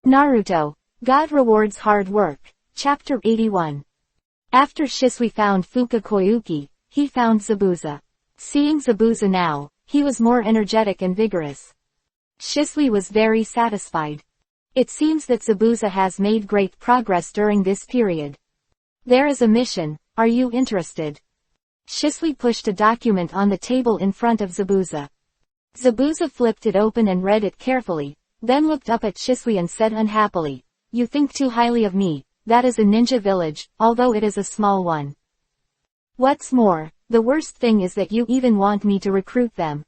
Naruto, God Rewards Hard Work, Chapter 81. After Shisui found Fukakoyuki, he found Zabuza. Seeing Zabuza now, he was more energetic and vigorous. Shisui was very satisfied. It seems that Zabuza has made great progress during this period. There is a mission, are you interested? Shisui pushed a document on the table in front of Zabuza. Zabuza flipped it open and read it carefully, then looked up at Shisui and said unhappily, "You think too highly of me, that is a ninja village, although it is a small one. What's more, the worst thing is that you even want me to recruit them.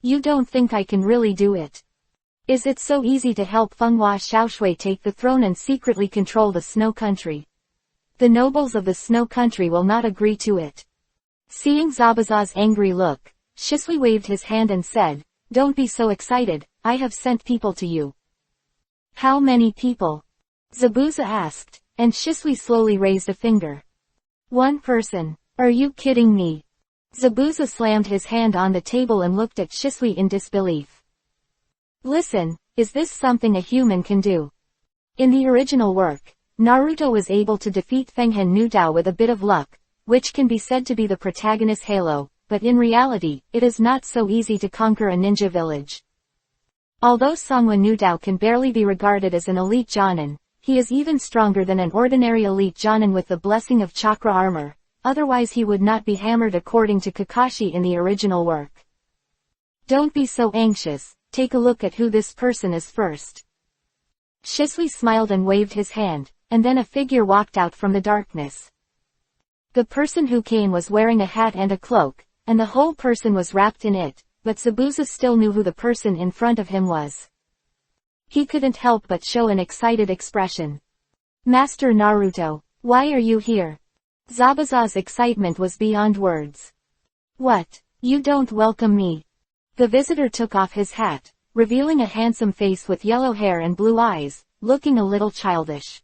You don't think I can really do it? Is it so easy to help Fenghua Xiaoshui take the throne and secretly control the Snow Country? The nobles of the Snow Country will not agree to it." Seeing Zabuza's angry look, Shisui waved his hand and said, "Don't be so excited, I have sent people to you." "How many people?" Zabuza asked, and Shisui slowly raised a finger. "One person. Are you kidding me?" Zabuza slammed his hand on the table and looked at Shisui in disbelief. "Listen, is this something a human can do?" In the original work, Naruto was able to defeat Fenghen Nudao with a bit of luck, which can be said to be the protagonist's halo, but in reality, it is not so easy to conquer a ninja village. Although Sangwa Nudao can barely be regarded as an elite Jonin, he is even stronger than an ordinary elite Jonin with the blessing of chakra armor, otherwise he would not be hammered according to Kakashi in the original work. "Don't be so anxious, take a look at who this person is first." Shisui smiled and waved his hand, and then a figure walked out from the darkness. The person who came was wearing a hat and a cloak, and the whole person was wrapped in it, but Zabuza still knew who the person in front of him was. He couldn't help but show an excited expression. "Master Naruto, why are you here?" Zabuza's excitement was beyond words. "What, you don't welcome me?" The visitor took off his hat, revealing a handsome face with yellow hair and blue eyes, looking a little childish.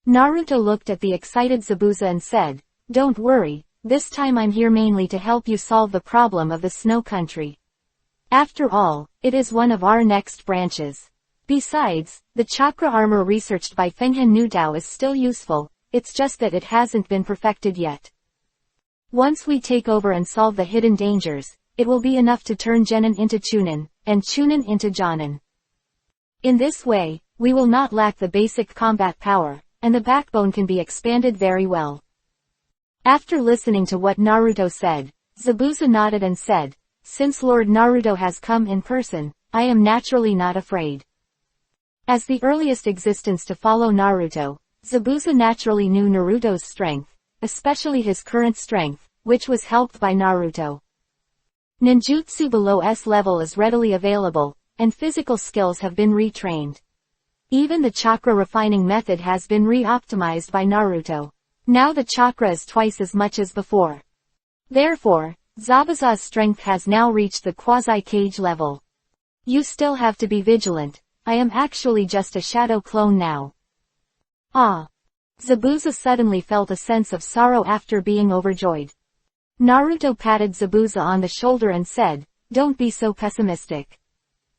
Naruto looked at the excited Zabuza and said, "Don't worry, this time I'm here mainly to help you solve the problem of the Snow Country. After all, it is one of our next branches. Besides, the chakra armor researched by Fenghen Nudao is still useful, it's just that it hasn't been perfected yet. Once we take over and solve the hidden dangers, it will be enough to turn Genin into Chunin, and Chunin into Jonin. In this way, we will not lack the basic combat power, and the backbone can be expanded very well." After listening to what Naruto said, Zabuza nodded and said, "Since Lord Naruto has come in person, I am naturally not afraid." As the earliest existence to follow Naruto, Zabuza naturally knew Naruto's strength, especially his current strength, which was helped by Naruto. Ninjutsu below S level is readily available, and physical skills have been retrained. Even the chakra refining method has been re-optimized by Naruto. Now the chakra is twice as much as before. Therefore, Zabuza's strength has now reached the quasi-cage level. You still have to be vigilant, I am actually just a shadow clone now. Ah! Zabuza suddenly felt a sense of sorrow after being overjoyed. Naruto patted Zabuza on the shoulder and said, "Don't be so pessimistic.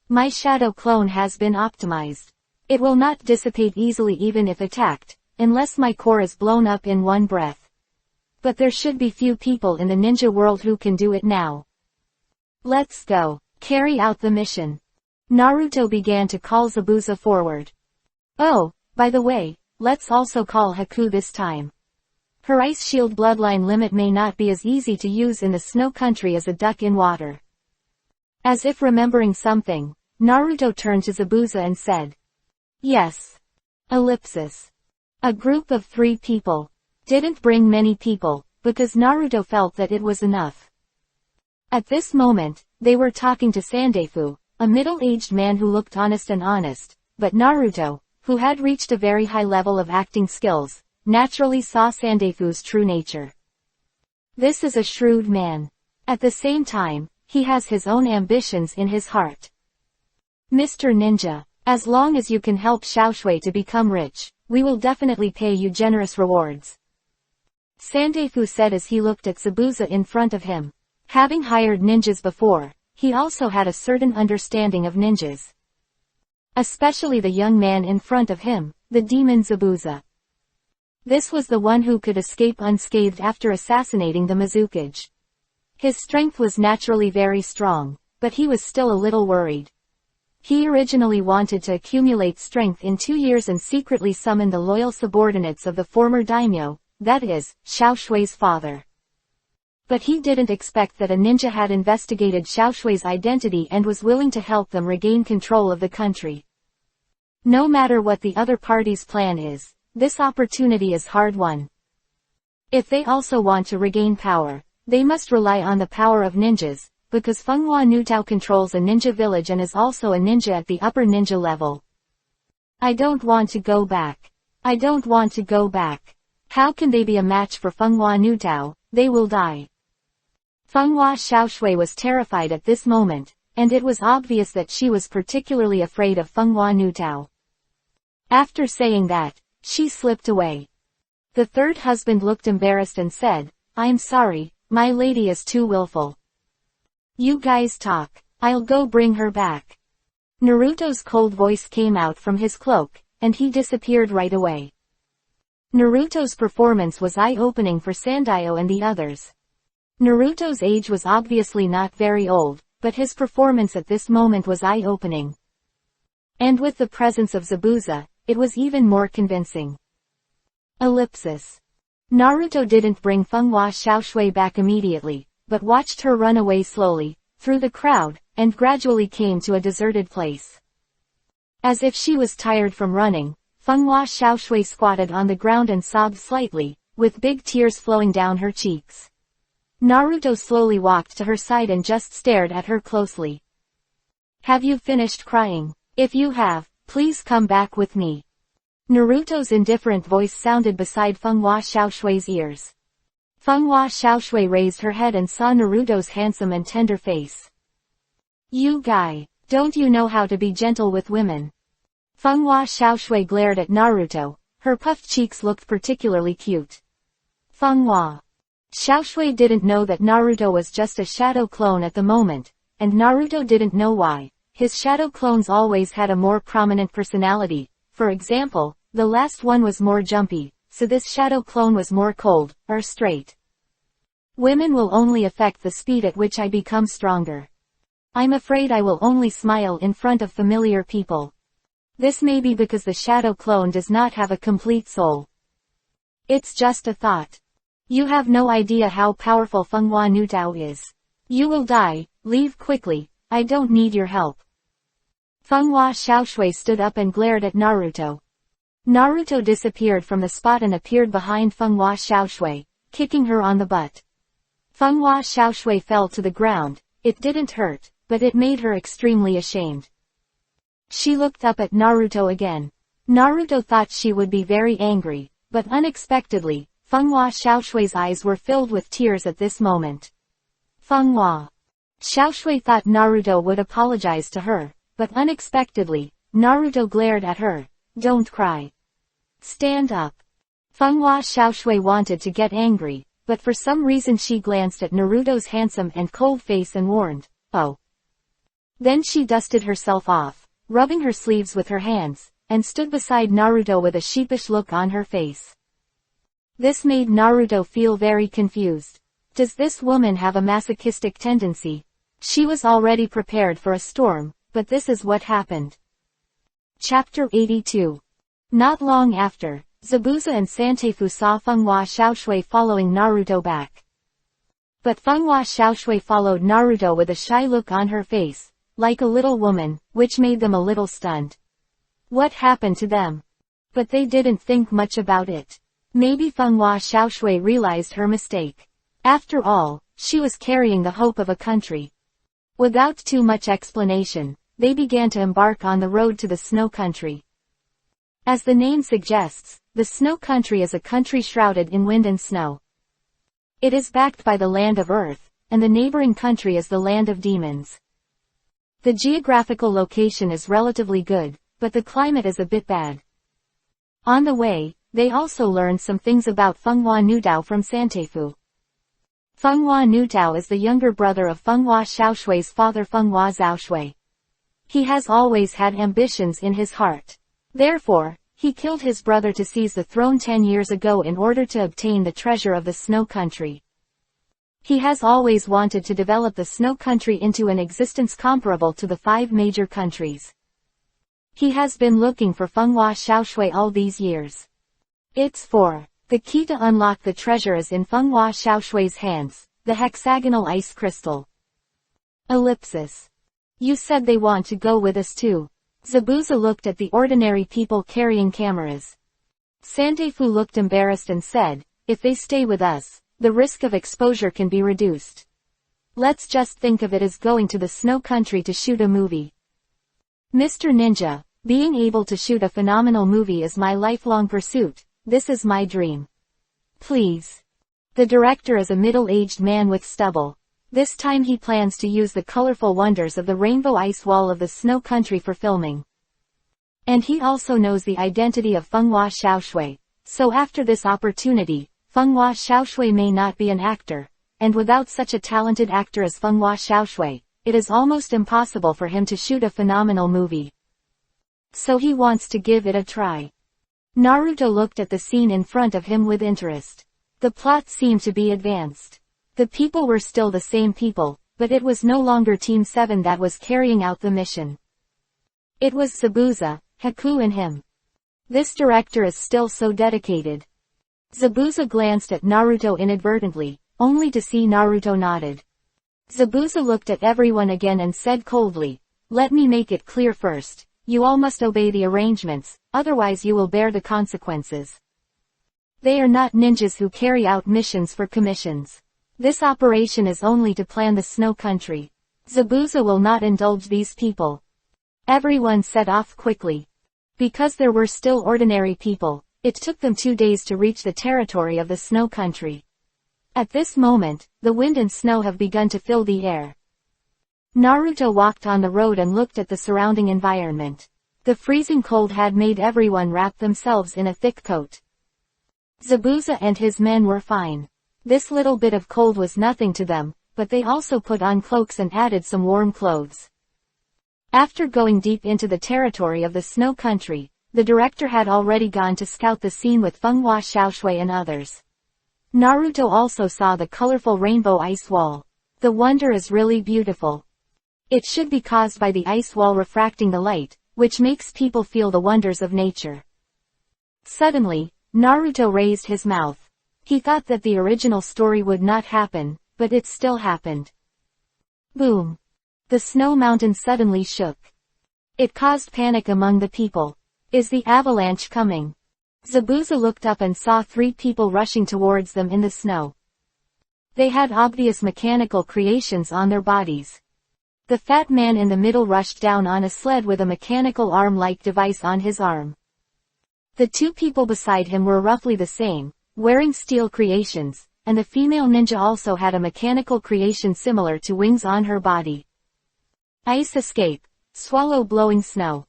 My shadow clone has been optimized. It will not dissipate easily even if attacked, unless my core is blown up in one breath. But there should be few people in the ninja world who can do it now. Let's go, carry out the mission." Naruto began to call Zabuza forward. "Oh, by the way, let's also call Haku this time. Her ice shield bloodline limit may not be as easy to use in the Snow Country as a duck in water." As if remembering something, Naruto turned to Zabuza and said, "Yes. Ellipsis. A group of 3 people. Didn't bring many people, because Naruto felt that it was enough." At this moment, they were talking to Sandefu, a middle-aged man who looked honest, but Naruto, who had reached a very high level of acting skills, naturally saw Sandefu's true nature. This is a shrewd man. At the same time, he has his own ambitions in his heart. "Mr. Ninja, as long as you can help Xiaoshui to become rich, we will definitely pay you generous rewards," Sandefu said as he looked at Zabuza in front of him. Having hired ninjas before, he also had a certain understanding of ninjas. Especially the young man in front of him, the demon Zabuza. This was the one who could escape unscathed after assassinating the Mizukage. His strength was naturally very strong, but he was still a little worried. He originally wanted to accumulate strength in 2 years and secretly summon the loyal subordinates of the former daimyo, that is, Xiaoshui's father. But he didn't expect that a ninja had investigated Xiaoshui's identity and was willing to help them regain control of the country. No matter what the other party's plan is, this opportunity is hard-won. If they also want to regain power, they must rely on the power of ninjas, because Fenghua Nutao controls a ninja village and is also a ninja at the upper ninja level. I don't want to go back. I don't want to go back. How can they be a match for Fenghua Nutao? They will die. Fenghua Xiaoshui was terrified at this moment, and it was obvious that she was particularly afraid of Fenghua Nutao. After saying that, she slipped away. The third husband looked embarrassed and said, "I'm sorry, my lady is too willful. You guys talk. I'll go bring her back." Naruto's cold voice came out from his cloak, and he disappeared right away. Naruto's performance was eye-opening for Sandayo and the others. Naruto's age was obviously not very old, but his performance at this moment was eye-opening. And with the presence of Zabuza, it was even more convincing. Ellipsis. Naruto didn't bring Fenghua Xiaoshui back immediately, but watched her run away slowly, through the crowd, and gradually came to a deserted place. As if she was tired from running, Fenghua Xiaoshui squatted on the ground and sobbed slightly, with big tears flowing down her cheeks. Naruto slowly walked to her side and just stared at her closely. "Have you finished crying? If you have, please come back with me." Naruto's indifferent voice sounded beside Fenghua Xiaoshui's ears. Fenghua Xiaoshui raised her head and saw Naruto's handsome and tender face. "You guy, don't you know how to be gentle with women?" Fenghua Xiaoshui glared at Naruto, her puffed cheeks looked particularly cute. Fenghua Xiaoshui didn't know that Naruto was just a shadow clone at the moment, and Naruto didn't know why. His shadow clones always had a more prominent personality. For example, the last one was more jumpy, so this shadow clone was more cold, or straight. Women will only affect the speed at which I become stronger. I'm afraid I will only smile in front of familiar people. This may be because the shadow clone does not have a complete soul. It's just a thought. You have no idea how powerful Fenghua Nutao is. You will die, leave quickly, I don't need your help. Fenghua Xiaoshui stood up and glared at Naruto. Naruto disappeared from the spot and appeared behind Fenghua Xiaoshui, kicking her on the butt. Fenghua Xiaoshui fell to the ground. It didn't hurt, but it made her extremely ashamed. She looked up at Naruto again. Naruto thought she would be very angry, but unexpectedly, Fenghua Xiaoshui's eyes were filled with tears at this moment. Fenghua Xiaoshui thought Naruto would apologize to her, but unexpectedly, Naruto glared at her. "Don't cry. Stand up." Fenghua Xiaoshui wanted to get angry, but for some reason she glanced at Naruto's handsome and cold face and warned, "Oh." Then she dusted herself off, rubbing her sleeves with her hands, and stood beside Naruto with a sheepish look on her face. This made Naruto feel very confused. Does this woman have a masochistic tendency? She was already prepared for a storm, but this is what happened. Chapter 82. Not long after, Zabuza and Santeifu saw Fenghua Xiaoshui following Naruto back. But Fenghua Xiaoshui followed Naruto with a shy look on her face, like a little woman, which made them a little stunned. What happened to them? But they didn't think much about it. Maybe Fenghua Xiaoshui realized her mistake. After all, she was carrying the hope of a country. Without too much explanation, they began to embark on the road to the snow country. As the name suggests, the snow country is a country shrouded in wind and snow. It is backed by the land of earth, and the neighboring country is the land of demons. The geographical location is relatively good, but the climate is a bit bad. On the way, they also learned some things about Fenghua Nutao from Santeifu. Fenghua Nutao is the younger brother of Fenghua Xiaoshui's father Fenghua Xiaoshui. He has always had ambitions in his heart. Therefore, he killed his brother to seize the throne 10 years ago in order to obtain the treasure of the Snow Country. He has always wanted to develop the Snow Country into an existence comparable to the 5 major countries. He has been looking for Fenghua Xiaoshui all these years. It's 4. The key to unlock the treasure is in Fenghua Xiaoshui's hands, the hexagonal ice crystal. Ellipsis. You said they want to go with us too. Zabuza looked at the ordinary people carrying cameras. Santefu looked embarrassed and said, if they stay with us, the risk of exposure can be reduced. Let's just think of it as going to the Snow Country to shoot a movie. Mr. Ninja, being able to shoot a phenomenal movie is my lifelong pursuit. This is my dream. Please. The director is a middle-aged man with stubble. This time he plans to use the colorful wonders of the rainbow ice wall of the Snow Country for filming. And he also knows the identity of Fenghua Xiaoshui. So after this opportunity, Fenghua Xiaoshui may not be an actor, and without such a talented actor as Fenghua Xiaoshui, it is almost impossible for him to shoot a phenomenal movie. So he wants to give it a try. Naruto looked at the scene in front of him with interest. The plot seemed to be advanced. The people were still the same people, but it was no longer Team 7 that was carrying out the mission. It was Zabuza, Haku and him. This director is still so dedicated. Zabuza glanced at Naruto inadvertently, only to see Naruto nodded. Zabuza looked at everyone again and said coldly, let me make it clear first, you all must obey the arrangements, otherwise you will bear the consequences. They are not ninjas who carry out missions for commissions. This operation is only to plan the Snow Country. Zabuza will not indulge these people. Everyone set off quickly. Because there were still ordinary people, it took them 2 days to reach the territory of the Snow Country. At this moment, the wind and snow have begun to fill the air. Naruto walked on the road and looked at the surrounding environment. The freezing cold had made everyone wrap themselves in a thick coat. Zabuza and his men were fine. This little bit of cold was nothing to them, but they also put on cloaks and added some warm clothes. After going deep into the territory of the Snow Country, the director had already gone to scout the scene with Fenghua Xiaoshui and others. Naruto also saw the colorful rainbow ice wall. The wonder is really beautiful. It should be caused by the ice wall refracting the light, which makes people feel the wonders of nature. Suddenly, Naruto raised his mouth. He thought that the original story would not happen, but it still happened. Boom! The snow mountain suddenly shook. It caused panic among the people. Is the avalanche coming? Zabuza looked up and saw 3 people rushing towards them in the snow. They had obvious mechanical creations on their bodies. The fat man in the middle rushed down on a sled with a mechanical arm-like device on his arm. The 2 people beside him were roughly the same, wearing steel creations, and the female ninja also had a mechanical creation similar to wings on her body. Ice escape. Swallow blowing snow.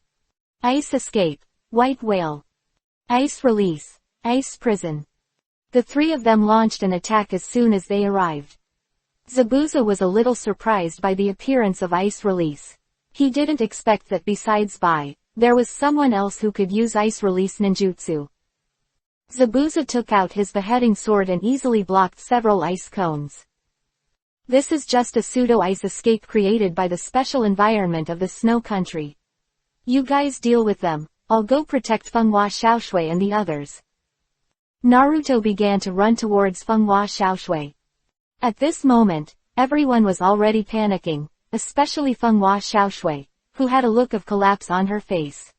Ice escape. White whale. Ice release. Ice prison. The 3 of them launched an attack as soon as they arrived. Zabuza was a little surprised by the appearance of ice release. He didn't expect that besides Bai, there was someone else who could use ice release ninjutsu. Zabuza took out his beheading sword and easily blocked several ice cones. This is just a pseudo-ice escape created by the special environment of the Snow Country. You guys deal with them, I'll go protect Fenghua Xiaoshui and the others. Naruto began to run towards Fenghua Xiaoshui. At this moment, everyone was already panicking, especially Fenghua Xiaoshui, who had a look of collapse on her face.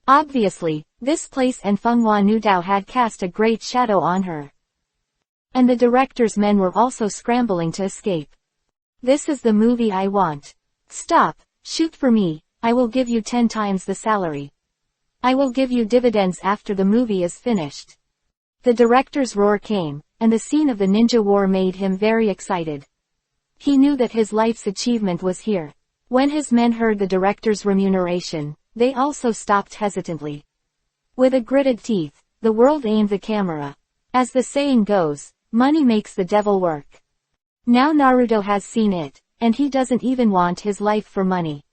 Obviously, this place and Fenghua Nudao had cast a great shadow on her. And the director's men were also scrambling to escape. This is the movie I want. Stop, shoot for me, I will give you 10 times the salary. I will give you dividends after the movie is finished. The director's roar came, and the scene of the ninja war made him very excited. He knew that his life's achievement was here. When his men heard the director's remuneration, they also stopped hesitantly. With a gritted teeth, the world aimed the camera. As the saying goes, money makes the devil work. Now Naruto has seen it, and he doesn't even want his life for money.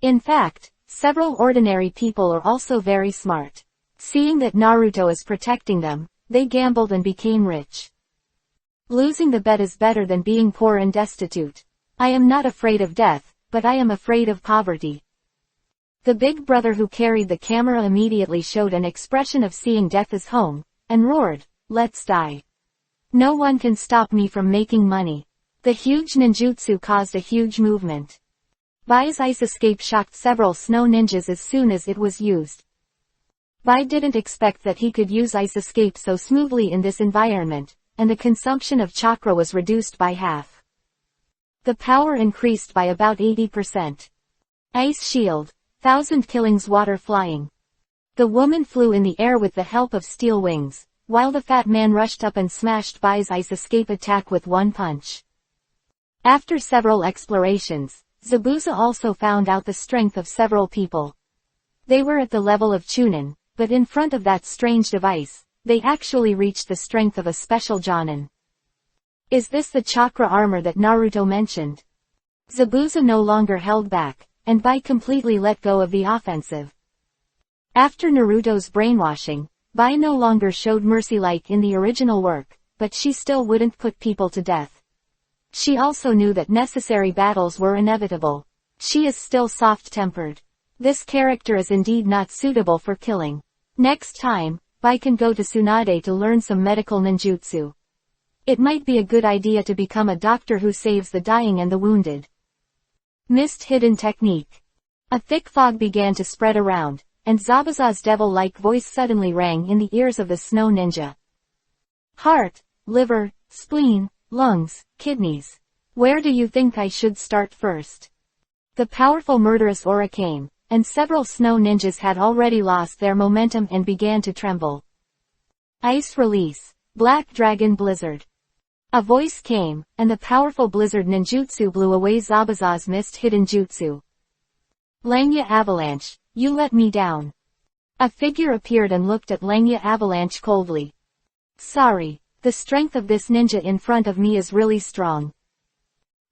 In fact, several ordinary people are also very smart. Seeing that Naruto is protecting them, they gambled and became rich. Losing the bet is better than being poor and destitute. I am not afraid of death, but I am afraid of poverty. The big brother who carried the camera immediately showed an expression of seeing death as home, and roared, "Let's die. No one can stop me from making money." The huge ninjutsu caused a huge movement. Bai's ice escape shocked several snow ninjas as soon as it was used. Bai didn't expect that he could use ice escape so smoothly in this environment, and the consumption of chakra was reduced by half. The power increased by about 80%. Ice shield. 1,000 killings water flying. The woman flew in the air with the help of steel wings, while the fat man rushed up and smashed Bai's ice escape attack with one punch. After several explorations, Zabuza also found out the strength of several people. They were at the level of Chunin, but in front of that strange device, they actually reached the strength of a special Jonin. Is this the chakra armor that Naruto mentioned? Zabuza no longer held back, and Bai completely let go of the offensive. After Naruto's brainwashing, Bai no longer showed mercy like in the original work, but she still wouldn't put people to death. She also knew that necessary battles were inevitable. She is still soft-tempered. This character is indeed not suitable for killing. Next time, Bai can go to Tsunade to learn some medical ninjutsu. It might be a good idea to become a doctor who saves the dying and the wounded. Mist hidden technique. A thick fog began to spread around, and Zabuza's devil-like voice suddenly rang in the ears of the snow ninja. Heart, liver, spleen, lungs, kidneys. Where do you think I should start first? The powerful murderous aura came, and several snow ninjas had already lost their momentum and began to tremble. Ice release. Black dragon blizzard. A voice came, and the powerful blizzard ninjutsu blew away Zabuza's mist-hidden jutsu. Langya avalanche, you let me down. A figure appeared and looked at Langya avalanche coldly. Sorry, the strength of this ninja in front of me is really strong.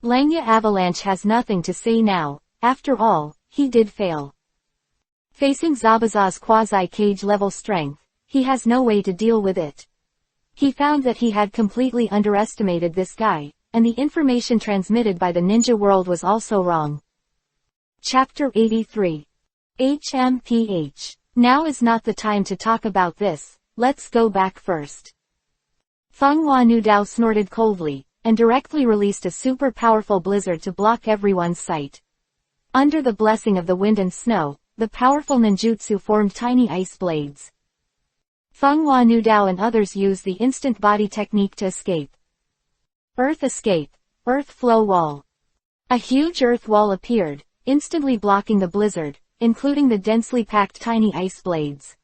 Langya avalanche has nothing to say now, after all, he did fail. Facing Zabuza's quasi-cage level strength, he has no way to deal with it. He found that he had completely underestimated this guy, and the information transmitted by the ninja world was also wrong. Chapter 83. HMPH. Now is not the time to talk about this, let's go back first. Feng Huanu Dao snorted coldly, and directly released a super powerful blizzard to block everyone's sight. Under the blessing of the wind and snow, the powerful ninjutsu formed tiny ice blades. Feng Huanu Dao and others used the instant body technique to escape. Earth escape. Earth flow wall. A huge earth wall appeared, instantly blocking the blizzard, including the densely packed tiny ice blades.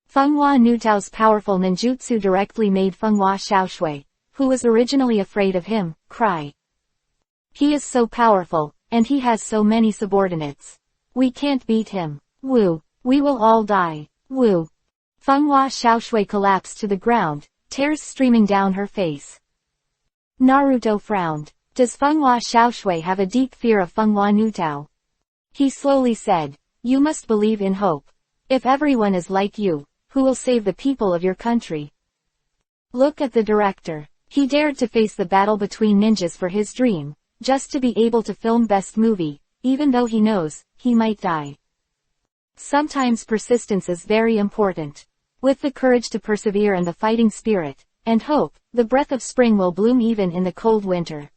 Feng Huanu Dao's powerful ninjutsu directly made Feng Hua Xiaoshui, who was originally afraid of him, cry. He is so powerful, and he has so many subordinates. We can't beat him. Woo. We will all die. Woo. Feng Hua Xiaoshui collapsed to the ground, tears streaming down her face. Naruto frowned. Does Feng Hua Xiaoshui have a deep fear of Feng Huanu Dao? He slowly said, you must believe in hope. If everyone is like you, who will save the people of your country? Look at the director. He dared to face the battle between ninjas for his dream, just to be able to film best movie, even though he knows, he might die. Sometimes persistence is very important. With the courage to persevere and the fighting spirit, and hope, the breath of spring will bloom even in the cold winter.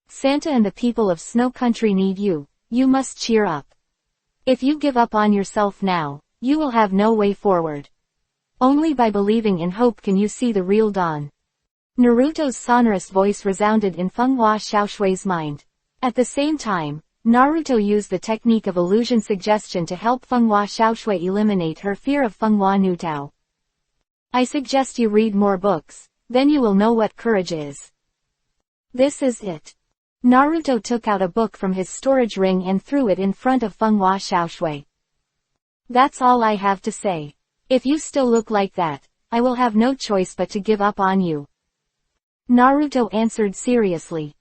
Santa and the people of Snow Country need you, you must cheer up. If you give up on yourself now, you will have no way forward. Only by believing in hope can you see the real dawn. Naruto's sonorous voice resounded in Feng Hua Xiaoshui's mind. At the same time, Naruto used the technique of illusion suggestion to help Feng Hua Xiaoshui eliminate her fear of Feng Huanu Dao. I suggest you read more books, then you will know what courage is. This is it. Naruto took out a book from his storage ring and threw it in front of Feng Hua Xiaoshui. That's all I have to say. If you still look like that, I will have no choice but to give up on you. Naruto answered seriously.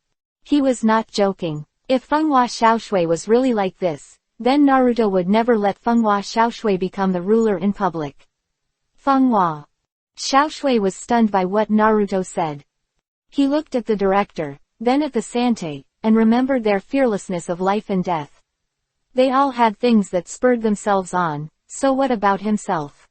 He was not joking. If Fenghua Xiaoshui was really like this, then Naruto would never let Fenghua Xiaoshui become the ruler in public. Fenghua Xiaoshui was stunned by what Naruto said. He looked at the director, then at the Santei, and remembered their fearlessness of life and death. They all had things that spurred themselves on, so what about himself?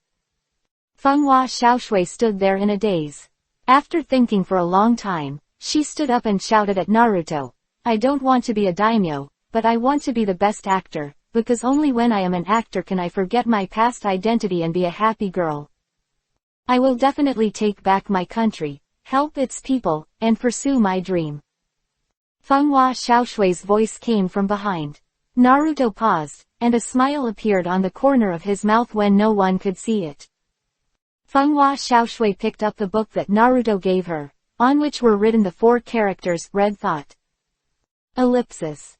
Fenghua Xiaoshui stood there in a daze. After thinking for a long time, she stood up and shouted at Naruto, "I don't want to be a daimyo, but I want to be the best actor, because only when I am an actor can I forget my past identity and be a happy girl. I will definitely take back my country, help its people, and pursue my dream." Fenghua Xiaoshui's voice came from behind. Naruto paused, and a smile appeared on the corner of his mouth when no one could see it. Fenghua Xiaoshui picked up the book that Naruto gave her, on which were written the 4 characters, Red Thought. Ellipsis.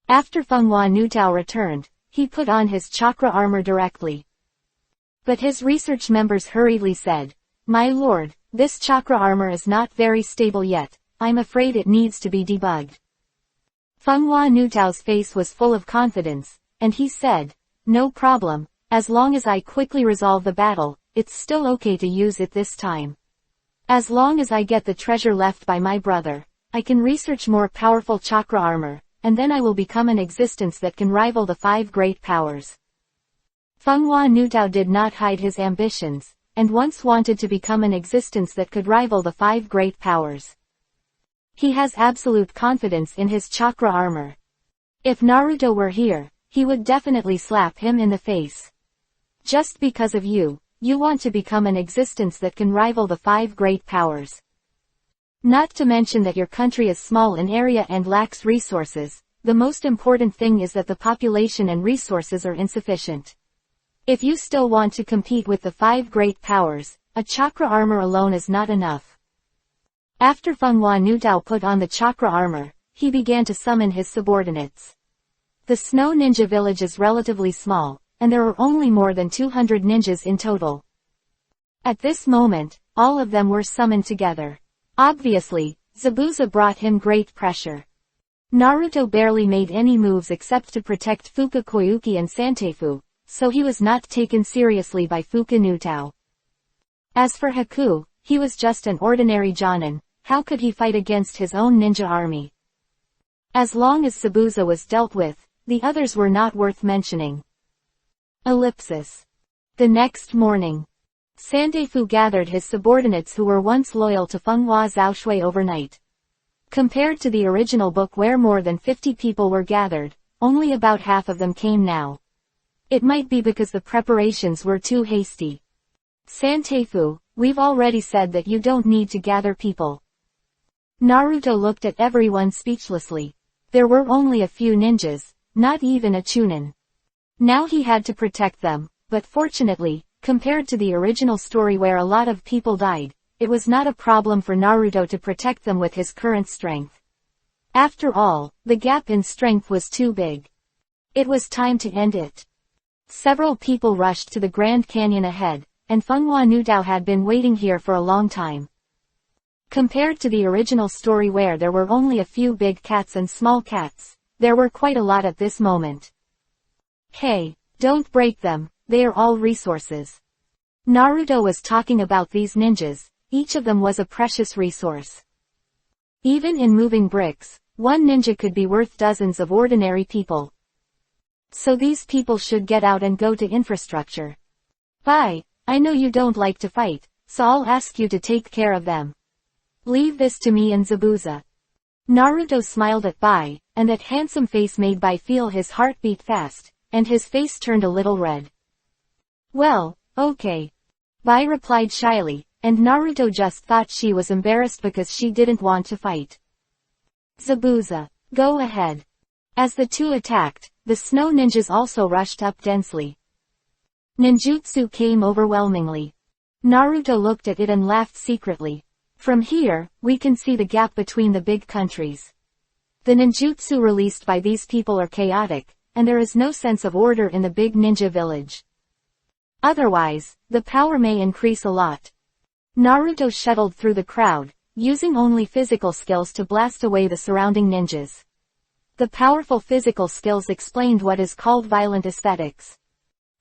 After Fenghua Nutao returned, he put on his chakra armor directly. But his research members hurriedly said, "My lord, this chakra armor is not very stable yet, I'm afraid it needs to be debugged." Fenghua Nutao's face was full of confidence, and he said, "No problem, as long as I quickly resolve the battle, it's still okay to use it this time. As long as I get the treasure left by my brother, I can research more powerful chakra armor, and then I will become an existence that can rival the 5 great powers." Fenghua Nutao did not hide his ambitions, and once wanted to become an existence that could rival the 5 great powers. He has absolute confidence in his chakra armor. If Naruto were here, he would definitely slap him in the face. Just because of you, you want to become an existence that can rival the 5 great powers. Not to mention that your country is small in area and lacks resources, the most important thing is that the population and resources are insufficient. If you still want to compete with the 5 great powers, a chakra armor alone is not enough. After Fenghua Nutao put on the chakra armor, he began to summon his subordinates. The Snow Ninja village is relatively small, and there are only more than 200 ninjas in total. At this moment, all of them were summoned together. Obviously, Zabuza brought him great pressure. Naruto barely made any moves except to protect Fuka Koyuki and Santeifu, so he was not taken seriously by Fuka Nutao. As for Haku, he was just an ordinary jonin. How could he fight against his own ninja army? As long as Zabuza was dealt with, the others were not worth mentioning. Ellipsis. The next morning, Santeifu gathered his subordinates who were once loyal to Fenghua Xiaoshui overnight. Compared to the original book where more than 50 people were gathered, only about half of them came now. It might be because the preparations were too hasty. "Santeifu, we've already said that you don't need to gather people." Naruto looked at everyone speechlessly. There were only a few ninjas, not even a chunin. Now he had to protect them, but fortunately, compared to the original story where a lot of people died, it was not a problem for Naruto to protect them with his current strength. After all, the gap in strength was too big. It was time to end it. Several people rushed to the Grand Canyon ahead, and Fenghua Nutao had been waiting here for a long time. Compared to the original story where there were only a few big cats and small cats, there were quite a lot at this moment. "Hey, don't break them, they are all resources." Naruto was talking about these ninjas, each of them was a precious resource. Even in moving bricks, one ninja could be worth dozens of ordinary people. So these people should get out and go to infrastructure. "Bye, I know you don't like to fight, so I'll ask you to take care of them. Leave this to me and Zabuza." Naruto smiled at Bai, and that handsome face made Bai feel his heart beat fast, and his face turned a little red. "Well, okay." Bai replied shyly, and Naruto just thought she was embarrassed because she didn't want to fight. "Zabuza, go ahead." As the two attacked, the snow ninjas also rushed up densely. Ninjutsu came overwhelmingly. Naruto looked at it and laughed secretly. From here, we can see the gap between the big countries. The ninjutsu released by these people are chaotic, and there is no sense of order in the big ninja village. Otherwise, the power may increase a lot. Naruto shuttled through the crowd, using only physical skills to blast away the surrounding ninjas. The powerful physical skills explained what is called violent aesthetics.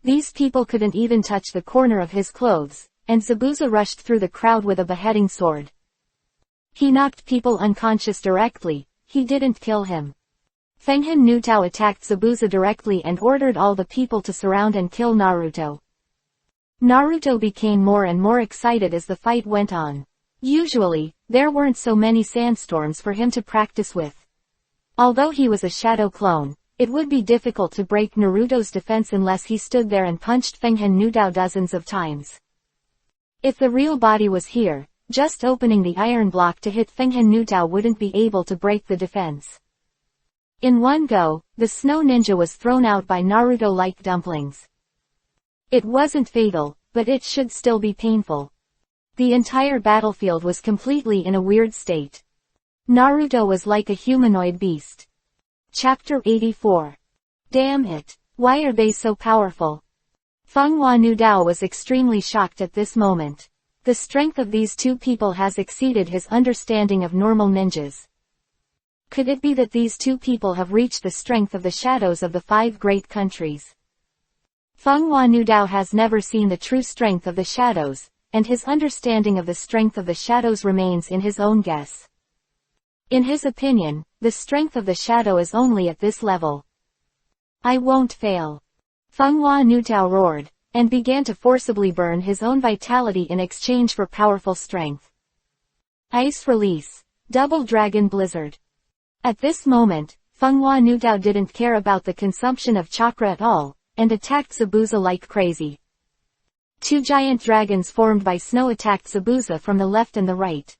These people couldn't even touch the corner of his clothes, and Zabuza rushed through the crowd with a beheading sword. He knocked people unconscious directly, he didn't kill him. Fenghen Nutao attacked Zabuza directly and ordered all the people to surround and kill Naruto. Naruto became more and more excited as the fight went on. Usually, there weren't so many sandstorms for him to practice with. Although he was a shadow clone, it would be difficult to break Naruto's defense unless he stood there and punched Fenghen Nutao dozens of times. If the real body was here, just opening the iron block to hit Fenghen Nutao wouldn't be able to break the defense. In one go, the snow ninja was thrown out by Naruto like dumplings. It wasn't fatal, but it should still be painful. The entire battlefield was completely in a weird state. Naruto was like a humanoid beast. Chapter 84. Damn it! Why are they so powerful? Fenghua Nudao was extremely shocked at this moment. The strength of these two people has exceeded his understanding of normal ninjas. Could it be that these two people have reached the strength of the shadows of the 5 great countries? Fenghua Nudao has never seen the true strength of the shadows, and his understanding of the strength of the shadows remains in his own guess. In his opinion, the strength of the shadow is only at this level. I won't fail. Fenghua Nutao roared, and began to forcibly burn his own vitality in exchange for powerful strength. Ice Release. Double Dragon Blizzard. At this moment, Fenghua Nutao didn't care about the consumption of chakra at all, and attacked Zabuza like crazy. 2 giant dragons formed by snow attacked Zabuza from the left and the right.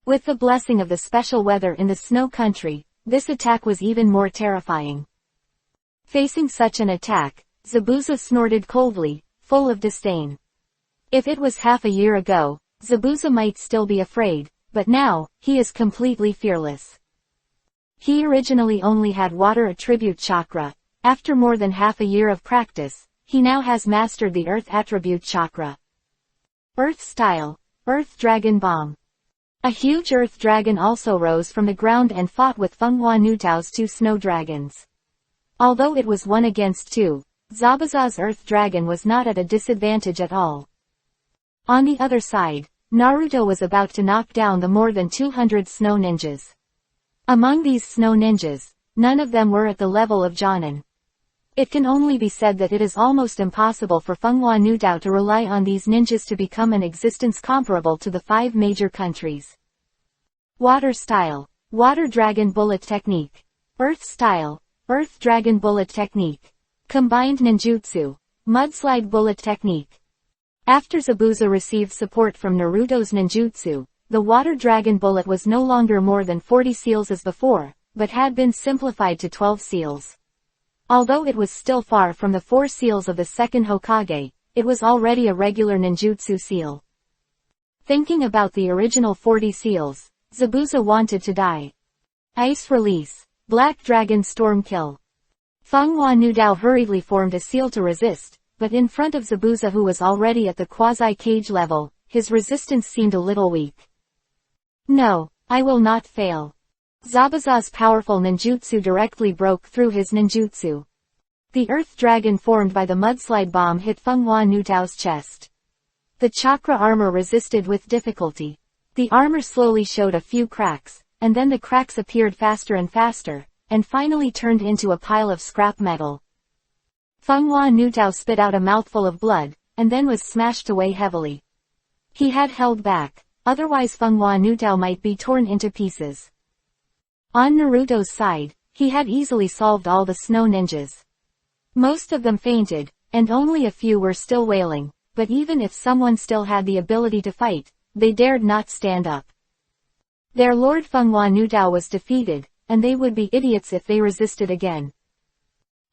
With the blessing of the special weather in the snow country, this attack was even more terrifying. Facing such an attack, Zabuza snorted coldly, full of disdain. If it was half a year ago, Zabuza might still be afraid, but now, he is completely fearless. He originally only had water attribute chakra. After more than half a year of practice, he now has mastered the earth attribute chakra. Earth Style. Earth Dragon Bomb. A huge earth dragon also rose from the ground and fought with Fenghua Nutao's 2 snow dragons. Although it was 1 against 2, Zabuza's earth dragon was not at a disadvantage at all. On the other side, Naruto was about to knock down the more than 200 snow ninjas. Among these snow ninjas, none of them were at the level of Jonin. It can only be said that it is almost impossible for Fenghua Nutao to rely on these ninjas to become an existence comparable to the 5 major countries. Water Style. Water Dragon Bullet Technique. Earth Style. Earth Dragon Bullet Technique. Combined Ninjutsu. Mudslide Bullet Technique. After Zabuza received support from Naruto's ninjutsu, the Water Dragon Bullet was no longer more than 40 seals as before, but had been simplified to 12 seals. Although it was still far from the 4 seals of the second Hokage, it was already a regular ninjutsu seal. Thinking about the original 40 seals, Zabuza wanted to die. Ice Release. Black Dragon Storm Kill. Fenghua Nutao hurriedly formed a seal to resist, but in front of Zabuza, who was already at the quasi-cage level, his resistance seemed a little weak. No, I will not fail. Zabuza's powerful ninjutsu directly broke through his ninjutsu. The earth dragon formed by the mudslide bomb hit Fenghua Nutao's chest. The chakra armor resisted with difficulty. The armor slowly showed a few cracks, and then the cracks appeared faster and faster, and finally turned into a pile of scrap metal. Fenghua Nutao spit out a mouthful of blood, and then was smashed away heavily. He had held back, otherwise Fenghua Nutao might be torn into pieces. On Naruto's side, he had easily solved all the snow ninjas. Most of them fainted, and only a few were still wailing, but even if someone still had the ability to fight, they dared not stand up. Their lord Fenghua Nutao was defeated, and they would be idiots if they resisted again.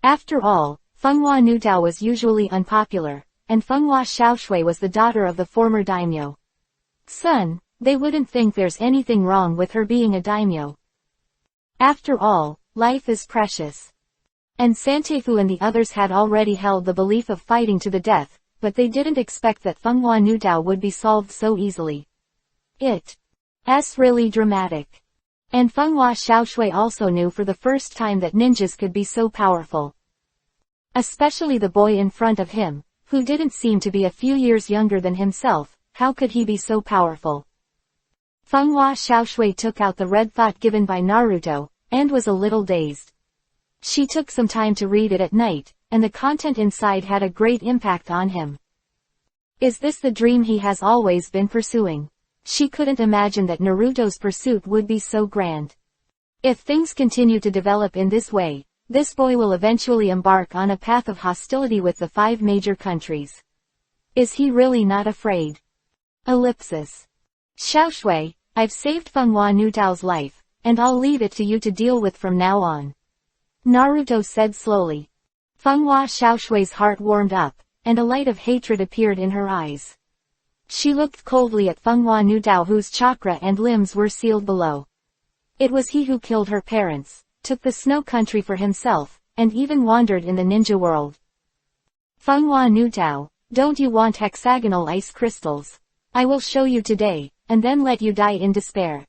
After all, Fenghua Nutao was usually unpopular, and Fenghua Xiaoshui was the daughter of the former daimyo. Son, they wouldn't think there's anything wrong with her being a daimyo. After all, life is precious. And Santefu and the others had already held the belief of fighting to the death, but they didn't expect that Fenghua Nutao would be solved so easily. It's really dramatic. And Fenghua Xiaoshui also knew for the first time that ninjas could be so powerful. Especially the boy in front of him, who didn't seem to be a few years younger than himself. How could he be so powerful? Fenghua Xiaoshui took out the red thought given by Naruto, and was a little dazed. She took some time to read it at night, and the content inside had a great impact on him. Is this the dream he has always been pursuing? She couldn't imagine that Naruto's pursuit would be so grand. If things continue to develop in this way, this boy will eventually embark on a path of hostility with the 5 major countries. Is he really not afraid? Ellipsis. Xiaoshui, I've saved Fenghua Nutao's life, and I'll leave it to you to deal with from now on. Naruto said slowly. Fenghua Xiaoshui's heart warmed up, and a light of hatred appeared in her eyes. She looked coldly at Fenghua Nutao, whose chakra and limbs were sealed below. It was he who killed her parents, took the snow country for himself, and even wandered in the ninja world. Fenghua Nutao, don't you want hexagonal ice crystals? I will show you today, and then let you die in despair.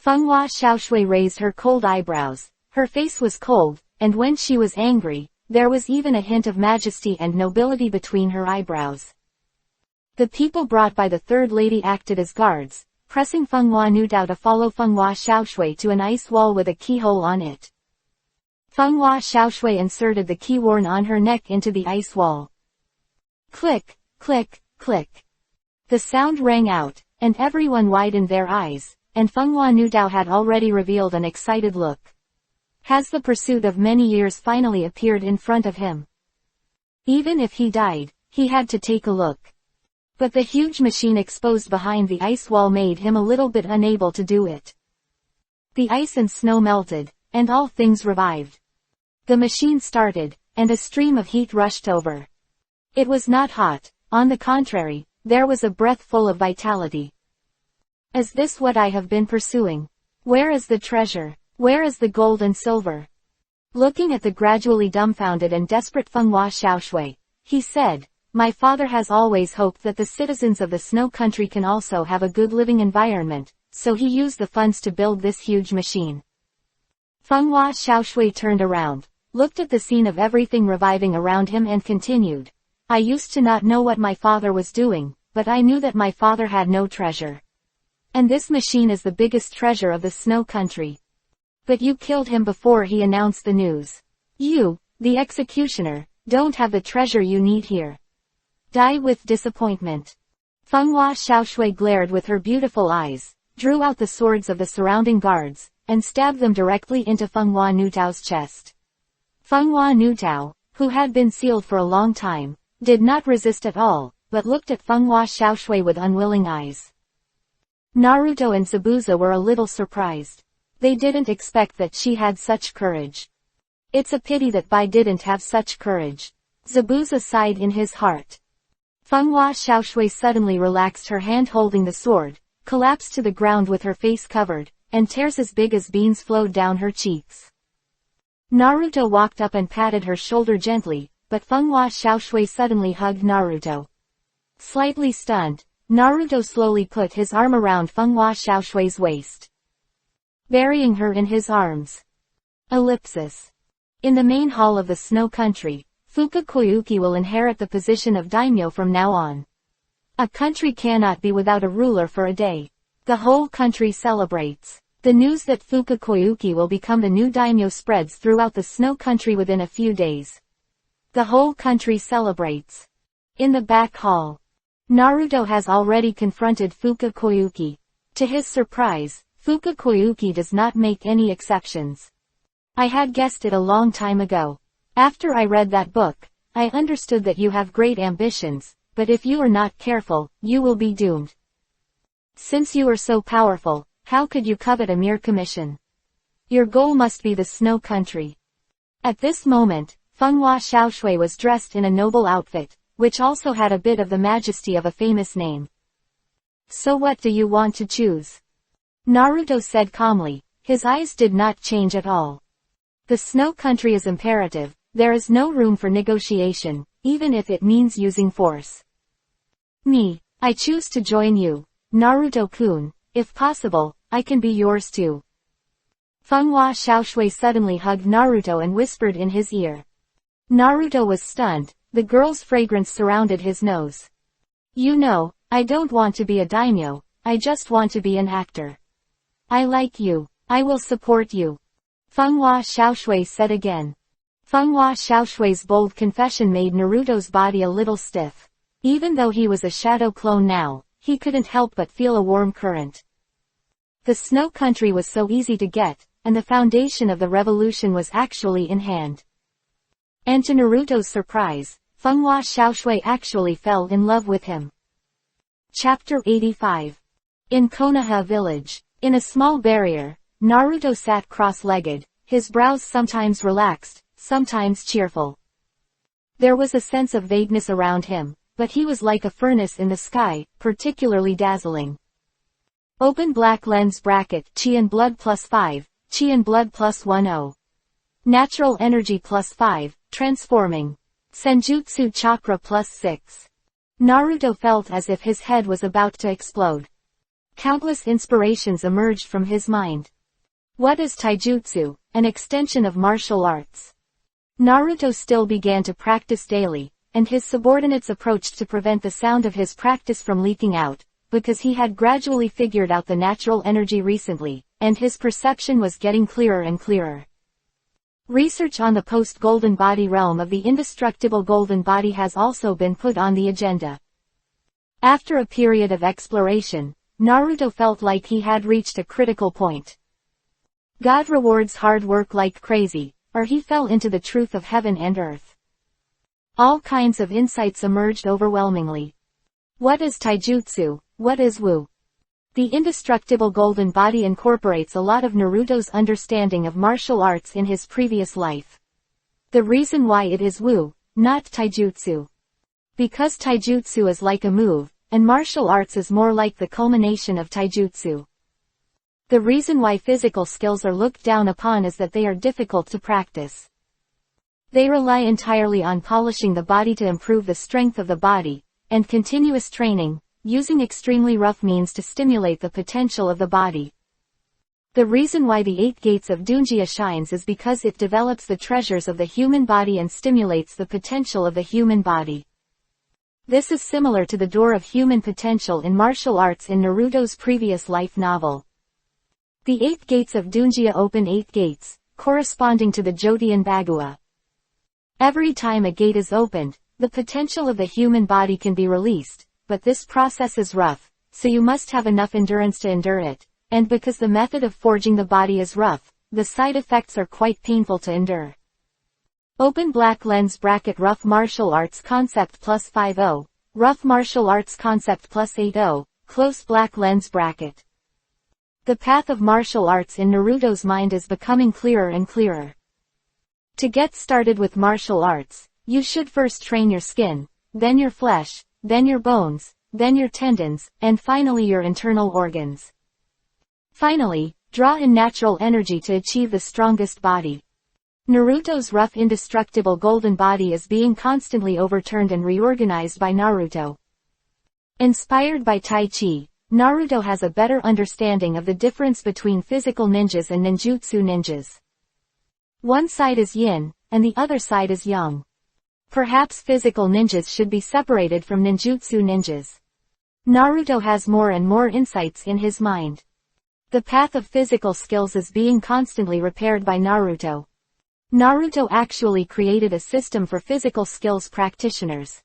Fenghua Xiaoshui raised her cold eyebrows. Her face was cold, and when she was angry, there was even a hint of majesty and nobility between her eyebrows. The people brought by the third lady acted as guards, pressing Fenghua Nutao to follow Fenghua Xiaoshui to an ice wall with a keyhole on it. Fenghua Xiaoshui inserted the key worn on her neck into the ice wall. Click, click, click. The sound rang out, and everyone widened their eyes, and Fenghua Nutao had already revealed an excited look. Has the pursuit of many years finally appeared in front of him? Even if he died, he had to take a look. But the huge machine exposed behind the ice wall made him a little bit unable to do it. The ice and snow melted, and all things revived. The machine started, and a stream of heat rushed over. It was not hot, on the contrary, there was a breath full of vitality. Is this what I have been pursuing? Where is the treasure? Where is the gold and silver? Looking at the gradually dumbfounded and desperate Fenghua Xiaoshui, he said, my father has always hoped that the citizens of the snow country can also have a good living environment, so he used the funds to build this huge machine. Fenghua Xiaoshui turned around, looked at the scene of everything reviving around him and continued. I used to not know what my father was doing, but I knew that my father had no treasure. And this machine is the biggest treasure of the snow country. But you killed him before he announced the news. You, the executioner, don't have the treasure you need here. Die with disappointment. Fenghua Xiaoshui glared with her beautiful eyes, drew out the swords of the surrounding guards, and stabbed them directly into Fenghua Nutao's chest. Fenghua Nutao, who had been sealed for a long time, did not resist at all, but looked at Fenghua Xiaoshui with unwilling eyes. Naruto and Zabuza were a little surprised. They didn't expect that she had such courage. It's a pity that Bai didn't have such courage. Zabuza sighed in his heart. Fenghua Xiaoshui suddenly relaxed her hand holding the sword, collapsed to the ground with her face covered, and tears as big as beans flowed down her cheeks. Naruto walked up and patted her shoulder gently, but Fenghua Xiaoshui suddenly hugged Naruto. Slightly stunned, Naruto slowly put his arm around Fenghua Xiaoshui's waist, burying her in his arms. Ellipsis. In the main hall of the snow country, Fuka Koyuki will inherit the position of daimyo from now on. A country cannot be without a ruler for a day. The whole country celebrates. The news that Fuka Koyuki will become the new daimyo spreads throughout the snow country within a few days. The whole country celebrates. In the back hall, Naruto has already confronted Fuka Koyuki. To his surprise, Fuka Koyuki does not make any exceptions. I had guessed it a long time ago. After I read that book, I understood that you have great ambitions, but if you are not careful, you will be doomed. Since you are so powerful, how could you covet a mere commission? Your goal must be the snow country. At this moment, Fenghua Xiaoshui was dressed in a noble outfit, which also had a bit of the majesty of a famous name. So what do you want to choose? Naruto said calmly. His eyes did not change at all. The snow country is imperative. There is no room for negotiation, even if it means using force. I choose to join you, Naruto-kun. If possible, I can be yours too. Fenghua Xiaoshui suddenly hugged Naruto and whispered in his ear. Naruto was stunned. The girl's fragrance surrounded his nose. You know, I don't want to be a daimyo, I just want to be an actor. I like you. I will support you. Fenghua Xiaoshui said again. Fenghua Xiaoshui's bold confession made Naruto's body a little stiff. Even though he was a shadow clone now, he couldn't help but feel a warm current. The snow country was so easy to get, and the foundation of the revolution was actually in hand. And to Naruto's surprise, Fenghua Xiaoshui actually fell in love with him. Chapter 85. In Konoha village. In a small barrier, Naruto sat cross-legged, his brows sometimes relaxed, sometimes cheerful. There was a sense of vagueness around him, but he was like a furnace in the sky, particularly dazzling. Open black lens bracket, Chi and blood +5, Chi and blood +10. Natural energy +5, transforming. Senjutsu chakra +6. Naruto felt as if his head was about to explode. Countless inspirations emerged from his mind. What is taijutsu? An extension of martial arts. Naruto still began to practice daily, and his subordinates approached to prevent the sound of his practice from leaking out, because he had gradually figured out the natural energy recently, and his perception was getting clearer and clearer. Research on the post-golden body realm of the indestructible golden body has also been put on the agenda. After a period of exploration, Naruto felt like he had reached a critical point. God rewards hard work like crazy, or he fell into the truth of heaven and earth. All kinds of insights emerged overwhelmingly. What is taijutsu? What is Wu? The indestructible golden body incorporates a lot of Naruto's understanding of martial arts in his previous life. The reason why it is Wu, not taijutsu. Because taijutsu is like a move, and martial arts is more like the culmination of taijutsu. The reason why physical skills are looked down upon is that they are difficult to practice. They rely entirely on polishing the body to improve the strength of the body, and continuous training, using extremely rough means to stimulate the potential of the body. The reason why the 8 gates of Dunjia shines is because it develops the treasures of the human body and stimulates the potential of the human body. This is similar to the door of human potential in martial arts in Naruto's previous life novel. The 8 gates of Dunjia open 8 gates, corresponding to the Jotian Bagua. Every time a gate is opened, the potential of the human body can be released. But this process is rough, so you must have enough endurance to endure it, and because the method of forging the body is rough, the side effects are quite painful to endure. Open black lens bracket rough martial arts concept +50, rough martial arts concept +80, close black lens bracket. The path of martial arts in Naruto's mind is becoming clearer and clearer. To get started with martial arts, you should first train your skin, then your flesh, then your bones, then your tendons, and finally your internal organs. Finally, draw in natural energy to achieve the strongest body. Naruto's rough indestructible golden body is being constantly overturned and reorganized by Naruto. Inspired by Tai Chi, Naruto has a better understanding of the difference between physical ninjas and ninjutsu ninjas. One side is yin, and the other side is yang. Perhaps physical ninjas should be separated from ninjutsu ninjas. Naruto has more and more insights in his mind. The path of physical skills is being constantly repaired by Naruto. Naruto actually created a system for physical skills practitioners.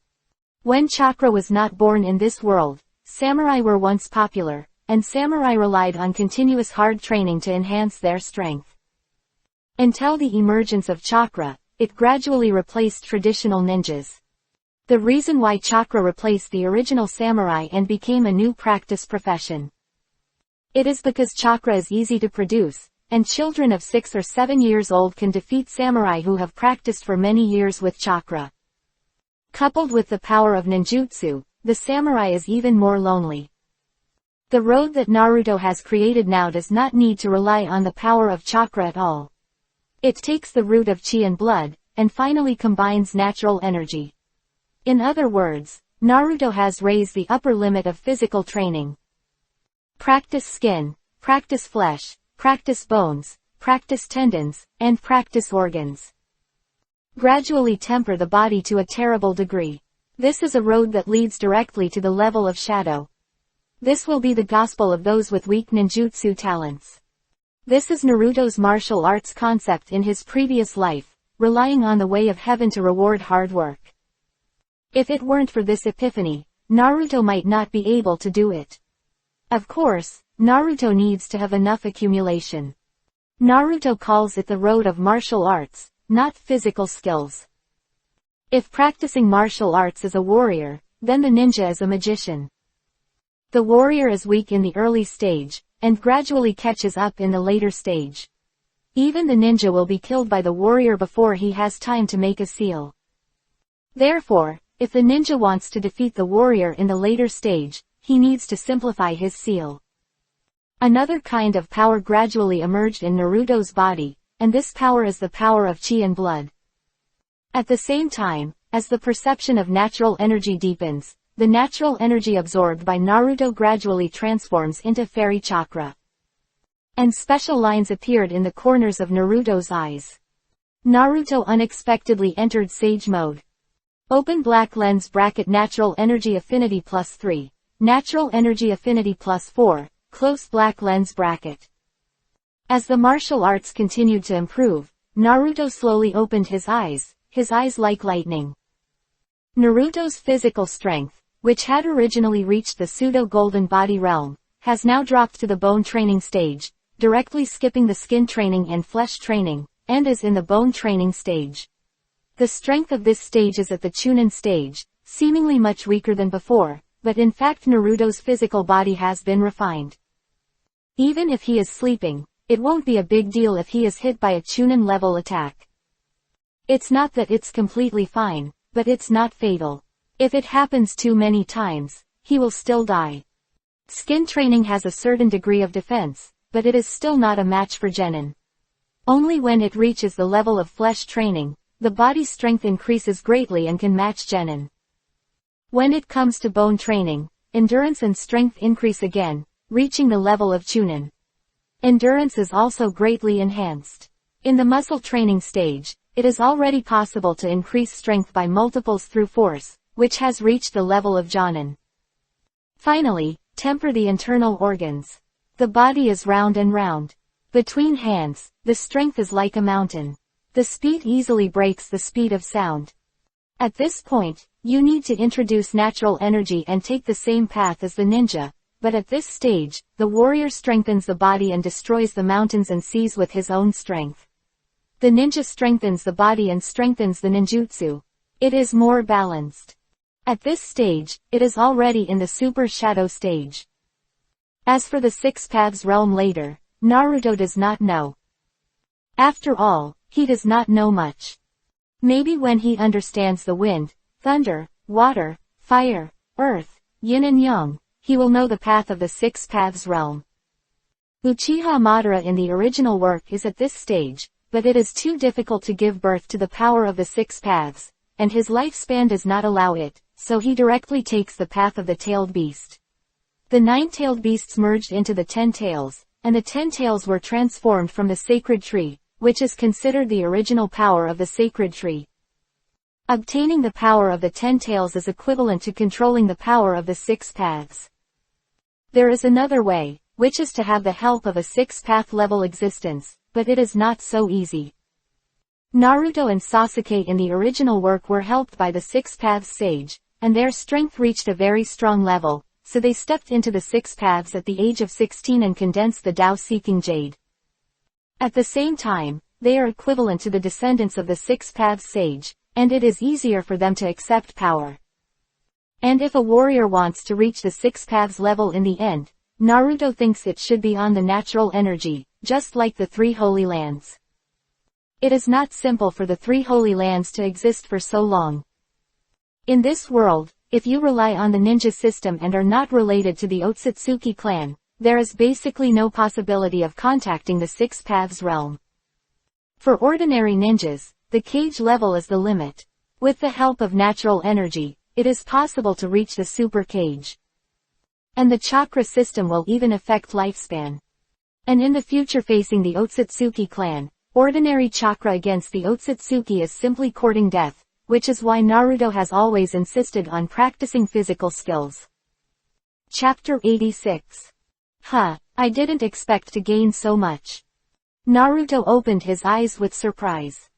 When chakra was not born in this world, samurai were once popular, and samurai relied on continuous hard training to enhance their strength. Until the emergence of chakra, it gradually replaced traditional ninjas. The reason why chakra replaced the original samurai and became a new practice profession. It is because chakra is easy to produce, and children of 6 or 7 years old can defeat samurai who have practiced for many years with chakra. Coupled with the power of ninjutsu, the samurai is even more lonely. The road that Naruto has created now does not need to rely on the power of chakra at all. It takes the root of chi and blood, and finally combines natural energy. In other words, Naruto has raised the upper limit of physical training. Practice skin, practice flesh, practice bones, practice tendons, and practice organs. Gradually temper the body to a terrible degree. This is a road that leads directly to the level of shadow. This will be the gospel of those with weak ninjutsu talents. This is Naruto's martial arts concept in his previous life, relying on the way of heaven to reward hard work. If it weren't for this epiphany, Naruto might not be able to do it. Of course, Naruto needs to have enough accumulation. Naruto calls it the road of martial arts, not physical skills. If practicing martial arts is a warrior, then the ninja is a magician. The warrior is weak in the early stage, and gradually catches up in the later stage. Even the ninja will be killed by the warrior before he has time to make a seal. Therefore, if the ninja wants to defeat the warrior in the later stage, he needs to simplify his seal. Another kind of power gradually emerged in Naruto's body, and this power is the power of chi and blood. At the same time, as the perception of natural energy deepens, the natural energy absorbed by Naruto gradually transforms into fairy chakra. And special lines appeared in the corners of Naruto's eyes. Naruto unexpectedly entered Sage mode. Open black lens bracket natural energy affinity +3, natural energy affinity +4, close black lens bracket. As the martial arts continued to improve, Naruto slowly opened his eyes like lightning. Naruto's physical strength, which had originally reached the pseudo-golden body realm, has now dropped to the bone training stage, directly skipping the skin training and flesh training, and is in the bone training stage. The strength of this stage is at the Chunin stage, seemingly much weaker than before, but in fact Naruto's physical body has been refined. Even if he is sleeping, it won't be a big deal if he is hit by a Chunin level attack. It's not that it's completely fine, but it's not fatal. If it happens too many times, he will still die. Skin training has a certain degree of defense, but it is still not a match for Genin. Only when it reaches the level of flesh training, the body's strength increases greatly and can match Genin. When it comes to bone training, endurance and strength increase again, reaching the level of Chunin. Endurance is also greatly enhanced. In the muscle training stage, it is already possible to increase strength by multiples through force, which has reached the level of Jonin. Finally, temper the internal organs. The body is round and round. Between hands, the strength is like a mountain. The speed easily breaks the speed of sound. At this point, you need to introduce natural energy and take the same path as the ninja, but at this stage, the warrior strengthens the body and destroys the mountains and seas with his own strength. The ninja strengthens the body and strengthens the ninjutsu. It is more balanced. At this stage, it is already in the super shadow stage. As for the Six Paths realm later, Naruto does not know. After all, he does not know much. Maybe when he understands the wind, thunder, water, fire, earth, yin and yang, he will know the path of the Six Paths realm. Uchiha Madara in the original work is at this stage, but it is too difficult to give birth to the power of the Six Paths, and his lifespan does not allow it, so he directly takes the path of the tailed beast. The 9-tailed beasts merged into the 10 tails, and the 10 tails were transformed from the sacred tree, which is considered the original power of the sacred tree. Obtaining the power of the 10 tails is equivalent to controlling the power of the 6 paths. There is another way, which is to have the help of a 6-path level existence, but it is not so easy. Naruto and Sasuke in the original work were helped by the 6 paths sage, and their strength reached a very strong level, so they stepped into the 6 paths at the age of 16 and condensed the Tao-seeking jade. At the same time, they are equivalent to the descendants of the 6 paths sage, and it is easier for them to accept power. And if a warrior wants to reach the 6 paths level in the end, Naruto thinks it should be on the natural energy, just like the 3 holy lands. It is not simple for the 3 holy lands to exist for so long. In this world, if you rely on the ninja system and are not related to the Otsutsuki clan, there is basically no possibility of contacting the 6 paths realm. For ordinary ninjas, the cage level is the limit. With the help of natural energy, it is possible to reach the super cage. And the chakra system will even affect lifespan. And in the future facing the Otsutsuki clan, ordinary chakra against the Otsutsuki is simply courting death, which is why Naruto has always insisted on practicing physical skills. Chapter 86. I didn't expect to gain so much. Naruto opened his eyes with surprise.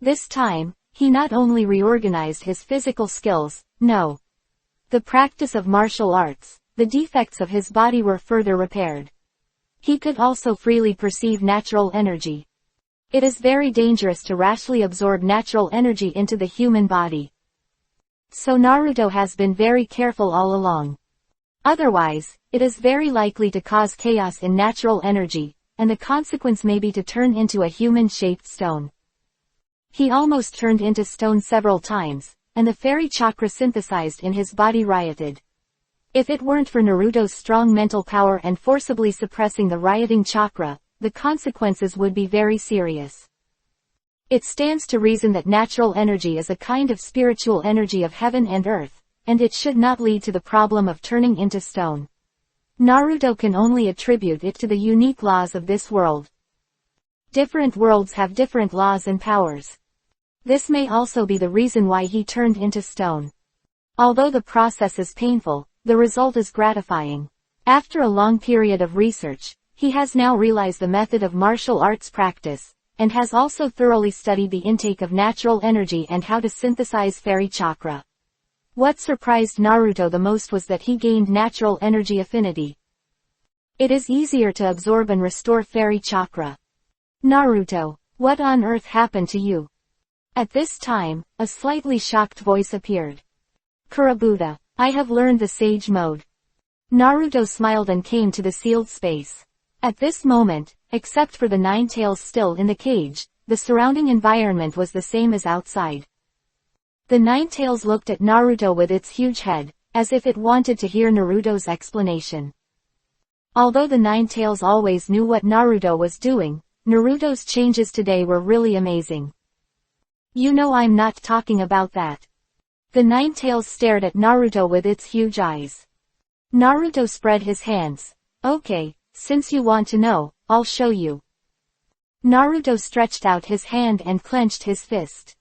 This time, he not only reorganized his physical skills, no. The practice of martial arts, the defects of his body were further repaired. He could also freely perceive natural energy. It is very dangerous to rashly absorb natural energy into the human body. So Naruto has been very careful all along. Otherwise, it is very likely to cause chaos in natural energy, and the consequence may be to turn into a human-shaped stone. He almost turned into stone several times, and the fairy chakra synthesized in his body rioted. If it weren't for Naruto's strong mental power and forcibly suppressing the rioting chakra, the consequences would be very serious. It stands to reason that natural energy is a kind of spiritual energy of heaven and earth, and it should not lead to the problem of turning into stone. Naruto can only attribute it to the unique laws of this world. Different worlds have different laws and powers. This may also be the reason why he turned into stone. Although the process is painful, the result is gratifying. After a long period of research, he has now realized the method of martial arts practice, and has also thoroughly studied the intake of natural energy and how to synthesize fairy chakra. What surprised Naruto the most was that he gained natural energy affinity. It is easier to absorb and restore fairy chakra. Naruto, what on earth happened to you? At this time, a slightly shocked voice appeared. Kurabuta, I have learned the Sage Mode. Naruto smiled and came to the sealed space. At this moment, except for the 9 tails still in the cage, the surrounding environment was the same as outside. The 9 tails looked at Naruto with its huge head, as if it wanted to hear Naruto's explanation. Although the 9 tails always knew what Naruto was doing, Naruto's changes today were really amazing. You know I'm not talking about that. The 9 tails stared at Naruto with its huge eyes. Naruto spread his hands. Okay, since you want to know, I'll show you. Naruto stretched out his hand and clenched his fist.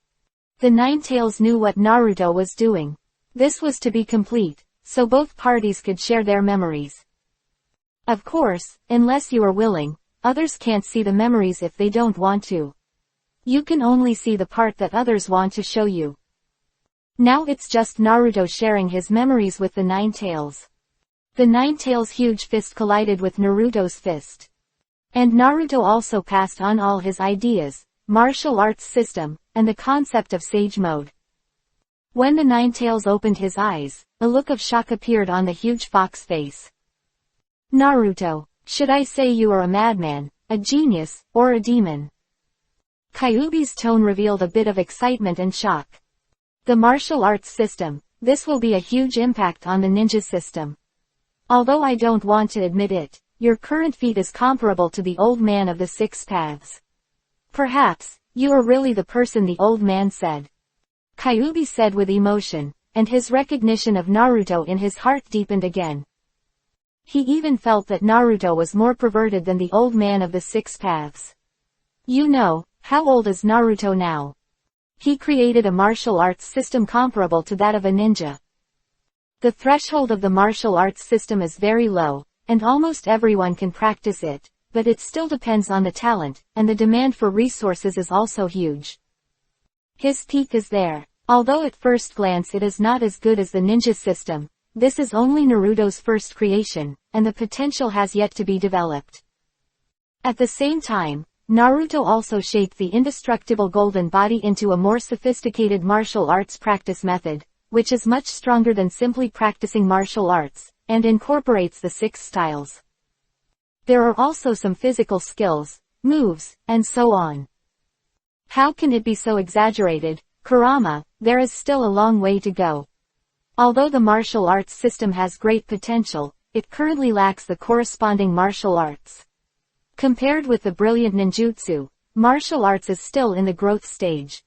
The 9 tails knew what Naruto was doing. This was to be complete, so both parties could share their memories. Of course, unless you are willing, others can't see the memories if they don't want to. You can only see the part that others want to show you. Now it's just Naruto sharing his memories with the 9 tails. The 9 tails' huge fist collided with Naruto's fist. And Naruto also passed on all his ideas, martial arts system, and the concept of Sage Mode. When the 9 tails opened his eyes, a look of shock appeared on the huge fox face. Naruto, should I say you are a madman, a genius, or a demon? Kyuubi's tone revealed a bit of excitement and shock. The martial arts system, this will be a huge impact on the ninja system. Although I don't want to admit it, your current feat is comparable to the old man of the 6 paths. Perhaps, you are really the person the old man said. Kyuubi said with emotion, and his recognition of Naruto in his heart deepened again. He even felt that Naruto was more perverted than the old man of the 6 paths. You know, how old is Naruto now? He created a martial arts system comparable to that of a ninja. The threshold of the martial arts system is very low, and almost everyone can practice it, but it still depends on the talent, and the demand for resources is also huge. His peak is there. Although at first glance it is not as good as the ninja system, this is only Naruto's first creation, and the potential has yet to be developed. At the same time, Naruto also shaped the indestructible golden body into a more sophisticated martial arts practice method, which is much stronger than simply practicing martial arts, and incorporates the 6 styles. There are also some physical skills, moves, and so on. How can it be so exaggerated, Kurama? There is still a long way to go. Although the martial arts system has great potential, it currently lacks the corresponding martial arts. Compared with the brilliant ninjutsu, martial arts is still in the growth stage.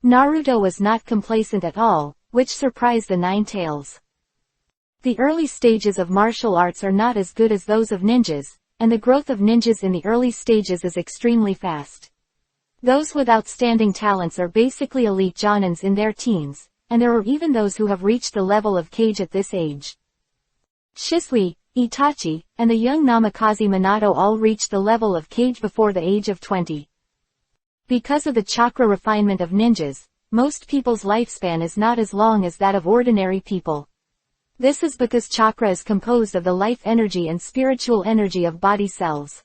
Naruto was not complacent at all, which surprised the 9 tails. The early stages of martial arts are not as good as those of ninjas, and the growth of ninjas in the early stages is extremely fast. Those with outstanding talents are basically elite jonins in their teens, and there are even those who have reached the level of Kage at this age. Shisui, Itachi, and the young Namikaze Minato all reached the level of Kage before the age of 20. Because of the chakra refinement of ninjas, most people's lifespan is not as long as that of ordinary people. This is because chakra is composed of the life energy and spiritual energy of body cells.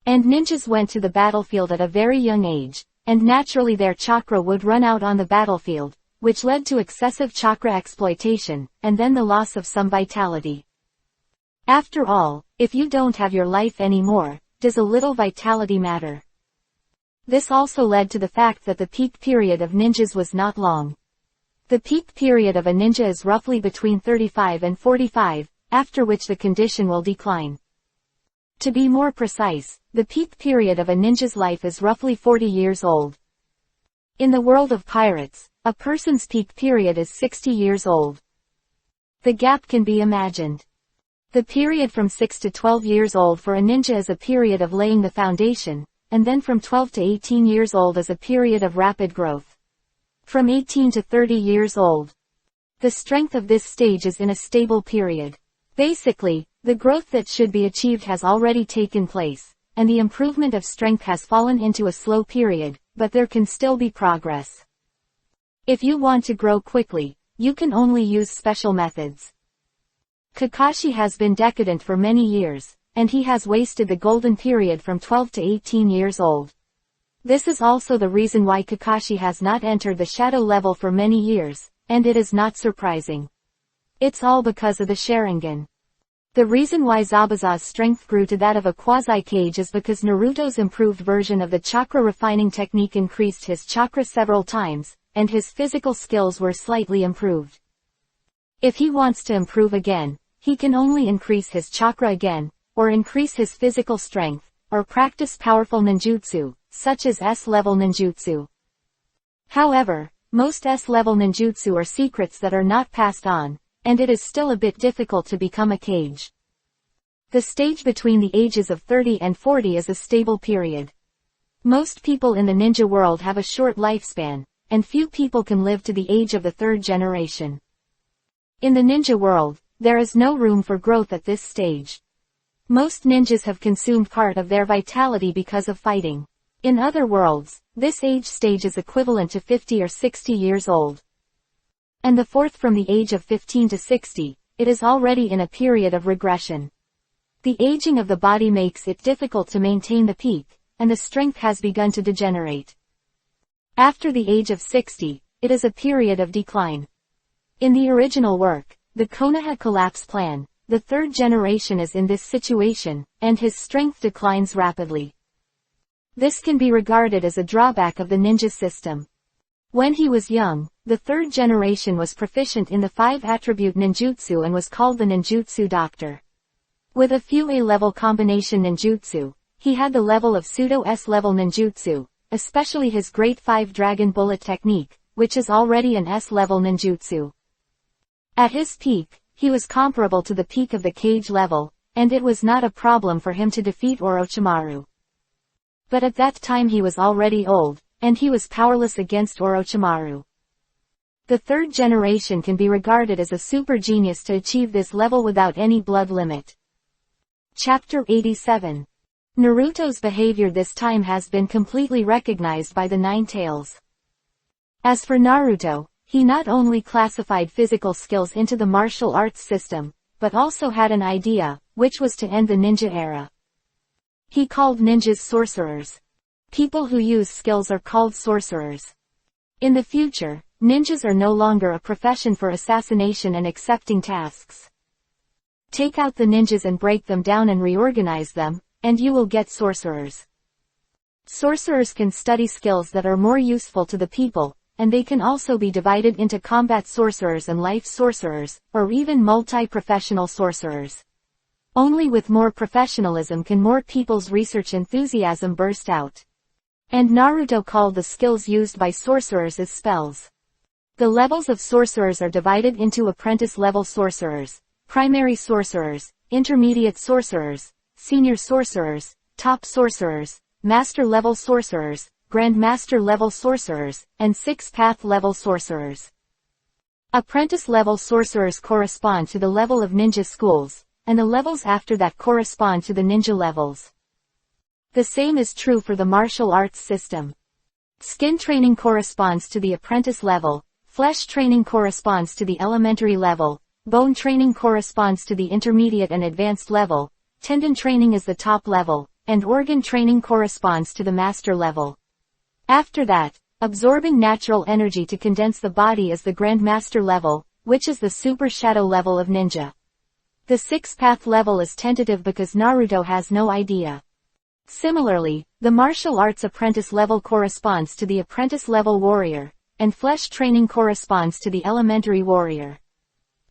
And ninjas went to the battlefield at a very young age, and naturally their chakra would run out on the battlefield, which led to excessive chakra exploitation, and then the loss of some vitality. After all, if you don't have your life anymore, does a little vitality matter? This also led to the fact that the peak period of ninjas was not long. The peak period of a ninja is roughly between 35 and 45, after which the condition will decline. To be more precise, the peak period of a ninja's life is roughly 40 years old. In the world of pirates, a person's peak period is 60 years old. The gap can be imagined. The period from 6 to 12 years old for a ninja is a period of laying the foundation, and then from 12 to 18 years old is a period of rapid growth. From 18 to 30 years old, the strength of this stage is in a stable period. Basically, the growth that should be achieved has already taken place, and the improvement of strength has fallen into a slow period, but there can still be progress. If you want to grow quickly, you can only use special methods. Kakashi has been decadent for many years, and he has wasted the golden period from 12 to 18 years old. This is also the reason why Kakashi has not entered the shadow level for many years, and it is not surprising. It's all because of the Sharingan. The reason why Zabuza's strength grew to that of a quasi-Kage is because Naruto's improved version of the chakra refining technique increased his chakra several times, and his physical skills were slightly improved. If he wants to improve again, he can only increase his chakra again, or increase his physical strength, or practice powerful ninjutsu, such as S-level ninjutsu. However, most S-level ninjutsu are secrets that are not passed on, and it is still a bit difficult to become a Kage. The stage between the ages of 30 and 40 is a stable period. Most people in the ninja world have a short lifespan, and few people can live to the age of the third generation. In the ninja world, there is no room for growth at this stage. Most ninjas have consumed part of their vitality because of fighting. In other worlds, this age stage is equivalent to 50 or 60 years old. And the fourth from the age of 15 to 60, it is already in a period of regression. The aging of the body makes it difficult to maintain the peak, and the strength has begun to degenerate. After the age of 60, it is a period of decline. In the original work, the Konoha Collapse Plan, the third generation is in this situation, and his strength declines rapidly. This can be regarded as a drawback of the ninja system. When he was young, the third generation was proficient in the 5-attribute ninjutsu and was called the ninjutsu doctor. With a few A-level combination ninjutsu, he had the level of pseudo S-level ninjutsu, especially his Great 5 Dragon Bullet technique, which is already an S-level ninjutsu. At his peak, he was comparable to the peak of the Kage level, and it was not a problem for him to defeat Orochimaru. But at that time he was already old, and he was powerless against Orochimaru. The third generation can be regarded as a super genius to achieve this level without any blood limit. Chapter 87. Naruto's behavior this time has been completely recognized by the Nine Tails. As for Naruto, he not only classified physical skills into the martial arts system, but also had an idea, which was to end the ninja era. He called ninjas sorcerers. People who use skills are called sorcerers. In the future, ninjas are no longer a profession for assassination and accepting tasks. Take out the ninjas and break them down and reorganize them, and you will get sorcerers. Sorcerers can study skills that are more useful to the people, and they can also be divided into combat sorcerers and life sorcerers, or even multi-professional sorcerers. Only with more professionalism can more people's research enthusiasm burst out. And Naruto called the skills used by sorcerers as spells. The levels of sorcerers are divided into apprentice-level sorcerers, primary sorcerers, intermediate sorcerers, senior sorcerers, top sorcerers, master-level sorcerers, grandmaster-level sorcerers, and six-path-level sorcerers. Apprentice-level sorcerers correspond to the level of ninja schools, and the levels after that correspond to the ninja levels. The same is true for the martial arts system. Skin training corresponds to the apprentice level, flesh training corresponds to the elementary level, bone training corresponds to the intermediate and advanced level, tendon training is the top level, and organ training corresponds to the master level. After that, absorbing natural energy to condense the body is the grandmaster level, which is the super shadow level of ninja. The six-path level is tentative because Naruto has no idea. Similarly, the martial arts apprentice level corresponds to the apprentice level warrior, and flesh training corresponds to the elementary warrior.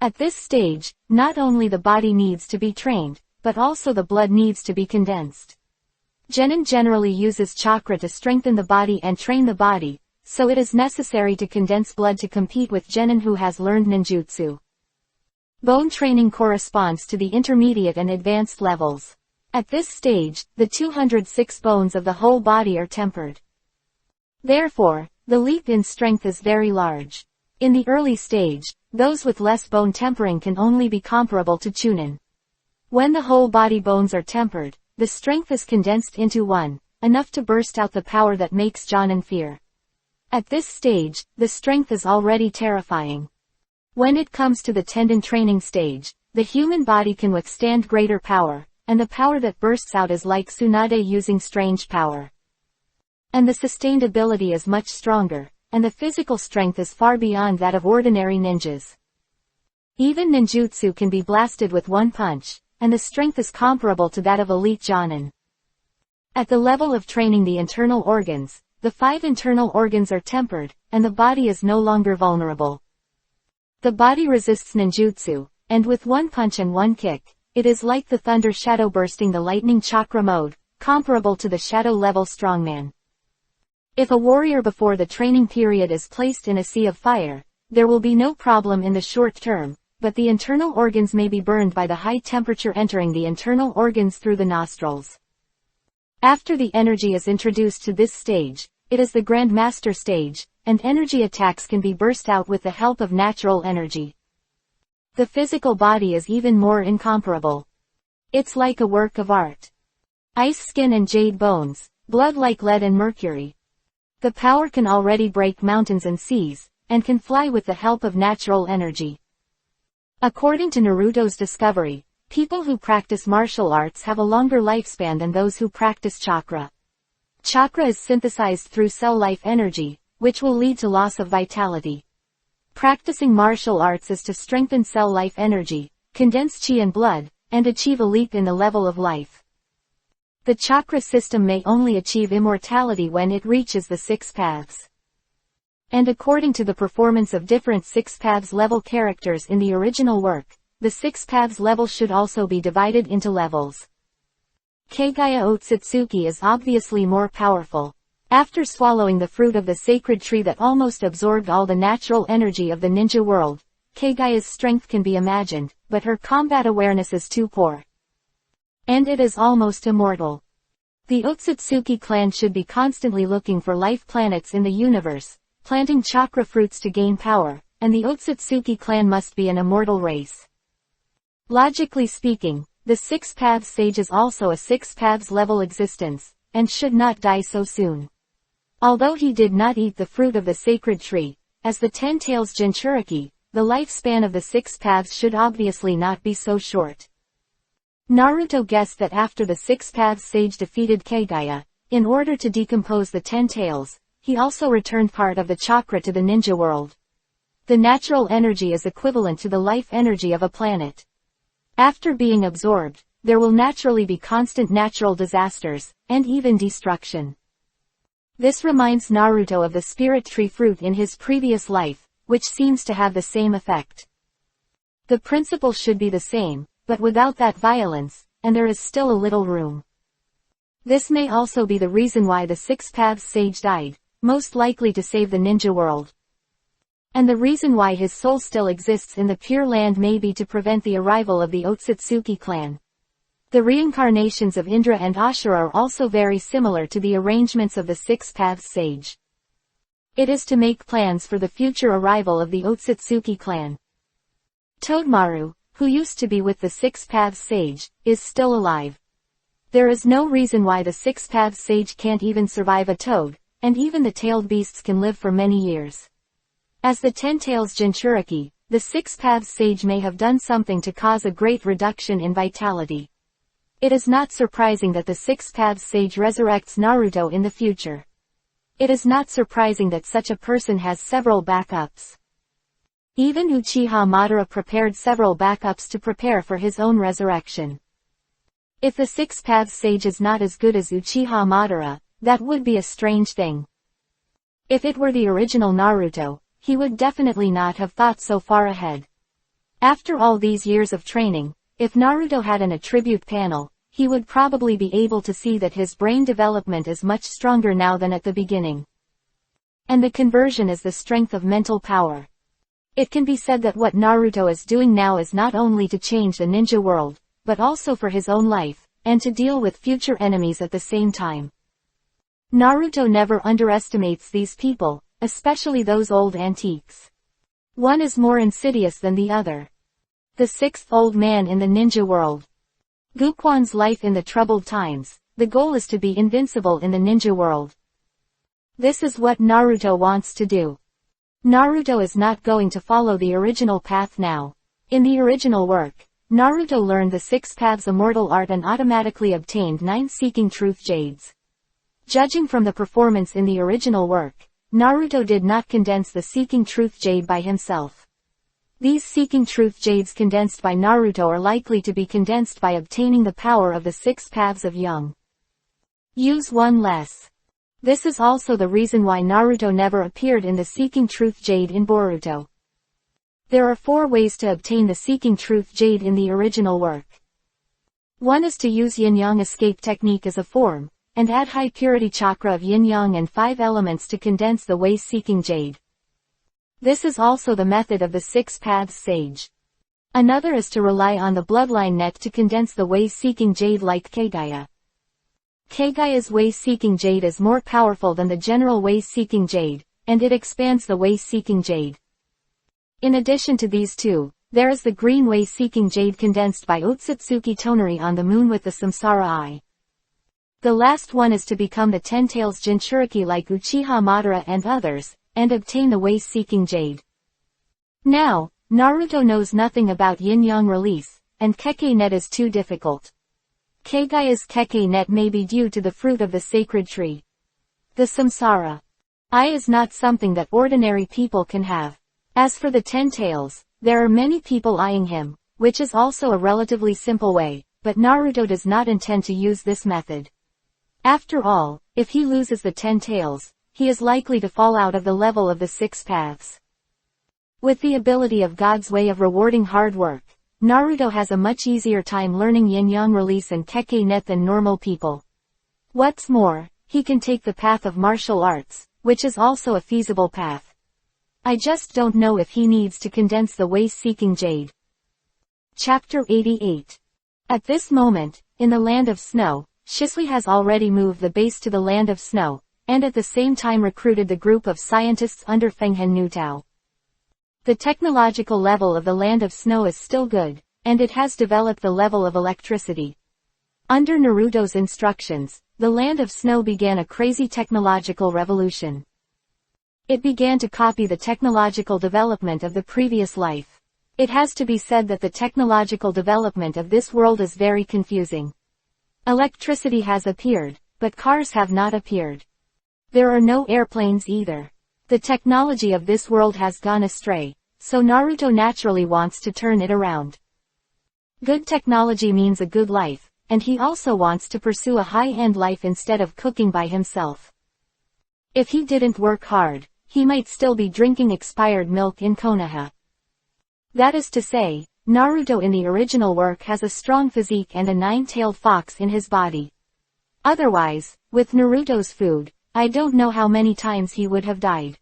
At this stage, not only the body needs to be trained, but also the blood needs to be condensed. Genin generally uses chakra to strengthen the body and train the body, so it is necessary to condense blood to compete with genin who has learned ninjutsu. Bone training corresponds to the intermediate and advanced levels. At this stage, the 206 bones of the whole body are tempered. Therefore, the leap in strength is very large. In the early stage, those with less bone tempering can only be comparable to chunin. When the whole body bones are tempered, the strength is condensed into one, enough to burst out the power that makes Jonin fear. At this stage, the strength is already terrifying. When it comes to the tendon training stage, the human body can withstand greater power, and the power that bursts out is like Tsunade using strange power. And the sustained ability is much stronger, and the physical strength is far beyond that of ordinary ninjas. Even ninjutsu can be blasted with one punch, and the strength is comparable to that of elite Jonin. At the level of training the internal organs, the 5 internal organs are tempered, and the body is no longer vulnerable. The body resists ninjutsu, and with one punch and one kick, it is like the thunder shadow bursting the lightning chakra mode, comparable to the shadow level strongman. If a warrior before the training period is placed in a sea of fire, there will be no problem in the short term, but the internal organs may be burned by the high temperature entering the internal organs through the nostrils. After the energy is introduced to this stage, it is the Grandmaster stage, and energy attacks can be burst out with the help of natural energy. The physical body is even more incomparable. It's like a work of art. Ice skin and jade bones, blood like lead and mercury. The power can already break mountains and seas, and can fly with the help of natural energy. According to Naruto's discovery, people who practice martial arts have a longer lifespan than those who practice chakra. Chakra is synthesized through cell life energy, which will lead to loss of vitality. Practicing martial arts is to strengthen cell life energy, condense chi and blood, and achieve a leap in the level of life. The chakra system may only achieve immortality when it reaches the 6 paths. And according to the performance of different 6 paths level characters in the original work, the 6 paths level should also be divided into levels. Keigaya Otsutsuki is obviously more powerful. After swallowing the fruit of the sacred tree that almost absorbed all the natural energy of the ninja world, Keigaya's strength can be imagined, but her combat awareness is too poor. And it is almost immortal. The Otsutsuki clan should be constantly looking for life planets in the universe, planting chakra fruits to gain power, and the Otsutsuki clan must be an immortal race. Logically speaking, the 6 paths sage is also a 6 paths level existence, and should not die so soon. Although he did not eat the fruit of the sacred tree, as the 10 tails Jinchuriki, the lifespan of the 6 paths should obviously not be so short. Naruto guessed that after the 6 paths sage defeated Keigaya, in order to decompose the 10 tails, he also returned part of the chakra to the ninja world. The natural energy is equivalent to the life energy of a planet. After being absorbed, there will naturally be constant natural disasters, and even destruction. This reminds Naruto of the spirit tree fruit in his previous life, which seems to have the same effect. The principle should be the same, but without that violence, and there is still a little room. This may also be the reason why the 6 paths sage died, most likely to save the ninja world. And the reason why his soul still exists in the Pure Land may be to prevent the arrival of the Otsutsuki clan. The reincarnations of Indra and Ashura are also very similar to the arrangements of the Six Paths Sage. It is to make plans for the future arrival of the Otsutsuki clan. Todemaru, who used to be with the Six Paths Sage, is still alive. There is no reason why the Six Paths Sage can't even survive a toad, and even the tailed beasts can live for many years. As the Ten-Tails Jinchuriki, the Six Paths Sage may have done something to cause a great reduction in vitality. It is not surprising that the Six Paths Sage resurrects Naruto in the future. It is not surprising that such a person has several backups. Even Uchiha Madara prepared several backups to prepare for his own resurrection. If the Six Paths Sage is not as good as Uchiha Madara, that would be a strange thing. If it were the original Naruto, he would definitely not have thought so far ahead. After all these years of training, if Naruto had an attribute panel, he would probably be able to see that his brain development is much stronger now than at the beginning. And the conversion is the strength of mental power. It can be said that what Naruto is doing now is not only to change the ninja world, but also for his own life, and to deal with future enemies at the same time. Naruto never underestimates these people, especially those old antiques. One is more insidious than the other. The sixth old man in the ninja world. Guquan's life in the troubled times. The goal is to be invincible in the ninja world. This is what Naruto wants to do. Naruto is not going to follow the original path now. In the original work, Naruto learned the Six Paths Immortal Art and automatically obtained 9 Seeking Truth Jades. Judging from the performance in the original work, Naruto did not condense the Seeking Truth Jade by himself. These Seeking Truth Jades condensed by Naruto are likely to be condensed by obtaining the power of the Six Paths of Young. Use one less. This is also the reason why Naruto never appeared in the Seeking Truth Jade in Boruto. There are 4 ways to obtain the Seeking Truth Jade in the original work. One is to use Yin-Yang escape technique as a form, and add high purity chakra of Yin-Yang and 5 elements to condense the Way Seeking Jade. This is also the method of the Six Paths Sage. Another is to rely on the bloodline net to condense the Way Seeking Jade like Kagaya. Kagaya's Way Seeking Jade is more powerful than the general Way Seeking Jade, and it expands the Way Seeking Jade. In addition to these 2, there is the Green Way Seeking Jade condensed by Otsutsuki Tonari on the moon with the Samsara Eye. The last one is to become the Ten-Tails Jinchuriki like Uchiha Madara and others, and obtain the Way Seeking Jade. Now, Naruto knows nothing about Yin-Yang release, and Keke net is too difficult. Kagaya's Keke net may be due to the fruit of the sacred tree. The Samsara Eye is not something that ordinary people can have. As for the Ten-Tails, there are many people eyeing him, which is also a relatively simple way, but Naruto does not intend to use this method. After all, if he loses the Ten-Tails, he is likely to fall out of the level of the Six Paths. With the ability of God's way of rewarding hard work, Naruto has a much easier time learning Yin-Yang release and Keke net than normal people. What's more, he can take the path of martial arts, which is also a feasible path. I just don't know if he needs to condense the Way Seeking Jade. Chapter 88. At this moment, in the Land of Snow, Shisui has already moved the base to the Land of Snow, and at the same time recruited the group of scientists under Fenghen Nutao. The technological level of the Land of Snow is still good, and it has developed the level of electricity. Under Naruto's instructions, the Land of Snow began a crazy technological revolution. It began to copy the technological development of the previous life. It has to be said that the technological development of this world is very confusing. Electricity has appeared, but cars have not appeared. There are no airplanes either. The technology of this world has gone astray, so Naruto naturally wants to turn it around. Good technology means a good life, and he also wants to pursue a high-end life instead of cooking by himself. If he didn't work hard, he might still be drinking expired milk in Konoha. That is to say, Naruto in the original work has a strong physique and a 9-tailed fox in his body. Otherwise, with Naruto's food, I don't know how many times he would have died.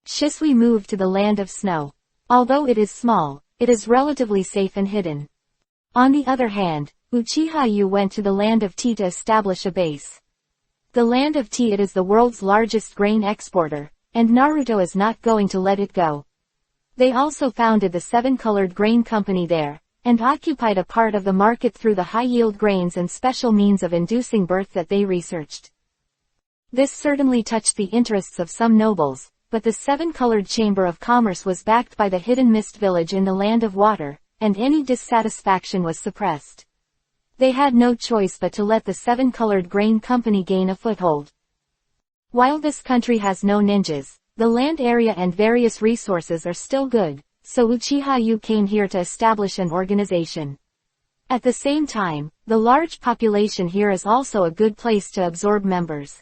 Shisui moved to the Land of Snow. Although it is small, it is relatively safe and hidden. On the other hand, Uchiha Yu went to the land of tea to establish a base. The land of tea, it is the world's largest grain exporter, and Naruto is not going to let it go. They also founded the Seven-Colored Grain Company there, and occupied a part of the market through the high-yield grains and special means of inducing birth that they researched. This certainly touched the interests of some nobles, but the Seven-Colored Chamber of Commerce was backed by the Hidden Mist Village in the Land of Water, and any dissatisfaction was suppressed. They had no choice but to let the Seven-Colored Grain Company gain a foothold. While this country has no ninjas, the land area and various resources are still good, so Uchiha Yu came here to establish an organization. At the same time, the large population here is also a good place to absorb members.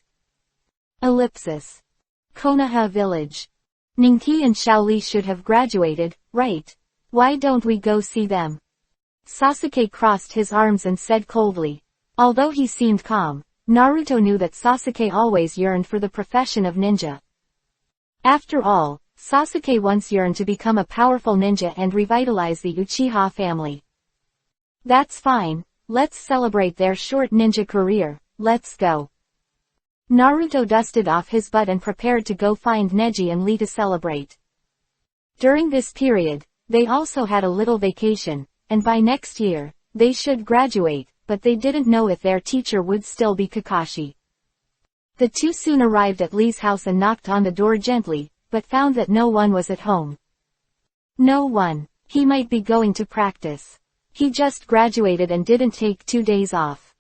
Ellipsis. Konoha Village. Ningki and Xiaoli should have graduated, right? Why don't we go see them? Sasuke crossed his arms and said coldly. Although he seemed calm, Naruto knew that Sasuke always yearned for the profession of ninja. After all, Sasuke once yearned to become a powerful ninja and revitalize the Uchiha family. That's fine, let's celebrate their short ninja career, let's go. Naruto dusted off his butt and prepared to go find Neji and Lee to celebrate. During this period, they also had a little vacation, and by next year, they should graduate, but they didn't know if their teacher would still be Kakashi. The two soon arrived at Lee's house and knocked on the door gently, but found that no one was at home. No one. He might be going to practice. He just graduated and didn't take 2 days off.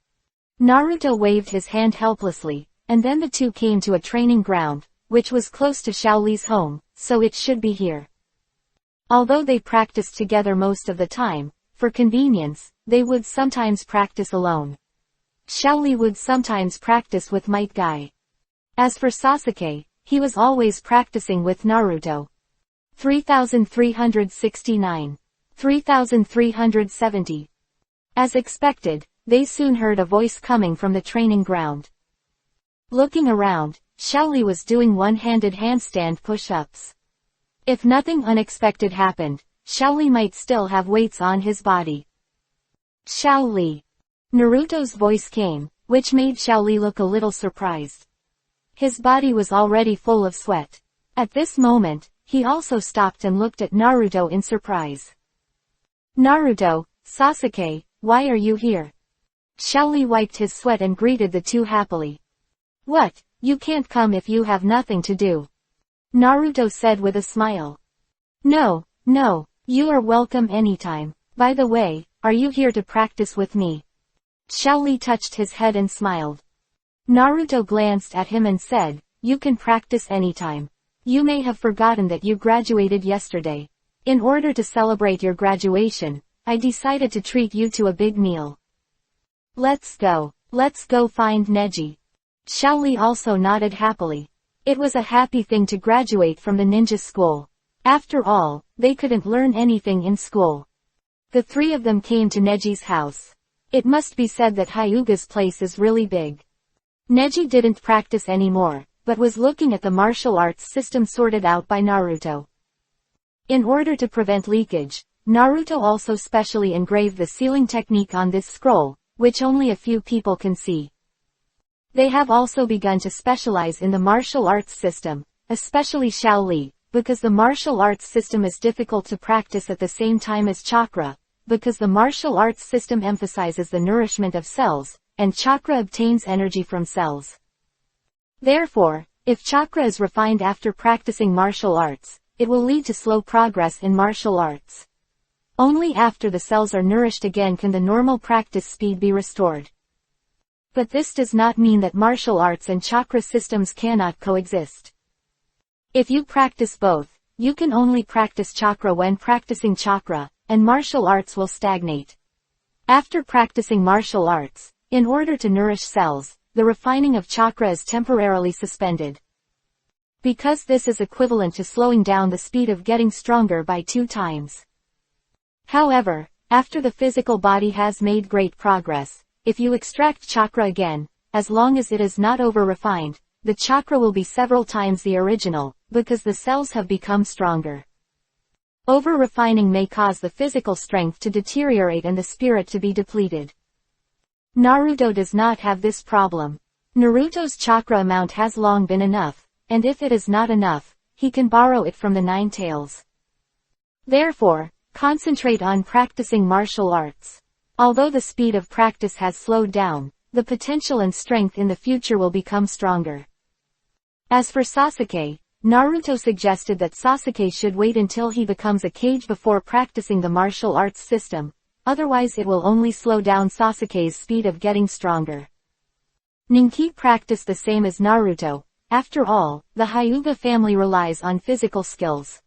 Naruto waved his hand helplessly, and then the two came to a training ground, which was close to Xiaoli's home, so it should be here. Although they practiced together most of the time, for convenience, they would sometimes practice alone. Xiaoli would sometimes practice with Might Guy. As for Sasuke, he was always practicing with Naruto. 3369. 3370. As expected, they soon heard a voice coming from the training ground. Looking around, Xiaoli was doing one-handed handstand push-ups. If nothing unexpected happened, Xiaoli might still have weights on his body. Xiaoli. Naruto's voice came, which made Xiaoli look a little surprised. His body was already full of sweat. At this moment, he also stopped and looked at Naruto in surprise. Naruto, Sasuke, why are you here? Xiaoli wiped his sweat and greeted the two happily. What, you can't come if you have nothing to do? Naruto said with a smile. No, you are welcome anytime. By the way, are you here to practice with me? Xiaoli touched his head and smiled. Naruto glanced at him and said, you can practice anytime. You may have forgotten that you graduated yesterday. In order to celebrate your graduation, I decided to treat you to a big meal. Let's go find Neji. Xiaoli also nodded happily. It was a happy thing to graduate from the ninja school. After all, they couldn't learn anything in school. The three of them came to Neji's house. It must be said that Hyuga's place is really big. Neji didn't practice anymore, but was looking at the martial arts system sorted out by Naruto. In order to prevent leakage, Naruto also specially engraved the sealing technique on this scroll, which only a few people can see. They have also begun to specialize in the martial arts system, especially Xiaoli, because the martial arts system is difficult to practice at the same time as chakra, because the martial arts system emphasizes the nourishment of cells, and chakra obtains energy from cells. Therefore, if chakra is refined after practicing martial arts, it will lead to slow progress in martial arts. Only after the cells are nourished again can the normal practice speed be restored. But this does not mean that martial arts and chakra systems cannot coexist. If you practice both, you can only practice chakra when practicing chakra, and martial arts will stagnate. After practicing martial arts, in order to nourish cells, the refining of chakra is temporarily suspended. Because this is equivalent to slowing down the speed of getting stronger by 2 times. However, after the physical body has made great progress, if you extract chakra again, as long as it is not over-refined, the chakra will be several times the original, because the cells have become stronger. Over-refining may cause the physical strength to deteriorate and the spirit to be depleted. Naruto does not have this problem. Naruto's chakra amount has long been enough, and if it is not enough, he can borrow it from the Nine Tails. Therefore, concentrate on practicing martial arts. Although the speed of practice has slowed down, the potential and strength in the future will become stronger. As for Sasuke, Naruto suggested that Sasuke should wait until he becomes a kage before practicing the martial arts system, otherwise it will only slow down Sasuke's speed of getting stronger. Ninki practiced the same as Naruto. After all, the Hyuga family relies on physical skills.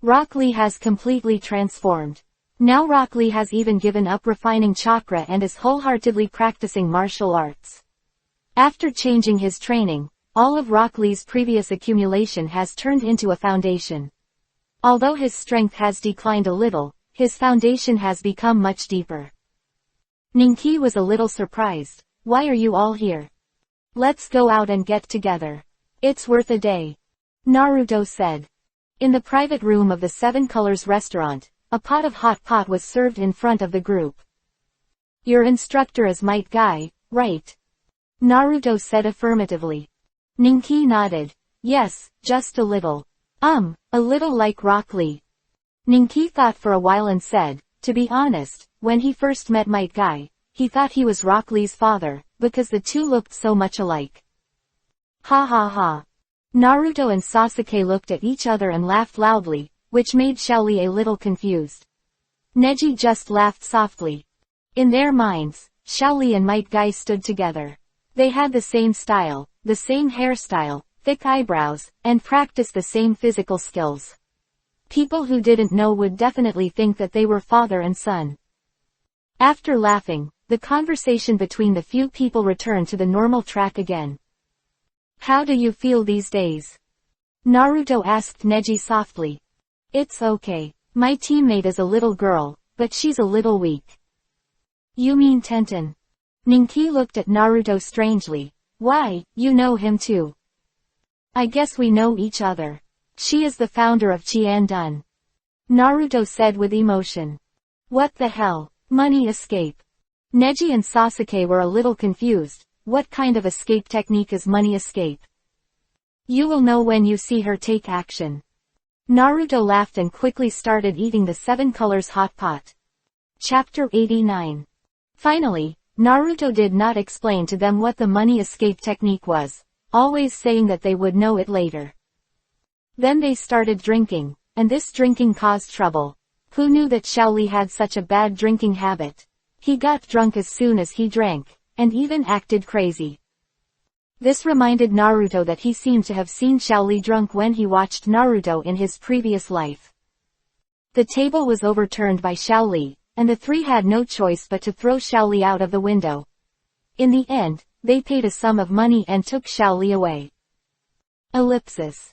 Rock Lee has completely transformed. Now Rock Lee has even given up refining chakra and is wholeheartedly practicing martial arts. After changing his training, all of Rock Lee's previous accumulation has turned into a foundation. Although his strength has declined a little, his foundation has become much deeper. Ninki was a little surprised. Why are you all here? Let's go out and get together. It's worth a day. Naruto said. In the private room of the Seven Colors restaurant, a pot of hot pot was served in front of the group. Your instructor is Might Guy, right? Naruto said affirmatively. Ninki nodded. Yes, just a little. A little like Rock Lee. Ninki thought for a while and said, to be honest, when he first met Might Guy, he thought he was Rock Lee's father, because the two looked so much alike. Ha ha ha. Naruto and Sasuke looked at each other and laughed loudly, which made Xiaoli a little confused. Neji just laughed softly. In their minds, Xiaoli and Might Guy stood together. They had the same style, the same hairstyle, thick eyebrows, and practiced the same physical skills. People who didn't know would definitely think that they were father and son. After laughing, the conversation between the few people returned to the normal track again. How do you feel these days? Naruto asked Neji softly. It's okay. My teammate is a little girl, but she's a little weak. You mean Tenten? Ninki looked at Naruto strangely. Why, you know him too. I guess we know each other. She is the founder of Qiandun. Naruto said with emotion. What the hell? Money escape. Neji and Sasuke were a little confused. What kind of escape technique is money escape? You will know when you see her take action. Naruto laughed and quickly started eating the Seven Colors hot pot. Chapter 89. Finally, Naruto did not explain to them what the money escape technique was, always saying that they would know it later. Then they started drinking, and this drinking caused trouble. Who knew that Xiaoli had such a bad drinking habit? He got drunk as soon as he drank, and even acted crazy. This reminded Naruto that he seemed to have seen Xiaoli drunk when he watched Naruto in his previous life. The table was overturned by Xiaoli, and the three had no choice but to throw Xiaoli out of the window. In the end, they paid a sum of money and took Xiaoli away. Ellipsis.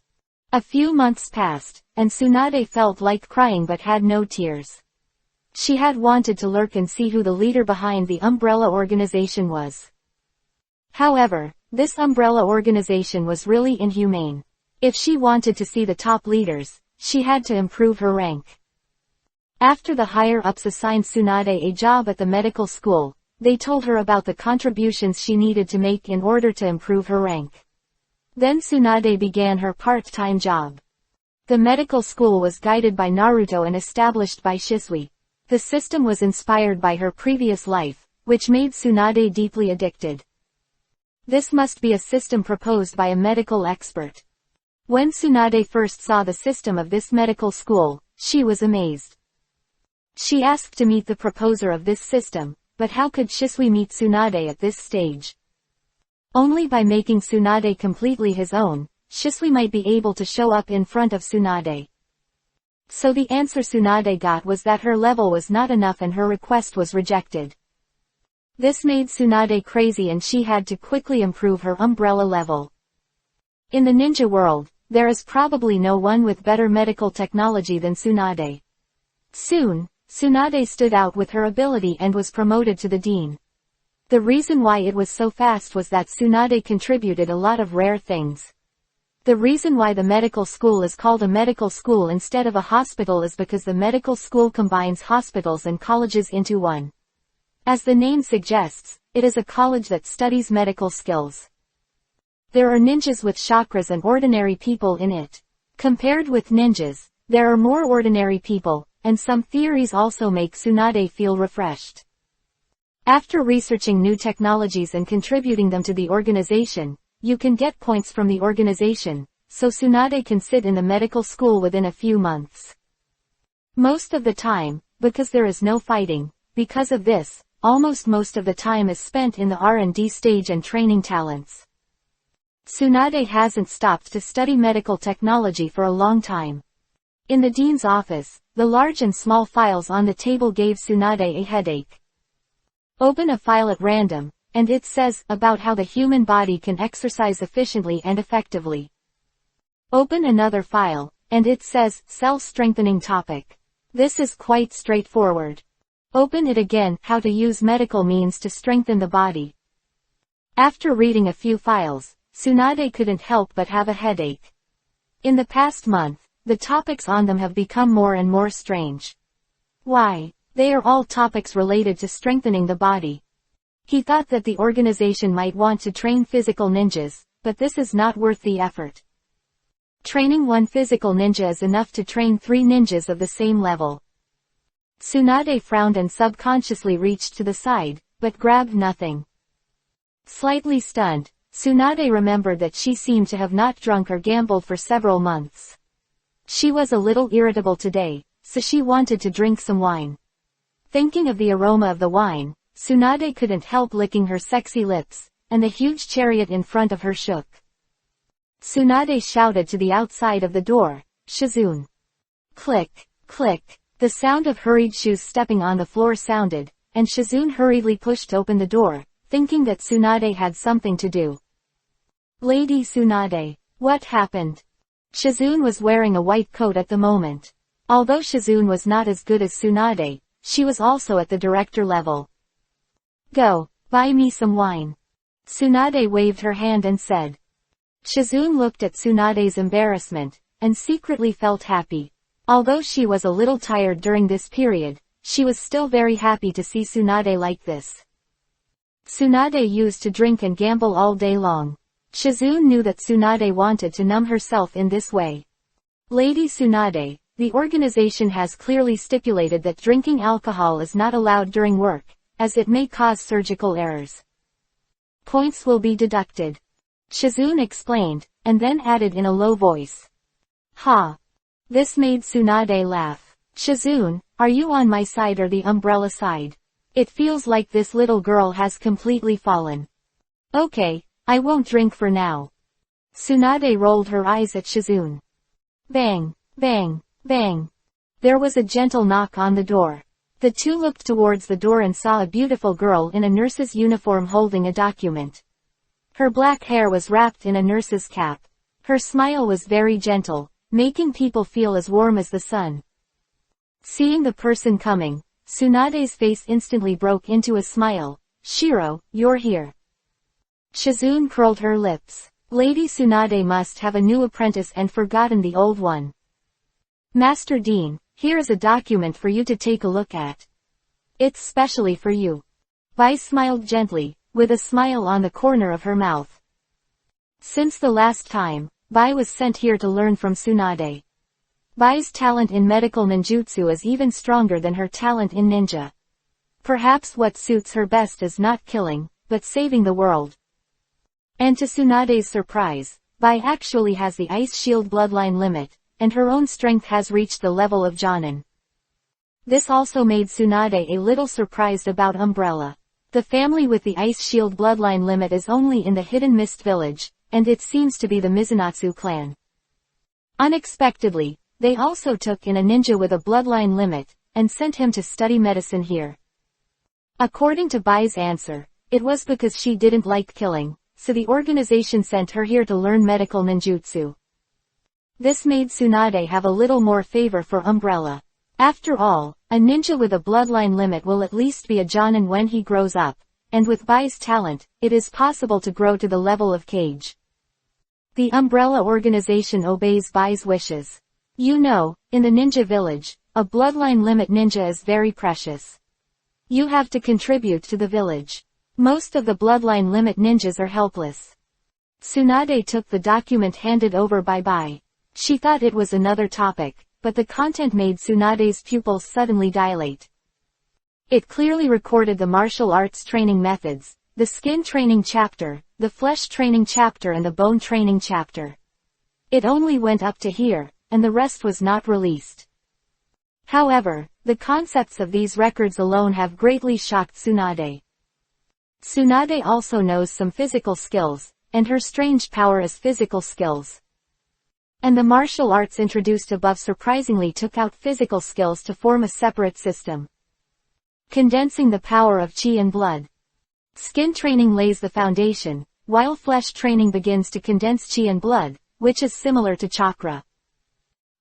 A few months passed, and Tsunade felt like crying but had no tears. She had wanted to lurk and see who the leader behind the umbrella organization was. However, this umbrella organization was really inhumane. If she wanted to see the top leaders, she had to improve her rank. After the higher-ups assigned Tsunade a job at the medical school, they told her about the contributions she needed to make in order to improve her rank. Then Tsunade began her part-time job. The medical school was guided by Naruto and established by Shisui. The system was inspired by her previous life, which made Tsunade deeply addicted. This must be a system proposed by a medical expert. When Tsunade first saw the system of this medical school, she was amazed. She asked to meet the proposer of this system, but how could Shisui meet Tsunade at this stage? Only by making Tsunade completely his own, Shisui might be able to show up in front of Tsunade. So the answer Tsunade got was that her level was not enough and her request was rejected. This made Tsunade crazy and she had to quickly improve her umbrella level. In the ninja world, there is probably no one with better medical technology than Tsunade. Soon, Tsunade stood out with her ability and was promoted to the dean. The reason why it was so fast was that Tsunade contributed a lot of rare things. The reason why the medical school is called a medical school instead of a hospital is because the medical school combines hospitals and colleges into one. As the name suggests, it is a college that studies medical skills. There are ninjas with chakras and ordinary people in it. Compared with ninjas, there are more ordinary people, and some theories also make Tsunade feel refreshed. After researching new technologies and contributing them to the organization, you can get points from the organization, so Tsunade can sit in the medical school within a few months. Most of the time, because there is no fighting, because of this, almost most of the time is spent in the R&D stage and training talents. Tsunade hasn't stopped to study medical technology for a long time. In the dean's office, the large and small files on the table gave Tsunade a headache. Open a file at random, and it says, about how the human body can exercise efficiently and effectively. Open another file, and it says, cell strengthening topic. This is quite straightforward. Open it again, how to use medical means to strengthen the body. After reading a few files, Tsunade couldn't help but have a headache. In the past month, the topics on them have become more and more strange. Why? They are all topics related to strengthening the body. He thought that the organization might want to train physical ninjas, but this is not worth the effort. Training one physical ninja is enough to train 3 ninjas of the same level. Tsunade frowned and subconsciously reached to the side, but grabbed nothing. Slightly stunned, Tsunade remembered that she seemed to have not drunk or gambled for several months. She was a little irritable today, so she wanted to drink some wine. Thinking of the aroma of the wine, Tsunade couldn't help licking her sexy lips, and the huge chariot in front of her shook. Tsunade shouted to the outside of the door, "Shizune!" Click, click. The sound of hurried shoes stepping on the floor sounded, and Shizune hurriedly pushed open the door, thinking that Tsunade had something to do. Lady Tsunade, what happened? Shizune was wearing a white coat at the moment. Although Shizune was not as good as Tsunade, she was also at the director level. Go, buy me some wine. Tsunade waved her hand and said. Shizune looked at Tsunade's embarrassment, and secretly felt happy. Although she was a little tired during this period, she was still very happy to see Tsunade like this. Tsunade used to drink and gamble all day long. Shizune knew that Tsunade wanted to numb herself in this way. Lady Tsunade, the organization has clearly stipulated that drinking alcohol is not allowed during work, as it may cause surgical errors. Points will be deducted. Shizune explained, and then added in a low voice. Ha! This made Tsunade laugh. Shizune, are you on my side or the umbrella side? It feels like this little girl has completely fallen. Okay, I won't drink for now. Tsunade rolled her eyes at Shizune. Bang, bang, bang. There was a gentle knock on the door. The two looked towards the door and saw a beautiful girl in a nurse's uniform holding a document. Her black hair was wrapped in a nurse's cap. Her smile was very gentle, making people feel as warm as the sun. Seeing the person coming, Tsunade's face instantly broke into a smile. Shiro, you're here. Shizune curled her lips. Lady Tsunade must have a new apprentice and forgotten the old one. Master Dean, here is a document for you to take a look at. It's specially for you. Bai smiled gently, with a smile on the corner of her mouth. Since the last time, Bai was sent here to learn from Tsunade. Bai's talent in medical ninjutsu is even stronger than her talent in ninja. Perhaps what suits her best is not killing, but saving the world. And to Tsunade's surprise, Bai actually has the Ice Shield bloodline limit, and her own strength has reached the level of Jonin. This also made Tsunade a little surprised about Umbrella. The family with the Ice Shield bloodline limit is only in the Hidden Mist village, and it seems to be the Mizunatsu clan. Unexpectedly, they also took in a ninja with a bloodline limit, and sent him to study medicine here. According to Bai's answer, it was because she didn't like killing, so the organization sent her here to learn medical ninjutsu. This made Tsunade have a little more favor for Umbrella. After all, a ninja with a bloodline limit will at least be a Jonin when he grows up, and with Bai's talent, it is possible to grow to the level of Kage. The umbrella organization obeys Bai's wishes. You know, in the ninja village, a bloodline limit ninja is very precious. You have to contribute to the village. Most of the bloodline limit ninjas are helpless. Tsunade took the document handed over by Bai. She thought it was another topic, but the content made Tsunade's pupils suddenly dilate. It clearly recorded the martial arts training methods, the skin training chapter, the flesh training chapter and the bone training chapter. It only went up to here, and the rest was not released. However, the concepts of these records alone have greatly shocked Tsunade. Tsunade also knows some physical skills, and her strange power is physical skills. And the martial arts introduced above surprisingly took out physical skills to form a separate system, condensing the power of chi and blood. Skin training lays the foundation, while flesh training begins to condense chi and blood, which is similar to chakra.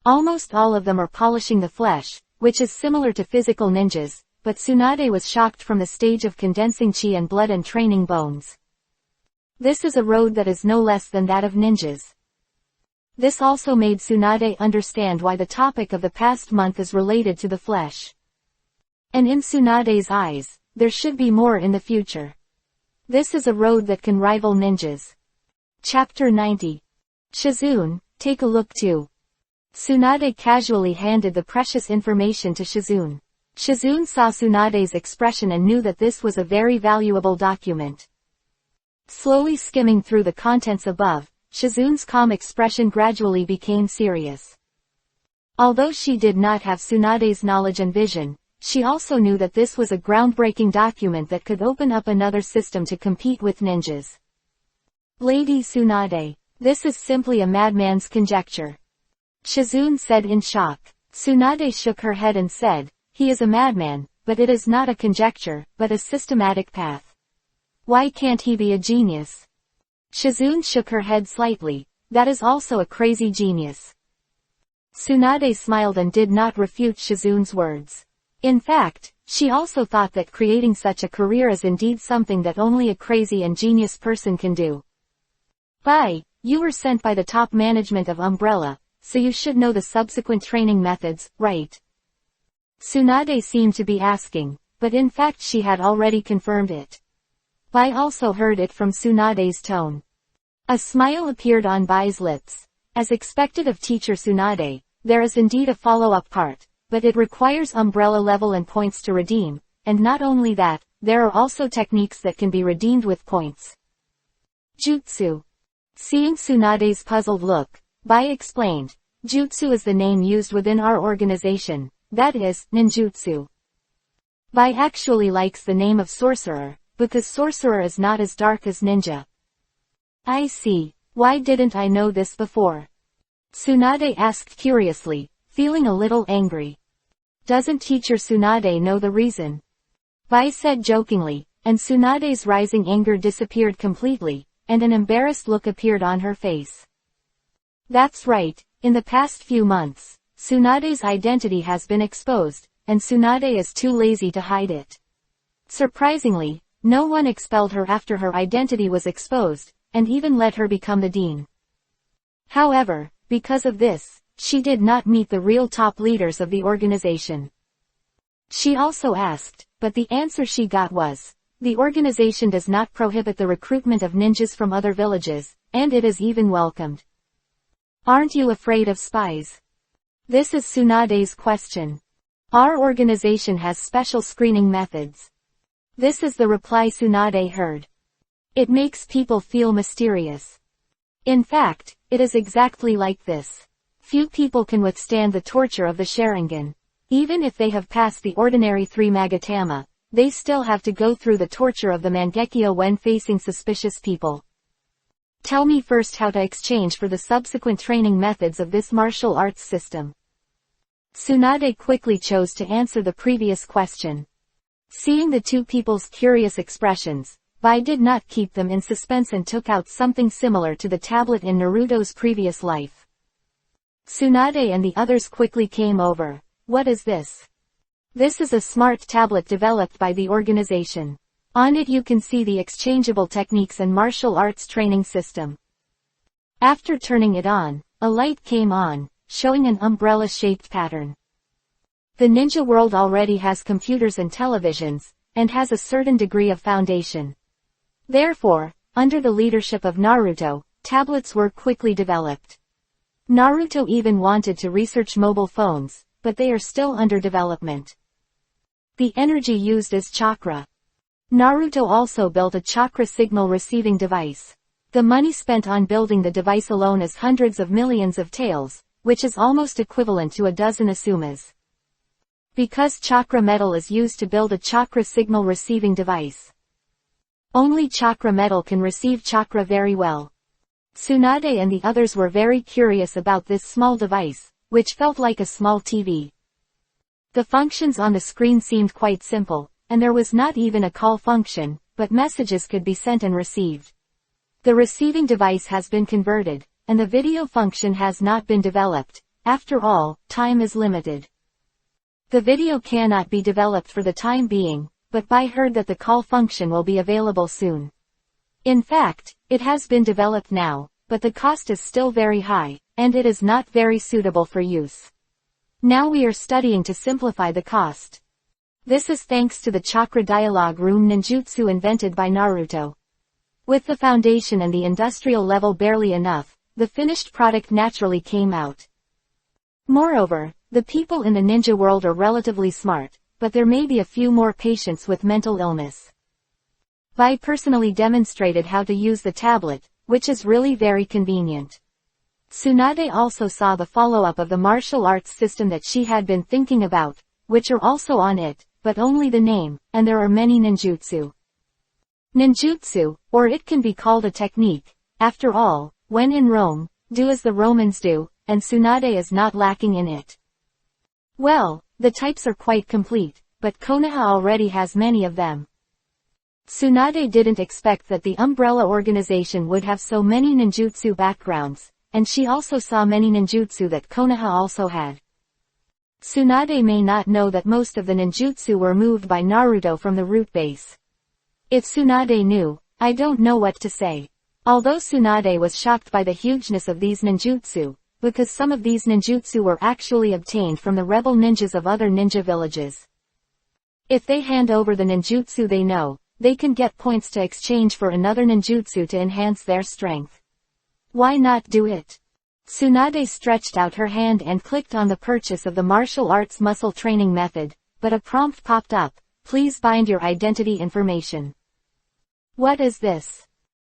Almost all of them are polishing the flesh, which is similar to physical ninjas, but Tsunade was shocked from the stage of condensing chi and blood and training bones. This is a road that is no less than that of ninjas. This also made Tsunade understand why the topic of the past month is related to the flesh. And in Tsunade's eyes, there should be more in the future. This is a road that can rival ninjas. Chapter 90. Shizune, take a look too. Tsunade casually handed the precious information to Shizune. Shizune saw Tsunade's expression and knew that this was a very valuable document. Slowly skimming through the contents above, Shizune's calm expression gradually became serious. Although she did not have Tsunade's knowledge and vision, she also knew that this was a groundbreaking document that could open up another system to compete with ninjas. Lady Tsunade, this is simply a madman's conjecture. Shizune said in shock. Tsunade shook her head and said, he is a madman, but it is not a conjecture, but a systematic path. Why can't he be a genius? Shizune shook her head slightly. That is also a crazy genius. Tsunade smiled and did not refute Shizune's words. In fact, she also thought that creating such a career is indeed something that only a crazy and genius person can do. Bai, you were sent by the top management of Umbrella, so you should know the subsequent training methods, right? Tsunade seemed to be asking, but in fact she had already confirmed it. Bai also heard it from Tsunade's tone. A smile appeared on Bai's lips. As expected of teacher Tsunade, there is indeed a follow-up part, but it requires umbrella level and points to redeem, and not only that, there are also techniques that can be redeemed with points. Jutsu. Seeing Tsunade's puzzled look, Bai explained, Jutsu is the name used within our organization, that is, ninjutsu. Bai actually likes the name of sorcerer, because sorcerer is not as dark as ninja. I see. Why didn't I know this before? Tsunade asked curiously, feeling a little angry. Doesn't teacher Tsunade know the reason? Bai said jokingly, and Tsunade's rising anger disappeared completely, and an embarrassed look appeared on her face. That's right, in the past few months, Tsunade's identity has been exposed, and Tsunade is too lazy to hide it. Surprisingly, no one expelled her after her identity was exposed, and even let her become the dean. However, because of this, she did not meet the real top leaders of the organization. She also asked, but the answer she got was, the organization does not prohibit the recruitment of ninjas from other villages, and it is even welcomed. Aren't you afraid of spies? This is Tsunade's question. Our organization has special screening methods. This is the reply Tsunade heard. It makes people feel mysterious. In fact, it is exactly like this. Few people can withstand the torture of the Sharingan. Even if they have passed the ordinary 3 Magatama, they still have to go through the torture of the Mangekyo when facing suspicious people. Tell me first how to exchange for the subsequent training methods of this martial arts system. Tsunade quickly chose to answer the previous question. Seeing the two people's curious expressions, Bai did not keep them in suspense and took out something similar to the tablet in Naruto's previous life. Tsunade and the others quickly came over. What is this? This is a smart tablet developed by the organization. On it you can see the exchangeable techniques and martial arts training system. After turning it on, a light came on, showing an umbrella-shaped pattern. The ninja world already has computers and televisions, and has a certain degree of foundation. Therefore, under the leadership of Naruto, tablets were quickly developed. Naruto even wanted to research mobile phones, but they are still under development. The energy used is chakra. Naruto also built a chakra signal receiving device. The money spent on building the device alone is hundreds of millions of taels, which is almost equivalent to a dozen asumas. Because chakra metal is used to build a chakra signal receiving device. Only chakra metal can receive chakra very well. Tsunade and the others were very curious about this small device, which felt like a small TV. The functions on the screen seemed quite simple, and there was not even a call function, but messages could be sent and received. The receiving device has been converted, and the video function has not been developed. After all, time is limited. The video cannot be developed for the time being, but I heard that the call function will be available soon. In fact, it has been developed now, but the cost is still very high, and it is not very suitable for use. Now we are studying to simplify the cost. This is thanks to the chakra dialogue room ninjutsu invented by Naruto. With the foundation and the industrial level barely enough, the finished product naturally came out. Moreover, the people in the ninja world are relatively smart, but there may be a few more patients with mental illness. I personally demonstrated how to use the tablet, which is really very convenient. Tsunade also saw the follow-up of the martial arts system that she had been thinking about, which are also on it, but only the name, and there are many ninjutsu. Ninjutsu, or it can be called a technique. After all, when in Rome, do as the Romans do, and Tsunade is not lacking in it. Well, the types are quite complete, but Konoha already has many of them. Tsunade didn't expect that the umbrella organization would have so many ninjutsu backgrounds, and she also saw many ninjutsu that Konoha also had. Tsunade may not know that most of the ninjutsu were moved by Naruto from the root base. If Tsunade knew, I don't know what to say. Although Tsunade was shocked by the hugeness of these ninjutsu, because some of these ninjutsu were actually obtained from the rebel ninjas of other ninja villages. If they hand over the ninjutsu they know, they can get points to exchange for another ninjutsu to enhance their strength. Why not do it? Tsunade stretched out her hand and clicked on the purchase of the martial arts muscle training method, but a prompt popped up, please bind your identity information. What is this?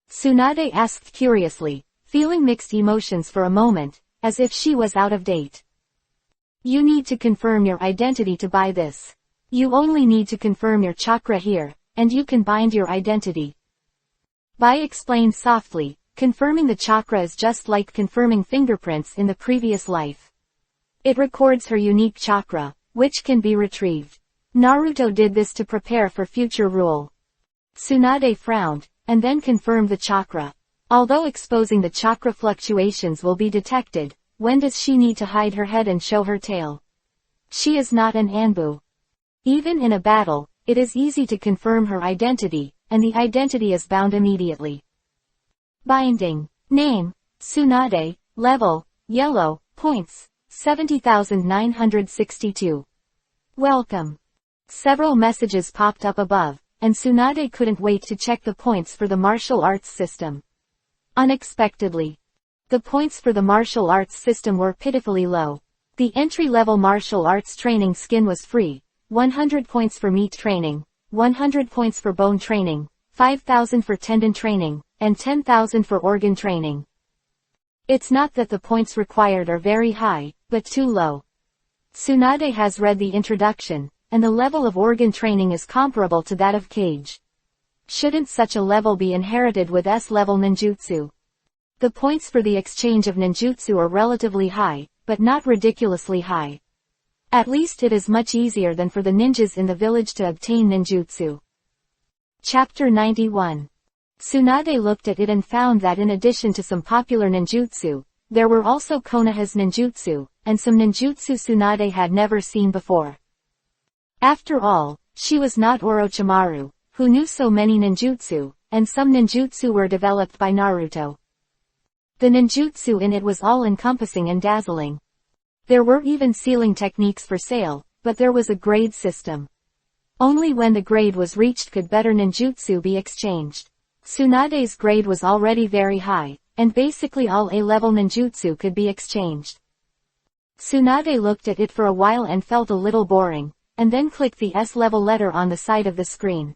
Tsunade asked curiously, feeling mixed emotions for a moment, as if she was out of date. You need to confirm your identity to buy this. You only need to confirm your chakra here, and you can bind your identity. Bai explained softly, confirming the chakra is just like confirming fingerprints in the previous life. It records her unique chakra, which can be retrieved. Naruto did this to prepare for future rule. Tsunade frowned, and then confirmed the chakra. Although exposing the chakra fluctuations will be detected, when does she need to hide her head and show her tail? She is not an Anbu. Even in a battle, it is easy to confirm her identity, and the identity is bound immediately. Binding. Name, Tsunade. Level, yellow. Points, 70,962. Welcome. Several messages popped up above, and Tsunade couldn't wait to check the points for the martial arts system. Unexpectedly, the points for the martial arts system were pitifully low. The entry-level martial arts training skin was free, 100 points for meat training, 100 points for bone training, 5,000 for tendon training, and 10,000 for organ training. It's not that the points required are very high, but too low. Tsunade has read the introduction, and the level of organ training is comparable to that of Kage. Shouldn't such a level be inherited with S-level ninjutsu? The points for the exchange of ninjutsu are relatively high, but not ridiculously high. At least it is much easier than for the ninjas in the village to obtain ninjutsu. Chapter 91. Tsunade looked at it and found that in addition to some popular ninjutsu, there were also Konoha's ninjutsu, and some ninjutsu Tsunade had never seen before. After all, she was not Orochimaru, who knew so many ninjutsu, and some ninjutsu were developed by Naruto. The ninjutsu in it was all-encompassing and dazzling. There were even sealing techniques for sale, but there was a grade system. Only when the grade was reached could better ninjutsu be exchanged. Tsunade's grade was already very high, and basically all A-level ninjutsu could be exchanged. Tsunade looked at it for a while and felt a little boring, and then clicked the S-level letter on the side of the screen.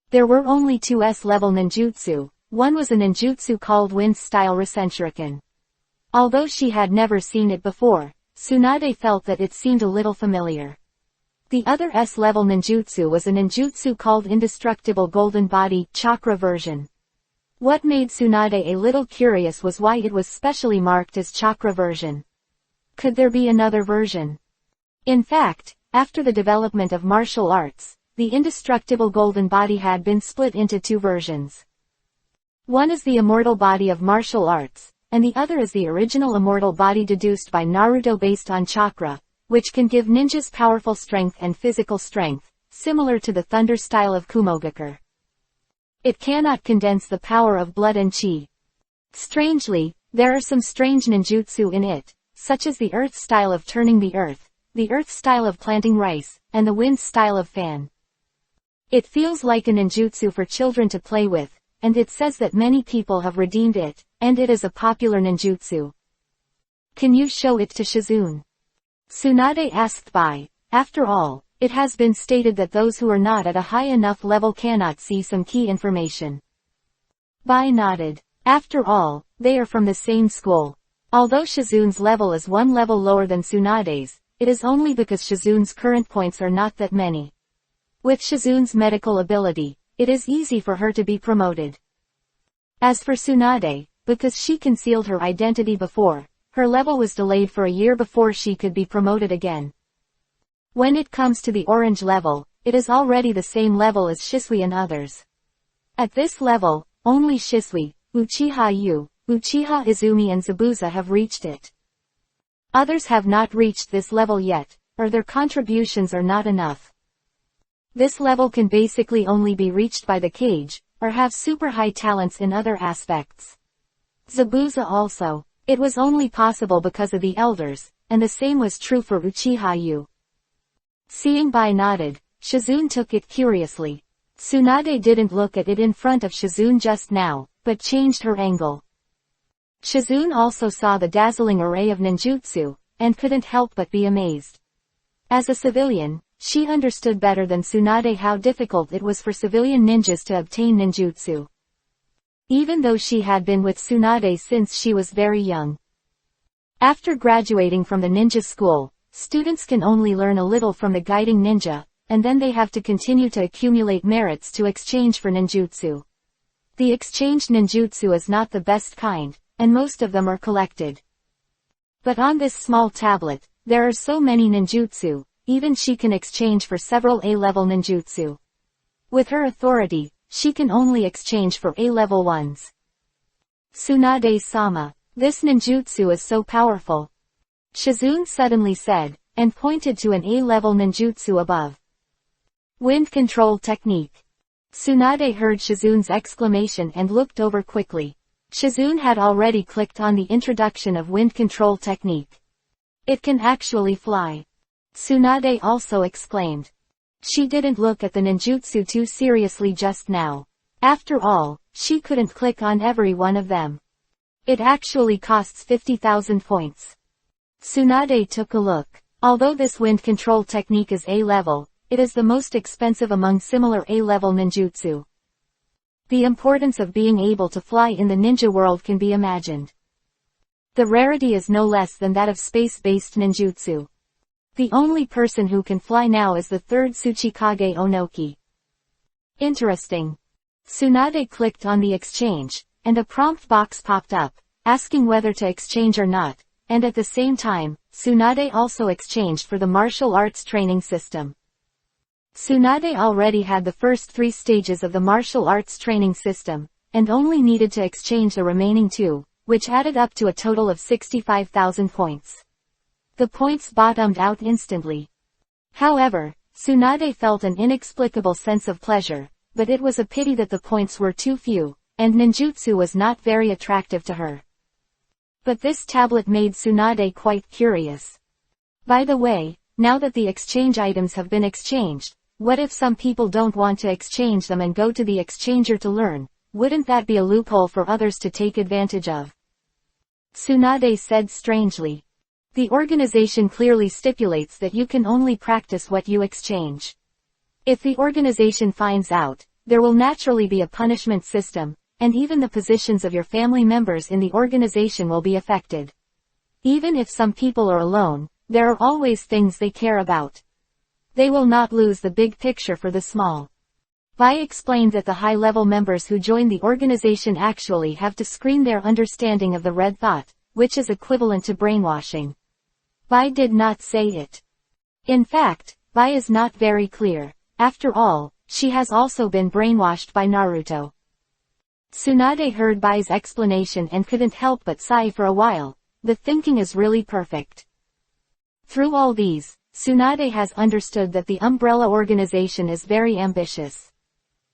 There were only 2 S-level ninjutsu. One was a ninjutsu called Wind-style Rasenshuriken. Although she had never seen it before, Tsunade felt that it seemed a little familiar. The other S-level ninjutsu was a ninjutsu called Indestructible Golden Body Chakra version. What made Tsunade a little curious was why it was specially marked as Chakra version. Could there be another version? In fact, after the development of martial arts, the Indestructible Golden Body had been split into 2 versions. One is the immortal body of martial arts, and the other is the original immortal body deduced by Naruto based on chakra, which can give ninjas powerful strength and physical strength, similar to the thunder style of Kumogakure. It cannot condense the power of blood and chi. Strangely, there are some strange ninjutsu in it, such as the earth style of turning the earth style of planting rice, and the wind style of fan. It feels like a ninjutsu for children to play with, and it says that many people have redeemed it, and it is a popular ninjutsu. Can you show it to Shizune? Tsunade asked Bai. After all, it has been stated that those who are not at a high enough level cannot see some key information. Bai nodded. After all, they are from the same school. Although Shizune's level is 1 level lower than Tsunade's, it is only because Shizune's current points are not that many. With Shizune's medical ability, it is easy for her to be promoted. As for Tsunade, because she concealed her identity before, her level was delayed for a year before she could be promoted again. When it comes to the orange level, it is already the same level as Shisui and others. At this level, only Shisui, Uchiha Yu, Uchiha Izumi and Zabuza have reached it. Others have not reached this level yet, or their contributions are not enough. This level can basically only be reached by the Kage, or have super high talents in other aspects. Zabuza also. It was only possible because of the elders, and the same was true for Uchiha Yu. Seeing Bai nodded, Shizune took it curiously. Tsunade didn't look at it in front of Shizune just now, but changed her angle. Shizune also saw the dazzling array of ninjutsu, and couldn't help but be amazed. As a civilian, she understood better than Tsunade how difficult it was for civilian ninjas to obtain ninjutsu. Even though she had been with Tsunade since she was very young. After graduating from the ninja school, students can only learn a little from the guiding ninja, and then they have to continue to accumulate merits to exchange for ninjutsu. The exchanged ninjutsu is not the best kind, and most of them are collected. But on this small tablet, there are so many ninjutsu, even she can exchange for several A-level ninjutsu. With her authority, she can only exchange for A-level ones. Tsunade-sama, this ninjutsu is so powerful. Shizune suddenly said, and pointed to an A-level ninjutsu above. Wind control technique. Tsunade heard Shizune's exclamation and looked over quickly. Shizune had already clicked on the introduction of wind control technique. It can actually fly. Tsunade also exclaimed. She didn't look at the ninjutsu too seriously just now. After all, she couldn't click on every one of them. It actually costs 50,000 points. Tsunade took a look. Although this wind control technique is A-level, it is the most expensive among similar A-level ninjutsu. The importance of being able to fly in the ninja world can be imagined. The rarity is no less than that of space-based ninjutsu. The only person who can fly now is the third Tsuchikage Onoki. Interesting. Tsunade clicked on the exchange, and a prompt box popped up, asking whether to exchange or not, and at the same time, Tsunade also exchanged for the martial arts training system. Tsunade already had the first 3 stages of the martial arts training system, and only needed to exchange the remaining 2, which added up to a total of 65,000 points. The points bottomed out instantly. However, Tsunade felt an inexplicable sense of pleasure, but it was a pity that the points were too few, and ninjutsu was not very attractive to her. But this tablet made Tsunade quite curious. By the way, now that the exchange items have been exchanged, what if some people don't want to exchange them and go to the exchanger to learn? Wouldn't that be a loophole for others to take advantage of? Tsunade said strangely. The organization clearly stipulates that you can only practice what you exchange. If the organization finds out, there will naturally be a punishment system, and even the positions of your family members in the organization will be affected. Even if some people are alone, there are always things they care about. They will not lose the big picture for the small. Bai explained that the high-level members who join the organization actually have to screen their understanding of the red thought, which is equivalent to brainwashing. Bai did not say it. In fact, Bai is not very clear. After all, she has also been brainwashed by Naruto. Tsunade heard Bai's explanation and couldn't help but sigh for a while. The thinking is really perfect. Through all these, Tsunade has understood that the umbrella organization is very ambitious.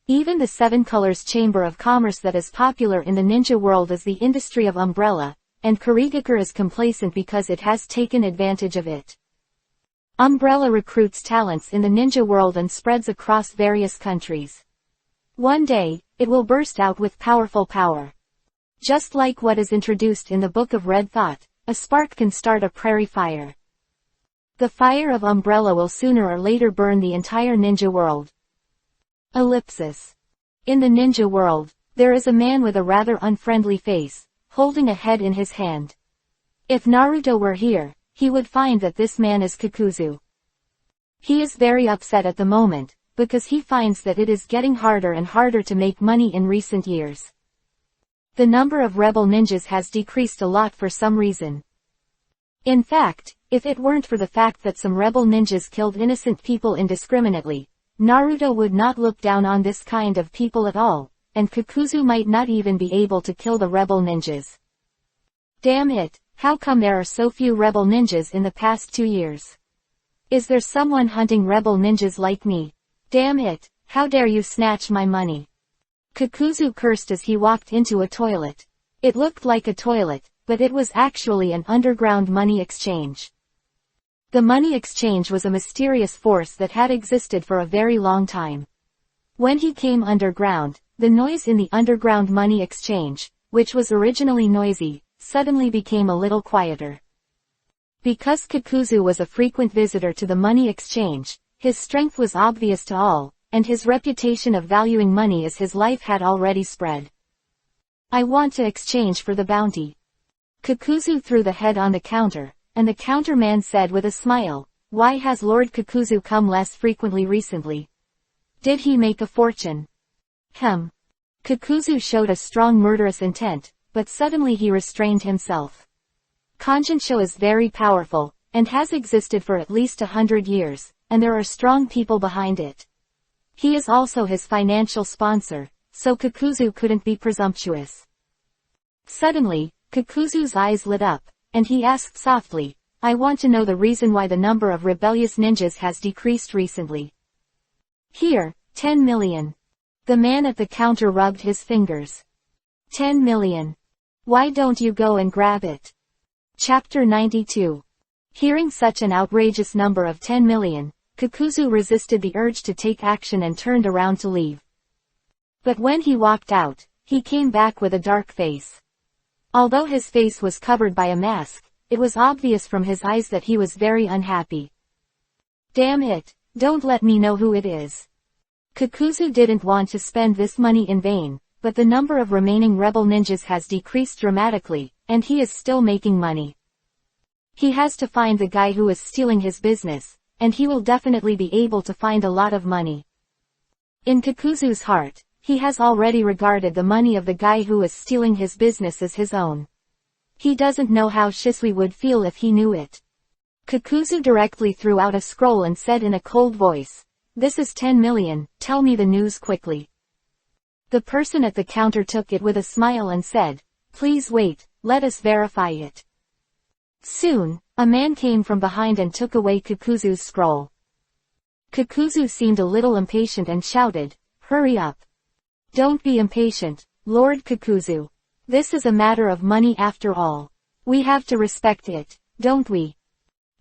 Even the Seven Colors Chamber of Commerce that is popular in the ninja world is the industry of umbrella, and Kurigakure is complacent because it has taken advantage of it. Umbrella recruits talents in the ninja world and spreads across various countries. One day, it will burst out with powerful power. Just like what is introduced in the Book of Red Thought, a spark can start a prairie fire. The fire of umbrella will sooner or later burn the entire ninja world. Ellipsis. In the ninja world, there is a man with a rather unfriendly face, holding a head in his hand. If Naruto were here, he would find that this man is Kikuzu. He is very upset at the moment, because he finds that it is getting harder and harder to make money in recent years. The number of rebel ninjas has decreased a lot for some reason. In fact, if it weren't for the fact that some rebel ninjas killed innocent people indiscriminately, Naruto would not look down on this kind of people at all, and Kikuzu might not even be able to kill the rebel ninjas. Damn it, how come there are so few rebel ninjas in the past 2 years? Is there someone hunting rebel ninjas like me? Damn it, how dare you snatch my money? Kikuzu cursed as he walked into a toilet. It looked like a toilet, but it was actually an underground money exchange. The money exchange was a mysterious force that had existed for a very long time. When he came underground, the noise in the underground money exchange, which was originally noisy, suddenly became a little quieter. Because Kikuzu was a frequent visitor to the money exchange, his strength was obvious to all, and his reputation of valuing money as his life had already spread. I want to exchange for the bounty. Kikuzu threw the head on the counter, and the counterman said with a smile, why has Lord Kikuzu come less frequently recently? Did he make a fortune? Kikuzu showed a strong murderous intent, but suddenly he restrained himself. Kanjinsho is very powerful, and has existed for at least 100 years, and there are strong people behind it. He is also his financial sponsor, so Kikuzu couldn't be presumptuous. Suddenly, Kikuzu's eyes lit up, and he asked softly, I want to know the reason why the number of rebellious ninjas has decreased recently. Here, 10 million. The man at the counter rubbed his fingers. 10 million. Why don't you go and grab it? Chapter 92. Hearing such an outrageous number of 10 million, Kikuzu resisted the urge to take action and turned around to leave. But when he walked out, he came back with a dark face. Although his face was covered by a mask, it was obvious from his eyes that he was very unhappy. Damn it, don't let me know who it is. Kikuzu didn't want to spend this money in vain, but the number of remaining rebel ninjas has decreased dramatically, and he is still making money. He has to find the guy who is stealing his business, and he will definitely be able to find a lot of money. In Kikuzu's heart, he has already regarded the money of the guy who is stealing his business as his own. He doesn't know how Shisui would feel if he knew it. Kikuzu directly threw out a scroll and said in a cold voice, this is 10 million, tell me the news quickly. The person at the counter took it with a smile and said, please wait, let us verify it. Soon, a man came from behind and took away Kikuzu's scroll. Kikuzu seemed a little impatient and shouted, hurry up. Don't be impatient, Lord Kikuzu. This is a matter of money after all. We have to respect it, don't we?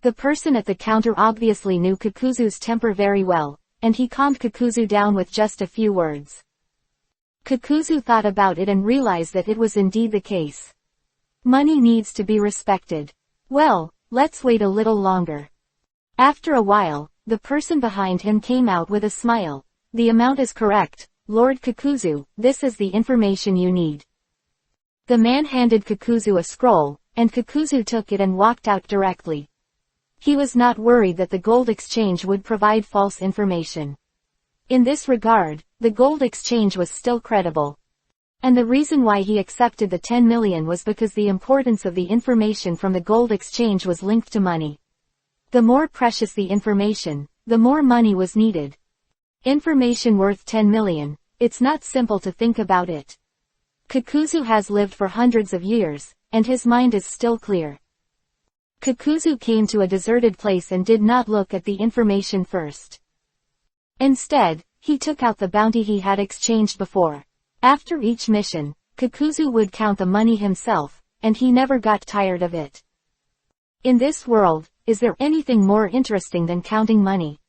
The person at the counter obviously knew Kakuzu's temper very well, and he calmed Kakuzu down with just a few words. Kakuzu thought about it and realized that it was indeed the case. Money needs to be respected. Well, let's wait a little longer. After a while, the person behind him came out with a smile. The amount is correct, Lord Kakuzu, this is the information you need. The man handed Kakuzu a scroll, and Kakuzu took it and walked out directly. He was not worried that the gold exchange would provide false information. In this regard, the gold exchange was still credible. And the reason why he accepted the 10 million was because the importance of the information from the gold exchange was linked to money. The more precious the information, the more money was needed. Information worth 10 million, it's not simple to think about it. Kakuzu has lived for hundreds of years, and his mind is still clear. Kakuzu came to a deserted place and did not look at the information first. Instead, he took out the bounty he had exchanged before. After each mission, Kakuzu would count the money himself, and he never got tired of it. In this world, is there anything more interesting than counting money?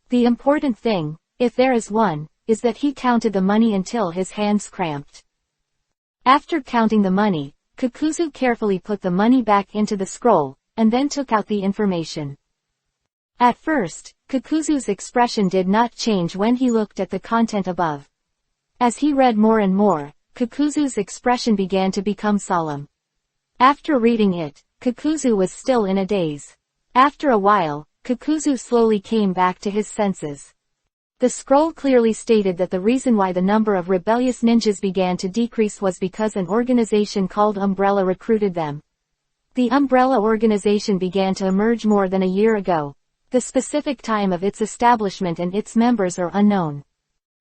The important thing, if there is one, is that he counted the money until his hands cramped. After counting the money, Kakuzu carefully put the money back into the scroll, and then took out the information. At first, Kakuzu's expression did not change when he looked at the content above. As he read more and more, Kakuzu's expression began to become solemn. After reading it, Kakuzu was still in a daze. After a while, Kakuzu slowly came back to his senses. The scroll clearly stated that the reason why the number of rebellious ninjas began to decrease was because an organization called Umbrella recruited them. The Umbrella organization began to emerge more than a year ago. The specific time of its establishment and its members are unknown.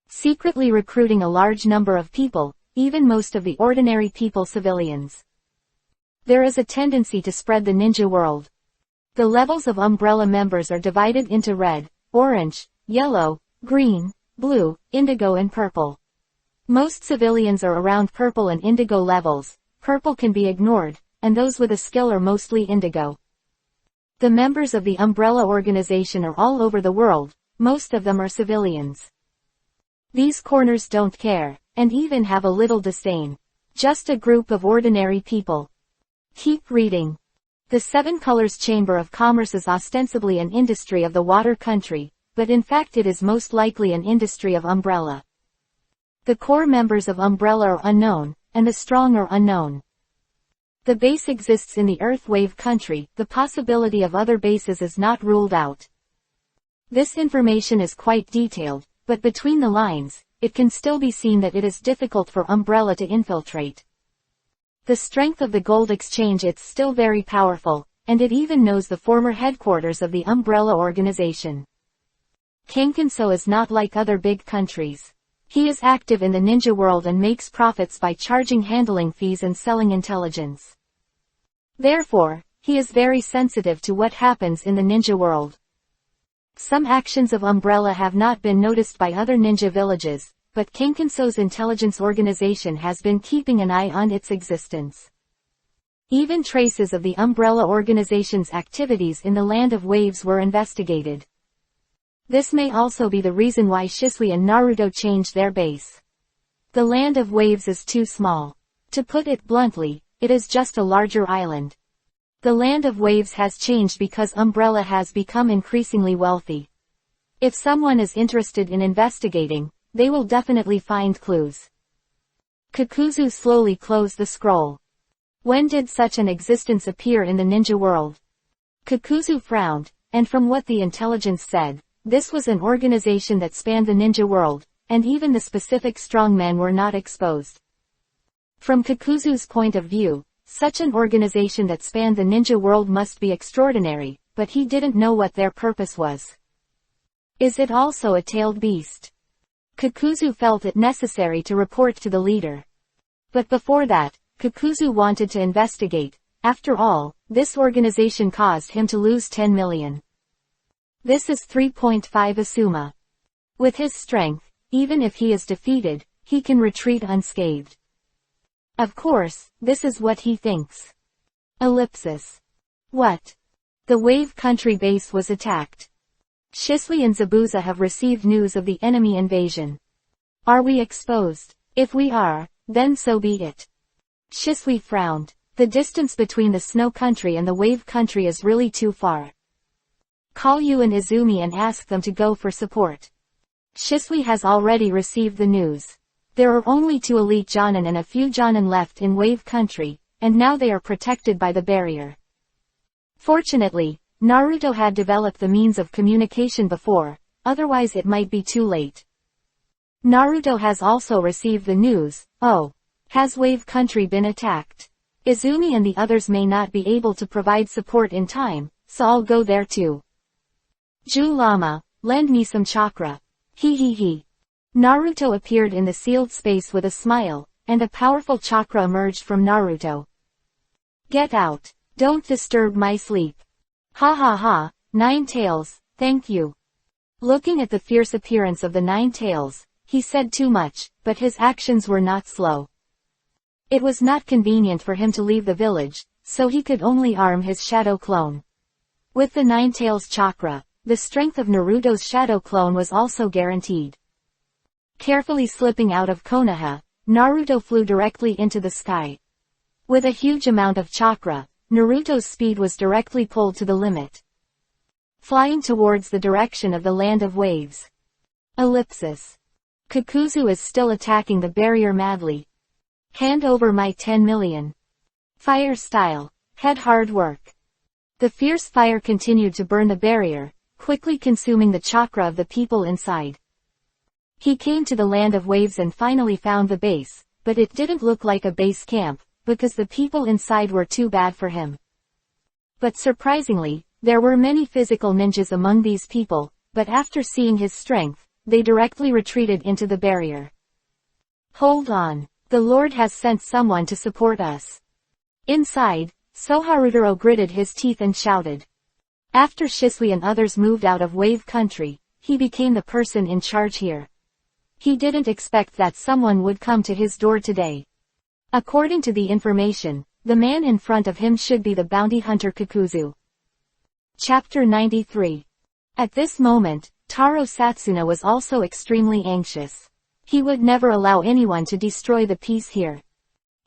Secretly recruiting a large number of people, even most of the ordinary people civilians. There is a tendency to spread the ninja world. The levels of Umbrella members are divided into red, orange, yellow, green, blue, indigo and purple. Most civilians are around purple and indigo levels. Purple can be ignored, and those with a skill are mostly indigo. The members of the Umbrella organization are all over the world, most of them are civilians. These corners don't care, and even have a little disdain. Just a group of ordinary people. Keep reading. The Seven Colors Chamber of Commerce is ostensibly an industry of the water country, but in fact it is most likely an industry of Umbrella. The core members of Umbrella are unknown, and the strong are unknown. The base exists in the Earth Wave country, the possibility of other bases is not ruled out. This information is quite detailed, but between the lines, it can still be seen that it is difficult for Umbrella to infiltrate. The strength of the gold exchange is still very powerful, and it even knows the former headquarters of the Umbrella organization. Kankanso is not like other big countries. He is active in the ninja world and makes profits by charging handling fees and selling intelligence. Therefore, he is very sensitive to what happens in the ninja world. Some actions of Umbrella have not been noticed by other ninja villages, but Kankanso's intelligence organization has been keeping an eye on its existence. Even traces of the Umbrella organization's activities in the Land of Waves were investigated. This may also be the reason why Shisui and Naruto changed their base. The Land of Waves is too small. To put it bluntly, it is just a larger island. The Land of Waves has changed because Umbrella has become increasingly wealthy. If someone is interested in investigating, they will definitely find clues. Kakuzu slowly closed the scroll. When did such an existence appear in the ninja world? Kakuzu frowned, and from what the intelligence said, this was an organization that spanned the ninja world, and even the specific strongmen were not exposed. From Kakuzu's point of view, such an organization that spanned the ninja world must be extraordinary, but he didn't know what their purpose was. Is it also a tailed beast? Kakuzu felt it necessary to report to the leader. But before that, Kakuzu wanted to investigate. After all, this organization caused him to lose 10 million. This is 3.5 Asuma. With his strength, even if he is defeated, he can retreat unscathed. Of course, this is what he thinks. Ellipsis. What? The Wave Country base was attacked. Shisui and Zabuza have received news of the enemy invasion. Are we exposed? If we are, then so be it. Shisui frowned. The distance between the Snow Country and the Wave Country is really too far. Call Yu and Izumi and ask them to go for support. Shisui has already received the news. There are only 2 elite Jonin and a few Jonin left in Wave Country, and now they are protected by the barrier. Fortunately, Naruto had developed the means of communication before, otherwise it might be too late. Naruto has also received the news. Oh. Has Wave Country been attacked? Izumi and the others may not be able to provide support in time, so I'll go there too. Ju Lama, lend me some chakra. He. Naruto appeared in the sealed space with a smile, and a powerful chakra emerged from Naruto. Get out. Don't disturb my sleep. Ha, 9 tails, thank you. Looking at the fierce appearance of the 9 tails, he said too much, but his actions were not slow. It was not convenient for him to leave the village, so he could only arm his shadow clone. With the 9 tails chakra, the strength of Naruto's shadow clone was also guaranteed. Carefully slipping out of Konoha, Naruto flew directly into the sky. With a huge amount of chakra, Naruto's speed was directly pulled to the limit. Flying towards the direction of the land of waves. Ellipsis. Kakuzu is still attacking the barrier madly. Hand over my 10 million. Fire style. Head hard work. The fierce fire continued to burn the barrier, quickly consuming the chakra of the people inside. He came to the land of waves and finally found the base, but it didn't look like a base camp, because the people inside were too bad for him. But surprisingly, there were many physical ninjas among these people, but after seeing his strength, they directly retreated into the barrier. Hold on. The Lord has sent someone to support us. Inside, Soharutaro gritted his teeth and shouted. After Shisui and others moved out of Wave Country, he became the person in charge here. He didn't expect that someone would come to his door today. According to the information, the man in front of him should be the bounty hunter Kakuzu. Chapter 93. At this moment, Taro Satsuna was also extremely anxious. He would never allow anyone to destroy the peace here.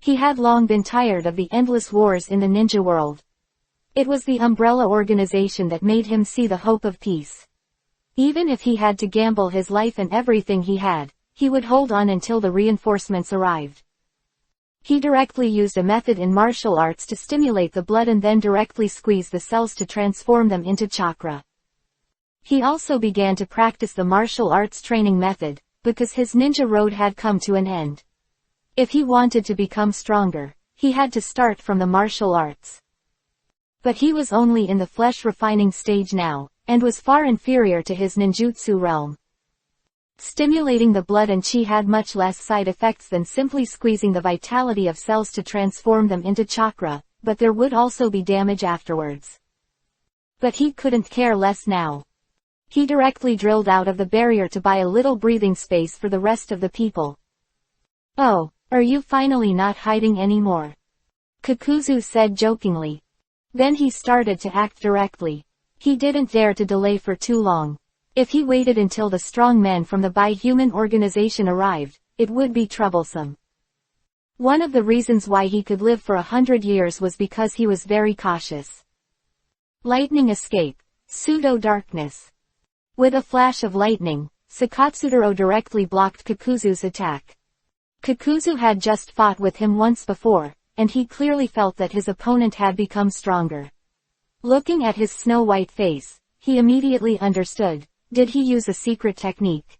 He had long been tired of the endless wars in the ninja world. It was the umbrella organization that made him see the hope of peace. Even if he had to gamble his life and everything he had, he would hold on until the reinforcements arrived. He directly used a method in martial arts to stimulate the blood and then directly squeeze the cells to transform them into chakra. He also began to practice the martial arts training method, because his ninja road had come to an end. If he wanted to become stronger, he had to start from the martial arts. But he was only in the flesh refining stage now, and was far inferior to his ninjutsu realm. Stimulating the blood and chi had much less side effects than simply squeezing the vitality of cells to transform them into chakra, but there would also be damage afterwards. But he couldn't care less now. He directly drilled out of the barrier to buy a little breathing space for the rest of the people. Oh, are you finally not hiding anymore? Kakuzu said jokingly. Then he started to act directly. He didn't dare to delay for too long. If he waited until the strong men from the bi-human organization arrived, it would be troublesome. One of the reasons why he could live for 100 years was because he was very cautious. Lightning escape. Pseudo-darkness. With a flash of lightning, Sakatsudaro directly blocked Kakuzu's attack. Kakuzu had just fought with him once before, and he clearly felt that his opponent had become stronger. Looking at his snow-white face, he immediately understood. Did he use a secret technique?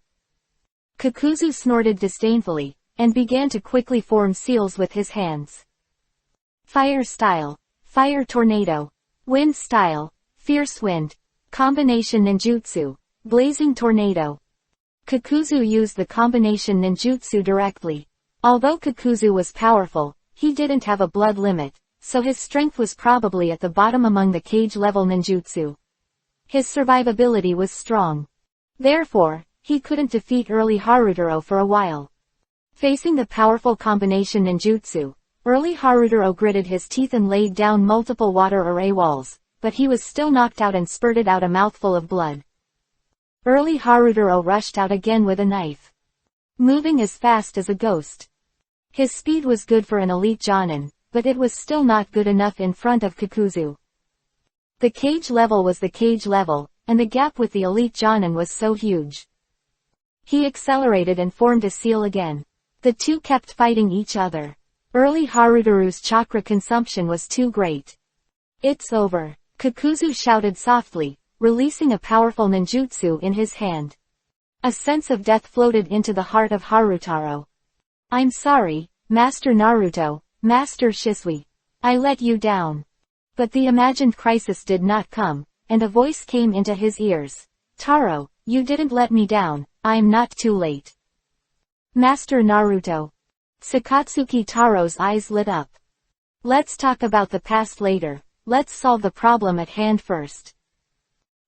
Kakuzu snorted disdainfully, and began to quickly form seals with his hands. Fire style. Fire tornado. Wind style. Fierce wind. Combination ninjutsu. Blazing tornado. Kakuzu used the combination ninjutsu directly. Although Kakuzu was powerful, he didn't have a blood limit, so his strength was probably at the bottom among the cage-level ninjutsu. His survivability was strong. Therefore, he couldn't defeat early Harutaro for a while. Facing the powerful combination ninjutsu, Early Harutaro gritted his teeth and laid down multiple water array walls, but he was still knocked out and spurted out a mouthful of blood. Early Harutaro rushed out again with a knife, moving as fast as a ghost. His speed was good for an elite jonin, but it was still not good enough in front of Kakuzu. The cage level was the cage level, and the gap with the elite jonin was so huge. He accelerated and formed a seal again. The two kept fighting each other. Early Harutaru's chakra consumption was too great. It's over, Kakuzu shouted softly, releasing a powerful ninjutsu in his hand. A sense of death floated into the heart of Harutaro. I'm sorry, Master Naruto, Master Shisui. I let you down. But the imagined crisis did not come, and a voice came into his ears. Taro, you didn't let me down, I'm not too late. Master Naruto. Sakatsuki Taro's eyes lit up. Let's talk about the past later, let's solve the problem at hand first.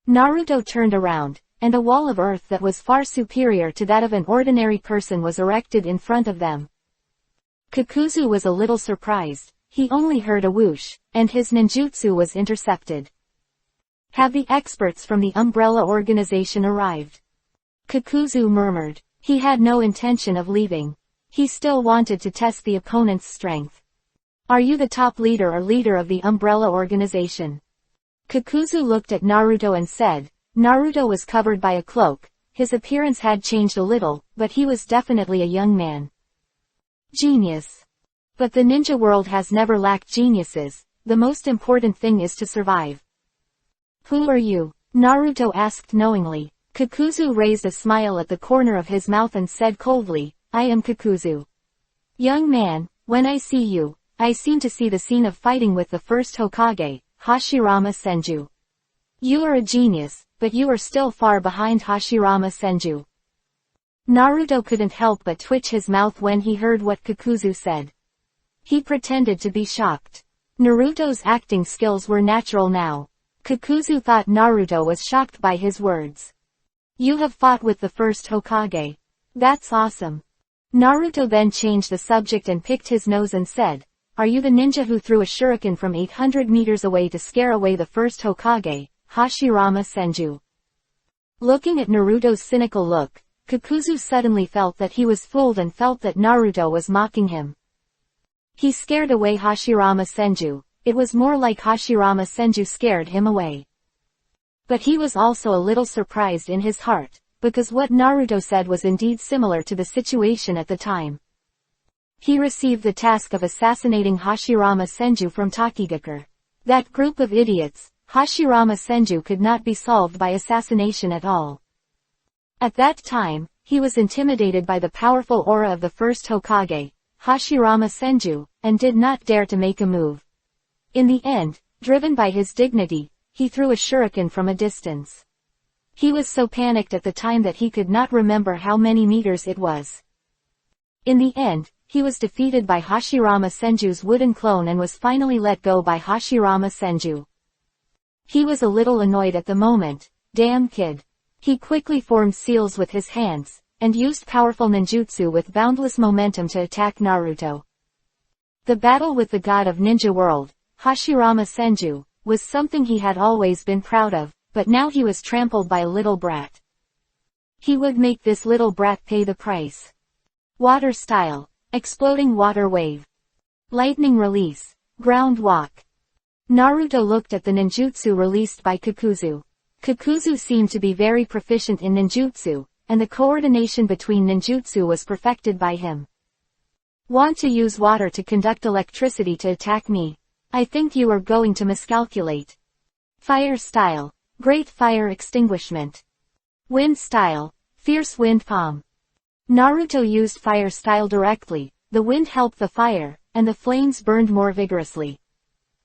Naruto turned around, and a wall of earth that was far superior to that of an ordinary person was erected in front of them. Kakuzu was a little surprised, he only heard a whoosh, and his ninjutsu was intercepted. Have the experts from the Umbrella Organization arrived? Kakuzu murmured. He had no intention of leaving. He still wanted to test the opponent's strength. Are you the top leader or leader of the Umbrella Organization? Kakuzu looked at Naruto and said. Naruto was covered by a cloak, his appearance had changed a little, but he was definitely a young man. Genius. But the ninja world has never lacked geniuses, the most important thing is to survive. Who are you? Naruto asked knowingly. Kakuzu raised a smile at the corner of his mouth and said coldly, I am Kakuzu. Young man, when I see you, I seem to see the scene of fighting with the first Hokage, Hashirama Senju. You are a genius, but you are still far behind Hashirama Senju. Naruto couldn't help but twitch his mouth when he heard what Kakuzu said. He pretended to be shocked. Naruto's acting skills were natural now. Kakuzu thought Naruto was shocked by his words. You have fought with the first Hokage. That's awesome. Naruto then changed the subject and picked his nose and said, Are you the ninja who threw a shuriken from 800 meters away to scare away the first Hokage, Hashirama Senju? Looking at Naruto's cynical look, Kakuzu suddenly felt that he was fooled and felt that Naruto was mocking him. He scared away Hashirama Senju. It was more like Hashirama Senju scared him away. But he was also a little surprised in his heart, because what Naruto said was indeed similar to the situation at the time. He received the task of assassinating Hashirama Senju from Takigakure. That group of idiots, Hashirama Senju could not be solved by assassination at all. At that time, he was intimidated by the powerful aura of the first Hokage, Hashirama Senju, and did not dare to make a move. In the end, driven by his dignity, he threw a shuriken from a distance. He was so panicked at the time that he could not remember how many meters it was. In the end, he was defeated by Hashirama Senju's wooden clone and was finally let go by Hashirama Senju. He was a little annoyed at the moment. Damn kid. He quickly formed seals with his hands, and used powerful ninjutsu with boundless momentum to attack Naruto. The battle with the god of ninja world, Hashirama Senju, was something he had always been proud of, but now he was trampled by a little brat. He would make this little brat pay the price. Water style. Exploding water wave. Lightning release. Ground walk. Naruto looked at the ninjutsu released by Kakuzu. Kakuzu seemed to be very proficient in ninjutsu, and the coordination between ninjutsu was perfected by him. Want to use water to conduct electricity to attack me? I think you are going to miscalculate. Fire style. Great fire extinguishment. Wind style. Fierce wind palm. Naruto used fire style directly. The wind helped the fire, and the flames burned more vigorously.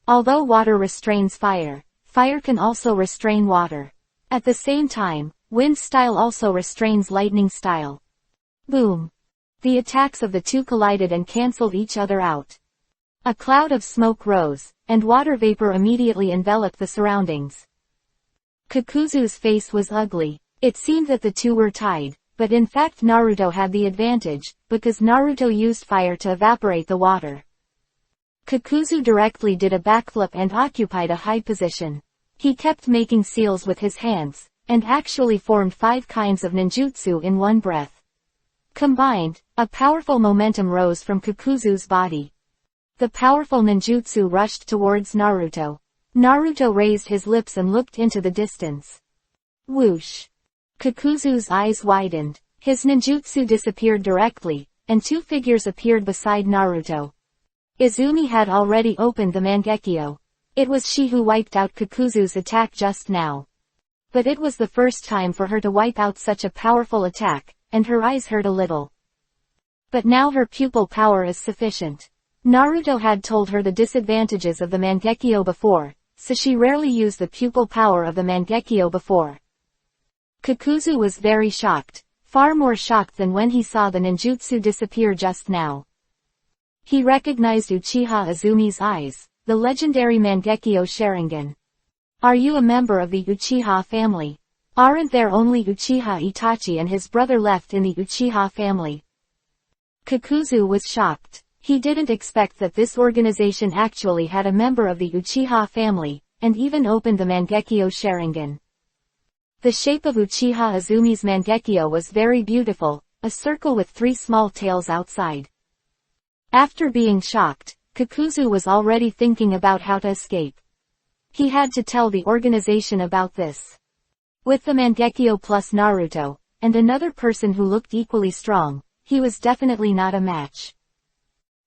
Although water restrains fire, fire can also restrain water. At the same time, wind style also restrains lightning style. Boom. The attacks of the two collided and cancelled each other out. A cloud of smoke rose, and water vapor immediately enveloped the surroundings. Kakuzu's face was ugly. It seemed that the two were tied, but in fact Naruto had the advantage, because Naruto used fire to evaporate the water. Kakuzu directly did a backflip and occupied a high position. He kept making seals with his hands, and actually formed 5 kinds of ninjutsu in one breath. Combined, a powerful momentum rose from Kakuzu's body. The powerful ninjutsu rushed towards Naruto. Naruto raised his lips and looked into the distance. Whoosh! Kakuzu's eyes widened. His ninjutsu disappeared directly, and 2 figures appeared beside Naruto. Izumi had already opened the Mangekyo. It was she who wiped out Kakuzu's attack just now. But it was the first time for her to wipe out such a powerful attack, and her eyes hurt a little. But now her pupil power is sufficient. Naruto had told her the disadvantages of the Mangekyo before, so she rarely used the pupil power of the Mangekyo before. Kakuzu was very shocked, far more shocked than when he saw the ninjutsu disappear just now. He recognized Uchiha Izumi's eyes, the legendary Mangekyo Sharingan. Are you a member of the Uchiha family? Aren't there only Uchiha Itachi and his brother left in the Uchiha family? Kakuzu was shocked. He didn't expect that this organization actually had a member of the Uchiha family, and even opened the Mangekyo Sharingan. The shape of Uchiha Izumi's Mangekyo was very beautiful, a circle with 3 small tails outside. After being shocked, Kakuzu was already thinking about how to escape. He had to tell the organization about this. With the Mangekyo plus Naruto, and another person who looked equally strong, he was definitely not a match.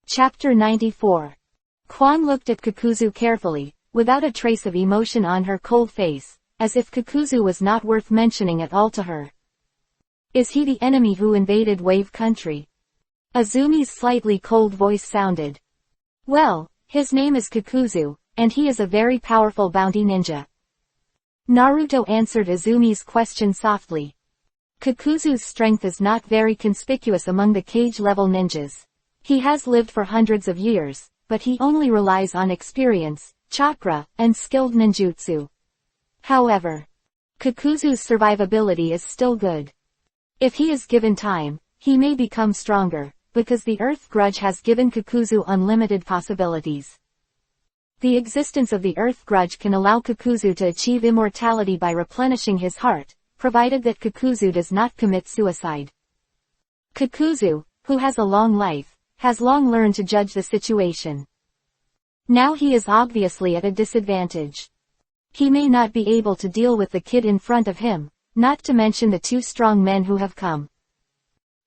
Chapter 94. Kwan looked at Kakuzu carefully, without a trace of emotion on her cold face, as if Kakuzu was not worth mentioning at all to her. Is he the enemy who invaded Wave Country? Izumi's slightly cold voice sounded. Well, his name is Kakuzu, and he is a very powerful bounty ninja. Naruto answered Izumi's question softly. Kakuzu's strength is not very conspicuous among the cage-level ninjas. He has lived for hundreds of years, but he only relies on experience, chakra, and skilled ninjutsu. However, Kakuzu's survivability is still good. If he is given time, he may become stronger, because the Earth Grudge has given Kakuzu unlimited possibilities. The existence of the Earth Grudge can allow Kakuzu to achieve immortality by replenishing his heart, provided that Kakuzu does not commit suicide. Kakuzu, who has a long life, has long learned to judge the situation. Now he is obviously at a disadvantage. He may not be able to deal with the kid in front of him, not to mention the 2 strong men who have come.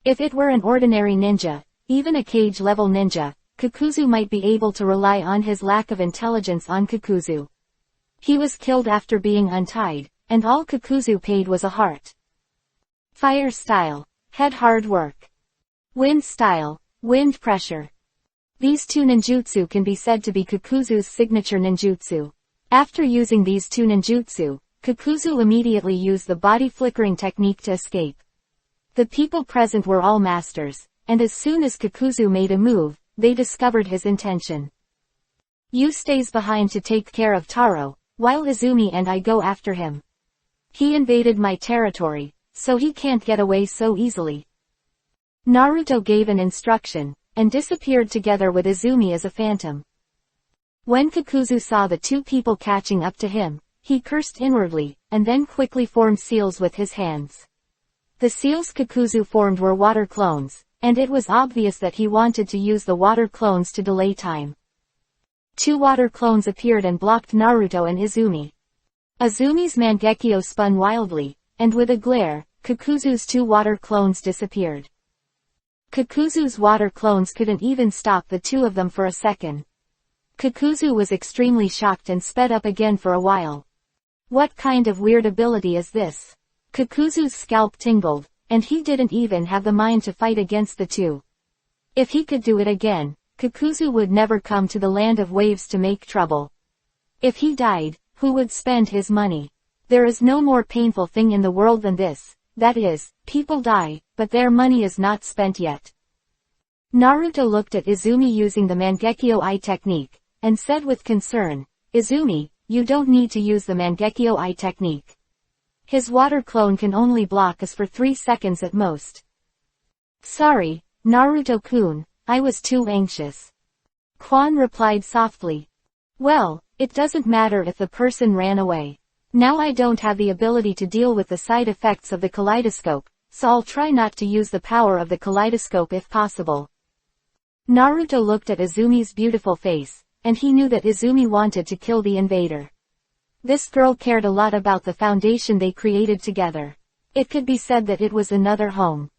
If it were an ordinary ninja, even a cage-level ninja, Kakuzu might be able to rely on his lack of intelligence on Kakuzu. He was killed after being untied, and all Kakuzu paid was a heart. Fire style, head hard work. Wind style, wind pressure. These 2 ninjutsu can be said to be Kakuzu's signature ninjutsu. After using these 2 ninjutsu, Kakuzu immediately used the body flickering technique to escape. The people present were all masters, and as soon as Kakuzu made a move, they discovered his intention. Yu stays behind to take care of Taro, while Izumi and I go after him. He invaded my territory, so he can't get away so easily. Naruto gave an instruction, and disappeared together with Izumi as a phantom. When Kakuzu saw the 2 people catching up to him, he cursed inwardly, and then quickly formed seals with his hands. The seals Kakuzu formed were water clones, and it was obvious that he wanted to use the water clones to delay time. 2 water clones appeared and blocked Naruto and Izumi. Izumi's Mangekyo spun wildly, and with a glare, Kakuzu's 2 water clones disappeared. Kakuzu's water clones couldn't even stop the 2 of them for a second. Kakuzu was extremely shocked and sped up again for a while. What kind of weird ability is this? Kakuzu's scalp tingled, and he didn't even have the mind to fight against the 2. If he could do it again, Kakuzu would never come to the land of waves to make trouble. If he died, who would spend his money? There is no more painful thing in the world than this, that is, people die, but their money is not spent yet. Naruto looked at Izumi using the Mangekyo Eye technique, and said with concern, Izumi, you don't need to use the Mangekyo Eye technique. His water clone can only block us for 3 seconds at most. Sorry, Naruto-kun, I was too anxious. Quan replied softly. Well, it doesn't matter if the person ran away. Now I don't have the ability to deal with the side effects of the kaleidoscope, so I'll try not to use the power of the kaleidoscope if possible. Naruto looked at Izumi's beautiful face, and he knew that Izumi wanted to kill the invader. This girl cared a lot about the foundation they created together. It could be said that it was another home.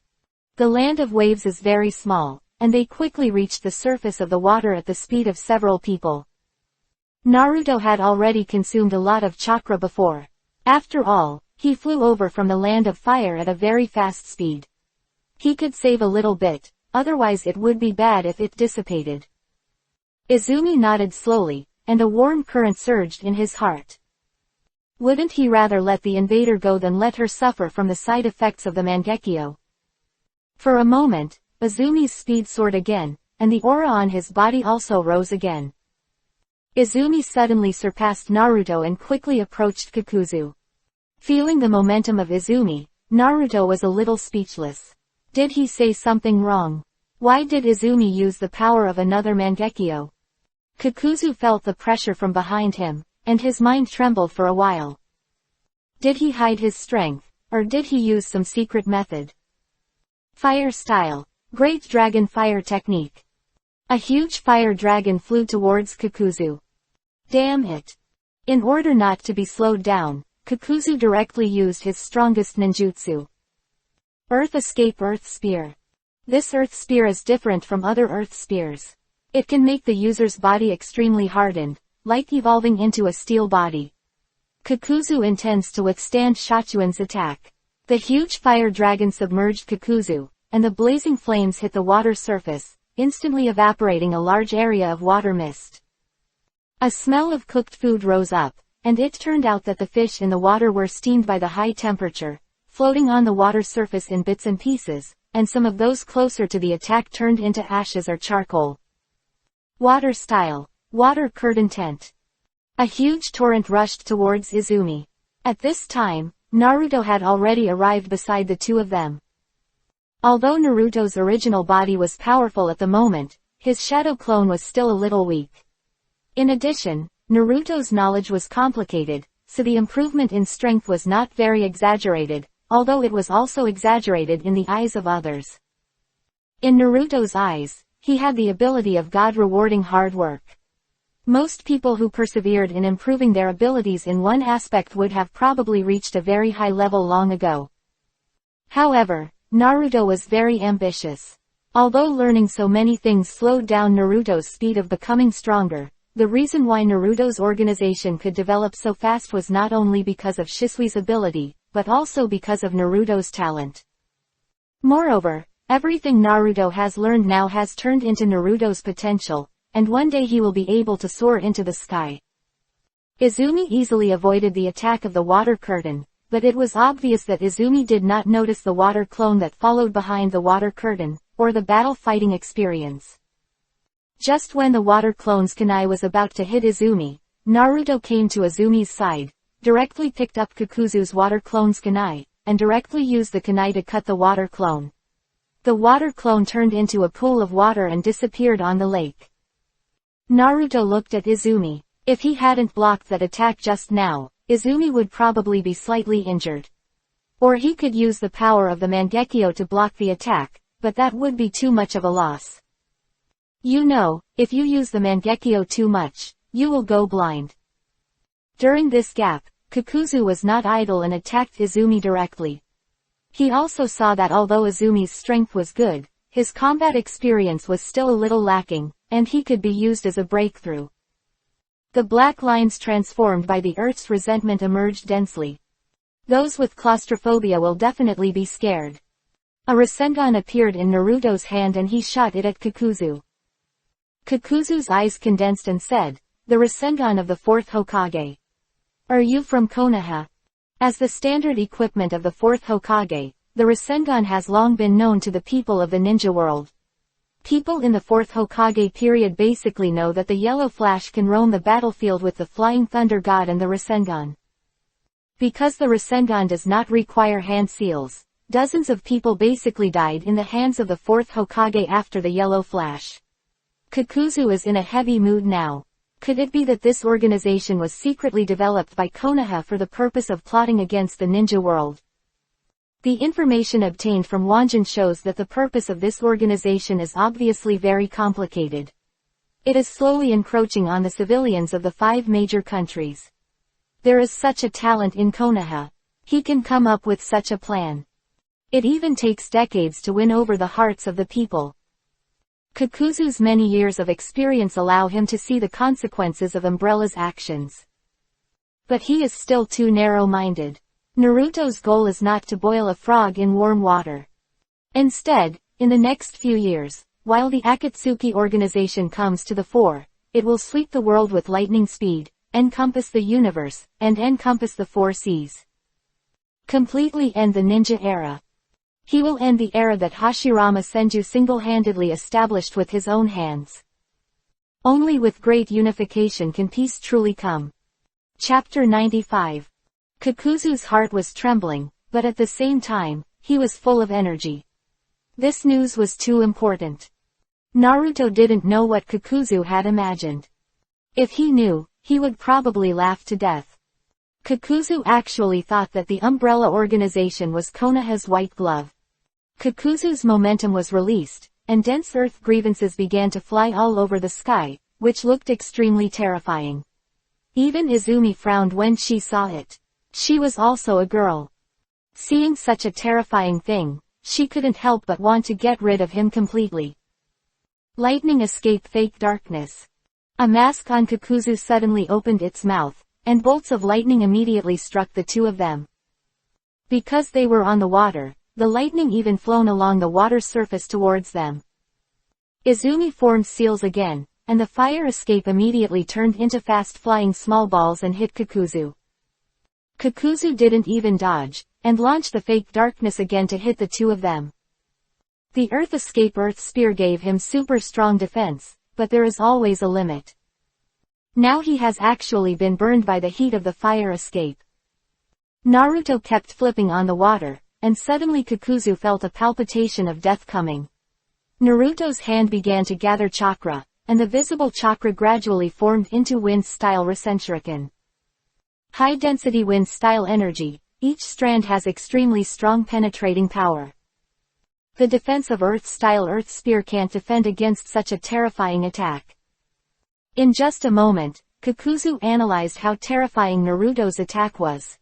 The land of waves is very small, and they quickly reached the surface of the water at the speed of several people. Naruto had already consumed a lot of chakra before. After all, he flew over from the land of fire at a very fast speed. He could save a little bit, otherwise it would be bad if it dissipated. Izumi nodded slowly, and a warm current surged in his heart. Wouldn't he rather let the invader go than let her suffer from the side effects of the Mangekyo? For a moment, Izumi's speed soared again, and the aura on his body also rose again. Izumi suddenly surpassed Naruto and quickly approached Kakuzu. Feeling the momentum of Izumi, Naruto was a little speechless. Did he say something wrong? Why did Izumi use the power of another Mangekyo? Kakuzu felt the pressure from behind him, and his mind trembled for a while. Did he hide his strength, or did he use some secret method? Fire style. Great Dragon Fire Technique. A huge fire dragon flew towards Kakuzu. Damn it. In order not to be slowed down, Kakuzu directly used his strongest ninjutsu. Earth Escape Earth Spear. This Earth Spear is different from other Earth Spears. It can make the user's body extremely hardened, like evolving into a steel body. Kakuzu intends to withstand Shachuan's attack. The huge fire dragon submerged Kakuzu, and the blazing flames hit the water surface, instantly evaporating a large area of water mist. A smell of cooked food rose up, and it turned out that the fish in the water were steamed by the high temperature, floating on the water surface in bits and pieces, and some of those closer to the attack turned into ashes or charcoal. Water style. Water curtain tent. A huge torrent rushed towards Izumi. At this time, Naruto had already arrived beside the two of them. Although Naruto's original body was powerful at the moment, his shadow clone was still a little weak. In addition, Naruto's knowledge was complicated, so the improvement in strength was not very exaggerated, although it was also exaggerated in the eyes of others. In Naruto's eyes, he had the ability of God rewarding hard work. Most people who persevered in improving their abilities in one aspect would have probably reached a very high level long ago. However, Naruto was very ambitious. Although learning so many things slowed down Naruto's speed of becoming stronger, the reason why Naruto's organization could develop so fast was not only because of Shisui's ability, but also because of Naruto's talent. Moreover, everything Naruto has learned now has turned into Naruto's potential, and one day he will be able to soar into the sky. Izumi easily avoided the attack of the water curtain, but it was obvious that Izumi did not notice the water clone that followed behind the water curtain, or the battle fighting experience. Just when the water clone's kunai was about to hit Izumi, Naruto came to Izumi's side, directly picked up Kakuzu's water clone's kunai, and directly used the kunai to cut the water clone. The water clone turned into a pool of water and disappeared on the lake. Naruto looked at Izumi. If he hadn't blocked that attack just now, Izumi would probably be slightly injured. Or he could use the power of the Mangekyo to block the attack, but that would be too much of a loss. You know, if you use the Mangekyo too much, you will go blind. During this gap, Kakuzu was not idle and attacked Izumi directly. He also saw that although Izumi's strength was good, his combat experience was still a little lacking, and he could be used as a breakthrough. The black lines transformed by the Earth's resentment emerged densely. Those with claustrophobia will definitely be scared. A Rasengan appeared in Naruto's hand and he shot it at Kakuzu. Kakuzu's eyes condensed and said, "The Rasengan of the fourth Hokage. Are you from Konoha?" As the standard equipment of the fourth Hokage, the Rasengan has long been known to the people of the ninja world. People in the fourth Hokage period basically know that the Yellow Flash can roam the battlefield with the Flying Thunder God and the Rasengan. Because the Rasengan does not require hand seals, dozens of people basically died in the hands of the fourth Hokage after the Yellow Flash. Kakuzu is in a heavy mood now. Could it be that this organization was secretly developed by Konoha for the purpose of plotting against the ninja world? The information obtained from Wanjin shows that the purpose of this organization is obviously very complicated. It is slowly encroaching on the civilians of the 5 major countries. There is such a talent in Konoha. He can come up with such a plan. It even takes decades to win over the hearts of the people. Kakuzu's many years of experience allow him to see the consequences of Umbrella's actions. But he is still too narrow-minded. Naruto's goal is not to boil a frog in warm water. Instead, in the next few years, while the Akatsuki organization comes to the fore, it will sweep the world with lightning speed, encompass the universe, and encompass the 4 seas. Completely end the ninja era. He will end the era that Hashirama Senju single-handedly established with his own hands. Only with great unification can peace truly come. Chapter 95. Kakuzu's heart was trembling, but at the same time, he was full of energy. This news was too important. Naruto didn't know what Kakuzu had imagined. If he knew, he would probably laugh to death. Kakuzu actually thought that the Umbrella organization was Konoha's white glove. Kakuzu's momentum was released, and dense earth grievances began to fly all over the sky, which looked extremely terrifying. Even Izumi frowned when she saw it. She was also a girl. Seeing such a terrifying thing, she couldn't help but want to get rid of him completely. Lightning escape fake darkness. A mask on Kakuzu suddenly opened its mouth, and bolts of lightning immediately struck the 2 of them. Because they were on the water, the lightning even flown along the water surface towards them. Izumi formed seals again, and the fire escape immediately turned into fast-flying small balls and hit Kakuzu. Kakuzu didn't even dodge, and launched the fake darkness again to hit the 2 of them. The Earth Escape Earth Spear gave him super strong defense, but there is always a limit. Now he has actually been burned by the heat of the fire escape. Naruto kept flipping on the water, and suddenly Kakuzu felt a palpitation of death coming. Naruto's hand began to gather chakra, and the visible chakra gradually formed into wind-style Rasenshuriken. High-density wind-style energy, each strand has extremely strong penetrating power. The defense of Earth-style Earth Spear can't defend against such a terrifying attack. In just a moment, Kakuzu analyzed how terrifying Naruto's attack was.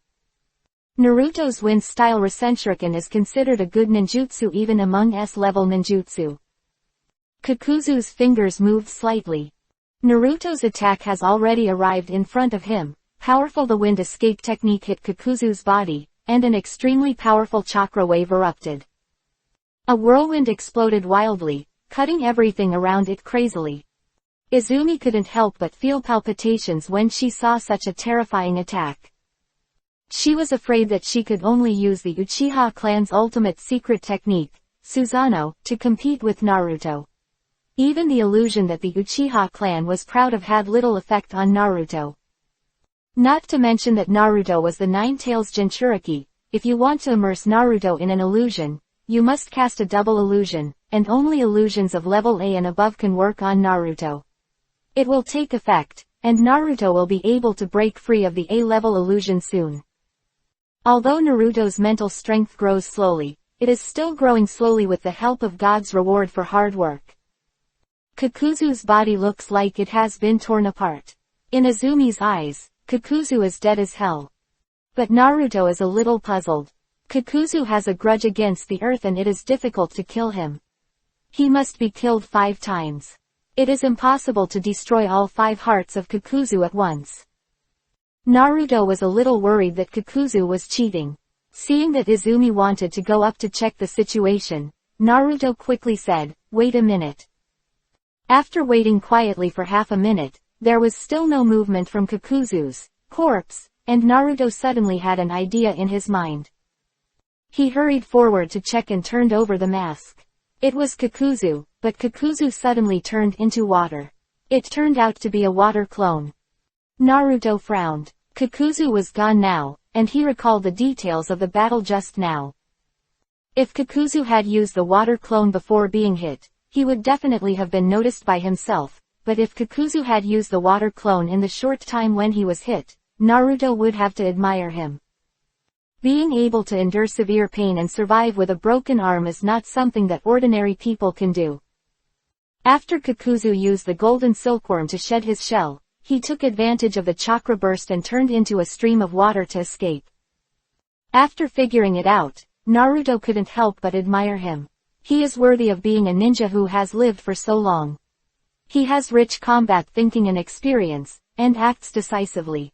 Naruto's wind-style Rasenshuriken is considered a good ninjutsu even among S-level ninjutsu. Kakuzu's fingers moved slightly. Naruto's attack has already arrived in front of him. Powerful the wind escape technique hit Kakuzu's body, and an extremely powerful chakra wave erupted. A whirlwind exploded wildly, cutting everything around it crazily. Izumi couldn't help but feel palpitations when she saw such a terrifying attack. She was afraid that she could only use the Uchiha clan's ultimate secret technique, Susanoo, to compete with Naruto. Even the illusion that the Uchiha clan was proud of had little effect on Naruto. Not to mention that Naruto was the Nine-Tails Jinchuriki. If you want to immerse Naruto in an illusion, you must cast a double illusion, and only illusions of level A and above can work on Naruto. It will take effect, and Naruto will be able to break free of the A-level illusion soon. Although Naruto's mental strength grows slowly, it is still growing slowly with the help of God's reward for hard work. Kakuzu's body looks like it has been torn apart. In Izumi's eyes, Kakuzu is dead as hell. But Naruto is a little puzzled. Kakuzu has a grudge against the earth and it is difficult to kill him. He must be killed 5 times. It is impossible to destroy all 5 hearts of Kakuzu at once. Naruto was a little worried that Kakuzu was cheating. Seeing that Izumi wanted to go up to check the situation, Naruto quickly said, "Wait a minute." After waiting quietly for half a minute, there was still no movement from Kakuzu's corpse, and Naruto suddenly had an idea in his mind. He hurried forward to check and turned over the mask. It was Kakuzu, but Kakuzu suddenly turned into water. It turned out to be a water clone. Naruto frowned. Kakuzu was gone now, and he recalled the details of the battle just now. If Kakuzu had used the water clone before being hit, he would definitely have been noticed by himself, but if Kakuzu had used the water clone in the short time when he was hit, Naruto would have to admire him. Being able to endure severe pain and survive with a broken arm is not something that ordinary people can do. After Kakuzu used the golden silkworm to shed his shell, he took advantage of the chakra burst and turned into a stream of water to escape. After figuring it out, Naruto couldn't help but admire him. He is worthy of being a ninja who has lived for so long. He has rich combat thinking and experience, and acts decisively.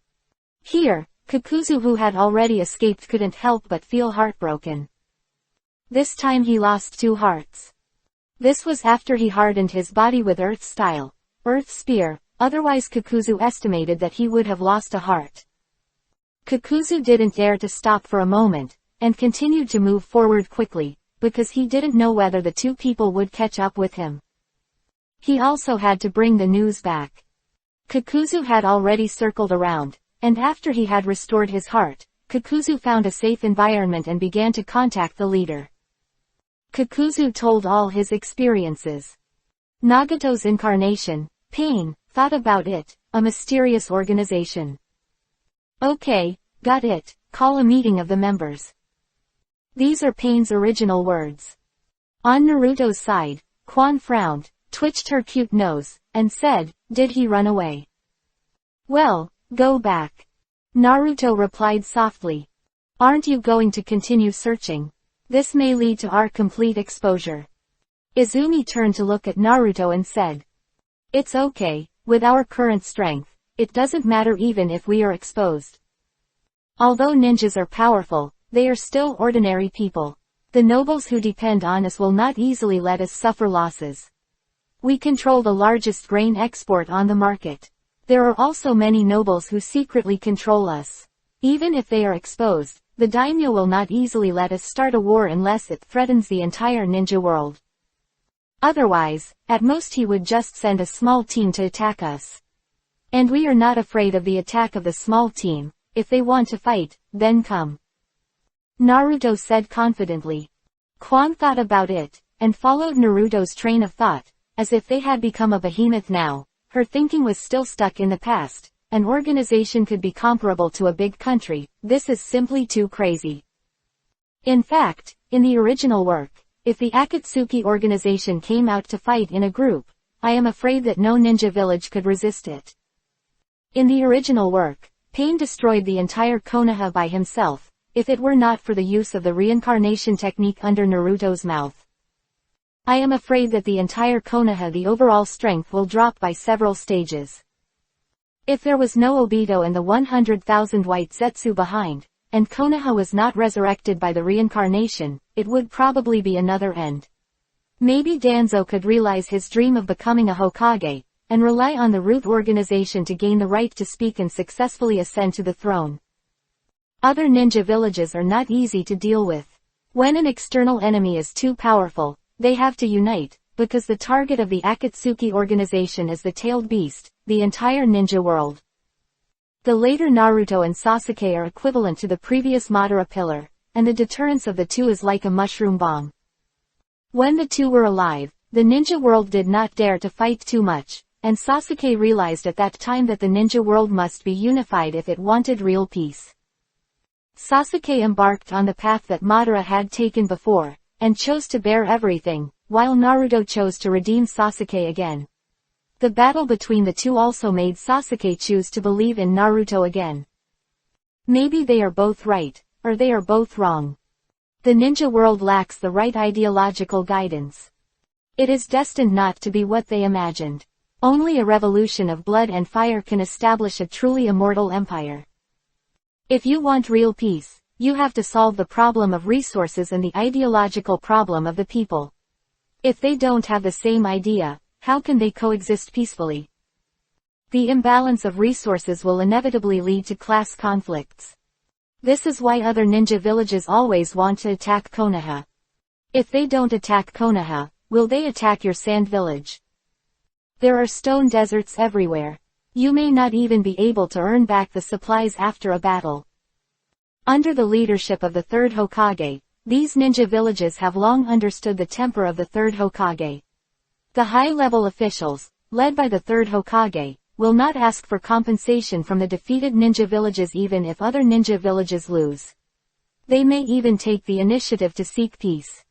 Here, Kakuzu, who had already escaped, couldn't help but feel heartbroken. This time he lost 2 hearts. This was after he hardened his body with Earth Style, Earth Spear, otherwise Kakuzu estimated that he would have lost a heart. Kakuzu didn't dare to stop for a moment, and continued to move forward quickly, because he didn't know whether the 2 people would catch up with him. He also had to bring the news back. Kakuzu had already circled around, and after he had restored his heart, Kakuzu found a safe environment and began to contact the leader. Kakuzu told all his experiences. Nagato's incarnation, Pain, thought about it, a mysterious organization. Okay, got it, call a meeting of the members. These are Pain's original words. On Naruto's side, Quan frowned, twitched her cute nose, and said, did he run away? Well, go back. Naruto replied softly. Aren't you going to continue searching? This may lead to our complete exposure. Izumi turned to look at Naruto and said. It's okay, with our current strength, it doesn't matter even if we are exposed. Although ninjas are powerful, they are still ordinary people. The nobles who depend on us will not easily let us suffer losses. We control the largest grain export on the market. There are also many nobles who secretly control us. Even if they are exposed, the daimyo will not easily let us start a war unless it threatens the entire ninja world. Otherwise, at most he would just send a small team to attack us. And we are not afraid of the attack of the small team. If they want to fight, then come. Naruto said confidently. Quan thought about it, and followed Naruto's train of thought, as if they had become a behemoth now. Her thinking was still stuck in the past. An organization could be comparable to a big country. This is simply too crazy. In fact, in the original work, if the Akatsuki organization came out to fight in a group, I am afraid that no ninja village could resist it. In the original work, Pain destroyed the entire Konoha by himself, if it were not for the use of the reincarnation technique under Naruto's mouth. I am afraid that the entire Konoha, the overall strength will drop by several stages. If there was no Obito and the 100,000 white Zetsu behind, and Konoha was not resurrected by the reincarnation, it would probably be another end. Maybe Danzo could realize his dream of becoming a Hokage, and rely on the root organization to gain the right to speak and successfully ascend to the throne. Other ninja villages are not easy to deal with. When an external enemy is too powerful, they have to unite, because the target of the Akatsuki organization is the tailed beast, the entire ninja world. The later Naruto and Sasuke are equivalent to the previous Madara pillar, and the deterrence of the 2 is like a mushroom bomb. When the 2 were alive, the ninja world did not dare to fight too much, and Sasuke realized at that time that the ninja world must be unified if it wanted real peace. Sasuke embarked on the path that Madara had taken before, and chose to bear everything, while Naruto chose to redeem Sasuke again. The battle between the 2 also made Sasuke choose to believe in Naruto again. Maybe they are both right, or they are both wrong. The ninja world lacks the right ideological guidance. It is destined not to be what they imagined. Only a revolution of blood and fire can establish a truly immortal empire. If you want real peace, you have to solve the problem of resources and the ideological problem of the people. If they don't have the same idea, how can they coexist peacefully? The imbalance of resources will inevitably lead to class conflicts. This is why other ninja villages always want to attack Konoha. If they don't attack Konoha, will they attack your sand village? There are stone deserts everywhere. You may not even be able to earn back the supplies after a battle. Under the leadership of the 3rd Hokage, these ninja villages have long understood the temper of the 3rd Hokage. The high-level officials, led by the third Hokage, will not ask for compensation from the defeated ninja villages even if other ninja villages lose. They may even take the initiative to seek peace.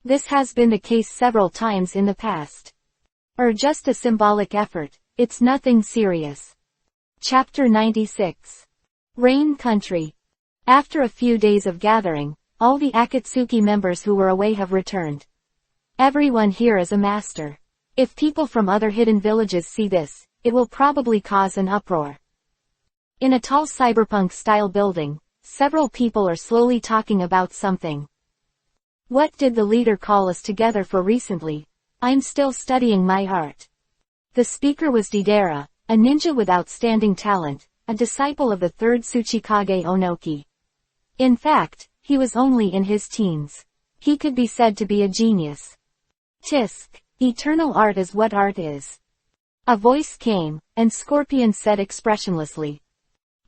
This has been the case several times in the past. Or just a symbolic effort, it's nothing serious. Chapter 96. Rain Country. After a few days of gathering, all the Akatsuki members who were away have returned. Everyone here is a master. If people from other hidden villages see this, it will probably cause an uproar. In a tall cyberpunk-style building, several people are slowly talking about something. What did the leader call us together for recently? I'm still studying my art. The speaker was Deidara, a ninja with outstanding talent, a disciple of the third Tsuchikage Onoki. In fact, he was only in his teens. He could be said to be a genius. Tisk, eternal art is what art is. A voice came, and Scorpion said expressionlessly.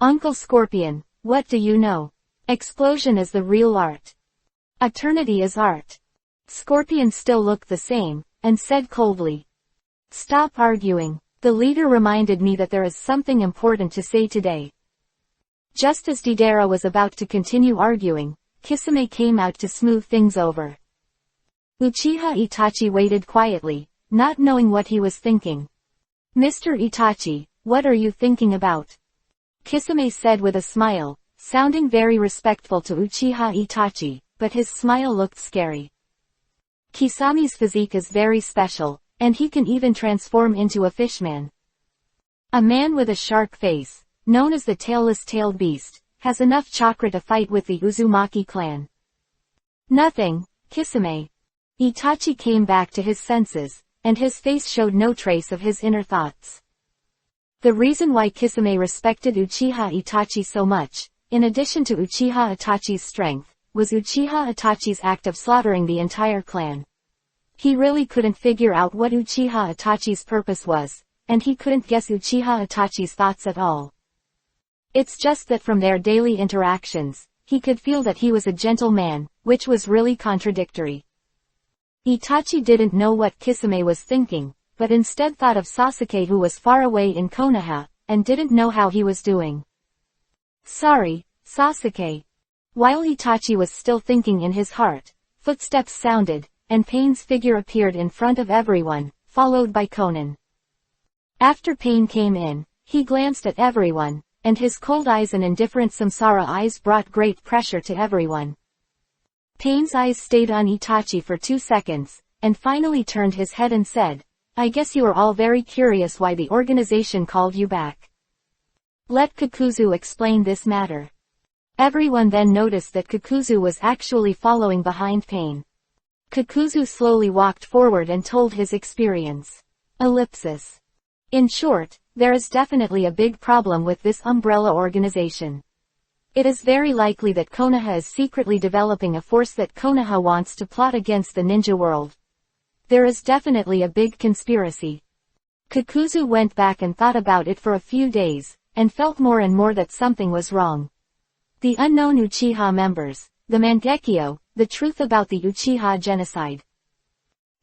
Uncle Scorpion, what do you know? Explosion is the real art. Eternity is art. Scorpion still looked the same, and said coldly. Stop arguing. The leader reminded me that there is something important to say today. Just as Deidara was about to continue arguing, Kisame came out to smooth things over. Uchiha Itachi waited quietly, not knowing what he was thinking. Mr. Itachi, what are you thinking about? Kisame said with a smile, sounding very respectful to Uchiha Itachi, but his smile looked scary. Kisame's physique is very special, and he can even transform into a fishman. A man with a shark face, known as the tailless-tailed beast, has enough chakra to fight with the Uzumaki clan. Nothing, Kisame. Itachi came back to his senses, and his face showed no trace of his inner thoughts. The reason why Kisame respected Uchiha Itachi so much, in addition to Uchiha Itachi's strength, was Uchiha Itachi's act of slaughtering the entire clan. He really couldn't figure out what Uchiha Itachi's purpose was, and he couldn't guess Uchiha Itachi's thoughts at all. It's just that from their daily interactions, he could feel that he was a gentle man, which was really contradictory. Itachi didn't know what Kisame was thinking, but instead thought of Sasuke who was far away in Konoha, and didn't know how he was doing. Sorry, Sasuke. While Itachi was still thinking in his heart, footsteps sounded, and Pain's figure appeared in front of everyone, followed by Conan. After Pain came in, he glanced at everyone, and his cold eyes and indifferent samsara eyes brought great pressure to everyone. Pain's eyes stayed on Itachi for 2 seconds, and finally turned his head and said, I guess you are all very curious why the organization called you back. Let Kakuzu explain this matter. Everyone then noticed that Kakuzu was actually following behind Pain. Kakuzu slowly walked forward and told his experience. Ellipsis. In short, there is definitely a big problem with this umbrella organization. It is very likely that Konoha is secretly developing a force that Konoha wants to plot against the ninja world. There is definitely a big conspiracy. Kakuzu went back and thought about it for a few days, and felt more and more that something was wrong. The unknown Uchiha members, the Mangekyo, the truth about the Uchiha genocide.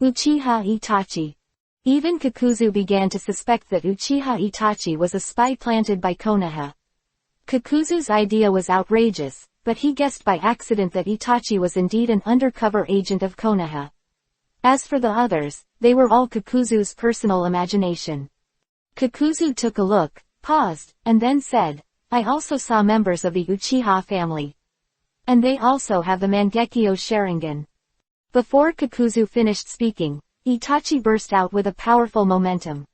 Uchiha Itachi. Even Kakuzu began to suspect that Uchiha Itachi was a spy planted by Konoha. Kakuzu's idea was outrageous, but he guessed by accident that Itachi was indeed an undercover agent of Konoha. As for the others, they were all Kakuzu's personal imagination. Kakuzu took a look, paused, and then said, I also saw members of the Uchiha family. And they also have the Mangekyo Sharingan. Before Kakuzu finished speaking, Itachi burst out with a powerful momentum.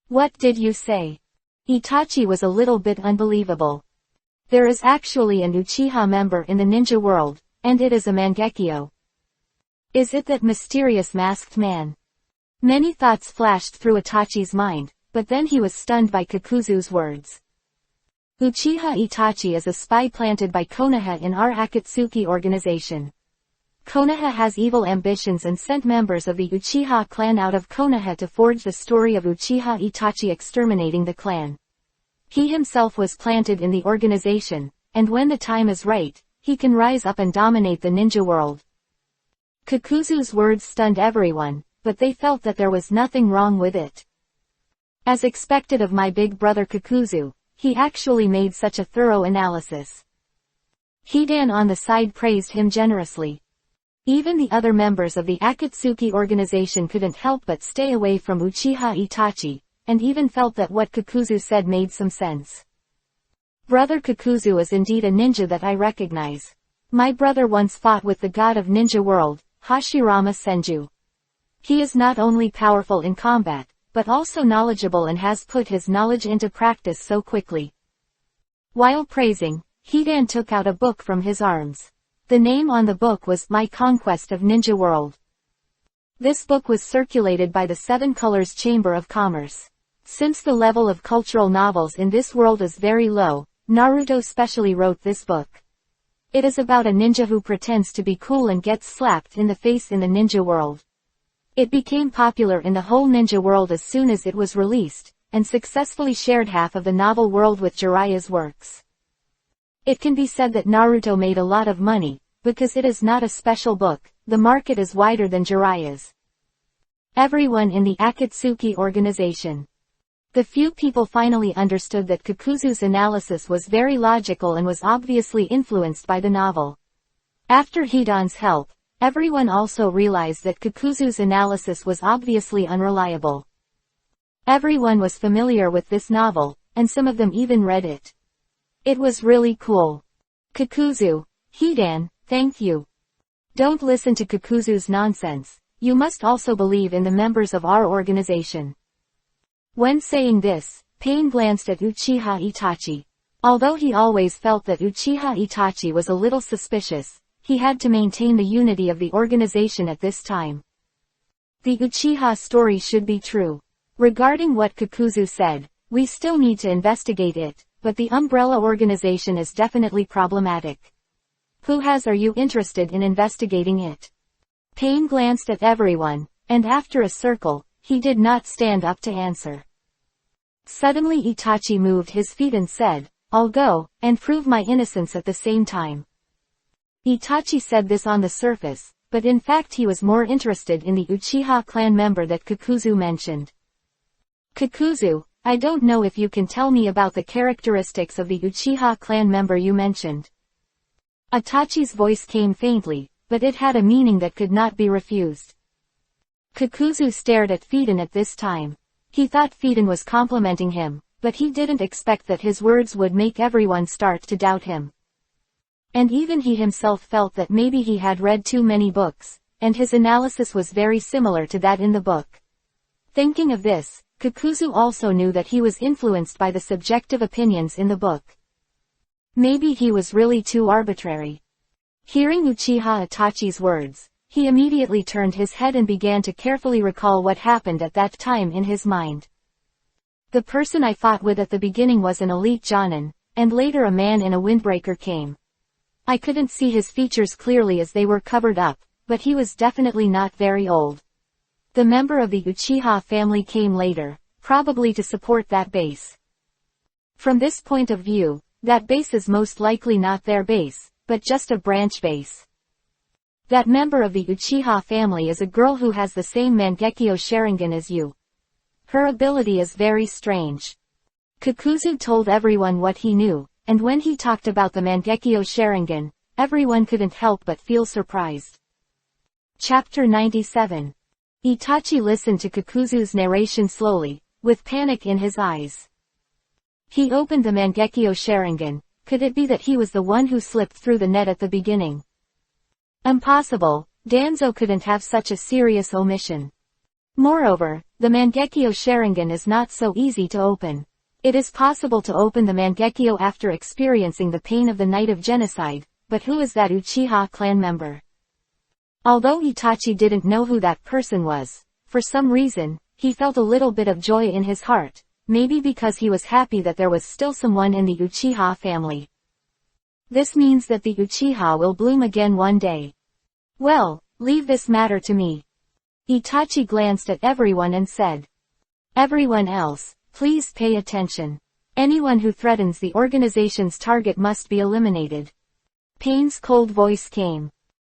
What did you say? Itachi was a little bit unbelievable. There is actually an Uchiha member in the ninja world, and it is a Mangekyo. Is it that mysterious masked man? Many thoughts flashed through Itachi's mind, but then he was stunned by Kakuzu's words. Uchiha Itachi is a spy planted by Konoha in our Akatsuki organization. Konoha has evil ambitions and sent members of the Uchiha clan out of Konoha to forge the story of Uchiha Itachi exterminating the clan. He himself was planted in the organization, and when the time is right, he can rise up and dominate the ninja world. Kakuzu's words stunned everyone, but they felt that there was nothing wrong with it. As expected of my big brother Kakuzu, he actually made such a thorough analysis. Hidan on the side praised him generously. Even the other members of the Akatsuki organization couldn't help but stay away from Uchiha Itachi, and even felt that what Kakuzu said made some sense. Brother Kakuzu is indeed a ninja that I recognize. My brother once fought with the god of ninja world, Hashirama Senju. He is not only powerful in combat, but also knowledgeable and has put his knowledge into practice so quickly. While praising, Hidan took out a book from his arms. The name on the book was My Conquest of Ninja World. This book was circulated by the Seven Colors Chamber of Commerce. Since the level of cultural novels in this world is very low, Naruto specially wrote this book. It is about a ninja who pretends to be cool and gets slapped in the face in the ninja world. It became popular in the whole ninja world as soon as it was released, and successfully shared half of the novel world with Jiraiya's works. It can be said that Naruto made a lot of money, because it is not a special book, the market is wider than Jiraiya's. Everyone in the Akatsuki organization. The few people finally understood that Kakuzu's analysis was very logical and was obviously influenced by the novel. After Hidan's help, everyone also realized that Kakuzu's analysis was obviously unreliable. Everyone was familiar with this novel, and some of them even read it. It was really cool. Kakuzu, Hidan, thank you. Don't listen to Kakuzu's nonsense, you must also believe in the members of our organization. When saying this, Pain glanced at Uchiha Itachi. Although he always felt that Uchiha Itachi was a little suspicious, he had to maintain the unity of the organization at this time. The Uchiha story should be true. Regarding what Kakuzu said, we still need to investigate it, but the umbrella organization is definitely problematic. Are you interested in investigating it? Pain glanced at everyone, and after a circle, he did not stand up to answer. Suddenly Itachi moved his feet and said, I'll go, and prove my innocence at the same time. Itachi said this on the surface, but in fact he was more interested in the Uchiha clan member that Kakuzu mentioned. Kakuzu, I don't know if you can tell me about the characteristics of the Uchiha clan member you mentioned. Itachi's voice came faintly, but it had a meaning that could not be refused. Kakuzu stared at Fidan at this time. He thought Fidan was complimenting him, but he didn't expect that his words would make everyone start to doubt him. And even he himself felt that maybe he had read too many books, and his analysis was very similar to that in the book. Thinking of this, Kakuzu also knew that he was influenced by the subjective opinions in the book. Maybe he was really too arbitrary. Hearing Uchiha Itachi's words, he immediately turned his head and began to carefully recall what happened at that time in his mind. The person I fought with at the beginning was an elite Jonin, and later a man in a windbreaker came. I couldn't see his features clearly as they were covered up, but he was definitely not very old. The member of the Uchiha family came later, probably to support that base. From this point of view, that base is most likely not their base, but just a branch base. That member of the Uchiha family is a girl who has the same Mangekyo Sharingan as you. Her ability is very strange. Kakuzu told everyone what he knew, and when he talked about the Mangekyo Sharingan, everyone couldn't help but feel surprised. Chapter 97. Itachi listened to Kakuzu's narration slowly, with panic in his eyes. He opened the Mangekyo Sharingan. Could it be that he was the one who slipped through the net at the beginning? Impossible, Danzo couldn't have such a serious omission. Moreover, the Mangekyo Sharingan is not so easy to open. It is possible to open the Mangekyo after experiencing the pain of the night of genocide, but who is that Uchiha clan member? Although Itachi didn't know who that person was, for some reason, he felt a little bit of joy in his heart. Maybe because he was happy that there was still someone in the Uchiha family. This means that the Uchiha will bloom again one day. Well, leave this matter to me. Itachi glanced at everyone and said. Everyone else, please pay attention. Anyone who threatens the organization's target must be eliminated. Pain's cold voice came.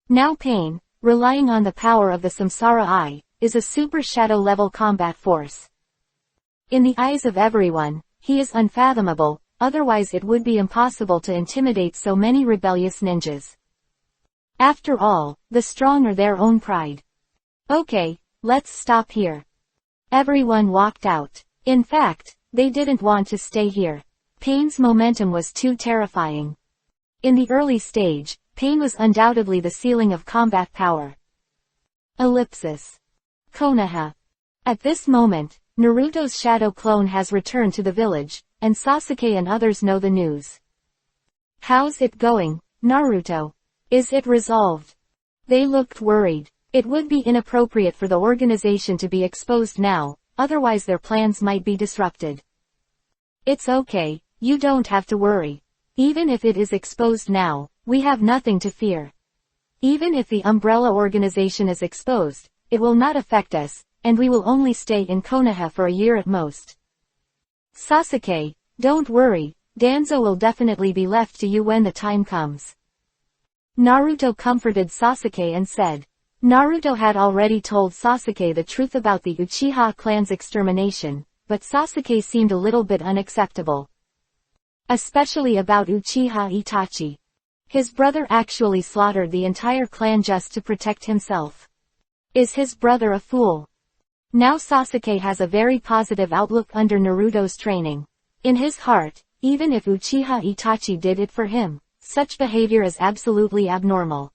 Now Pain, relying on the power of the Samsara Eye, is a super shadow level combat force. In the eyes of everyone, he is unfathomable, otherwise it would be impossible to intimidate so many rebellious ninjas. After all, the strong are their own pride. Okay, let's stop here. Everyone walked out. In fact, they didn't want to stay here. Pain's momentum was too terrifying. In the early stage, Pain was undoubtedly the ceiling of combat power. Ellipsis. Konoha. At this moment, Naruto's shadow clone has returned to the village, and Sasuke and others know the news. How's it going, Naruto? Is it resolved? They looked worried. It would be inappropriate for the organization to be exposed now, otherwise their plans might be disrupted. It's okay, you don't have to worry. Even if it is exposed now, we have nothing to fear. Even if the umbrella organization is exposed, it will not affect us, and we will only stay in Konoha for a year at most. Sasuke, don't worry, Danzo will definitely be left to you when the time comes. Naruto comforted Sasuke and said. Naruto had already told Sasuke the truth about the Uchiha clan's extermination, but Sasuke seemed a little bit unacceptable. Especially about Uchiha Itachi. His brother actually slaughtered the entire clan just to protect himself. Is his brother a fool? Now Sasuke has a very positive outlook under Naruto's training. In his heart, even if Uchiha Itachi did it for him, such behavior is absolutely abnormal.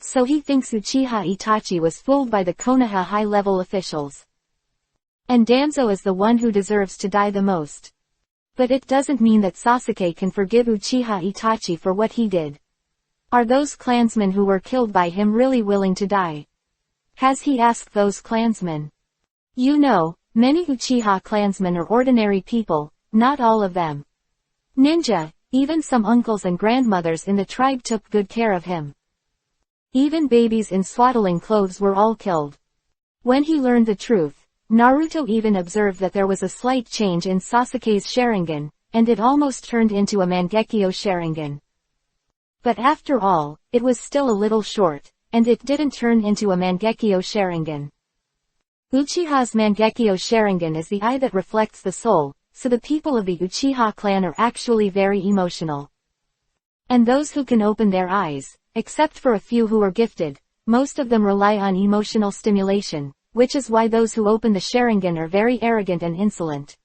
So he thinks Uchiha Itachi was fooled by the Konoha high-level officials. And Danzo is the one who deserves to die the most. But it doesn't mean that Sasuke can forgive Uchiha Itachi for what he did. Are those clansmen who were killed by him really willing to die? Has he asked those clansmen? You know, many Uchiha clansmen are ordinary people, not all of them. Ninja, even some uncles and grandmothers in the tribe took good care of him. Even babies in swaddling clothes were all killed. When he learned the truth, Naruto even observed that there was a slight change in Sasuke's Sharingan, and it almost turned into a Mangekyo Sharingan. But after all, it was still a little short, and it didn't turn into a Mangekyo Sharingan. Uchiha's Mangekyo Sharingan is the eye that reflects the soul, so the people of the Uchiha clan are actually very emotional. And those who can open their eyes, except for a few who are gifted, most of them rely on emotional stimulation, which is why those who open the Sharingan are very arrogant and insolent.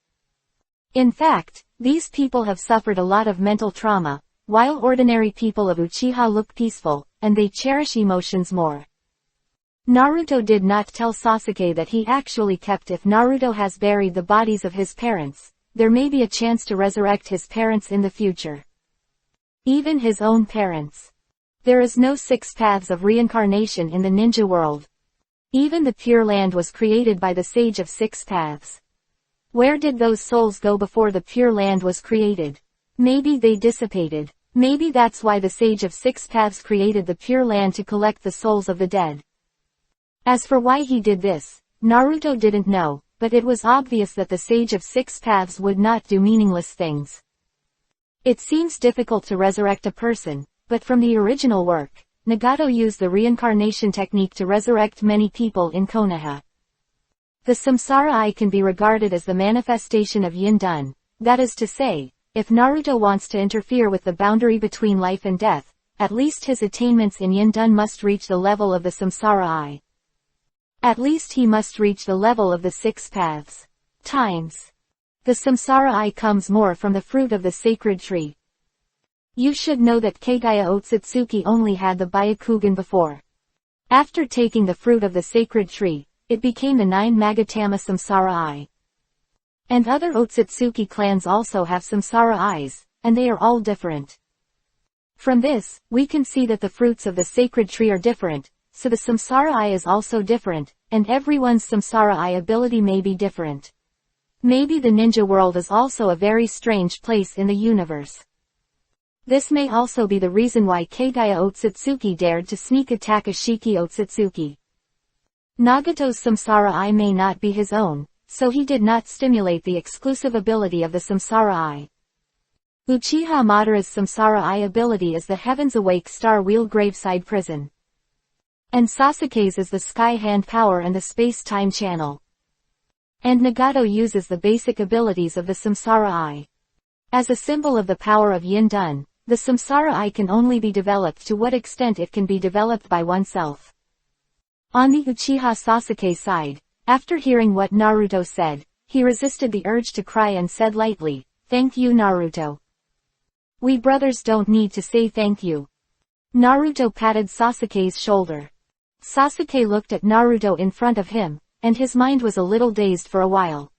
In fact, these people have suffered a lot of mental trauma, while ordinary people of Uchiha look peaceful, and they cherish emotions more. Naruto did not tell Sasuke that he actually kept if Naruto has buried the bodies of his parents, there may be a chance to resurrect his parents in the future. Even his own parents. There is no 6 paths of reincarnation in the ninja world. Even the Pure Land was created by the Sage of 6 Paths. Where did those souls go before the Pure Land was created? Maybe they dissipated. Maybe that's why the Sage of 6 Paths created the Pure Land to collect the souls of the dead. As for why he did this, Naruto didn't know, but it was obvious that the Sage of 6 Paths would not do meaningless things. It seems difficult to resurrect a person, but from the original work, Nagato used the reincarnation technique to resurrect many people in Konoha. The Samsara Eye can be regarded as the manifestation of Yin-dun, that is to say, if Naruto wants to interfere with the boundary between life and death, at least his attainments in Yin-dun must reach the level of the Samsara Eye. At least he must reach the level of the 6 paths. Times. The Samsara Eye comes more from the fruit of the sacred tree. You should know that Kagaya Otsutsuki only had the Byakugan before. After taking the fruit of the sacred tree, it became the 9 Magatama Samsara Eye. And other Otsutsuki clans also have Samsara Eyes, and they are all different. From this, we can see that the fruits of the sacred tree are different, so the Samsara Eye is also different, and everyone's Samsara Eye ability may be different. Maybe the ninja world is also a very strange place in the universe. This may also be the reason why Kagaya Otsutsuki dared to sneak attack Ashiki Otsutsuki. Nagato's Samsara Eye may not be his own, so he did not stimulate the exclusive ability of the Samsara Eye. Uchiha Madara's Samsara Eye ability is the Heavens Awake Star Wheel Graveside Prison. And Sasuke's is the sky hand power and the space-time channel. And Nagato uses the basic abilities of the Samsara Eye. As a symbol of the power of Yin Dun, the Samsara Eye can only be developed to what extent it can be developed by oneself. On the Uchiha Sasuke side, after hearing what Naruto said, he resisted the urge to cry and said lightly, "Thank you, Naruto. We brothers don't need to say thank you." Naruto patted Sasuke's shoulder. Sasuke looked at Naruto in front of him, and his mind was a little dazed for a while.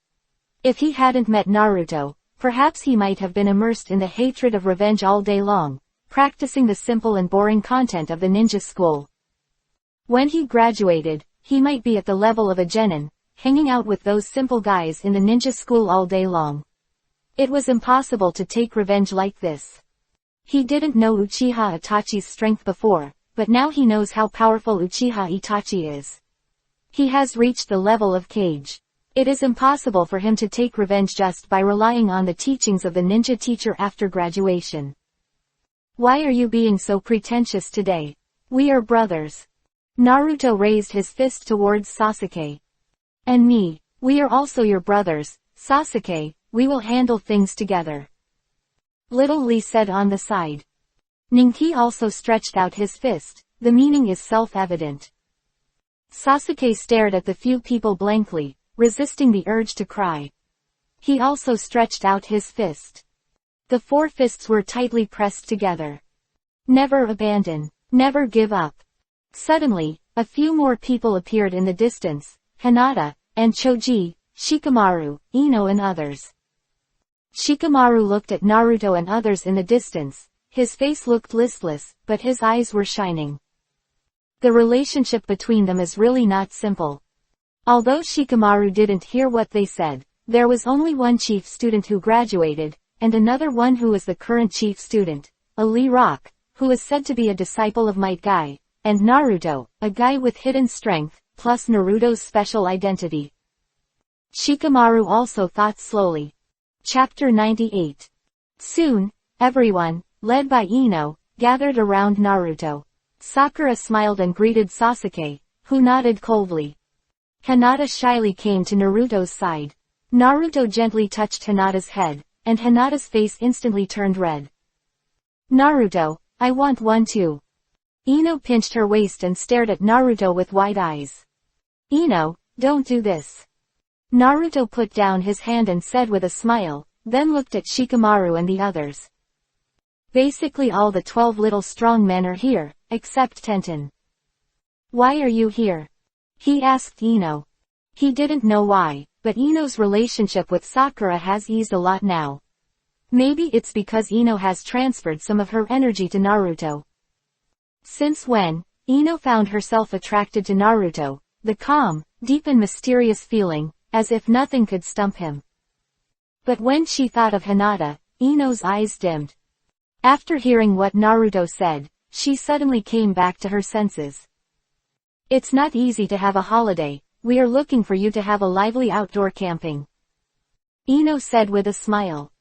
If he hadn't met Naruto, perhaps he might have been immersed in the hatred of revenge all day long, practicing the simple and boring content of the ninja school. When he graduated, he might be at the level of a genin, hanging out with those simple guys in the ninja school all day long. It was impossible to take revenge like this. He didn't know Uchiha Itachi's strength before, but now he knows how powerful Uchiha Itachi is. He has reached the level of Kage. It is impossible for him to take revenge just by relying on the teachings of the ninja teacher after graduation. Why are you being so pretentious today? We are brothers. Naruto raised his fist towards Sasuke. And me, we are also your brothers, Sasuke, we will handle things together. Little Lee said on the side. Ninki also stretched out his fist, the meaning is self-evident. Sasuke stared at the few people blankly, resisting the urge to cry. He also stretched out his fist. The four fists were tightly pressed together. Never abandon. Never give up. Suddenly, a few more people appeared in the distance, Hinata, and Choji, Shikamaru, Ino and others. Shikamaru looked at Naruto and others in the distance. His face looked listless, but his eyes were shining. The relationship between them is really not simple. Although Shikamaru didn't hear what they said, there was only one chief student who graduated, and another one who is the current chief student, a Lee Rock, who is said to be a disciple of Might Guy, and Naruto, a guy with hidden strength, plus Naruto's special identity. Shikamaru also thought slowly. Chapter 98. Soon, everyone, led by Ino, gathered around Naruto. Sakura smiled and greeted Sasuke, who nodded coldly. Hinata shyly came to Naruto's side. Naruto gently touched Hinata's head, and Hinata's face instantly turned red. Naruto, I want one too. Ino pinched her waist and stared at Naruto with wide eyes. Ino, don't do this. Naruto put down his hand and said with a smile, then looked at Shikamaru and the others. Basically all the 12 little strong men are here, except Tenten. Why are you here? He asked Ino. He didn't know why, but Ino's relationship with Sakura has eased a lot now. Maybe it's because Ino has transferred some of her energy to Naruto. Since when, Ino found herself attracted to Naruto, the calm, deep and mysterious feeling, as if nothing could stump him. But when she thought of Hinata, Ino's eyes dimmed. After hearing what Naruto said, she suddenly came back to her senses. It's not easy to have a holiday, we are looking for you to have a lively outdoor camping. Ino said with a smile.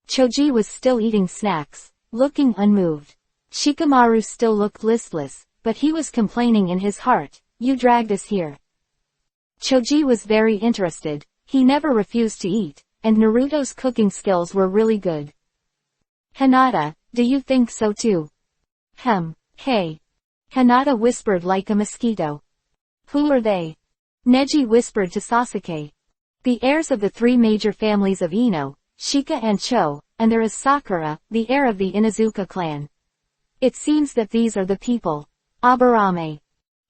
Choji was still eating snacks, looking unmoved. Shikamaru still looked listless, but he was complaining in his heart, you dragged us here. Choji was very interested, he never refused to eat, and Naruto's cooking skills were really good. Hinata, do you think so too? Hey. Hinata whispered like a mosquito. Who are they? Neji whispered to Sasuke. The heirs of the three major families of Ino, Shika and Cho, and there is Sakura, the heir of the Inuzuka clan. It seems that these are the people. Aburame.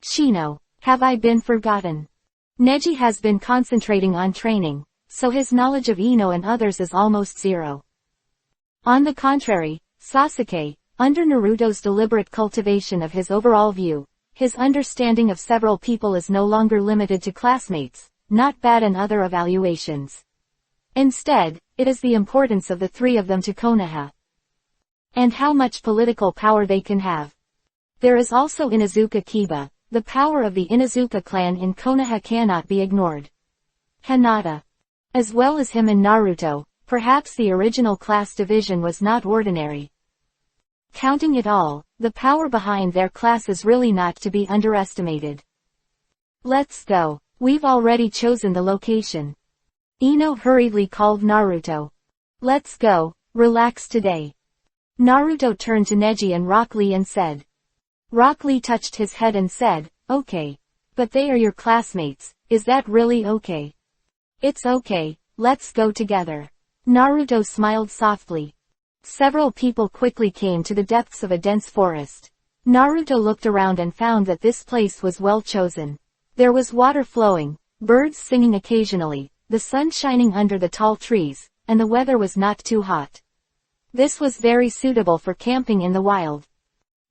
Shino, have I been forgotten? Neji has been concentrating on training, so his knowledge of Ino and others is almost zero. On the contrary, Sasuke, under Naruto's deliberate cultivation of his overall view, his understanding of several people is no longer limited to classmates, not bad and other evaluations. Instead, it is the importance of the three of them to Konoha. And how much political power they can have. There is also Inuzuka Kiba, the power of the Inuzuka clan in Konoha cannot be ignored. Hinata. As well as him and Naruto, perhaps the original class division was not ordinary. Counting it all, the power behind their class is really not to be underestimated. Let's go. We've already chosen the location. Ino hurriedly called Naruto. Let's go, relax today. Naruto turned to Neji and Rock Lee and said. Rock Lee touched his head and said, okay. But they are your classmates, is that really okay? It's okay, let's go together. Naruto smiled softly. Several people quickly came to the depths of a dense forest. Naruto looked around and found that this place was well chosen. There was water flowing, birds singing occasionally, the sun shining under the tall trees, and the weather was not too hot. This was very suitable for camping in the wild.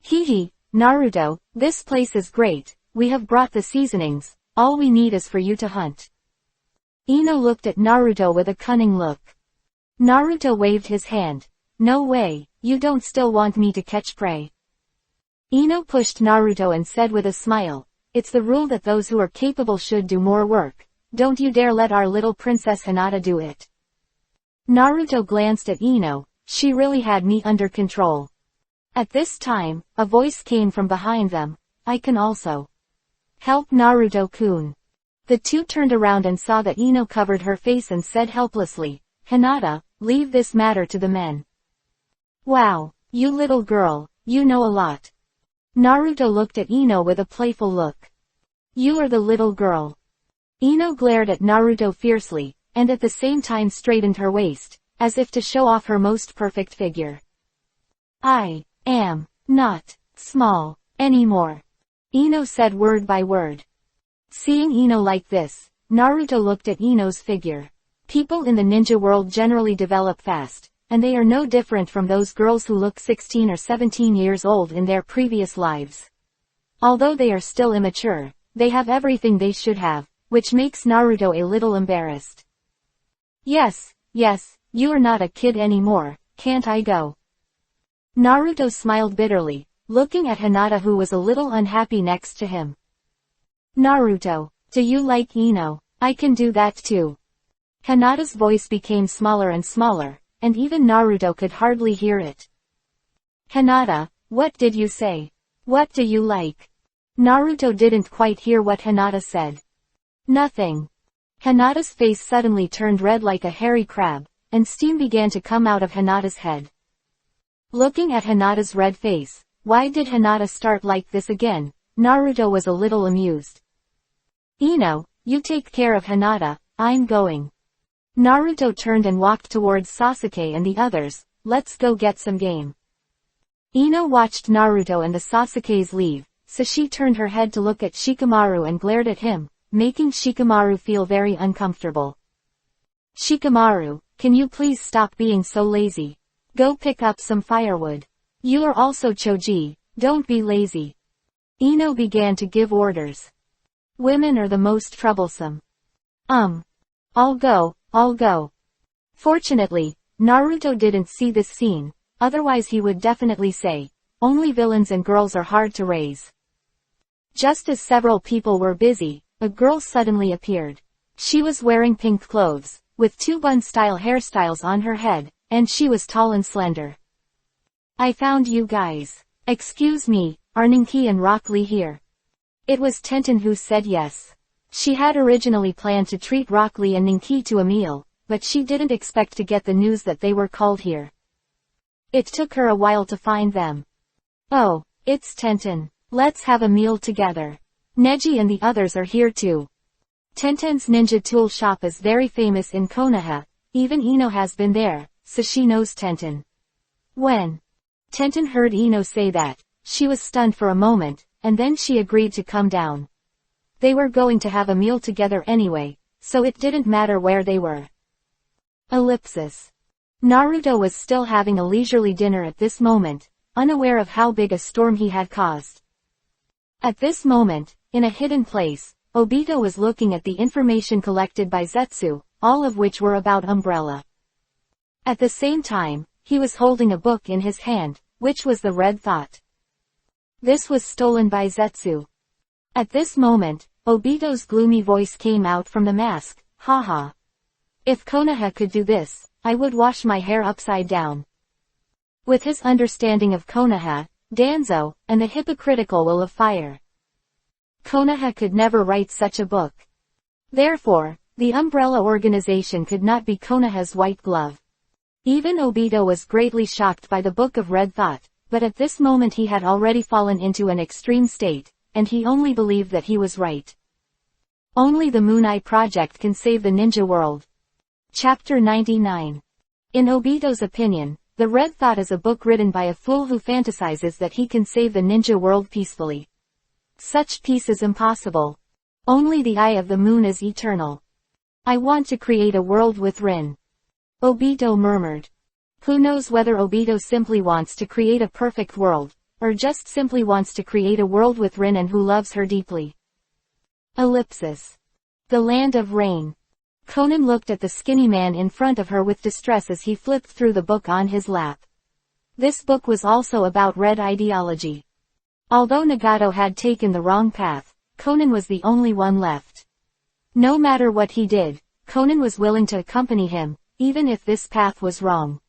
Hee, Naruto, this place is great, we have brought the seasonings, all we need is for you to hunt. Ino looked at Naruto with a cunning look. Naruto waved his hand. No way, you don't still want me to catch prey. Ino pushed Naruto and said with a smile, it's the rule that those who are capable should do more work, don't you dare let our little princess Hinata do it. Naruto glanced at Ino, she really had me under control. At this time, a voice came from behind them, I can also help Naruto-kun. The two turned around and saw that Ino covered her face and said helplessly, Hinata, leave this matter to the men. Wow, you little girl, you know a lot. Naruto looked at Ino with a playful look. You are the little girl. Ino glared at Naruto fiercely, and at the same time straightened her waist, as if to show off her most perfect figure. I am not small anymore. Ino said word by word. Seeing Ino like this, Naruto looked at Ino's figure. People in the ninja world generally develop fast, and they are no different from those girls who look 16 or 17 years old in their previous lives. Although they are still immature, they have everything they should have, which makes Naruto a little embarrassed. Yes, you are not a kid anymore, can't I go? Naruto smiled bitterly, looking at Hinata who was a little unhappy next to him. Naruto, do you like Ino? I can do that too. Hinata's voice became smaller and smaller, and even Naruto could hardly hear it. Hinata, what did you say? What do you like? Naruto didn't quite hear what Hinata said. Nothing. Hinata's face suddenly turned red like a hairy crab, and steam began to come out of Hinata's head. Looking at Hinata's red face, why did Hinata start like this again? Naruto was a little amused. Ino, you take care of Hinata, I'm going. Naruto turned and walked towards Sasuke and the others, let's go get some game. Ino watched Naruto and the Sasukes leave, so she turned her head to look at Shikamaru and glared at him, making Shikamaru feel very uncomfortable. Shikamaru, can you please stop being so lazy? Go pick up some firewood. You are also Choji, don't be lazy. Ino began to give orders. Women are the most troublesome. I'll go. Fortunately, Naruto didn't see this scene, otherwise he would definitely say, only villains and girls are hard to raise. Just as several people were busy, a girl suddenly appeared. She was wearing pink clothes, with two bun-style hairstyles on her head, and she was tall and slender. I found you guys. Excuse me, are Ninki and Rock Lee here? It was Tenten who said yes. She had originally planned to treat Rock Lee and Ninki to a meal, but she didn't expect to get the news that they were called here. It took her a while to find them. Oh, it's Tenten. Let's have a meal together. Neji and the others are here too. Tenten's ninja tool shop is very famous in Konoha, even Ino has been there, so she knows Tenten. When Tenten heard Ino say that, she was stunned for a moment, and then she agreed to come down. They were going to have a meal together anyway, so it didn't matter where they were. Ellipsis. Naruto was still having a leisurely dinner at this moment, unaware of how big a storm he had caused. At this moment, in a hidden place, Obito was looking at the information collected by Zetsu, all of which were about Umbrella. At the same time, he was holding a book in his hand, which was the Red Thought. This was stolen by Zetsu. At this moment, Obito's gloomy voice came out from the mask, haha. If Konoha could do this, I would wash my hair upside down. With his understanding of Konoha, Danzo, and the hypocritical will of fire, Konoha could never write such a book. Therefore, the umbrella organization could not be Konoha's white glove. Even Obito was greatly shocked by the Book of Red Thought, but at this moment he had already fallen into an extreme state, and he only believed that he was right. Only the Moon Eye Project can save the ninja world. Chapter 99. In Obito's opinion, the Red Thought is a book written by a fool who fantasizes that he can save the ninja world peacefully. Such peace is impossible. Only the eye of the moon is eternal. I want to create a world with Rin. Obito murmured. Who knows whether Obito simply wants to create a perfect world, or just simply wants to create a world with Rin and who loves her deeply. Ellipsis. The Land of Rain. Conan looked at the skinny man in front of her with distress as he flipped through the book on his lap. This book was also about red ideology. Although Nagato had taken the wrong path, Conan was the only one left. No matter what he did, Conan was willing to accompany him, even if this path was wrong.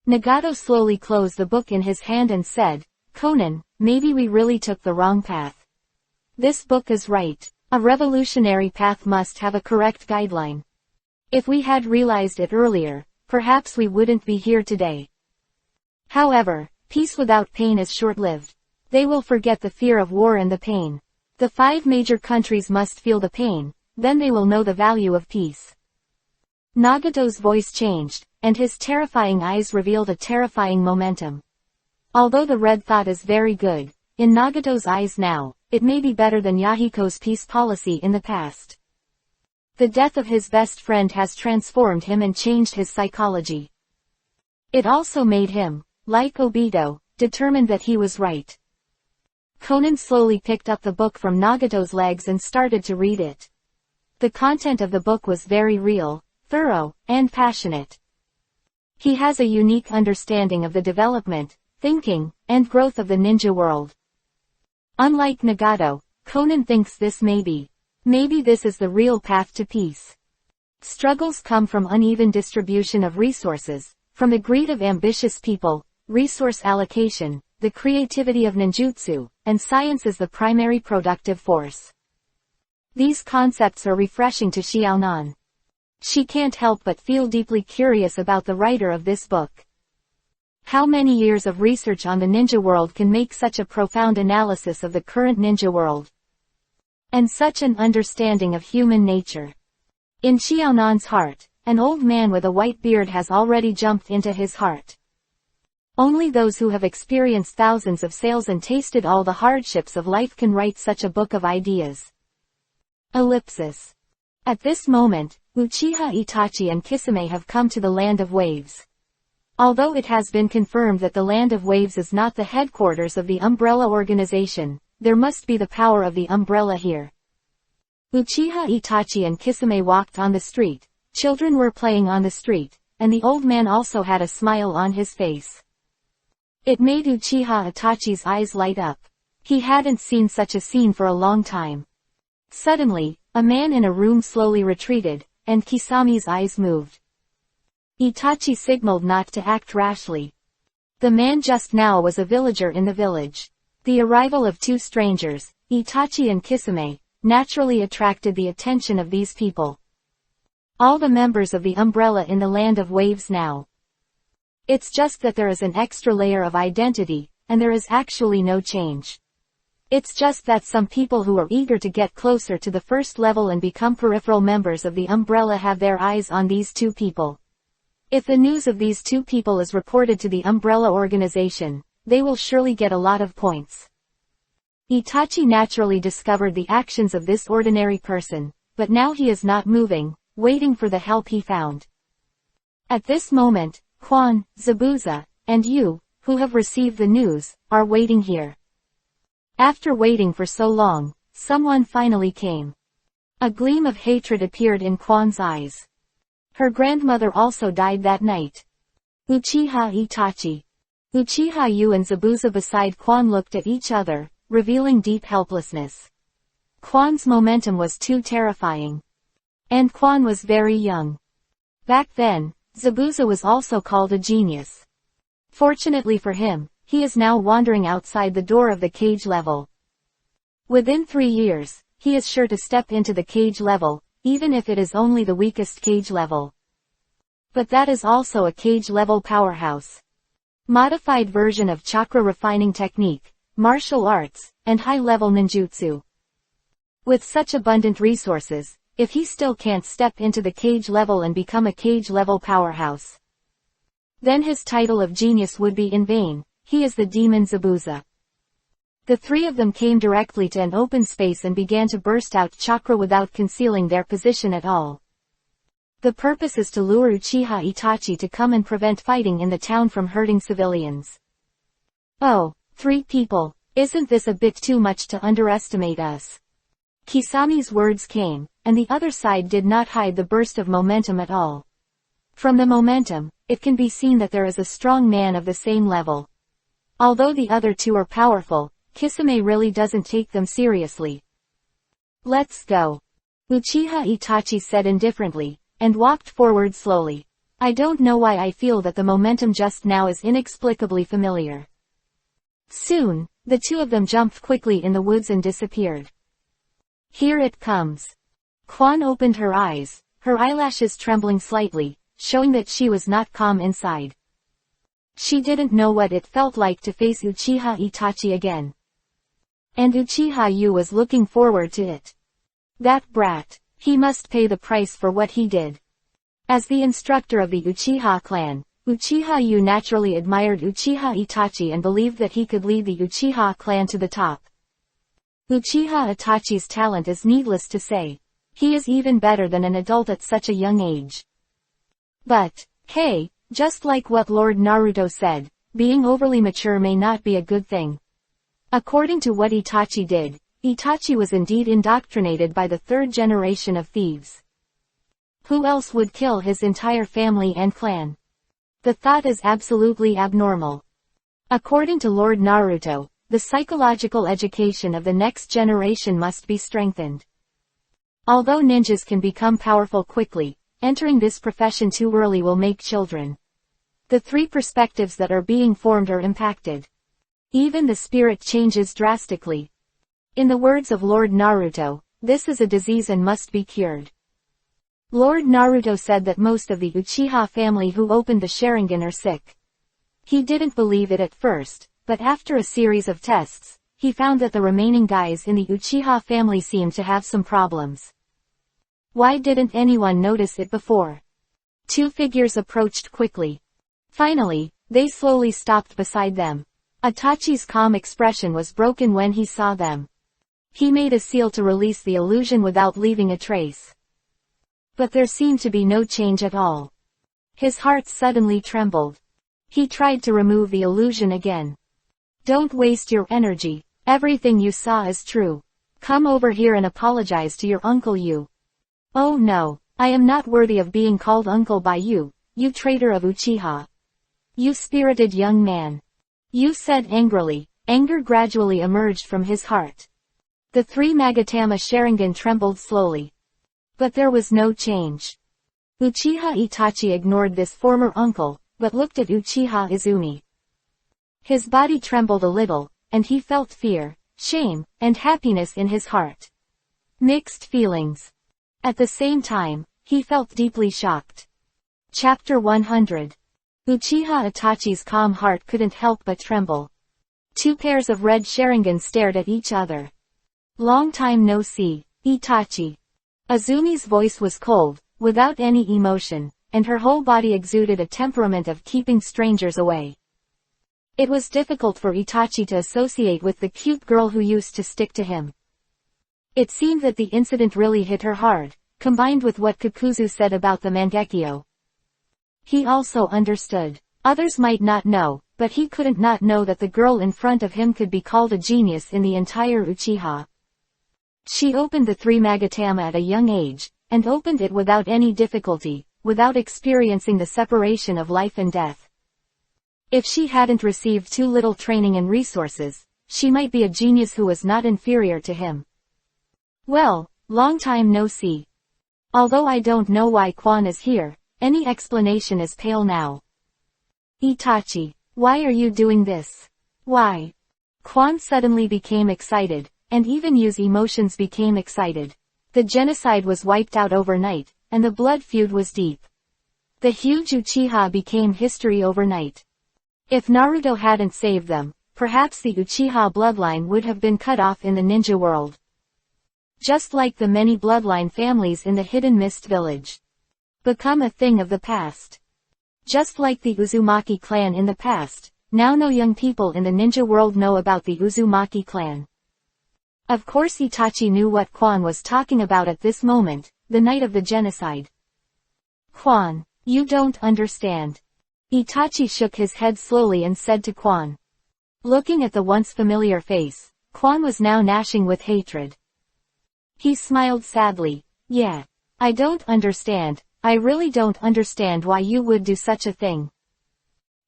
Nagato slowly closed the book in his hand and said, Conan, maybe we really took the wrong path. This book is right. A revolutionary path must have a correct guideline. If we had realized it earlier, perhaps we wouldn't be here today. However, peace without pain is short-lived. They will forget the fear of war and the pain. The 5 major countries must feel the pain, then they will know the value of peace. Nagato's voice changed, and his terrifying eyes revealed a terrifying momentum. Although the Red Thought is very good, in Nagato's eyes now, it may be better than Yahiko's peace policy in the past. The death of his best friend has transformed him and changed his psychology. It also made him, like Obito, determined that he was right. Conan slowly picked up the book from Nagato's legs and started to read it. The content of the book was very real, thorough, and passionate. He has a unique understanding of the development, thinking, and growth of the ninja world. Unlike Nagato, Conan thinks this maybe this is the real path to peace. Struggles come from uneven distribution of resources, from the greed of ambitious people, resource allocation, the creativity of ninjutsu, and science is the primary productive force. These concepts are refreshing to Xiaonan. She can't help but feel deeply curious about the writer of this book. How many years of research on the ninja world can make such a profound analysis of the current ninja world? And such an understanding of human nature. In Xiaonan's heart, an old man with a white beard has already jumped into his heart. Only those who have experienced thousands of sales and tasted all the hardships of life can write such a book of ideas. Ellipsis. At this moment, Uchiha Itachi and Kisame have come to the Land of Waves. Although it has been confirmed that the Land of Waves is not the headquarters of the Umbrella organization, there must be the power of the Umbrella here. Uchiha Itachi and Kisame walked on the street, children were playing on the street, and the old man also had a smile on his face. It made Uchiha Itachi's eyes light up. He hadn't seen such a scene for a long time. Suddenly, a man in a room slowly retreated, and Kisame's eyes moved. Itachi signaled not to act rashly. The man just now was a villager in the village. The arrival of 2 strangers, Itachi and Kisame, naturally attracted the attention of these people. All the members of the Umbrella in the Land of Waves now. It's just that there is an extra layer of identity, and there is actually no change. It's just that some people who are eager to get closer to the first level and become peripheral members of the Umbrella have their eyes on these 2 people. If the news of these 2 people is reported to the Umbrella organization, they will surely get a lot of points. Itachi naturally discovered the actions of this ordinary person, but now he is not moving, waiting for the help he found. At this moment, Quan, Zabuza, and you, who have received the news, are waiting here. After waiting for so long, someone finally came. A gleam of hatred appeared in Quan's eyes. Her grandmother also died that night. Uchiha Itachi. Uchiha Yu and Zabuza beside Quan looked at each other, revealing deep helplessness. Quan's momentum was too terrifying. And Quan was very young. Back then, Zabuza was also called a genius. Fortunately for him, he is now wandering outside the door of the cage level. Within 3 years, he is sure to step into the cage level, even if it is only the weakest cage level. But that is also a cage level powerhouse. Modified version of chakra refining technique, martial arts, and high-level ninjutsu. With such abundant resources, if he still can't step into the cage level and become a cage level powerhouse, then his title of genius would be in vain. He is the demon Zabuza. The three of them came directly to an open space and began to burst out chakra without concealing their position at all. The purpose is to lure Uchiha Itachi to come and prevent fighting in the town from hurting civilians. Oh, 3 people, isn't this a bit too much to underestimate us? Kisami's words came, and the other side did not hide the burst of momentum at all. From the momentum, it can be seen that there is a strong man of the same level. Although the other 2 are powerful, Kisame really doesn't take them seriously. Let's go. Uchiha Itachi said indifferently, and walked forward slowly. I don't know why I feel that the momentum just now is inexplicably familiar. Soon, the 2 of them jumped quickly in the woods and disappeared. Here it comes. Quan opened her eyes, her eyelashes trembling slightly, showing that she was not calm inside. She didn't know what it felt like to face Uchiha Itachi again. And Uchiha Yu was looking forward to it. That brat, he must pay the price for what he did. As the instructor of the Uchiha clan, Uchiha Yu naturally admired Uchiha Itachi and believed that he could lead the Uchiha clan to the top. Uchiha Itachi's talent is needless to say. He is even better than an adult at such a young age. But, hey, just like what Lord Naruto said, being overly mature may not be a good thing. According to what Itachi did, Itachi was indeed indoctrinated by the 3rd generation of thieves. Who else would kill his entire family and clan? The thought is absolutely abnormal. According to Lord Naruto, the psychological education of the next generation must be strengthened. Although ninjas can become powerful quickly, entering this profession too early will make children. The 3 perspectives that are being formed are impacted. Even the spirit changes drastically. In the words of Lord Naruto, this is a disease and must be cured. Lord Naruto said that most of the Uchiha family who opened the Sharingan are sick. He didn't believe it at first, but after a series of tests, he found that the remaining guys in the Uchiha family seemed to have some problems. Why didn't anyone notice it before? 2 figures approached quickly. Finally, they slowly stopped beside them. Itachi's calm expression was broken when he saw them. He made a seal to release the illusion without leaving a trace. But there seemed to be no change at all. His heart suddenly trembled. He tried to remove the illusion again. Don't waste your energy. Everything you saw is true. Come over here and apologize to your uncle Yu. Oh no, I am not worthy of being called uncle by you, you traitor of Uchiha. You spirited young man. Yu said angrily. Anger gradually emerged from his heart. The 3 Magatama Sharingan trembled slowly. But there was no change. Uchiha Itachi ignored this former uncle, but looked at Uchiha Izumi. His body trembled a little, and he felt fear, shame, and happiness in his heart. Mixed feelings. At the same time, he felt deeply shocked. Chapter 100. Uchiha Itachi's calm heart couldn't help but tremble. 2 pairs of red Sharingan stared at each other. Long time no see, Itachi. Azumi's voice was cold, without any emotion, and her whole body exuded a temperament of keeping strangers away. It was difficult for Itachi to associate with the cute girl who used to stick to him. It seemed that the incident really hit her hard, combined with what Kakuzu said about the Mangekyo. He also understood. Others might not know, but he couldn't not know that the girl in front of him could be called a genius in the entire Uchiha. She opened the 3 Magatama at a young age, and opened it without any difficulty, without experiencing the separation of life and death. If she hadn't received too little training and resources, she might be a genius who was not inferior to him. Well, long time no see. Although I don't know why Quan is here, any explanation is pale now. Itachi, Why are you doing this? Why? Kwon suddenly became excited, and even Yu's emotions became excited. The genocide was wiped out overnight, and the blood feud was deep. The huge Uchiha became history overnight. If Naruto hadn't saved them, perhaps the Uchiha bloodline would have been cut off in the ninja world. Just like the many bloodline families in the Hidden Mist village. Become a thing of the past. Just like the Uzumaki clan in the past, now no young people in the ninja world know about the Uzumaki clan. Of course Itachi knew what Kwon was talking about at this moment, the night of the genocide. Kwon, you don't understand. Itachi shook his head slowly and said to Kwon. Looking at the once familiar face, Kwon was now gnashing with hatred. He smiled sadly. Yeah. I don't understand, I really don't understand why you would do such a thing.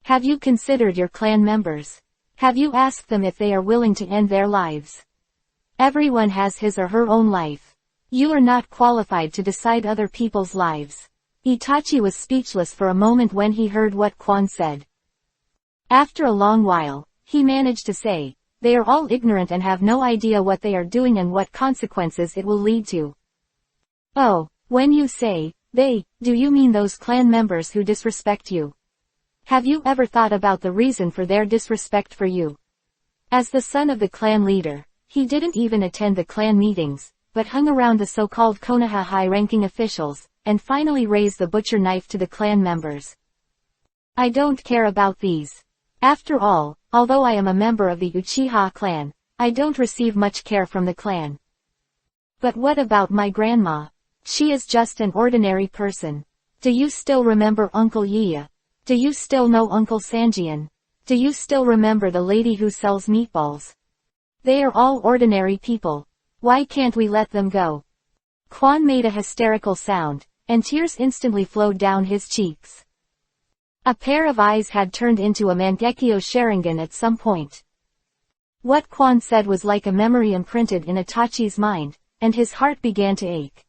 Have you considered your clan members? Have you asked them if they are willing to end their lives? Everyone has his or her own life. You are not qualified to decide other people's lives. Itachi was speechless for a moment when he heard what Kwon said. After a long while, he managed to say, they are all ignorant and have no idea what they are doing and what consequences it will lead to. Oh, when you say, they, do you mean those clan members who disrespect you? Have you ever thought about the reason for their disrespect for you? As the son of the clan leader, he didn't even attend the clan meetings, but hung around the so-called Konoha high-ranking officials, and finally raised the butcher knife to the clan members. I don't care about these. After all, although I am a member of the Uchiha clan, I don't receive much care from the clan. But what about my grandma? She is just an ordinary person. Do you still remember Uncle Yiya? Do you still know Uncle Sanjian? Do you still remember the lady who sells meatballs? They are all ordinary people. Why can't we let them go? Kwon made a hysterical sound, and tears instantly flowed down his cheeks. A pair of eyes had turned into a Mangekyo Sharingan at some point. What Kwon said was like a memory imprinted in Itachi's mind, and his heart began to ache.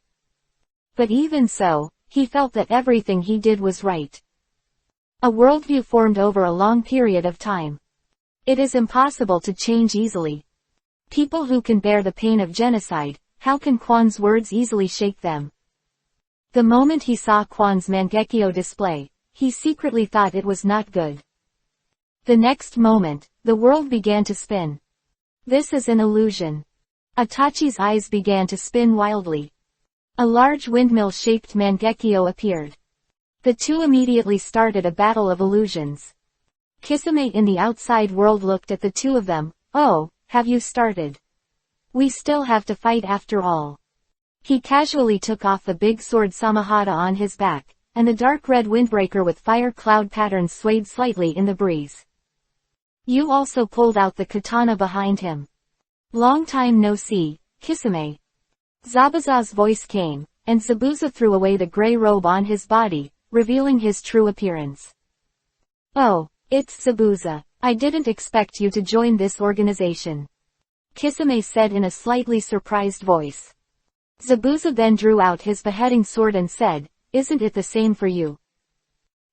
But even so, he felt that everything he did was right. A worldview formed over a long period of time. It is impossible to change easily. People who can bear the pain of genocide, how can Kwon's words easily shake them? The moment he saw Kwon's Mangekyo display, he secretly thought it was not good. The next moment, the world began to spin. This is an illusion. Itachi's eyes began to spin wildly. A large windmill-shaped Mangekyo appeared. The two immediately started a battle of illusions. Kisame in the outside world looked at the two of them. Oh, have you started? We still have to fight after all. He casually took off the big sword Samahata on his back, and the dark red windbreaker with fire cloud patterns swayed slightly in the breeze. You also pulled out the katana behind him. Long time no see, Kisame. Zabuza's voice came, and Zabuza threw away the gray robe on his body, revealing his true appearance. Oh, it's Zabuza. I didn't expect you to join this organization. Kisame said in a slightly surprised voice. Zabuza then drew out his beheading sword and said, isn't it the same for you?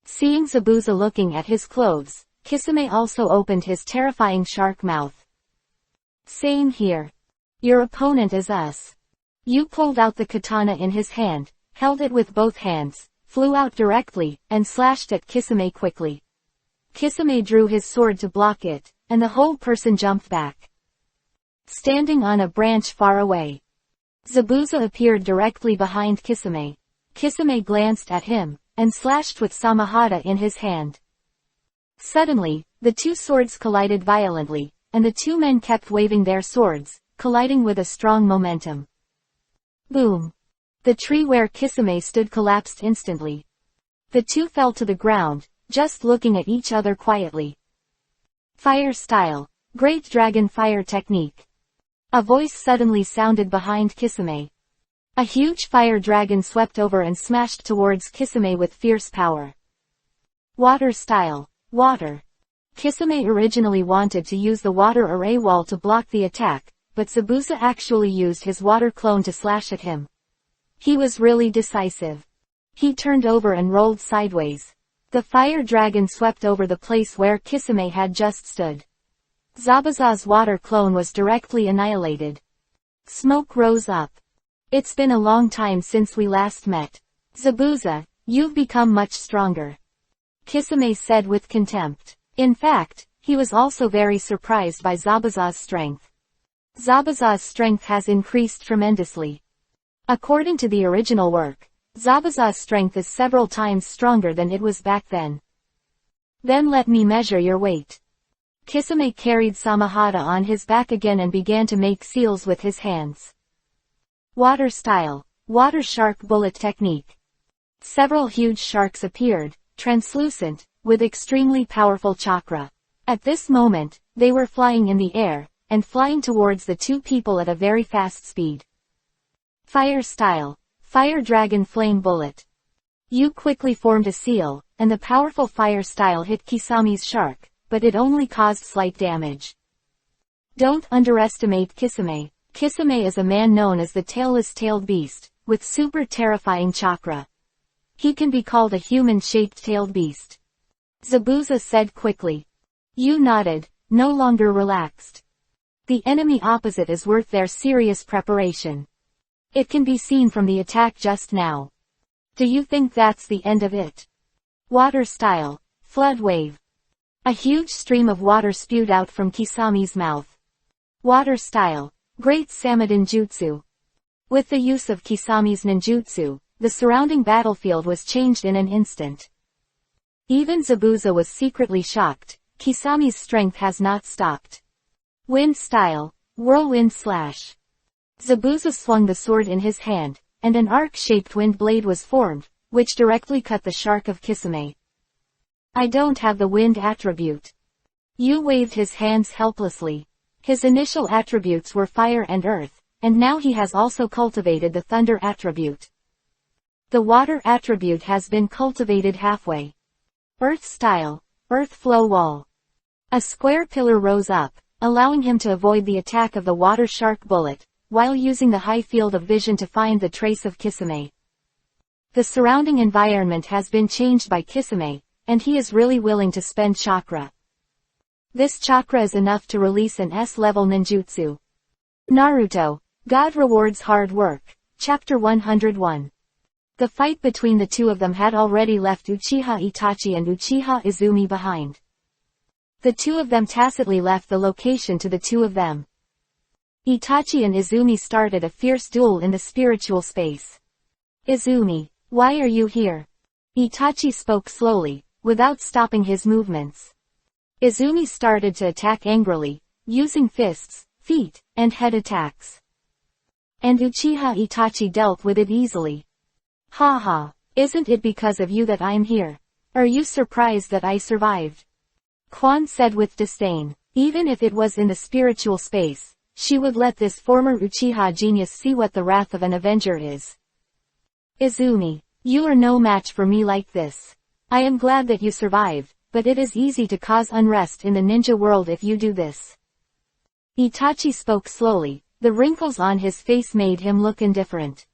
Seeing Zabuza looking at his clothes, Kisame also opened his terrifying shark mouth. Same here. Your opponent is us. Yu pulled out the katana in his hand, held it with both hands, flew out directly, and slashed at Kisame quickly. Kisame drew his sword to block it, and the whole person jumped back. Standing on a branch far away, Zabuza appeared directly behind Kisame. Kisame glanced at him, and slashed with Samahata in his hand. Suddenly, the two swords collided violently, and the two men kept waving their swords, colliding with a strong momentum. Boom! The tree where Kisame stood collapsed instantly. The two fell to the ground, just looking at each other quietly. Fire style. Great dragon fire technique. A voice suddenly sounded behind Kisame. A huge fire dragon swept over and smashed towards Kisame with fierce power. Water style. Water. Kisame originally wanted to use the water array wall to block the attack, but Zabuza actually used his water clone to slash at him. He was really decisive. He turned over and rolled sideways. The fire dragon swept over the place where Kisame had just stood. Zabuza's water clone was directly annihilated. Smoke rose up. It's been a long time since we last met. Zabuza, you've become much stronger. Kisame said with contempt. In fact, he was also very surprised by Zabuza's strength. Zabuza's strength has increased tremendously. According to the original work, Zabuza's strength is several times stronger than it was back then. Then let me measure your weight. Kisame carried Samahata on his back again and began to make seals with his hands. Water style, water shark bullet technique. Several huge sharks appeared, translucent, with extremely powerful chakra. At this moment, they were flying in the air, and flying towards the two people at a very fast speed. Fire style, fire dragon flame bullet. You quickly formed a seal, and the powerful fire style hit Kisame's shark, but it only caused slight damage. Don't underestimate Kisame. Kisame is a man known as the tailless-tailed beast, with super terrifying chakra. He can be called a human-shaped tailed beast. Zabuza said quickly. You nodded, no longer relaxed. The enemy opposite is worth their serious preparation. It can be seen from the attack just now. Do you think that's the end of it? Water style, flood wave. A huge stream of water spewed out from Kisame's mouth. Water style, Great Samadin Jutsu. With the use of Kisame's ninjutsu, the surrounding battlefield was changed in an instant. Even Zabuza was secretly shocked. Kisame's strength has not stopped. Wind style, whirlwind slash. Zabuza swung the sword in his hand, and an arc-shaped wind blade was formed, which directly cut the shark of Kisame. I don't have the wind attribute. Yu waved his hands helplessly. His initial attributes were fire and earth, and now he has also cultivated the thunder attribute. The water attribute has been cultivated halfway. Earth style, earth flow wall. A square pillar rose up, allowing him to avoid the attack of the water shark bullet, while using the high field of vision to find the trace of Kisame. The surrounding environment has been changed by Kisame, and he is really willing to spend chakra. This chakra is enough to release an S-level ninjutsu. Naruto, God rewards hard work. Chapter 101. The fight between the two of them had already left Uchiha Itachi and Uchiha Izumi behind. The two of them tacitly left the location to the two of them. Itachi and Izumi started a fierce duel in the spiritual space. Izumi, why are you here? Itachi spoke slowly, without stopping his movements. Izumi started to attack angrily, using fists, feet, and head attacks. And Uchiha Itachi dealt with it easily. Haha, isn't it because of you that I'm here? Are you surprised that I survived? Quan said with disdain. Even if it was in the spiritual space, she would let this former Uchiha genius see what the wrath of an Avenger is. Izumi, you are no match for me like this. I am glad that you survived, but it is easy to cause unrest in the ninja world if you do this. Itachi spoke slowly, the wrinkles on his face made him look indifferent.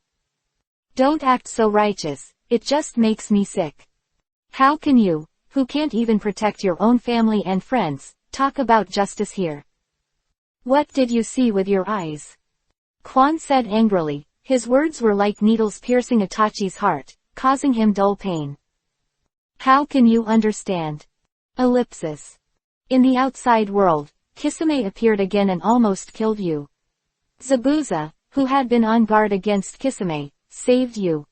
Don't act so righteous, it just makes me sick. How can you, who can't even protect your own family and friends, talk about justice here? What did you see with your eyes? Quan said angrily, his words were like needles piercing Itachi's heart, causing him dull pain. How can you understand? Ellipsis. In the outside world, Kisame appeared again and almost killed you. Zabuza, who had been on guard against Kisame, saved you.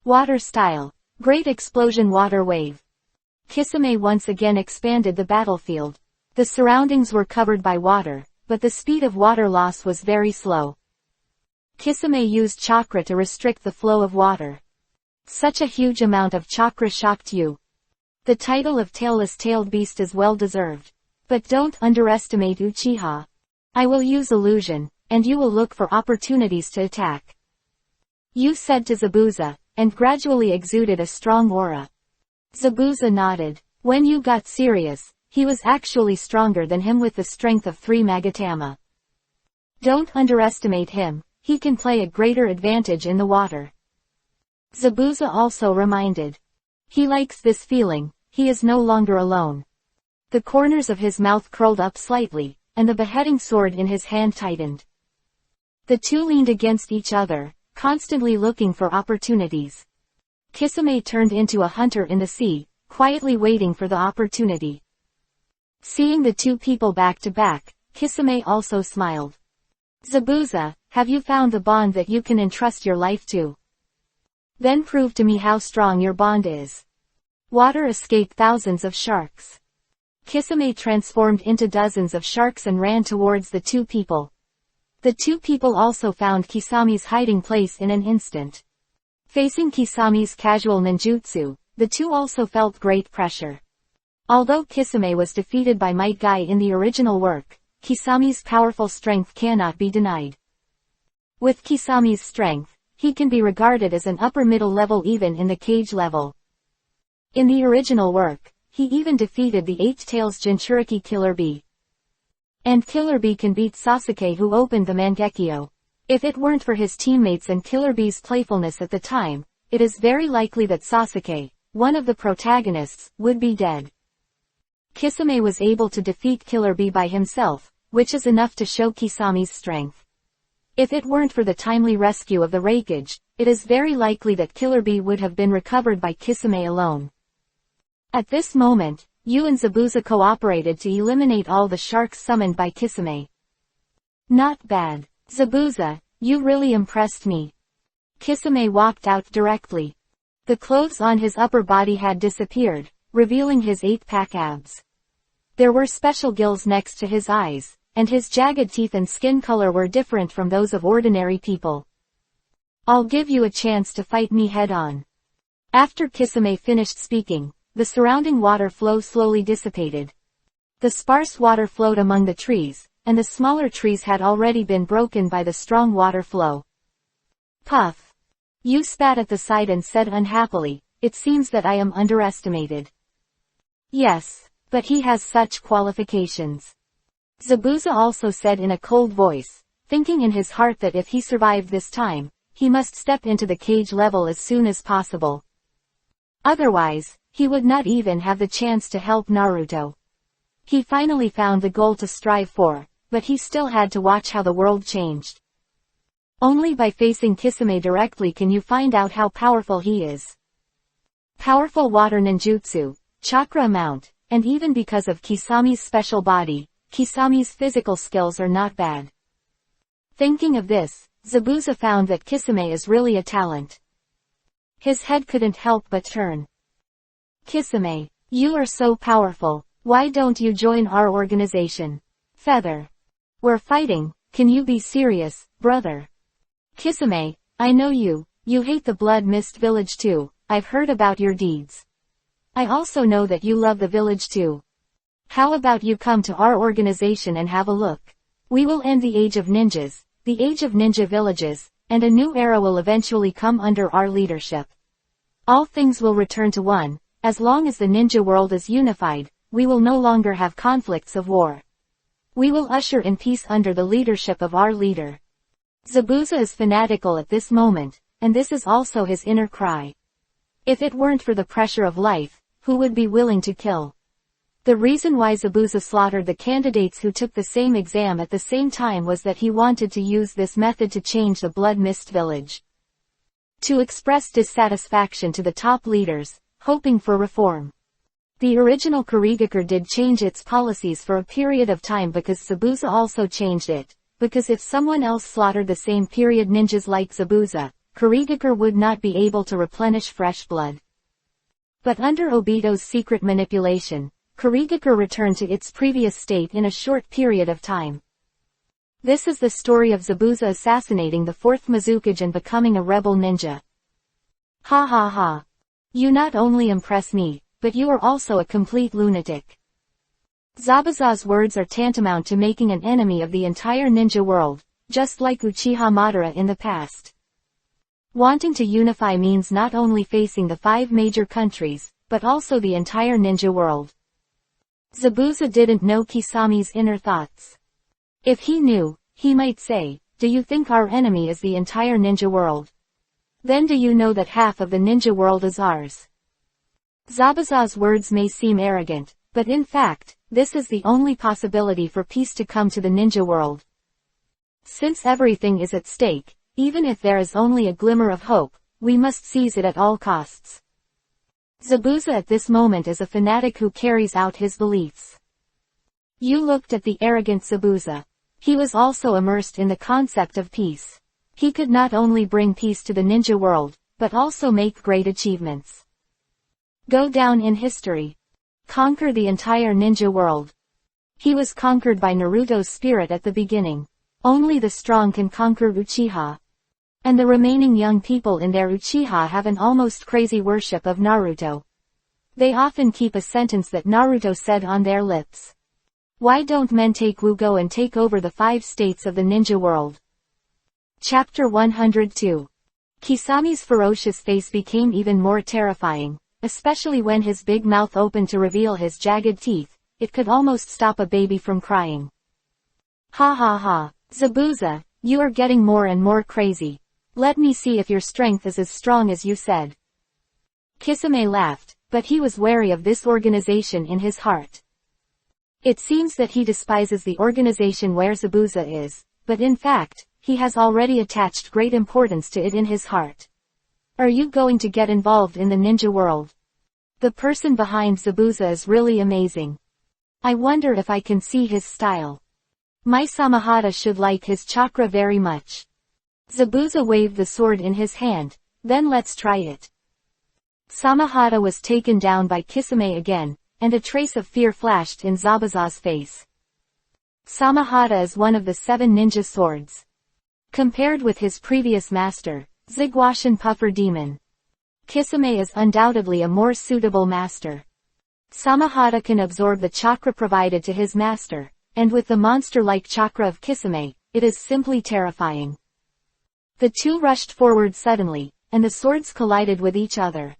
Water style, Great Explosion Water Wave. Kisame once again expanded the battlefield. The surroundings were covered by water, but the speed of water loss was very slow. Kisame used chakra to restrict the flow of water. Such a huge amount of chakra shocked you. The title of tailless-tailed beast is well deserved. But don't underestimate Uchiha. I will use illusion, and you will look for opportunities to attack. You said to Zabuza, and gradually exuded a strong aura. Zabuza nodded. When you got serious, he was actually stronger than him with the strength of 3 Magatama. Don't underestimate him, he can play a greater advantage in the water. Zabuza also reminded. He likes this feeling, he is no longer alone. The corners of his mouth curled up slightly, and the beheading sword in his hand tightened. The two leaned against each other, constantly looking for opportunities. Kisame turned into a hunter in the sea, quietly waiting for the opportunity. Seeing the two people back to back, Kisame also smiled. Zabuza, have you found the bond that you can entrust your life to? Then prove to me how strong your bond is. Water escaped thousands of sharks. Kisame transformed into dozens of sharks and ran towards the two people. The two people also found Kisame's hiding place in an instant. Facing Kisame's casual ninjutsu, the two also felt great pressure. Although Kisame was defeated by Might Guy in the original work, Kisame's powerful strength cannot be denied. With Kisame's strength, he can be regarded as an upper middle level even in the cage level. In the original work, he even defeated the Eight-Tails Jinchuriki Killer Bee. And Killer Bee can beat Sasuke, who opened the Mangekyo. If it weren't for his teammates and Killer Bee's playfulness at the time, it is very likely that Sasuke, one of the protagonists, would be dead. Kisame was able to defeat Killer Bee by himself, which is enough to show Kisame's strength. If it weren't for the timely rescue of the wreckage, it is very likely that Killer Bee would have been recovered by Kisame alone. At this moment, Yu and Zabuza cooperated to eliminate all the sharks summoned by Kisame. Not bad. Zabuza, you really impressed me. Kisame walked out directly. The clothes on his upper body had disappeared, revealing his 8-pack abs. There were special gills next to his eyes, and his jagged teeth and skin color were different from those of ordinary people. I'll give you a chance to fight me head-on. After Kisame finished speaking, the surrounding water flow slowly dissipated. The sparse water flowed among the trees, and the smaller trees had already been broken by the strong water flow. Puff. Yu spat at the side and said unhappily, it seems that I am underestimated. Yes, but he has such qualifications. Zabuza also said in a cold voice, thinking in his heart that if he survived this time, he must step into the cage level as soon as possible. Otherwise, he would not even have the chance to help Naruto. He finally found the goal to strive for, but he still had to watch how the world changed. Only by facing Kisame directly can you find out how powerful he is. Powerful water ninjutsu, chakra amount, and even because of Kisame's special body, Kisame's physical skills are not bad. Thinking of this, Zabuza found that Kisame is really a talent. His head couldn't help but turn. Kisame, you are so powerful, why don't you join our organization? Feather. We're fighting, can you be serious, brother? Kisame, I know you hate the Blood Mist Village too, I've heard about your deeds. I also know that you love the village too. How about you come to our organization and have a look? We will end the age of ninjas, the age of ninja villages, and a new era will eventually come under our leadership. All things will return to one. As long as the ninja world is unified, we will no longer have conflicts of war. We will usher in peace under the leadership of our leader. Zabuza is fanatical at this moment, and this is also his inner cry. If it weren't for the pressure of life, who would be willing to kill? The reason why Zabuza slaughtered the candidates who took the same exam at the same time was that he wanted to use this method to change the Blood Mist Village. To express dissatisfaction to the top leaders, hoping for reform. The original Kurigakure did change its policies for a period of time because Zabuza also changed it, because if someone else slaughtered the same period ninjas like Zabuza, Kurigakure would not be able to replenish fresh blood. But under Obito's secret manipulation, Kurigakure returned to its previous state in a short period of time. This is the story of Zabuza assassinating the 4th Mizukage and becoming a rebel ninja. Ha ha ha. You not only impress me, but you are also a complete lunatic. Zabuza's words are tantamount to making an enemy of the entire ninja world, just like Uchiha Madara in the past. Wanting to unify means not only facing the 5 major countries, but also the entire ninja world. Zabuza didn't know Kisame's inner thoughts. If he knew, he might say, do you think our enemy is the entire ninja world? Then do you know that half of the ninja world is ours? Zabuza's words may seem arrogant, but in fact, this is the only possibility for peace to come to the ninja world. Since everything is at stake, even if there is only a glimmer of hope, we must seize it at all costs. Zabuza at this moment is a fanatic who carries out his beliefs. You looked at the arrogant Zabuza. He was also immersed in the concept of peace. He could not only bring peace to the ninja world, but also make great achievements. Go down in history. Conquer the entire ninja world. He was conquered by Naruto's spirit at the beginning. Only the strong can conquer Uchiha. And the remaining young people in their Uchiha have an almost crazy worship of Naruto. They often keep a sentence that Naruto said on their lips. Why don't men take Wugo and take over the 5 states of the ninja world? Chapter 102. Kisami's ferocious face became even more terrifying, especially when his big mouth opened to reveal his jagged teeth. It could almost stop a baby from crying. Ha ha ha, Zabuza, you are getting more and more crazy. Let me see if your strength is as strong as you said. Kisame laughed, but he was wary of this organization in his heart. It seems that he despises the organization where Zabuza is, but in fact, he has already attached great importance to it in his heart. Are you going to get involved in the ninja world? The person behind Zabuza is really amazing. I wonder if I can see his style. My Samahata should like his chakra very much. Zabuza waved the sword in his hand, then let's try it. Samahata was taken down by Kisame again, and a trace of fear flashed in Zabuza's face. Samahata is one of the 7 ninja swords. Compared with his previous master, Zigwashin Puffer Demon, Kisame is undoubtedly a more suitable master. Samahata can absorb the chakra provided to his master, and with the monster-like chakra of Kisame, it is simply terrifying. The two rushed forward suddenly, and the swords collided with each other.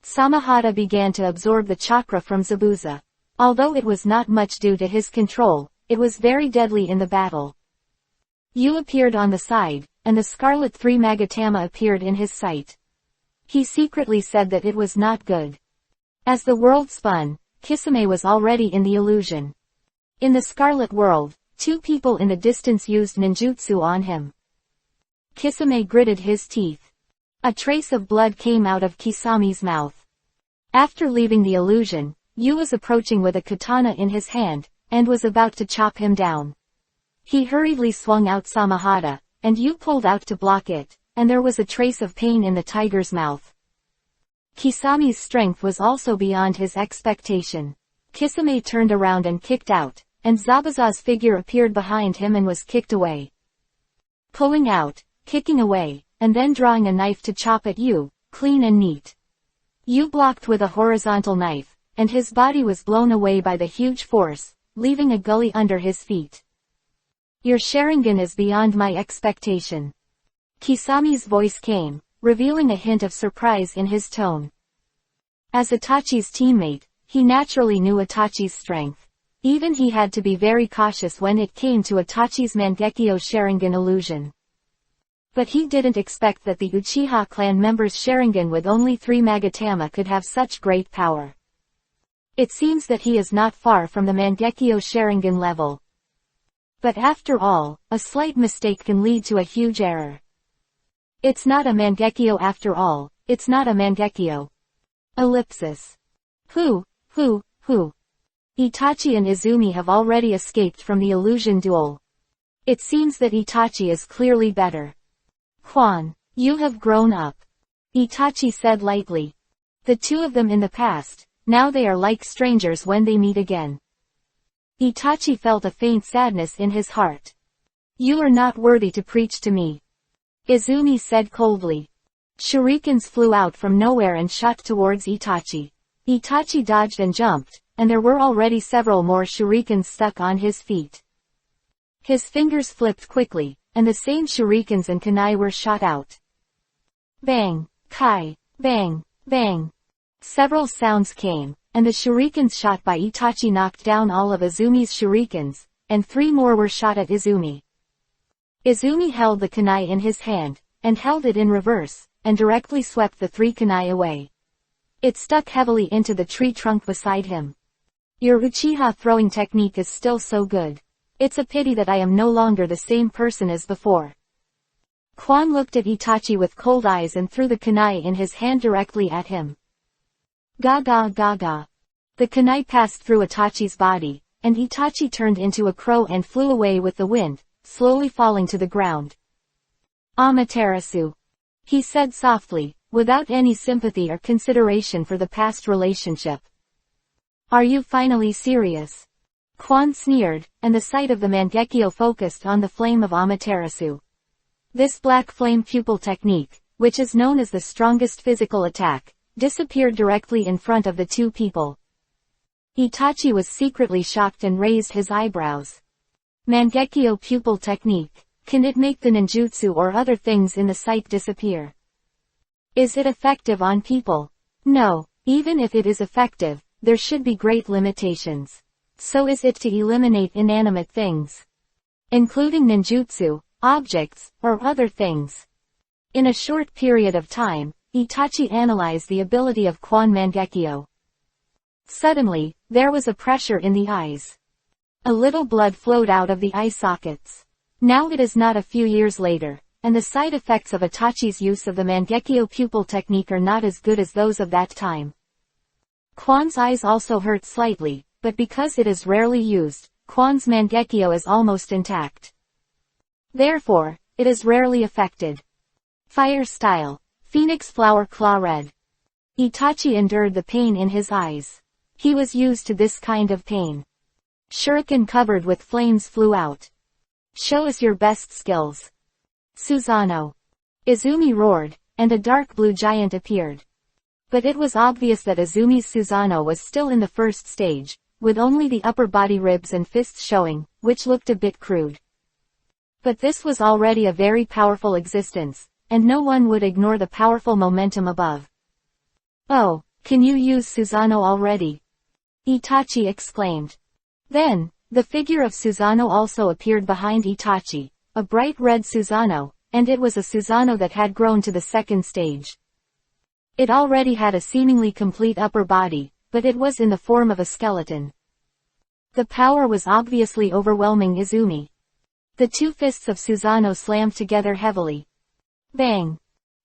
Samahata began to absorb the chakra from Zabuza. Although it was not much due to his control, it was very deadly in the battle. Yu appeared on the side, and the Scarlet 3 Magatama appeared in his sight. He secretly said that it was not good. As the world spun, Kisame was already in the illusion. In the Scarlet World, 2 people in the distance used ninjutsu on him. Kisame gritted his teeth. A trace of blood came out of Kisami's mouth. After leaving the illusion, Yu was approaching with a katana in his hand, and was about to chop him down. He hurriedly swung out Samahata, and Yu pulled out to block it, and there was a trace of pain in the tiger's mouth. Kisami's strength was also beyond his expectation. Kisame turned around and kicked out, and Zabuza's figure appeared behind him and was kicked away. Pulling out, kicking away, and then drawing a knife to chop at Yu, clean and neat. Yu blocked with a horizontal knife, and his body was blown away by the huge force, leaving a gully under his feet. Your Sharingan is beyond my expectation. Kisami's voice came, revealing a hint of surprise in his tone. As Itachi's teammate, he naturally knew Itachi's strength. Even he had to be very cautious when it came to Itachi's Mangekyo Sharingan illusion. But he didn't expect that the Uchiha clan members' Sharingan with only 3 Magatama could have such great power. It seems that he is not far from the Mangekyo Sharingan level. But after all, a slight mistake can lead to a huge error. It's not a Mangekyo after all, it's not a Mangekyo. Ellipsis. Who? Itachi and Izumi have already escaped from the illusion duel. It seems that Itachi is clearly better. Quan, you have grown up. Itachi said lightly. The 2 of them in the past, now they are like strangers when they meet again. Itachi felt a faint sadness in his heart. You are not worthy to preach to me. Izumi said coldly. Shurikens flew out from nowhere and shot towards Itachi. Itachi dodged and jumped, and there were already several more shurikens stuck on his feet. His fingers flipped quickly, and the same shurikens and kunai were shot out. Bang, kai, bang, bang. Several sounds came, and the shurikens shot by Itachi knocked down all of Izumi's shurikens, and 3 more were shot at Izumi. Izumi held the kunai in his hand, and held it in reverse, and directly swept the 3 kunai away. It stuck heavily into the tree trunk beside him. Your Uchiha throwing technique is still so good. It's a pity that I am no longer the same person as before. Quan looked at Itachi with cold eyes and threw the kunai in his hand directly at him. Gaga gaga. The kunai passed through Itachi's body, and Itachi turned into a crow and flew away with the wind, slowly falling to the ground. Amaterasu. He said softly, without any sympathy or consideration for the past relationship. Are you finally serious? Quan sneered, and the sight of the Mangekyo focused on the flame of Amaterasu. This black flame pupil technique, which is known as the strongest physical attack, disappeared directly in front of the two people. Itachi was secretly shocked and raised his eyebrows. Mangekyo pupil technique. Can it make the ninjutsu or other things in the sight disappear? Is it effective on people? No, even if it is effective, there should be great limitations. So is it to eliminate inanimate things, including ninjutsu, objects, or other things. In a short period of time, Itachi analyzed the ability of Quan Mangekyo. Suddenly, there was a pressure in the eyes. A little blood flowed out of the eye sockets. Now it is not a few years later, and the side effects of Itachi's use of the Mangekyo pupil technique are not as good as those of that time. Quan's eyes also hurt slightly, but because it is rarely used, Quan's Mangekyo is almost intact. Therefore, it is rarely affected. Fire style. Phoenix flower claw red. Itachi endured the pain in his eyes. He was used to this kind of pain. Shuriken covered with flames flew out. Show us your best skills. Susanoo. Izumi roared, and a dark blue giant appeared. But it was obvious that Izumi's Susanoo was still in the first stage, with only the upper body ribs and fists showing, which looked a bit crude. But this was already a very powerful existence, and no one would ignore the powerful momentum above. Oh, can you use Susanoo already? Itachi exclaimed. Then, the figure of Susanoo also appeared behind Itachi, a bright red Susanoo, and it was a Susanoo that had grown to the second stage. It already had a seemingly complete upper body, but it was in the form of a skeleton. The power was obviously overwhelming Izumi. The two fists of Susanoo slammed together heavily. Bang!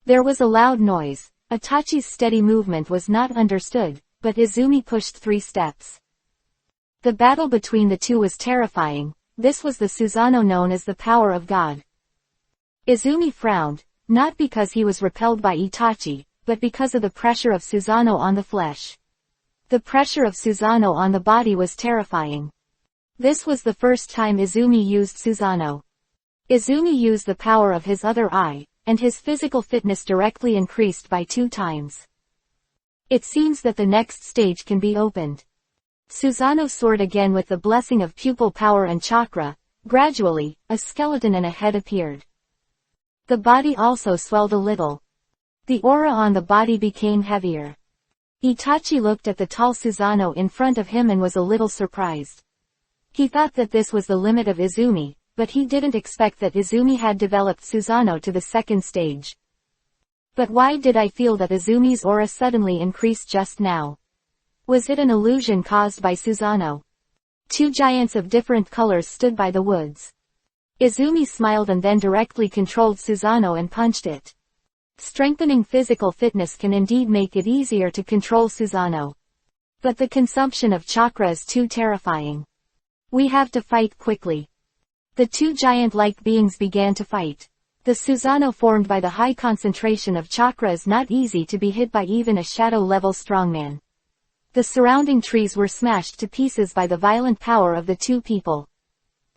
There was a loud noise. Itachi's steady movement was not understood, but Izumi pushed 3 steps. The battle between the two was terrifying. This was the Susanoo known as the power of God. Izumi frowned, not because he was repelled by Itachi, but because of the pressure of Susanoo on the flesh. The pressure of Susanoo on the body was terrifying. This was the first time Izumi used Susanoo. Izumi used the power of his other eye, and his physical fitness directly increased by 2 times. It seems that the next stage can be opened. Susanoo soared again with the blessing of pupil power and chakra. Gradually, a skeleton and a head appeared. The body also swelled a little. The aura on the body became heavier. Itachi looked at the tall Susanoo in front of him and was a little surprised. He thought that this was the limit of Izumi, but he didn't expect that Izumi had developed Susanoo to the second stage. But why did I feel that Izumi's aura suddenly increased just now? Was it an illusion caused by Susanoo? 2 giants of different colors stood by the woods. Izumi smiled and then directly controlled Susanoo and punched it. Strengthening physical fitness can indeed make it easier to control Susanoo. But the consumption of chakra is too terrifying. We have to fight quickly. The 2 giant-like beings began to fight. The Susanoo formed by the high concentration of chakra is not easy to be hit by even a shadow-level strongman. The surrounding trees were smashed to pieces by the violent power of the 2 people.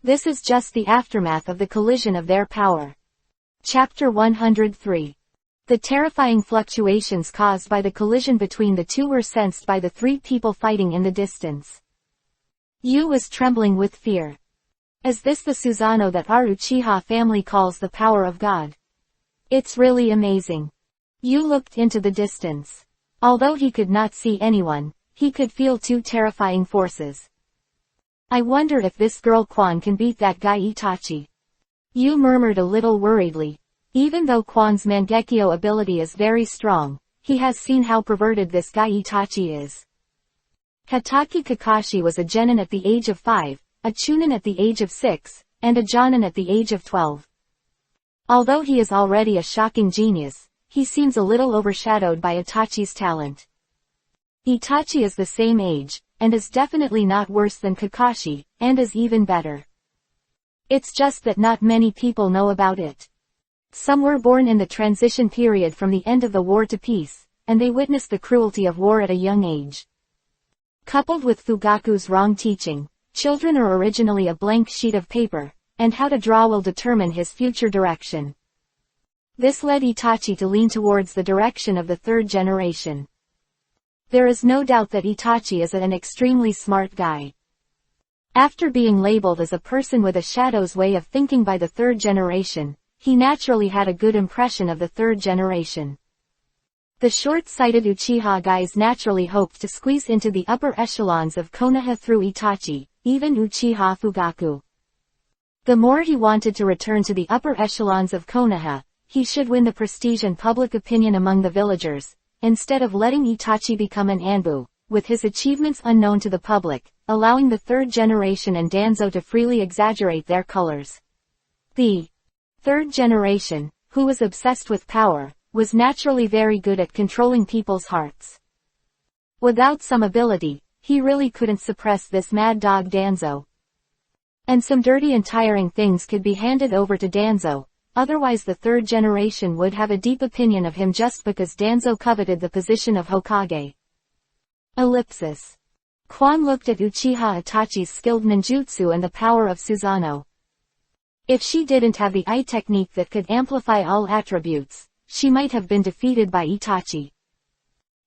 This is just the aftermath of the collision of their power. Chapter 103. The terrifying fluctuations caused by the collision between the 2 were sensed by the 3 people fighting in the distance. Yu was trembling with fear. Is this the Susanoo that our Uchiha family calls the power of God? It's really amazing. Yu looked into the distance. Although he could not see anyone, he could feel 2 terrifying forces. I wonder if this girl Quan can beat that guy Itachi. Yu murmured a little worriedly. Even though Quan's Mangekyo ability is very strong, He has seen how perverted this guy Itachi is. Hatake Kakashi was a genin at the age of 5, a chunin at the age of 6, and a jonin at the age of 12. Although he is already a shocking genius, he seems a little overshadowed by Itachi's talent. Itachi is the same age, and is definitely not worse than Kakashi, and is even better. It's just that not many people know about it. Some were born in the transition period from the end of the war to peace, and they witnessed the cruelty of war at a young age. Coupled with Fugaku's wrong teaching, children are originally a blank sheet of paper, and how to draw will determine his future direction. This led Itachi to lean towards the direction of the third generation. There is no doubt that Itachi is an extremely smart guy. After being labeled as a person with a shadow's way of thinking by the third generation, he naturally had a good impression of the third generation. The short-sighted Uchiha guys naturally hoped to squeeze into the upper echelons of Konoha through Itachi, even Uchiha Fugaku. The more he wanted to return to the upper echelons of Konoha, he should win the prestige and public opinion among the villagers, instead of letting Itachi become an Anbu, with his achievements unknown to the public, allowing the third generation and Danzo to freely exaggerate their colors. The third generation, who was obsessed with power, was naturally very good at controlling people's hearts. Without some ability, he really couldn't suppress this mad dog Danzo. And some dirty and tiring things could be handed over to Danzo, otherwise the third generation would have a deep opinion of him just because Danzo coveted the position of Hokage. Ellipsis. Quan looked at Uchiha Itachi's skilled ninjutsu and the power of Susanoo. If she didn't have the eye technique that could amplify all attributes, she might have been defeated by Itachi.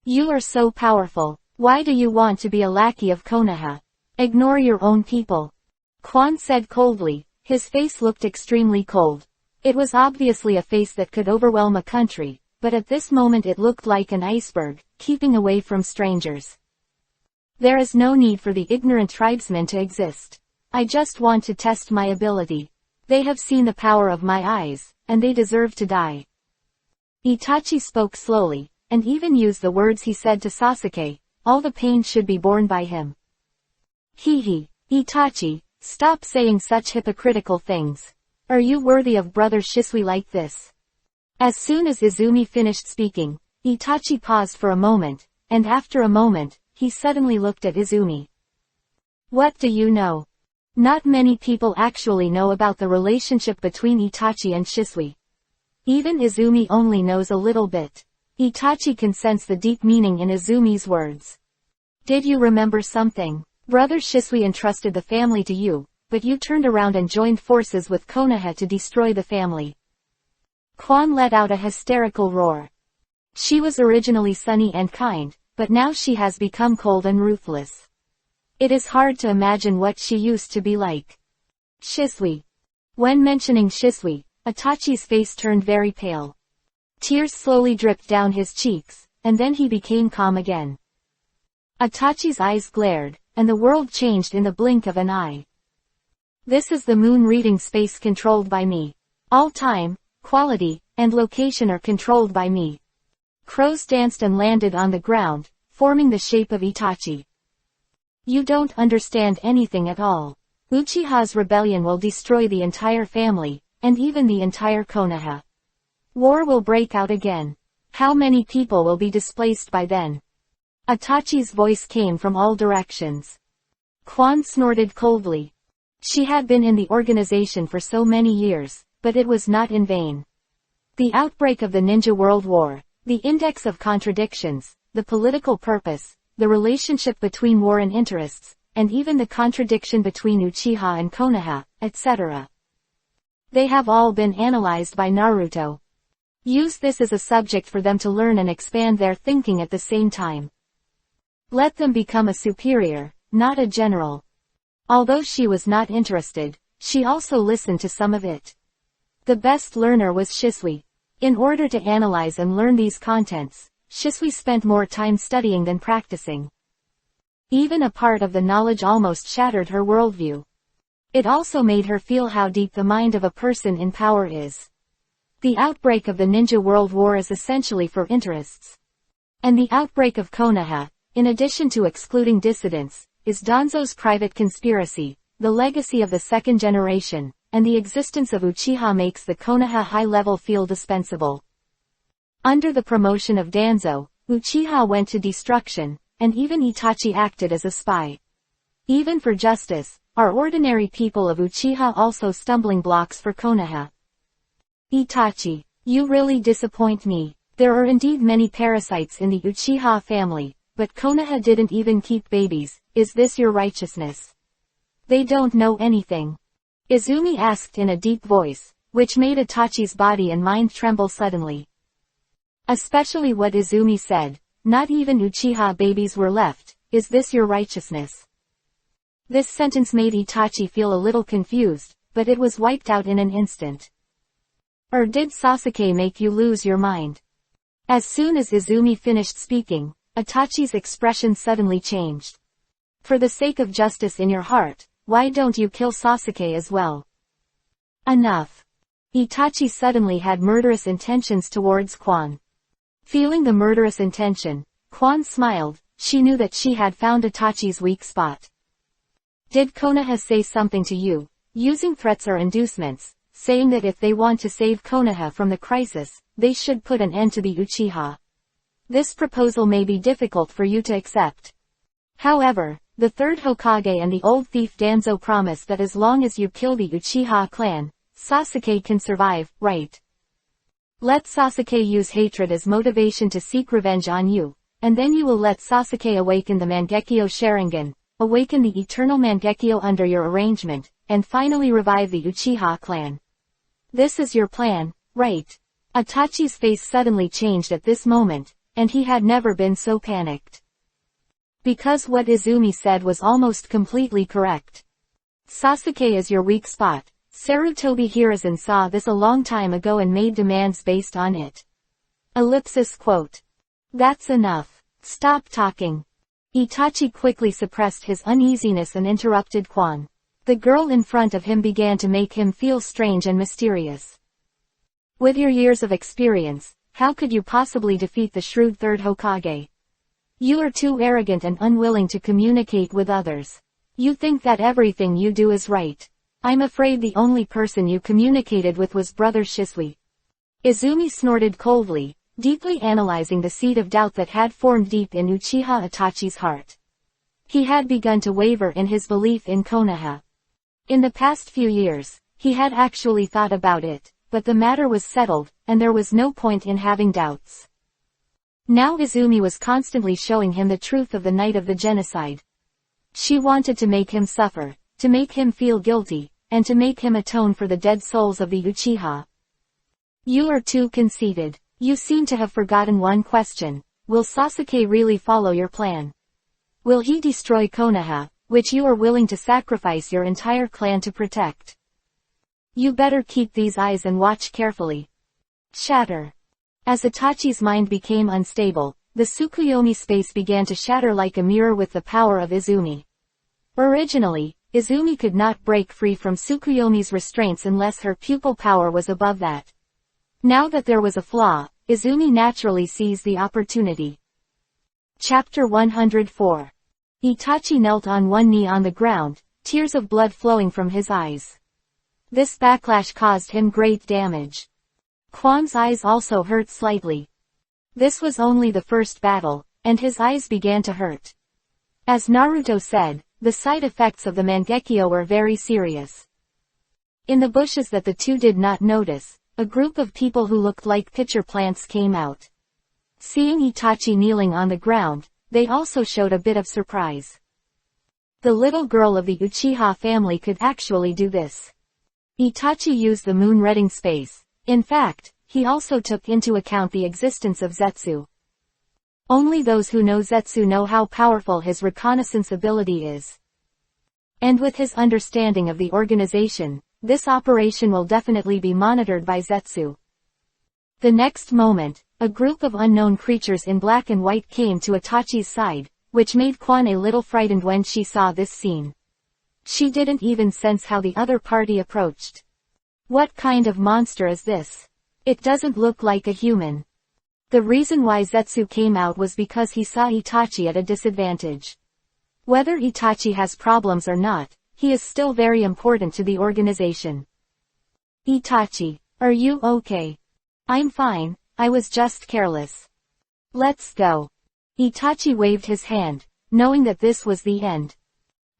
You are so powerful, why do you want to be a lackey of Konoha? Ignore your own people. Quan said coldly, his face looked extremely cold. It was obviously a face that could overwhelm a country, but at this moment it looked like an iceberg, keeping away from strangers. There is no need for the ignorant tribesmen to exist. I just want to test my ability. They have seen the power of my eyes, and they deserve to die. Itachi spoke slowly, and even used the words he said to Sasuke, all the pain should be borne by him. Hehe, Itachi, stop saying such hypocritical things. Are you worthy of brother Shisui like this? As soon as Izumi finished speaking, Itachi paused for a moment, and after a moment, he suddenly looked at Izumi. What do you know? Not many people actually know about the relationship between Itachi and Shisui. Even Izumi only knows a little bit. Itachi can sense the deep meaning in Izumi's words. Did you remember something? Brother Shisui entrusted the family to you, but you turned around and joined forces with Konoha to destroy the family. Quan let out a hysterical roar. She was originally sunny and kind, but now she has become cold and ruthless. It is hard to imagine what she used to be like. Shisui. When mentioning Shisui, Itachi's face turned very pale. Tears slowly dripped down his cheeks, and then he became calm again. Itachi's eyes glared, and the world changed in the blink of an eye. This is the moon reading space controlled by me. All time, quality, and location are controlled by me. Crows danced and landed on the ground, forming the shape of Itachi. You don't understand anything at all. Uchiha's rebellion will destroy the entire family, and even the entire Konoha. War will break out again. How many people will be displaced by then? Itachi's voice came from all directions. Quan snorted coldly. She had been in the organization for so many years, but it was not in vain. The outbreak of the Ninja World War, the index of contradictions, the political purpose, the relationship between war and interests, and even the contradiction between Uchiha and Konoha, etc. They have all been analyzed by Naruto. Use this as a subject for them to learn and expand their thinking at the same time. Let them become a superior, not a general. Although she was not interested, she also listened to some of it. The best learner was Shisui. In order to analyze and learn these contents, Shisui spent more time studying than practicing. Even a part of the knowledge almost shattered her worldview. It also made her feel how deep the mind of a person in power is. The outbreak of the Ninja World War is essentially for interests. And the outbreak of Konoha, in addition to excluding dissidents, is Danzo's private conspiracy, the legacy of the second generation, and the existence of Uchiha makes the Konoha high level feel dispensable. Under the promotion of Danzo, Uchiha went to destruction, and even Itachi acted as a spy. Even for justice, are ordinary people of Uchiha also stumbling blocks for Konoha? Itachi, you really disappoint me. There are indeed many parasites in the Uchiha family, but Konoha didn't even keep babies. Is this your righteousness? They don't know anything. Izumi asked in a deep voice, which made Itachi's body and mind tremble suddenly. Especially what Izumi said, not even Uchiha babies were left. Is this your righteousness? This sentence made Itachi feel a little confused, but it was wiped out in an instant. Or did Sasuke make you lose your mind? As soon as Izumi finished speaking, Itachi's expression suddenly changed. For the sake of justice in your heart, why don't you kill Sasuke as well? Enough. Itachi suddenly had murderous intentions towards Quan. Feeling the murderous intention, Quan smiled. She knew that she had found Itachi's weak spot. Did Konoha say something to you, using threats or inducements, saying that if they want to save Konoha from the crisis, they should put an end to the Uchiha? This proposal may be difficult for you to accept. However, the third Hokage and the old thief Danzo promise that as long as you kill the Uchiha clan, Sasuke can survive, right? Let Sasuke use hatred as motivation to seek revenge on you, and then you will let Sasuke awaken the Mangekyo Sharingan, awaken the eternal Mangekyo under your arrangement, and finally revive the Uchiha clan. This is your plan, right? Itachi's face suddenly changed at this moment, and he had never been so panicked. Because what Izumi said was almost completely correct. Sasuke is your weak spot. Sarutobi Hiruzen saw this a long time ago and made demands based on it. Ellipsis quote. That's enough. Stop talking. Itachi quickly suppressed his uneasiness and interrupted Quan. The girl in front of him began to make him feel strange and mysterious. With your years of experience, how could you possibly defeat the shrewd third Hokage? You are too arrogant and unwilling to communicate with others. You think that everything you do is right. I'm afraid the only person you communicated with was Brother Shisui. Izumi snorted coldly, deeply analyzing the seed of doubt that had formed deep in Uchiha Itachi's heart. He had begun to waver in his belief in Konoha. In the past few years, he had actually thought about it, but the matter was settled, and there was no point in having doubts. Now Izumi was constantly showing him the truth of the night of the genocide. She wanted to make him suffer, to make him feel guilty, and to make him atone for the dead souls of the Uchiha. You are too conceited. You seem to have forgotten one question. Will Sasuke really follow your plan? Will he destroy Konoha, which you are willing to sacrifice your entire clan to protect? You better keep these eyes and watch carefully. Shatter. As Itachi's mind became unstable, the Tsukuyomi space began to shatter like a mirror with the power of Izumi. Originally, Izumi could not break free from Tsukuyomi's restraints unless her pupil power was above that. Now that there was a flaw, Izumi naturally seized the opportunity. Chapter 104. Itachi knelt on one knee on the ground, tears of blood flowing from his eyes. This backlash caused him great damage. Quan's eyes also hurt slightly. This was only the first battle, and his eyes began to hurt. As Naruto said, the side effects of the Mangekyo were very serious. In the bushes that the two did not notice, a group of people who looked like pitcher plants came out. Seeing Itachi kneeling on the ground, they also showed a bit of surprise. The little girl of the Uchiha family could actually do this. Itachi used the moon reading space. In fact, he also took into account the existence of Zetsu. Only those who know Zetsu know how powerful his reconnaissance ability is. And with his understanding of the organization, this operation will definitely be monitored by Zetsu. The next moment, a group of unknown creatures in black and white came to Itachi's side, which made Quan a little frightened when she saw this scene. She didn't even sense how the other party approached. What kind of monster is this? It doesn't look like a human. The reason why Zetsu came out was because he saw Itachi at a disadvantage. Whether Itachi has problems or not, he is still very important to the organization. Itachi, are you okay? I'm fine, I was just careless. Let's go. Itachi waved his hand, knowing that this was the end.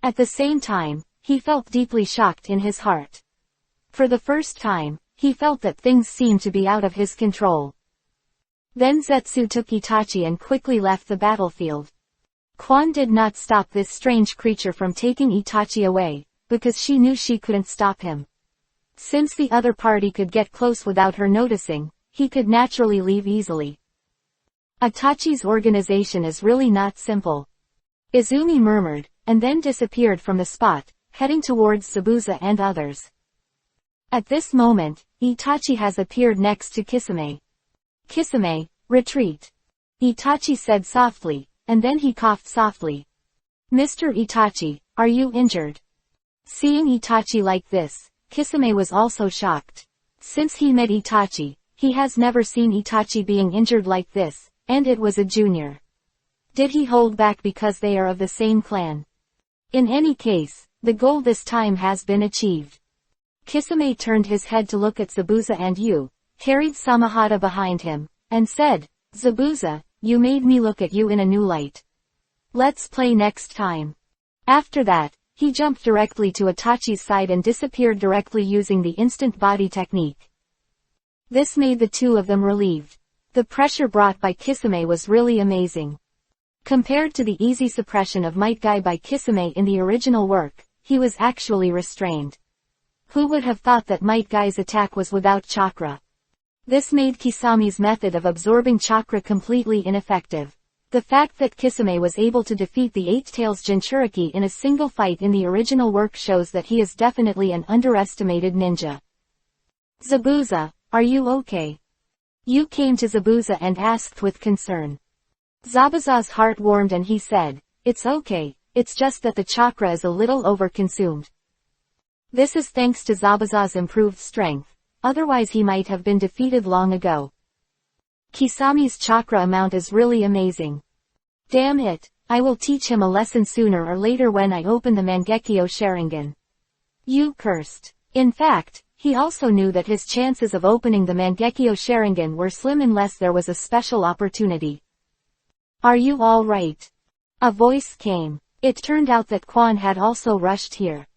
At the same time, he felt deeply shocked in his heart. For the first time, he felt that things seemed to be out of his control. Then Zetsu took Itachi and quickly left the battlefield. Quan did not stop this strange creature from taking Itachi away, because she knew she couldn't stop him. Since the other party could get close without her noticing, he could naturally leave easily. Itachi's organization is really not simple. Izumi murmured, and then disappeared from the spot, heading towards Zabuza and others. At this moment, Itachi has appeared next to Kisame. Kisame, retreat. Itachi said softly, and then he coughed softly. Mr. Itachi, are you injured? Seeing Itachi like this, Kisame was also shocked. Since he met Itachi, he has never seen Itachi being injured like this, and it was a junior. Did he hold back because they are of the same clan? In any case, the goal this time has been achieved. Kisame turned his head to look at Zabuza and Yu, carried Samahata behind him, and said, Zabuza, you made me look at you in a new light. Let's play next time. After that, he jumped directly to Itachi's side and disappeared directly using the instant body technique. This made the two of them relieved. The pressure brought by Kisame was really amazing. Compared to the easy suppression of Might Guy by Kisame in the original work, he was actually restrained. Who would have thought that Might Guy's attack was without chakra? This made Kisami's method of absorbing chakra completely ineffective. The fact that Kisame was able to defeat the Eight Tails Jinchuriki in a single fight in the original work shows that he is definitely an underestimated ninja. Zabuza, are you okay? Yu came to Zabuza and asked with concern. Zabuza's heart warmed and he said, it's okay, it's just that the chakra is a little overconsumed. This is thanks to Zabuza's improved strength. Otherwise he might have been defeated long ago. Kisami's chakra amount is really amazing. Damn it, I will teach him a lesson sooner or later when I open the Mangekyo Sharingan. Yu cursed. In fact, he also knew that his chances of opening the Mangekyo Sharingan were slim unless there was a special opportunity. Are you all right? A voice came. It turned out that Quan had also rushed here.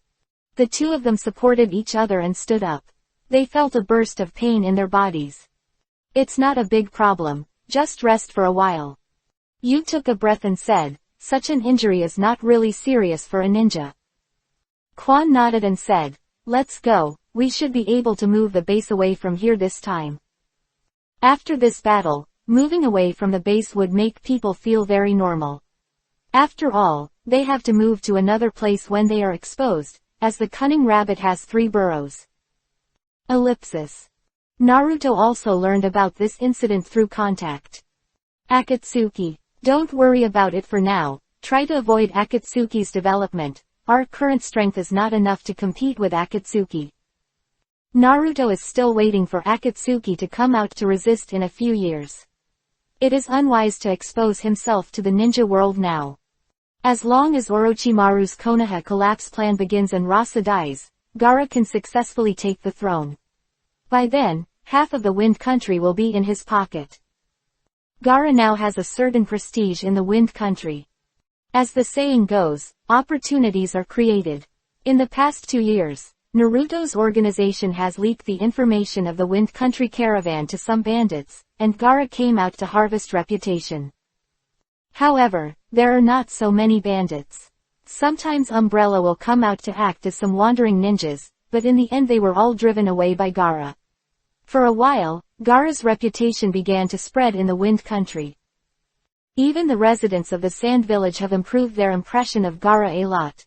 The two of them supported each other and stood up. They felt a burst of pain in their bodies. It's not a big problem, just rest for a while. Yu took a breath and said, such an injury is not really serious for a ninja. Quan nodded and said, let's go, we should be able to move the base away from here this time. After this battle, moving away from the base would make people feel very normal. After all, they have to move to another place when they are exposed, as the cunning rabbit has 3 burrows. Ellipsis. Naruto also learned about this incident through contact. Akatsuki. Don't worry about it for now, try to avoid Akatsuki's development, our current strength is not enough to compete with Akatsuki. Naruto is still waiting for Akatsuki to come out to resist in a few years. It is unwise to expose himself to the ninja world now. As long as Orochimaru's Konoha collapse plan begins and Rasa dies, Gaara can successfully take the throne. By then, half of the Wind Country will be in his pocket. Gaara now has a certain prestige in the Wind Country. As the saying goes, opportunities are created. In the past 2 years, Naruto's organization has leaked the information of the Wind Country caravan to some bandits, and Gaara came out to harvest reputation. However, there are not so many bandits. Sometimes Umbrella will come out to act as some wandering ninjas, but in the end they were all driven away by Gaara. For a while, Gaara's reputation began to spread in the Wind Country. Even the residents of the Sand Village have improved their impression of Gaara a lot.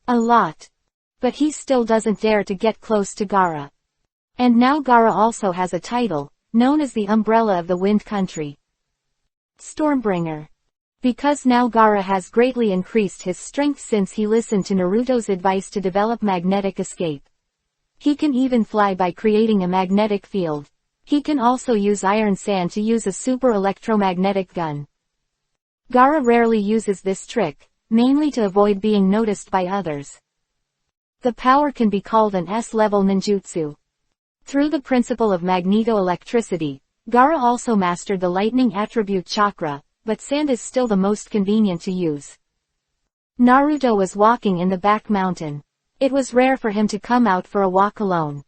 A lot. But he still doesn't dare to get close to Gaara. And now Gaara also has a title, known as the Umbrella of the Wind Country. Stormbringer. Because now Gaara has greatly increased his strength since he listened to Naruto's advice to develop magnetic escape. He can even fly by creating a magnetic field. He can also use iron sand to use a super electromagnetic gun. Gaara rarely uses this trick, mainly to avoid being noticed by others. The power can be called an S-level ninjutsu. Through the principle of magneto-electricity, Gaara also mastered the lightning attribute chakra, but sand is still the most convenient to use. Naruto was walking in the back mountain. It was rare for him to come out for a walk alone.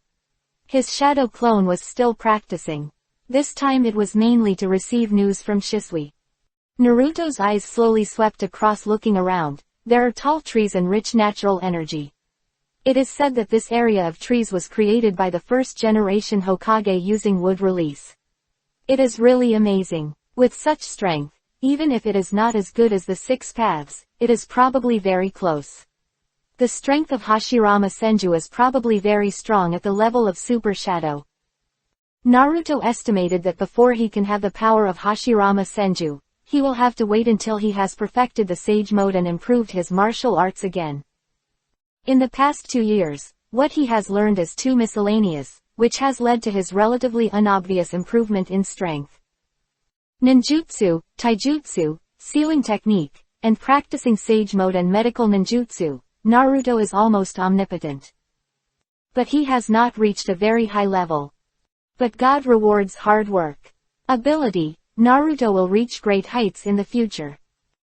His shadow clone was still practicing. This time it was mainly to receive news from Shisui. Naruto's eyes slowly swept across looking around. There are tall trees and rich natural energy. It is said that this area of trees was created by the first generation Hokage using wood release. It is really amazing. With such strength, even if it is not as good as the six paths, it is probably very close. The strength of Hashirama Senju is probably very strong at the level of Super Shadow. Naruto estimated that before he can have the power of Hashirama Senju, he will have to wait until he has perfected the Sage Mode and improved his martial arts again. In the past 2 years, what he has learned is too miscellaneous, which has led to his relatively unobvious improvement in strength. Ninjutsu, taijutsu, sealing technique, and practicing Sage Mode and medical ninjutsu, Naruto is almost omnipotent. But he has not reached a very high level. But God rewards hard work. Ability, Naruto will reach great heights in the future.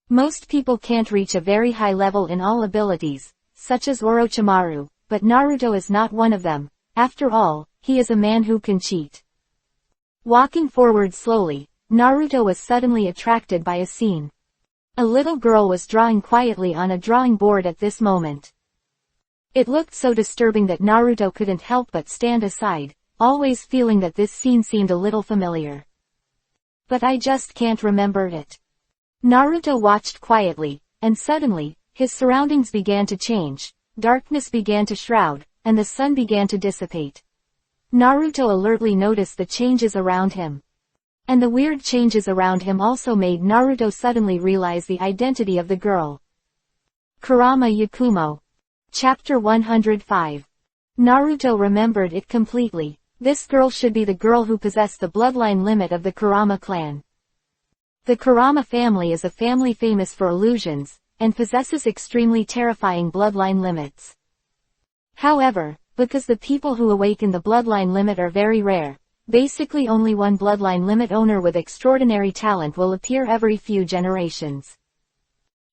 Most people can't reach a very high level in all abilities, such as Orochimaru, but Naruto is not one of them. After all, he is a man who can cheat. Walking forward slowly, Naruto was suddenly attracted by a scene. A little girl was drawing quietly on a drawing board at this moment. It looked so disturbing that Naruto couldn't help but stand aside, always feeling that this scene seemed a little familiar. But I just can't remember it. Naruto watched quietly, and suddenly, his surroundings began to change, darkness began to shroud, and the sun began to dissipate. Naruto alertly noticed the changes around him. And the weird changes around him also made Naruto suddenly realize the identity of the girl. Kurama Yakumo. Chapter 105. Naruto remembered it completely. This girl should be the girl who possessed the bloodline limit of the Kurama clan. The Kurama family is a family famous for illusions, and possesses extremely terrifying bloodline limits. However, because the people who awaken the bloodline limit are very rare, basically only one bloodline limit owner with extraordinary talent will appear every few generations.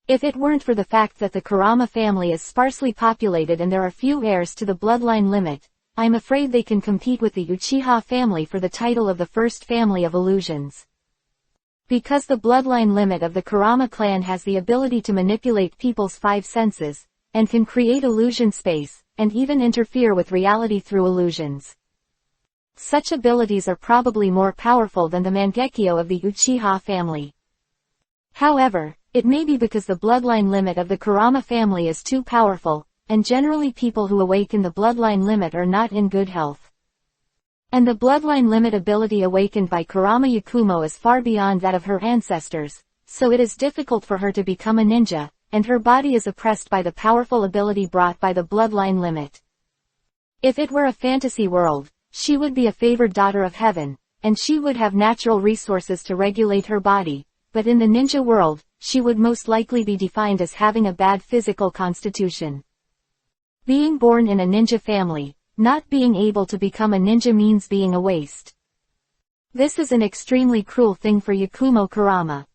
If it weren't for the fact that the Kurama family is sparsely populated and there are few heirs to the bloodline limit, I'm afraid they can compete with the Uchiha family for the title of the first family of illusions. Because the bloodline limit of the Kurama clan has the ability to manipulate people's 5 senses, and can create illusion space, and even interfere with reality through illusions. Such abilities are probably more powerful than the Mangekyo of the Uchiha family. However, it may be because the bloodline limit of the Kurama family is too powerful, and generally people who awaken the bloodline limit are not in good health. And the bloodline limit ability awakened by Kurama Yakumo is far beyond that of her ancestors, so it is difficult for her to become a ninja, and her body is oppressed by the powerful ability brought by the bloodline limit. If it were a fantasy world, she would be a favored daughter of heaven, and she would have natural resources to regulate her body, but in the ninja world, she would most likely be defined as having a bad physical constitution. Being born in a ninja family, not being able to become a ninja means being a waste. This is an extremely cruel thing for Yakumo Kurama.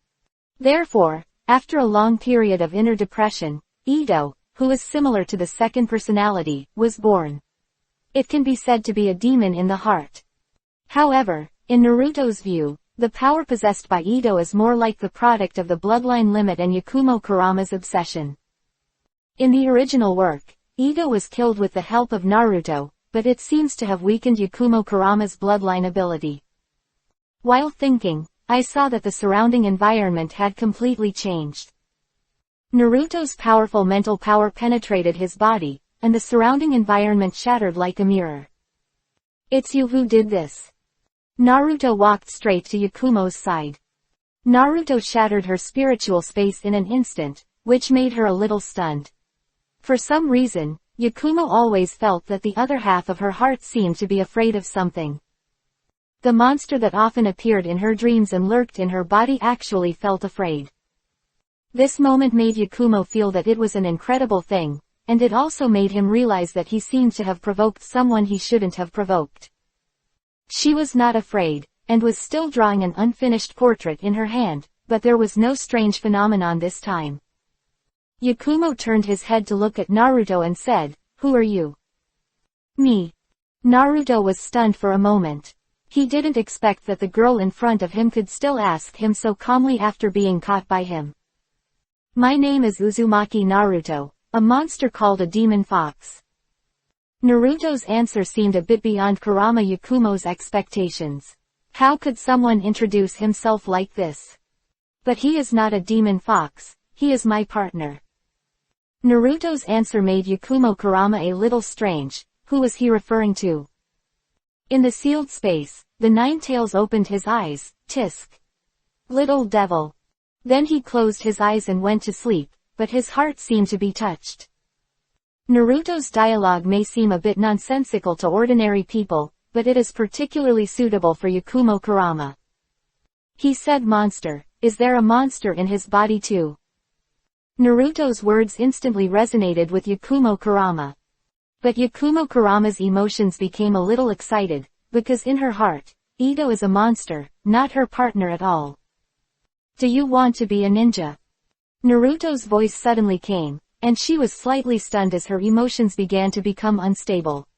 Therefore, after a long period of inner depression, Ito, who is similar to the second personality, was born. It can be said to be a demon in the heart. However, in Naruto's view, the power possessed by Ito is more like the product of the bloodline limit and Yakumo Kurama's obsession. In the original work, Ito was killed with the help of Naruto, but it seems to have weakened Yakumo Kurama's bloodline ability. While thinking, I saw that the surrounding environment had completely changed. Naruto's powerful mental power penetrated his body, and the surrounding environment shattered like a mirror. It's you who did this. Naruto walked straight to Yakumo's side. Naruto shattered her spiritual space in an instant, which made her a little stunned. For some reason, Yakumo always felt that the other half of her heart seemed to be afraid of something. The monster that often appeared in her dreams and lurked in her body actually felt afraid. This moment made Yakumo feel that it was an incredible thing, and it also made him realize that he seemed to have provoked someone he shouldn't have provoked. She was not afraid, and was still drawing an unfinished portrait in her hand, but there was no strange phenomenon this time. Yakumo turned his head to look at Naruto and said, "Who are you?" "Me." Naruto was stunned for a moment. He didn't expect that the girl in front of him could still ask him so calmly after being caught by him. "My name is Uzumaki Naruto, a monster called a demon fox." Naruto's answer seemed a bit beyond Kurama Yakumo's expectations. How could someone introduce himself like this? "But he is not a demon fox, he is my partner." Naruto's answer made Yakumo Kurama a little strange. Who was he referring to? In the sealed space, the Nine-Tails opened his eyes. Tisk. Little devil. Then he closed his eyes and went to sleep, but his heart seemed to be touched. Naruto's dialogue may seem a bit nonsensical to ordinary people, but it is particularly suitable for Yakumo Kurama. He said monster. Is there a monster in his body too? Naruto's words instantly resonated with Yakumo Kurama. But Yakumo Kurama's emotions became a little excited, because in her heart, Ito is a monster, not her partner at all. "Do you want to be a ninja?" Naruto's voice suddenly came, and she was slightly stunned as her emotions began to become unstable.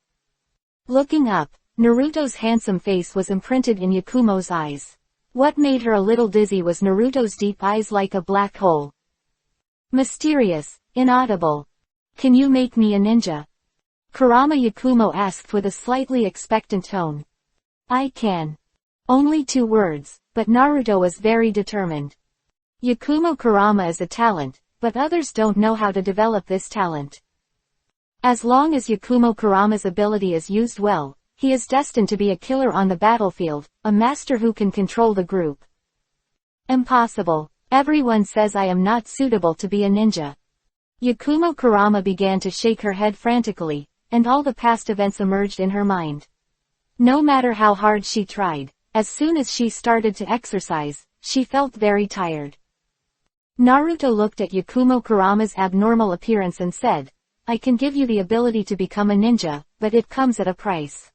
Looking up, Naruto's handsome face was imprinted in Yakumo's eyes. What made her a little dizzy was Naruto's deep eyes like a black hole. Mysterious, inaudible. "Can you make me a ninja?" Kurama Yakumo asked with a slightly expectant tone. "I can." Only 2 words, but Naruto was very determined. Yakumo Kurama is a talent, but others don't know how to develop this talent. As long as Yakumo Kurama's ability is used well, he is destined to be a killer on the battlefield, a master who can control the group. Impossible. Everyone says I am not suitable to be a ninja. Yakumo Kurama began to shake her head frantically, and all the past events emerged in her mind. No matter how hard she tried, as soon as she started to exercise, she felt very tired. Naruto looked at Yakumo Kurama's abnormal appearance and said, "I can give you the ability to become a ninja, but it comes at a price."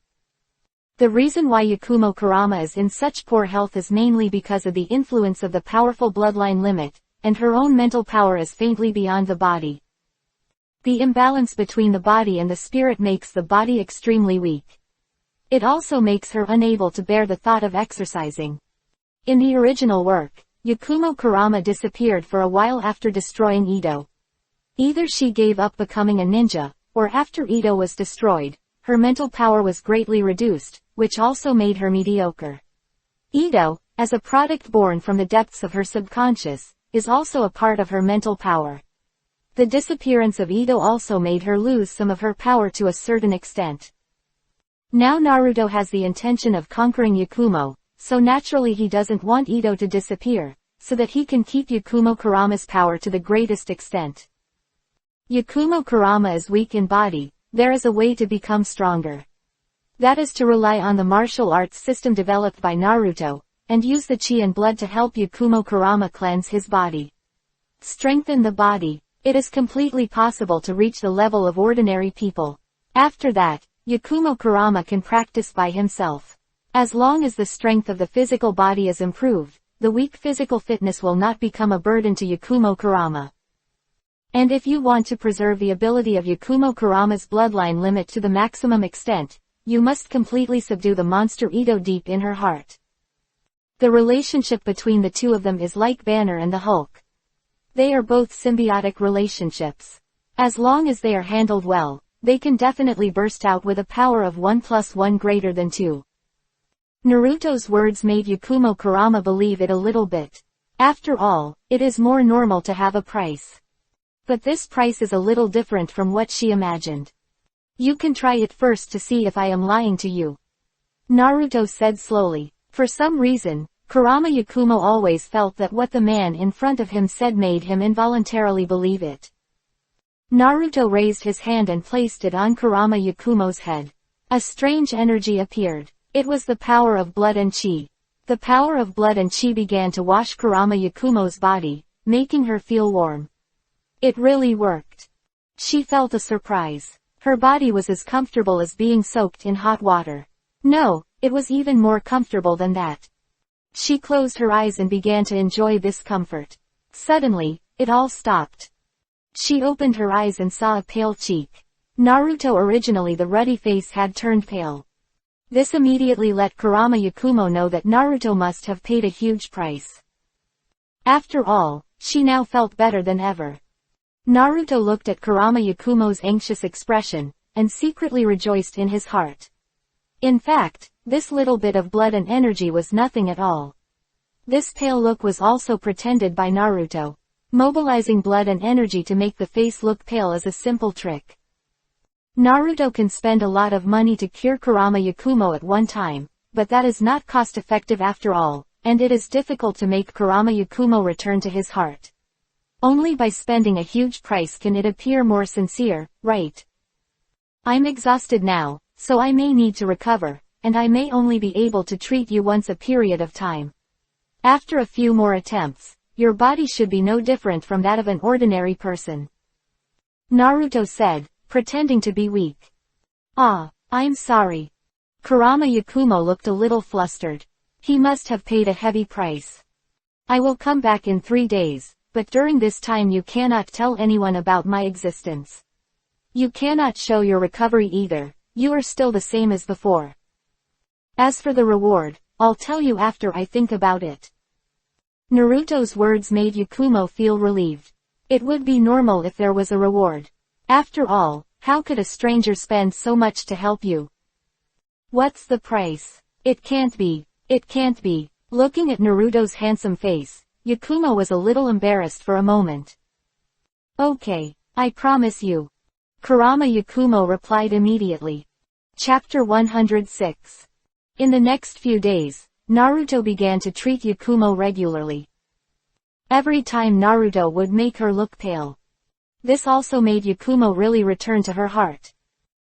The reason why Yakumo Kurama is in such poor health is mainly because of the influence of the powerful bloodline limit, and her own mental power is faintly beyond the body. The imbalance between the body and the spirit makes the body extremely weak. It also makes her unable to bear the thought of exercising. In the original work, Yakumo Kurama disappeared for a while after destroying Ito. Either she gave up becoming a ninja, or after Ito was destroyed, her mental power was greatly reduced, which also made her mediocre. Ito, as a product born from the depths of her subconscious, is also a part of her mental power. The disappearance of Ito also made her lose some of her power to a certain extent. Now Naruto has the intention of conquering Yakumo, so naturally he doesn't want Ito to disappear, so that he can keep Yakumo Kurama's power to the greatest extent. Yakumo Kurama is weak in body. There is a way to become stronger. That is to rely on the martial arts system developed by Naruto, and use the chi and blood to help Yakumo Kurama cleanse his body. Strengthen the body. It is completely possible to reach the level of ordinary people. After that, Yakumo Kurama can practice by himself. As long as the strength of the physical body is improved, the weak physical fitness will not become a burden to Yakumo Kurama. And if you want to preserve the ability of Yakumo Kurama's bloodline limit to the maximum extent, you must completely subdue the monster Ito deep in her heart. The relationship between the two of them is like Banner and the Hulk. They are both symbiotic relationships. As long as they are handled well, they can definitely burst out with a power of 1 + 1 greater than 2. Naruto's words made Yakumo Kurama believe it a little bit. After all, it is more normal to have a price. But this price is a little different from what she imagined. "You can try it first to see if I am lying to you," Naruto said slowly. For some reason, Kurama Yakumo always felt that what the man in front of him said made him involuntarily believe it. Naruto raised his hand and placed it on Kurama Yakumo's head. A strange energy appeared. It was the power of blood and chi. The power of blood and chi began to wash Kurama Yakumo's body, making her feel warm. It really worked. She felt a surprise. Her body was as comfortable as being soaked in hot water. No, it was even more comfortable than that. She closed her eyes and began to enjoy this comfort. Suddenly, it all stopped. She opened her eyes and saw a pale cheek. Naruto, originally the ruddy face, had turned pale. This immediately let Kurama Yakumo know that Naruto must have paid a huge price. After all, she now felt better than ever. Naruto looked at Kurama Yakumo's anxious expression, and secretly rejoiced in his heart. In fact, this little bit of blood and energy was nothing at all. This pale look was also pretended by Naruto. Mobilizing blood and energy to make the face look pale is a simple trick. Naruto can spend a lot of money to cure Kurama Yakumo at one time, but that is not cost-effective after all, and it is difficult to make Kurama Yakumo return to his heart. Only by spending a huge price can it appear more sincere, right? I'm exhausted now, so I may need to recover, and I may only be able to treat you once a period of time. After a few more attempts, your body should be no different from that of an ordinary person. Naruto said, pretending to be weak. Ah, I'm sorry. Kurama Yakumo looked a little flustered. He must have paid a heavy price. I will come back in 3 days, but during this time you cannot tell anyone about my existence. You cannot show your recovery either, you are still the same as before. As for the reward, I'll tell you after I think about it. Naruto's words made Yakumo feel relieved. It would be normal if there was a reward. After all, how could a stranger spend so much to help you? What's the price? It can't be. It can't be. Looking at Naruto's handsome face, Yakumo was a little embarrassed for a moment. Okay, I promise you. Kurama Yakumo replied immediately. Chapter 106. In the next few days, Naruto began to treat Yakumo regularly. Every time Naruto would make her look pale. This also made Yakumo really return to her heart.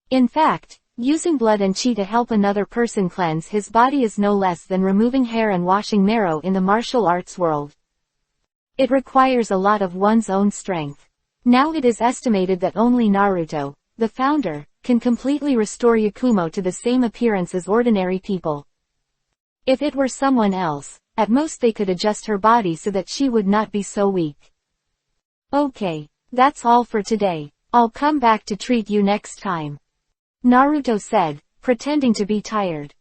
In fact, using blood and chi to help another person cleanse his body is no less than removing hair and washing marrow in the martial arts world. It requires a lot of one's own strength. Now it is estimated that only Naruto, the founder, can completely restore Yakumo to the same appearance as ordinary people. If it were someone else, at most they could adjust her body so that she would not be so weak. Okay, that's all for today. I'll come back to treat you next time. Naruto said, pretending to be tired.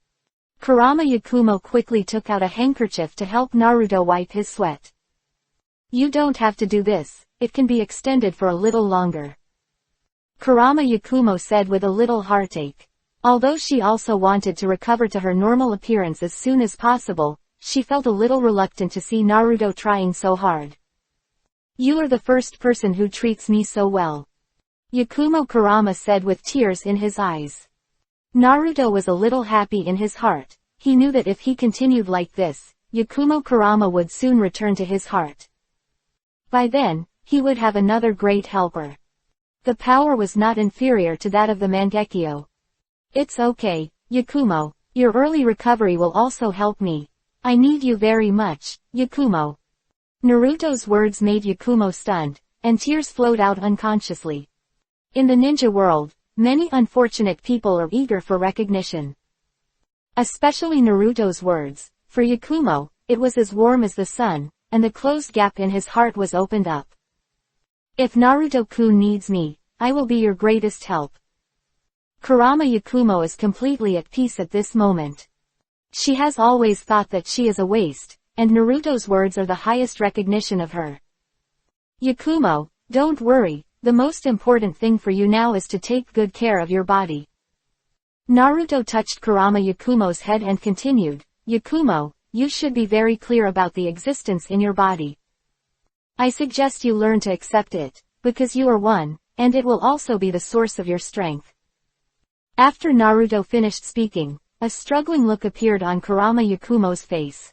Kurama Yakumo quickly took out a handkerchief to help Naruto wipe his sweat. You don't have to do this, it can be extended for a little longer. Kurama Yakumo said with a little heartache. Although she also wanted to recover to her normal appearance as soon as possible, she felt a little reluctant to see Naruto trying so hard. You are the first person who treats me so well. Yakumo Kurama said with tears in his eyes. Naruto was a little happy in his heart. He knew that if he continued like this, Yakumo Kurama would soon return to his heart. By then, he would have another great helper. The power was not inferior to that of the Mangekyo. It's okay, Yakumo, your early recovery will also help me. I need you very much, Yakumo. Naruto's words made Yakumo stunned, and tears flowed out unconsciously. In the ninja world, many unfortunate people are eager for recognition. Especially Naruto's words. For Yakumo, it was as warm as the sun, and the closed gap in his heart was opened up. If Naruto-kun needs me, I will be your greatest help. Kurama Yakumo is completely at peace at this moment. She has always thought that she is a waste, and Naruto's words are the highest recognition of her. Yakumo, don't worry, the most important thing for you now is to take good care of your body. Naruto touched Kurama Yakumo's head and continued, Yakumo, you should be very clear about the existence in your body. I suggest you learn to accept it, because you are one, and it will also be the source of your strength. After Naruto finished speaking, a struggling look appeared on Kurama Yakumo's face.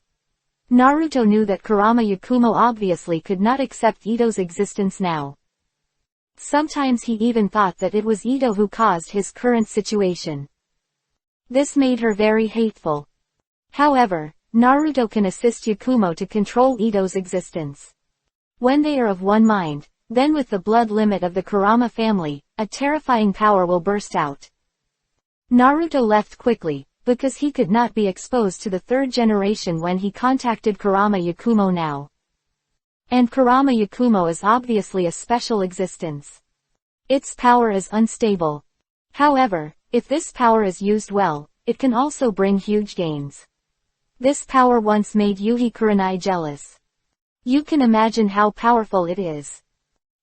Naruto knew that Kurama Yakumo obviously could not accept Ito's existence now. Sometimes he even thought that it was Ito who caused his current situation. This made her very hateful. However, Naruto can assist Yakumo to control Ito's existence. When they are of one mind, then with the blood limit of the Kurama family, a terrifying power will burst out. Naruto left quickly, because he could not be exposed to the third generation when he contacted Kurama Yakumo now. And Kurama Yakumo is obviously a special existence. Its power is unstable. However, if this power is used well, it can also bring huge gains. This power once made Yuhi Kurenai jealous. You can imagine how powerful it is.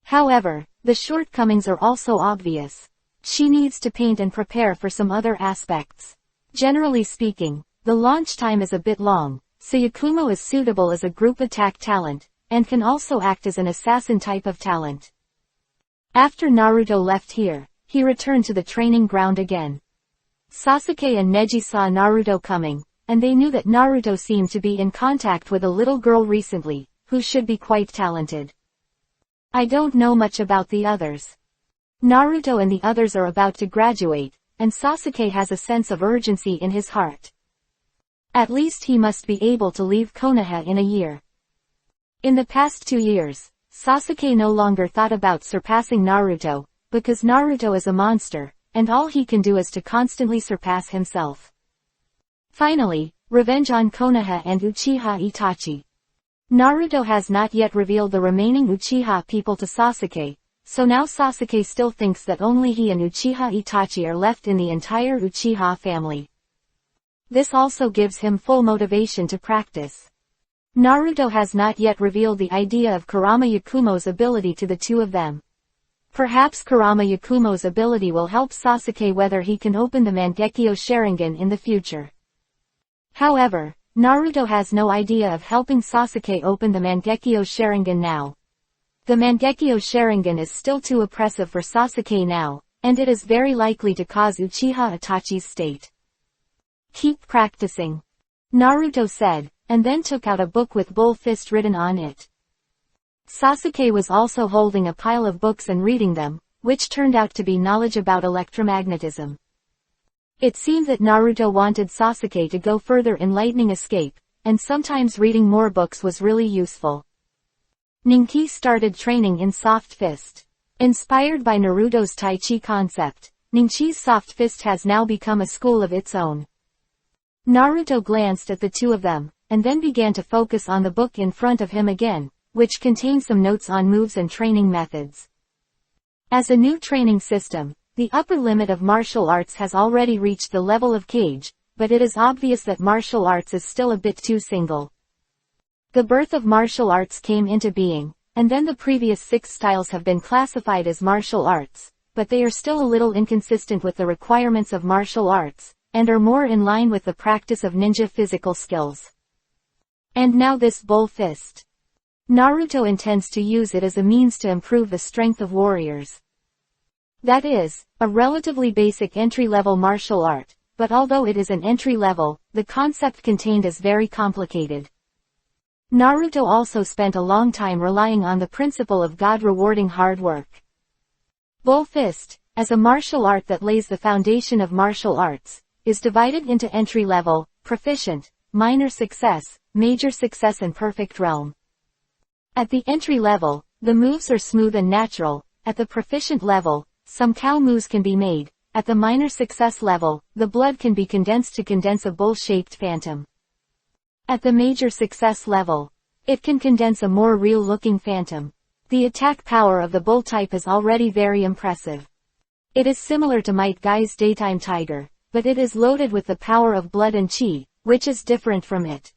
However, the shortcomings are also obvious. She needs to paint and prepare for some other aspects. Generally speaking, the launch time is a bit long, so Yakumo is suitable as a group attack talent, and can also act as an assassin type of talent. After Naruto left here, he returned to the training ground again. Sasuke and Neji saw Naruto coming, and they knew that Naruto seemed to be in contact with a little girl recently, who should be quite talented. I don't know much about the others. Naruto and the others are about to graduate, and Sasuke has a sense of urgency in his heart. At least he must be able to leave Konoha in a year. In the past 2 years, Sasuke no longer thought about surpassing Naruto, because Naruto is a monster, and all he can do is to constantly surpass himself. Finally, revenge on Konoha and Uchiha Itachi. Naruto has not yet revealed the remaining Uchiha people to Sasuke, so now Sasuke still thinks that only he and Uchiha Itachi are left in the entire Uchiha family. This also gives him full motivation to practice. Naruto has not yet revealed the idea of Kurama Yakumo's ability to the two of them. Perhaps Kurama Yakumo's ability will help Sasuke whether he can open the Mangekyo Sharingan in the future. However, Naruto has no idea of helping Sasuke open the Mangekyo Sharingan now. The Mangekyo Sharingan is still too oppressive for Sasuke now, and it is very likely to cause Uchiha Itachi's state. Keep practicing, Naruto said, and then took out a book with Bull Fist written on it. Sasuke was also holding a pile of books and reading them, which turned out to be knowledge about electromagnetism. It seemed that Naruto wanted Sasuke to go further in lightning escape, and sometimes reading more books was really useful. Ninki started training in Soft Fist. Inspired by Naruto's Tai Chi concept, Ninki's Soft Fist has now become a school of its own. Naruto glanced at the two of them, and then began to focus on the book in front of him again, which contains some notes on moves and training methods. As a new training system, the upper limit of martial arts has already reached the level of Kage, but it is obvious that martial arts is still a bit too single. The birth of martial arts came into being, and then the previous 6 styles have been classified as martial arts, but they are still a little inconsistent with the requirements of martial arts, and are more in line with the practice of ninja physical skills. And now this Bull Fist. Naruto intends to use it as a means to improve the strength of warriors. That is, a relatively basic entry-level martial art, but although it is an entry-level, the concept contained is very complicated. Naruto also spent a long time relying on the principle of God rewarding hard work. Bull Fist, as a martial art that lays the foundation of martial arts, is divided into entry-level, proficient, minor success, major success and perfect realm. At the entry level, the moves are smooth and natural. At the proficient level, some cow moves can be made. At the minor success level, the blood can be condensed to condense a bull-shaped phantom. At the major success level, it can condense a more real-looking phantom. The attack power of the bull type is already very impressive. It is similar to Might Guy's Daytime Tiger, but it is loaded with the power of blood and chi, which is different from it.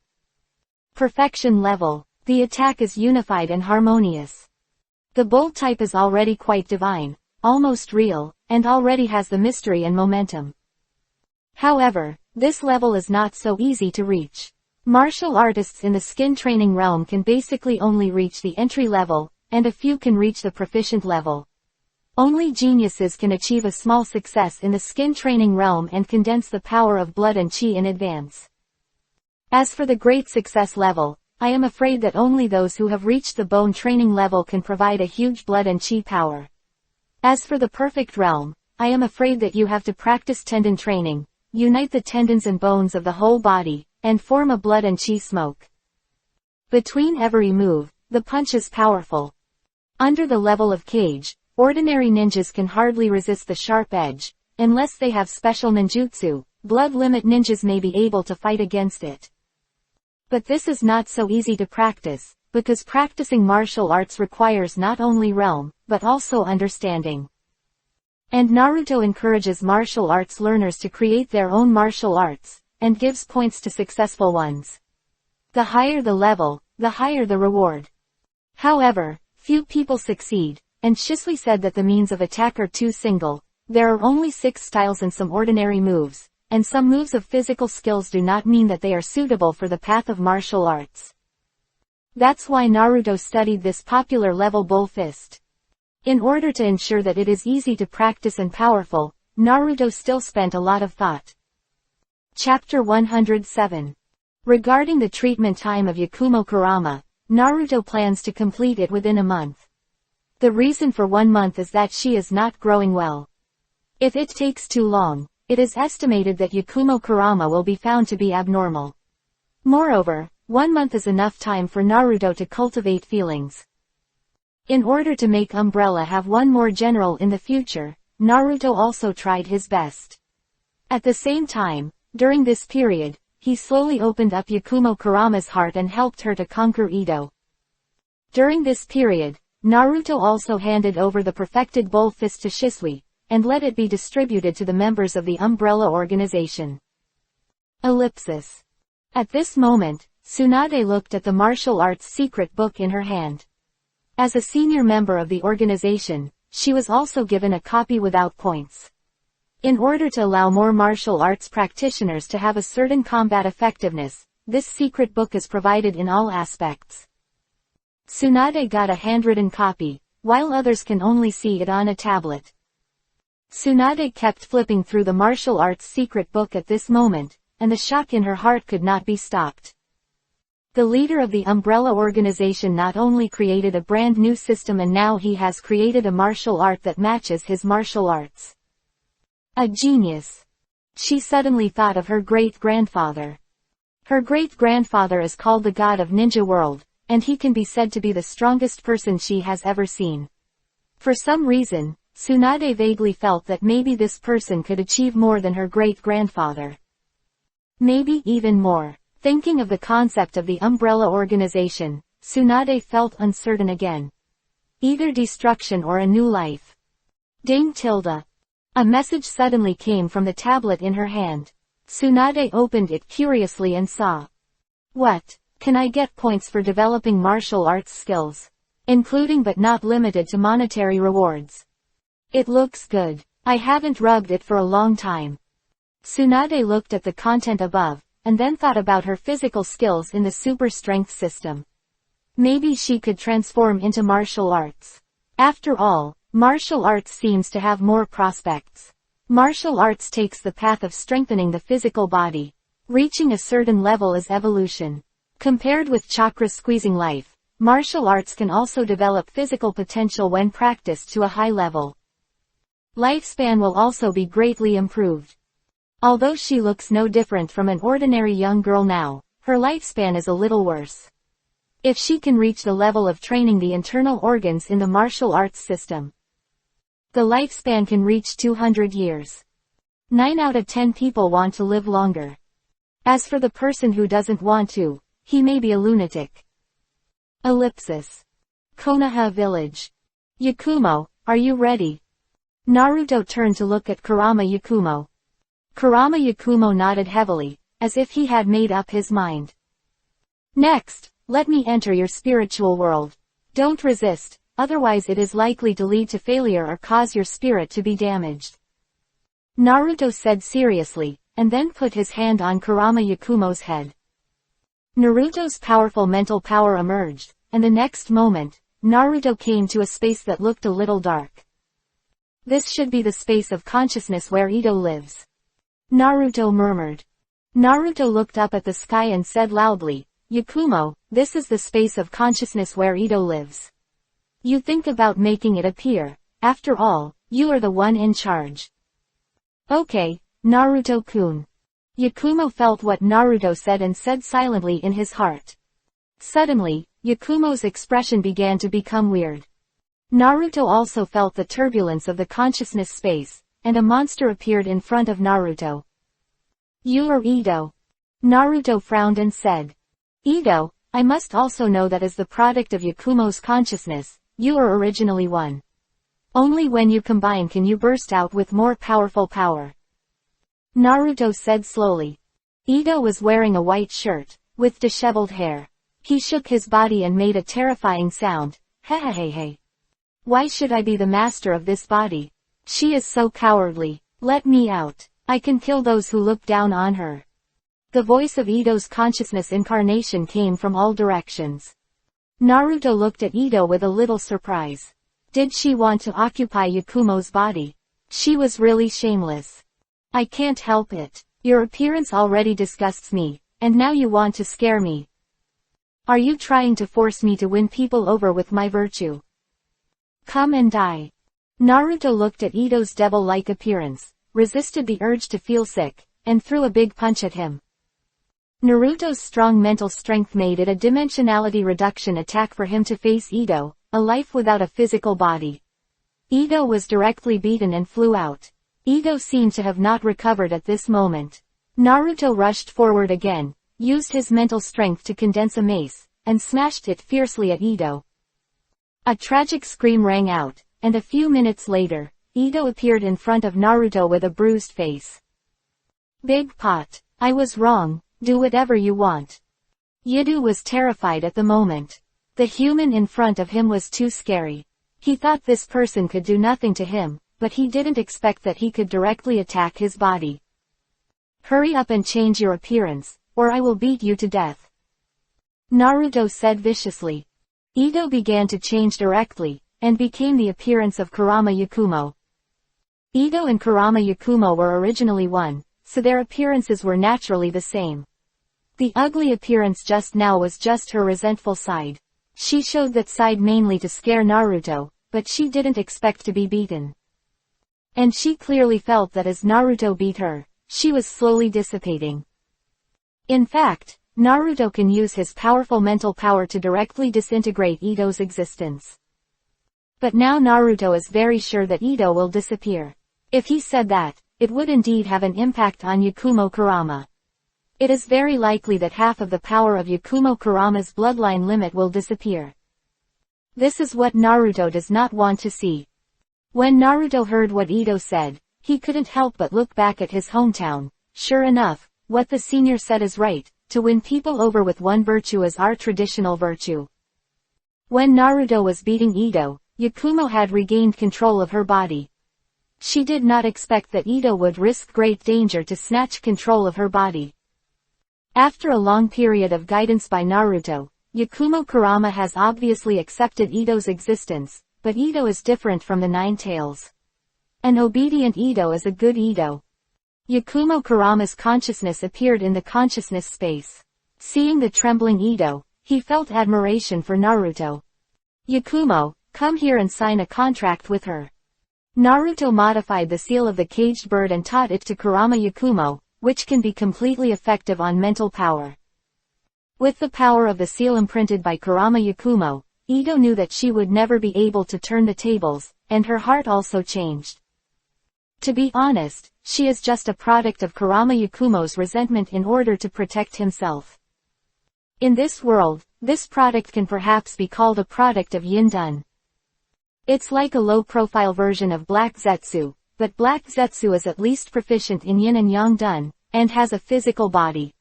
Perfection level, the attack is unified and harmonious. The bull type is already quite divine, almost real, and already has the mystery and momentum. However, this level is not so easy to reach. Martial artists in the skin training realm can basically only reach the entry level, and a few can reach the proficient level. Only geniuses can achieve a small success in the skin training realm and condense the power of blood and chi in advance. As for the great success level, I am afraid that only those who have reached the bone training level can provide a huge blood and chi power. As for the perfect realm, I am afraid that you have to practice tendon training, unite the tendons and bones of the whole body, and form a blood and chi smoke. Between every move, the punch is powerful. Under the level of cage, ordinary ninjas can hardly resist the sharp edge. Unless they have special ninjutsu, blood limit ninjas may be able to fight against it. But this is not so easy to practice, because practicing martial arts requires not only realm, but also understanding. And Naruto encourages martial arts learners to create their own martial arts, and gives points to successful ones. The higher the level, the higher the reward. However, few people succeed, and Shisui said that the means of attack are too single. There are only 6 styles and some ordinary moves, and some moves of physical skills do not mean that they are suitable for the path of martial arts. That's why Naruto studied this popular level bull fist. In order to ensure that it is easy to practice and powerful, Naruto still spent a lot of thought. Chapter 107. Regarding the treatment time of Yakumo Kurama, Naruto plans to complete it within a month. The reason for 1 month is that she is not growing well. If it takes too long, it is estimated that Yakumo Kurama will be found to be abnormal. Moreover, 1 month is enough time for Naruto to cultivate feelings. In order to make Umbrella have one more general in the future, Naruto also tried his best. At the same time, during this period, he slowly opened up Yakumo Kurama's heart and helped her to conquer Edo. During this period, Naruto also handed over the perfected bull fist to Shisui, and let it be distributed to the members of the Umbrella organization. Ellipsis. At this moment, Tsunade looked at the martial arts secret book in her hand. As a senior member of the organization, she was also given a copy without points. In order to allow more martial arts practitioners to have a certain combat effectiveness, this secret book is provided in all aspects. Tsunade got a handwritten copy, while others can only see it on a tablet. Tsunade kept flipping through the martial arts secret book at this moment, and the shock in her heart could not be stopped. The leader of the Umbrella organization not only created a brand new system, and now he has created a martial art that matches his martial arts. A genius. She suddenly thought of her great-grandfather. Her great-grandfather is called the god of Ninja World, and he can be said to be the strongest person she has ever seen. For some reason, Tsunade vaguely felt that maybe this person could achieve more than her great-grandfather. Maybe even more. Thinking of the concept of the Umbrella organization, Tsunade felt uncertain again. Either destruction or a new life. Ding tilde. A message suddenly came from the tablet in her hand. Tsunade opened it curiously and saw. What? Can I get points for developing martial arts skills? Including but not limited to monetary rewards. It looks good. I haven't rubbed it for a long time. Tsunade looked at the content above, and then thought about her physical skills in the super strength system. Maybe she could transform into martial arts. After all, martial arts seems to have more prospects. Martial arts takes the path of strengthening the physical body. Reaching a certain level is evolution. Compared with chakra squeezing life, martial arts can also develop physical potential when practiced to a high level. Lifespan will also be greatly improved. Although she looks no different from an ordinary young girl now, her lifespan is a little worse. If she can reach the level of training the internal organs in the martial arts system, the lifespan can reach 200 years. 9 out of 10 people want to live longer. As for the person who doesn't want to, he may be a lunatic. Ellipsis. Konoha Village. Yakumo, are you ready? Naruto turned to look at Kurama Yakumo. Kurama Yakumo nodded heavily, as if he had made up his mind. Next, let me enter your spiritual world. Don't resist, otherwise it is likely to lead to failure or cause your spirit to be damaged. Naruto said seriously, and then put his hand on Kurama Yakumo's head. Naruto's powerful mental power emerged, and the next moment, Naruto came to a space that looked a little dark. This should be the space of consciousness where Ito lives. Naruto murmured. Naruto looked up at the sky and said loudly, Yakumo, this is the space of consciousness where Ito lives. You think about making it appear. After all, you are the one in charge. Okay, Naruto-kun. Yakumo felt what Naruto said and said silently in his heart. Suddenly, Yakumo's expression began to become weird. Naruto also felt the turbulence of the consciousness space, and a monster appeared in front of Naruto. You are Ito. Naruto frowned and said. Ito, I must also know that as the product of Yakumo's consciousness, you are originally one. Only when you combine can you burst out with more powerful power. Naruto said slowly. Ito was wearing a white shirt, with disheveled hair. He shook his body and made a terrifying sound, hehehehe. Why should I be the master of this body? She is so cowardly. Let me out. I can kill those who look down on her. The voice of Ito's consciousness incarnation came from all directions. Naruto looked at Ito with a little surprise. Did she want to occupy Yakumo's body? She was really shameless. I can't help it. Your appearance already disgusts me, and now you want to scare me. Are you trying to force me to win people over with my virtue? Come and die. Naruto looked at Ito's devil-like appearance, resisted the urge to feel sick, and threw a big punch at him. Naruto's strong mental strength made it a dimensionality reduction attack for him to face Ito, a life without a physical body. Ito was directly beaten and flew out. Ito seemed to have not recovered at this moment. Naruto rushed forward again, used his mental strength to condense a mace, and smashed it fiercely at Ito. A tragic scream rang out, and a few minutes later, Ito appeared in front of Naruto with a bruised face. Big Pot, I was wrong, do whatever you want. Yidu was terrified at the moment. The human in front of him was too scary. He thought this person could do nothing to him, but he didn't expect that he could directly attack his body. Hurry up and change your appearance, or I will beat you to death. Naruto said viciously. Ito began to change directly, and became the appearance of Kurama Yakumo. Ito and Kurama Yakumo were originally one, so their appearances were naturally the same. The ugly appearance just now was just her resentful side. She showed that side mainly to scare Naruto, but she didn't expect to be beaten. And she clearly felt that as Naruto beat her, she was slowly dissipating. In fact, Naruto can use his powerful mental power to directly disintegrate Ito's existence. But now Naruto is very sure that Ito will disappear. If he said that, it would indeed have an impact on Yakumo Kurama. It is very likely that half of the power of Yakumo Kurama's bloodline limit will disappear. This is what Naruto does not want to see. When Naruto heard what Ito said, he couldn't help but look back at his hometown. Sure enough, what the senior said is right, to win people over with one virtue is our traditional virtue. When Naruto was beating Ito, Yakumo had regained control of her body. She did not expect that Ito would risk great danger to snatch control of her body. After a long period of guidance by Naruto, Yakumo Kurama has obviously accepted Ito's existence, but Ito is different from the Nine Tails. An obedient Ito is a good Ito. Yakumo Kurama's consciousness appeared in the consciousness space. Seeing the trembling Ito, he felt admiration for Naruto. Yakumo, come here and sign a contract with her. Naruto modified the seal of the caged bird and taught it to Kurama Yakumo, which can be completely effective on mental power. With the power of the seal imprinted by Kurama Yakumo, Ito knew that she would never be able to turn the tables, and her heart also changed. To be honest, she is just a product of Kurama Yakumo's resentment in order to protect himself. In this world, this product can perhaps be called a product of Yin-dun. It's like a low-profile version of Black Zetsu, but Black Zetsu is at least proficient in Yin and Yang Dun, and has a physical body.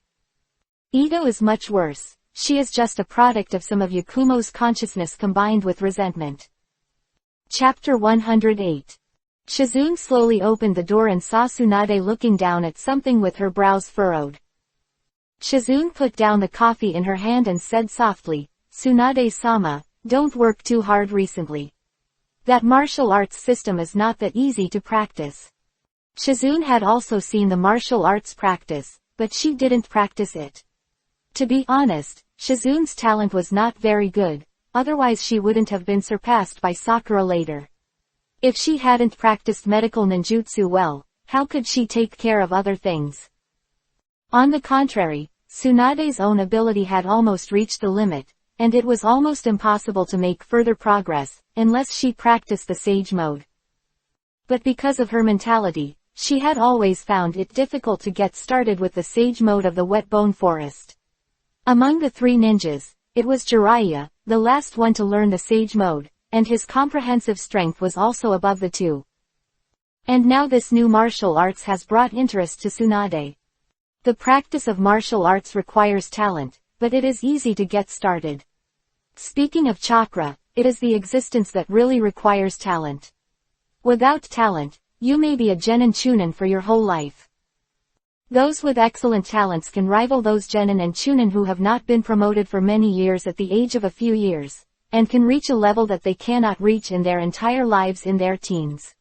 Ito is much worse. She is just a product of some of Yakumo's consciousness combined with resentment. Chapter 108. Shizune slowly opened the door and saw Tsunade looking down at something with her brows furrowed. Shizune put down the coffee in her hand and said softly, Tsunade-sama, don't work too hard recently. That martial arts system is not that easy to practice. Shizune had also seen the martial arts practice, but she didn't practice it. To be honest, Shizune's talent was not very good, otherwise she wouldn't have been surpassed by Sakura later. If she hadn't practiced medical ninjutsu well, how could she take care of other things? On the contrary, Tsunade's own ability had almost reached the limit, and it was almost impossible to make further progress, unless she practiced the sage mode. But because of her mentality, she had always found it difficult to get started with the sage mode of the wet bone forest. Among the 3 ninjas, it was Jiraiya, the last one to learn the sage mode, and his comprehensive strength was also above the 2. And now this new martial arts has brought interest to Tsunade. The practice of martial arts requires talent, but it is easy to get started. Speaking of chakra, it is the existence that really requires talent. Without talent, you may be a genin chunin for your whole life. Those with excellent talents can rival those genin and chunin who have not been promoted for many years at the age of a few years, and can reach a level that they cannot reach in their entire lives in their teens.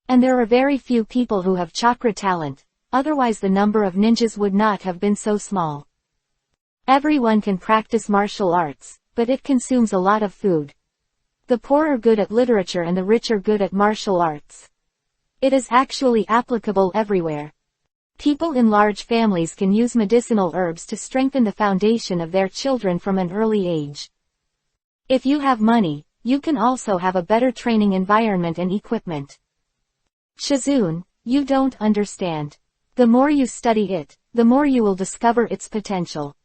And there are very few people who have chakra talent, otherwise the number of ninjas would not have been so small. Everyone can practice martial arts, but it consumes a lot of food. The poor are good at literature and the rich are good at martial arts. It is actually applicable everywhere. People in large families can use medicinal herbs to strengthen the foundation of their children from an early age. If you have money, you can also have a better training environment and equipment. Shizune, you don't understand. The more you study it, the more you will discover its potential.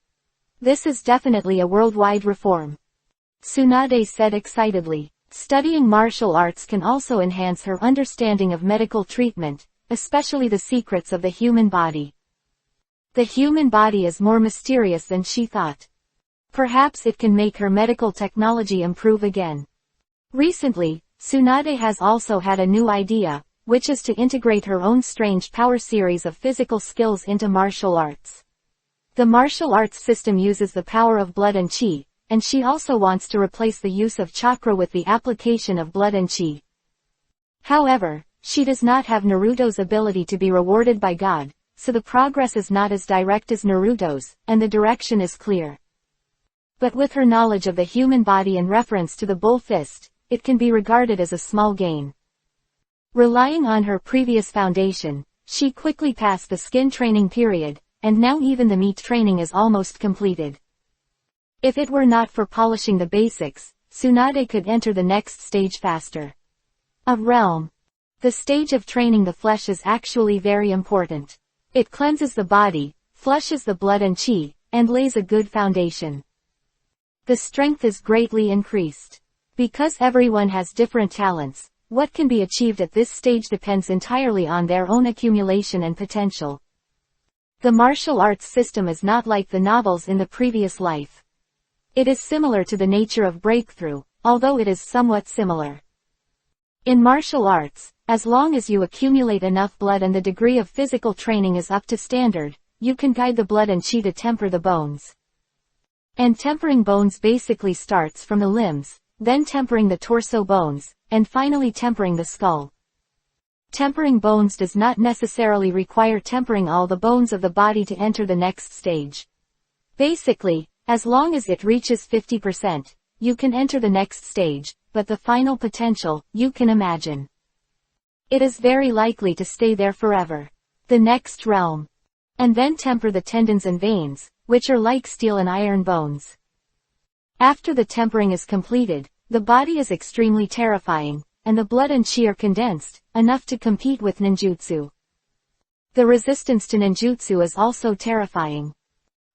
This is definitely a worldwide reform. Tsunade said excitedly. Studying martial arts can also enhance her understanding of medical treatment, especially the secrets of the human body. The human body is more mysterious than she thought. Perhaps it can make her medical technology improve again. Recently, Tsunade has also had a new idea, which is to integrate her own strange power series of physical skills into martial arts. The martial arts system uses the power of blood and chi, and she also wants to replace the use of chakra with the application of blood and chi. However, she does not have Naruto's ability to be rewarded by God, so the progress is not as direct as Naruto's, and the direction is clear. But with her knowledge of the human body in reference to the bull fist, it can be regarded as a small gain. Relying on her previous foundation, she quickly passed the skin training period, and now even the meat training is almost completed. If it were not for polishing the basics, Tsunade could enter the next stage faster. A realm. The stage of training the flesh is actually very important. It cleanses the body, flushes the blood and chi, and lays a good foundation. The strength is greatly increased. Because everyone has different talents, what can be achieved at this stage depends entirely on their own accumulation and potential. The martial arts system is not like the novels in the previous life. It is similar to the nature of breakthrough, although it is somewhat similar. In martial arts, as long as you accumulate enough blood and the degree of physical training is up to standard, you can guide the blood and chi to temper the bones. And tempering bones basically starts from the limbs, then tempering the torso bones, and finally tempering the skull. Tempering bones does not necessarily require tempering all the bones of the body to enter the next stage. Basically, as long as it reaches 50%, you can enter the next stage, but the final potential, you can imagine. It is very likely to stay there forever. The next realm. And then temper the tendons and veins, which are like steel and iron bones. After the tempering is completed, the body is extremely terrifying, and the blood and chi are condensed, enough to compete with ninjutsu. The resistance to ninjutsu is also terrifying.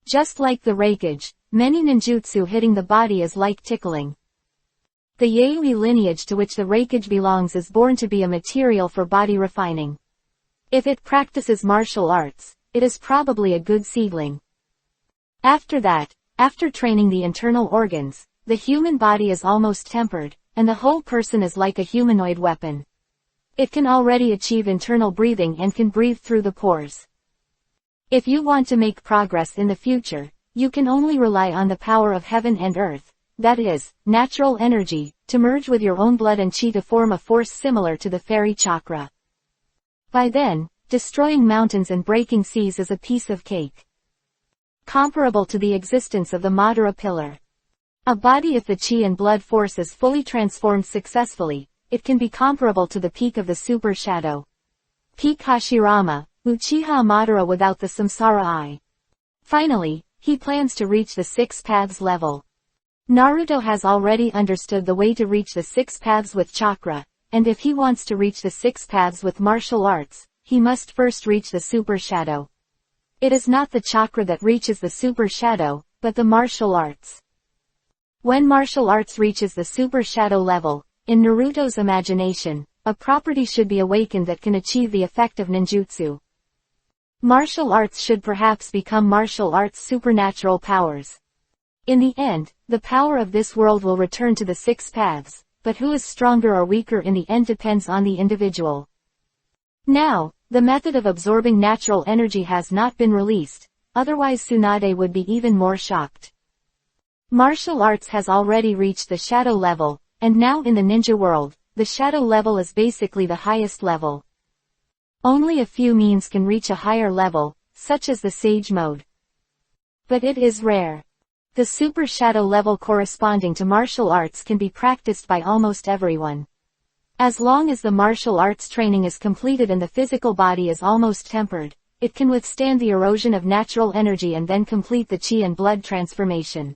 Just like the reikage, many ninjutsu hitting the body is like tickling. The Yayoi lineage to which the reikage belongs is born to be a material for body refining. If it practices martial arts, it is probably a good seedling. After that, after training the internal organs, the human body is almost tempered, and the whole person is like a humanoid weapon. It can already achieve internal breathing and can breathe through the pores. If you want to make progress in the future, you can only rely on the power of heaven and earth, that is, natural energy, to merge with your own blood and chi to form a force similar to the fairy chakra. By then, destroying mountains and breaking seas is a piece of cake. Comparable to the existence of the Madara pillar. A body if the chi and blood force is fully transformed successfully, it can be comparable to the peak of the super shadow. Peak Hashirama, Uchiha Madara without the Samsara Eye. Finally, he plans to reach the 6 paths level. Naruto has already understood the way to reach the 6 paths with chakra, and if he wants to reach the 6 paths with martial arts, he must first reach the super shadow. It is not the chakra that reaches the super shadow, but the martial arts. When martial arts reaches the super shadow level, in Naruto's imagination, a property should be awakened that can achieve the effect of ninjutsu. Martial arts should perhaps become martial arts' supernatural powers. In the end, the power of this world will return to the 6 paths, but who is stronger or weaker in the end depends on the individual. Now, the method of absorbing natural energy has not been released, otherwise Tsunade would be even more shocked. Martial arts has already reached the shadow level, and now in the ninja world, the shadow level is basically the highest level. Only a few means can reach a higher level, such as the sage mode. But it is rare. The super shadow level corresponding to martial arts can be practiced by almost everyone. As long as the martial arts training is completed and the physical body is almost tempered, it can withstand the erosion of natural energy and then complete the chi and blood transformation.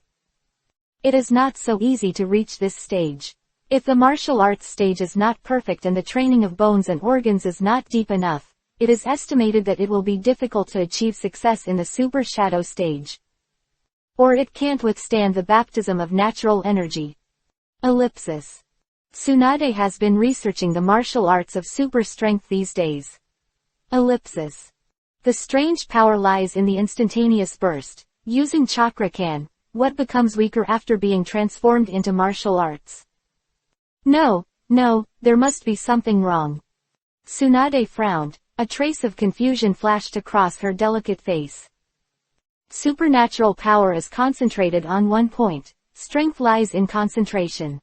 It is not so easy to reach this stage. If the martial arts stage is not perfect and the training of bones and organs is not deep enough, it is estimated that it will be difficult to achieve success in the super shadow stage. Or it can't withstand the baptism of natural energy. Ellipsis. Tsunade has been researching the martial arts of super strength these days. Ellipsis. The strange power lies in the instantaneous burst, using chakra can, what becomes weaker after being transformed into martial arts. No, there must be something wrong. Tsunade frowned, a trace of confusion flashed across her delicate face. Supernatural power is concentrated on one point, strength lies in concentration.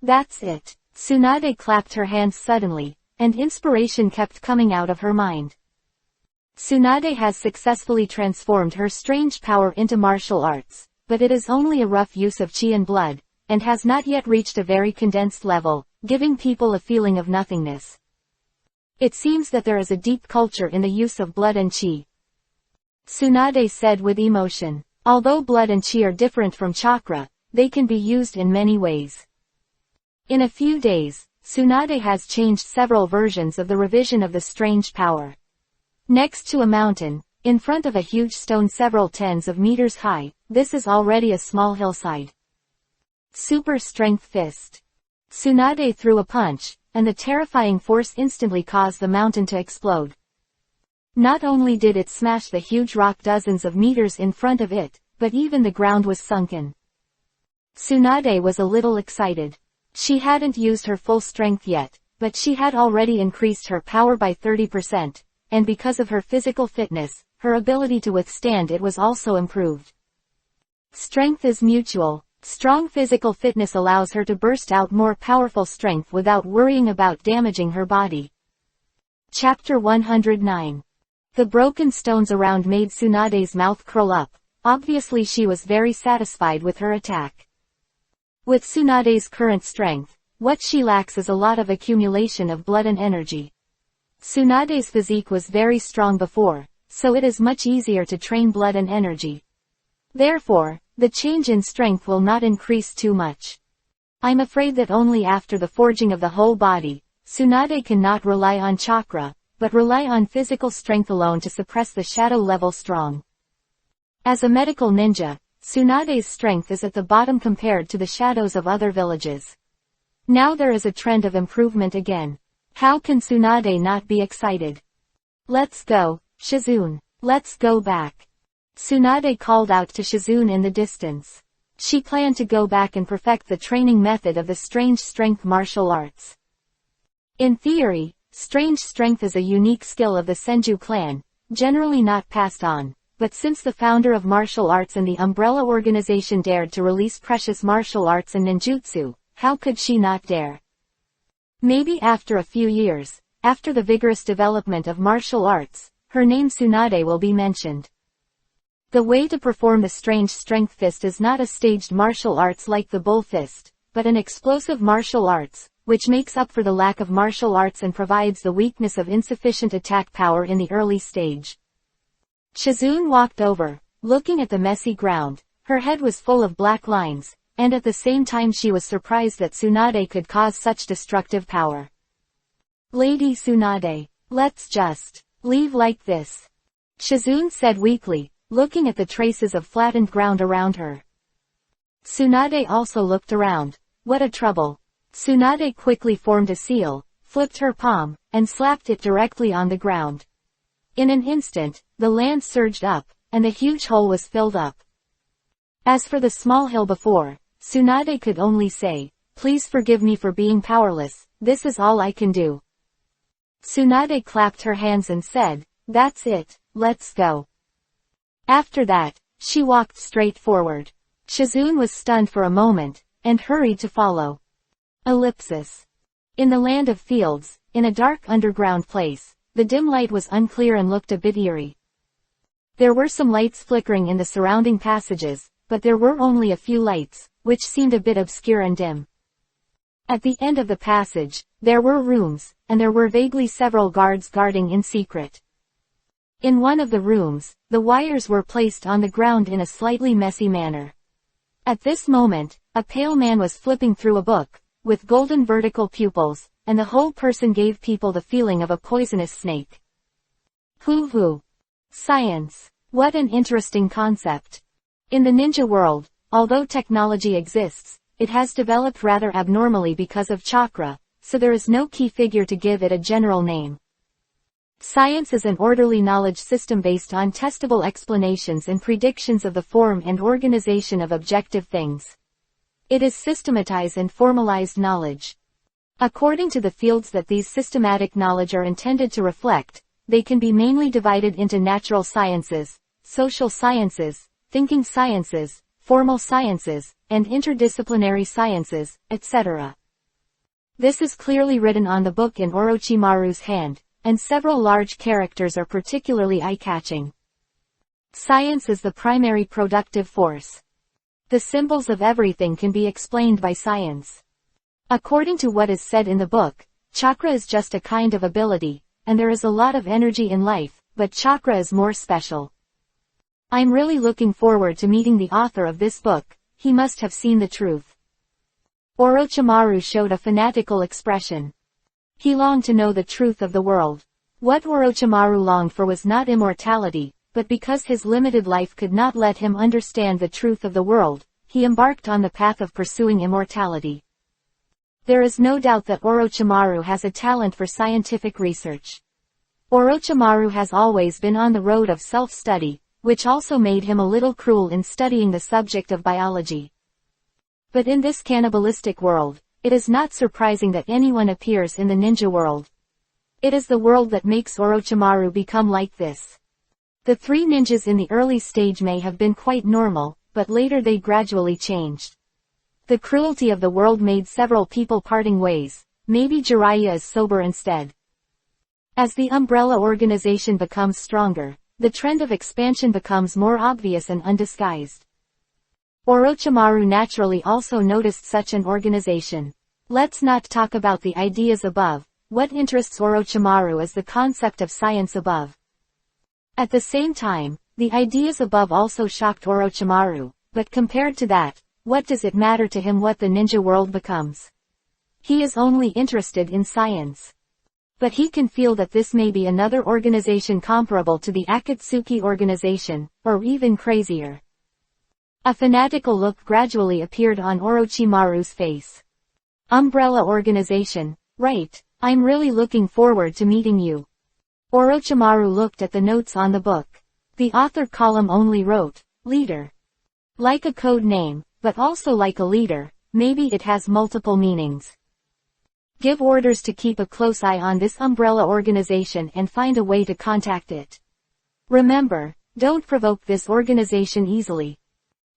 That's it. Tsunade clapped her hands suddenly, and inspiration kept coming out of her mind. Tsunade has successfully transformed her strange power into martial arts, but it is only a rough use of chi and blood, and has not yet reached a very condensed level, giving people a feeling of nothingness. It seems that there is a deep culture in the use of blood and chi. Tsunade said with emotion. Although blood and chi are different from chakra, they can be used in many ways. In a few days, Tsunade has changed several versions of the revision of the strange power. Next to a mountain, in front of a huge stone several tens of meters high, this is already a small hillside. Super strength fist. Tsunade threw a punch, and the terrifying force instantly caused the mountain to explode. Not only did it smash the huge rock dozens of meters in front of it, but even the ground was sunken. Tsunade was a little excited. She hadn't used her full strength yet, but she had already increased her power by 30%, and because of her physical fitness, her ability to withstand it was also improved. Strength is mutual. Strong physical fitness allows her to burst out more powerful strength without worrying about damaging her body. Chapter 109. The broken stones around made Tsunade's mouth curl up. Obviously she was very satisfied with her attack. With Tsunade's current strength, what she lacks is a lot of accumulation of blood and energy. Tsunade's physique was very strong before, so it is much easier to train blood and energy. Therefore, the change in strength will not increase too much. I'm afraid that only after the forging of the whole body, Tsunade cannot rely on chakra, but rely on physical strength alone to suppress the shadow level strong. As a medical ninja, Tsunade's strength is at the bottom compared to the shadows of other villages. Now there is a trend of improvement again. How can Tsunade not be excited? Let's go, Shizune. Let's go back. Tsunade called out to Shizune in the distance. She planned to go back and perfect the training method of the strange strength martial arts. In theory, strange strength is a unique skill of the Senju clan, generally not passed on. But since the founder of martial arts and the umbrella organization dared to release precious martial arts and ninjutsu, how could she not dare? Maybe after a few years, after the vigorous development of martial arts, her name Tsunade will be mentioned. The way to perform the strange strength fist is not a staged martial arts like the bull fist, but an explosive martial arts, which makes up for the lack of martial arts and provides the weakness of insufficient attack power in the early stage. Shizune walked over, looking at the messy ground. Her head was full of black lines, and at the same time she was surprised that Tsunade could cause such destructive power. Lady Tsunade, let's just leave like this, Shizune said weakly, looking at the traces of flattened ground around her. Tsunade also looked around. What a trouble. Tsunade quickly formed a seal, flipped her palm, and slapped it directly on the ground. In an instant, the land surged up, and the huge hole was filled up. As for the small hill before, Tsunade could only say, "Please forgive me for being powerless, this is all I can do." Tsunade clapped her hands and said, "That's it, let's go." After that, she walked straight forward. Shizune was stunned for a moment, and hurried to follow. Ellipsis. In the land of fields, in a dark underground place, the dim light was unclear and looked a bit eerie. There were some lights flickering in the surrounding passages, but there were only a few lights, which seemed a bit obscure and dim. At the end of the passage, there were rooms, and there were vaguely several guards guarding in secret. In one of the rooms, the wires were placed on the ground in a slightly messy manner. At this moment, a pale man was flipping through a book, with golden vertical pupils, and the whole person gave people the feeling of a poisonous snake. Hoo-hoo. Science. What an interesting concept. In the ninja world, although technology exists, it has developed rather abnormally because of chakra, so there is no key figure to give it a general name. Science is an orderly knowledge system based on testable explanations and predictions of the form and organization of objective things. It is systematized and formalized knowledge. According to the fields that these systematic knowledge are intended to reflect, they can be mainly divided into natural sciences, social sciences, thinking sciences, formal sciences, and interdisciplinary sciences, etc. This is clearly written on the book in Orochimaru's hand, and several large characters are particularly eye-catching. Science is the primary productive force. The symbols of everything can be explained by science. According to what is said in the book, chakra is just a kind of ability, and there is a lot of energy in life, but chakra is more special. I'm really looking forward to meeting the author of this book. He must have seen the truth. Orochimaru showed a fanatical expression. He longed to know the truth of the world. What Orochimaru longed for was not immortality, but because his limited life could not let him understand the truth of the world, he embarked on the path of pursuing immortality. There is no doubt that Orochimaru has a talent for scientific research. Orochimaru has always been on the road of self-study, which also made him a little cruel in studying the subject of biology. But in this cannibalistic world, it is not surprising that anyone appears in the ninja world. It is the world that makes Orochimaru become like this. The three ninjas in the early stage may have been quite normal, but later they gradually changed. The cruelty of the world made several people parting ways. Maybe Jiraiya is sober instead. As the umbrella organization becomes stronger, the trend of expansion becomes more obvious and undisguised. Orochimaru naturally also noticed such an organization. Let's not talk about the ideas above. What interests Orochimaru is the concept of science above. At the same time, the ideas above also shocked Orochimaru, but compared to that, what does it matter to him what the ninja world becomes? He is only interested in science. But he can feel that this may be another organization comparable to the Akatsuki organization, or even crazier. A fanatical look gradually appeared on Orochimaru's face. Umbrella organization, right, I'm really looking forward to meeting you. Orochimaru looked at the notes on the book. The author column only wrote, leader. Like a code name, but also like a leader, maybe it has multiple meanings. Give orders to keep a close eye on this umbrella organization and find a way to contact it. Remember, don't provoke this organization easily.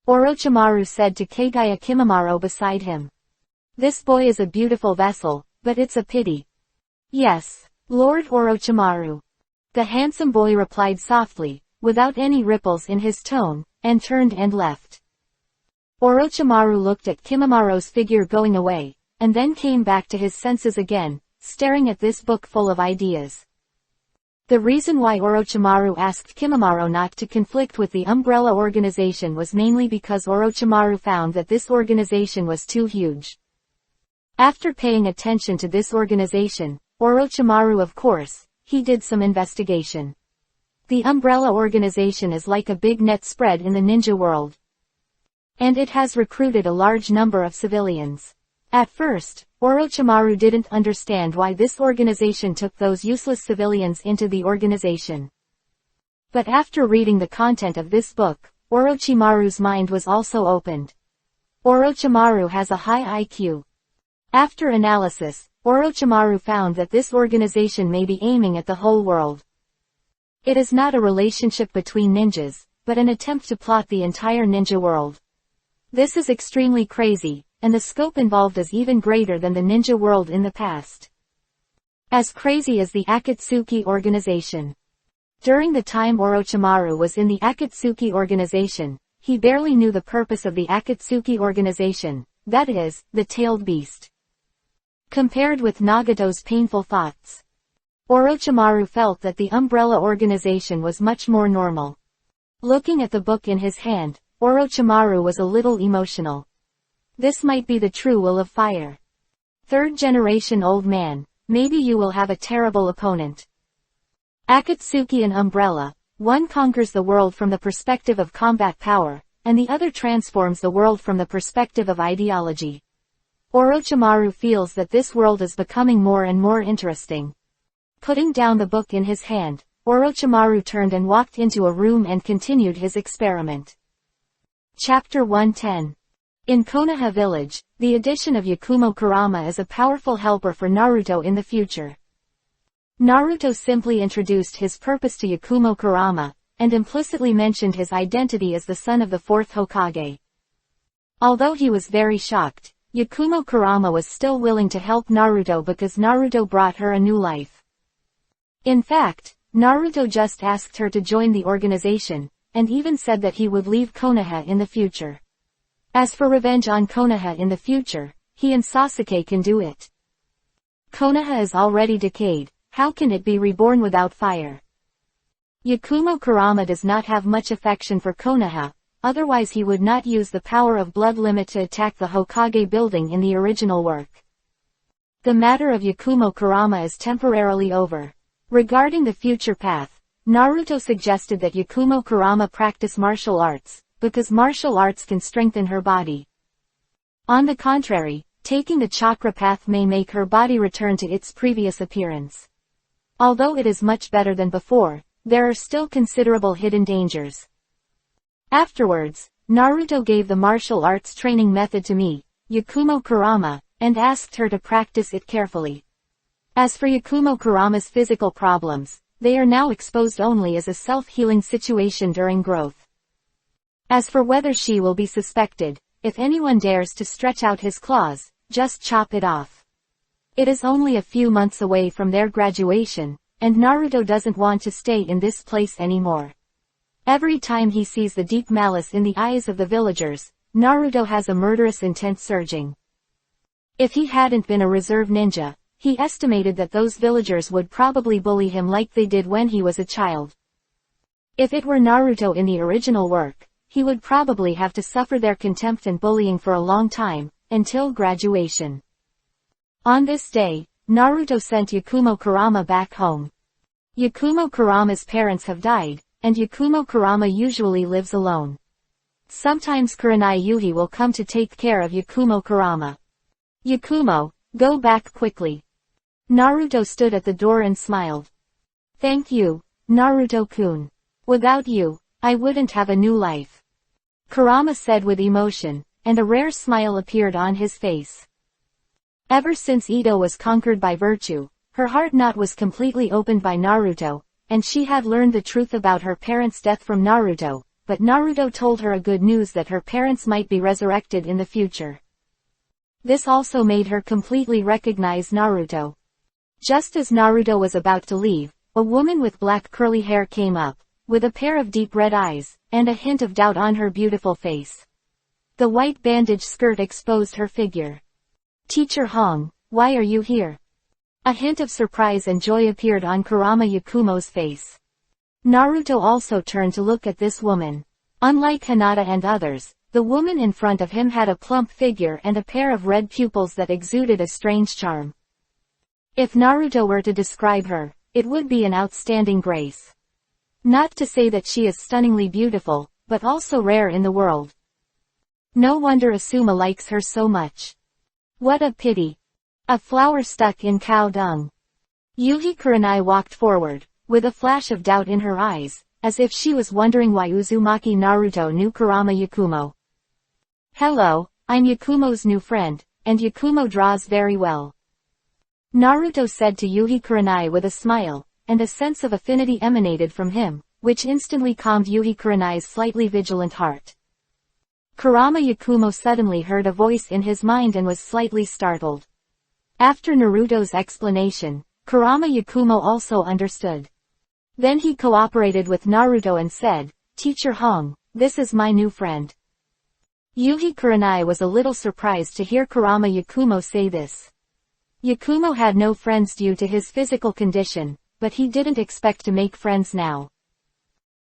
Orochimaru said to Kagaya Kimimaro beside him. This boy is a beautiful vessel, but it's a pity. Yes, Lord Orochimaru. The handsome boy replied softly, without any ripples in his tone, and turned and left. Orochimaru looked at Kimimaro's figure going away, and then came back to his senses again, staring at this book full of ideas. The reason why Orochimaru asked Kimimaro not to conflict with the umbrella organization was mainly because Orochimaru found that this organization was too huge. After paying attention to this organization, Orochimaru, of course, he did some investigation. The umbrella organization is like a big net spread in the ninja world. And it has recruited a large number of civilians. At first, Orochimaru didn't understand why this organization took those useless civilians into the organization. But after reading the content of this book, Orochimaru's mind was also opened. Orochimaru has a high IQ. After analysis, Orochimaru found that this organization may be aiming at the whole world. It is not a relationship between ninjas, but an attempt to plot the entire ninja world. This is extremely crazy, and the scope involved is even greater than the ninja world in the past. As crazy as the Akatsuki organization. During the time Orochimaru was in the Akatsuki organization, he barely knew the purpose of the Akatsuki organization, that is, the tailed beast. Compared with Nagato's painful thoughts, Orochimaru felt that the umbrella organization was much more normal. Looking at the book in his hand, Orochimaru was a little emotional. This might be the true will of fire. Third generation old man, maybe you will have a terrible opponent. Akatsuki and Umbrella, one conquers the world from the perspective of combat power, and the other transforms the world from the perspective of ideology. Orochimaru feels that this world is becoming more and more interesting. Putting down the book in his hand, Orochimaru turned and walked into a room and continued his experiment. Chapter 110. In Konoha village, the addition of Yakumo Kurama is a powerful helper for Naruto in the future. Naruto simply introduced his purpose to Yakumo Kurama, and implicitly mentioned his identity as the son of the fourth Hokage. Although he was very shocked, Yakumo Kurama was still willing to help Naruto because Naruto brought her a new life. In fact, Naruto just asked her to join the organization, and even said that he would leave Konoha in the future. As for revenge on Konoha in the future, he and Sasuke can do it. Konoha is already decayed, how can it be reborn without fire? Yakumo Kurama does not have much affection for Konoha, otherwise he would not use the power of blood limit to attack the Hokage building in the original work. The matter of Yakumo Kurama is temporarily over. Regarding the future path, Naruto suggested that Yakumo Kurama practice martial arts, because martial arts can strengthen her body. On the contrary, taking the chakra path may make her body return to its previous appearance. Although it is much better than before, there are still considerable hidden dangers. Afterwards, Naruto gave the martial arts training method to me, Yakumo Kurama, and asked her to practice it carefully. As for Yakumo Kurama's physical problems, they are now exposed only as a self-healing situation during growth. As for whether she will be suspected, if anyone dares to stretch out his claws, just chop it off. It is only a few months away from their graduation, and Naruto doesn't want to stay in this place anymore. Every time he sees the deep malice in the eyes of the villagers, Naruto has a murderous intent surging. If he hadn't been a reserve ninja, he estimated that those villagers would probably bully him like they did when he was a child. If it were Naruto in the original work, he would probably have to suffer their contempt and bullying for a long time, until graduation. On this day, Naruto sent Yakumo Kurama back home. Yakumo Kurama's parents have died, and Yakumo Kurama usually lives alone. Sometimes Kurenai Yuhi will come to take care of Yakumo Kurama. Yakumo, go back quickly. Naruto stood at the door and smiled. Thank you, Naruto-kun. Without you, I wouldn't have a new life. Kurama said with emotion, and a rare smile appeared on his face. Ever since Ito was conquered by virtue, her heart knot was completely opened by Naruto, and she had learned the truth about her parents' death from Naruto, but Naruto told her a good news that her parents might be resurrected in the future. This also made her completely recognize Naruto. Just as Naruto was about to leave, a woman with black curly hair came up, with a pair of deep red eyes, and a hint of doubt on her beautiful face. The white bandage skirt exposed her figure. Teacher Hong, why are you here? A hint of surprise and joy appeared on Kurama Yakumo's face. Naruto also turned to look at this woman. Unlike Hinata and others, the woman in front of him had a plump figure and a pair of red pupils that exuded a strange charm. If Naruto were to describe her, it would be an outstanding grace. Not to say that she is stunningly beautiful, but also rare in the world. No wonder Asuma likes her so much. What a pity. A flower stuck in cow dung. Yuhi Kurenai walked forward, with a flash of doubt in her eyes, as if she was wondering why Uzumaki Naruto knew Kurama Yakumo. Hello, I'm Yakumo's new friend, and Yakumo draws very well. Naruto said to Yuhi Kurenai with a smile, and a sense of affinity emanated from him, which instantly calmed Yuhi Kurenai's slightly vigilant heart. Kurama Yakumo suddenly heard a voice in his mind and was slightly startled. After Naruto's explanation, Kurama Yakumo also understood. Then he cooperated with Naruto and said, Teacher Hong, this is my new friend. Yuhi Kurenai was a little surprised to hear Kurama Yakumo say this. Yakumo had no friends due to his physical condition, but he didn't expect to make friends now.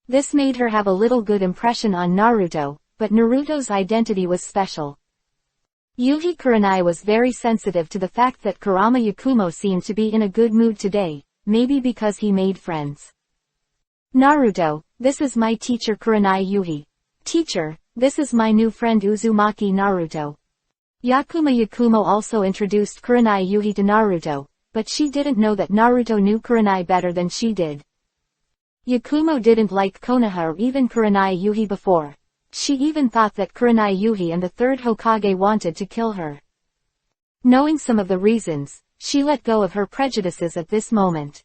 This made her have a little good impression on Naruto, but Naruto's identity was special. Yuhi Kurenai was very sensitive to the fact that Kurama Yakumo seemed to be in a good mood today, maybe because he made friends. Naruto, this is my teacher Kurenai Yuhi. Teacher, this is my new friend Uzumaki Naruto. Yakuma Yakumo also introduced Kurenai Yuhi to Naruto, but she didn't know that Naruto knew Kurenai better than she did. Yakumo didn't like Konoha or even Kurenai Yuhi before. She even thought that Kurenai Yuhi and the third Hokage wanted to kill her. Knowing some of the reasons, she let go of her prejudices at this moment.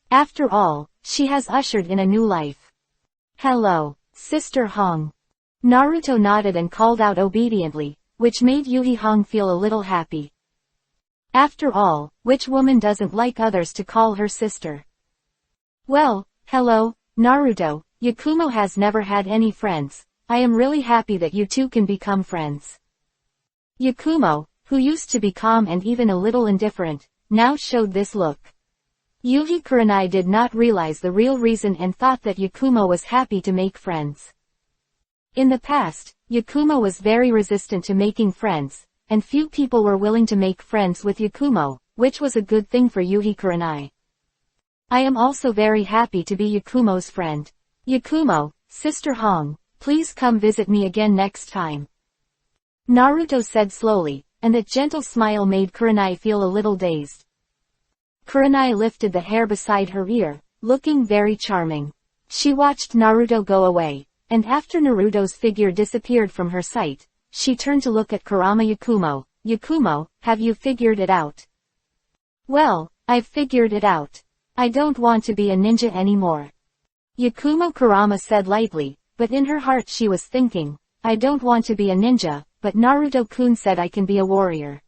After all, she has ushered in a new life. Hello, Sister Hong. Naruto nodded and called out obediently, which made Yuhi Hong feel a little happy. After all, which woman doesn't like others to call her sister? Well, hello, Naruto, Yakumo has never had any friends. I am really happy that you two can become friends. Yakumo, who used to be calm and even a little indifferent, now showed this look. Yuhi Kurenai did not realize the real reason and thought that Yakumo was happy to make friends. In the past, Yakumo was very resistant to making friends, and few people were willing to make friends with Yakumo, which was a good thing for Yuhi Kurenai. I am also very happy to be Yakumo's friend. Yakumo, Sister Hong, please come visit me again next time. Naruto said slowly, and that gentle smile made Kurenai feel a little dazed. Kurenai lifted the hair beside her ear, looking very charming. She watched Naruto go away, and after Naruto's figure disappeared from her sight, she turned to look at Kurama Yakumo. Yakumo, have you figured it out? Well, I've figured it out. I don't want to be a ninja anymore. Yakumo Kurama said lightly, but in her heart she was thinking, I don't want to be a ninja, but Naruto-kun said I can be a warrior.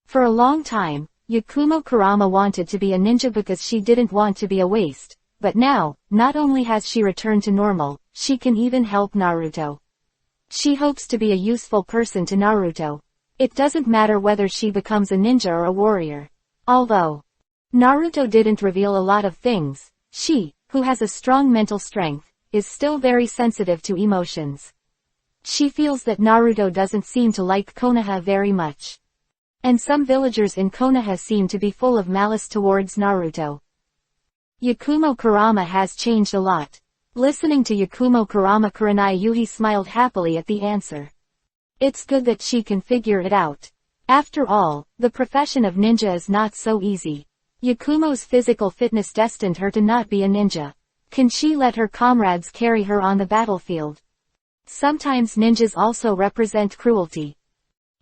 For a long time, Yakumo Kurama wanted to be a ninja because she didn't want to be a waste, but now, not only has she returned to normal, she can even help Naruto. She hopes to be a useful person to Naruto. It doesn't matter whether she becomes a ninja or a warrior. Although Naruto didn't reveal a lot of things, she, who has a strong mental strength, is still very sensitive to emotions. She feels that Naruto doesn't seem to like Konoha very much. And some villagers in Konoha seem to be full of malice towards Naruto. Yakumo Kurama has changed a lot. Listening to Yakumo Kurama, Kurenai Yuhi smiled happily at the answer. It's good that she can figure it out. After all, the profession of ninja is not so easy. Yakumo's physical fitness destined her to not be a ninja. Can she let her comrades carry her on the battlefield? Sometimes ninjas also represent cruelty.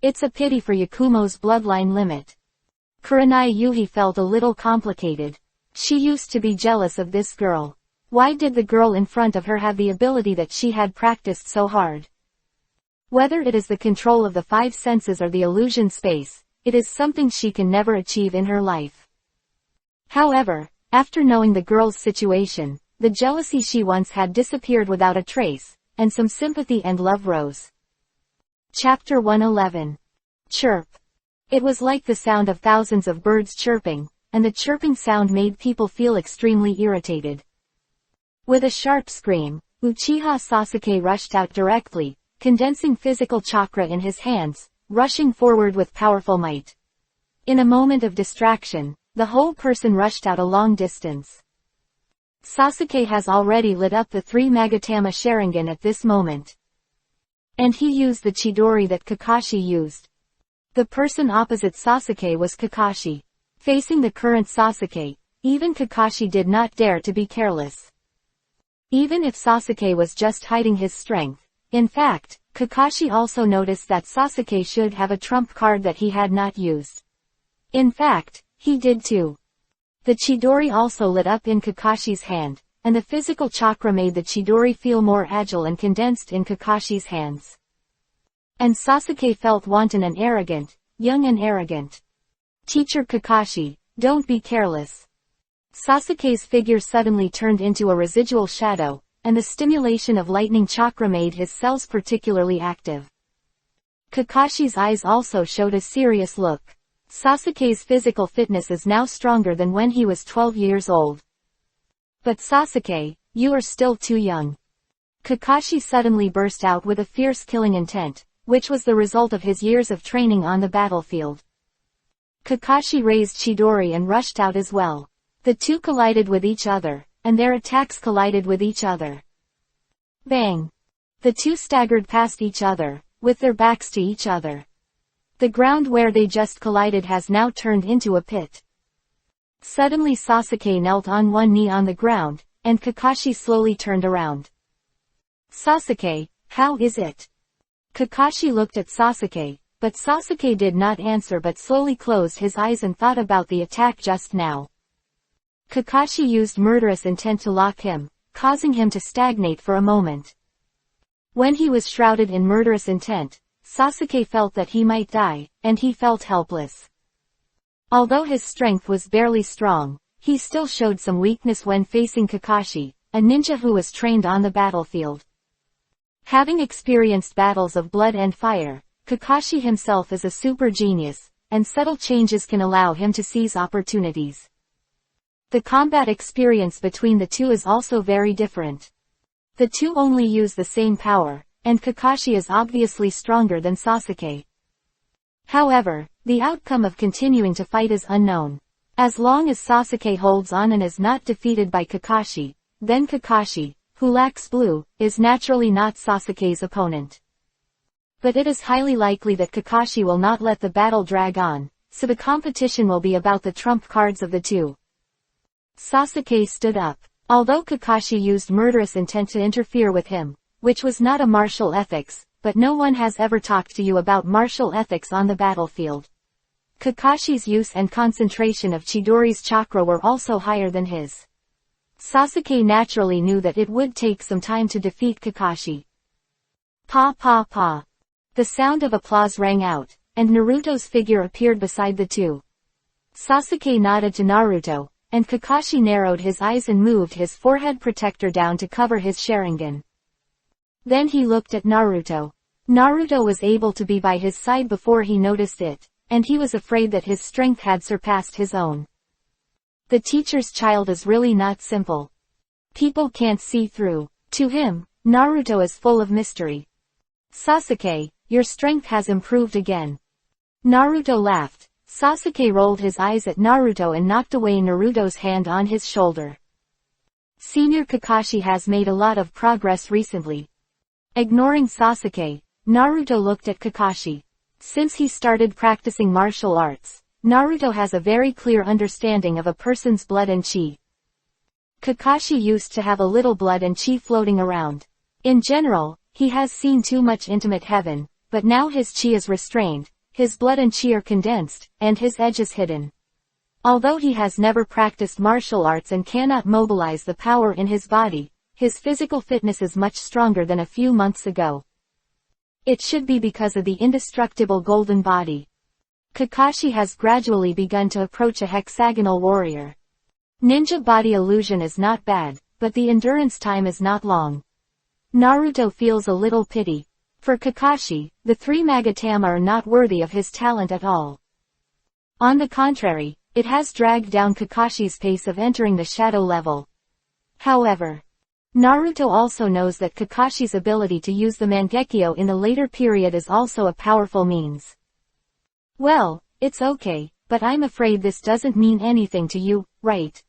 It's a pity for Yakumo's bloodline limit. Kurenai Yuhi felt a little complicated. She used to be jealous of this girl. Why did the girl in front of her have the ability that she had practiced so hard? Whether it is the control of the five senses or the illusion space, it is something she can never achieve in her life. However, after knowing the girl's situation, the jealousy she once had disappeared without a trace, and some sympathy and love rose. Chapter 111. Chirp. It was like the sound of thousands of birds chirping, and the chirping sound made people feel extremely irritated. With a sharp scream, Uchiha Sasuke rushed out directly, condensing physical chakra in his hands, rushing forward with powerful might. In a moment of distraction, the whole person rushed out a long distance. Sasuke has already lit up the 3 Magatama Sharingan at this moment. And he used the Chidori that Kakashi used. The person opposite Sasuke was Kakashi. Facing the current Sasuke, even Kakashi did not dare to be careless. Even if Sasuke was just hiding his strength, in fact, Kakashi also noticed that Sasuke should have a trump card that he had not used. In fact, he did too. The Chidori also lit up in Kakashi's hand, and the physical chakra made the Chidori feel more agile and condensed in Kakashi's hands. And Sasuke felt wanton and arrogant, young and arrogant. Teacher Kakashi, don't be careless. Sasuke's figure suddenly turned into a residual shadow, and the stimulation of lightning chakra made his cells particularly active. Kakashi's eyes also showed a serious look. Sasuke's physical fitness is now stronger than when he was 12 years old. But Sasuke, you are still too young. Kakashi suddenly burst out with a fierce killing intent, which was the result of his years of training on the battlefield. Kakashi raised Chidori and rushed out as well. The two collided with each other, and their attacks collided with each other. Bang! The two staggered past each other, with their backs to each other. The ground where they just collided has now turned into a pit. Suddenly Sasuke knelt on one knee on the ground, and Kakashi slowly turned around. Sasuke, how is it? Kakashi looked at Sasuke, but Sasuke did not answer but slowly closed his eyes and thought about the attack just now. Kakashi used murderous intent to lock him, causing him to stagnate for a moment. When he was shrouded in murderous intent, Sasuke felt that he might die, and he felt helpless. Although his strength was barely strong, he still showed some weakness when facing Kakashi, a ninja who was trained on the battlefield. Having experienced battles of blood and fire, Kakashi himself is a super genius, and subtle changes can allow him to seize opportunities. The combat experience between the two is also very different. The two only use the same power, and Kakashi is obviously stronger than Sasuke. However, the outcome of continuing to fight is unknown. As long as Sasuke holds on and is not defeated by Kakashi, then Kakashi, who lacks blue, is naturally not Sasuke's opponent. But it is highly likely that Kakashi will not let the battle drag on, so the competition will be about the trump cards of the two. Sasuke stood up. Although Kakashi used murderous intent to interfere with him, which was not a martial ethics, but no one has ever talked to you about martial ethics on the battlefield. Kakashi's use and concentration of Chidori's chakra were also higher than his. Sasuke naturally knew that it would take some time to defeat Kakashi. Pa pa pa. The sound of applause rang out, and Naruto's figure appeared beside the two. Sasuke nodded to Naruto, and Kakashi narrowed his eyes and moved his forehead protector down to cover his Sharingan. Then he looked at Naruto. Naruto was able to be by his side before he noticed it, and he was afraid that his strength had surpassed his own. The teacher's child is really not simple. People can't see through. To him, Naruto is full of mystery. Sasuke, your strength has improved again. Naruto laughed. Sasuke rolled his eyes at Naruto and knocked away Naruto's hand on his shoulder. Senior Kakashi has made a lot of progress recently. Ignoring Sasuke, Naruto looked at Kakashi. Since he started practicing martial arts, Naruto has a very clear understanding of a person's blood and chi. Kakashi used to have a little blood and chi floating around. In general, he has seen too much intimate heaven, but now his chi is restrained, his blood and chi are condensed, and his edge is hidden. Although he has never practiced martial arts and cannot mobilize the power in his body, his physical fitness is much stronger than a few months ago. It should be because of the indestructible golden body. Kakashi has gradually begun to approach a hexagonal warrior. Ninja body illusion is not bad, but the endurance time is not long. Naruto feels a little pity. For Kakashi, the 3 Magatama are not worthy of his talent at all. On the contrary, it has dragged down Kakashi's pace of entering the shadow level. However, Naruto also knows that Kakashi's ability to use the Mangekyo in the later period is also a powerful means. Well, it's okay, but I'm afraid this doesn't mean anything to you, right?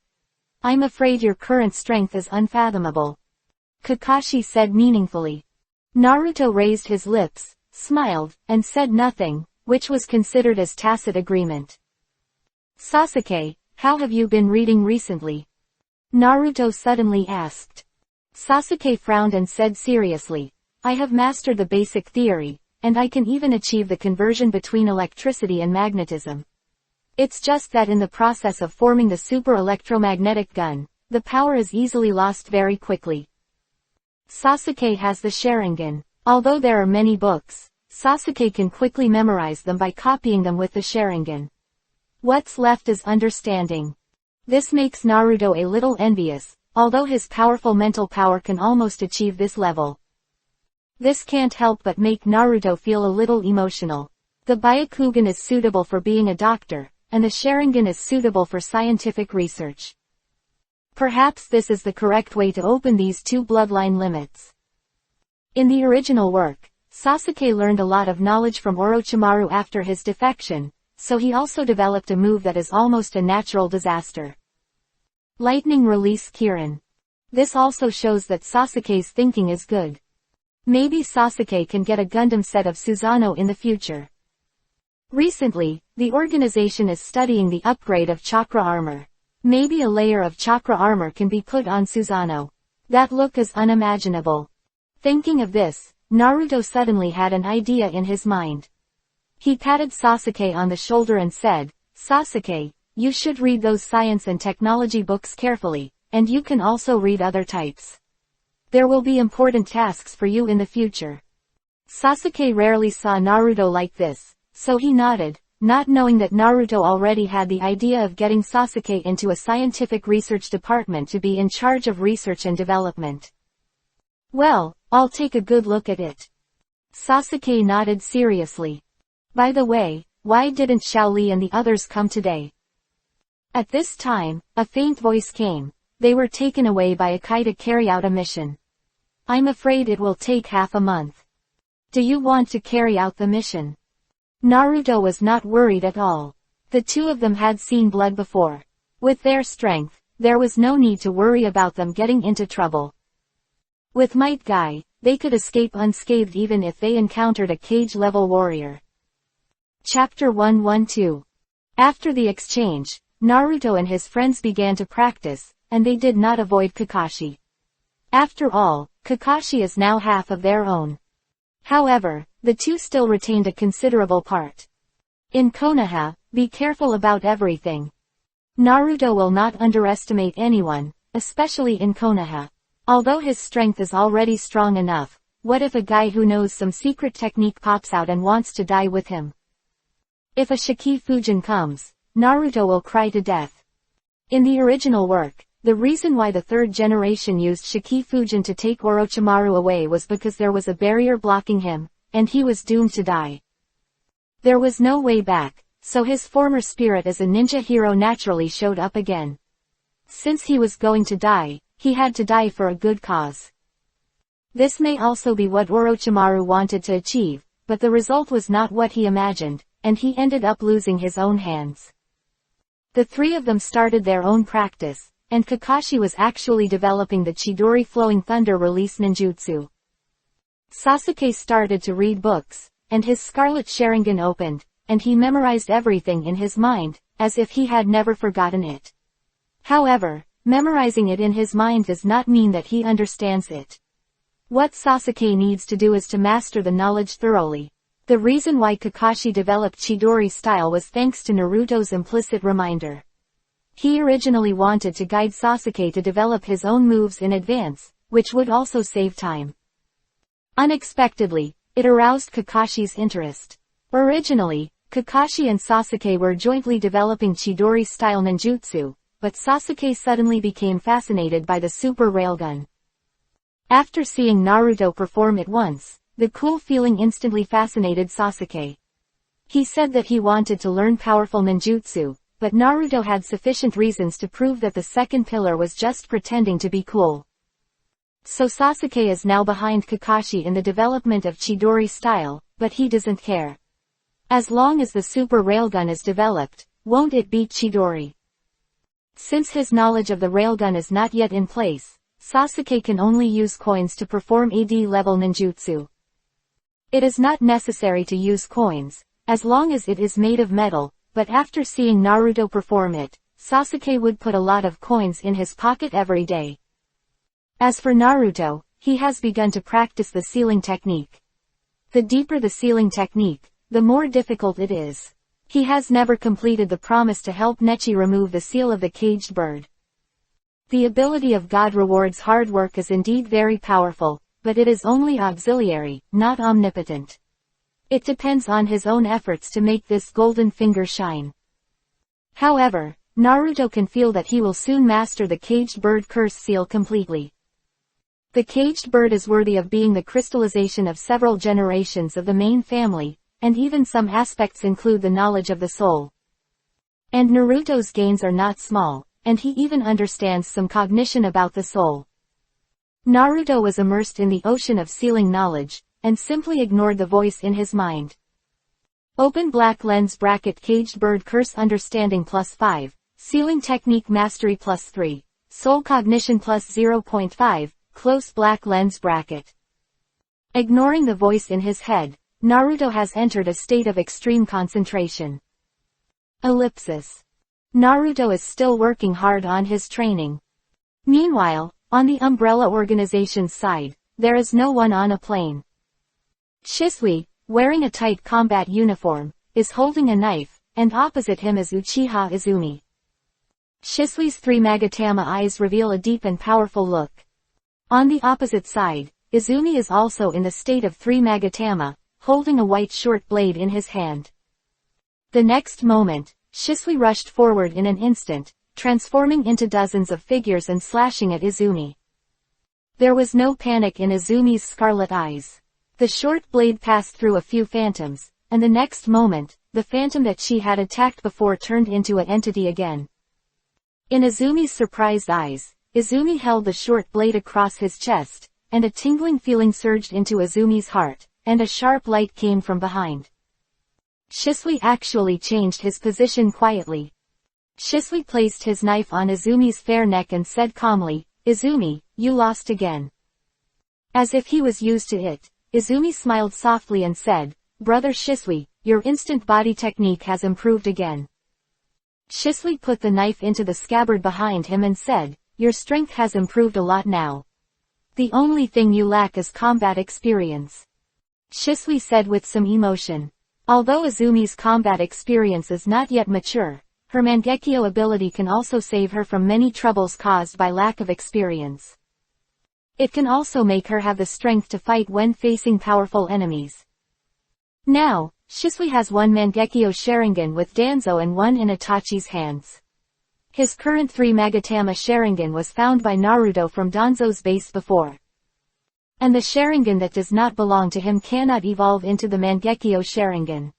I'm afraid your current strength is unfathomable. Kakashi said meaningfully. Naruto raised his lips, smiled, and said nothing, which was considered as tacit agreement. Sasuke, how have you been reading recently? Naruto suddenly asked. Sasuke frowned and said seriously, I have mastered the basic theory, and I can even achieve the conversion between electricity and magnetism. It's just that in the process of forming the super electromagnetic gun, the power is easily lost very quickly. Sasuke has the Sharingan. Although there are many books, Sasuke can quickly memorize them by copying them with the Sharingan. What's left is understanding. This makes Naruto a little envious, although his powerful mental power can almost achieve this level. This can't help but make Naruto feel a little emotional. The Byakugan is suitable for being a doctor, and the Sharingan is suitable for scientific research. Perhaps this is the correct way to open these two bloodline limits. In the original work, Sasuke learned a lot of knowledge from Orochimaru after his defection, so he also developed a move that is almost a natural disaster. Lightning Release Kirin. This also shows that Sasuke's thinking is good. Maybe Sasuke can get a Gundam set of Susanoo in the future. Recently, the organization is studying the upgrade of chakra armor. Maybe a layer of chakra armor can be put on Susanoo. That look is unimaginable. Thinking of this, Naruto suddenly had an idea in his mind. He patted Sasuke on the shoulder and said, Sasuke, you should read those science and technology books carefully, and you can also read other types. There will be important tasks for you in the future. Sasuke rarely saw Naruto like this, so he nodded, not knowing that Naruto already had the idea of getting Sasuke into a scientific research department to be in charge of research and development. Well, I'll take a good look at it. Sasuke nodded seriously. By the way, why didn't Xiaoli and the others come today? At this time, a faint voice came. They were taken away by Akai to carry out a mission. I'm afraid it will take half a month. Do you want to carry out the mission? Naruto was not worried at all. The two of them had seen blood before. With their strength, there was no need to worry about them getting into trouble. With Might Guy, they could escape unscathed even if they encountered a cage-level warrior. Chapter 112. After the exchange, Naruto and his friends began to practice, and they did not avoid Kakashi. After all, Kakashi is now half of their own. However, the two still retained a considerable part. In Konoha, be careful about everything. Naruto will not underestimate anyone, especially in Konoha. Although his strength is already strong enough, what if a guy who knows some secret technique pops out and wants to die with him? If a Shiki-Fujin comes, Naruto will cry to death. In the original work, the reason why the third generation used Shiki-Fujin to take Orochimaru away was because there was a barrier blocking him, and he was doomed to die. There was no way back, so his former spirit as a ninja hero naturally showed up again. Since he was going to die, he had to die for a good cause. This may also be what Orochimaru wanted to achieve, but the result was not what he imagined, and he ended up losing his own hands. The three of them started their own practice, and Kakashi was actually developing the Chidori Flowing Thunder Release ninjutsu. Sasuke started to read books, and his Scarlet Sharingan opened, and he memorized everything in his mind, as if he had never forgotten it. However, memorizing it in his mind does not mean that he understands it. What Sasuke needs to do is to master the knowledge thoroughly. The reason why Kakashi developed Chidori's style was thanks to Naruto's implicit reminder. He originally wanted to guide Sasuke to develop his own moves in advance, which would also save time. Unexpectedly, it aroused Kakashi's interest. Originally, Kakashi and Sasuke were jointly developing Chidori-style ninjutsu, but Sasuke suddenly became fascinated by the super railgun. After seeing Naruto perform it once, the cool feeling instantly fascinated Sasuke. He said that he wanted to learn powerful ninjutsu, but Naruto had sufficient reasons to prove that the second pillar was just pretending to be cool. So Sasuke is now behind Kakashi in the development of Chidori style, but he doesn't care. As long as the super railgun is developed, won't it beat Chidori? Since his knowledge of the railgun is not yet in place, Sasuke can only use coins to perform AD-level ninjutsu. It is not necessary to use coins, as long as it is made of metal, but after seeing Naruto perform it, Sasuke would put a lot of coins in his pocket every day. As for Naruto, he has begun to practice the sealing technique. The deeper the sealing technique, the more difficult it is. He has never completed the promise to help Nechi remove the seal of the caged bird. The ability of God rewards hard work is indeed very powerful, but it is only auxiliary, not omnipotent. It depends on his own efforts to make this golden finger shine. However, Naruto can feel that he will soon master the caged bird curse seal completely. The caged bird is worthy of being the crystallization of several generations of the main family, and even some aspects include the knowledge of the soul. And Naruto's gains are not small, and he even understands some cognition about the soul. Naruto was immersed in the ocean of sealing knowledge, and simply ignored the voice in his mind. Open black lens bracket caged bird curse understanding +5, sealing technique mastery +3, soul cognition +0.5, close black lens bracket. Ignoring the voice in his head, Naruto has entered a state of extreme concentration. Ellipsis. Naruto is still working hard on his training. Meanwhile, on the Umbrella Organization's side, there is no one on a plane. Shisui, wearing a tight combat uniform, is holding a knife, and opposite him is Uchiha Izumi. Shisui's three Magatama eyes reveal a deep and powerful look. On the opposite side, Izumi is also in the state of three Magatama, holding a white short blade in his hand. The next moment, Shisui rushed forward in an instant, transforming into dozens of figures and slashing at Izumi. There was no panic in Izumi's scarlet eyes. The short blade passed through a few phantoms, and the next moment, the phantom that she had attacked before turned into an entity again. In Izumi's surprised eyes, Izumi held the short blade across his chest, and a tingling feeling surged into Izumi's heart, and a sharp light came from behind. Shisui actually changed his position quietly. Shisui placed his knife on Izumi's fair neck and said calmly, "Izumi, you lost again." As if he was used to it, Izumi smiled softly and said, "Brother Shisui, your instant body technique has improved again." Shisui put the knife into the scabbard behind him and said, "Your strength has improved a lot now. The only thing you lack is combat experience." Shisui said with some emotion. Although Izumi's combat experience is not yet mature, her Mangekyo ability can also save her from many troubles caused by lack of experience. It can also make her have the strength to fight when facing powerful enemies. Now, Shisui has one Mangekyo Sharingan with Danzo and one in Itachi's hands. His current 3 Magatama Sharingan was found by Naruto from Danzo's base before. And the Sharingan that does not belong to him cannot evolve into the Mangekyo Sharingan.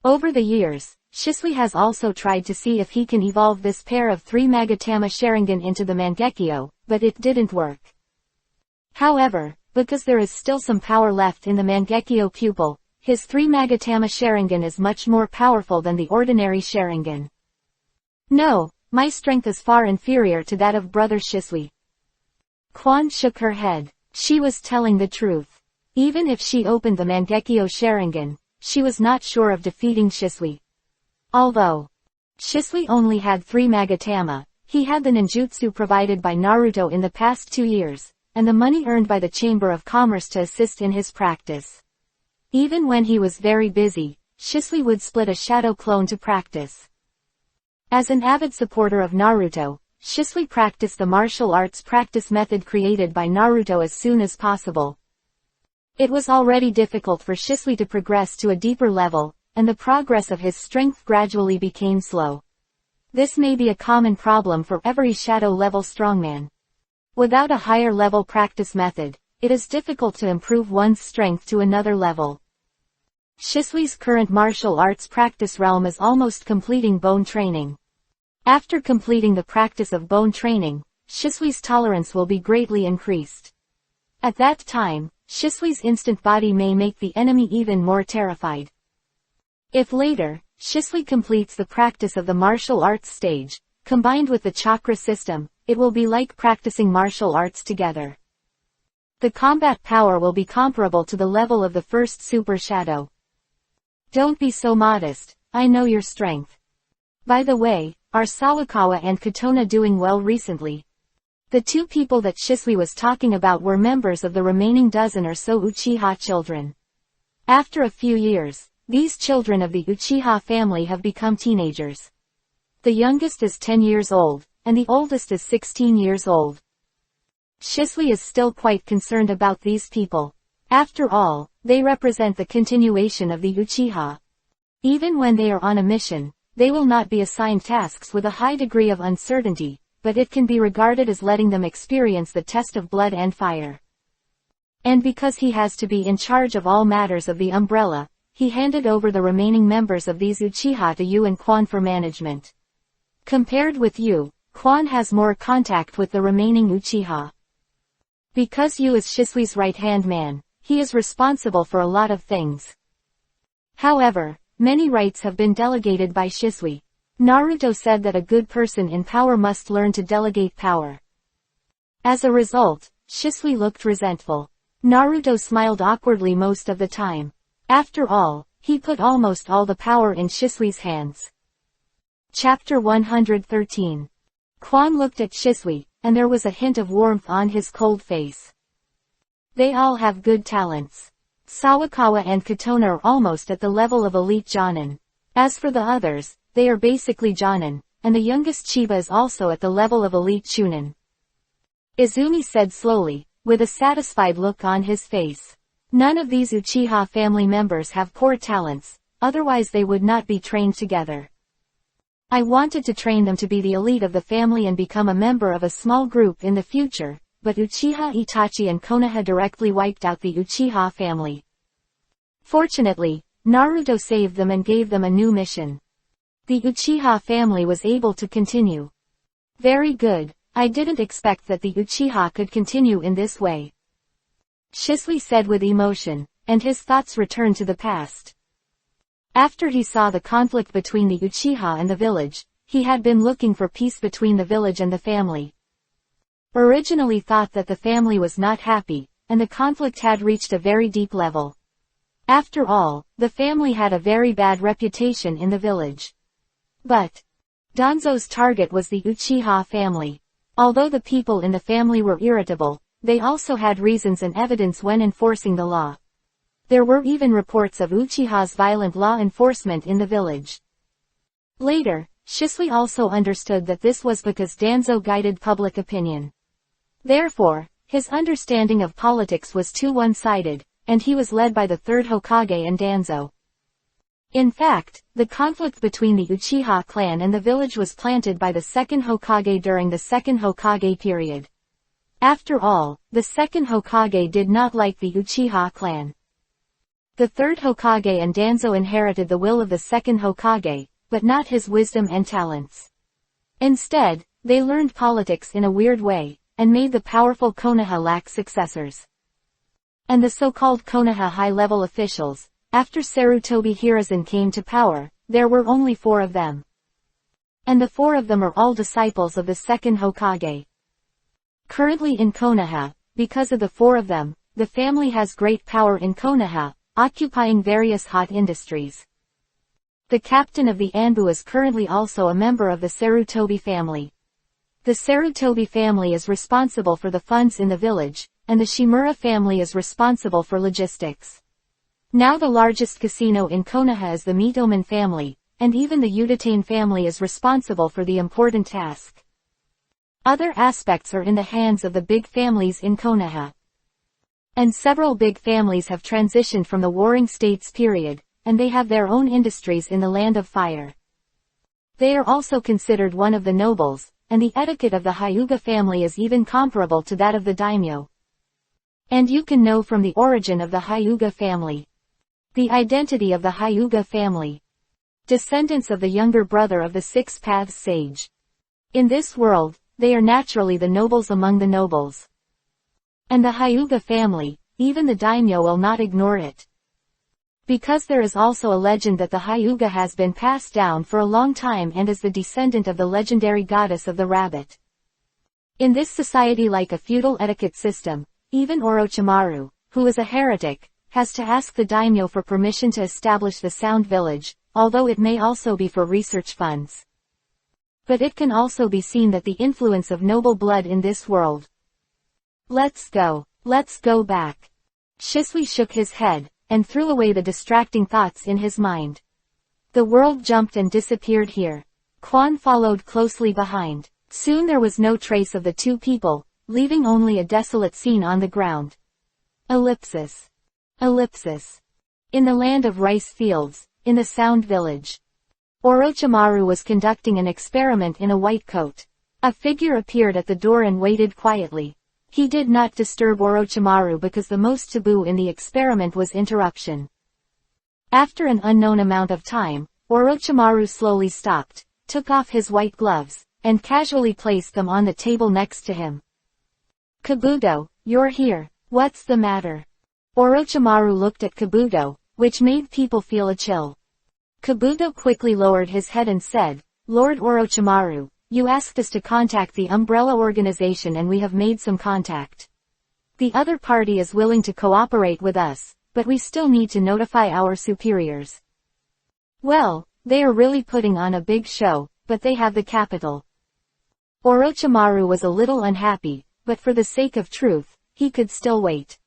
Over the years, Shisui has also tried to see if he can evolve this pair of 3 Magatama Sharingan into the Mangekyo, but it didn't work. However, because there is still some power left in the Mangekyo pupil, his 3 Magatama Sharingan is much more powerful than the ordinary Sharingan. "No, my strength is far inferior to that of brother Shisui." Quan shook her head. She was telling the truth. Even if she opened the Mangekyo Sharingan, she was not sure of defeating Shisui. Although Shisui only had 3 Magatama, he had the ninjutsu provided by Naruto in the past 2 years, and the money earned by the Chamber of Commerce to assist in his practice. Even when he was very busy, Shisui would split a shadow clone to practice. As an avid supporter of Naruto, Shisui practiced the martial arts practice method created by Naruto as soon as possible. It was already difficult for Shisui to progress to a deeper level, and the progress of his strength gradually became slow. This may be a common problem for every shadow-level strongman. Without a higher-level practice method, it is difficult to improve one's strength to another level. Shisui's current martial arts practice realm is almost completing bone training. After completing the practice of bone training, Shisui's tolerance will be greatly increased. At that time, Shisui's instant body may make the enemy even more terrified. If later, Shisui completes the practice of the martial arts stage, combined with the chakra system, it will be like practicing martial arts together. The combat power will be comparable to the level of the first super shadow. Don't be so modest, I know your strength. By the way, are Sawakawa and Katona doing well recently? The two people that Shisui was talking about were members of the remaining dozen or so Uchiha children. After a few years, these children of the Uchiha family have become teenagers. The youngest is 10 years old, and the oldest is 16 years old. Shisui is still quite concerned about these people. After all, they represent the continuation of the Uchiha. Even when they are on a mission, they will not be assigned tasks with a high degree of uncertainty, but it can be regarded as letting them experience the test of blood and fire. And because he has to be in charge of all matters of the umbrella, he handed over the remaining members of these Uchiha to Yu and Quan for management. Compared with Yu, Quan has more contact with the remaining Uchiha. Because Yu is Shisui's right-hand man, he is responsible for a lot of things. However, many rights have been delegated by Shisui. Naruto said that a good person in power must learn to delegate power. As a result, Shisui looked resentful. Naruto smiled awkwardly most of the time. After all, he put almost all the power in Shisui's hands. Chapter 113. Quan looked at Shisui, and there was a hint of warmth on his cold face. They all have good talents. Sawakawa and Katona are almost at the level of elite Jonin. As for the others, they are basically Jonin, and the youngest Chiba is also at the level of elite Chunin. Izumi said slowly, with a satisfied look on his face. None of these Uchiha family members have poor talents, otherwise they would not be trained together. I wanted to train them to be the elite of the family and become a member of a small group in the future, but Uchiha Itachi and Konoha directly wiped out the Uchiha family. Fortunately, Naruto saved them and gave them a new mission. The Uchiha family was able to continue. Very good, I didn't expect that the Uchiha could continue in this way. Shisui said with emotion, and his thoughts returned to the past. After he saw the conflict between the Uchiha and the village, he had been looking for peace between the village and the family. Originally thought that the family was not happy, and the conflict had reached a very deep level. After all, the family had a very bad reputation in the village. But Danzo's target was the Uchiha family. Although the people in the family were irritable, they also had reasons and evidence when enforcing the law. There were even reports of Uchiha's violent law enforcement in the village. Later, Shisui also understood that this was because Danzo guided public opinion. Therefore, his understanding of politics was too one-sided, and he was led by the third Hokage and Danzo. In fact, the conflict between the Uchiha clan and the village was planted by the second Hokage during the second Hokage period. After all, the second Hokage did not like the Uchiha clan. The third Hokage and Danzo inherited the will of the second Hokage, but not his wisdom and talents. Instead, they learned politics in a weird way, and made the powerful Konoha lack successors. And the so-called Konoha high-level officials, after Sarutobi Hiruzen came to power, there were only 4 of them. And the 4 of them are all disciples of the second Hokage. Currently in Konoha, because of the 4 of them, the family has great power in Konoha, occupying various hot industries. The captain of the Anbu is currently also a member of the Sarutobi family. The Sarutobi family is responsible for the funds in the village, and the Shimura family is responsible for logistics. Now the largest casino in Konoha is the Mitoman family, and even the Udatane family is responsible for the important task. Other aspects are in the hands of the big families in Konoha. And several big families have transitioned from the Warring States period, and they have their own industries in the Land of Fire. They are also considered one of the nobles, and the etiquette of the Hyuga family is even comparable to that of the daimyo. And you can know from the origin of the Hyuga family. The identity of the Hyuga family. Descendants of the younger brother of the Six Paths sage. In this world, they are naturally the nobles among the nobles. And the Hyuga family, even the daimyo will not ignore it. Because there is also a legend that the Hyuga has been passed down for a long time and is the descendant of the legendary goddess of the rabbit. In this society, like a feudal etiquette system, even Orochimaru, who is a heretic, has to ask the daimyo for permission to establish the Sound Village, although it may also be for research funds. But it can also be seen that the influence of noble blood in this world. Let's go back. Shisui shook his head, and threw away the distracting thoughts in his mind. The world jumped and disappeared here. Quan followed closely behind. Soon there was no trace of the two people, leaving only a desolate scene on the ground. Ellipsis. In the land of rice fields, in the Sound Village. Orochimaru was conducting an experiment in a white coat. A figure appeared at the door and waited quietly. He did not disturb Orochimaru because the most taboo in the experiment was interruption. After an unknown amount of time, Orochimaru slowly stopped, took off his white gloves, and casually placed them on the table next to him. Kabuto, you're here. What's the matter? Orochimaru looked at Kabuto, which made people feel a chill. Kabuto quickly lowered his head and said, Lord Orochimaru, you asked us to contact the Umbrella Organization and we have made some contact. The other party is willing to cooperate with us, but we still need to notify our superiors. Well, they are really putting on a big show, but they have the capital. Orochimaru was a little unhappy, but for the sake of truth, he could still wait.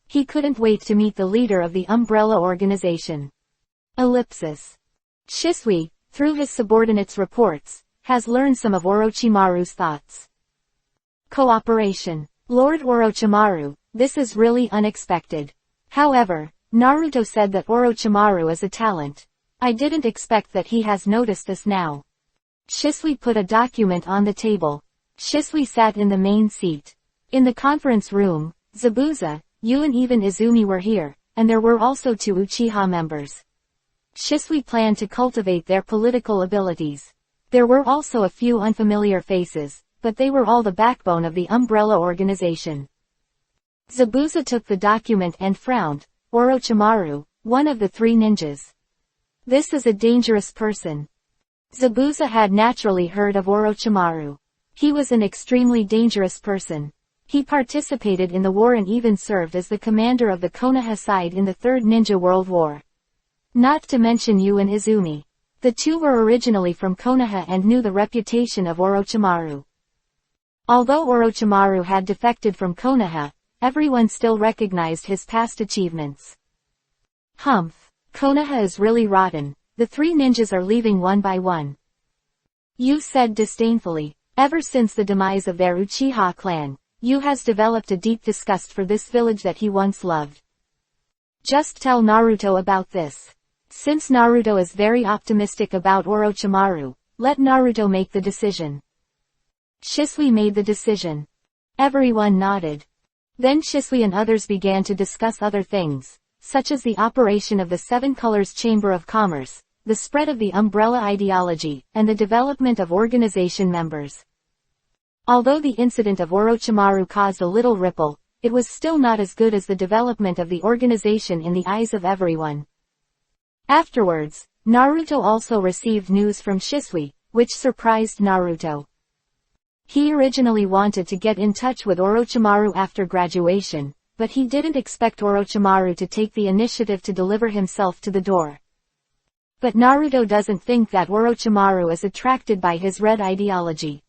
He couldn't wait to meet the leader of the Umbrella Organization. Shisui, through his subordinates' reports, has learned some of Orochimaru's thoughts. Cooperation. Lord Orochimaru, this is really unexpected. However, Naruto said that Orochimaru is a talent. I didn't expect that he has noticed us now. Shisui put a document on the table. Shisui sat in the main seat. In the conference room, Zabuza, Yu and even Izumi were here, and there were also 2 Uchiha members. Shisui planned to cultivate their political abilities. There were also a few unfamiliar faces, but they were all the backbone of the Umbrella Organization. Zabuza took the document and frowned. Orochimaru, one of the 3 ninjas. This is a dangerous person. Zabuza had naturally heard of Orochimaru. He was an extremely dangerous person. He participated in the war and even served as the commander of the Konoha side in the Third Ninja World War. Not to mention Yu and Izumi. The 2 were originally from Konoha and knew the reputation of Orochimaru. Although Orochimaru had defected from Konoha, everyone still recognized his past achievements. Humph. Konoha is really rotten. The 3 ninjas are leaving one by one. Yu said disdainfully. Ever since the demise of their Uchiha clan, Yu has developed a deep disgust for this village that he once loved. Just tell Naruto about this. Since Naruto is very optimistic about Orochimaru, let Naruto make the decision. Shisui made the decision. Everyone nodded. Then Shisui and others began to discuss other things, such as the operation of the 7 Colors Chamber of Commerce, the spread of the umbrella ideology, and the development of organization members. Although the incident of Orochimaru caused a little ripple, it was still not as good as the development of the organization in the eyes of everyone. Afterwards, Naruto also received news from Shisui, which surprised Naruto. He originally wanted to get in touch with Orochimaru after graduation, but he didn't expect Orochimaru to take the initiative to deliver himself to the door. But Naruto doesn't think that Orochimaru is attracted by his red ideology.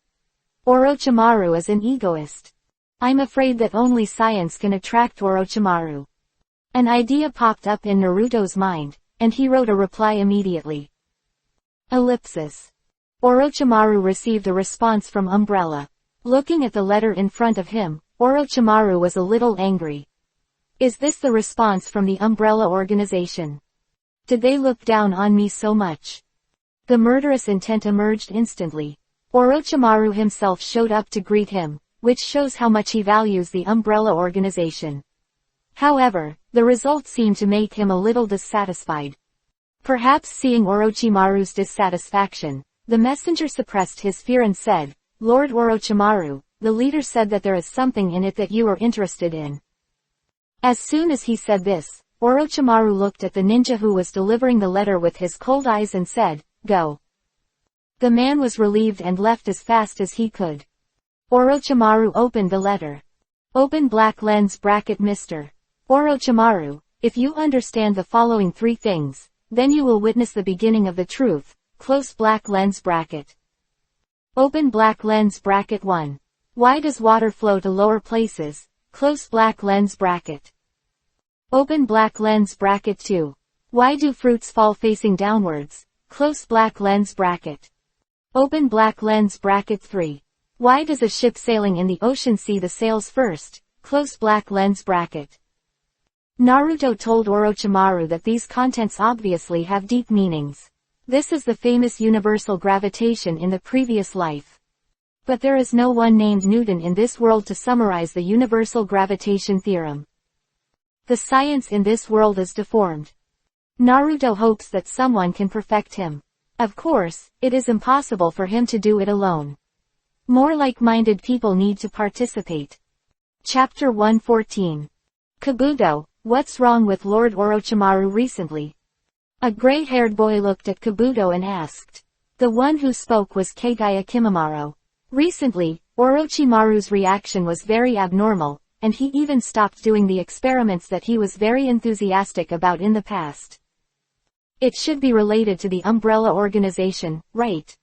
Orochimaru is an egoist. I'm afraid that only science can attract Orochimaru. An idea popped up in Naruto's mind, and he wrote a reply immediately. Orochimaru received a response from Umbrella. Looking at the letter in front of him, Orochimaru was a little angry. Is this the response from the Umbrella Organization? Did they look down on me so much? The murderous intent emerged instantly. Orochimaru himself showed up to greet him, which shows how much he values the Umbrella Organization. However, the result seemed to make him a little dissatisfied. Perhaps seeing Orochimaru's dissatisfaction, the messenger suppressed his fear and said, "Lord Orochimaru, the leader said that there is something in it that you are interested in." As soon as he said this, Orochimaru looked at the ninja who was delivering the letter with his cold eyes and said, "Go." The man was relieved and left as fast as he could. Orochimaru opened the letter. Open black lens bracket Mr. Orochimaru, if you understand the following 3 things, then you will witness the beginning of the truth, close black lens bracket. Open black lens bracket 1. Why does water flow to lower places, close black lens bracket. Open black lens bracket 2. Why do fruits fall facing downwards, close black lens bracket. Open black lens bracket 3. Why does a ship sailing in the ocean see the sails first, close black lens bracket. Naruto told Orochimaru that these contents obviously have deep meanings. This is the famous universal gravitation in the previous life. But there is no one named Newton in this world to summarize the universal gravitation theorem. The science in this world is deformed. Naruto hopes that someone can perfect him. Of course, it is impossible for him to do it alone. More like-minded people need to participate. Chapter 114. Kabuto, what's wrong with Lord Orochimaru recently? A gray-haired boy looked at Kabuto and asked. The one who spoke was Kagaya Kimimaro. Recently, Orochimaru's reaction was very abnormal, and he even stopped doing the experiments that he was very enthusiastic about in the past. It should be related to the umbrella organization, right?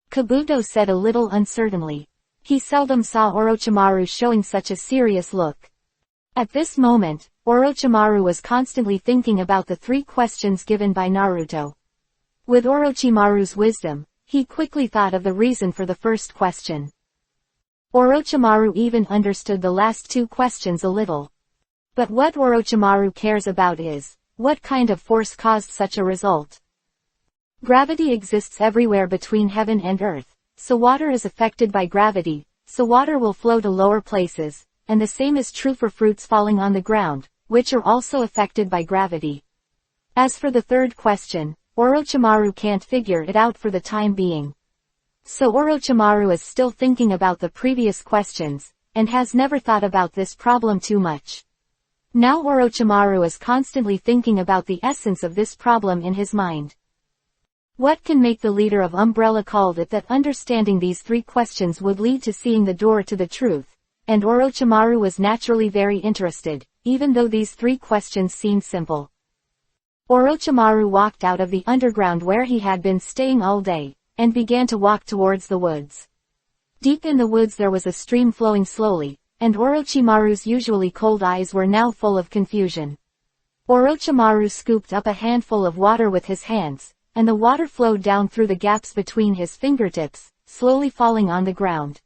Kabuto said a little uncertainly. He seldom saw Orochimaru showing such a serious look. At this moment, Orochimaru was constantly thinking about the 3 questions given by Naruto. With Orochimaru's wisdom, he quickly thought of the reason for the first question. Orochimaru even understood the last 2 questions a little. But what Orochimaru cares about is, what kind of force caused such a result? Gravity exists everywhere between heaven and earth, so water is affected by gravity, so water will flow to lower places, and the same is true for fruits falling on the ground, which are also affected by gravity. As for the third question, Orochimaru can't figure it out for the time being. So Orochimaru is still thinking about the previous questions, and has never thought about this problem too much. Now Orochimaru is constantly thinking about the essence of this problem in his mind. What can make the leader of Umbrella called it that understanding these 3 questions would lead to seeing the door to the truth, and Orochimaru was naturally very interested, even though these 3 questions seemed simple. Orochimaru walked out of the underground where he had been staying all day, and began to walk towards the woods. Deep in the woods there was a stream flowing slowly, and Orochimaru's usually cold eyes were now full of confusion. Orochimaru scooped up a handful of water with his hands, and the water flowed down through the gaps between his fingertips, slowly falling on the ground.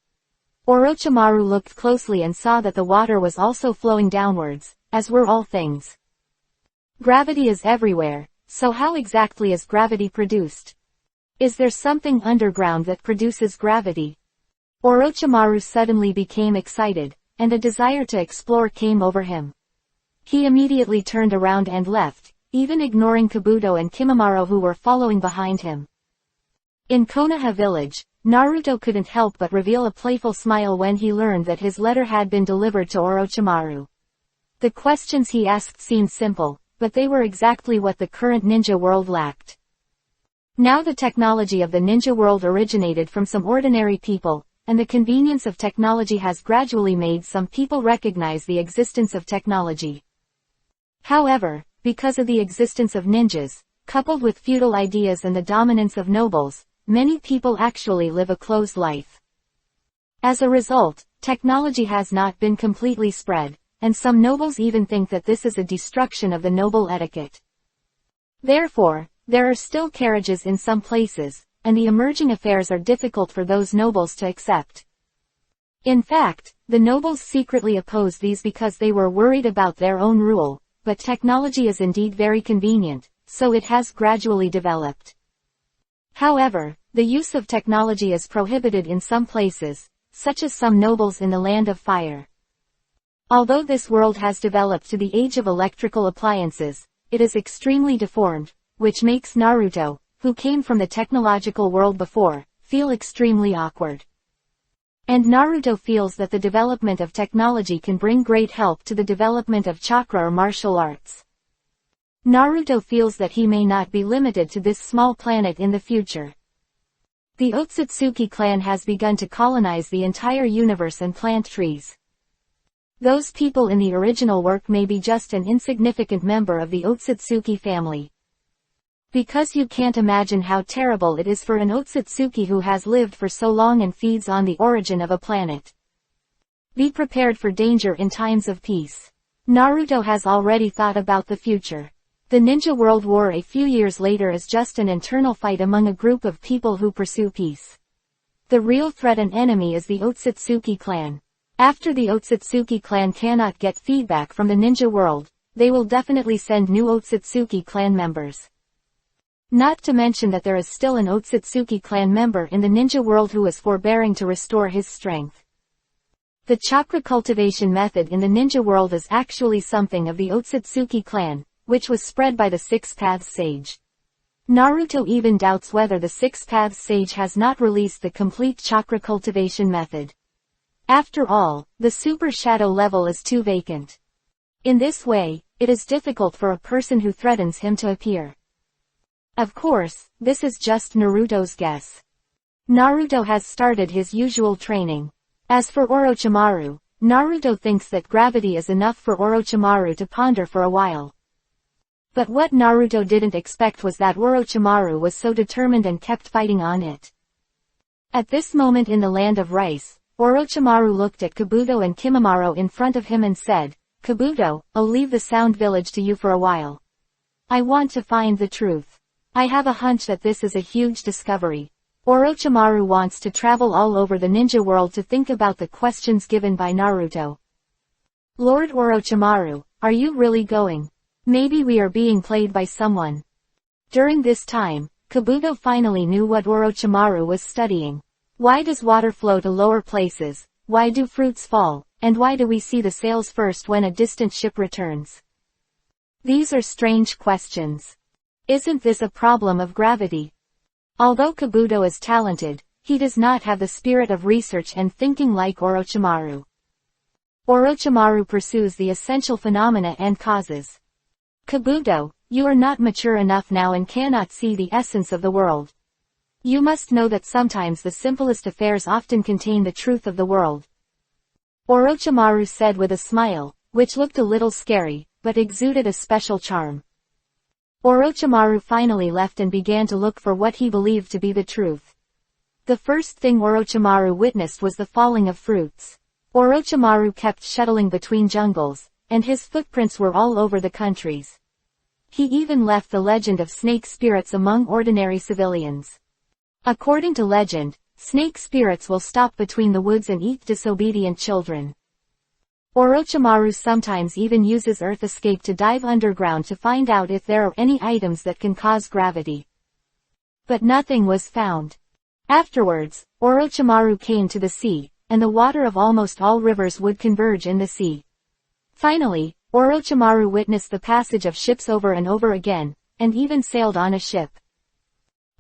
Orochimaru looked closely and saw that the water was also flowing downwards, as were all things. Gravity is everywhere, so how exactly is gravity produced? Is there something underground that produces gravity? Orochimaru suddenly became excited, and a desire to explore came over him. He immediately turned around and left, even ignoring Kabuto and Kimimaro who were following behind him. In Konoha village, Naruto couldn't help but reveal a playful smile when he learned that his letter had been delivered to Orochimaru. The questions he asked seemed simple, but they were exactly what the current ninja world lacked. Now the technology of the ninja world originated from some ordinary people, and the convenience of technology has gradually made some people recognize the existence of technology. However, because of the existence of ninjas, coupled with feudal ideas and the dominance of nobles, many people actually live a closed life. As a result, technology has not been completely spread, and some nobles even think that this is a destruction of the noble etiquette. Therefore, there are still carriages in some places, and the emerging affairs are difficult for those nobles to accept. In fact, the nobles secretly oppose these because they were worried about their own rule, but technology is indeed very convenient, so it has gradually developed. However, the use of technology is prohibited in some places, such as some nobles in the Land of Fire. Although this world has developed to the age of electrical appliances, it is extremely deformed, which makes Naruto, who came from the technological world before, feel extremely awkward. And Naruto feels that the development of technology can bring great help to the development of chakra or martial arts. Naruto feels that he may not be limited to this small planet in the future. The Otsutsuki clan has begun to colonize the entire universe and plant trees. Those people in the original work may be just an insignificant member of the Otsutsuki family. Because you can't imagine how terrible it is for an Otsutsuki who has lived for so long and feeds on the origin of a planet. Be prepared for danger in times of peace. Naruto has already thought about the future. The Ninja World War a few years later is just an internal fight among a group of people who pursue peace. The real threat and enemy is the Otsutsuki clan. After the Otsutsuki clan cannot get feedback from the ninja world, they will definitely send new Otsutsuki clan members. Not to mention that there is still an Otsutsuki clan member in the ninja world who is forbearing to restore his strength. The chakra cultivation method in the ninja world is actually something of the Otsutsuki clan, which was spread by the Six Paths Sage. Naruto even doubts whether the Six Paths Sage has not released the complete chakra cultivation method. After all, the Super Shadow level is too vacant. In this way, it is difficult for a person who threatens him to appear. Of course, this is just Naruto's guess. Naruto has started his usual training. As for Orochimaru, Naruto thinks that gravity is enough for Orochimaru to ponder for a while. But what Naruto didn't expect was that Orochimaru was so determined and kept fighting on it. At this moment in the land of rice, Orochimaru looked at Kabuto and Kimimaro in front of him and said, "Kabuto, I'll leave the Sound Village to you for a while. I want to find the truth. I have a hunch that this is a huge discovery." Orochimaru wants to travel all over the ninja world to think about the questions given by Naruto. "Lord Orochimaru, are you really going? Maybe we are being played by someone." During this time, Kabuto finally knew what Orochimaru was studying. Why does water flow to lower places? Why do fruits fall? And why do we see the sails first when a distant ship returns? These are strange questions. Isn't this a problem of gravity? Although Kabuto is talented, he does not have the spirit of research and thinking like Orochimaru. Orochimaru pursues the essential phenomena and causes. "Kabuto, you are not mature enough now and cannot see the essence of the world. You must know that sometimes the simplest affairs often contain the truth of the world," Orochimaru said with a smile, which looked a little scary, but exuded a special charm. Orochimaru finally left and began to look for what he believed to be the truth. The first thing Orochimaru witnessed was the falling of fruits. Orochimaru kept shuttling between jungles, and his footprints were all over the countries. He even left the legend of snake spirits among ordinary civilians. According to legend, snake spirits will stop between the woods and eat disobedient children. Orochimaru sometimes even uses Earth Escape to dive underground to find out if there are any items that can cause gravity. But nothing was found. Afterwards, Orochimaru came to the sea, and the water of almost all rivers would converge in the sea. Finally, Orochimaru witnessed the passage of ships over and over again, and even sailed on a ship.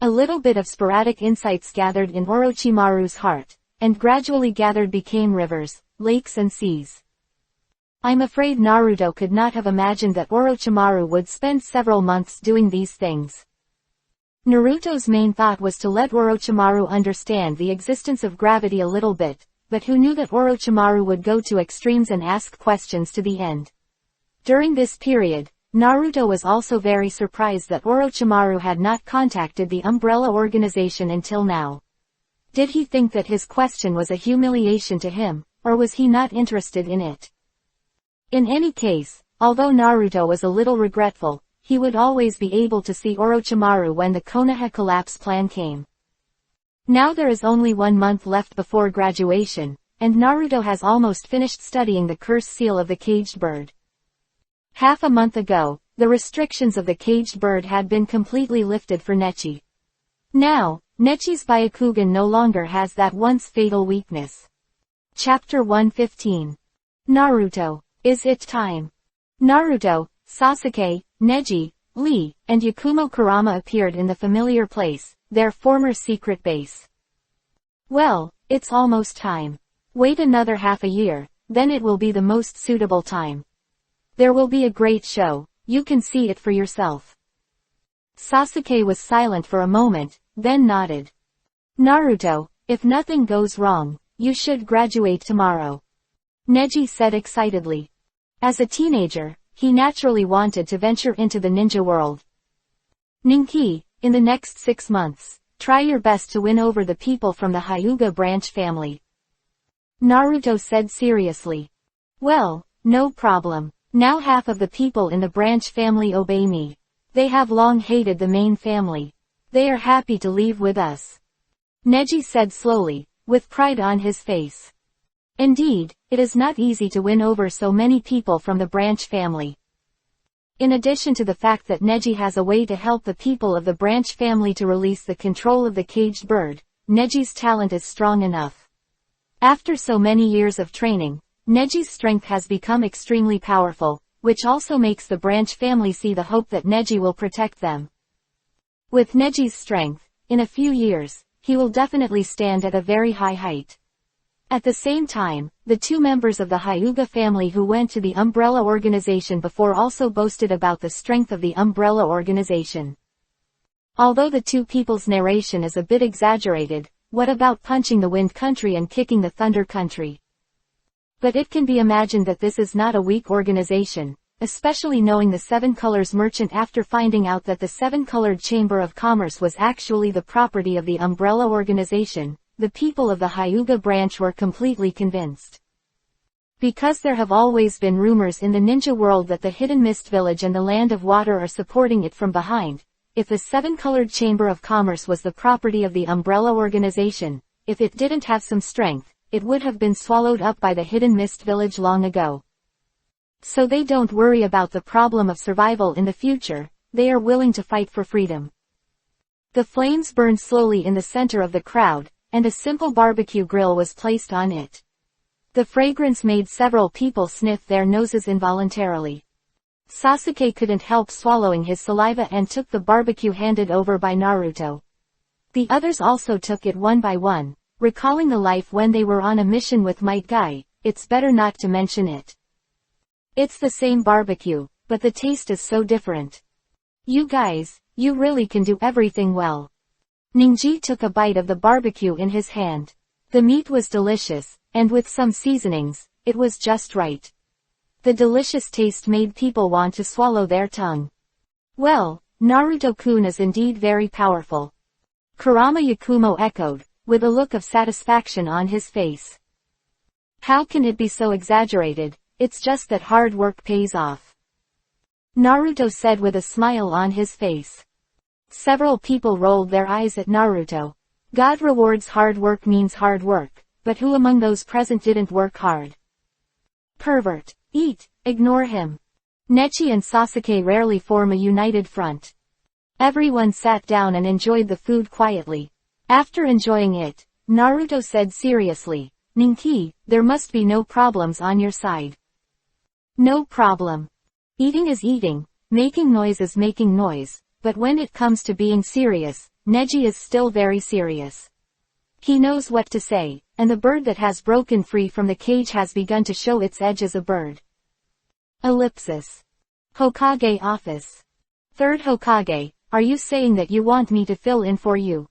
A little bit of sporadic insights gathered in Orochimaru's heart, and gradually gathered became rivers, lakes and seas. I'm afraid Naruto could not have imagined that Orochimaru would spend several months doing these things. Naruto's main thought was to let Orochimaru understand the existence of gravity a little bit, but who knew that Orochimaru would go to extremes and ask questions to the end. During this period, Naruto was also very surprised that Orochimaru had not contacted the Umbrella Organization until now. Did he think that his question was a humiliation to him, or was he not interested in it? In any case, although Naruto was a little regretful, he would always be able to see Orochimaru when the Konoha collapse plan came. Now there is only 1 month left before graduation, and Naruto has almost finished studying the curse seal of the caged bird. Half a month ago, the restrictions of the caged bird had been completely lifted for Nechi. Now, Nechi's Byakugan no longer has that once fatal weakness. Chapter 115. Naruto. Is it time? Naruto, Sasuke, Neji, Lee, and Yakumo Kurama appeared in the familiar place, their former secret base. Well, it's almost time. Wait another half a year, then it will be the most suitable time. There will be a great show, you can see it for yourself. Sasuke was silent for a moment, then nodded. Naruto, if nothing goes wrong, you should graduate tomorrow. Neji said excitedly. As a teenager, he naturally wanted to venture into the ninja world. Ninki, in the next 6 months, try your best to win over the people from the Hyuga branch family. Naruto said seriously. Well, no problem. Now half of the people in the branch family obey me. They have long hated the main family. They are happy to leave with us. Neji said slowly, with pride on his face. Indeed, it is not easy to win over so many people from the branch family. In addition to the fact that Neji has a way to help the people of the branch family to release the control of the caged bird, Neji's talent is strong enough. After so many years of training, Neji's strength has become extremely powerful, which also makes the branch family see the hope that Neji will protect them. With Neji's strength, in a few years, he will definitely stand at a very high height. At the same time, the 2 members of the Hyuga family who went to the Umbrella Organization before also boasted about the strength of the Umbrella Organization. Although the 2 people's narration is a bit exaggerated, what about punching the Wind Country and kicking the Thunder Country? But it can be imagined that this is not a weak organization, especially knowing the 7 Colors merchant after finding out that the 7-colored Chamber of Commerce was actually the property of the Umbrella Organization. The people of the Hyuga branch were completely convinced. Because there have always been rumors in the ninja world that the Hidden Mist Village and the Land of Water are supporting it from behind. If the 7-colored Chamber of Commerce was the property of the Umbrella Organization, if it didn't have some strength, it would have been swallowed up by the Hidden Mist Village long ago. So they don't worry about the problem of survival in the future, they are willing to fight for freedom. The flames burned slowly in the center of the crowd, and a simple barbecue grill was placed on it. The fragrance made several people sniff their noses involuntarily. Sasuke couldn't help swallowing his saliva and took the barbecue handed over by Naruto. The others also took it one by one, recalling the life when they were on a mission with Might Guy. It's better not to mention it. It's the same barbecue, but the taste is so different. You guys, you really can do everything well. Ninji took a bite of the barbecue in his hand. The meat was delicious, and with some seasonings, it was just right. The delicious taste made people want to swallow their tongue. Well, Naruto-kun is indeed very powerful. Kurama Yakumo echoed, with a look of satisfaction on his face. How can it be so exaggerated? It's just that hard work pays off. Naruto said with a smile on his face. Several people rolled their eyes at Naruto. God rewards hard work means hard work, but who among those present didn't work hard? Pervert. Eat, ignore him. Nechi and Sasuke rarely form a united front. Everyone sat down and enjoyed the food quietly. After enjoying it, Naruto said seriously, Ninki, there must be no problems on your side. No problem. Eating is eating, making noise is making noise, but when it comes to being serious, Neji is still very serious. He knows what to say, and the bird that has broken free from the cage has begun to show its edge as a bird. Ellipsis. Hokage office. Third Hokage, are you saying that you want me to fill in for you?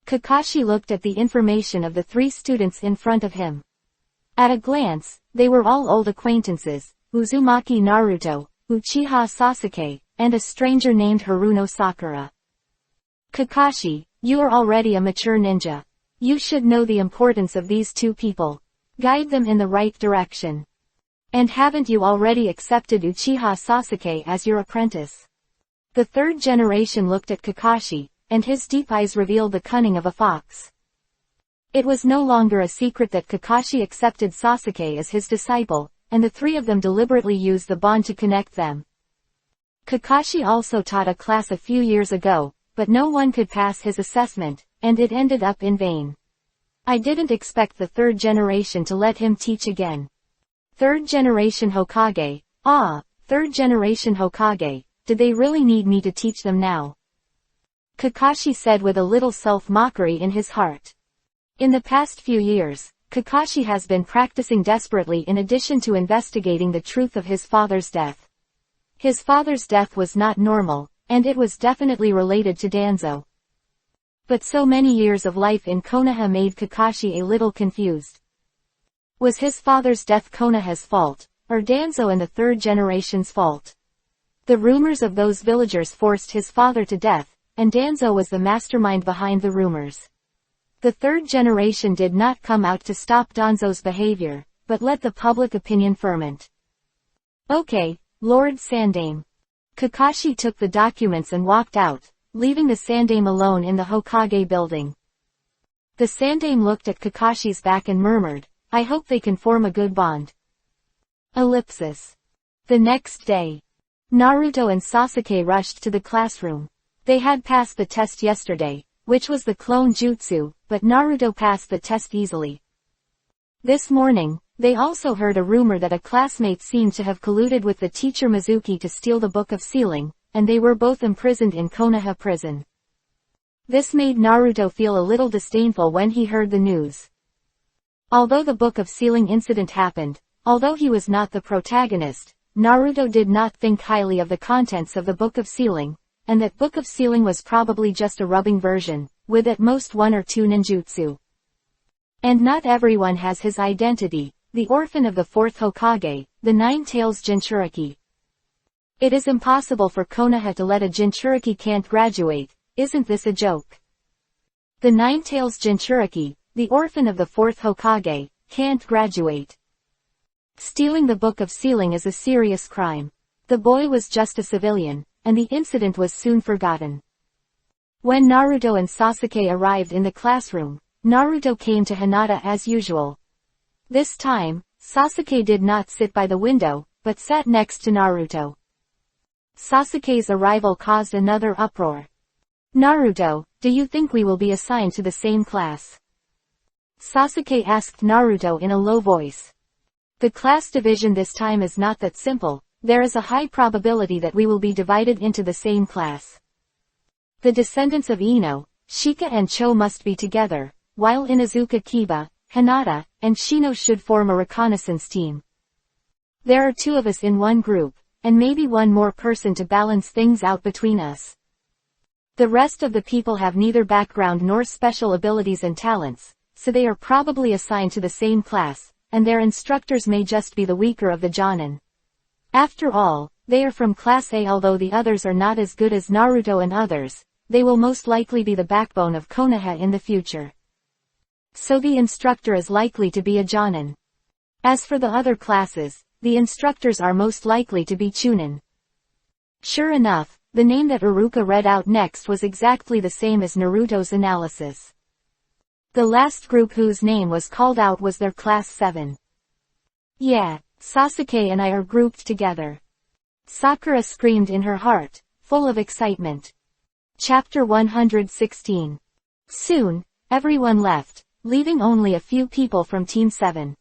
Kakashi looked at the information of the 3 students in front of him. At a glance, they were all old acquaintances, Uzumaki Naruto, Uchiha Sasuke, and a stranger named Haruno Sakura. Kakashi, you are already a mature ninja. You should know the importance of these 2 people. Guide them in the right direction. And haven't you already accepted Uchiha Sasuke as your apprentice? The 3rd generation looked at Kakashi, and his deep eyes revealed the cunning of a fox. It was no longer a secret that Kakashi accepted Sasuke as his disciple, and the 3 of them deliberately used the bond to connect them. Kakashi also taught a class a few years ago, but no one could pass his assessment, and it ended up in vain. I didn't expect the 3rd generation to let him teach again. Third generation Hokage. Ah, third generation Hokage, did they really need me to teach them now? Kakashi said with a little self-mockery in his heart. In the past few years, Kakashi has been practicing desperately in addition to investigating the truth of his father's death. His father's death was not normal, and it was definitely related to Danzo. But so many years of life in Konoha made Kakashi a little confused. Was his father's death Konoha's fault, or Danzo and the third generation's fault? The rumors of those villagers forced his father to death, and Danzo was the mastermind behind the rumors. The third generation did not come out to stop Danzo's behavior, but let the public opinion ferment. Okay, Lord Sandaime. Kakashi took the documents and walked out, leaving the Sandaime alone in the Hokage building. The Sandaime looked at Kakashi's back and murmured, I hope they can form a good bond. Ellipsis. The next day. Naruto and Sasuke rushed to the classroom. They had passed the test yesterday, which was the clone jutsu, but Naruto passed the test easily. This morning, they also heard a rumor that a classmate seemed to have colluded with the teacher Mizuki to steal the Book of Sealing, and they were both imprisoned in Konoha prison. This made Naruto feel a little disdainful when he heard the news. Although the Book of Sealing incident happened, although he was not the protagonist, Naruto did not think highly of the contents of the Book of Sealing, and that Book of Sealing was probably just a rubbing version, with at most one or two ninjutsu. And not everyone has his identity, the orphan of the fourth Hokage, the Nine-Tails Jinchuriki. It is impossible for Konoha to let a Jinchuriki can't graduate, isn't this a joke? The Nine-Tails Jinchuriki, the orphan of the fourth Hokage, can't graduate. Stealing the Book of Sealing is a serious crime. The boy was just a civilian, and the incident was soon forgotten. When Naruto and Sasuke arrived in the classroom, Naruto came to Hinata as usual. This time, Sasuke did not sit by the window, but sat next to Naruto. Sasuke's arrival caused another uproar. Naruto, do you think we will be assigned to the same class? Sasuke asked Naruto in a low voice. The class division this time is not that simple. There is a high probability that we will be divided into the same class. The descendants of Ino, Shika and Cho must be together, while Inuzuka Kiba, Hinata, and Shino should form a reconnaissance team. There are two of us in one group, and maybe one more person to balance things out between us. The rest of the people have neither background nor special abilities and talents, so they are probably assigned to the same class, and their instructors may just be the weaker of the Jonin. After all, they are from Class A. Although the others are not as good as Naruto and others, they will most likely be the backbone of Konoha in the future. So the instructor is likely to be a Jonin. As for the other classes, the instructors are most likely to be Chunin. Sure enough, the name that Iruka read out next was exactly the same as Naruto's analysis. The last group whose name was called out was their Class 7. Yeah. Sasuke and I are grouped together. Sakura screamed in her heart, full of excitement. Chapter 116. Soon, everyone left, leaving only a few people from Team 7.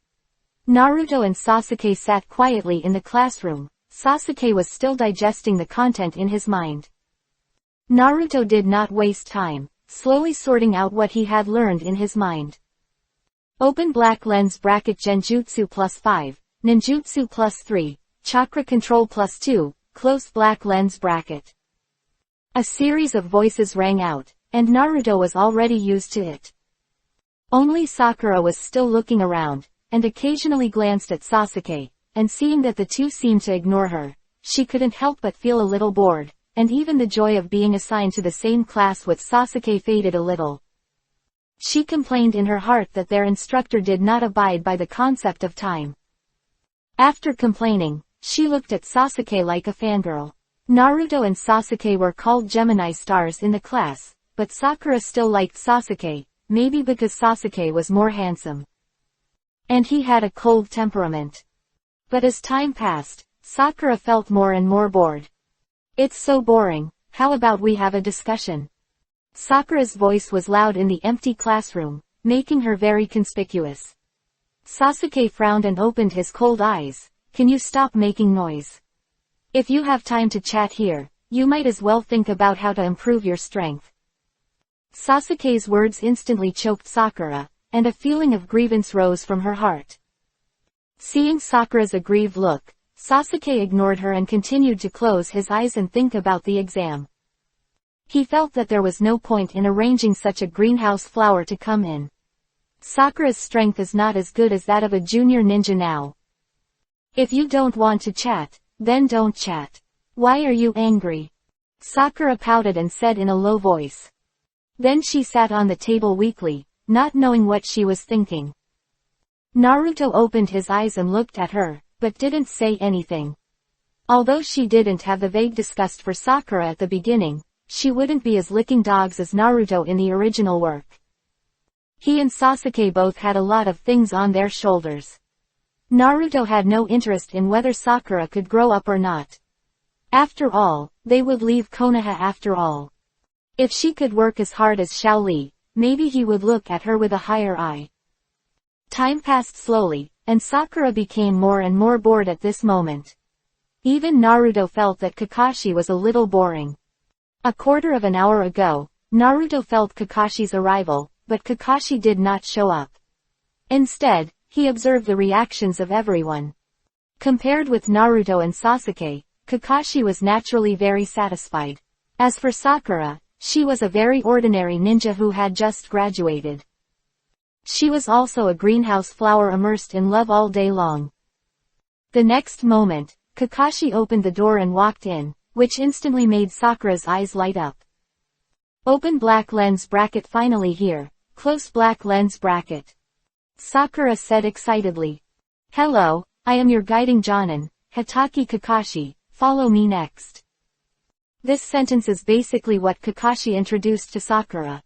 Naruto and Sasuke sat quietly in the classroom. Sasuke was still digesting the content in his mind. Naruto did not waste time, slowly sorting out what he had learned in his mind. Open black lens bracket Genjutsu +5. Ninjutsu +3, Chakra Control +2, close black lens bracket. A series of voices rang out, and Naruto was already used to it. Only Sakura was still looking around, and occasionally glanced at Sasuke, and seeing that the two seemed to ignore her, she couldn't help but feel a little bored, and even the joy of being assigned to the same class with Sasuke faded a little. She complained in her heart that their instructor did not abide by the concept of time. After complaining, she looked at Sasuke like a fangirl. Naruto and Sasuke were called Gemini stars in the class, but Sakura still liked Sasuke, maybe because Sasuke was more handsome. And he had a cold temperament. But as time passed, Sakura felt more and more bored. It's so boring, how about we have a discussion? Sakura's voice was loud in the empty classroom, making her very conspicuous. Sasuke frowned and opened his cold eyes. Can you stop making noise? If you have time to chat here, you might as well think about how to improve your strength. Sasuke's words instantly choked Sakura, and a feeling of grievance rose from her heart. Seeing Sakura's aggrieved look, Sasuke ignored her and continued to close his eyes and think about the exam. He felt that there was no point in arranging such a greenhouse flower to come in. Sakura's strength is not as good as that of a junior ninja now. If you don't want to chat, then don't chat. Why are you angry? Sakura pouted and said in a low voice. Then she sat on the table weakly, not knowing what she was thinking. Naruto opened his eyes and looked at her, but didn't say anything. Although she didn't have the vague disgust for Sakura at the beginning, she wouldn't be as licking dogs as Naruto in the original work. He and Sasuke both had a lot of things on their shoulders. Naruto had no interest in whether Sakura could grow up or not. After all, they would leave Konoha after all. If she could work as hard as Shaoli, maybe he would look at her with a higher eye. Time passed slowly, and Sakura became more and more bored at this moment. Even Naruto felt that Kakashi was a little boring. A quarter of an hour ago, Naruto felt Kakashi's arrival, but Kakashi did not show up. Instead, he observed the reactions of everyone. Compared with Naruto and Sasuke, Kakashi was naturally very satisfied. As for Sakura, she was a very ordinary ninja who had just graduated. She was also a greenhouse flower immersed in love all day long. The next moment, Kakashi opened the door and walked in, which instantly made Sakura's eyes light up. Open black lens bracket finally here, close black lens bracket. Sakura said excitedly. Hello, I am your guiding Jonin, Hitaki Kakashi, follow me next. This sentence is basically what Kakashi introduced to Sakura.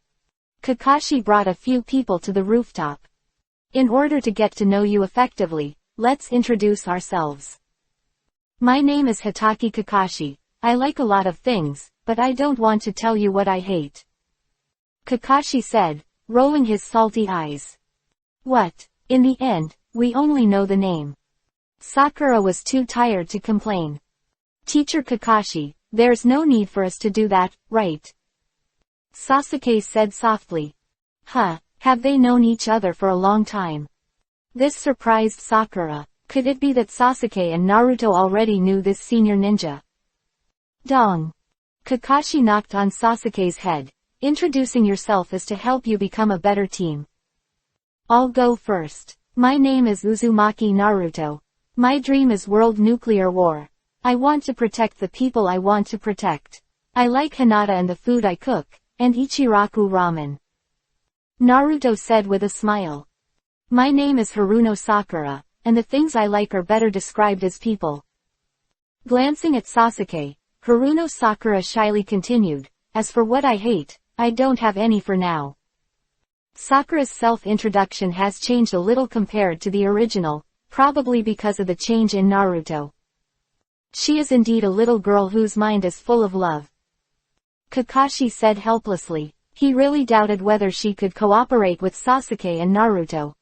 Kakashi brought a few people to the rooftop. In order to get to know you effectively, let's introduce ourselves. My name is Hitaki Kakashi. I like a lot of things, but I don't want to tell you what I hate. Kakashi said, rolling his salty eyes. What? In the end, we only know the name. Sakura was too tired to complain. Teacher Kakashi, there's no need for us to do that, right? Sasuke said softly. Huh, have they known each other for a long time? This surprised Sakura. Could it be that Sasuke and Naruto already knew this senior ninja? Dong. Kakashi knocked on Sasuke's head. Introducing yourself is to help you become a better team. I'll go first. My name is Uzumaki Naruto. My dream is world nuclear war. I want to protect the people I want to protect. I like Hinata and the food I cook, and Ichiraku ramen. Naruto said with a smile. My name is Haruno Sakura, and the things I like are better described as people. Glancing at Sasuke, Haruno Sakura shyly continued, as for what I hate, I don't have any for now. Sakura's self-introduction has changed a little compared to the original, probably because of the change in Naruto. She is indeed a little girl whose mind is full of love. Kakashi said helplessly. He really doubted whether she could cooperate with Sasuke and Naruto.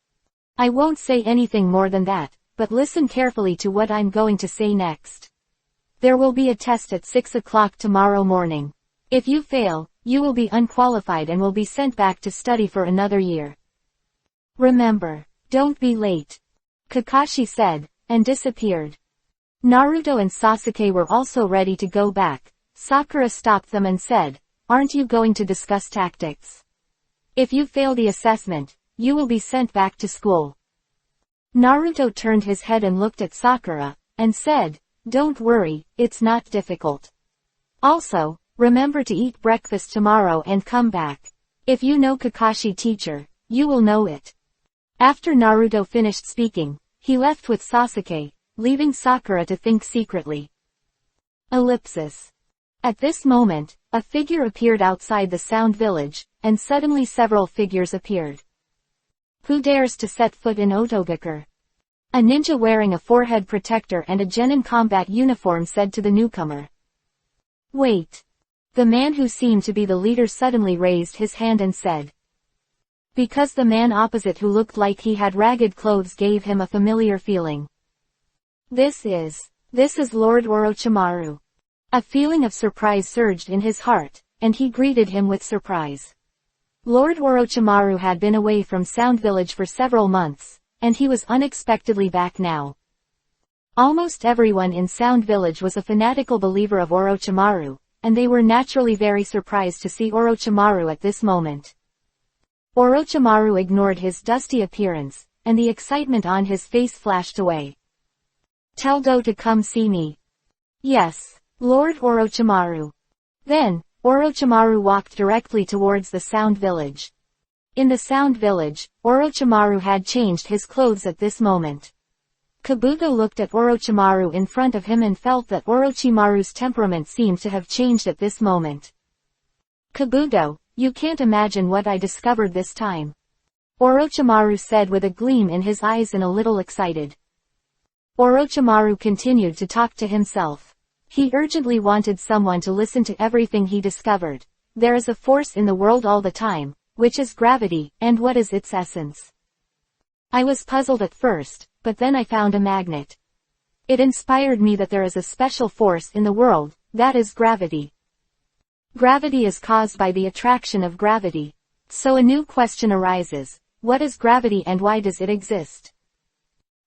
I won't say anything more than that, but listen carefully to what I'm going to say next. There will be a test at 6 o'clock tomorrow morning. If you fail, you will be unqualified and will be sent back to study for another year. Remember, don't be late. Kakashi said, and disappeared. Naruto and Sasuke were also ready to go back. Sakura stopped them and said, aren't you going to discuss tactics? If you fail the assessment, you will be sent back to school. Naruto turned his head and looked at Sakura, and said, don't worry, it's not difficult. Also, remember to eat breakfast tomorrow and come back. If you know Kakashi teacher, you will know it. After Naruto finished speaking, he left with Sasuke, leaving Sakura to think secretly. Ellipsis. At this moment, a figure appeared outside the Sound Village, and suddenly several figures appeared. Who dares to set foot in Otogakur? A ninja wearing a forehead protector and a genin combat uniform said to the newcomer. Wait. The man who seemed to be the leader suddenly raised his hand and said. Because the man opposite who looked like he had ragged clothes gave him a familiar feeling. This is Lord Orochimaru. A feeling of surprise surged in his heart, and he greeted him with surprise. Lord Orochimaru had been away from Sound Village for several months, and he was unexpectedly back now. Almost everyone in Sound Village was a fanatical believer of Orochimaru, and they were naturally very surprised to see Orochimaru at this moment. Orochimaru ignored his dusty appearance, and the excitement on his face flashed away. "Tell Do to come see me." "Yes, Lord Orochimaru." Then, Orochimaru walked directly towards the Sound Village. In the Sound Village, Orochimaru had changed his clothes at this moment. Kabuto looked at Orochimaru in front of him and felt that Orochimaru's temperament seemed to have changed at this moment. "Kabuto, you can't imagine what I discovered this time," Orochimaru said with a gleam in his eyes and a little excited. Orochimaru continued to talk to himself. He urgently wanted someone to listen to everything he discovered. There is a force in the world all the time, which is gravity, and what is its essence? I was puzzled at first, but then I found a magnet. It inspired me that there is a special force in the world, that is gravity. Gravity is caused by the attraction of gravity. So a new question arises: what is gravity and why does it exist?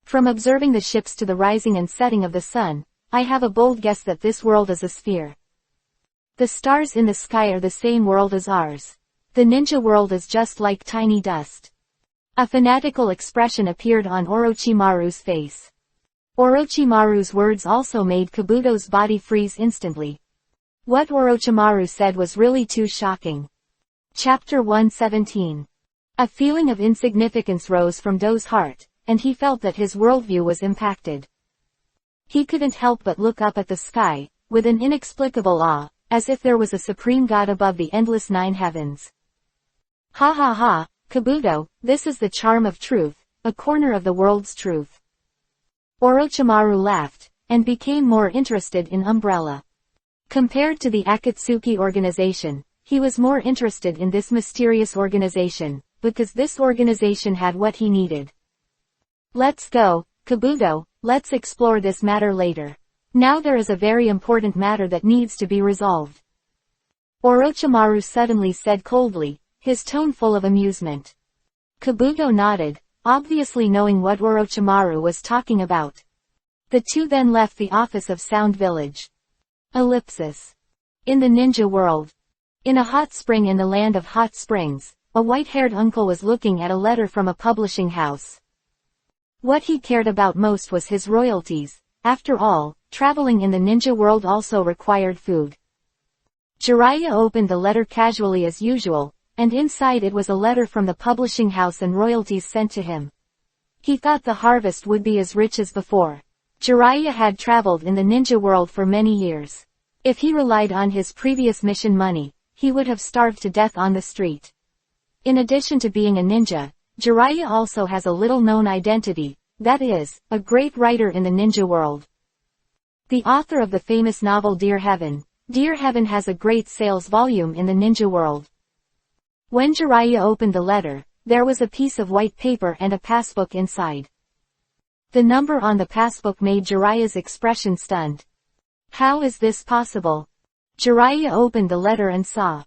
From observing the ships to the rising and setting of the sun, I have a bold guess that this world is a sphere. The stars in the sky are the same world as ours. The ninja world is just like tiny dust. A fanatical expression appeared on Orochimaru's face. Orochimaru's words also made Kabuto's body freeze instantly. What Orochimaru said was really too shocking. Chapter 117. A feeling of insignificance rose from Do's heart, and he felt that his worldview was impacted. He couldn't help but look up at the sky, with an inexplicable awe, as if there was a supreme god above the endless nine heavens. Ha ha ha, Kabuto, this is the charm of truth, a corner of the world's truth. Orochimaru laughed, and became more interested in Umbrella. Compared to the Akatsuki organization, he was more interested in this mysterious organization, because this organization had what he needed. Let's go, Kabuto, let's explore this matter later. Now there is a very important matter that needs to be resolved. Orochimaru suddenly said coldly, his tone full of amusement. Kabuto nodded, obviously knowing what Orochimaru was talking about. The two then left the office of Sound Village. Ellipsis. In the ninja world. In a hot spring in the land of hot springs, a white-haired uncle was looking at a letter from a publishing house. What he cared about most was his royalties. After all, traveling in the ninja world also required food. Jiraiya opened the letter casually as usual, and inside it was a letter from the publishing house and royalties sent to him. He thought the harvest would be as rich as before. Jiraiya had traveled in the ninja world for many years. If he relied on his previous mission money, he would have starved to death on the street. In addition to being a ninja, Jiraiya also has a little-known identity, that is, a great writer in the ninja world. The author of the famous novel Dear Heaven. Dear Heaven has a great sales volume in the ninja world. When Jiraiya opened the letter, there was a piece of white paper and a passbook inside. The number on the passbook made Jiraiya's expression stunned. How is this possible? Jiraiya opened the letter and saw.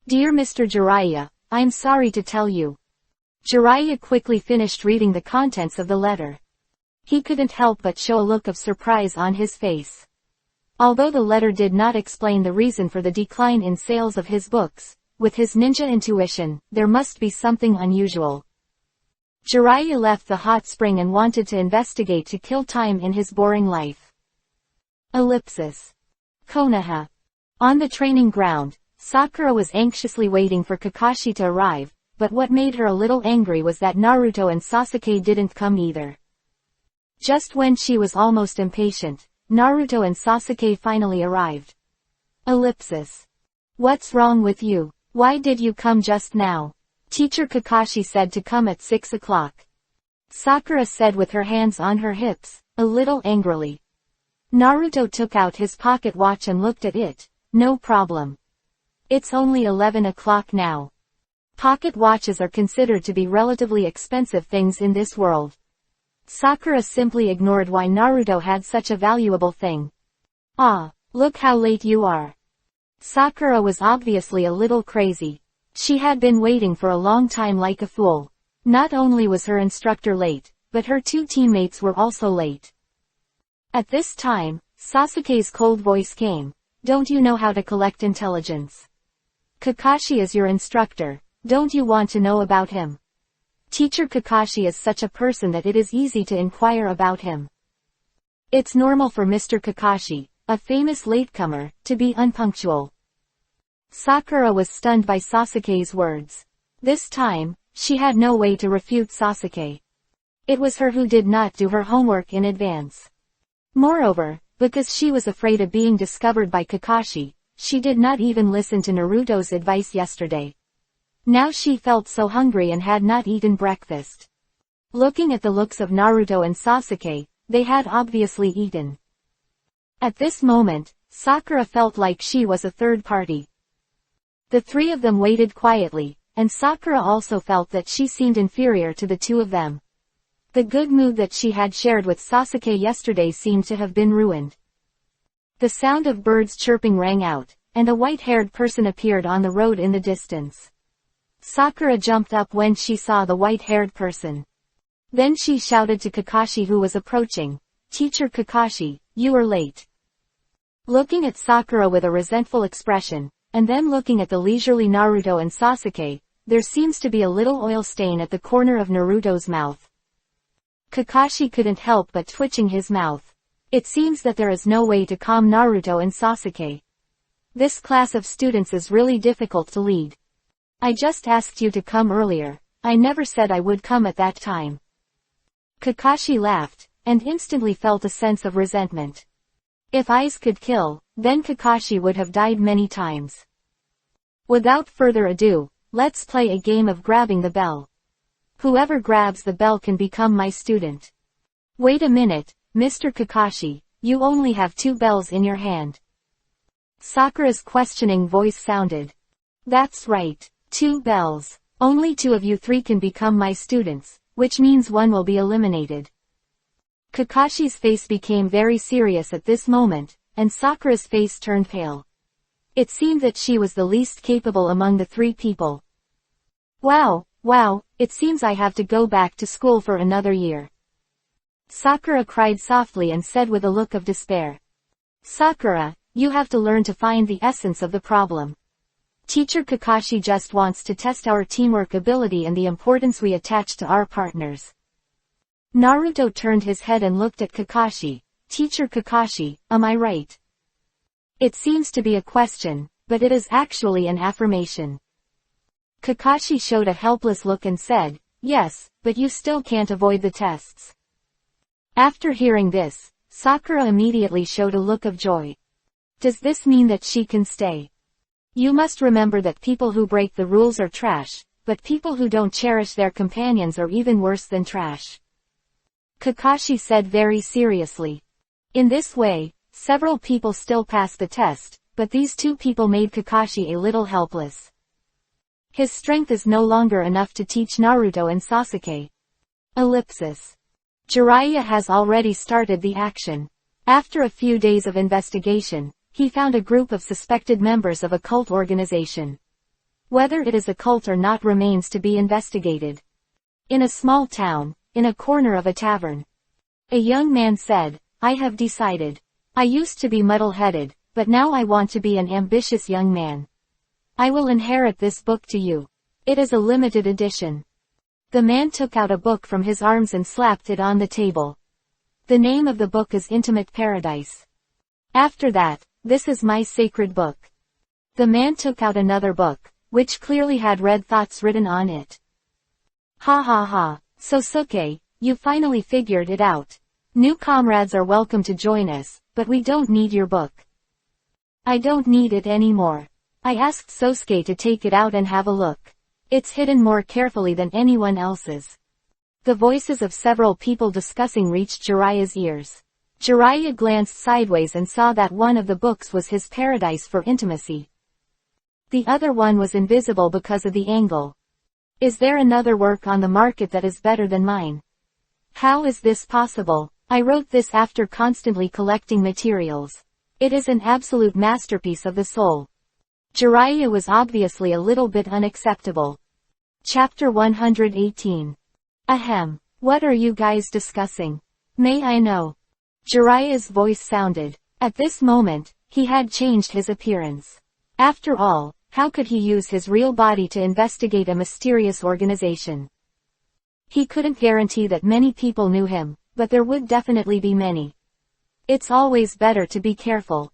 Dear Mr. Jiraiya, I'm sorry to tell you. Jiraiya quickly finished reading the contents of the letter. He couldn't help but show a look of surprise on his face. Although the letter did not explain the reason for the decline in sales of his books, with his ninja intuition, there must be something unusual. Jiraiya left the hot spring and wanted to investigate to kill time in his boring life. Ellipsis. Konoha. On the training ground, Sakura was anxiously waiting for Kakashi to arrive, but what made her a little angry was that Naruto and Sasuke didn't come either. Just when she was almost impatient, Naruto and Sasuke finally arrived. Ellipsis. What's wrong with you? Why did you come just now? Teacher Kakashi said to come at 6 o'clock. Sakura said with her hands on her hips, a little angrily. Naruto took out his pocket watch and looked at it. No problem. It's only 11 o'clock now. Pocket watches are considered to be relatively expensive things in this world. Sakura simply ignored why Naruto had such a valuable thing. Ah, look how late you are. Sakura was obviously a little crazy. She had been waiting for a long time like a fool. Not only was her instructor late, but her two teammates were also late. At this time, Sasuke's cold voice came. Don't you know how to collect intelligence? Kakashi is your instructor, don't you want to know about him? Teacher Kakashi is such a person that it is easy to inquire about him. It's normal for Mr. Kakashi, a famous latecomer, to be unpunctual. Sakura was stunned by Sasuke's words. This time, she had no way to refute Sasuke. It was her who did not do her homework in advance. Moreover, because she was afraid of being discovered by Kakashi, she did not even listen to Naruto's advice yesterday. Now she felt so hungry and had not eaten breakfast. Looking at the looks of Naruto and Sasuke, they had obviously eaten. At this moment, Sakura felt like she was a third party. The three of them waited quietly, and Sakura also felt that she seemed inferior to the two of them. The good mood that she had shared with Sasuke yesterday seemed to have been ruined. The sound of birds chirping rang out, and a white-haired person appeared on the road in the distance. Sakura jumped up when she saw the white-haired person. Then she shouted to Kakashi who was approaching, "Teacher Kakashi, you are late." Looking at Sakura with a resentful expression, and then looking at the leisurely Naruto and Sasuke, there seems to be a little oil stain at the corner of Naruto's mouth. Kakashi couldn't help but twitching his mouth. It seems that there is no way to calm Naruto and Sasuke. This class of students is really difficult to lead. I just asked you to come earlier. I never said I would come at that time. Kakashi laughed, and instantly felt a sense of resentment. If eyes could kill, then Kakashi would have died many times. Without further ado, let's play a game of grabbing the bell. Whoever grabs the bell can become my student. Wait a minute, Mr. Kakashi, you only have 2 bells in your hand. Sakura's questioning voice sounded. That's right. 2 bells. Only 2 of you 3 can become my students, which means 1 will be eliminated. Kakashi's face became very serious at this moment, and Sakura's face turned pale. It seemed that she was the least capable among the 3 people. Wow, it seems I have to go back to school for another year. Sakura cried softly and said with a look of despair. Sakura, you have to learn to find the essence of the problem. Teacher Kakashi just wants to test our teamwork ability and the importance we attach to our partners. Naruto turned his head and looked at Kakashi. Teacher Kakashi, am I right? It seems to be a question, but it is actually an affirmation. Kakashi showed a helpless look and said, yes, but you still can't avoid the tests. After hearing this, Sakura immediately showed a look of joy. Does this mean that she can stay? You must remember that people who break the rules are trash, but people who don't cherish their companions are even worse than trash. Kakashi said very seriously. In this way, several people still passed the test, but these 2 people made Kakashi a little helpless. His strength is no longer enough to teach Naruto and Sasuke. Ellipsis. Jiraiya has already started the action. After a few days of investigation, he found a group of suspected members of a cult organization. Whether it is a cult or not remains to be investigated. In a small town, in a corner of a tavern, a young man said, I have decided. I used to be muddle-headed, but now I want to be an ambitious young man. I will inherit this book to you. It is a limited edition. The man took out a book from his arms and slapped it on the table. The name of the book is Intimate Paradise. After that, this is my sacred book. The man took out another book, which clearly had red thoughts written on it. Ha ha ha, Sosuke, you finally figured it out. New comrades are welcome to join us, but we don't need your book. I don't need it anymore. I asked Sosuke to take it out and have a look. It's hidden more carefully than anyone else's. The voices of several people discussing reached Jiraiya's ears. Jiraiya glanced sideways and saw that one of the books was his paradise for intimacy. The other one was invisible because of the angle. Is there another work on the market that is better than mine? How is this possible? I wrote this after constantly collecting materials. It is an absolute masterpiece of the soul. Jiraiya was obviously a little bit unacceptable. Chapter 118. Ahem. What are you guys discussing? May I know? Jiraiya's voice sounded. At this moment, he had changed his appearance. After all, how could he use his real body to investigate a mysterious organization? He couldn't guarantee that many people knew him, but there would definitely be many. It's always better to be careful.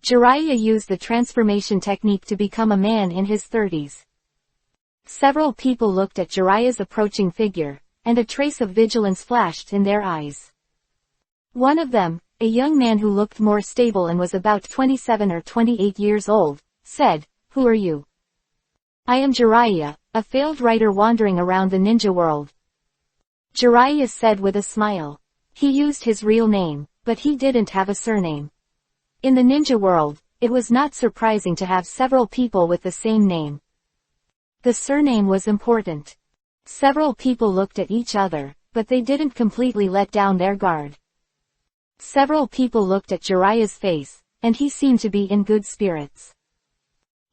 Jiraiya used the transformation technique to become a man in his 30s. Several people looked at Jiraiya's approaching figure, and a trace of vigilance flashed in their eyes. One of them, a young man who looked more stable and was about 27 or 28 years old, said, "Who are you?" "I am Jiraiya, a failed writer wandering around the ninja world." Jiraiya said with a smile. He used his real name, but he didn't have a surname. In the ninja world, it was not surprising to have several people with the same name. The surname was important. Several people looked at each other, but they didn't completely let down their guard. Several people looked at Jiraiya's face, and he seemed to be in good spirits.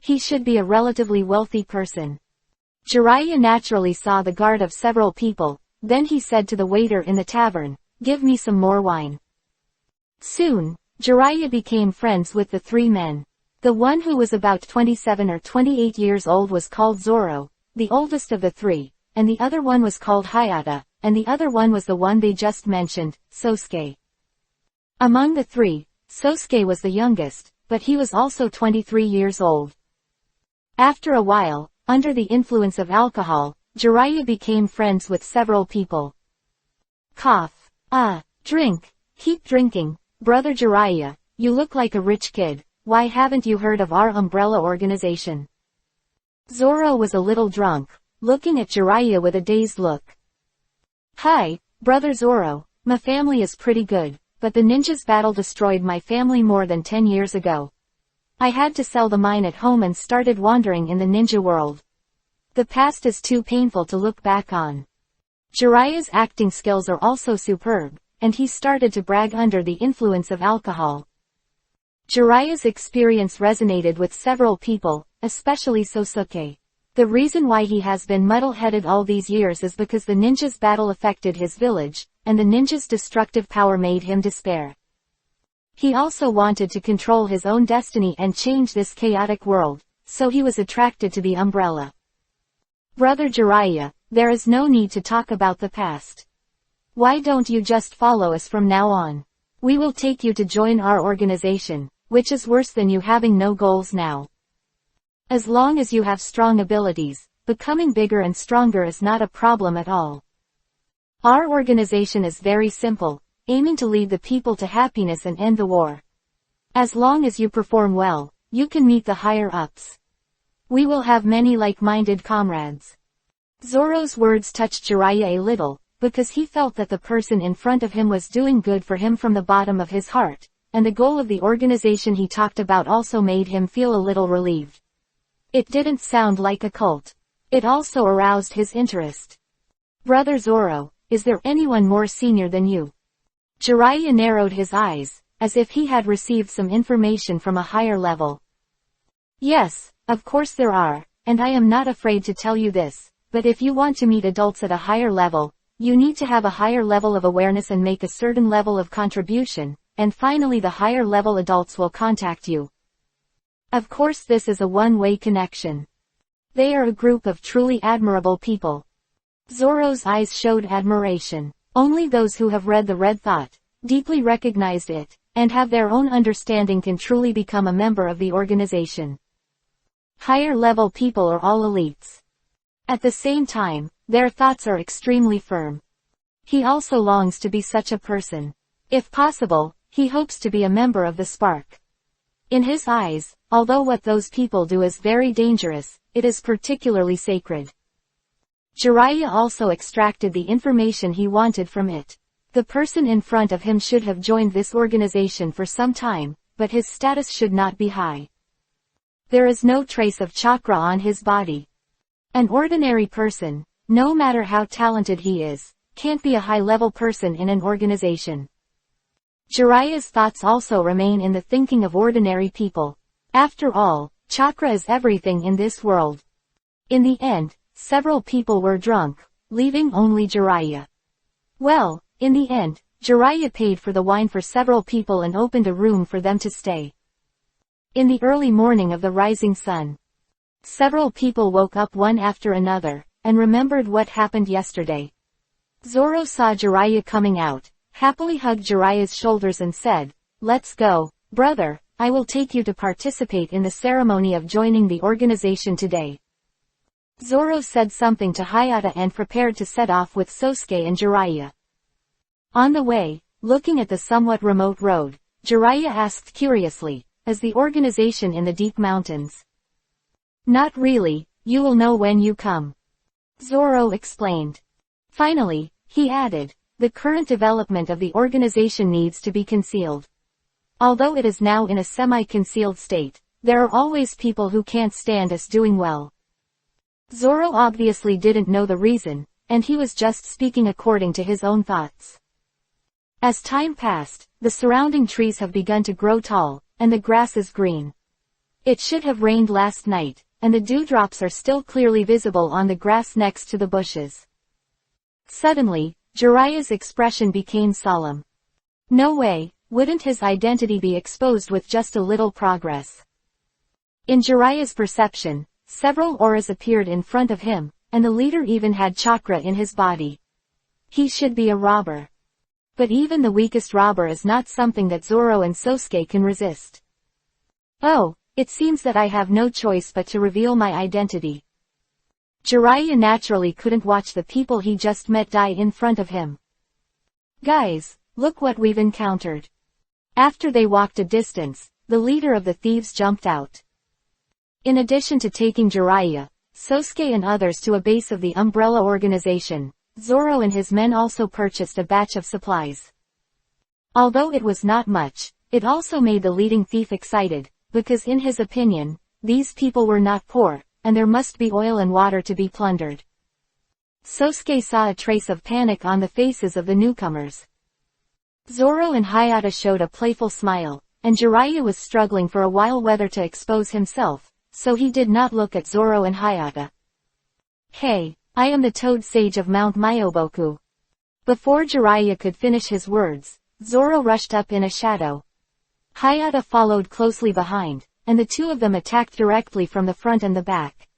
He should be a relatively wealthy person. Jiraiya naturally saw the guard of several people, then he said to the waiter in the tavern, "Give me some more wine." Soon, Jiraiya became friends with the three men. The one who was about 27 or 28 years old was called Zoro, the oldest of the three, and the other one was called Hayata, and the other one was the one they just mentioned, Sosuke. Among the three, Sosuke was the youngest, but he was also 23 years old. After a while, under the influence of alcohol, Jiraiya became friends with several people. Cough. Drink. Keep drinking. Brother Jiraiya, you look like a rich kid, why haven't you heard of our umbrella organization? Zoro was a little drunk, looking at Jiraiya with a dazed look. Hi, Brother Zoro, my family is pretty good, but the ninjas battle destroyed my family more than 10 years ago. I had to sell the mine at home and started wandering in the ninja world. The past is too painful to look back on. Jiraiya's acting skills are also superb, and he started to brag under the influence of alcohol. Jiraiya's experience resonated with several people, especially Sosuke. The reason why he has been muddle-headed all these years is because the ninjas' battle affected his village, and the ninjas' destructive power made him despair. He also wanted to control his own destiny and change this chaotic world, so he was attracted to the umbrella. Brother Jiraiya, there is no need to talk about the past. Why don't you just follow us from now on? We will take you to join our organization, which is worse than you having no goals now. As long as you have strong abilities, becoming bigger and stronger is not a problem at all. Our organization is very simple, aiming to lead the people to happiness and end the war. As long as you perform well, you can meet the higher-ups. We will have many like-minded comrades. Zoro's words touched Jiraiya a little, because he felt that the person in front of him was doing good for him from the bottom of his heart, and the goal of the organization he talked about also made him feel a little relieved. It didn't sound like a cult. It also aroused his interest. Brother Zoro, is there anyone more senior than you? Jiraiya narrowed his eyes, as if he had received some information from a higher level. Yes, of course there are, and I am not afraid to tell you this, but if you want to meet adults at a higher level, you need to have a higher level of awareness and make a certain level of contribution, and finally the higher level adults will contact you. Of course this is a one-way connection. They are a group of truly admirable people. Zoro's eyes showed admiration. Only those who have read the Red Thought, deeply recognized it, and have their own understanding can truly become a member of the organization. Higher level people are all elites. At the same time, their thoughts are extremely firm. He also longs to be such a person. If possible, he hopes to be a member of the Spark. In his eyes, although what those people do is very dangerous, it is particularly sacred. Jiraiya also extracted the information he wanted from it. The person in front of him should have joined this organization for some time, but his status should not be high. There is no trace of chakra on his body. An ordinary person, no matter how talented he is, can't be a high-level person in an organization. Jiraiya's thoughts also remain in the thinking of ordinary people. After all, chakra is everything in this world. In the end, several people were drunk, leaving only Jiraiya. Well, in the end, Jiraiya paid for the wine for several people and opened a room for them to stay. In the early morning of the rising sun, several people woke up one after another, and remembered what happened yesterday. Zoro saw Jiraiya coming out, happily hugged Jiraiya's shoulders and said, "Let's go, brother, I will take you to participate in the ceremony of joining the organization today." Zoro said something to Hayata and prepared to set off with Sosuke and Jiraiya. On the way, looking at the somewhat remote road, Jiraiya asked curiously, "Is the organization in the deep mountains?" "Not really, you will know when you come," Zoro explained. Finally, he added, "The current development of the organization needs to be concealed. Although it is now in a semi-concealed state, there are always people who can't stand us doing well." Zoro obviously didn't know the reason, and he was just speaking according to his own thoughts. As time passed, the surrounding trees have begun to grow tall, and the grass is green. It should have rained last night, and the dewdrops are still clearly visible on the grass next to the bushes. Suddenly, Jiraiya's expression became solemn. No way, wouldn't his identity be exposed with just a little progress? In Jiraiya's perception, several auras appeared in front of him, and the leader even had chakra in his body. He should be a robber. But even the weakest robber is not something that Zoro and Sosuke can resist. "Oh, it seems that I have no choice but to reveal my identity." Jiraiya naturally couldn't watch the people he just met die in front of him. "Guys, look what we've encountered." After they walked a distance, the leader of the thieves jumped out. In addition to taking Jiraiya, Sosuke and others to a base of the Umbrella Organization, Zoro and his men also purchased a batch of supplies. Although it was not much, it also made the leading thief excited, because in his opinion, these people were not poor, and there must be oil and water to be plundered. Sosuke saw a trace of panic on the faces of the newcomers. Zoro and Hayata showed a playful smile, and Jiraiya was struggling for a while whether to expose himself, so he did not look at Zoro and Hayata. "Hey, I am the Toad Sage of Mount Myoboku." Before Jiraiya could finish his words, Zoro rushed up in a shadow. Hayata followed closely behind, and the two of them attacked directly from the front and the back.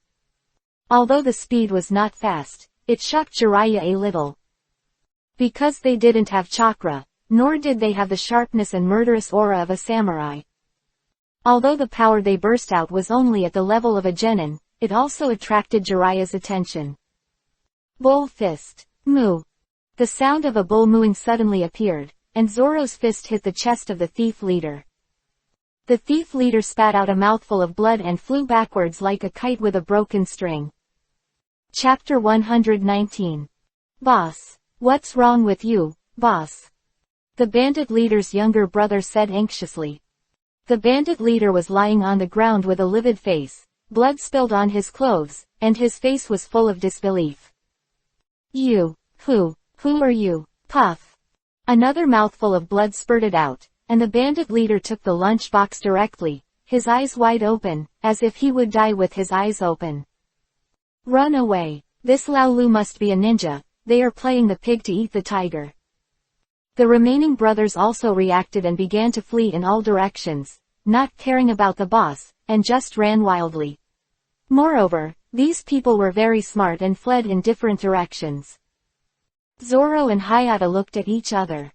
Although the speed was not fast, it shocked Jiraiya a little. Because they didn't have chakra, nor did they have the sharpness and murderous aura of a samurai. Although the power they burst out was only at the level of a genin, it also attracted Jiraiya's attention. Bull fist. Moo. The sound of a bull mooing suddenly appeared, and Zoro's fist hit the chest of the thief leader. The thief leader spat out a mouthful of blood and flew backwards like a kite with a broken string. Chapter 119. "Boss. What's wrong with you, boss?" the bandit leader's younger brother said anxiously. The bandit leader was lying on the ground with a livid face, blood spilled on his clothes, and his face was full of disbelief. "You, who are you?" Puff. Another mouthful of blood spurted out, and the bandit leader took the lunchbox directly, his eyes wide open, as if he would die with his eyes open. "Run away. This Laolu must be a ninja, they are playing the pig to eat the tiger." The remaining brothers also reacted and began to flee in all directions, not caring about the boss, and just ran wildly. Moreover, these people were very smart and fled in different directions. Zoro and Hayata looked at each other.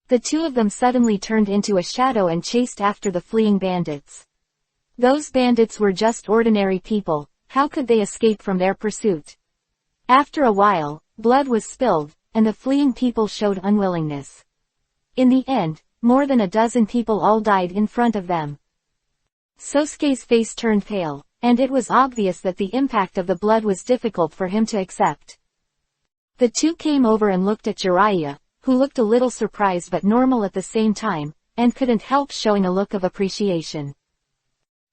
The two of them suddenly turned into a shadow and chased after the fleeing bandits. Those bandits were just ordinary people, how could they escape from their pursuit? After a while, blood was spilled, and the fleeing people showed unwillingness. In the end, more than a dozen people all died in front of them. Sosuke's face turned pale, and it was obvious that the impact of the blood was difficult for him to accept. The two came over and looked at Jiraiya, who looked a little surprised but normal at the same time, and couldn't help showing a look of appreciation.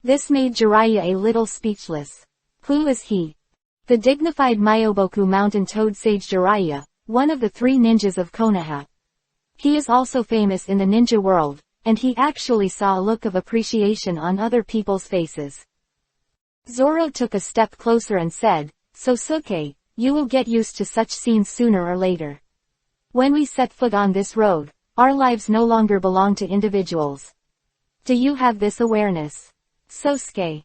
This made Jiraiya a little speechless. Who is he? The dignified Myoboku mountain toad sage Jiraiya, one of the 3 ninjas of Konoha. He is also famous in the ninja world, and he actually saw a look of appreciation on other people's faces. Zoro took a step closer and said, "Sosuke, you will get used to such scenes sooner or later. When we set foot on this road, our lives no longer belong to individuals. Do you have this awareness, Sosuke?"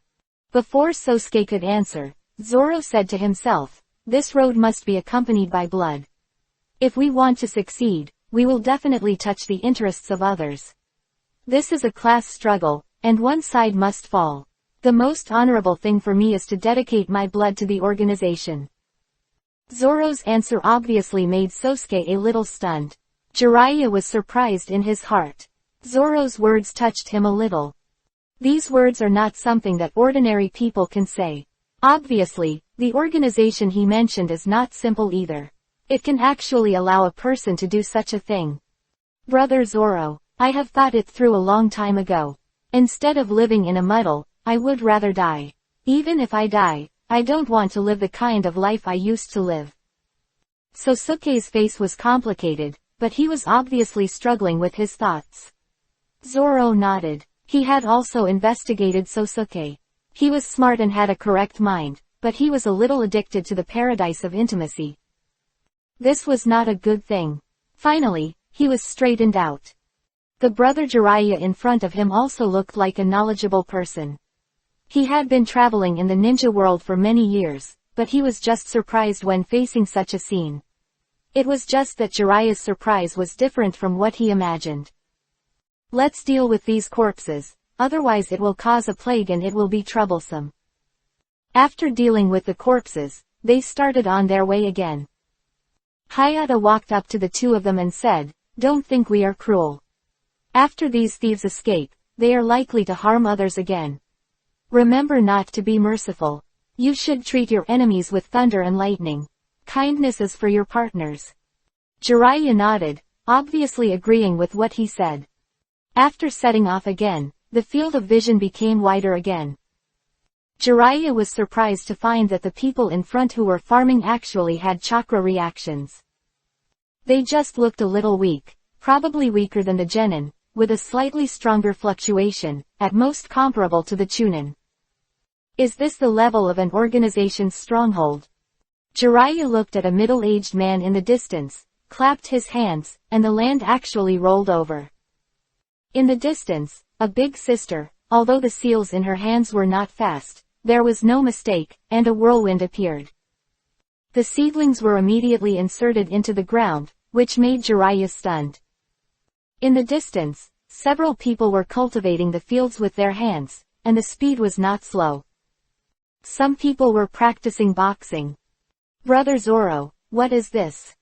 Before Sosuke could answer, Zoro said to himself, "This road must be accompanied by blood. If we want to succeed, we will definitely touch the interests of others. This is a class struggle, and one side must fall. The most honorable thing for me is to dedicate my blood to the organization." Zoro's answer obviously made Sosuke a little stunned. Jiraiya was surprised in his heart. Zoro's words touched him a little. These words are not something that ordinary people can say. Obviously, the organization he mentioned is not simple either. It can actually allow a person to do such a thing. "Brother Zoro, I have thought it through a long time ago. Instead of living in a muddle, I would rather die. Even if I die, I don't want to live the kind of life I used to live." Sosuke's face was complicated, but he was obviously struggling with his thoughts. Zoro nodded. He had also investigated Sosuke. He was smart and had a correct mind, but he was a little addicted to the paradise of intimacy. This was not a good thing. Finally, he was straightened out. The brother Jiraiya in front of him also looked like a knowledgeable person. He had been traveling in the ninja world for many years, but he was just surprised when facing such a scene. It was just that Jiraiya's surprise was different from what he imagined. "Let's deal with these corpses, otherwise it will cause a plague and it will be troublesome." After dealing with the corpses, they started on their way again. Hayata walked up to the 2 of them and said, "Don't think we are cruel. After these thieves escape, they are likely to harm others again. Remember not to be merciful. You should treat your enemies with thunder and lightning. Kindness is for your partners." Jiraiya nodded, obviously agreeing with what he said. After setting off again, the field of vision became wider again. Jiraiya was surprised to find that the people in front who were farming actually had chakra reactions. They just looked a little weak, probably weaker than the genin, with a slightly stronger fluctuation, at most comparable to the chunin. Is this the level of an organization's stronghold? Jiraiya looked at a middle-aged man in the distance, clapped his hands, and the land actually rolled over. In the distance, a big sister, although the seals in her hands were not fast, there was no mistake, and a whirlwind appeared. The seedlings were immediately inserted into the ground, which made Jiraiya stunned. In the distance, several people were cultivating the fields with their hands, and the speed was not slow. Some people were practicing boxing. "Brother Zoro, what is this?"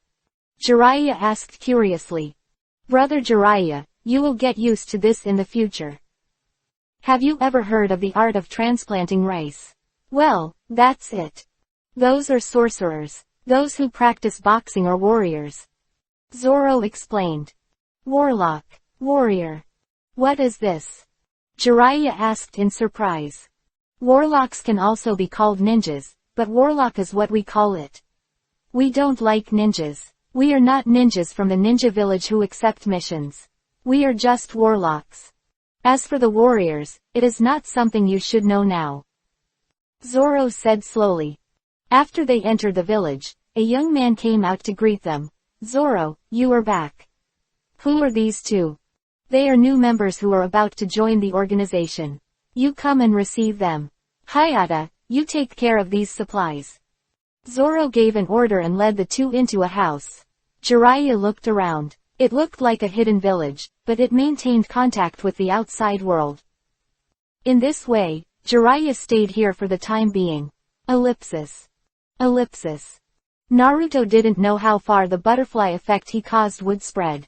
Jiraiya asked curiously. "Brother Jiraiya, you will get used to this in the future. Have you ever heard of the art of transplanting rice? Well, that's it. Those are sorcerers. Those who practice boxing are warriors." Zoro explained. "Warlock, warrior. What is this?" Jiraiya asked in surprise. "Warlocks can also be called ninjas, but warlock is what we call it. We don't like ninjas. We are not ninjas from the ninja village who accept missions. We are just warlocks. As for the warriors, it is not something you should know now," Zoro said slowly. After they entered the village, a young man came out to greet them. "Zoro, you are back. Who are these 2? They are new members who are about to join the organization. You come and receive them. Hayata, you take care of these supplies." Zoro gave an order and led the 2 into a house. Jiraiya looked around. It looked like a hidden village, but it maintained contact with the outside world. In this way, Jiraiya stayed here for the time being. Ellipsis. Ellipsis. Naruto didn't know how far the butterfly effect he caused would spread.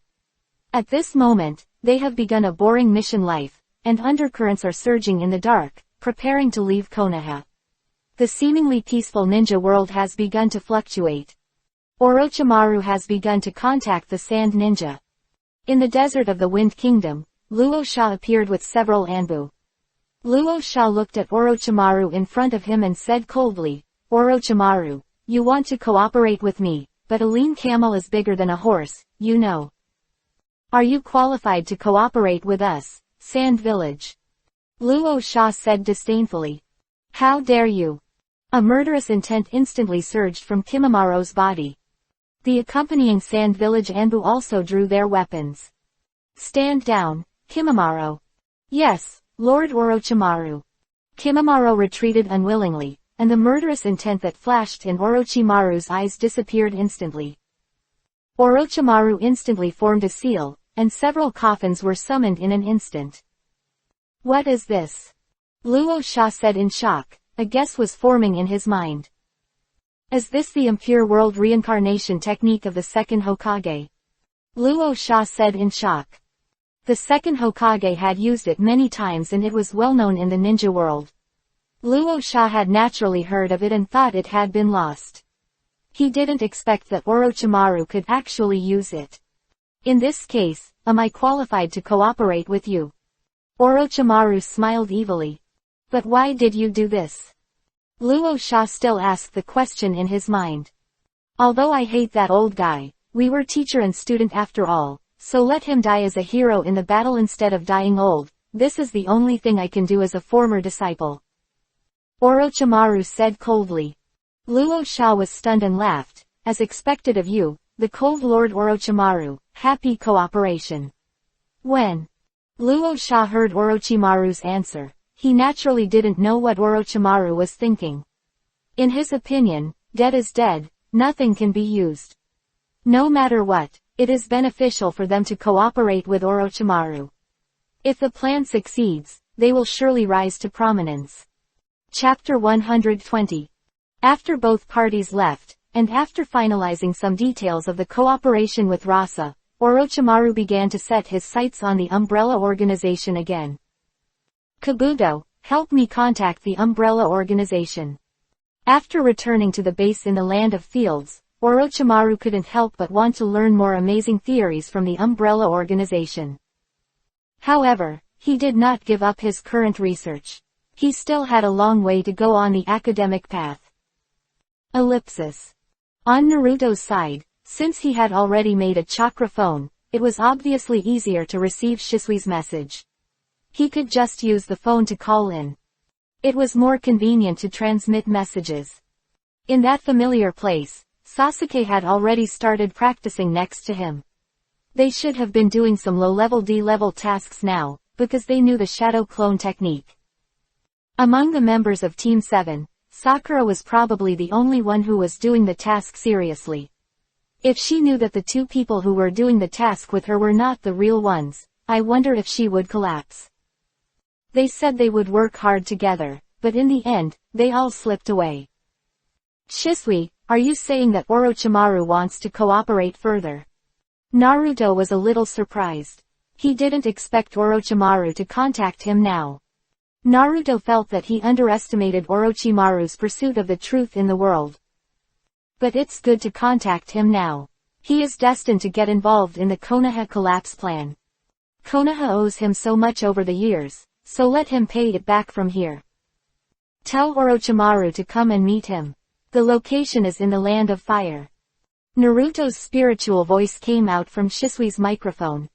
At this moment, they have begun a boring mission life, and undercurrents are surging in the dark, preparing to leave Konoha. The seemingly peaceful ninja world has begun to fluctuate. Orochimaru has begun to contact the Sand Ninja. In the desert of the Wind Kingdom, Luo Sha appeared with several Anbu. Luo Sha looked at Orochimaru in front of him and said coldly, Orochimaru, you want to cooperate with me, but a lean camel is bigger than a horse, you know. Are you qualified to cooperate with us, Sand Village? Luo Sha said disdainfully. How dare you? A murderous intent instantly surged from Kimamaro's body. The accompanying Sand Village Anbu also drew their weapons. Stand down, Kimamaro. Yes, Lord Orochimaru. Kimamaro retreated unwillingly, and the murderous intent that flashed in Orochimaru's eyes disappeared instantly. Orochimaru instantly formed a seal, and several coffins were summoned in an instant. What is this? Luo Sha said in shock. A guess was forming in his mind. Is this the impure world reincarnation technique of the second Hokage? Luo Sha said in shock. The second Hokage had used it many times and it was well known in the ninja world. Luo Sha had naturally heard of it and thought it had been lost. He didn't expect that Orochimaru could actually use it. In this case, am I qualified to cooperate with you? Orochimaru smiled evilly. But why did you do this? Luo Sha still asked the question in his mind. Although I hate that old guy, we were teacher and student after all, so let him die as a hero in the battle instead of dying old. This is the only thing I can do as a former disciple. Orochimaru said coldly. Luo Sha was stunned and laughed. As expected of you, the cold Lord Orochimaru, happy cooperation. When Luo Sha heard Orochimaru's answer, he naturally didn't know what Orochimaru was thinking. In his opinion, dead is dead, nothing can be used. No matter what, it is beneficial for them to cooperate with Orochimaru. If the plan succeeds, they will surely rise to prominence. Chapter 120. After both parties left, and after finalizing some details of the cooperation with Rasa, Orochimaru began to set his sights on the Umbrella Organization again. Kabuto, help me contact the Umbrella Organization. After returning to the base in the Land of Fields, Orochimaru couldn't help but want to learn more amazing theories from the Umbrella Organization. However, he did not give up his current research. He still had a long way to go on the academic path. Ellipsis. On Naruto's side, since he had already made a chakra phone, it was obviously easier to receive Shisui's message. He could just use the phone to call in. It was more convenient to transmit messages. In that familiar place, Sasuke had already started practicing next to him. They should have been doing some low-level D-level tasks now, because they knew the shadow clone technique. Among the members of Team 7, Sakura was probably the only one who was doing the task seriously. If she knew that the two people who were doing the task with her were not the real ones, I wonder if she would collapse. They said they would work hard together, but in the end, they all slipped away. Shisui, are you saying that Orochimaru wants to cooperate further? Naruto was a little surprised. He didn't expect Orochimaru to contact him now. Naruto felt that he underestimated Orochimaru's pursuit of the truth in the world. But it's good to contact him now. He is destined to get involved in the Konoha collapse plan. Konoha owes him so much over the years, so let him pay it back from here. Tell Orochimaru to come and meet him. The location is in the Land of Fire. Naruto's spiritual voice came out from Shisui's microphone.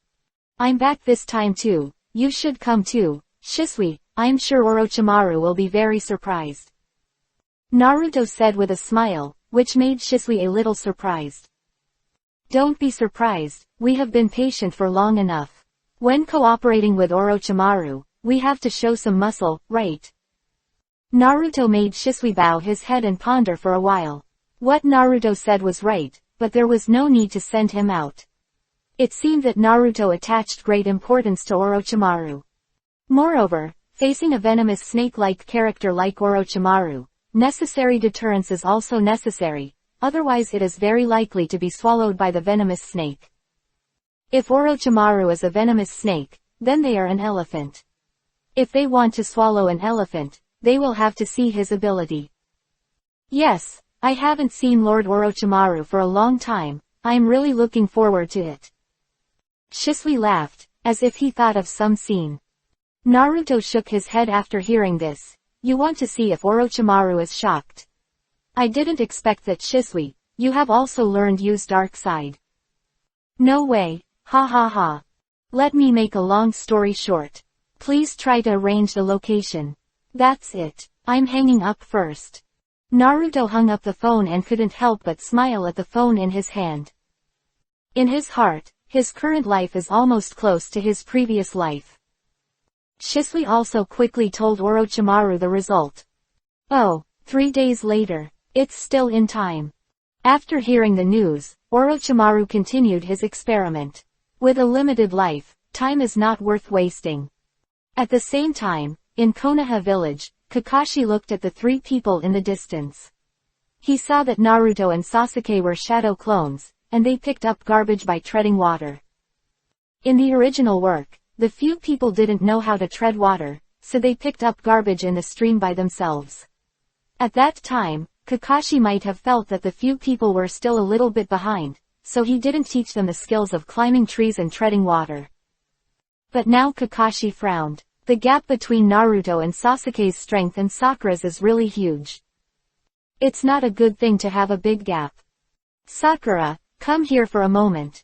I'm back this time too, you should come too, Shisui, I'm sure Orochimaru will be very surprised. Naruto said with a smile, which made Shisui a little surprised. Don't be surprised, we have been patient for long enough. When cooperating with Orochimaru, we have to show some muscle, right? Naruto made Shisui bow his head and ponder for a while. What Naruto said was right, but there was no need to send him out. It seemed that Naruto attached great importance to Orochimaru. Moreover, facing a venomous snake-like character like Orochimaru, necessary deterrence is also necessary, otherwise it is very likely to be swallowed by the venomous snake. If Orochimaru is a venomous snake, then they are an elephant. If they want to swallow an elephant, they will have to see his ability. Yes, I haven't seen Lord Orochimaru for a long time, I'm really looking forward to it. Shisui laughed, as if he thought of some scene. Naruto shook his head after hearing this. You want to see if Orochimaru is shocked. I didn't expect that Shisui, you have also learned use dark side. No way, ha ha ha. Let me make a long story short. Please try to arrange the location. That's it, I'm hanging up first. Naruto hung up the phone and couldn't help but smile at the phone in his hand. In his heart, his current life is almost close to his previous life. Shisui also quickly told Orochimaru the result. Oh, 3 days later, it's still in time. After hearing the news, Orochimaru continued his experiment. With a limited life, time is not worth wasting. At the same time, in Konoha village, Kakashi looked at the 3 people in the distance. He saw that Naruto and Sasuke were shadow clones, and they picked up garbage by treading water. In the original work, the few people didn't know how to tread water, so they picked up garbage in the stream by themselves. At that time, Kakashi might have felt that the few people were still a little bit behind, so he didn't teach them the skills of climbing trees and treading water. But now Kakashi frowned. The gap between Naruto and Sasuke's strength and Sakura's is really huge. It's not a good thing to have a big gap. Sakura, come here for a moment.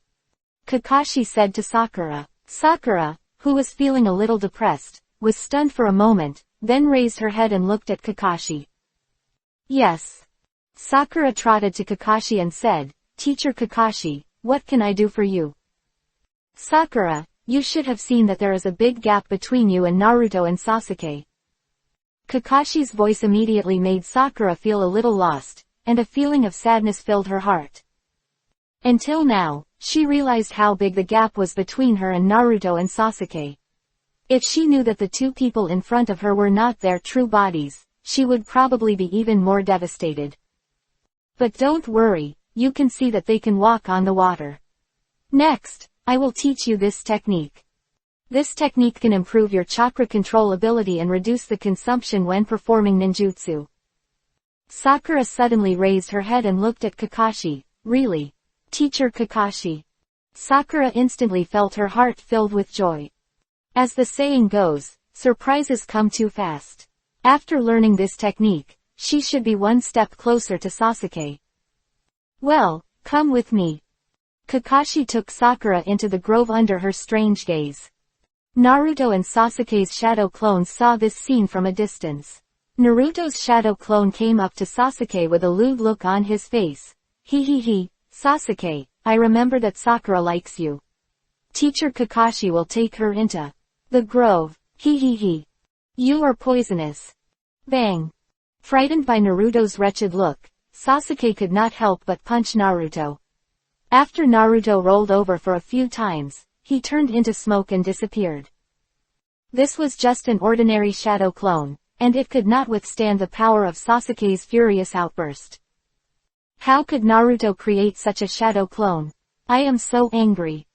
Kakashi said to Sakura. Sakura, who was feeling a little depressed, was stunned for a moment, then raised her head and looked at Kakashi. Yes. Sakura trotted to Kakashi and said, Teacher Kakashi, what can I do for you? Sakura, you should have seen that there is a big gap between you and Naruto and Sasuke. Kakashi's voice immediately made Sakura feel a little lost, and a feeling of sadness filled her heart. Until now, she realized how big the gap was between her and Naruto and Sasuke. If she knew that the 2 people in front of her were not their true bodies, she would probably be even more devastated. But don't worry, you can see that they can walk on the water. Next, I will teach you this technique. This technique can improve your chakra control ability and reduce the consumption when performing ninjutsu. Sakura suddenly raised her head and looked at Kakashi. Really? Teacher Kakashi? Sakura instantly felt her heart filled with joy. As the saying goes, surprises come too fast. After learning this technique, she should be one step closer to Sasuke. Well, come with me. Kakashi took Sakura into the grove under her strange gaze. Naruto and Sasuke's shadow clones saw this scene from a distance. Naruto's shadow clone came up to Sasuke with a lewd look on his face. He, Sasuke, I remember that Sakura likes you. Teacher Kakashi will take her into the grove. He. You are poisonous. Bang. Frightened by Naruto's wretched look, Sasuke could not help but punch Naruto. After Naruto rolled over for a few times, he turned into smoke and disappeared. This was just an ordinary shadow clone, and it could not withstand the power of Sasuke's furious outburst. How could Naruto create such a shadow clone? I am so angry.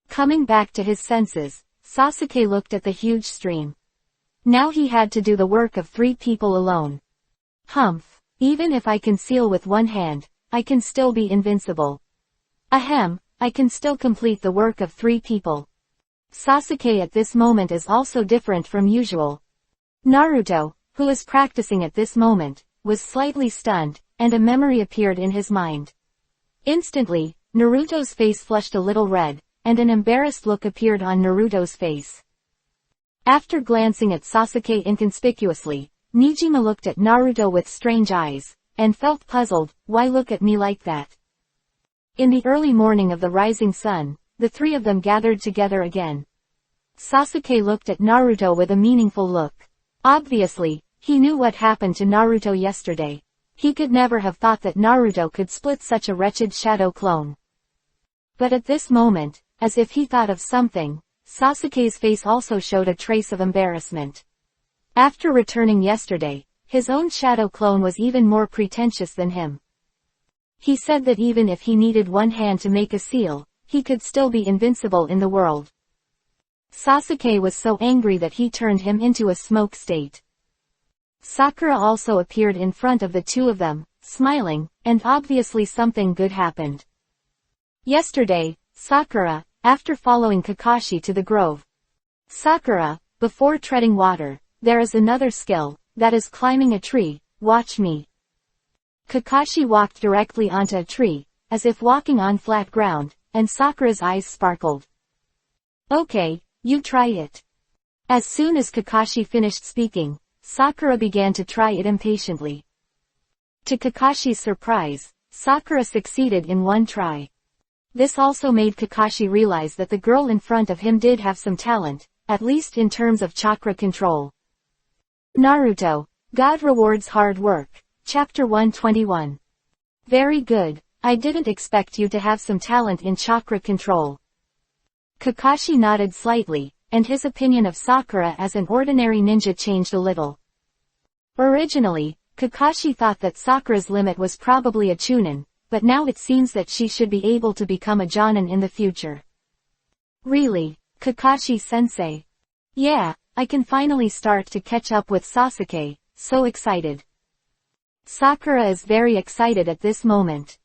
Coming back to his senses, Sasuke looked at the huge stream. Now he had to do the work of 3 people alone. Humph, even if I conceal with one hand, I can still be invincible. Ahem, I can still complete the work of 3 people. Sasuke at this moment is also different from usual. Naruto, who is practicing at this moment, was slightly stunned, and a memory appeared in his mind. Instantly, Naruto's face flushed a little red, and an embarrassed look appeared on Naruto's face. After glancing at Sasuke inconspicuously, Nijima looked at Naruto with strange eyes, and felt puzzled. Why look at me like that? In the early morning of the rising sun, the 3 of them gathered together again. Sasuke looked at Naruto with a meaningful look. Obviously, he knew what happened to Naruto yesterday. He could never have thought that Naruto could split such a wretched shadow clone. But at this moment, as if he thought of something, Sasuke's face also showed a trace of embarrassment. After returning yesterday, his own shadow clone was even more pretentious than him. He said that even if he needed one hand to make a seal, he could still be invincible in the world. Sasuke was so angry that he turned him into a smoke state. Sakura also appeared in front of the 2 of them, smiling, and obviously something good happened. Yesterday, Sakura, after following Kakashi to the grove. Sakura, before treading water, there is another skill, that is climbing a tree. Watch me. Kakashi walked directly onto a tree, as if walking on flat ground, and Sakura's eyes sparkled. Okay, you try it. As soon as Kakashi finished speaking, Sakura began to try it impatiently. To Kakashi's surprise, Sakura succeeded in one try. This also made Kakashi realize that the girl in front of him did have some talent, at least in terms of chakra control. Naruto, God Rewards Hard Work, Chapter 121. Very good, I didn't expect you to have some talent in chakra control. Kakashi nodded slightly, and his opinion of Sakura as an ordinary ninja changed a little. Originally, Kakashi thought that Sakura's limit was probably a chunin, but now it seems that she should be able to become a jonin in the future. Really, Kakashi-sensei? Yeah, I can finally start to catch up with Sasuke, so excited. Sakura is very excited at this moment.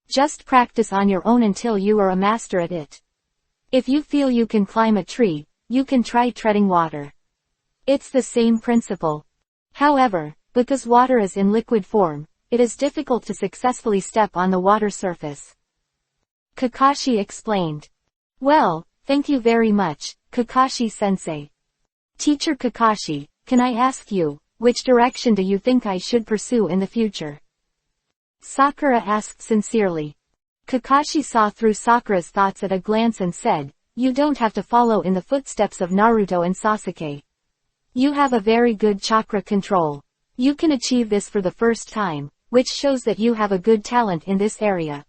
Just practice on your own until you are a master at it. If you feel you can climb a tree, you can try treading water. It's the same principle. However, because water is in liquid form, it is difficult to successfully step on the water surface. Kakashi explained. Well, thank you very much, Kakashi-sensei. Teacher Kakashi, can I ask you, which direction do you think I should pursue in the future? Sakura asked sincerely. Kakashi saw through Sakura's thoughts at a glance and said, you don't have to follow in the footsteps of Naruto and Sasuke. You have a very good chakra control. You can achieve this for the first time, which shows that you have a good talent in this area.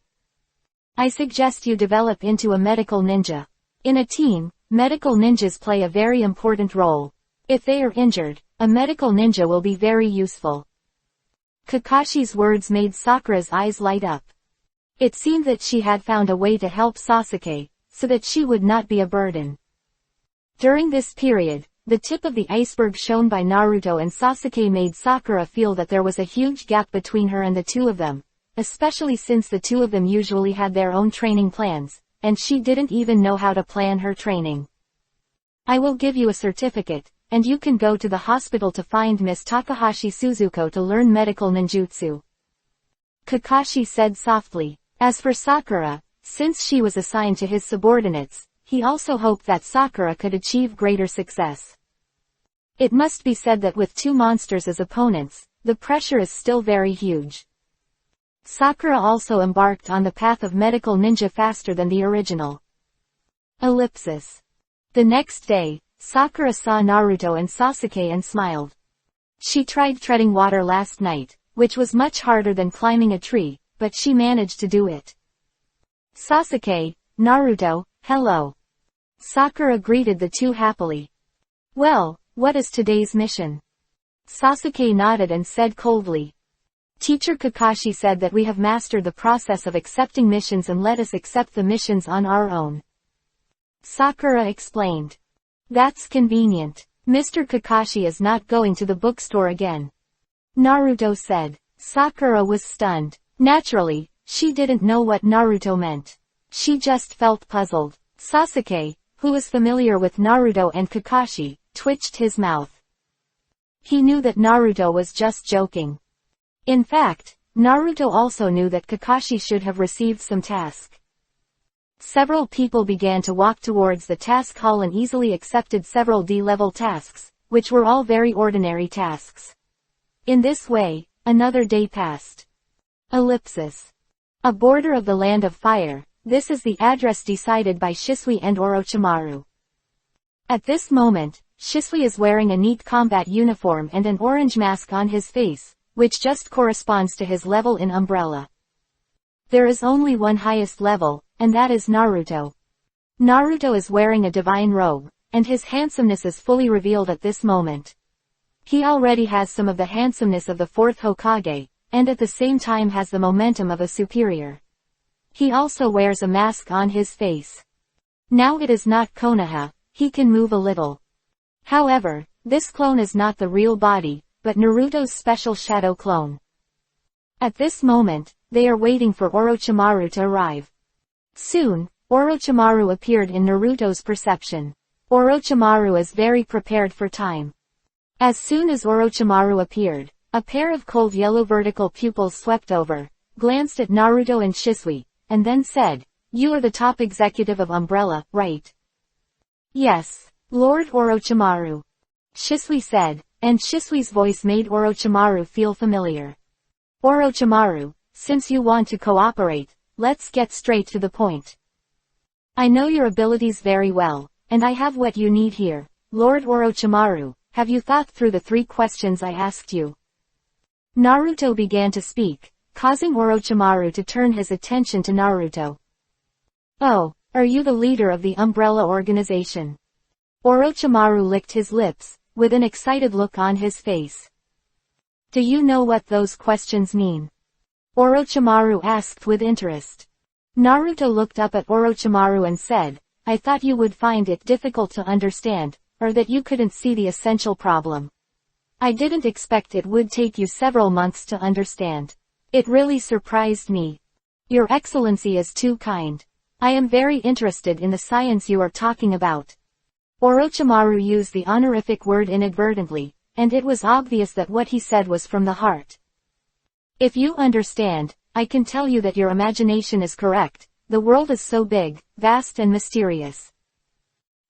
I suggest you develop into a medical ninja. In a team, medical ninjas play a very important role. If they are injured, a medical ninja will be very useful. Kakashi's words made Sakura's eyes light up. It seemed that she had found a way to help Sasuke, so that she would not be a burden. During this period, the tip of the iceberg shown by Naruto and Sasuke made Sakura feel that there was a huge gap between her and the two of them, especially since the two of them usually had their own training plans, and she didn't even know how to plan her training. I will give you a certificate, and you can go to the hospital to find Miss Takahashi Suzuko to learn medical ninjutsu. Kakashi said softly. As for Sakura, since she was assigned to his subordinates, he also hoped that Sakura could achieve greater success. It must be said that with two monsters as opponents, the pressure is still very huge. Sakura also embarked on the path of medical ninja faster than the original. Ellipsis. The next day, Sakura saw Naruto and Sasuke and smiled. She tried treading water last night, which was much harder than climbing a tree, but she managed to do it. Sasuke, Naruto, hello. Sakura greeted the two happily. Well, what is today's mission? Sasuke nodded and said coldly. Teacher Kakashi said that we have mastered the process of accepting missions and let us accept the missions on our own. Sakura explained. That's convenient. Mr. Kakashi is not going to the bookstore again. Naruto said. Sakura was stunned. Naturally, she didn't know what Naruto meant. She just felt puzzled. Sasuke, who was familiar with Naruto and Kakashi, twitched his mouth. He knew that Naruto was just joking. In fact, Naruto also knew that Kakashi should have received some task. Several people began to walk towards the task hall and easily accepted several D-level tasks, which were all very ordinary tasks. In this way, another day passed. Ellipsis. A border of the Land of Fire, this is the address decided by Shisui and Orochimaru. At this moment, Shisui is wearing a neat combat uniform and an orange mask on his face, which just corresponds to his level in Umbrella. There is only one highest level, and that is Naruto. Naruto is wearing a divine robe, and his handsomeness is fully revealed at this moment. He already has some of the handsomeness of the fourth Hokage, and at the same time has the momentum of a superior. He also wears a mask on his face. Now it is not Konoha, he can move a little. However, this clone is not the real body, but Naruto's special shadow clone. At this moment, they are waiting for Orochimaru to arrive. Soon, Orochimaru appeared in Naruto's perception. Orochimaru is very prepared for time. As soon as Orochimaru appeared, A pair of cold yellow vertical pupils swept over, glanced at Naruto and Shisui, and then said, "You are the top executive of Umbrella, right?" "Yes, Lord Orochimaru," Shisui said, and Shisui's voice made Orochimaru feel familiar. "Orochimaru, since you want to cooperate, let's get straight to the point. I know your abilities very well, and I have what you need here. Lord Orochimaru, have you thought through the 3 questions I asked you?" Naruto began to speak, causing Orochimaru to turn his attention to Naruto. "Oh, are you the leader of the Umbrella organization?" Orochimaru licked his lips, with an excited look on his face. "Do you know what those questions mean?" Orochimaru asked with interest. Naruto looked up at Orochimaru and said, "I thought you would find it difficult to understand, or that you couldn't see the essential problem. I didn't expect it would take you several months to understand. It really surprised me. Your Excellency is too kind. I am very interested in the science you are talking about." Orochimaru used the honorific word inadvertently, and it was obvious that what he said was from the heart. "If you understand, I can tell you that your imagination is correct. The world is so big, vast and mysterious.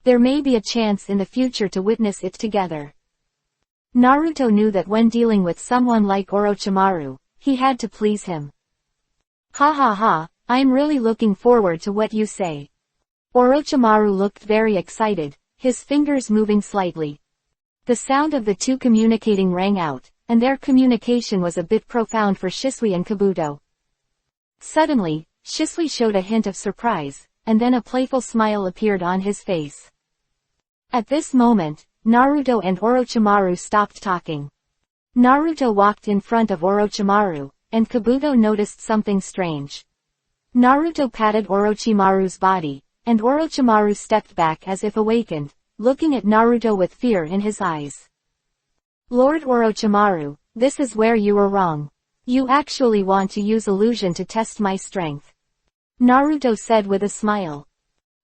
There may be a chance in the future to witness it together." Naruto knew that when dealing with someone like Orochimaru, he had to please him. "Ha ha ha, I'm really looking forward to what you say." Orochimaru looked very excited, his fingers moving slightly. The sound of the two communicating rang out, and their communication was a bit profound for Shisui and Kabuto. Suddenly, Shisui showed a hint of surprise, and then a playful smile appeared on his face. At this moment, Naruto and Orochimaru stopped talking. Naruto walked in front of Orochimaru, and Kabuto noticed something strange. Naruto patted Orochimaru's body, and Orochimaru stepped back as if awakened, looking at Naruto with fear in his eyes. "Lord Orochimaru, this is where you were wrong. You actually want to use illusion to test my strength," Naruto said with a smile.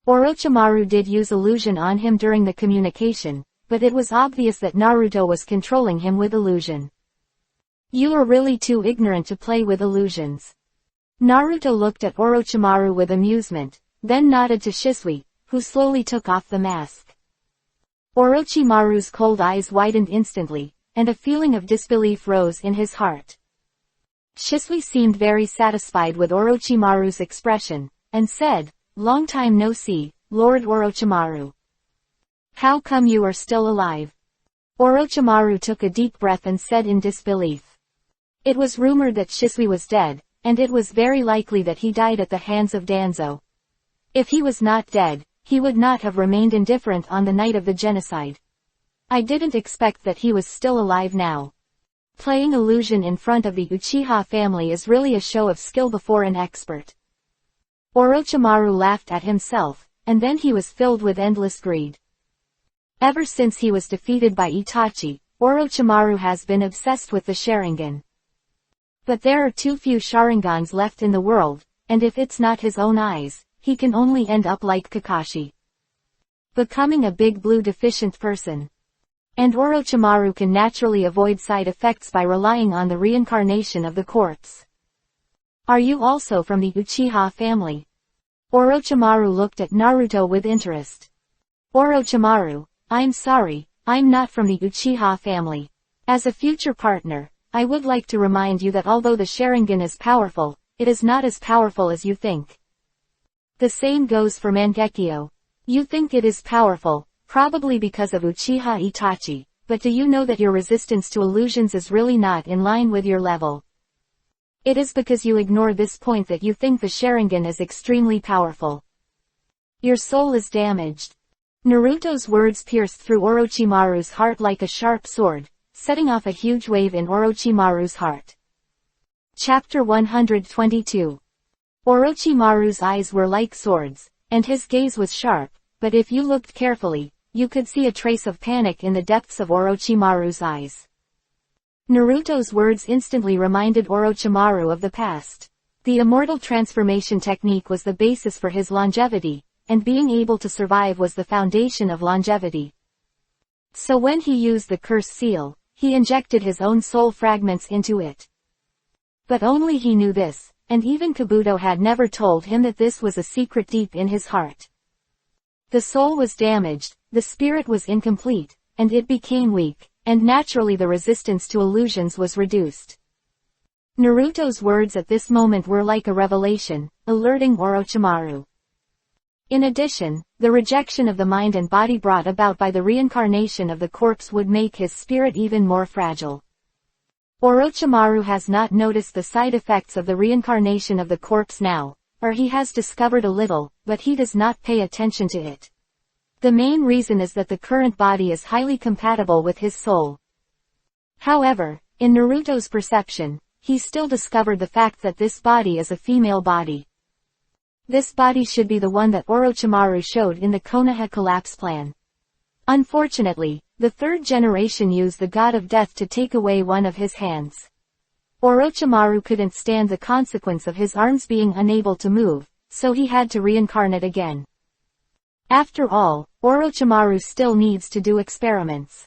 Orochimaru did use illusion on him during the communication, but it was obvious that Naruto was controlling him with illusion. "You are really too ignorant to play with illusions." Naruto looked at Orochimaru with amusement, then nodded to Shisui, who slowly took off the mask. Orochimaru's cold eyes widened instantly, and a feeling of disbelief rose in his heart. Shisui seemed very satisfied with Orochimaru's expression, and said, "Long time no see, Lord Orochimaru. How come you are still alive?" Orochimaru took a deep breath and said in disbelief. It was rumored that Shisui was dead, and it was very likely that he died at the hands of Danzo. If he was not dead, he would not have remained indifferent on the night of the genocide. I didn't expect that he was still alive now. Playing illusion in front of the Uchiha family is really a show of skill before an expert. Orochimaru laughed at himself, and then he was filled with endless greed. Ever since he was defeated by Itachi, Orochimaru has been obsessed with the Sharingan. But there are too few Sharingans left in the world, and if it's not his own eyes, he can only end up like Kakashi, becoming a big blue deficient person. And Orochimaru can naturally avoid side effects by relying on the reincarnation of the corpse. Are you also from the Uchiha family? Orochimaru looked at Naruto with interest. Orochimaru, I'm sorry, I'm not from the Uchiha family. As a future partner, I would like to remind you that although the Sharingan is powerful, it is not as powerful as you think. The same goes for Mangekyo. You think it is powerful, probably because of Uchiha Itachi, but do you know that your resistance to illusions is really not in line with your level? It is because you ignore this point that you think the Sharingan is extremely powerful. Your soul is damaged. Naruto's words pierced through Orochimaru's heart like a sharp sword, setting off a huge wave in Orochimaru's heart. Chapter 122. Orochimaru's eyes were like swords, and his gaze was sharp, but if you looked carefully, you could see a trace of panic in the depths of Orochimaru's eyes. Naruto's words instantly reminded Orochimaru of the past. The immortal transformation technique was the basis for his longevity, and being able to survive was the foundation of longevity. So when he used the curse seal, he injected his own soul fragments into it. But only he knew this, and even Kabuto had never told him that this was a secret deep in his heart. The soul was damaged, the spirit was incomplete, and it became weak, and naturally the resistance to illusions was reduced. Naruto's words at this moment were like a revelation, alerting Orochimaru. In addition, the rejection of the mind and body brought about by the reincarnation of the corpse would make his spirit even more fragile. Orochimaru has not noticed the side effects of the reincarnation of the corpse now, or he has discovered a little, but he does not pay attention to it. The main reason is that the current body is highly compatible with his soul. However, in Naruto's perception, he still discovered the fact that this body is a female body. This body should be the one that Orochimaru showed in the Konoha collapse plan. Unfortunately, the third generation used the god of death to take away one of his hands. Orochimaru couldn't stand the consequence of his arms being unable to move, so he had to reincarnate again. After all, Orochimaru still needs to do experiments.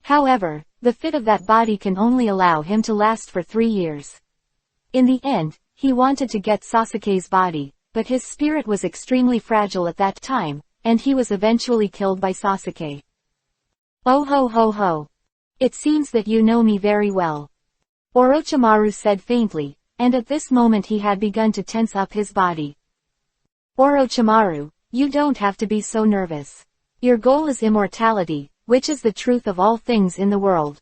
However, the fit of that body can only allow him to last for 3 years. In the end, he wanted to get Sasuke's body, but his spirit was extremely fragile at that time, and he was eventually killed by Sasuke. Oh ho ho ho. It seems that you know me very well. Orochimaru said faintly, and at this moment he had begun to tense up his body. Orochimaru, you don't have to be so nervous. Your goal is immortality, which is the truth of all things in the world.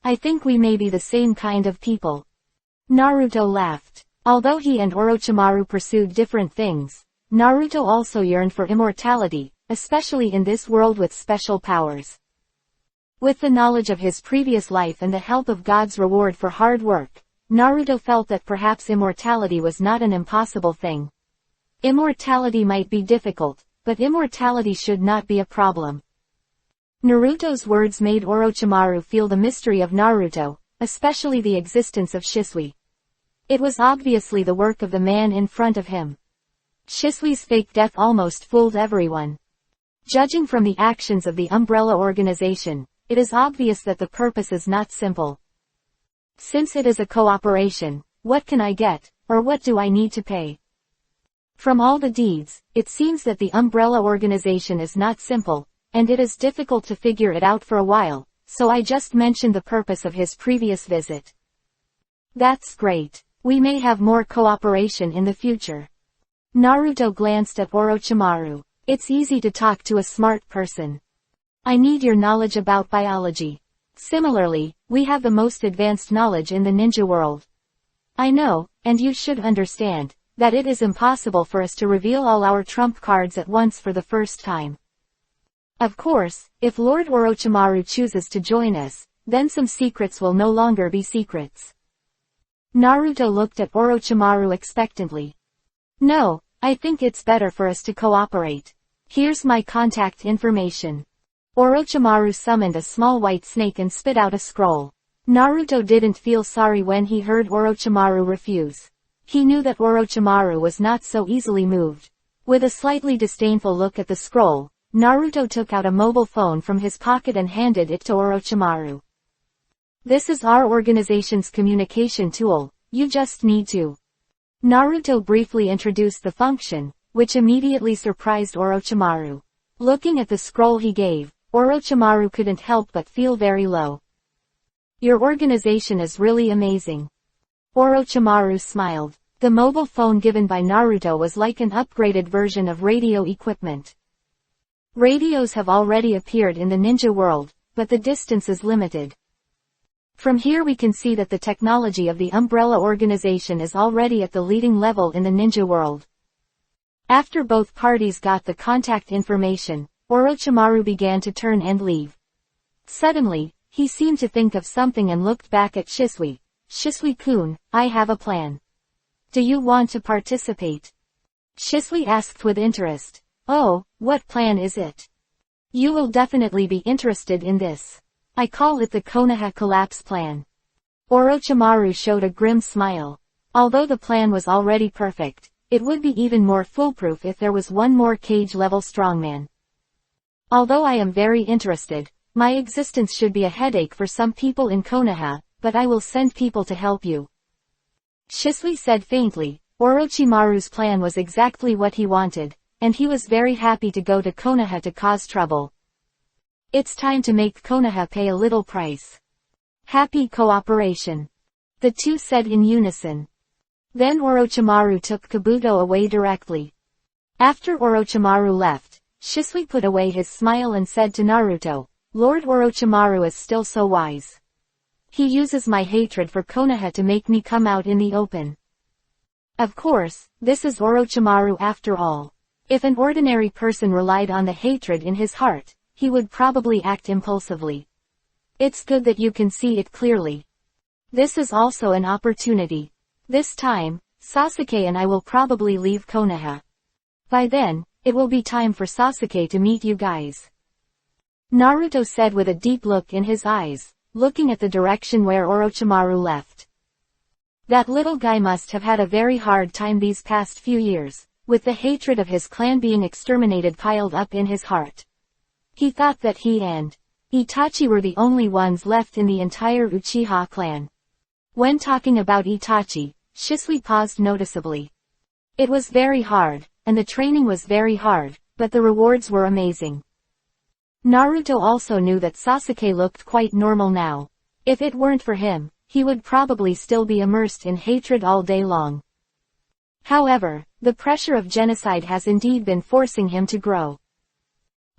I think we may be the same kind of people. Naruto laughed. Although he and Orochimaru pursued different things, Naruto also yearned for immortality, especially in this world with special powers. With the knowledge of his previous life and the help of God's reward for hard work, Naruto felt that perhaps immortality was not an impossible thing. Immortality might be difficult, but immortality should not be a problem. Naruto's words made Orochimaru feel the mystery of Naruto, especially the existence of Shisui. It was obviously the work of the man in front of him. Shisui's fake death almost fooled everyone. Judging from the actions of the umbrella organization, it is obvious that the purpose is not simple. Since it is a cooperation, what can I get, or what do I need to pay? From all the deeds, it seems that the umbrella organization is not simple, and it is difficult to figure it out for a while, so I just mentioned the purpose of his previous visit. That's great. We may have more cooperation in the future. Naruto glanced at Orochimaru. It's easy to talk to a smart person. I need your knowledge about biology. Similarly, we have the most advanced knowledge in the ninja world. I know, and you should understand, that it is impossible for us to reveal all our trump cards at once for the first time. Of course, if Lord Orochimaru chooses to join us, then some secrets will no longer be secrets. Naruto looked at Orochimaru expectantly. No, I think it's better for us to cooperate. Here's my contact information. Orochimaru summoned a small white snake and spit out a scroll. Naruto didn't feel sorry when he heard Orochimaru refuse. He knew that Orochimaru was not so easily moved. With a slightly disdainful look at the scroll, Naruto took out a mobile phone from his pocket and handed it to Orochimaru. This is our organization's communication tool, you just need to. Naruto briefly introduced the function, which immediately surprised Orochimaru. Looking at the scroll he gave, Orochimaru couldn't help but feel very low. Your organization is really amazing. Orochimaru smiled. The mobile phone given by Naruto was like an upgraded version of radio equipment. Radios have already appeared in the ninja world, but the distance is limited. From here we can see that the technology of the umbrella organization is already at the leading level in the ninja world. After both parties got the contact information, Orochimaru began to turn and leave. Suddenly, he seemed to think of something and looked back at Shisui. Shisui-kun, I have a plan. Do you want to participate? Shisui asked with interest. Oh, what plan is it? You will definitely be interested in this. I call it the Konoha collapse plan. Orochimaru showed a grim smile. Although the plan was already perfect, it would be even more foolproof if there was one more cage-level strongman. Although I am very interested, My existence should be a headache for some people in Konoha, but I will send people to help you. Shisui said faintly. Orochimaru's plan was exactly what he wanted, and he was very happy to go to Konoha to cause trouble. It's time to make Konoha pay a little price. Happy cooperation. The two said in unison. Then Orochimaru took Kabuto away directly. After Orochimaru left, Shisui put away his smile and said to Naruto, Lord Orochimaru is still so wise. He uses my hatred for Konoha to make me come out in the open. Of course, this is Orochimaru after all. If an ordinary person relied on the hatred in his heart, he would probably act impulsively. It's good that you can see it clearly. This is also an opportunity. This time, Sasuke and I will probably leave Konoha. By then, it will be time for Sasuke to meet you guys. Naruto said with a deep look in his eyes, looking at the direction where Orochimaru left. That little guy must have had a very hard time these past few years, with the hatred of his clan being exterminated piled up in his heart. He thought that he and Itachi were the only ones left in the entire Uchiha clan. When talking about Itachi, Shisui paused noticeably. It was very hard, and the training was very hard, but the rewards were amazing. Naruto also knew that Sasuke looked quite normal now. If it weren't for him, he would probably still be immersed in hatred all day long. However, the pressure of genocide has indeed been forcing him to grow.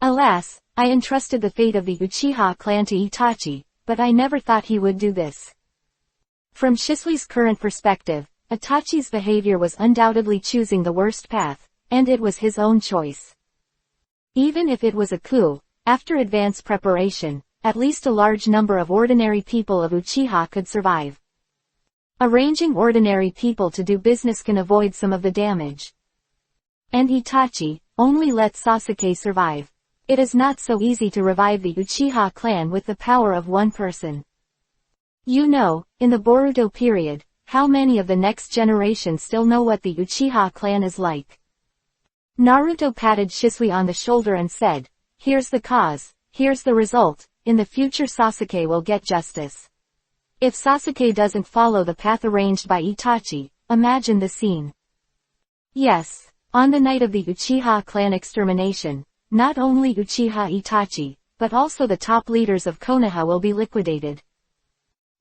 Alas, I entrusted the fate of the Uchiha clan to Itachi, but I never thought he would do this. From Shisui's current perspective, Itachi's behavior was undoubtedly choosing the worst path, and it was his own choice. Even if it was a coup, after advanced preparation, at least a large number of ordinary people of Uchiha could survive. Arranging ordinary people to do business can avoid some of the damage. And Itachi only let Sasuke survive. It is not so easy to revive the Uchiha clan with the power of one person. You know, in the Boruto period, how many of the next generation still know what the Uchiha clan is like? Naruto patted Shisui on the shoulder and said, here's the cause, here's the result, in the future Sasuke will get justice. If Sasuke doesn't follow the path arranged by Itachi, imagine the scene. Yes, on the night of the Uchiha clan extermination, not only Uchiha Itachi, but also the top leaders of Konoha will be liquidated.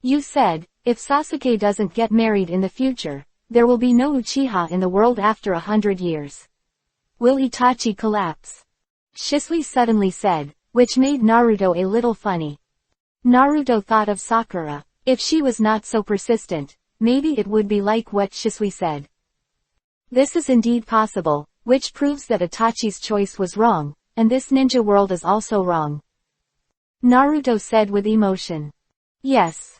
You said, if Sasuke doesn't get married in the future, there will be no Uchiha in the world after 100 years. Will Itachi collapse? Shisui suddenly said, which made Naruto a little funny. Naruto thought of Sakura. If she was not so persistent, maybe it would be like what Shisui said. This is indeed possible, which proves that Itachi's choice was wrong, and this ninja world is also wrong. Naruto said with emotion. Yes.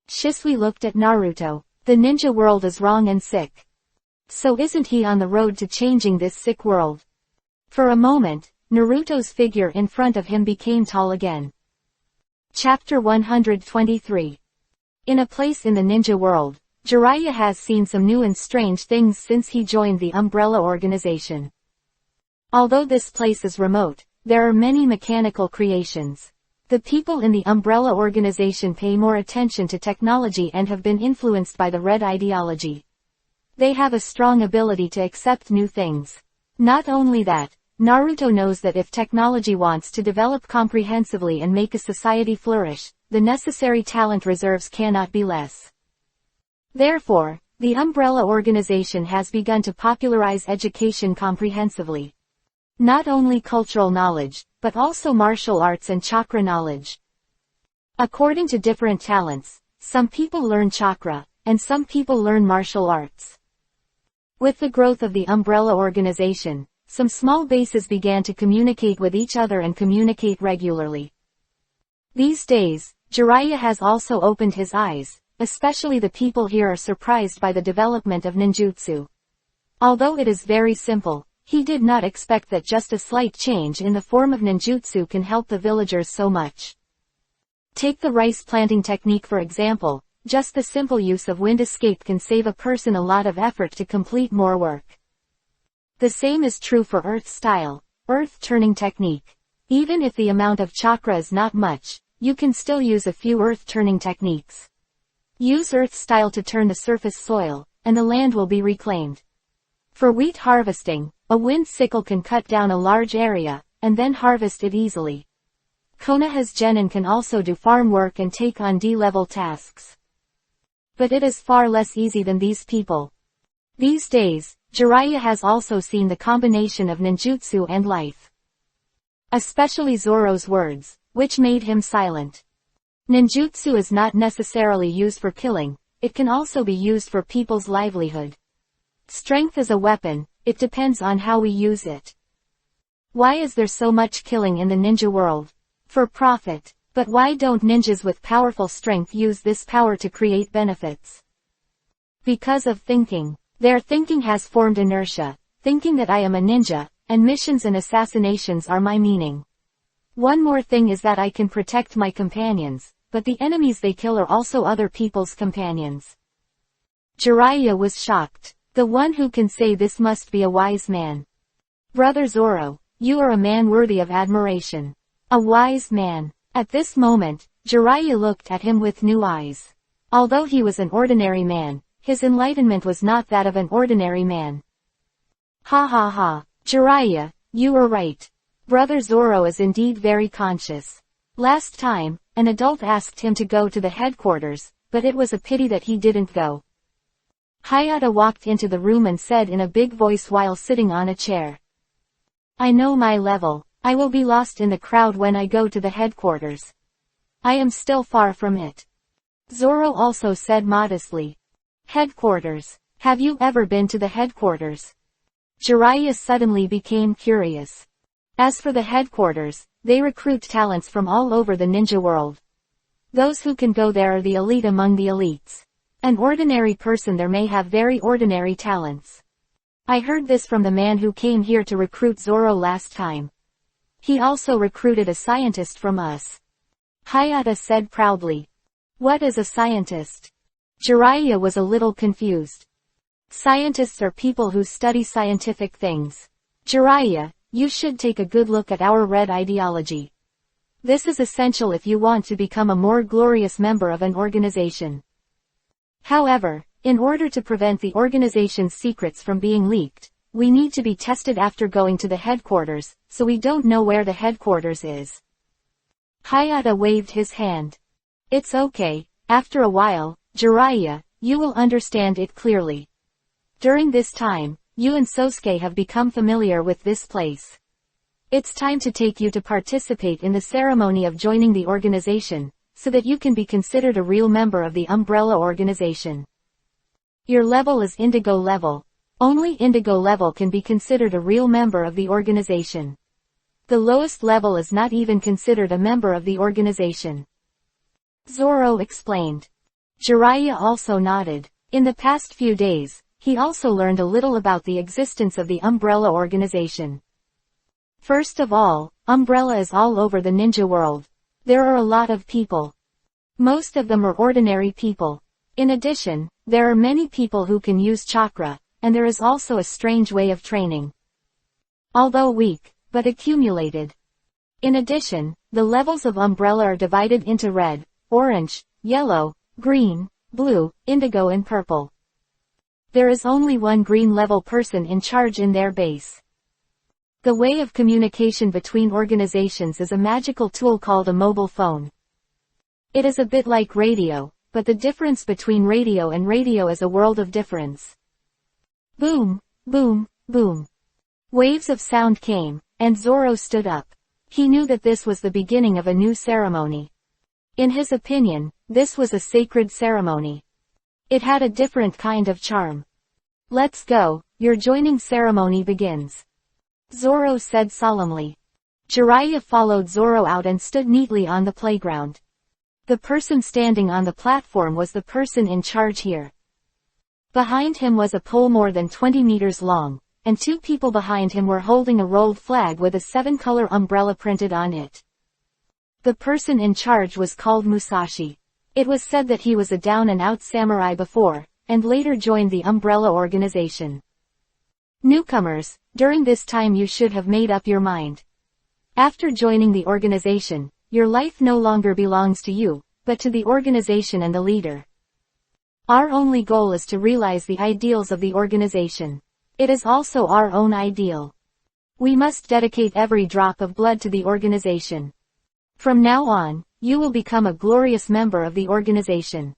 Shisui looked at Naruto. The ninja world is wrong and sick. So isn't he on the road to changing this sick world? For a moment, Naruto's figure in front of him became tall again. Chapter 123. In a place in the ninja world, Jiraiya has seen some new and strange things since he joined the Umbrella organization. Although this place is remote, there are many mechanical creations. The people in the Umbrella organization pay more attention to technology and have been influenced by the Red ideology. They have a strong ability to accept new things. Not only that, Naruto knows that if technology wants to develop comprehensively and make a society flourish, the necessary talent reserves cannot be less. Therefore, the Umbrella organization has begun to popularize education comprehensively. Not only cultural knowledge, but also martial arts and chakra knowledge. According to different talents, some people learn chakra, and some people learn martial arts. With the growth of the Umbrella organization, some small bases began to communicate with each other and communicate regularly. These days, Jiraiya has also opened his eyes, especially the people here are surprised by the development of ninjutsu. Although it is very simple, he did not expect that just a slight change in the form of ninjutsu can help the villagers so much. Take the rice planting technique for example, just the simple use of wind escape can save a person a lot of effort to complete more work. The same is true for earth style, earth turning technique. Even if the amount of chakra is not much, you can still use a few earth-turning techniques. Use earth style to turn the surface soil, and the land will be reclaimed. For wheat harvesting, a wind sickle can cut down a large area, and then harvest it easily. Konoha's genin can also do farm work and take on D-level tasks. But it is far less easy than these people. These days, Jiraiya has also seen the combination of ninjutsu and life. Especially Zoro's words, which made him silent. Ninjutsu is not necessarily used for killing, it can also be used for people's livelihood. Strength is a weapon, it depends on how we use it. Why is there so much killing in the ninja world? For profit. But why don't ninjas with powerful strength use this power to create benefits? Because of thinking. Their thinking has formed inertia, thinking that I am a ninja, and missions and assassinations are my meaning. One more thing is that I can protect my companions, but the enemies they kill are also other people's companions. Jiraiya was shocked. The one who can say this must be a wise man. Brother Zoro, you are a man worthy of admiration. A wise man. At this moment, Jiraiya looked at him with new eyes. Although he was an ordinary man, his enlightenment was not that of an ordinary man. Ha ha ha. Jiraiya, you are right. Brother Zoro is indeed very conscious. Last time, an adult asked him to go to the headquarters, but it was a pity that he didn't go. Hayata walked into the room and said in a big voice while sitting on a chair. I know my level. I will be lost in the crowd when I go to the headquarters. I am still far from it. Zoro also said modestly. Headquarters. Have you ever been to the headquarters? Jiraiya suddenly became curious. As for the headquarters, they recruit talents from all over the ninja world. Those who can go there are the elite among the elites. An ordinary person there may have very ordinary talents. I heard this from the man who came here to recruit Zoro last time. He also recruited a scientist from us. Hayata said proudly. What is a scientist? Jiraiya was a little confused. Scientists are people who study scientific things. Jiraiya, you should take a good look at our red ideology. This is essential if you want to become a more glorious member of an organization. However, in order to prevent the organization's secrets from being leaked, we need to be tested after going to the headquarters, so we don't know where the headquarters is. Hayata waved his hand. It's okay, after a while, Jiraiya, you will understand it clearly. During this time, you and Sosuke have become familiar with this place. It's time to take you to participate in the ceremony of joining the organization, so that you can be considered a real member of the umbrella organization. Your level is Indigo level. Only Indigo level can be considered a real member of the organization. The lowest level is not even considered a member of the organization. Zoro explained. Jiraiya also nodded. In the past few days, he also learned a little about the existence of the umbrella organization. First of all, umbrella is all over the ninja world. There are a lot of people. Most of them are ordinary people. In addition, there are many people who can use chakra, and there is also a strange way of training. Although weak, but accumulated. In addition, the levels of umbrella are divided into red, orange, yellow, green, blue, indigo and purple. There is only one green level person in charge in their base. The way of communication between organizations is a magical tool called a mobile phone. It is a bit like radio, but the difference between radio and radio is a world of difference. Boom, boom, boom. Waves of sound came, and Zoro stood up. He knew that this was the beginning of a new ceremony. In his opinion, this was a sacred ceremony. It had a different kind of charm. Let's go, your joining ceremony begins. Zoro said solemnly. Jiraiya followed Zoro out and stood neatly on the playground. The person standing on the platform was the person in charge here. Behind him was a pole more than 20 meters long, and two people behind him were holding a rolled flag with a 7-color umbrella printed on it. The person in charge was called Musashi. It was said that he was a down-and-out samurai before, and later joined the umbrella organization. Newcomers, during this time you should have made up your mind. After joining the organization, your life no longer belongs to you, but to the organization and the leader. Our only goal is to realize the ideals of the organization. It is also our own ideal. We must dedicate every drop of blood to the organization. From now on, you will become a glorious member of the organization.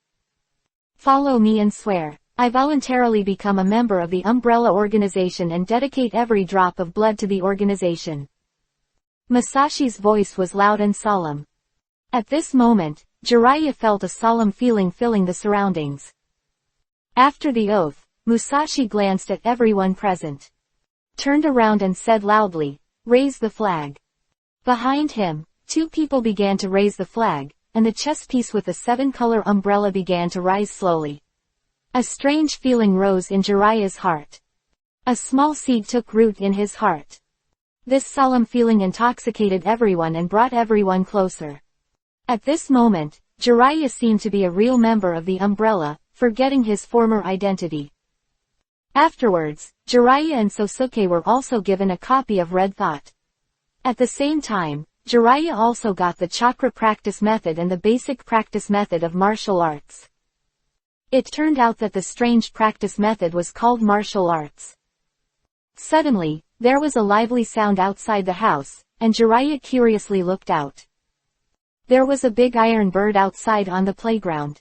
Follow me and swear. I voluntarily become a member of the umbrella organization and dedicate every drop of blood to the organization. Masashi's voice was loud and solemn. At this moment, Jiraiya felt a solemn feeling filling the surroundings. After the oath, Musashi glanced at everyone present, turned around and said loudly, "Raise the flag." Behind him, 2 people began to raise the flag, and the chess piece with the 7-color umbrella began to rise slowly. A strange feeling rose in Jiraiya's heart. A small seed took root in his heart. This solemn feeling intoxicated everyone and brought everyone closer. At this moment, Jiraiya seemed to be a real member of the umbrella, forgetting his former identity. Afterwards, Jiraiya and Sosuke were also given a copy of Red Thought. At the same time, Jiraiya also got the chakra practice method and the basic practice method of martial arts. It turned out that the strange practice method was called martial arts. Suddenly, there was a lively sound outside the house, and Jiraiya curiously looked out. There was a big iron bird outside on the playground.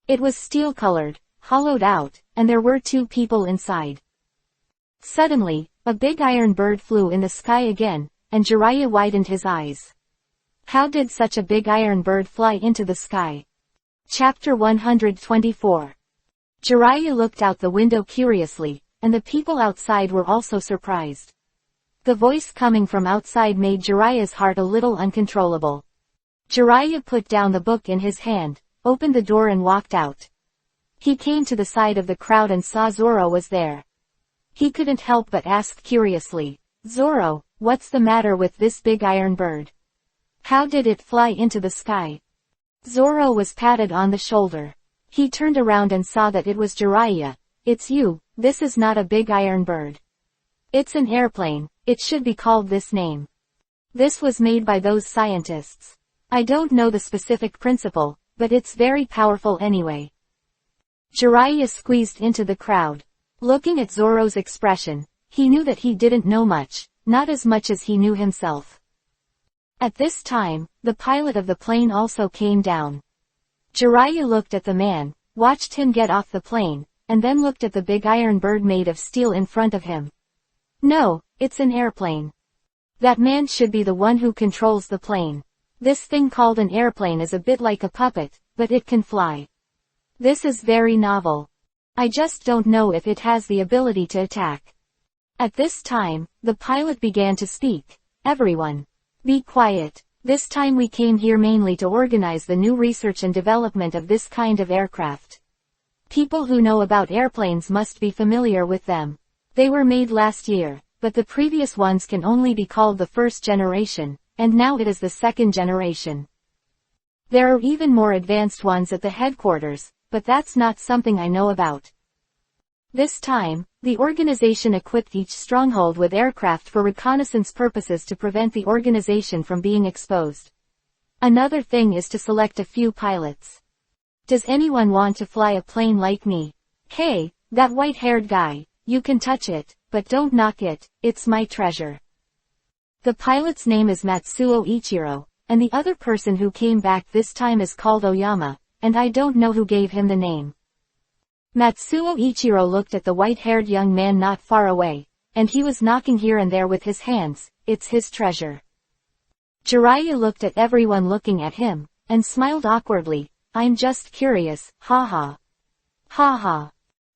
It was steel-colored, hollowed out, and there were 2 people inside. Suddenly, a big iron bird flew in the sky again, and Jiraiya widened his eyes. How did such a big iron bird fly into the sky? Chapter 124. Jiraiya looked out the window curiously, and the people outside were also surprised. The voice coming from outside made Jiraiya's heart a little uncontrollable. Jiraiya put down the book in his hand, opened the door and walked out. He came to the side of the crowd and saw Zoro was there. He couldn't help but ask curiously, "Zoro, what's the matter with this big iron bird? How did it fly into the sky?" Zoro was patted on the shoulder. He turned around and saw that it was Jiraiya. "It's you, this is not a big iron bird. It's an airplane, it should be called this name. This was made by those scientists. I don't know the specific principle, but it's very powerful anyway." Jiraiya squeezed into the crowd. Looking at Zoro's expression, he knew that he didn't know much, not as much as he knew himself. At this time, the pilot of the plane also came down. Jiraiya looked at the man, watched him get off the plane, and then looked at the big iron bird made of steel in front of him. No, it's an airplane. That man should be the one who controls the plane. This thing called an airplane is a bit like a puppet, but it can fly. This is very novel. I just don't know if it has the ability to attack. At this time, the pilot began to speak. "Everyone, be quiet. This time we came here mainly to organize the new research and development of this kind of aircraft. People who know about airplanes must be familiar with them. They were made last year, but the previous ones can only be called the first generation, and now it is the second generation. There are even more advanced ones at the headquarters, but that's not something I know about." This time, the organization equipped each stronghold with aircraft for reconnaissance purposes to prevent the organization from being exposed. Another thing is to select a few pilots. Does anyone want to fly a plane like me? Hey, that white-haired guy, you can touch it, but don't knock it, it's my treasure. The pilot's name is Matsuo Ichiro, and the other person who came back this time is called Oyama, and I don't know who gave him the name. Matsuo Ichiro looked at the white-haired young man not far away, and he was knocking here and there with his hands. It's his treasure. Jiraiya looked at everyone looking at him, and smiled awkwardly. I'm just curious, haha. Haha.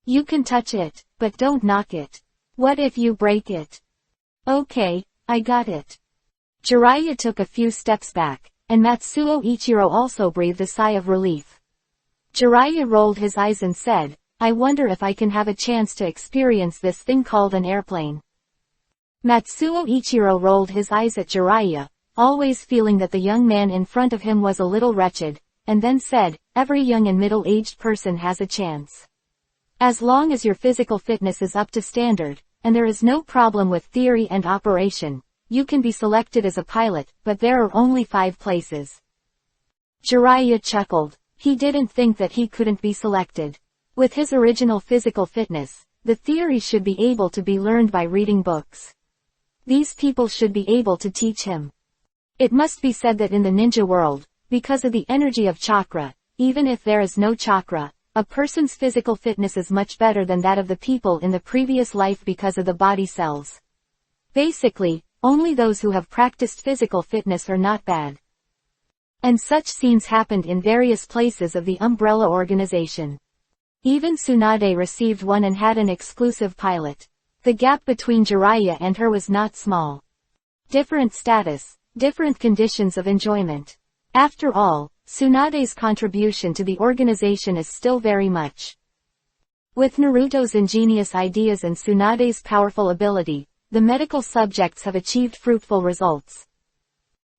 You can touch it, but don't knock it. What if you break it? Okay, I got it. Jiraiya took a few steps back, and Matsuo Ichiro also breathed a sigh of relief. Jiraiya rolled his eyes and said, I wonder if I can have a chance to experience this thing called an airplane. Matsuo Ichiro rolled his eyes at Jiraiya, always feeling that the young man in front of him was a little wretched, and then said, every young and middle-aged person has a chance. As long as your physical fitness is up to standard, and there is no problem with theory and operation, you can be selected as a pilot, but there are only 5 places. Jiraiya chuckled. He didn't think that he couldn't be selected. With his original physical fitness, the theory should be able to be learned by reading books. These people should be able to teach him. It must be said that in the ninja world, because of the energy of chakra, even if there is no chakra, a person's physical fitness is much better than that of the people in the previous life because of the body cells. Basically, only those who have practiced physical fitness are not bad. And such scenes happened in various places of the umbrella organization. Even Tsunade received one and had an exclusive pilot. The gap between Jiraiya and her was not small. Different status, different conditions of enjoyment. After all, Tsunade's contribution to the organization is still very much. With Naruto's ingenious ideas and Tsunade's powerful ability, the medical subjects have achieved fruitful results.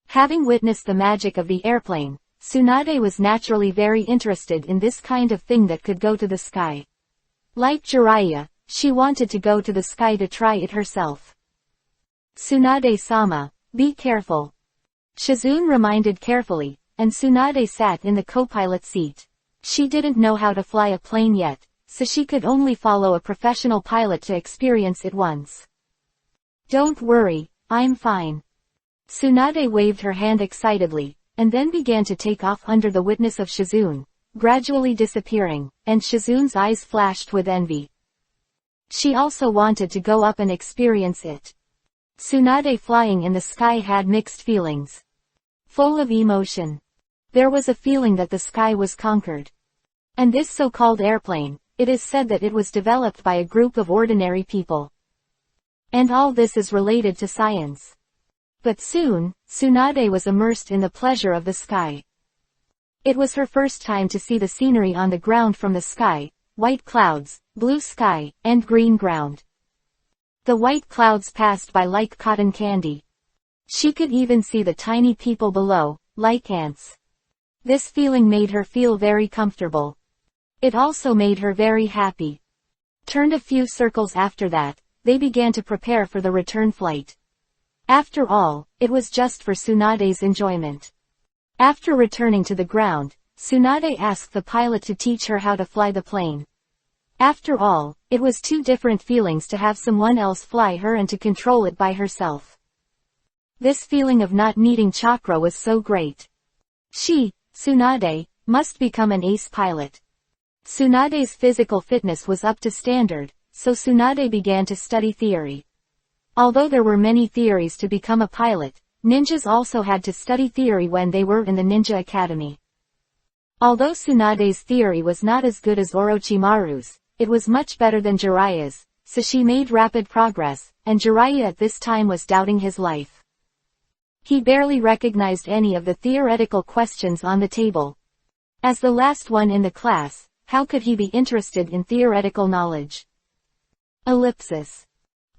Having witnessed the magic of the airplane, Tsunade was naturally very interested in this kind of thing that could go to the sky. Like Jiraiya, she wanted to go to the sky to try it herself. Tsunade-sama, be careful. Shizune reminded carefully, and Tsunade sat in the co-pilot seat. She didn't know how to fly a plane yet, so she could only follow a professional pilot to experience it once. Don't worry, I'm fine. Tsunade waved her hand excitedly, and then began to take off under the witness of Shizune, gradually disappearing, and Shizune's eyes flashed with envy. She also wanted to go up and experience it. Tsunade flying in the sky had mixed feelings. Full of emotion. There was a feeling that the sky was conquered. And this so-called airplane, it is said that it was developed by a group of ordinary people. And all this is related to science. But soon, Tsunade was immersed in the pleasure of the sky. It was her first time to see the scenery on the ground from the sky, white clouds, blue sky, and green ground. The white clouds passed by like cotton candy. She could even see the tiny people below, like ants. This feeling made her feel very comfortable. It also made her very happy. Turned a few circles after that, they began to prepare for the return flight. After all, it was just for Tsunade's enjoyment. After returning to the ground, Tsunade asked the pilot to teach her how to fly the plane. After all, it was 2 different feelings to have someone else fly her and to control it by herself. This feeling of not needing chakra was so great. She, Tsunade, must become an ace pilot. Tsunade's physical fitness was up to standard, so Tsunade began to study theory. Although there were many theories to become a pilot, ninjas also had to study theory when they were in the ninja academy. Although Tsunade's theory was not as good as Orochimaru's, it was much better than Jiraiya's, so she made rapid progress, and Jiraiya at this time was doubting his life. He barely recognized any of the theoretical questions on the table. As the last one in the class, how could he be interested in theoretical knowledge? Ellipsis.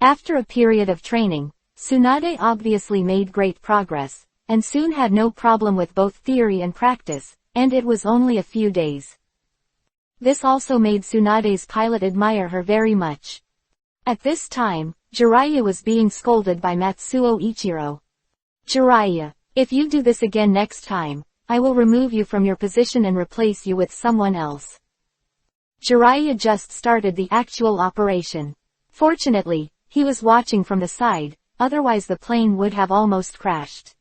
After a period of training, Tsunade obviously made great progress, and soon had no problem with both theory and practice, and it was only a few days. This also made Tsunade's pilot admire her very much. At this time, Jiraiya was being scolded by Matsuo Ichiro. Jiraiya, if you do this again next time, I will remove you from your position and replace you with someone else. Jiraiya just started the actual operation. Fortunately, he was watching from the side, otherwise the plane would have almost crashed.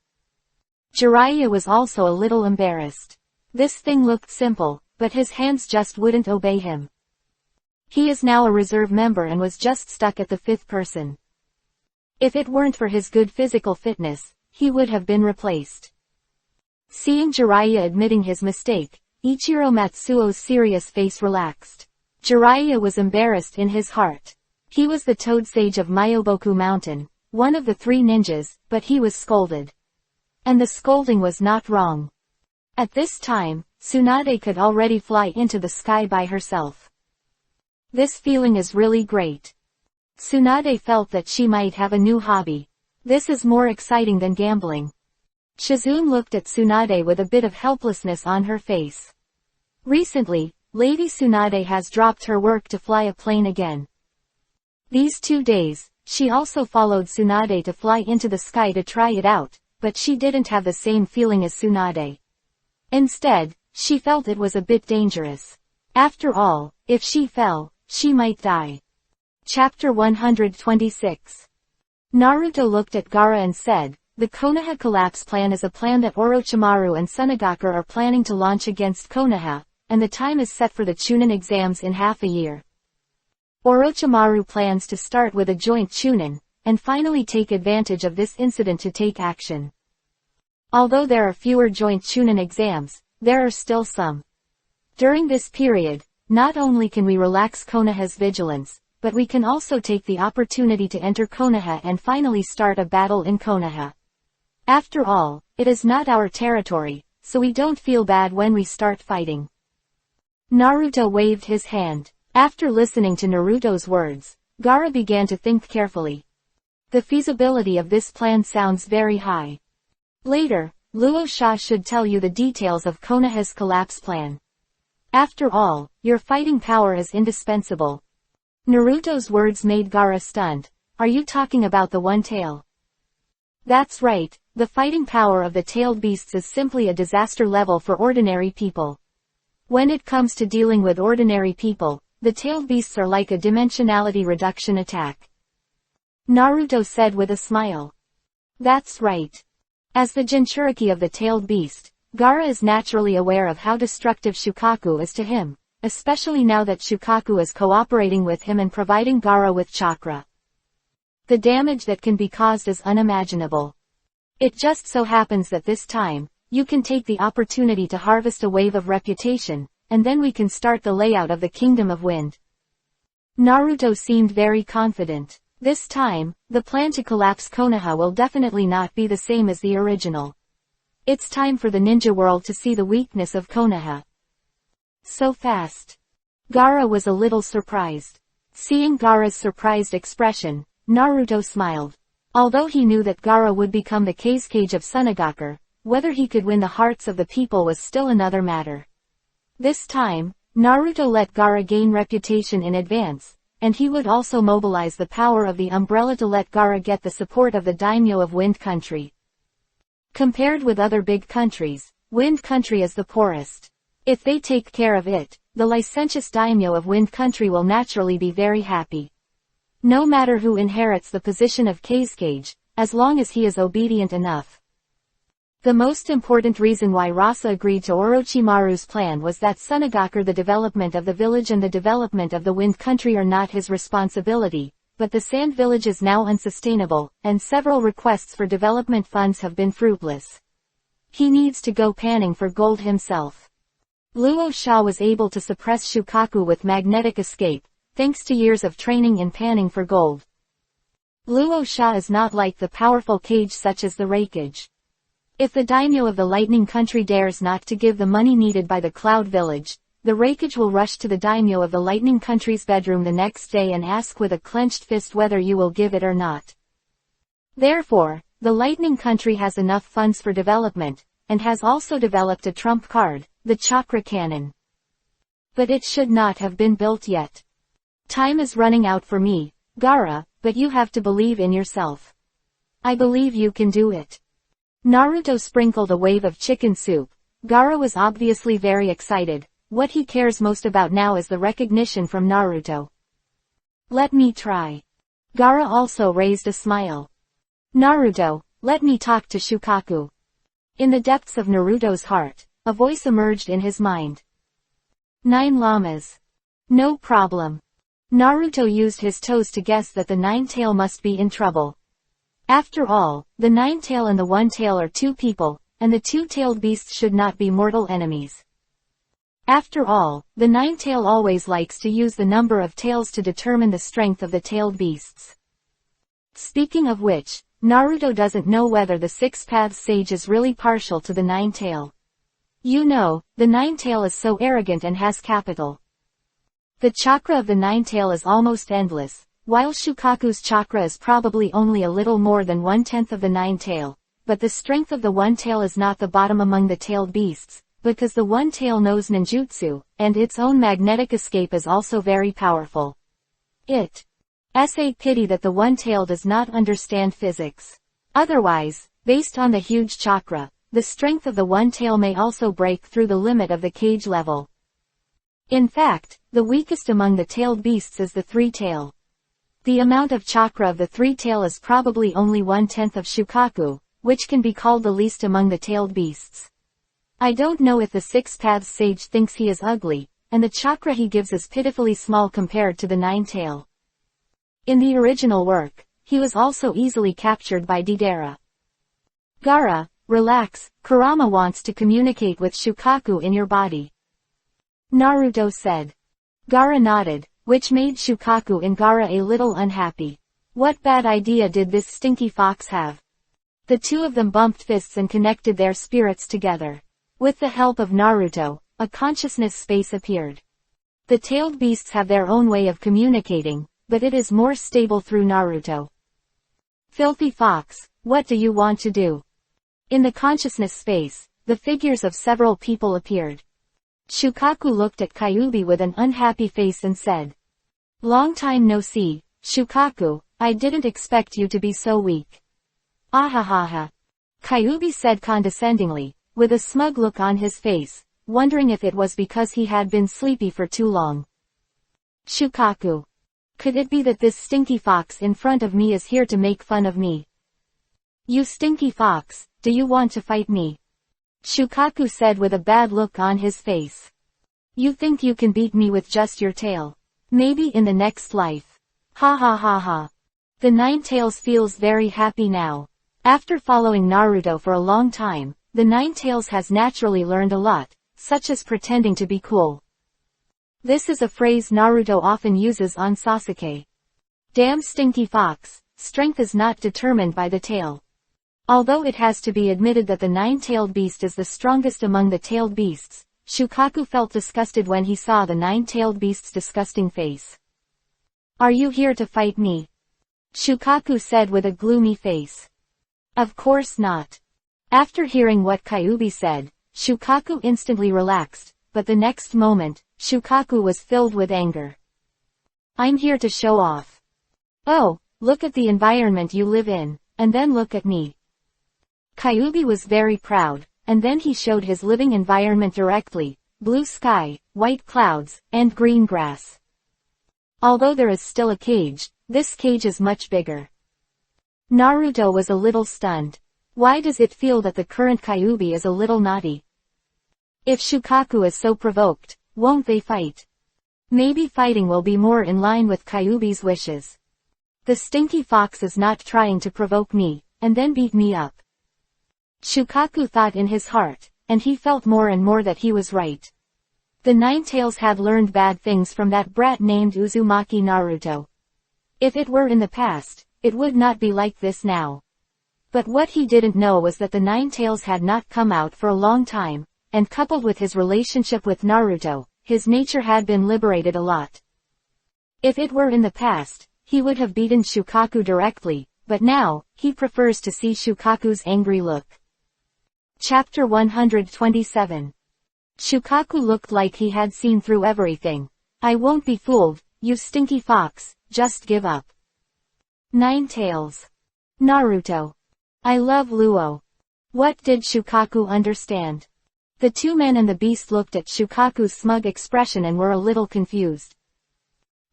Jiraiya was also a little embarrassed. This thing looked simple, but his hands just wouldn't obey him. He is now a reserve member and was just stuck at the 5th person. If it weren't for his good physical fitness, he would have been replaced. Seeing Jiraiya admitting his mistake, Ichiro Matsuo's serious face relaxed. Jiraiya was embarrassed in his heart. He was the Toad Sage of Myoboku Mountain, one of the 3 ninjas, but he was scolded. And the scolding was not wrong. At this time, Tsunade could already fly into the sky by herself. This feeling is really great. Tsunade felt that she might have a new hobby. This is more exciting than gambling. Shizune looked at Tsunade with a bit of helplessness on her face. Recently, Lady Tsunade has dropped her work to fly a plane again. These 2 days, She also followed Tsunade to fly into the sky to try it out, but she didn't have the same feeling as Tsunade. Instead, she felt it was a bit dangerous. After all, if she fell, she might die. Chapter 126. Naruto looked at Gaara and said, "The Konoha collapse plan is a plan that Orochimaru and Tsunagakure are planning to launch against Konoha, and the time is set for the Chunin exams in half a year. Orochimaru plans to start with a joint Chunin, and finally take advantage of this incident to take action. Although there are fewer joint Chunin exams, there are still some. During this period, not only can we relax Konoha's vigilance, but we can also take the opportunity to enter Konoha and finally start a battle in Konoha. After all, it is not our territory, so we don't feel bad when we start fighting." Naruto waved his hand. After listening to Naruto's words, Gaara began to think carefully. The feasibility of this plan sounds very high. Later, Luo Sha should tell you the details of Konoha's collapse plan. After all, your fighting power is indispensable. Naruto's words made Gaara stunned. Are you talking about the one tail? That's right, the fighting power of the tailed beasts is simply a disaster level for ordinary people. When it comes to dealing with ordinary people, the tailed beasts are like a dimensionality reduction attack. Naruto said with a smile. That's right. As the Jinchuriki of the tailed beast, Gaara is naturally aware of how destructive Shukaku is to him, especially now that Shukaku is cooperating with him and providing Gaara with chakra. The damage that can be caused is unimaginable. It just so happens that this time, you can take the opportunity to harvest a wave of reputation, and then we can start the layout of the Kingdom of Wind. Naruto seemed very confident. This time, the plan to collapse Konoha will definitely not be the same as the original. It's time for the ninja world to see the weakness of Konoha. So fast. Gaara was a little surprised. Seeing Gaara's surprised expression, Naruto smiled. Although he knew that Gaara would become the Kazekage of Tsunagakure, whether he could win the hearts of the people was still another matter. This time, Naruto let Gaara gain reputation in advance, and he would also mobilize the power of the umbrella to let Gaara get the support of the daimyo of Wind Country. Compared with other big countries, Wind Country is the poorest. If they take care of it, the licentious daimyo of Wind Country will naturally be very happy. No matter who inherits the position of Kazekage, as long as he is obedient enough. The most important reason why Rasa agreed to Orochimaru's plan was that Tsunagakure, the development of the village and the development of the Wind Country are not his responsibility, but the Sand Village is now unsustainable, and several requests for development funds have been fruitless. He needs to go panning for gold himself. Luo Sha was able to suppress Shukaku with magnetic escape, thanks to years of training in panning for gold. Luo Sha is not like the powerful Kage such as the Raikage. If the daimyo of the Lightning Country dares not to give the money needed by the Cloud Village, the Raikage will rush to the daimyo of the Lightning Country's bedroom the next day and ask with a clenched fist whether you will give it or not. Therefore, the Lightning Country has enough funds for development, and has also developed a trump card, the Chakra Cannon. But it should not have been built yet. Time is running out for me, Gaara, but you have to believe in yourself. I believe you can do it. Naruto sprinkled a wave of chicken soup. Gaara was obviously very excited. What he cares most about now is the recognition from Naruto. Let me try. Gaara also raised a smile. Naruto, let me talk to Shukaku. In the depths of Naruto's heart, a voice emerged in his mind. 9 llamas. No problem. Naruto used his toes to guess that the nine-tail must be in trouble. After all, the nine-tail and the one-tail are two people, and the two-tailed beasts should not be mortal enemies. After all, the nine-tail always likes to use the number of tails to determine the strength of the tailed beasts. Speaking of which, Naruto doesn't know whether the Six Paths Sage is really partial to the nine-tail. You know, the nine-tail is so arrogant and has capital. The chakra of the nine-tail is almost endless, while Shukaku's chakra is probably only a little more than 1/10 of the nine-tail, but the strength of the one-tail is not the bottom among the tailed beasts, because the one-tail knows ninjutsu, and its own magnetic escape is also very powerful. A pity that the one-tail does not understand physics. Otherwise, based on the huge chakra, the strength of the one-tail may also break through the limit of the cage level. In fact, the weakest among the tailed beasts is the three-tail. The amount of chakra of the three-tail is probably only 1/10 of Shukaku, which can be called the least among the tailed beasts. I don't know if the Six Paths sage thinks he is ugly, and the chakra he gives is pitifully small compared to the nine-tail. In the original work, he was also easily captured by Deidara. Gaara, relax, Kurama wants to communicate with Shukaku in your body, Naruto said. Gaara nodded, which made Shukaku and Gaara a little unhappy. What bad idea did this stinky fox have? The two of them bumped fists and connected their spirits together. With the help of Naruto, a consciousness space appeared. The tailed beasts have their own way of communicating, but it is more stable through Naruto. Filthy fox, what do you want to do? In the consciousness space, the figures of several people appeared. Shukaku looked at Kyuubi with an unhappy face and said, "Long time no see, Shukaku, I didn't expect you to be so weak." "Ahahaha," Kyuubi said condescendingly, with a smug look on his face, wondering if it was because he had been sleepy for too long. Shukaku. Could it be that this stinky fox in front of me is here to make fun of me? "You stinky fox, do you want to fight me?" Shukaku said with a bad look on his face. "You think you can beat me with just your tail? Maybe in the next life. Ha ha ha ha." The Nine-Tails feels very happy now. After following Naruto for a long time, the Nine-Tails has naturally learned a lot, such as pretending to be cool. This is a phrase Naruto often uses on Sasuke. Damn stinky fox, strength is not determined by the tail. Although it has to be admitted that the nine-tailed beast is the strongest among the tailed beasts, Shukaku felt disgusted when he saw the nine-tailed beast's disgusting face. "Are you here to fight me?" Shukaku said with a gloomy face. "Of course not." After hearing what Kyuubi said, Shukaku instantly relaxed, but the next moment, Shukaku was filled with anger. "I'm here to show off. Oh, look at the environment you live in, and then look at me." Kyuubi was very proud, and then he showed his living environment directly: blue sky, white clouds, and green grass. Although there is still a cage, this cage is much bigger. Naruto was a little stunned. Why does it feel that the current Kyuubi is a little naughty? If Shukaku is so provoked, won't they fight? Maybe fighting will be more in line with Kyuubi's wishes. The stinky fox is not trying to provoke me, and then beat me up. Shukaku thought in his heart, and he felt more and more that he was right. The Nine-Tails had learned bad things from that brat named Uzumaki Naruto. If it were in the past, it would not be like this now. But what he didn't know was that the Nine-Tails had not come out for a long time, and coupled with his relationship with Naruto, his nature had been liberated a lot. If it were in the past, he would have beaten Shukaku directly, but now, he prefers to see Shukaku's angry look. Chapter 127. Shukaku looked like he had seen through everything. "I won't be fooled, you stinky fox, just give up." Nine-Tails. Naruto. I love Luo. What did Shukaku understand? The two men and the beast looked at Shukaku's smug expression and were a little confused.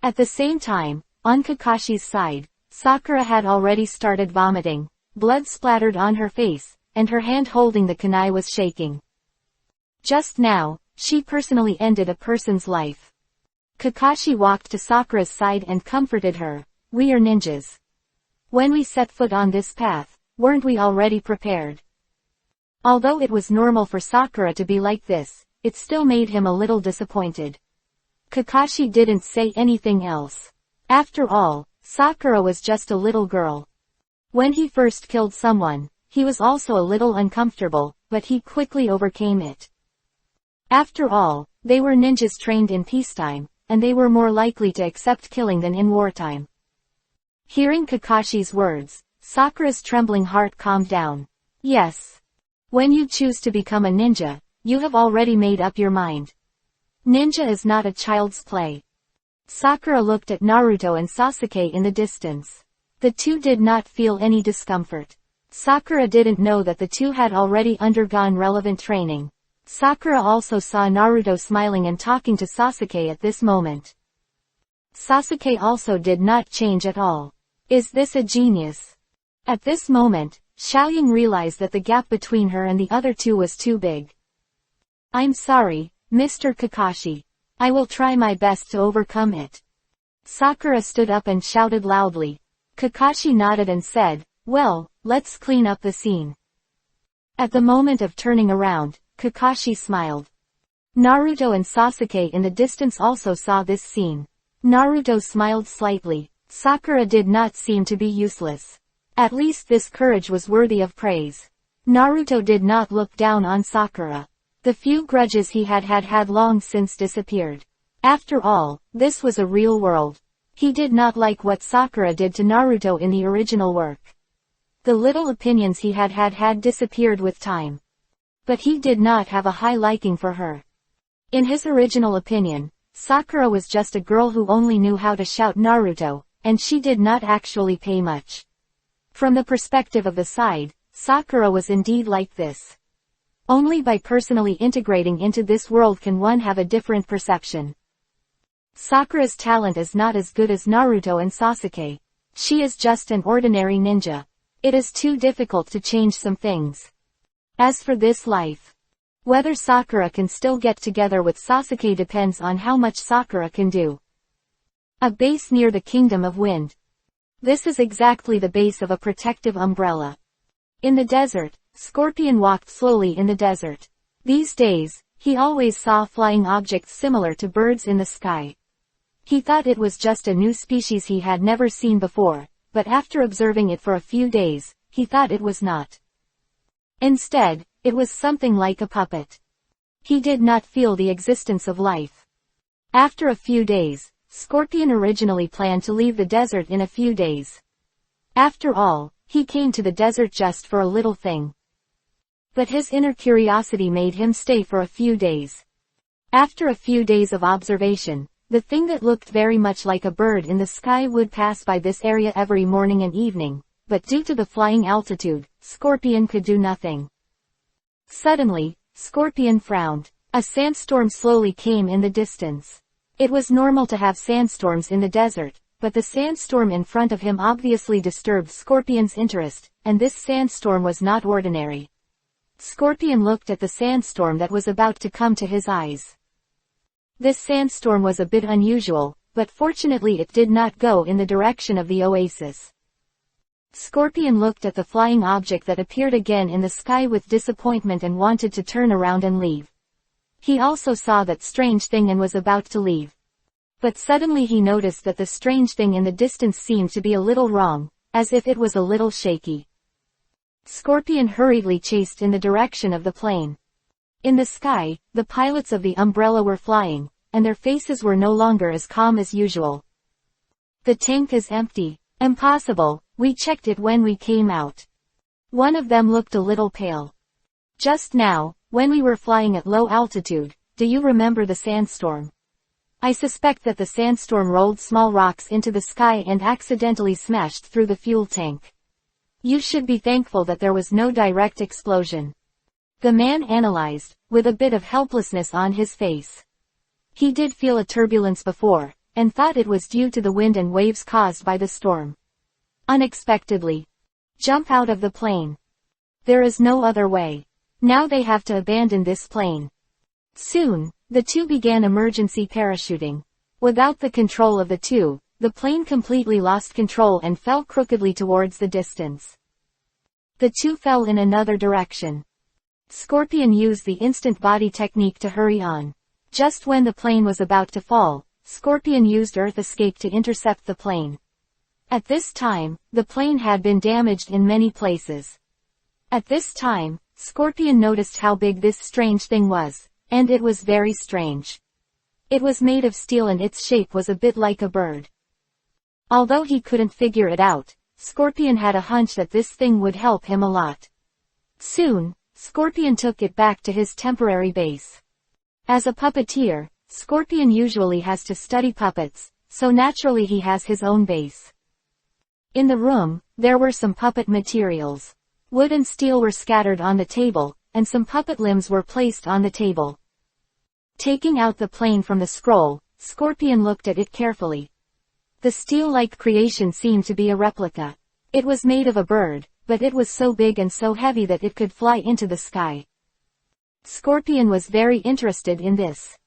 At the same time, on Kakashi's side, Sakura had already started vomiting, blood splattered on her face, and her hand holding the kunai was shaking. Just now, she personally ended a person's life. Kakashi walked to Sakura's side and comforted her. "We are ninjas. When we set foot on this path, weren't we already prepared?" Although it was normal for Sakura to be like this, it still made him a little disappointed. Kakashi didn't say anything else. After all, Sakura was just a little girl. When he first killed someone, he was also a little uncomfortable, but he quickly overcame it. After all, they were ninjas trained in peacetime, and they were more likely to accept killing than in wartime. Hearing Kakashi's words, Sakura's trembling heart calmed down. Yes. When you choose to become a ninja, you have already made up your mind. Ninja is not a child's play. Sakura looked at Naruto and Sasuke in the distance. The two did not feel any discomfort. Sakura didn't know that the two had already undergone relevant training. Sakura also saw Naruto smiling and talking to Sasuke at this moment. Sasuke also did not change at all. Is this a genius? At this moment, Xiaoying realized that the gap between her and the other two was too big. I'm sorry, Mr. Kakashi. I will try my best to overcome it. Sakura stood up and shouted loudly. Kakashi nodded and said, well, let's clean up the scene. At the moment of turning around, Kakashi smiled. Naruto and Sasuke in the distance also saw this scene. Naruto smiled slightly. Sakura did not seem to be useless. At least this courage was worthy of praise. Naruto did not look down on Sakura. The few grudges he had long since disappeared. After all, this was a real world. He did not like what Sakura did to Naruto in the original work. The little opinions he had disappeared with time. But he did not have a high liking for her. In his original opinion, Sakura was just a girl who only knew how to shout Naruto, and she did not actually pay much. From the perspective of the side, Sakura was indeed like this. Only by personally integrating into this world can one have a different perception. Sakura's talent is not as good as Naruto and Sasuke. She is just an ordinary ninja. It is too difficult to change some things. As for this life, whether Sakura can still get together with Sasuke depends on how much Sakura can do. A base near the Kingdom of Wind. This is exactly the base of a protective umbrella. In the desert, Scorpion walked slowly in the desert. These days, he always saw flying objects similar to birds in the sky. He thought it was just a new species he had never seen before, but after observing it for a few days, he thought it was not. Instead, it was something like a puppet. He did not feel the existence of life. After a few days, Scorpion originally planned to leave the desert in a few days. After all, he came to the desert just for a little thing. But his inner curiosity made him stay for a few days. After a few days of observation, the thing that looked very much like a bird in the sky would pass by this area every morning and evening, but due to the flying altitude, Scorpion could do nothing. Suddenly, Scorpion frowned. A sandstorm slowly came in the distance. It was normal to have sandstorms in the desert, but the sandstorm in front of him obviously disturbed Scorpion's interest, and this sandstorm was not ordinary. Scorpion looked at the sandstorm that was about to come to his eyes. This sandstorm was a bit unusual, but fortunately it did not go in the direction of the oasis. Scorpion looked at the flying object that appeared again in the sky with disappointment and wanted to turn around and leave. He also saw that strange thing and was about to leave. But suddenly he noticed that the strange thing in the distance seemed to be a little wrong, as if it was a little shaky. Scorpion hurriedly chased in the direction of the plane. In the sky, the pilots of the umbrella were flying, and their faces were no longer as calm as usual. The tank is empty. Impossible, we checked it when we came out. One of them looked a little pale. Just now, when we were flying at low altitude, do you remember the sandstorm? I suspect that the sandstorm rolled small rocks into the sky and accidentally smashed through the fuel tank. You should be thankful that there was no direct explosion. The man analyzed, with a bit of helplessness on his face. He did feel a turbulence before, and thought it was due to the wind and waves caused by the storm. Unexpectedly. Jump out of the plane. There is no other way. Now they have to abandon this plane. Soon, the two began emergency parachuting. Without the control of the two, the plane completely lost control and fell crookedly towards the distance. The two fell in another direction. Scorpion used the instant body technique to hurry on. Just when the plane was about to fall, Scorpion used Earth Escape to intercept the plane. At this time, the plane had been damaged in many places. At this time, Scorpion noticed how big this strange thing was, and it was very strange. It was made of steel and its shape was a bit like a bird. Although he couldn't figure it out, Scorpion had a hunch that this thing would help him a lot. Soon, Scorpion took it back to his temporary base. As a puppeteer, Scorpion usually has to study puppets, so naturally he has his own base. In the room, there were some puppet materials. Wood and steel were scattered on the table, and some puppet limbs were placed on the table. Taking out the plane from the scroll, Scorpion looked at it carefully. The steel-like creation seemed to be a replica. It was made of a bird, but it was so big and so heavy that it could fly into the sky. Scorpion was very interested in this.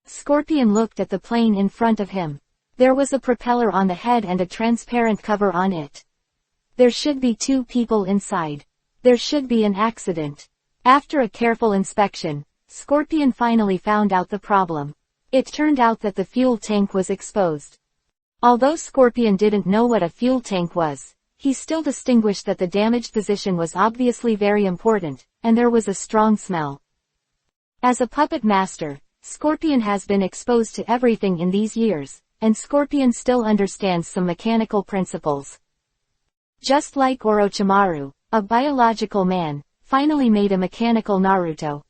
Scorpion looked at the plane in front of him. There was a propeller on the head and a transparent cover on it. There should be 2 people inside. There should be an accident. After a careful inspection, Scorpion finally found out the problem. It turned out that the fuel tank was exposed. Although Scorpion didn't know what a fuel tank was, he still distinguished that the damaged position was obviously very important, and there was a strong smell. As a puppet master, Scorpion has been exposed to everything in these years, and Scorpion still understands some mechanical principles. Just like Orochimaru, a biological man, finally made a mechanical Naruto.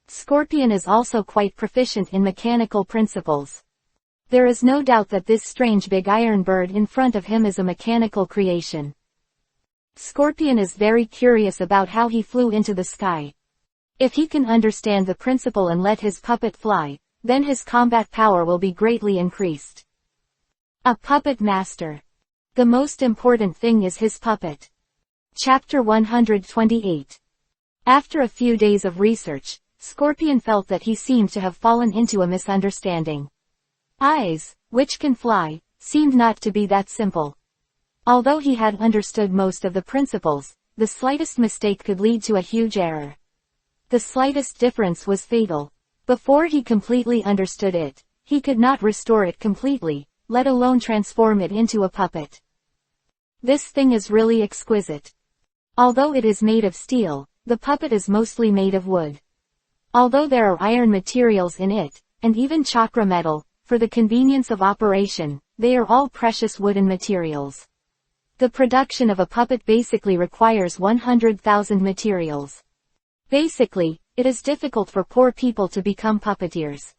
Scorpion is also quite proficient in mechanical principles. There is no doubt that this strange big iron bird in front of him is a mechanical creation. Scorpion is very curious about how he flew into the sky. If he can understand the principle and let his puppet fly, then his combat power will be greatly increased. A puppet master. The most important thing is his puppet. Chapter 128. After a few days of research, Scorpion felt that he seemed to have fallen into a misunderstanding. Eyes, which can fly, seemed not to be that simple. Although he had understood most of the principles, the slightest mistake could lead to a huge error. The slightest difference was fatal. Before he completely understood it, he could not restore it completely, let alone transform it into a puppet. This thing is really exquisite. Although it is made of steel, the puppet is mostly made of wood. Although there are iron materials in it, and even chakra metal, for the convenience of operation, they are all precious wooden materials. The production of a puppet basically requires 100,000 materials. Basically, it is difficult for poor people to become puppeteers.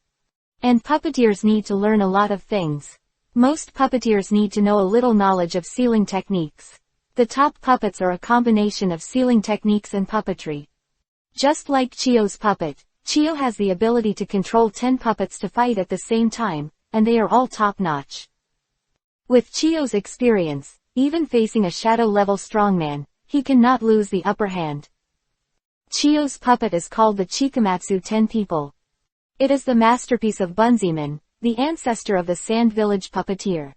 And puppeteers need to learn a lot of things. Most puppeteers need to know a little knowledge of sealing techniques. The top puppets are a combination of sealing techniques and puppetry. Just like Chio's puppet, Chio has the ability to control 10 puppets to fight at the same time, and they are all top-notch. With Chio's experience, even facing a shadow-level strongman, he cannot lose the upper hand. Chio's puppet is called the Chikamatsu 10 People. It is the masterpiece of Bunziman, the ancestor of the Sand Village puppeteer.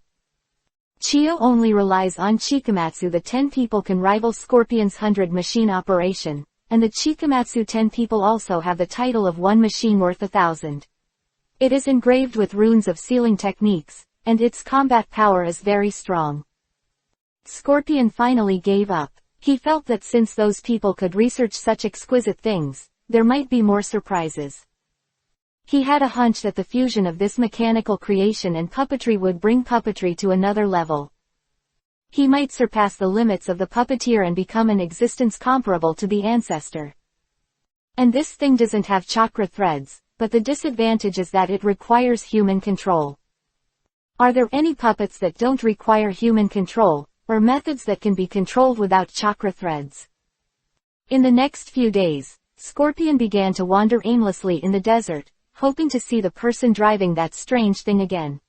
Chio only relies on Chikamatsu. The 10 People can rival Scorpion's 100 machine operation, and the Chikamatsu 10 People also have the title of one machine worth 1,000. It is engraved with runes of sealing techniques, and its combat power is very strong. Scorpion finally gave up. He felt that since those people could research such exquisite things, there might be more surprises. He had a hunch that the fusion of this mechanical creation and puppetry would bring puppetry to another level. He might surpass the limits of the puppeteer and become an existence comparable to the ancestor. And this thing doesn't have chakra threads, but the disadvantage is that it requires human control. Are there any puppets that don't require human control, or methods that can be controlled without chakra threads? In the next few days, Scorpion began to wander aimlessly in the desert, hoping to see the person driving that strange thing again.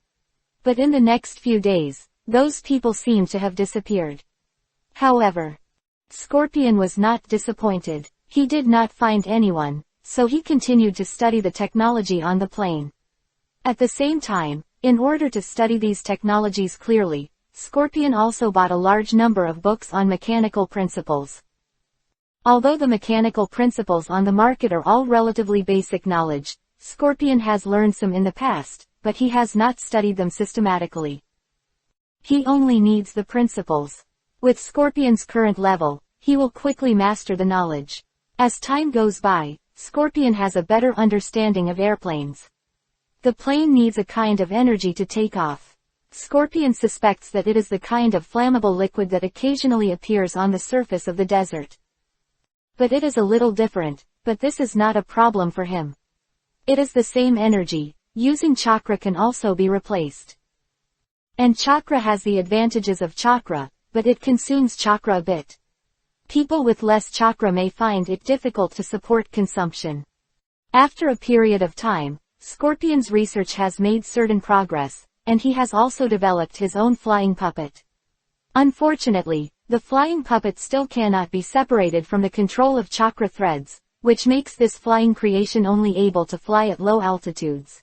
But in the next few days, those people seemed to have disappeared. However, Scorpion was not disappointed. He did not find anyone, so he continued to study the technology on the plane. At the same time, in order to study these technologies clearly, Scorpion also bought a large number of books on mechanical principles. Although the mechanical principles on the market are all relatively basic knowledge, Scorpion has learned some in the past, but he has not studied them systematically. He only needs the principles. With Scorpion's current level, he will quickly master the knowledge. As time goes by, Scorpion has a better understanding of airplanes. The plane needs a kind of energy to take off. Scorpion suspects that it is the kind of flammable liquid that occasionally appears on the surface of the desert. But it is a little different, but this is not a problem for him. It is the same energy. Using chakra can also be replaced. And chakra has the advantages of chakra, but it consumes chakra a bit. People with less chakra may find it difficult to support consumption. After a period of time, Scorpion's research has made certain progress, and he has also developed his own flying puppet. Unfortunately, the flying puppet still cannot be separated from the control of chakra threads, which makes this flying creation only able to fly at low altitudes.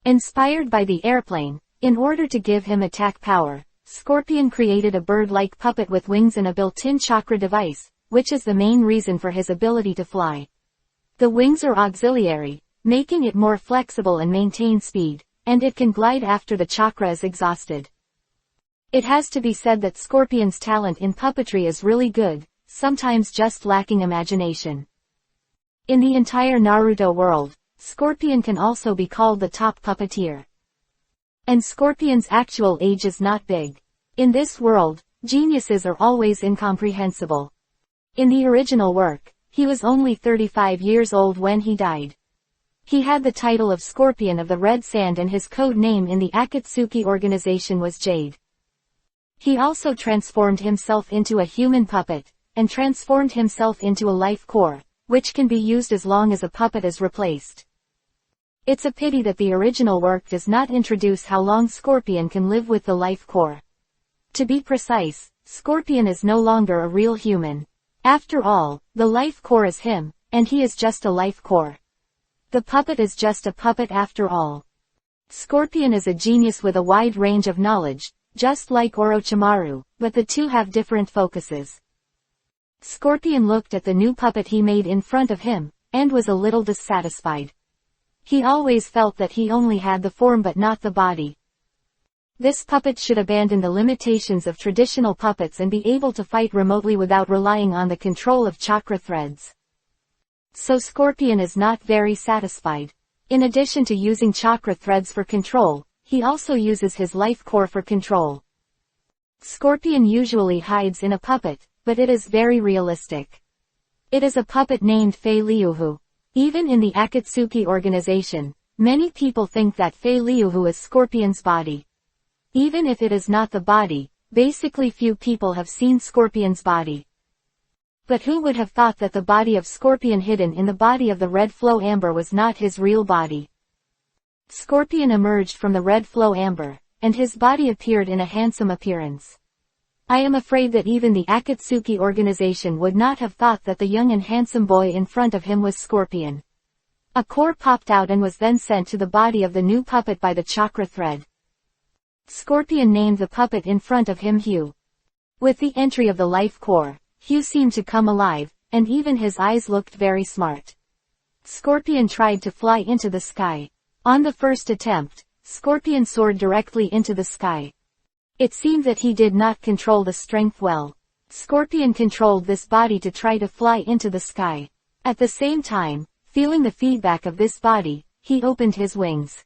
Inspired by the airplane, in order to give him attack power, Scorpion created a bird-like puppet with wings and a built-in chakra device, which is the main reason for his ability to fly. The wings are auxiliary, making it more flexible and maintain speed, and it can glide after the chakra is exhausted. It has to be said that Scorpion's talent in puppetry is really good, sometimes just lacking imagination. In the entire Naruto world, Scorpion can also be called the top puppeteer. And Scorpion's actual age is not big. In this world, geniuses are always incomprehensible. In the original work, he was only 35 years old when he died. He had the title of Scorpion of the Red Sand and his code name in the Akatsuki organization was Jade. He also transformed himself into a human puppet, and transformed himself into a life core, which can be used as long as a puppet is replaced. It's a pity that the original work does not introduce how long Scorpion can live with the life core. To be precise, Scorpion is no longer a real human. After all, the life core is him, and he is just a life core. The puppet is just a puppet after all. Scorpion is a genius with a wide range of knowledge, just like Orochimaru, but the two have different focuses. Scorpion looked at the new puppet he made in front of him, and was a little dissatisfied. He always felt that he only had the form but not the body. This puppet should abandon the limitations of traditional puppets and be able to fight remotely without relying on the control of chakra threads. So Scorpion is not very satisfied. In addition to using chakra threads for control, he also uses his life core for control. Scorpion usually hides in a puppet, but it is very realistic. It is a puppet named Fei Liuhu. Even in the Akatsuki organization, many people think that Fei Liuhu is Scorpion's body. Even if it is not the body, basically few people have seen Scorpion's body. But who would have thought that the body of Scorpion hidden in the body of the Red Flow Amber was not his real body? Scorpion emerged from the Red Flow Amber, and his body appeared in a handsome appearance. I am afraid that even the Akatsuki organization would not have thought that the young and handsome boy in front of him was Scorpion. A core popped out and was then sent to the body of the new puppet by the chakra thread. Scorpion named the puppet in front of him Hugh. With the entry of the life core, Hugh seemed to come alive, and even his eyes looked very smart. Scorpion tried to fly into the sky. On the first attempt, Scorpion soared directly into the sky. It seemed that he did not control the strength well. Scorpion controlled this body to try to fly into the sky. At the same time, feeling the feedback of this body, he opened his wings.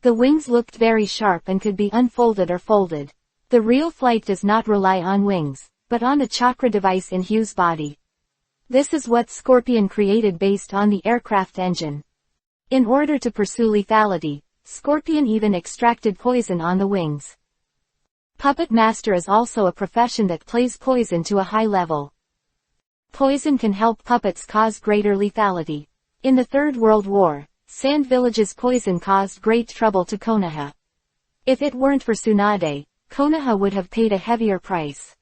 The wings looked very sharp and could be unfolded or folded. The real flight does not rely on wings, but on a chakra device in Hugh's body. This is what Scorpion created based on the aircraft engine. In order to pursue lethality, Scorpion even extracted poison on the wings. Puppet master is also a profession that plays poison to a high level. Poison can help puppets cause greater lethality. In the Third World War, Sand Village's poison caused great trouble to Konoha. If it weren't for Tsunade, Konoha would have paid a heavier price.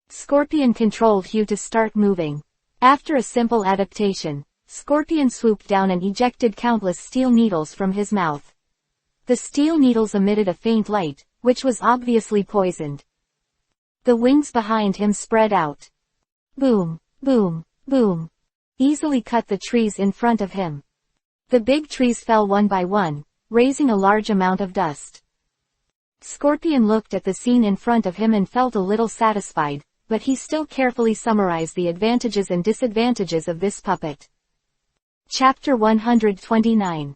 Scorpion controlled Hugh to start moving. After a simple adaptation, Scorpion swooped down and ejected countless steel needles from his mouth. The steel needles emitted a faint light, which was obviously poisoned. The wings behind him spread out. Boom, boom, boom. Easily cut the trees in front of him. The big trees fell one by one, raising a large amount of dust. Scorpion looked at the scene in front of him and felt a little satisfied, but he still carefully summarized the advantages and disadvantages of this puppet. Chapter 129.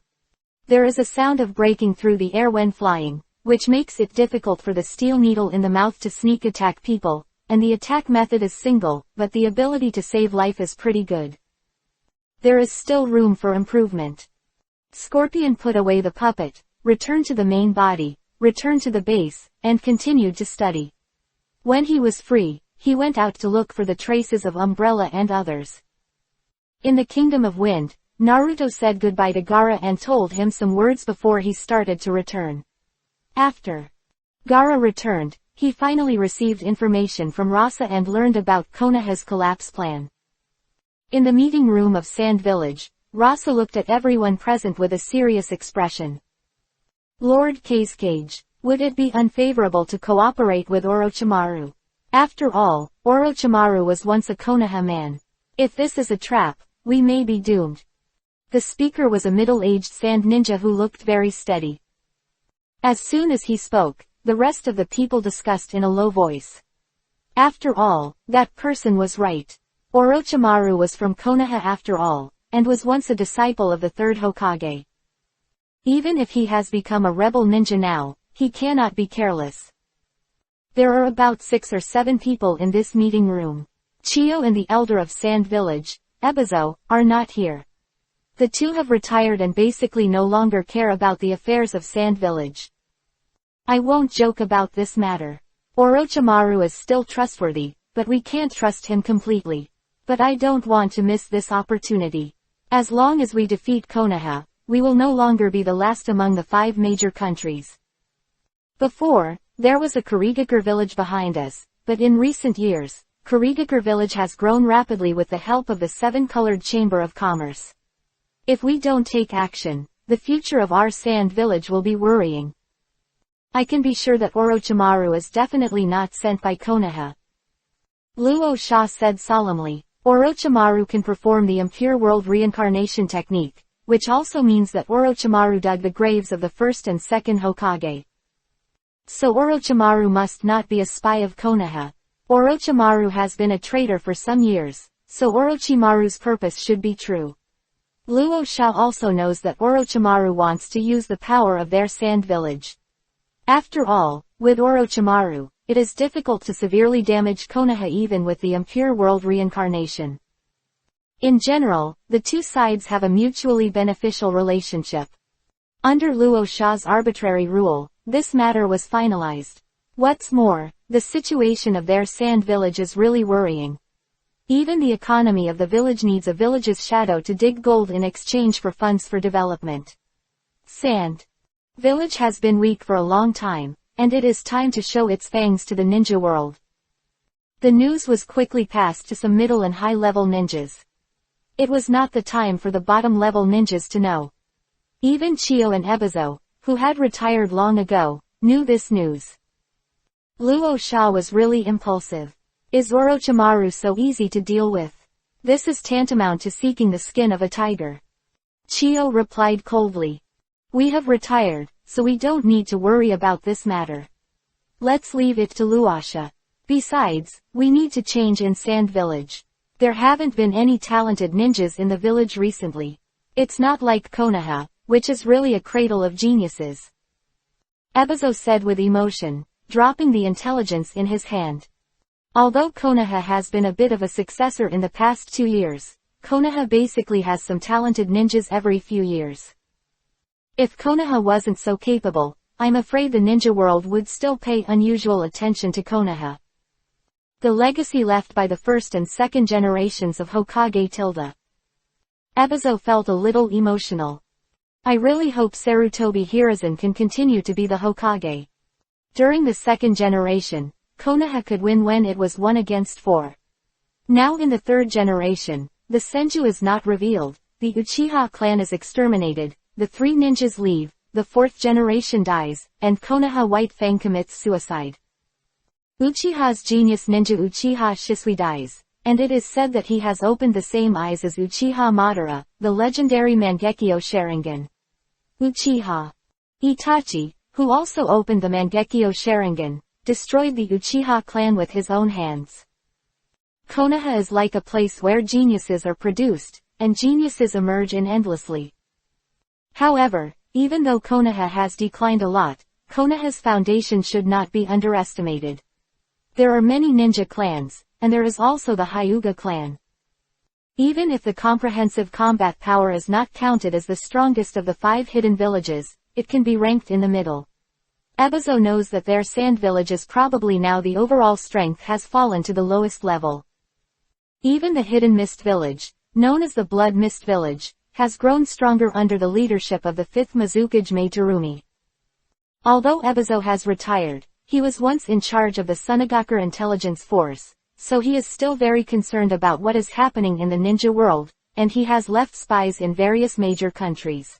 There is a sound of breaking through the air when flying, which makes it difficult for the steel needle in the mouth to sneak attack people, and the attack method is single, but the ability to save life is pretty good. There is still room for improvement. Scorpion put away the puppet, returned to the main body, returned to the base, and continued to study. When he was free, he went out to look for the traces of Umbrella and others. In the Kingdom of Wind, Naruto said goodbye to Gaara and told him some words before he started to return. After Gaara returned, he finally received information from Rasa and learned about Konoha's collapse plan. In the meeting room of Sand Village, Rasa looked at everyone present with a serious expression. Lord Kazekage, would it be unfavorable to cooperate with Orochimaru? After all, Orochimaru was once a Konoha man. If this is a trap, we may be doomed. The speaker was a middle-aged sand ninja who looked very steady. As soon as he spoke, the rest of the people discussed in a low voice. After all, that person was right. Orochimaru was from Konoha after all, and was once a disciple of the third Hokage. Even if he has become a rebel ninja now, he cannot be careless. There are about 6 or 7 people in this meeting room. Chiyo and the elder of Sand Village, Ebizo, are not here. The two have retired and basically no longer care about the affairs of Sand Village. I won't joke about this matter. Orochimaru is still trustworthy, but we can't trust him completely. But I don't want to miss this opportunity. As long as we defeat Konoha, we will no longer be the last among the 5 major countries. Before, there was a Kurigakure village behind us, but in recent years, Kurigakure village has grown rapidly with the help of the 7-colored Chamber of Commerce. If we don't take action, the future of our sand village will be worrying. I can be sure that Orochimaru is definitely not sent by Konoha. Luo Sha said solemnly. Orochimaru can perform the impure world reincarnation technique, which also means that Orochimaru dug the graves of the first and second Hokage. So Orochimaru must not be a spy of Konoha. Orochimaru has been a traitor for some years, so Orochimaru's purpose should be true. Luo Sha also knows that Orochimaru wants to use the power of their sand village. After all, with Orochimaru, it is difficult to severely damage Konoha even with the impure world reincarnation. In general, the two sides have a mutually beneficial relationship. Under Luo Sha's arbitrary rule, this matter was finalized. What's more, the situation of their sand village is really worrying. Even the economy of the village needs a village's shadow to dig gold in exchange for funds for development. Sand Village has been weak for a long time, and it is time to show its fangs to the ninja world. The news was quickly passed to some middle and high-level ninjas. It was not the time for the bottom-level ninjas to know. Even Chiyo and Ebizo, who had retired long ago, knew this news. Luo Sha was really impulsive. Is Orochimaru so easy to deal with? This is tantamount to seeking the skin of a tiger. Chiyo replied coldly. We have retired, so we don't need to worry about this matter. Let's leave it to Luasha. Besides, we need to change in Sand Village. There haven't been any talented ninjas in the village recently. It's not like Konoha, which is really a cradle of geniuses. Ebizo said with emotion, dropping the intelligence in his hand. Although Konoha has been a bit of a successor in the past 2 years, Konoha basically has some talented ninjas every few years. If Konoha wasn't so capable, I'm afraid the ninja world would still pay unusual attention to Konoha. The legacy left by the first and second generations of Hokage Tilda. Ebizo felt a little emotional. I really hope Sarutobi Hiruzen can continue to be the Hokage. During the second generation, Konoha could win when it was 1 against 4. Now in the third generation, the Senju is not revealed, the Uchiha clan is exterminated, the 3 ninjas leave, the 4th generation dies, and Konoha White Fang commits suicide. Uchiha's genius ninja Uchiha Shisui dies, and it is said that he has opened the same eyes as Uchiha Madara, the legendary Mangekyo Sharingan. Uchiha Itachi, who also opened the Mangekyo Sharingan, destroyed the Uchiha clan with his own hands. Konoha is like a place where geniuses are produced, and geniuses emerge endlessly. However, even though Konoha has declined a lot, Konoha's foundation should not be underestimated. There are many ninja clans, and there is also the Hyuga clan. Even if the comprehensive combat power is not counted as the strongest of the 5 hidden villages, it can be ranked in the middle. Ebizo knows that their sand village is probably now the overall strength has fallen to the lowest level. Even the hidden mist village, known as the Blood Mist Village, has grown stronger under the leadership of the 5th Mizukage Meiterumi. Although Ebizo has retired, he was once in charge of the Sunagakur intelligence force, so he is still very concerned about what is happening in the ninja world, and he has left spies in various major countries.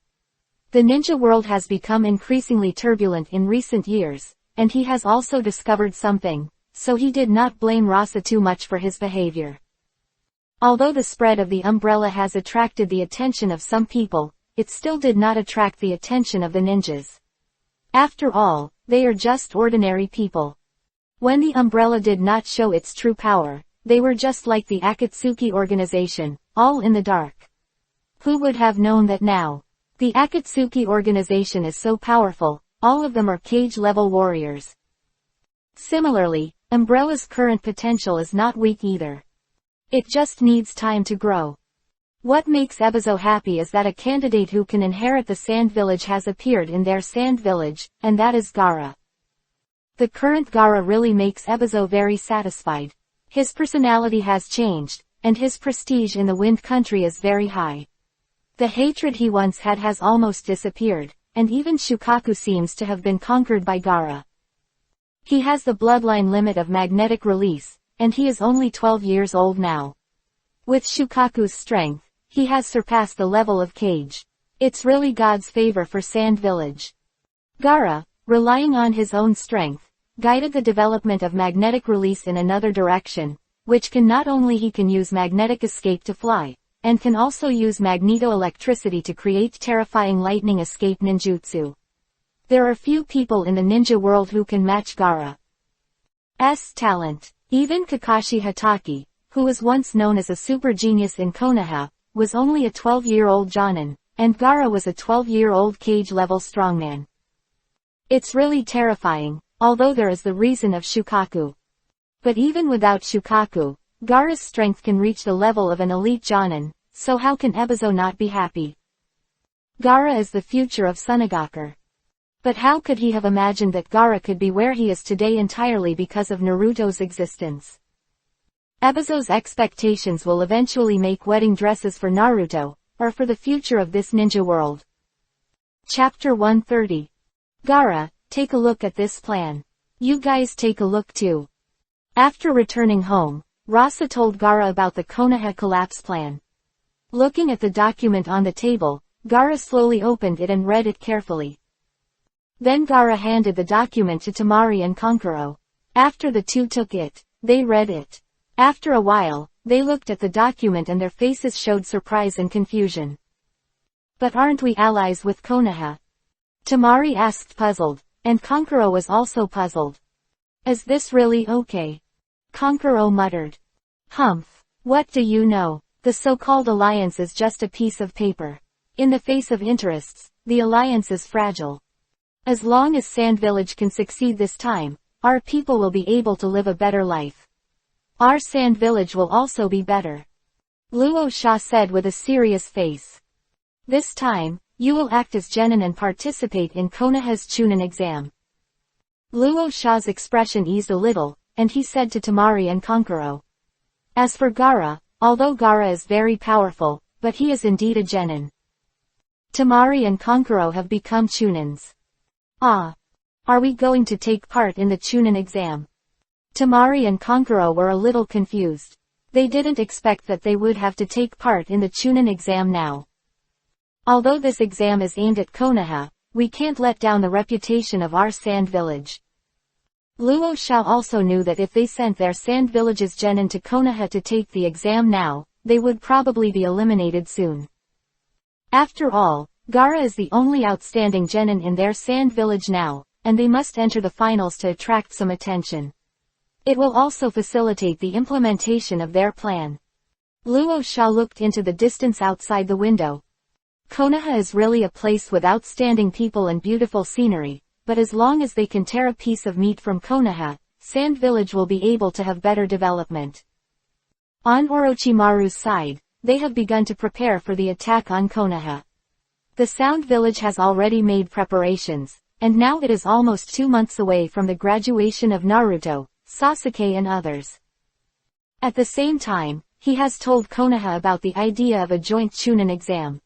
The ninja world has become increasingly turbulent in recent years, and he has also discovered something, so he did not blame Rasa too much for his behavior. Although the spread of the umbrella has attracted the attention of some people, it still did not attract the attention of the ninjas. After all, they are just ordinary people. When the umbrella did not show its true power, they were just like the Akatsuki organization, all in the dark. Who would have known that now? The Akatsuki organization is so powerful, all of them are cage-level warriors. Similarly, Umbrella's current potential is not weak either. It just needs time to grow. What makes Ebizo happy is that a candidate who can inherit the Sand Village has appeared in their Sand Village, and that is Gaara. The current Gaara really makes Ebizo very satisfied. His personality has changed, and his prestige in the Wind Country is very high. The hatred he once had has almost disappeared, and even Shukaku seems to have been conquered by Gaara. He has the bloodline limit of magnetic release, and he is only 12 years old now. With Shukaku's strength, he has surpassed the level of Cage. It's really God's favor for Sand Village. Gaara, relying on his own strength, guided the development of magnetic release in another direction, which can not only he can use magnetic escape to fly, and can also use magneto-electricity to create terrifying lightning escape ninjutsu. There are few people in the ninja world who can match Gaara's talent. Even Kakashi Hatake, who was once known as a super genius in Konoha, was only a 12-year-old jonin, and Gaara was a 12-year-old cage-level strongman. It's really terrifying, although there is the reason of Shukaku. But even without Shukaku, Gaara's strength can reach the level of an elite jonin, so how can Ebizo not be happy? Gaara is the future of Sunagakur. But how could he have imagined that Gaara could be where he is today entirely because of Naruto's existence? Ebizo's expectations will eventually make wedding dresses for Naruto, or for the future of this ninja world. Chapter 130. Gaara, take a look at this plan. You guys take a look too. After returning home, Rasa told Gaara about the Konoha collapse plan. Looking at the document on the table, Gaara slowly opened it and read it carefully. Then Gaara handed the document to Temari and Kankuro. After the two took it, they read it. After a while, they looked at the document and their faces showed surprise and confusion. But aren't we allies with Konoha? Temari asked puzzled, and Kankuro was also puzzled. Is this really okay? Kankuro muttered. Humph. What do you know? The so-called alliance is just a piece of paper. In the face of interests, the alliance is fragile. As long as Sand Village can succeed this time, our people will be able to live a better life. Our Sand Village will also be better. Luo Sha said with a serious face. This time, you will act as genin and participate in Konoha's Chunin exam. Luo Sha's expression eased a little, and he said to Temari and Kankuro. As for Gaara, although Gaara is very powerful, but he is indeed a genin. Temari and Kankuro have become Chunins. Ah. Are we going to take part in the Chunin exam? Temari and Kankuro were a little confused. They didn't expect that they would have to take part in the Chunin exam now. Although this exam is aimed at Konoha, we can't let down the reputation of our Sand Village. Luo Sha also knew that if they sent their Sand Village's genin to Konoha to take the exam now, they would probably be eliminated soon. After all, Gaara is the only outstanding genin in their Sand Village now, and they must enter the finals to attract some attention. It will also facilitate the implementation of their plan. Luo Sha looked into the distance outside the window. Konoha is really a place with outstanding people and beautiful scenery, but as long as they can tear a piece of meat from Konoha, Sand Village will be able to have better development. On Orochimaru's side, they have begun to prepare for the attack on Konoha. The Sound Village has already made preparations, and now it is almost 2 months away from the graduation of Naruto, Sasuke and others. At the same time, he has told Konoha about the idea of a joint Chunin exam.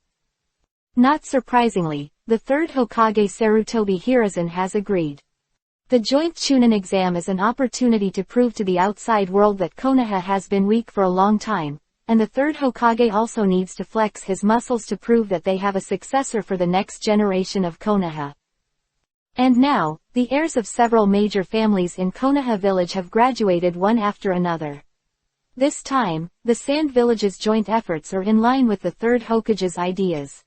Not surprisingly, the third Hokage Sarutobi Hiruzen has agreed. The joint Chunin exam is an opportunity to prove to the outside world that Konoha has been weak for a long time, and the third Hokage also needs to flex his muscles to prove that they have a successor for the next generation of Konoha. And now, the heirs of several major families in Konoha village have graduated one after another. This time, the Sand Village's joint efforts are in line with the third Hokage's ideas.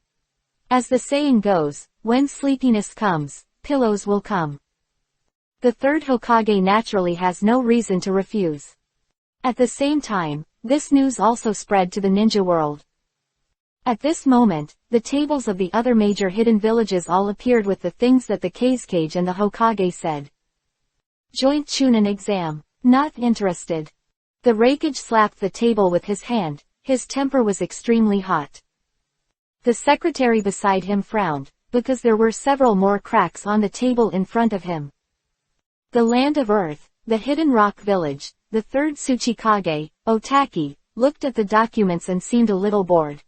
As the saying goes, when sleepiness comes, pillows will come. The third Hokage naturally has no reason to refuse. At the same time, this news also spread to the ninja world. At this moment, the tables of the other major hidden villages all appeared with the things that the Kazekage and the Hokage said. Joint Chunin exam. Not interested. The Raikage slapped the table with his hand, his temper was extremely hot. The secretary beside him frowned, because there were several more cracks on the table in front of him. The Land of Earth, the Hidden Rock Village, the third Tsuchikage, Otaki, looked at the documents and seemed a little bored.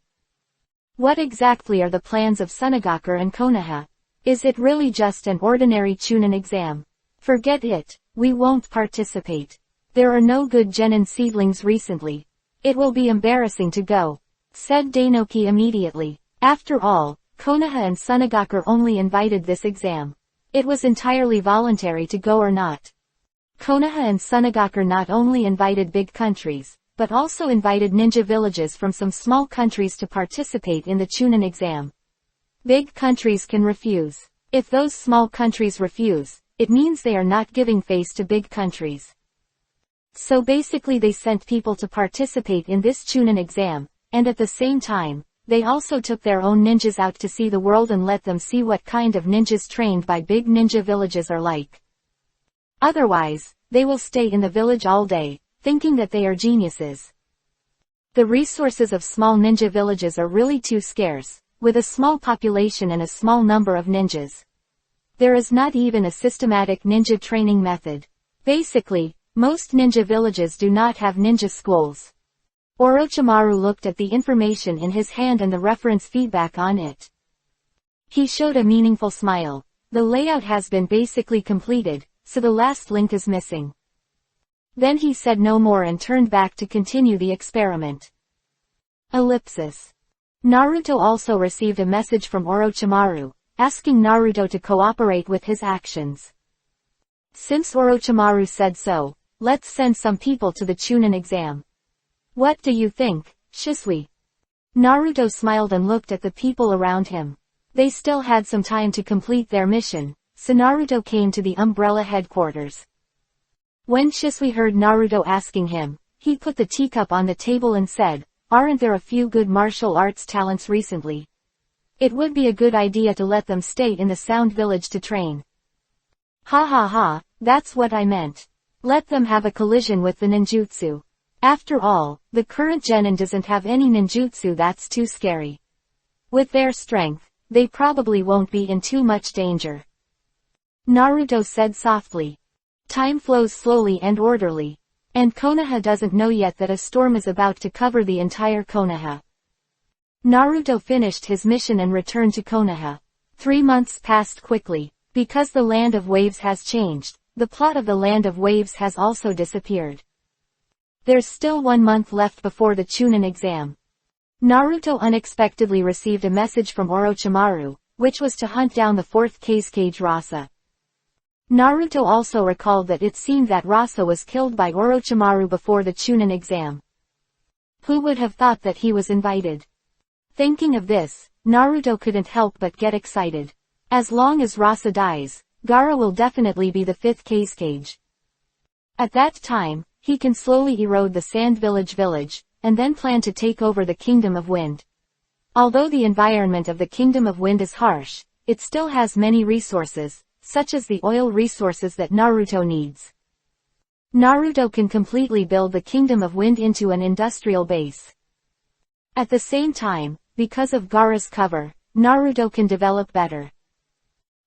What exactly are the plans of Tsunagakure and Konoha? Is it really just an ordinary Chunin exam? Forget it, we won't participate. There are no good genin seedlings recently. It will be embarrassing to go, said Dainoki immediately. After all, Konoha and Tsunagakure only invited this exam. It was entirely voluntary to go or not. Konoha and Tsunagakure not only invited big countries, but also invited ninja villages from some small countries to participate in the Chunin exam. Big countries can refuse. If those small countries refuse, it means they are not giving face to big countries. So basically they sent people to participate in this Chunin exam, and at the same time, they also took their own ninjas out to see the world and let them see what kind of ninjas trained by big ninja villages are like. Otherwise, they will stay in the village all day, thinking that they are geniuses. The resources of small ninja villages are really too scarce, with a small population and a small number of ninjas. There is not even a systematic ninja training method. Basically, most ninja villages do not have ninja schools. Orochimaru looked at the information in his hand and the reference feedback on it. He showed a meaningful smile. The layout has been basically completed, so the last link is missing. Then he said no more and turned back to continue the experiment. Ellipsis. Naruto also received a message from Orochimaru, asking Naruto to cooperate with his actions. Since Orochimaru said so, let's send some people to the Chunin exam. What do you think, Shisui? Naruto smiled and looked at the people around him. They still had some time to complete their mission, so Naruto came to the Umbrella headquarters. When Shisui heard Naruto asking him, he put the teacup on the table and said, "Aren't there a few good martial arts talents recently? It would be a good idea to let them stay in the Sound Village to train." Ha ha ha, that's what I meant. Let them have a collision with the ninjutsu. After all, the current genin doesn't have any ninjutsu that's too scary. With their strength, they probably won't be in too much danger. Naruto said softly. Time flows slowly and orderly. And Konoha doesn't know yet that a storm is about to cover the entire Konoha. Naruto finished his mission and returned to Konoha. 3 months passed quickly. Because the Land of Waves has changed, the plot of the Land of Waves has also disappeared. There's still 1 month left before the Chunin exam. Naruto unexpectedly received a message from Orochimaru, which was to hunt down the 4th Kazekage Rasa. Naruto also recalled that it seemed that Rasa was killed by Orochimaru before the Chunin exam. Who would have thought that he was invited? Thinking of this, Naruto couldn't help but get excited. As long as Rasa dies, Gaara will definitely be the 5th Kazekage. At that time, he can slowly erode the Sand Village, and then plan to take over the Kingdom of Wind. Although the environment of the Kingdom of Wind is harsh, it still has many resources, such as the oil resources that Naruto needs. Naruto can completely build the Kingdom of Wind into an industrial base. At the same time, because of Gaara's cover, Naruto can develop better.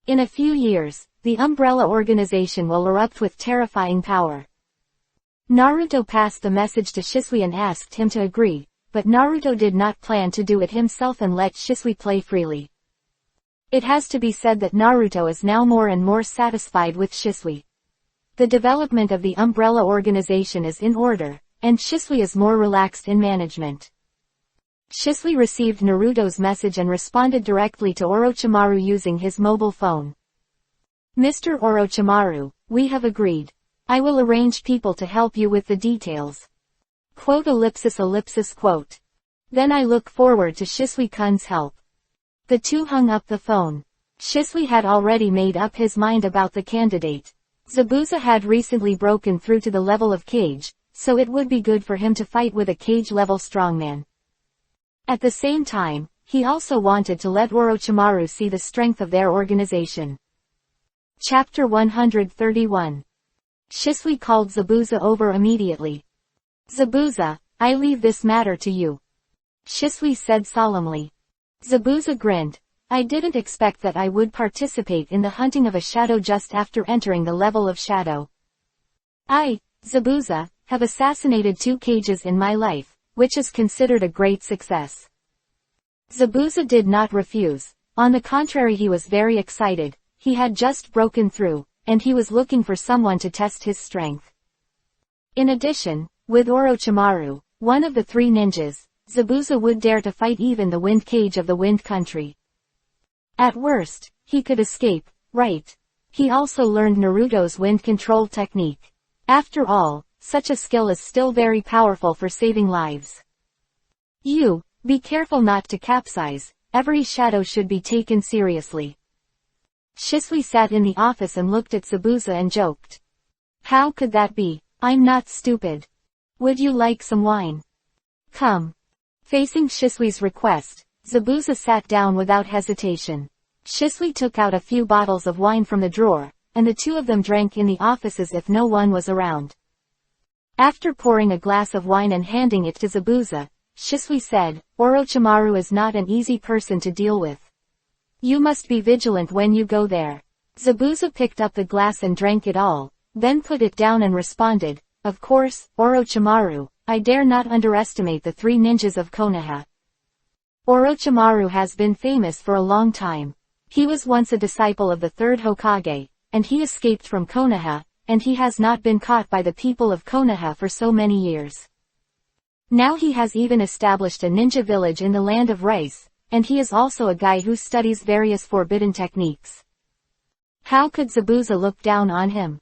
In a few years, the umbrella organization will erupt with terrifying power. Naruto passed the message to Shisui and asked him to agree, but Naruto did not plan to do it himself and let Shisui play freely. It has to be said that Naruto is now more and more satisfied with Shisui. The development of the umbrella organization is in order, and Shisui is more relaxed in management. Shisui received Naruto's message and responded directly to Orochimaru using his mobile phone. Mr. Orochimaru, we have agreed. I will arrange people to help you with the details. Quote ellipsis quote. Then I look forward to Shisui-kun's help. The two hung up the phone. Shisui had already made up his mind about the candidate. Zabuza had recently broken through to the level of Cage, so it would be good for him to fight with a Cage-level strongman. At the same time, he also wanted to let Orochimaru see the strength of their organization. Chapter 131. Shisui called Zabuza over immediately. Zabuza, I leave this matter to you. Shisui said solemnly. Zabuza grinned. I didn't expect that I would participate in the hunting of a shadow just after entering the level of shadow. I, Zabuza, have assassinated 2 Cages in my life, which is considered a great success. Zabuza did not refuse. On the contrary, he was very excited. He had just broken through, and he was looking for someone to test his strength. In addition, with Orochimaru, one of the 3 ninjas, Zabuza would dare to fight even the Wind Cage of the Wind Country. At worst, he could escape, right? He also learned Naruto's wind control technique. After all, such a skill is still very powerful for saving lives. You, be careful not to capsize, every shadow should be taken seriously. Shisui sat in the office and looked at Zabuza and joked. How could that be? I'm not stupid. Would you like some wine? Come. Facing Shisui's request, Zabuza sat down without hesitation. Shisui took out a few bottles of wine from the drawer, and the two of them drank in the office as if no one was around. After pouring a glass of wine and handing it to Zabuza, Shisui said, Orochimaru is not an easy person to deal with. You must be vigilant when you go there. Zabuza picked up the glass and drank it all, then put it down and responded, of course, Orochimaru, I dare not underestimate the 3 ninjas of Konoha. Orochimaru has been famous for a long time. He was once a disciple of the 3rd Hokage, and he escaped from Konoha, and he has not been caught by the people of Konoha for so many years. Now he has even established a ninja village in the land of rice, and he is also a guy who studies various forbidden techniques. How could Zabuza look down on him?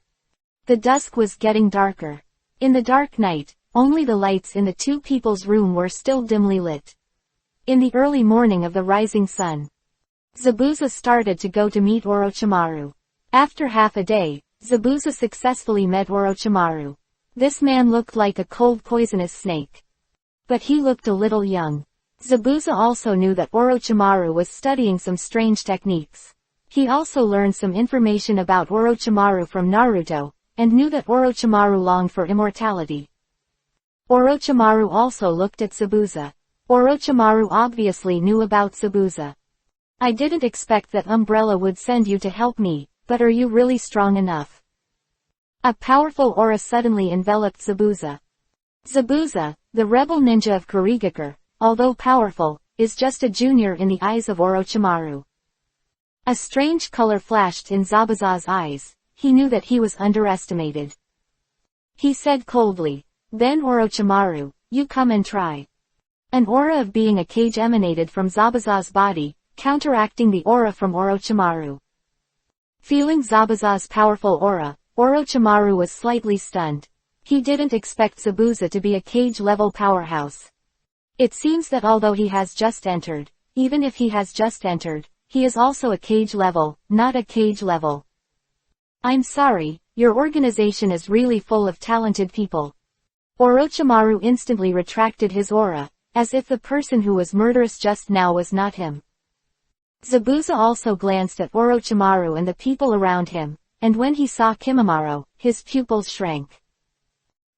The dusk was getting darker. In the dark night, only the lights in the 2 people's room were still dimly lit. In the early morning of the rising sun, Zabuza started to go to meet Orochimaru. After half a day, Zabuza successfully met Orochimaru. This man looked like a cold poisonous snake. But he looked a little young. Zabuza also knew that Orochimaru was studying some strange techniques. He also learned some information about Orochimaru from Naruto, and knew that Orochimaru longed for immortality. Orochimaru also looked at Zabuza. Orochimaru obviously knew about Zabuza. I didn't expect that Umbrella would send you to help me, but are you really strong enough? A powerful aura suddenly enveloped Zabuza. Zabuza, the rebel ninja of Kurigakure, although powerful, is just a junior in the eyes of Orochimaru. A strange color flashed in Zabuza's eyes. He knew that he was underestimated. He said coldly, then Orochimaru, you come and try. An aura of being a cage emanated from Zabuza's body, counteracting the aura from Orochimaru. Feeling Zabuza's powerful aura, Orochimaru was slightly stunned. He didn't expect Zabuza to be a cage-level powerhouse. It seems that although he has just entered, even if he has just entered, he is also a cage level, not a cage level. I'm sorry, your organization is really full of talented people. Orochimaru instantly retracted his aura, as if the person who was murderous just now was not him. Zabuza also glanced at Orochimaru and the people around him, and when he saw Kimimaro, his pupils shrank.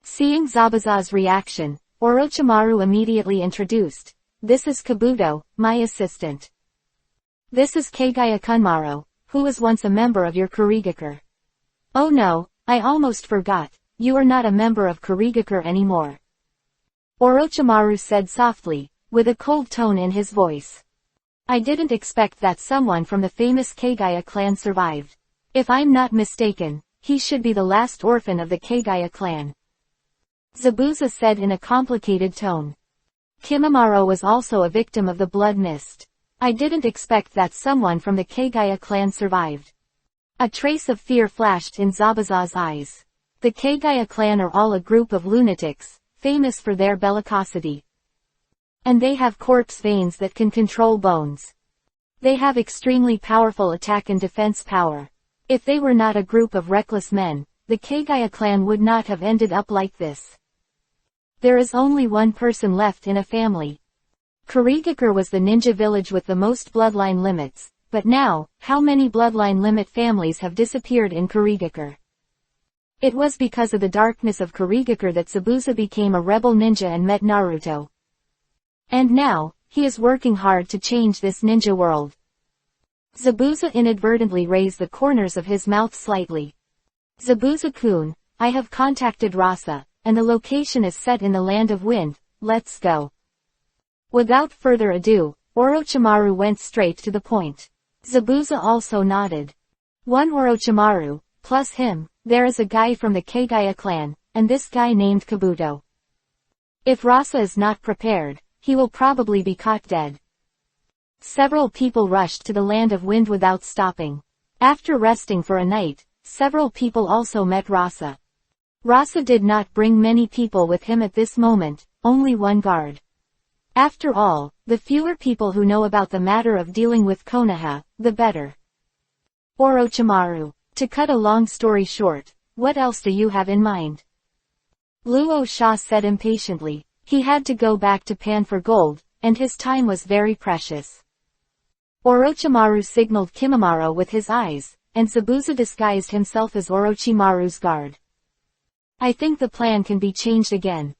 Seeing Zabuza's reaction, Orochimaru immediately introduced, this is Kabuto, my assistant. This is Kagaya Kunmaro, who was once a member of your Kurigakure. Oh no, I almost forgot, you are not a member of Kurigakure anymore. Orochimaru said softly, with a cold tone in his voice. I didn't expect that someone from the famous Kagaya clan survived. If I'm not mistaken, he should be the last orphan of the Kagaya clan. Zabuza said in a complicated tone. Kimimaro was also a victim of the blood mist. I didn't expect that someone from the Kagaya clan survived. A trace of fear flashed in Zabuza's eyes. The Kagaya clan are all a group of lunatics, famous for their bellicosity. And they have corpse veins that can control bones. They have extremely powerful attack and defense power. If they were not a group of reckless men, the Kagaya clan would not have ended up like this. There is only one person left in a family. Kurigakure was the ninja village with the most bloodline limits, but now, how many bloodline limit families have disappeared in Kurigakure? It was because of the darkness of Kurigakure that Zabuza became a rebel ninja and met Naruto. And now, he is working hard to change this ninja world. Zabuza inadvertently raised the corners of his mouth slightly. Zabuza-kun, I have contacted Rasa, and the location is set in the Land of Wind, let's go. Without further ado, Orochimaru went straight to the point. Zabuza also nodded. One Orochimaru, plus him, there is a guy from the Kagaya clan, and this guy named Kabuto. If Rasa is not prepared, he will probably be caught dead. Several people rushed to the Land of Wind without stopping. After resting for a night, several people also met Rasa. Rasa did not bring many people with him at this moment, only one guard. After all, the fewer people who know about the matter of dealing with Konoha, the better. Orochimaru, to cut a long story short, what else do you have in mind? Luo Sha said impatiently. He had to go back to Pan for gold, and his time was very precious. Orochimaru signaled Kimimaro with his eyes, and Zabuza disguised himself as Orochimaru's guard. I think the plan can be changed again.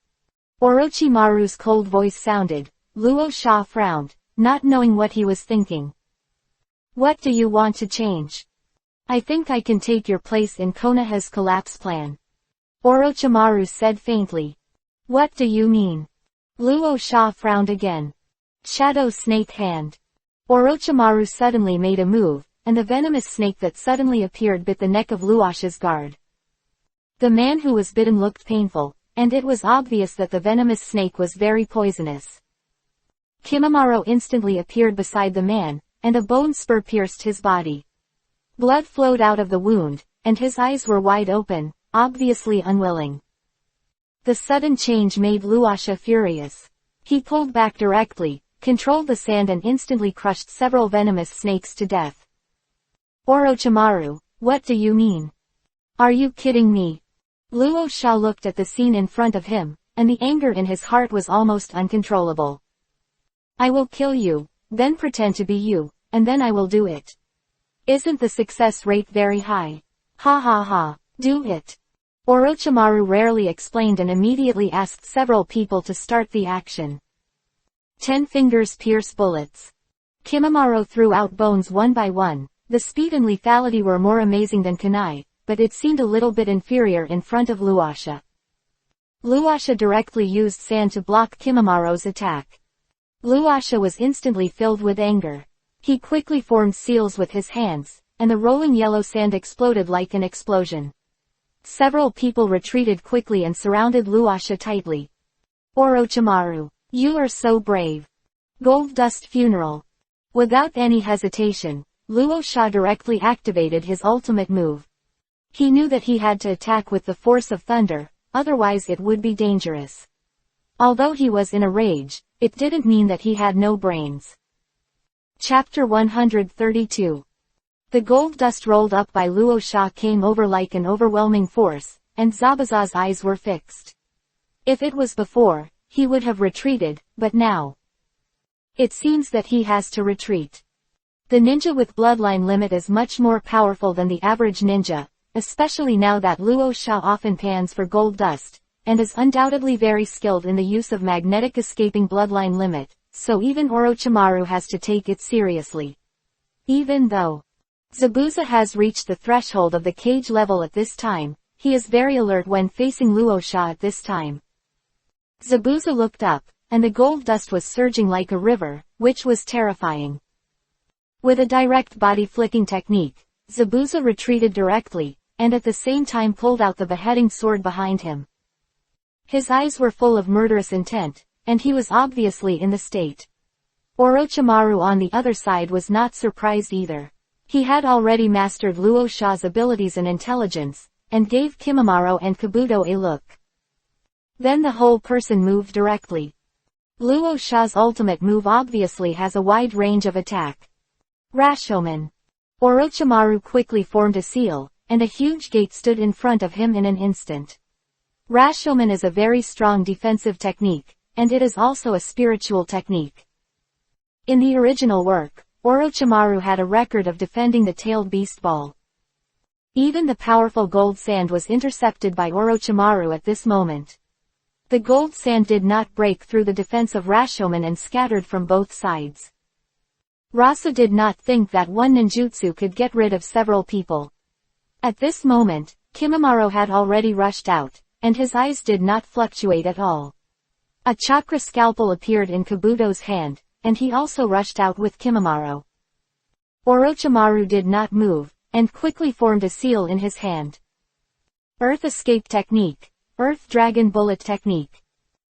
Orochimaru's cold voice sounded. Luo Sha frowned, not knowing what he was thinking. What do you want to change? I think I can take your place in Konoha's collapse plan. Orochimaru said faintly. What do you mean? Luo Sha frowned again. Shadow Snake Hand. Orochimaru suddenly made a move, and the venomous snake that suddenly appeared bit the neck of Luasha's guard. The man who was bitten looked painful, and it was obvious that the venomous snake was very poisonous. Kimimaro instantly appeared beside the man, and a bone spur pierced his body. Blood flowed out of the wound, and his eyes were wide open, obviously unwilling. The sudden change made Luasha furious. He pulled back directly, controlled the sand and instantly crushed several venomous snakes to death. Orochimaru, what do you mean? Are you kidding me? Luo Sha looked at the scene in front of him, and the anger in his heart was almost uncontrollable. I will kill you, then pretend to be you, and then I will do it. Isn't the success rate very high? Ha ha ha, do it. Orochimaru rarely explained and immediately asked several people to start the action. 10 fingers pierce bullets. Kimimaro threw out bones one by one. The speed and lethality were more amazing than kunai, but it seemed a little bit inferior in front of Luasha. Luasha directly used sand to block Kimimaro's attack. Luasha was instantly filled with anger. He quickly formed seals with his hands, and the rolling yellow sand exploded like an explosion. Several people retreated quickly and surrounded Luasha tightly. Orochimaru, you are so brave. Gold Dust Funeral. Without any hesitation, Luo Sha directly activated his ultimate move. He knew that he had to attack with the force of thunder, otherwise it would be dangerous. Although he was in a rage, it didn't mean that he had no brains. Chapter 132. The gold dust rolled up by Luo Sha came over like an overwhelming force, and Zabuza's eyes were fixed. If it was before, he would have retreated, but now. It seems that he has to retreat. The ninja with bloodline limit is much more powerful than the average ninja, especially now that Luo Sha often pans for gold dust, and is undoubtedly very skilled in the use of magnetic escaping bloodline limit, so even Orochimaru has to take it seriously. Even though Zabuza has reached the threshold of the cage level at this time. He is very alert when facing Luosha at this time. Zabuza looked up, and the gold dust was surging like a river, which was terrifying. With a direct body flicking technique, Zabuza retreated directly, and at the same time pulled out the beheading sword behind him. His eyes were full of murderous intent, and he was obviously in the state. Orochimaru on the other side was not surprised either. He had already mastered Luosha's abilities and intelligence, and gave Kimimaro and Kabuto a look. Then the whole person moved directly. Luosha's ultimate move obviously has a wide range of attack. Rashomon. Orochimaru quickly formed a seal, and a huge gate stood in front of him in an instant. Rashomon is a very strong defensive technique, and it is also a spiritual technique. In the original work, Orochimaru had a record of defending the tailed beast ball. Even the powerful gold sand was intercepted by Orochimaru at this moment. The gold sand did not break through the defense of Rashomon and scattered from both sides. Rasa did not think that one ninjutsu could get rid of several people. At this moment, Kimimaro had already rushed out, and his eyes did not fluctuate at all. A chakra scalpel appeared in Kabuto's hand, and he also rushed out with Kimimaro. Orochimaru did not move, and quickly formed a seal in his hand. Earth Escape Technique. Earth Dragon Bullet Technique.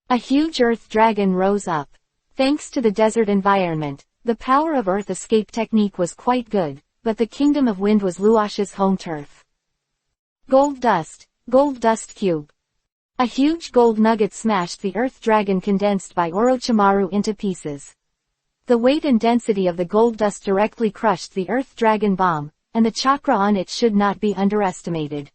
A huge earth dragon rose up. Thanks to the desert environment, the power of Earth Escape Technique was quite good, but the Kingdom of Wind was Luosha's home turf. Gold Dust Cube. A huge gold nugget smashed the earth dragon condensed by Orochimaru into pieces. The weight and density of the gold dust directly crushed the earth dragon bomb, and the chakra on it should not be underestimated.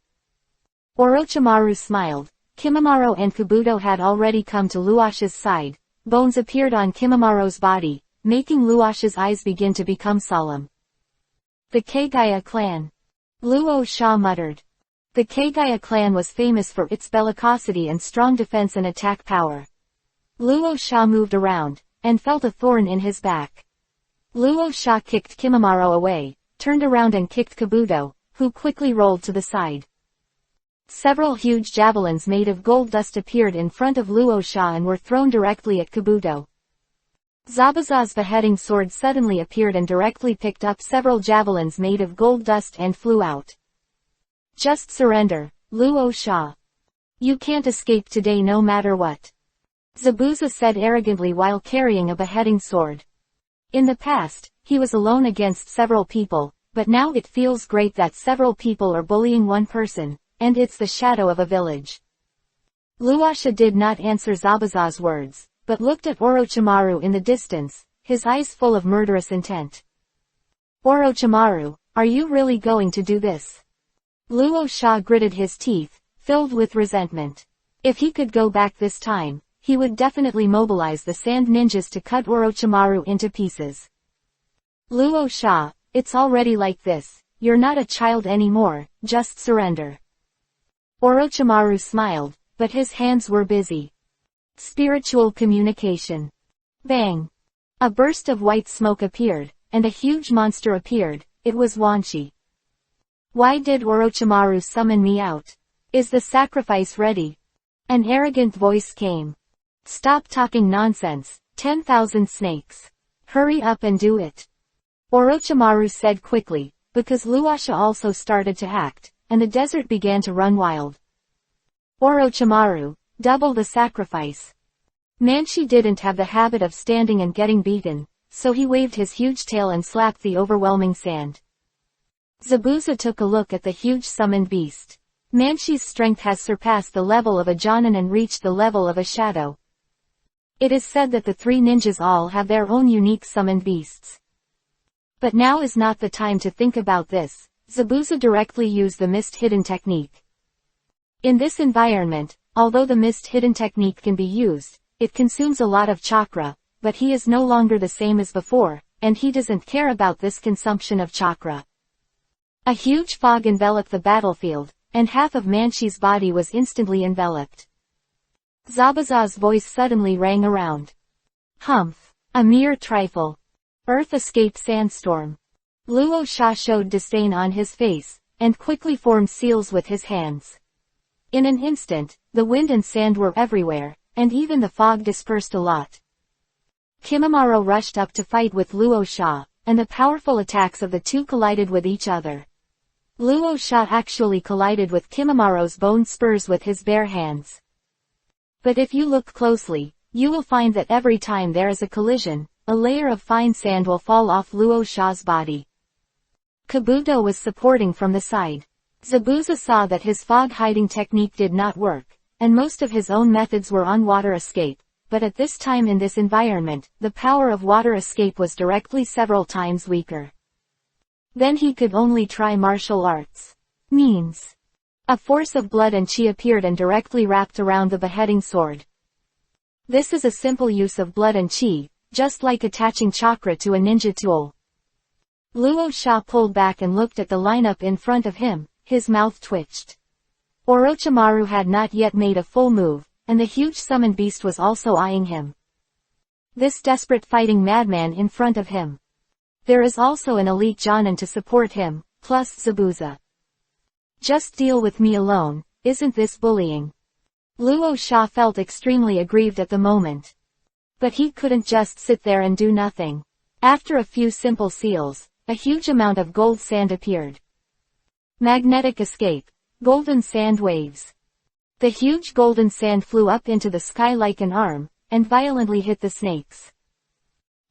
Orochimaru smiled. Kimimaro and Kabuto had already come to Luosha's side. Bones appeared on Kimimaro's body, making Luosha's eyes begin to become solemn. The Kagaya clan. Luosha muttered. The Kagaya clan was famous for its bellicosity and strong defense and attack power. Luosha moved around, and felt a thorn in his back. Luosha kicked Kimimaro away, turned around and kicked Kabuto, who quickly rolled to the side. Several huge javelins made of gold dust appeared in front of Luosha and were thrown directly at Kabuto. Zabuza's beheading sword suddenly appeared and directly picked up several javelins made of gold dust and flew out. Just surrender, Luosha. You can't escape today no matter what. Zabuza said arrogantly while carrying a beheading sword. In the past, he was alone against several people, but now it feels great that several people are bullying one person, and it's the shadow of a village. Luosha did not answer Zabuza's words, but looked at Orochimaru in the distance, his eyes full of murderous intent. Orochimaru, are you really going to do this? Luosha gritted his teeth, filled with resentment. If he could go back this time, he would definitely mobilize the sand ninjas to cut Orochimaru into pieces. Luosha, it's already like this, you're not a child anymore, just surrender. Orochimaru smiled, but his hands were busy. Spiritual communication. Bang! A burst of white smoke appeared, and a huge monster appeared. It was Wanshi. Why did Orochimaru summon me out? Is the sacrifice ready? An arrogant voice came. Stop talking nonsense, 10,000 snakes. Hurry up and do it. Orochimaru said quickly, because Luosha also started to act, and the desert began to run wild. Orochimaru, double the sacrifice. Manshi didn't have the habit of standing and getting beaten, so he waved his huge tail and slapped the overwhelming sand. Zabuza took a look at the huge summoned beast. Manshi's strength has surpassed the level of a Jonin and reached the level of a shadow. It is said that the three ninjas all have their own unique summoned beasts. But now is not the time to think about this. Zabuza directly used the mist hidden technique. In this environment, although the mist hidden technique can be used, it consumes a lot of chakra, but he is no longer the same as before, and he doesn't care about this consumption of chakra. A huge fog enveloped the battlefield, and half of Manshi's body was instantly enveloped. Zabuza's voice suddenly rang around. Humph! A mere trifle. Earth Escape Sandstorm. Luo Sha showed disdain on his face, and quickly formed seals with his hands. In an instant, the wind and sand were everywhere, and even the fog dispersed a lot. Kimimaro rushed up to fight with Luo Sha, and the powerful attacks of the two collided with each other. Luo Sha actually collided with Kimimaro's bone spurs with his bare hands. But if you look closely, you will find that every time there is a collision, a layer of fine sand will fall off Luo Sha's body. Kabuto was supporting from the side. Zabuza saw that his fog hiding technique did not work, and most of his own methods were on water escape, but at this time in this environment, the power of water escape was directly several times weaker. Then he could only try martial arts. Means. A force of blood and chi appeared and directly wrapped around the beheading sword. This is a simple use of blood and chi, just like attaching chakra to a ninja tool. Luo Sha pulled back and looked at the lineup in front of him, his mouth twitched. Orochimaru had not yet made a full move, and the huge summoned beast was also eyeing him. This desperate fighting madman in front of him. There is also an elite Jonin to support him, plus Zabuza. Just deal with me alone, isn't this bullying? Luo Sha felt extremely aggrieved at the moment. But he couldn't just sit there and do nothing. After a few simple seals, a huge amount of gold sand appeared. Magnetic escape. Golden sand waves. The huge golden sand flew up into the sky like an arm, and violently hit the snakes.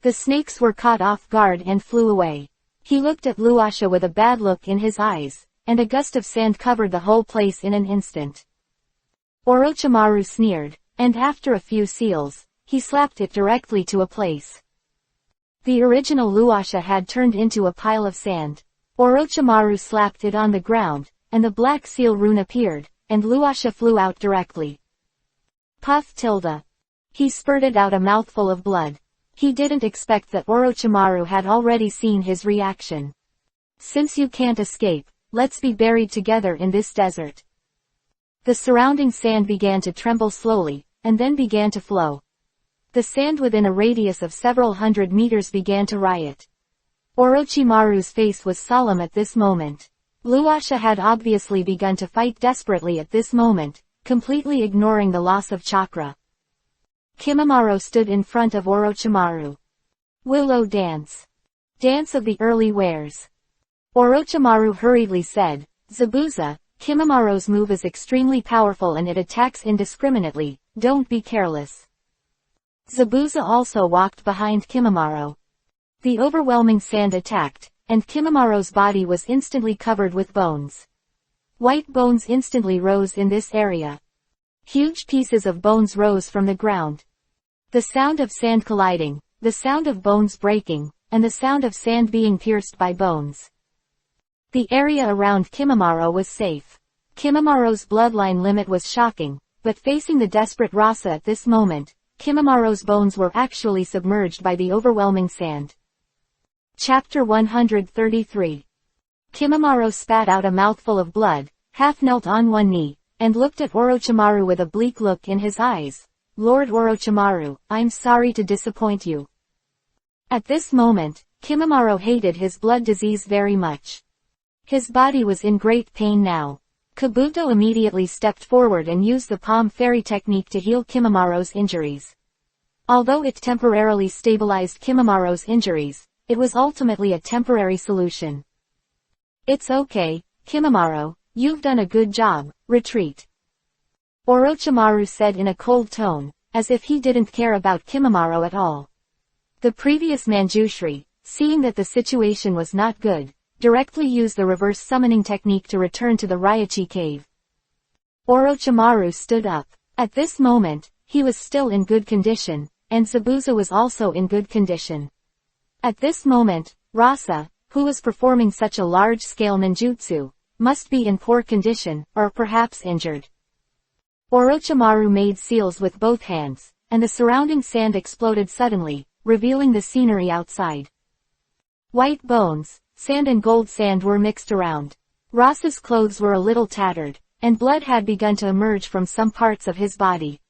The snakes were caught off guard and flew away. He looked at Luasha with a bad look in his eyes, and a gust of sand covered the whole place in an instant. Orochimaru sneered, and after a few seals, he slapped it directly to a place. The original Luasha had turned into a pile of sand. Orochimaru slapped it on the ground, and the black seal rune appeared, and Luasha flew out directly. Puff tilde. He spurted out a mouthful of blood. He didn't expect that Orochimaru had already seen his reaction. Since you can't escape, let's be buried together in this desert. The surrounding sand began to tremble slowly, and then began to flow. The sand within a radius of several hundred meters began to riot. Orochimaru's face was solemn at this moment. Luasha had obviously begun to fight desperately at this moment, completely ignoring the loss of chakra. Kimimaro stood in front of Orochimaru. Willow dance. Dance of the early wares. Orochimaru hurriedly said, Zabuza, Kimimaro's move is extremely powerful and it attacks indiscriminately, don't be careless. Zabuza also walked behind Kimimaro. The overwhelming sand attacked, and Kimimaro's body was instantly covered with bones. White bones instantly rose in this area. Huge pieces of bones rose from the ground. The sound of sand colliding, the sound of bones breaking, and the sound of sand being pierced by bones. The area around Kimimaro was safe. Kimimaro's bloodline limit was shocking, but facing the desperate Rasa at this moment, Kimimaro's bones were actually submerged by the overwhelming sand. Chapter 133. Kimimaro spat out a mouthful of blood, half knelt on one knee, and looked at Orochimaru with a bleak look in his eyes. Lord Orochimaru, I'm sorry to disappoint you. At this moment, Kimimaro hated his blood disease very much. His body was in great pain now. Kabuto immediately stepped forward and used the palm fairy technique to heal Kimimaro's injuries. Although it temporarily stabilized Kimimaro's injuries, it was ultimately a temporary solution. It's okay, Kimimaro, you've done a good job, retreat. Orochimaru said in a cold tone, as if he didn't care about Kimimaro at all. The previous Manjushri, seeing that the situation was not good, directly used the reverse summoning technique to return to the Ryachi cave. Orochimaru stood up. At this moment, he was still in good condition, and Zabuza was also in good condition. At this moment, Rasa, who was performing such a large-scale ninjutsu, must be in poor condition, or perhaps injured. Orochimaru made seals with both hands, and the surrounding sand exploded suddenly, revealing the scenery outside. White bones, sand and gold sand were mixed around. Rasa's clothes were a little tattered, and blood had begun to emerge from some parts of his body.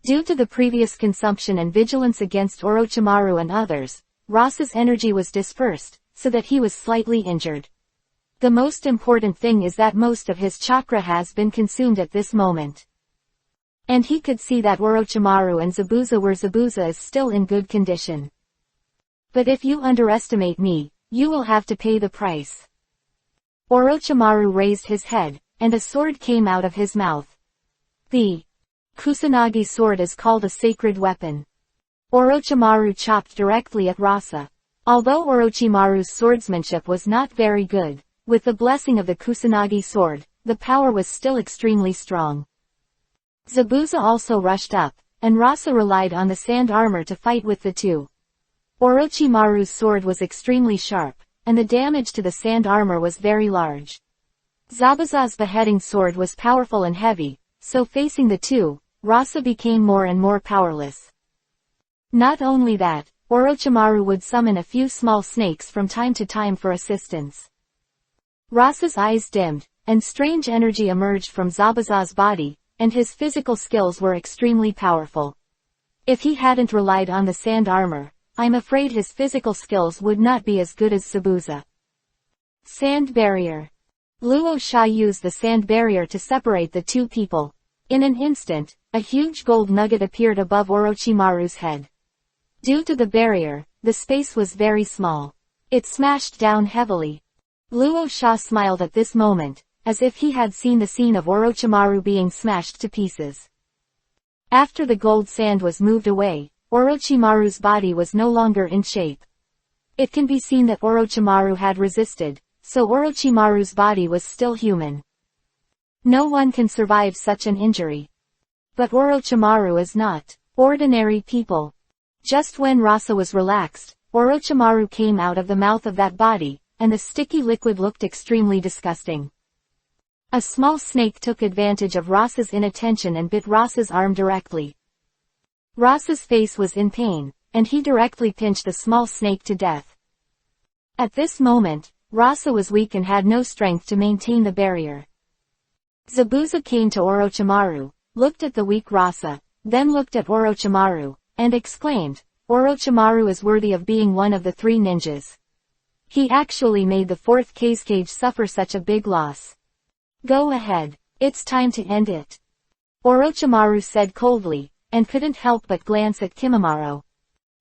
Due to the previous consumption and vigilance against Orochimaru and others, Rasa's energy was dispersed, so that he was slightly injured. The most important thing is that most of his chakra has been consumed at this moment. And he could see that Orochimaru and Zabuza is still in good condition. But if you underestimate me, you will have to pay the price. Orochimaru raised his head, and a sword came out of his mouth. The Kusanagi sword is called a sacred weapon. Orochimaru chopped directly at Rasa. Although Orochimaru's swordsmanship was not very good, with the blessing of the Kusanagi sword, the power was still extremely strong. Zabuza also rushed up, and Rasa relied on the sand armor to fight with the two. Orochimaru's sword was extremely sharp, and the damage to the sand armor was very large. Zabuza's beheading sword was powerful and heavy, so facing the two, Rasa became more and more powerless. Not only that, Orochimaru would summon a few small snakes from time to time for assistance. Rasa's eyes dimmed, and strange energy emerged from Zabuza's body, and his physical skills were extremely powerful. If he hadn't relied on the sand armor, I'm afraid his physical skills would not be as good as Zabuza. Sand barrier. Luo Sha used the sand barrier to separate the two people. In an instant, a huge gold nugget appeared above Orochimaru's head. Due to the barrier, the space was very small. It smashed down heavily. Luo Sha smiled at this moment, as if he had seen the scene of Orochimaru being smashed to pieces. After the gold sand was moved away, Orochimaru's body was no longer in shape. It can be seen that Orochimaru had resisted, so Orochimaru's body was still human. No one can survive such an injury. But Orochimaru is not ordinary people. Just when Rasa was relaxed, Orochimaru came out of the mouth of that body, and the sticky liquid looked extremely disgusting. A small snake took advantage of Rasa's inattention and bit Rasa's arm directly. Rasa's face was in pain, and he directly pinched the small snake to death. At this moment, Rasa was weak and had no strength to maintain the barrier. Zabuza came to Orochimaru, looked at the weak Rasa, then looked at Orochimaru, and exclaimed, "Orochimaru is worthy of being one of the three ninjas. He actually made the fourth Kazekage suffer such a big loss. Go ahead, it's time to end it." Orochimaru said coldly, and couldn't help but glance at Kimimaro.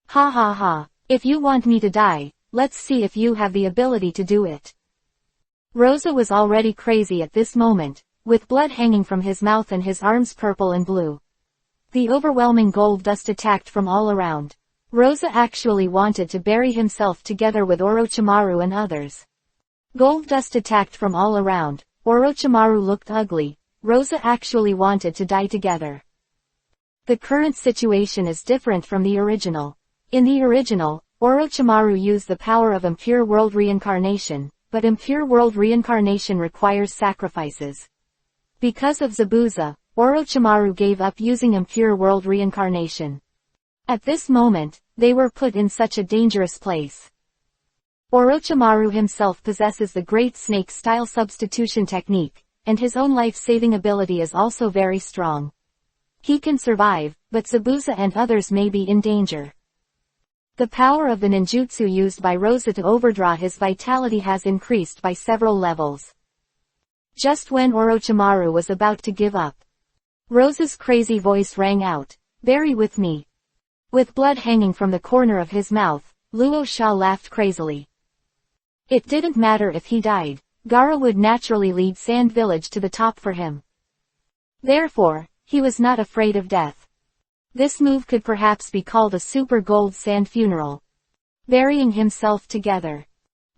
"Ha ha ha, if you want me to die, let's see if you have the ability to do it." Rosa was already crazy at this moment, with blood hanging from his mouth and his arms purple and blue. The overwhelming gold dust attacked from all around. Rosa actually wanted to bury himself together with Orochimaru and others. Gold dust attacked from all around. Orochimaru looked ugly. Rosa actually wanted to die together. The current situation is different from the original. In the original, Orochimaru used the power of impure world reincarnation, but impure world reincarnation requires sacrifices. Because of Zabuza, Orochimaru gave up using impure world reincarnation. At this moment, they were put in such a dangerous place. Orochimaru himself possesses the Great Snake-style substitution technique, and his own life-saving ability is also very strong. He can survive, but Zabuza and others may be in danger. The power of the ninjutsu used by Rosa to overdraw his vitality has increased by several levels. Just when Orochimaru was about to give up, Rosa's crazy voice rang out, "Bury with me." With blood hanging from the corner of his mouth, Luo Sha laughed crazily. It didn't matter if he died, Gaara would naturally lead Sand Village to the top for him. Therefore, he was not afraid of death. This move could perhaps be called a super gold sand funeral. Burying himself together.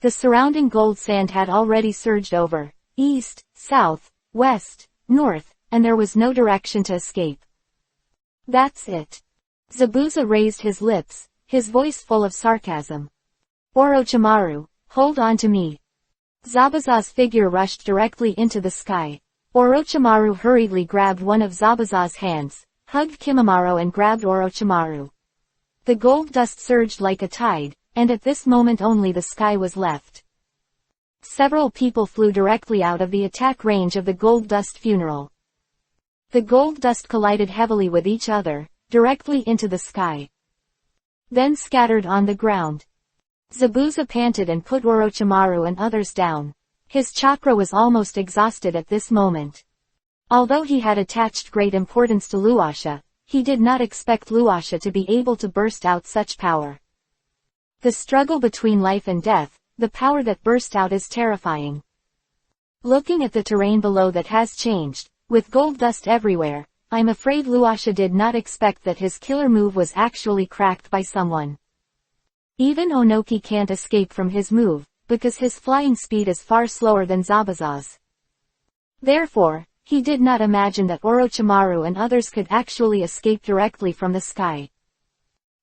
The surrounding gold sand had already surged over, east, south, west, north, and there was no direction to escape. That's it. Zabuza raised his lips, his voice full of sarcasm. Orochimaru, hold on to me. Zabuza's figure rushed directly into the sky. Orochimaru hurriedly grabbed one of Zabuza's hands, hugged Kimimaro and grabbed Orochimaru. The gold dust surged like a tide, and at this moment only the sky was left. Several people flew directly out of the attack range of the gold dust funeral. The gold dust collided heavily with each other, directly into the sky. Then scattered on the ground. Zabuza panted and put Orochimaru and others down. His chakra was almost exhausted at this moment. Although he had attached great importance to Luasha, he did not expect Luasha to be able to burst out such power. The struggle between life and death, the power that burst out is terrifying. Looking at the terrain below that has changed, with gold dust everywhere, I'm afraid Luasha did not expect that his killer move was actually cracked by someone. Even Onoki can't escape from his move, because his flying speed is far slower than Zabuza's. Therefore, he did not imagine that Orochimaru and others could actually escape directly from the sky.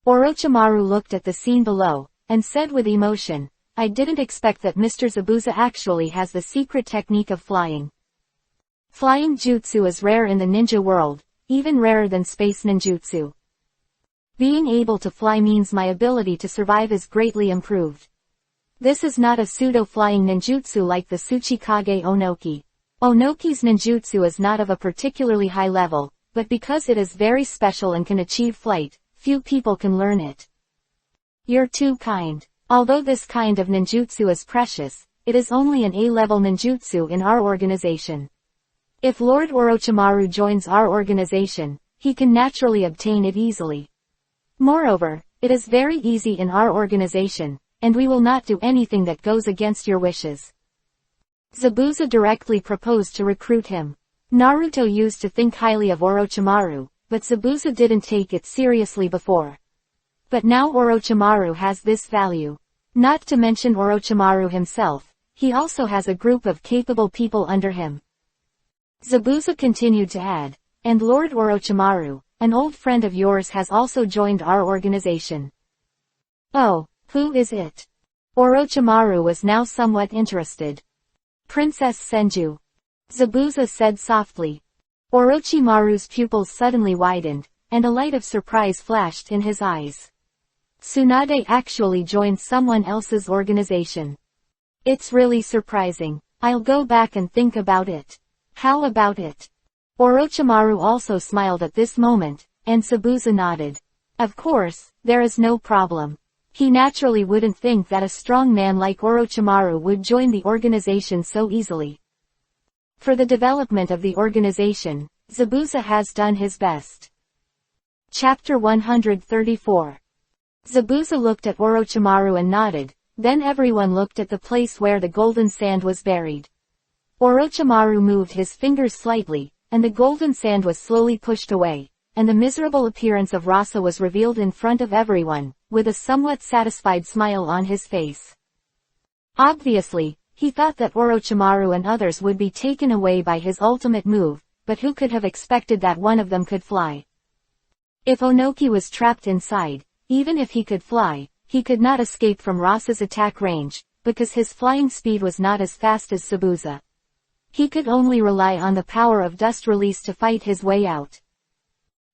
Orochimaru looked at the scene below, and said with emotion, I didn't expect that Mr. Zabuza actually has the secret technique of flying. Flying jutsu is rare in the ninja world, even rarer than space ninjutsu. Being able to fly means my ability to survive is greatly improved. This is not a pseudo-flying ninjutsu like the Tsuchikage Onoki. Onoki's ninjutsu is not of a particularly high level, but because it is very special and can achieve flight, few people can learn it. You're too kind. Although this kind of ninjutsu is precious, it is only an A-level ninjutsu in our organization. If Lord Orochimaru joins our organization, he can naturally obtain it easily. Moreover, it is very easy in our organization, and we will not do anything that goes against your wishes. Zabuza directly proposed to recruit him. Naruto used to think highly of Orochimaru, but Zabuza didn't take it seriously before. But now Orochimaru has this value. Not to mention Orochimaru himself, he also has a group of capable people under him. Zabuza continued to add, and Lord Orochimaru, an old friend of yours has also joined our organization. Oh, who is it? Orochimaru was now somewhat interested. Princess Senju. Zabuza said softly. Orochimaru's pupils suddenly widened, and a light of surprise flashed in his eyes. Tsunade actually joined someone else's organization. It's really surprising. I'll go back and think about it. How about it? Orochimaru also smiled at this moment, and Zabuza nodded. Of course, there is no problem. He naturally wouldn't think that a strong man like Orochimaru would join the organization so easily. For the development of the organization, Zabuza has done his best. Chapter 134. Zabuza looked at Orochimaru and nodded, then everyone looked at the place where the golden sand was buried. Orochimaru moved his fingers slightly, and the golden sand was slowly pushed away, and the miserable appearance of Rasa was revealed in front of everyone, with a somewhat satisfied smile on his face. Obviously, he thought that Orochimaru and others would be taken away by his ultimate move, but who could have expected that one of them could fly? If Onoki was trapped inside, even if he could fly, he could not escape from Rasa's attack range, because his flying speed was not as fast as Zabuza. He could only rely on the power of dust release to fight his way out.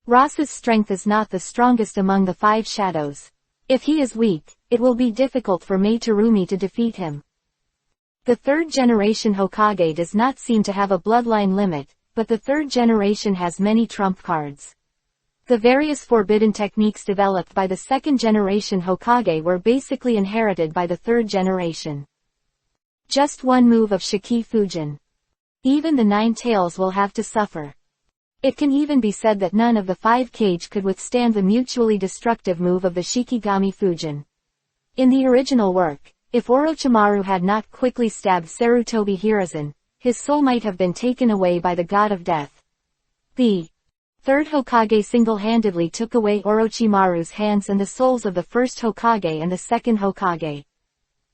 Rasa's strength is not the strongest among the 5 shadows. If he is weak, it will be difficult for Mei Terumi to defeat him. The 3rd generation Hokage does not seem to have a bloodline limit, but the 3rd generation has many trump cards. The various forbidden techniques developed by the 2nd generation Hokage were basically inherited by the 3rd generation. Just one move of Shiki Fujin. Even the 9 tails will have to suffer. It can even be said that none of the 5 kage could withstand the mutually destructive move of the Shikigami Fujin. In the original work, if Orochimaru had not quickly stabbed Sarutobi Hiruzen, his soul might have been taken away by the god of death. The 3rd Hokage single-handedly took away Orochimaru's hands and the souls of the 1st Hokage and the 2nd Hokage.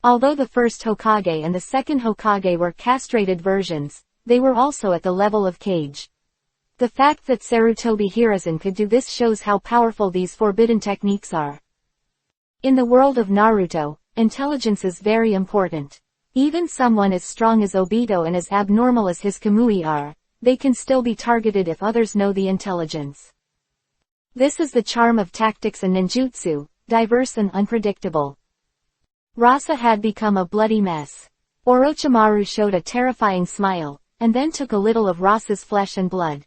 Although the 1st Hokage and the 2nd Hokage were castrated versions, they were also at the level of kage. The fact that Sarutobi Hiruzen could do this shows how powerful these forbidden techniques are. In the world of Naruto, intelligence is very important. Even someone as strong as Obito and as abnormal as his Kamui are, they can still be targeted if others know the intelligence. This is the charm of tactics and ninjutsu, diverse and unpredictable. Rasa had become a bloody mess. Orochimaru showed a terrifying smile, and then took a little of Rasa's flesh and blood.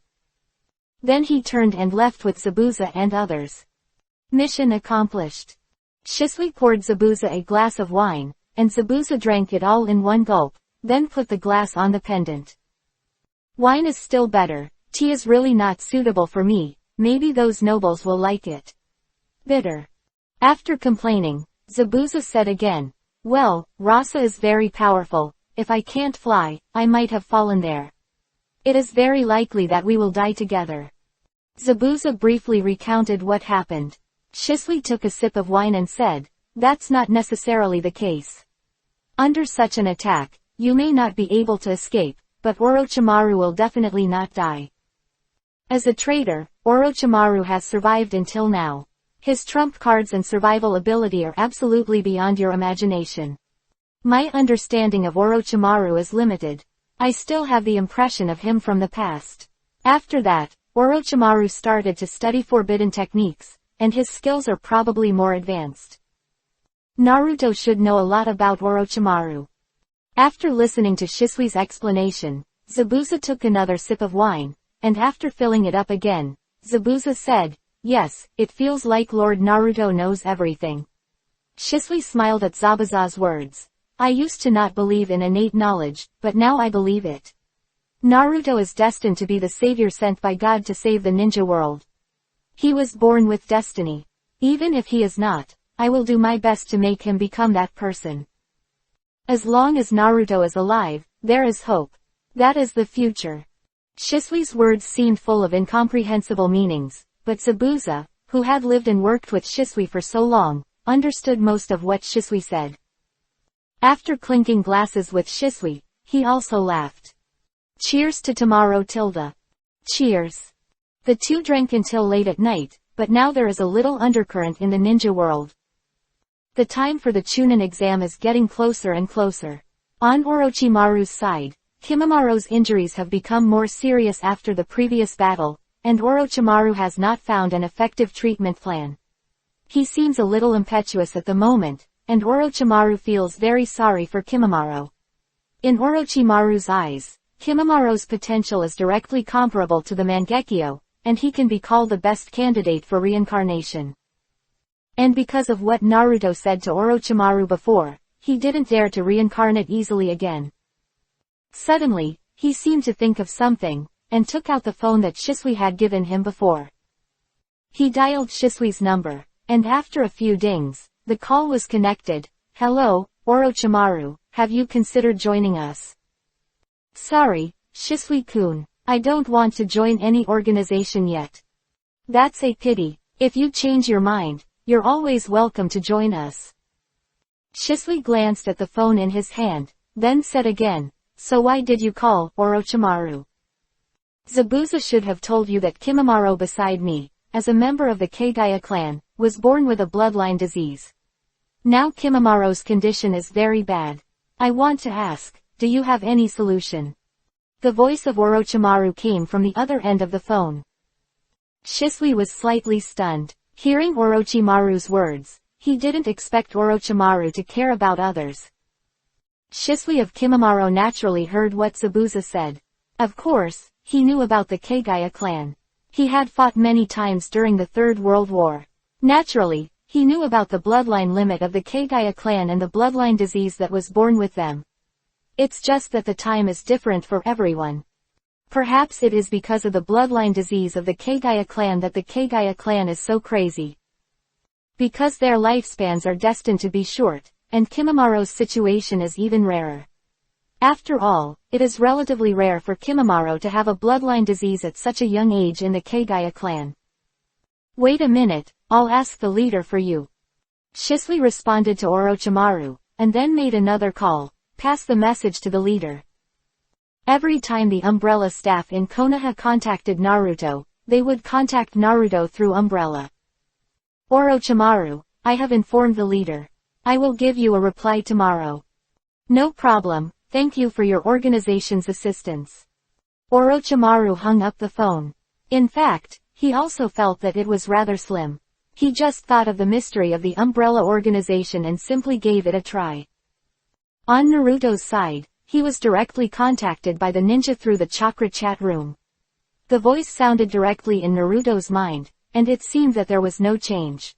Then he turned and left with Zabuza and others. Mission accomplished. Shisui poured Zabuza a glass of wine, and Zabuza drank it all in one gulp, then put the glass on the pendant. Wine is still better, tea is really not suitable for me, maybe those nobles will like it. Bitter. After complaining, Zabuza said again, well, Rasa is very powerful, if I can't fly, I might have fallen there. It is very likely that we will die together. Zabuza briefly recounted what happened. Shisui took a sip of wine and said, that's not necessarily the case. Under such an attack, you may not be able to escape, but Orochimaru will definitely not die. As a traitor, Orochimaru has survived until now. His trump cards and survival ability are absolutely beyond your imagination. My understanding of Orochimaru is limited. I still have the impression of him from the past. After that, Orochimaru started to study forbidden techniques, and his skills are probably more advanced. Naruto should know a lot about Orochimaru. After listening to Shisui's explanation, Zabuza took another sip of wine, and after filling it up again, Zabuza said, yes, it feels like Lord Naruto knows everything. Shisui smiled at Zabuza's words. I used to not believe in innate knowledge, but now I believe it. Naruto is destined to be the savior sent by God to save the ninja world. He was born with destiny. Even if he is not, I will do my best to make him become that person. As long as Naruto is alive, there is hope. That is the future. Shisui's words seemed full of incomprehensible meanings, but Zabuza, who had lived and worked with Shisui for so long, understood most of what Shisui said. After clinking glasses with Shisui, he also laughed. Cheers to tomorrow, Tilda. Cheers. The two drank until late at night, but now there is a little undercurrent in the ninja world. The time for the Chunin exam is getting closer and closer. On Orochimaru's side, Kimimara's injuries have become more serious after the previous battle, and Orochimaru has not found an effective treatment plan. He seems a little impetuous at the moment, and Orochimaru feels very sorry for Kimimaro. In Orochimaru's eyes, Kimimara's potential is directly comparable to the Mangekyo, and he can be called the best candidate for reincarnation. And because of what Naruto said to Orochimaru before, he didn't dare to reincarnate easily again. Suddenly, he seemed to think of something, and took out the phone that Shisui had given him before. He dialed Shisui's number, and after a few dings, the call was connected. Hello, Orochimaru, have you considered joining us? Sorry, Shisui-kun, I don't want to join any organization yet. That's a pity. If you change your mind, you're always welcome to join us. Shisui glanced at the phone in his hand, then said again, so why did you call, Orochimaru? Zabuza should have told you that Kimimaro beside me, as a member of the Kagaya clan, was born with a bloodline disease. Now Kimimaro's condition is very bad. I want to ask, do you have any solution? The voice of Orochimaru came from the other end of the phone. Shisui was slightly stunned. Hearing Orochimaru's words, he didn't expect Orochimaru to care about others. Shisui of Kimimaro naturally heard what Zabuza said. Of course, he knew about the Kagaya clan. He had fought many times during the Third World War. Naturally, he knew about the bloodline limit of the Kagaya clan and the bloodline disease that was born with them. It's just that the time is different for everyone. Perhaps it is because of the bloodline disease of the Kagaya clan that the Kagaya clan is so crazy. Because their lifespans are destined to be short, and Kimimaro's situation is even rarer. After all, it is relatively rare for Kimimaro to have a bloodline disease at such a young age in the Kagaya clan. Wait a minute, I'll ask the leader for you. Shisui responded to Orochimaru, and then made another call, pass the message to the leader. Every time the Umbrella staff in Konoha contacted Naruto, they would contact Naruto through Umbrella. Orochimaru, I have informed the leader. I will give you a reply tomorrow. No problem, thank you for your organization's assistance. Orochimaru hung up the phone. In fact, he also felt that it was rather slim. He just thought of the mystery of the Umbrella organization and simply gave it a try. On Naruto's side, he was directly contacted by the ninja through the chakra chat room. The voice sounded directly in Naruto's mind, and it seemed that there was no change.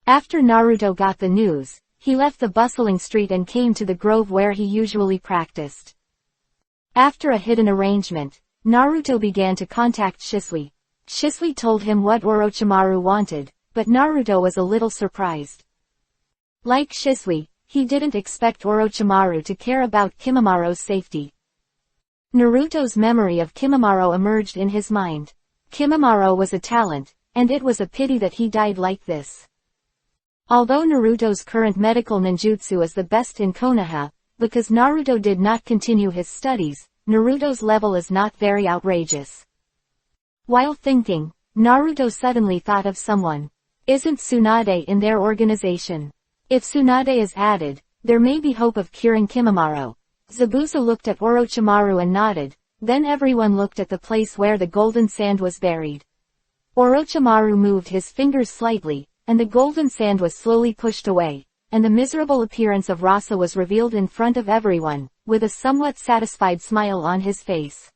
After Naruto got the news, he left the bustling street and came to the grove where he usually practiced. After a hidden arrangement, Naruto began to contact Shisui. Shisui told him what Orochimaru wanted, but Naruto was a little surprised. Like Shisui, he didn't expect Orochimaru to care about Kimamaro's safety. Naruto's memory of Kimamaro emerged in his mind. Kimamaro was a talent, and it was a pity that he died like this. Although Naruto's current medical ninjutsu is the best in Konoha, because Naruto did not continue his studies, Naruto's level is not very outrageous. While thinking, Naruto suddenly thought of someone. Isn't Tsunade in their organization? If Tsunade is added, there may be hope of curing Kimamaro. Zabuza looked at Orochimaru and nodded, then everyone looked at the place where the golden sand was buried. Orochimaru moved his fingers slightly, and the golden sand was slowly pushed away, and the miserable appearance of Rasa was revealed in front of everyone, with a somewhat satisfied smile on his face.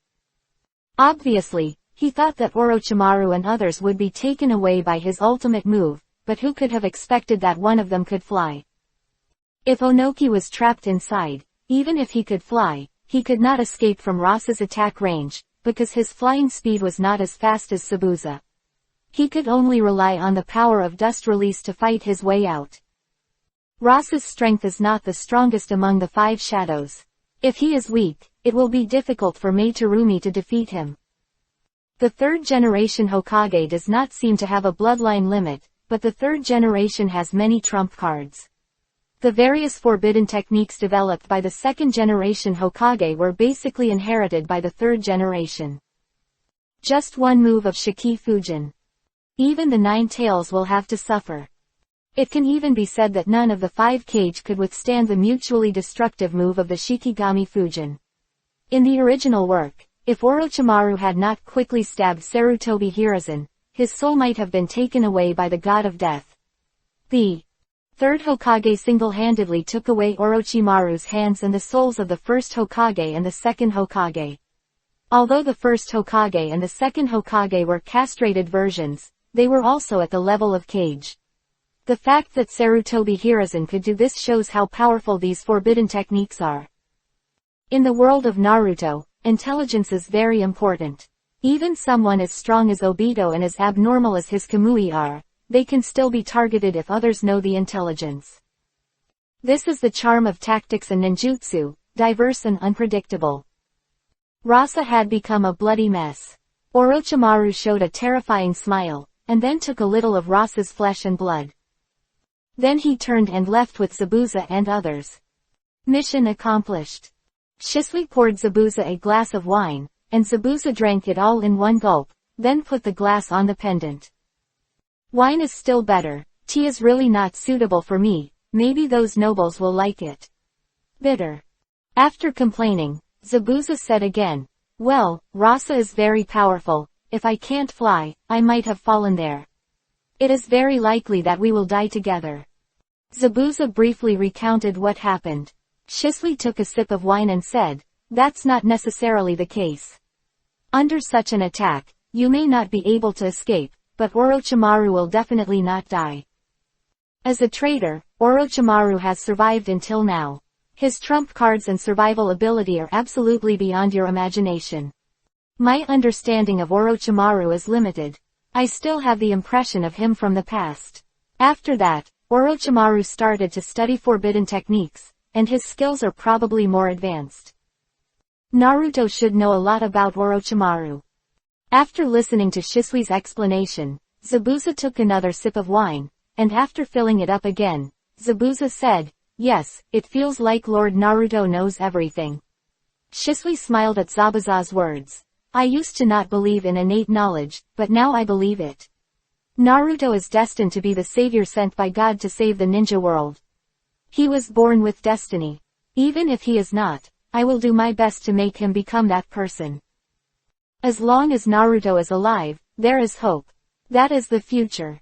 Obviously, he thought that Orochimaru and others would be taken away by his ultimate move, but who could have expected that one of them could fly? If Onoki was trapped inside, even if he could fly, he could not escape from Rasa's attack range, because his flying speed was not as fast as Zabuza. He could only rely on the power of dust release to fight his way out. Rasa's strength is not the strongest among the 5 shadows. If he is weak, it will be difficult for Mei-Terumi to defeat him. The 3rd generation Hokage does not seem to have a bloodline limit, but the 3rd generation has many trump cards. The various forbidden techniques developed by the 2nd generation Hokage were basically inherited by the 3rd generation. Just one move of Shiki Fujin. Even the 9 tails will have to suffer. It can even be said that none of the 5 Kage could withstand the mutually destructive move of the Shikigami Fujin. In the original work, if Orochimaru had not quickly stabbed Sarutobi Hiruzen, his soul might have been taken away by the god of death. The 3rd Hokage single-handedly took away Orochimaru's hands and the souls of the 1st Hokage and the 2nd Hokage. Although the 1st Hokage and the 2nd Hokage were castrated versions, they were also at the level of Kage. The fact that Sarutobi Hiruzen could do this shows how powerful these forbidden techniques are. In the world of Naruto, intelligence is very important. Even someone as strong as Obito and as abnormal as his Kamui are, they can still be targeted if others know the intelligence. This is the charm of tactics and ninjutsu, diverse and unpredictable. Rasa had become a bloody mess. Orochimaru showed a terrifying smile, and then took a little of Rasa's flesh and blood. Then he turned and left with Zabuza and others. Mission accomplished. Shisui poured Zabuza a glass of wine, and Zabuza drank it all in one gulp, then put the glass on the pendant. Wine is still better, tea is really not suitable for me, maybe those nobles will like it. Bitter. After complaining, Zabuza said again, well, Rasa is very powerful, if I can't fly, I might have fallen there. It is very likely that we will die together. Zabuza briefly recounted what happened. Shisui took a sip of wine and said, that's not necessarily the case. Under such an attack, you may not be able to escape, but Orochimaru will definitely not die. As a traitor, Orochimaru has survived until now. His trump cards and survival ability are absolutely beyond your imagination. My understanding of Orochimaru is limited. I still have the impression of him from the past. After that, Orochimaru started to study forbidden techniques, and his skills are probably more advanced. Naruto should know a lot about Orochimaru. After listening to Shisui's explanation, Zabuza took another sip of wine, and after filling it up again, Zabuza said, yes, it feels like Lord Naruto knows everything. Shisui smiled at Zabuza's words. I used to not believe in innate knowledge, but now I believe it. Naruto is destined to be the savior sent by God to save the ninja world. He was born with destiny. Even if he is not, I will do my best to make him become that person. As long as Naruto is alive, there is hope. That is the future.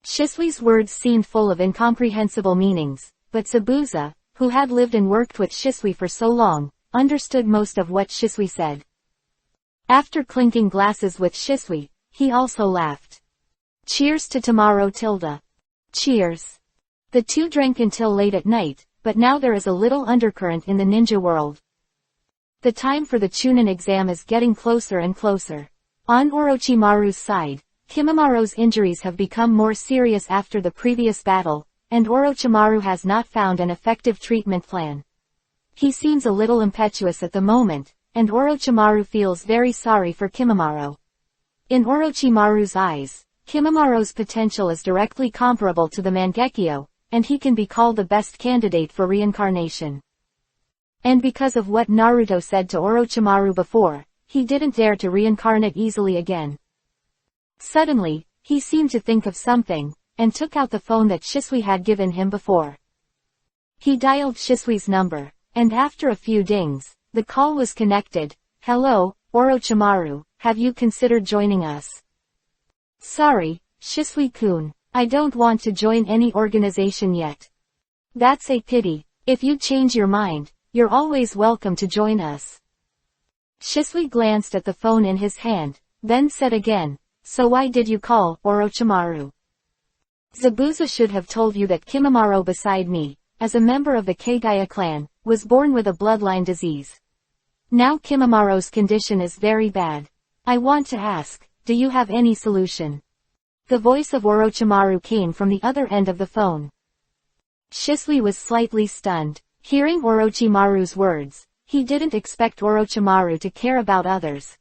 Shisui's words seemed full of incomprehensible meanings, but Zabuza, who had lived and worked with Shisui for so long, understood most of what Shisui said. After clinking glasses with Shisui, he also laughed. Cheers to tomorrow, Tilda. Cheers. The two drank until late at night, but now there is a little undercurrent in the ninja world. The time for the Chunin exam is getting closer and closer. On Orochimaru's side, Kimimara's injuries have become more serious after the previous battle, and Orochimaru has not found an effective treatment plan. He seems a little impetuous at the moment, and Orochimaru feels very sorry for Kimimaro. In Orochimaru's eyes, Kimimaro's potential is directly comparable to the Mangekyo, and he can be called the best candidate for reincarnation. And because of what Naruto said to Orochimaru before, he didn't dare to reincarnate easily again. Suddenly, he seemed to think of something, and took out the phone that Shisui had given him before. He dialed Shisui's number, and after a few dings, the call was connected. Hello, Orochimaru, have you considered joining us? Sorry, Shisui-kun, I don't want to join any organization yet. That's a pity. If you change your mind, you're always welcome to join us. Shisui glanced at the phone in his hand, then said again, so why did you call, Orochimaru? Zabuza should have told you that Kimimaro beside me, as a member of the Kagaya clan, was born with a bloodline disease. Now Kimimaro's condition is very bad. I want to ask, do you have any solution? The voice of Orochimaru came from the other end of the phone. Shisui was slightly stunned. Hearing Orochimaru's words, he didn't expect Orochimaru to care about others.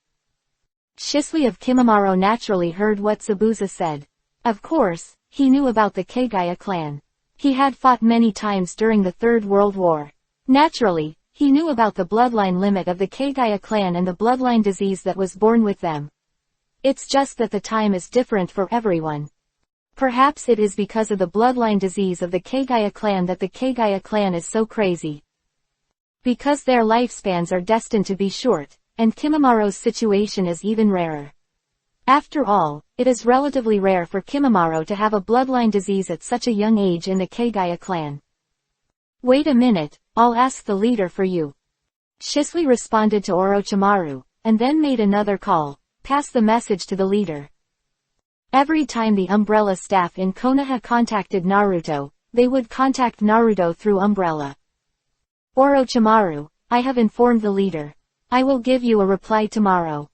Shisui of Kimimaro naturally heard what Zabuza said. Of course, he knew about the Kagaya clan. He had fought many times during the Third World War. Naturally, he knew about the bloodline limit of the Kagaya clan and the bloodline disease that was born with them. It's just that the time is different for everyone. Perhaps it is because of the bloodline disease of the Kagaya clan that the Kagaya clan is so crazy. Because their lifespans are destined to be short, and Kimimaro's situation is even rarer. After all, it is relatively rare for Kimimaro to have a bloodline disease at such a young age in the Kagaya clan. Wait a minute, I'll ask the leader for you. Shisui responded to Orochimaru, and then made another call, pass the message to the leader. Every time the Umbrella staff in Konoha contacted Naruto, they would contact Naruto through Umbrella. Orochimaru, I have informed the leader. I will give you a reply tomorrow.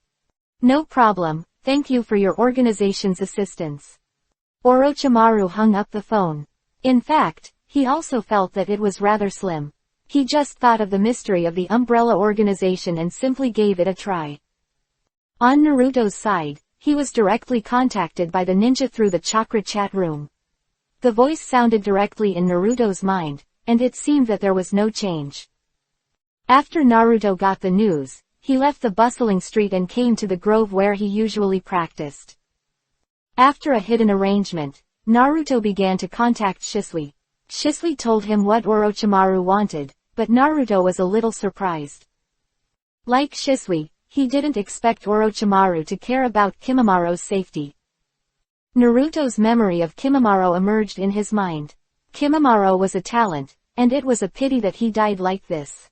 No problem, thank you for your organization's assistance. Orochimaru hung up the phone. In fact, he also felt that it was rather slim. He just thought of the mystery of the Umbrella organization and simply gave it a try. On Naruto's side, he was directly contacted by the ninja through the chakra chat room. The voice sounded directly in Naruto's mind, and it seemed that there was no change. After Naruto got the news, he left the bustling street and came to the grove where he usually practiced. After a hidden arrangement, Naruto began to contact Shisui. Shisui told him what Orochimaru wanted, but Naruto was a little surprised. Like Shisui, he didn't expect Orochimaru to care about Kimimaro's safety. Naruto's memory of Kimimaro emerged in his mind. Kimimaro was a talent, and it was a pity that he died like this.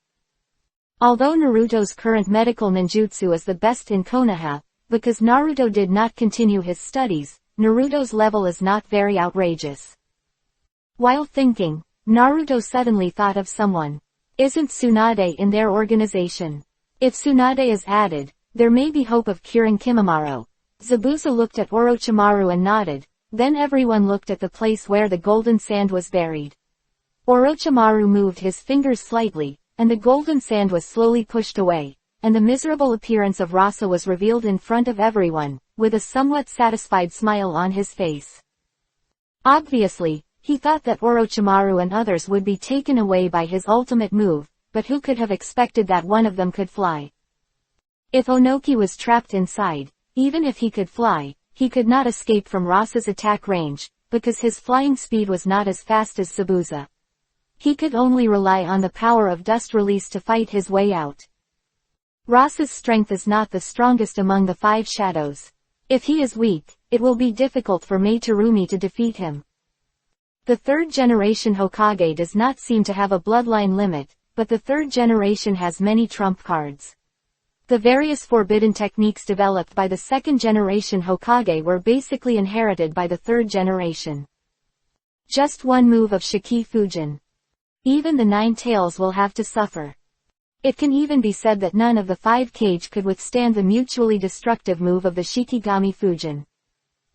Although Naruto's current medical ninjutsu is the best in Konoha, because Naruto did not continue his studies, Naruto's level is not very outrageous. While thinking, Naruto suddenly thought of someone. Isn't Tsunade in their organization? If Tsunade is added, there may be hope of curing Kimimaro. Zabuza looked at Orochimaru and nodded, then everyone looked at the place where the golden sand was buried. Orochimaru moved his fingers slightly, and the golden sand was slowly pushed away, and the miserable appearance of Rasa was revealed in front of everyone, with a somewhat satisfied smile on his face. Obviously, he thought that Orochimaru and others would be taken away by his ultimate move, but who could have expected that one of them could fly? If Onoki was trapped inside, even if he could fly, he could not escape from Rasa's attack range, because his flying speed was not as fast as Zabuza. He could only rely on the power of dust release to fight his way out. Rasa's strength is not the strongest among the five shadows. If he is weak, it will be difficult for Mei-Terumi to defeat him. The third generation Hokage does not seem to have a bloodline limit, but the third generation has many trump cards. The various forbidden techniques developed by the second generation Hokage were basically inherited by the third generation. Just one move of Shiki Fujin. Even the 9 tails will have to suffer. It can even be said that none of the 5 kage could withstand the mutually destructive move of the Shikigami Fujin.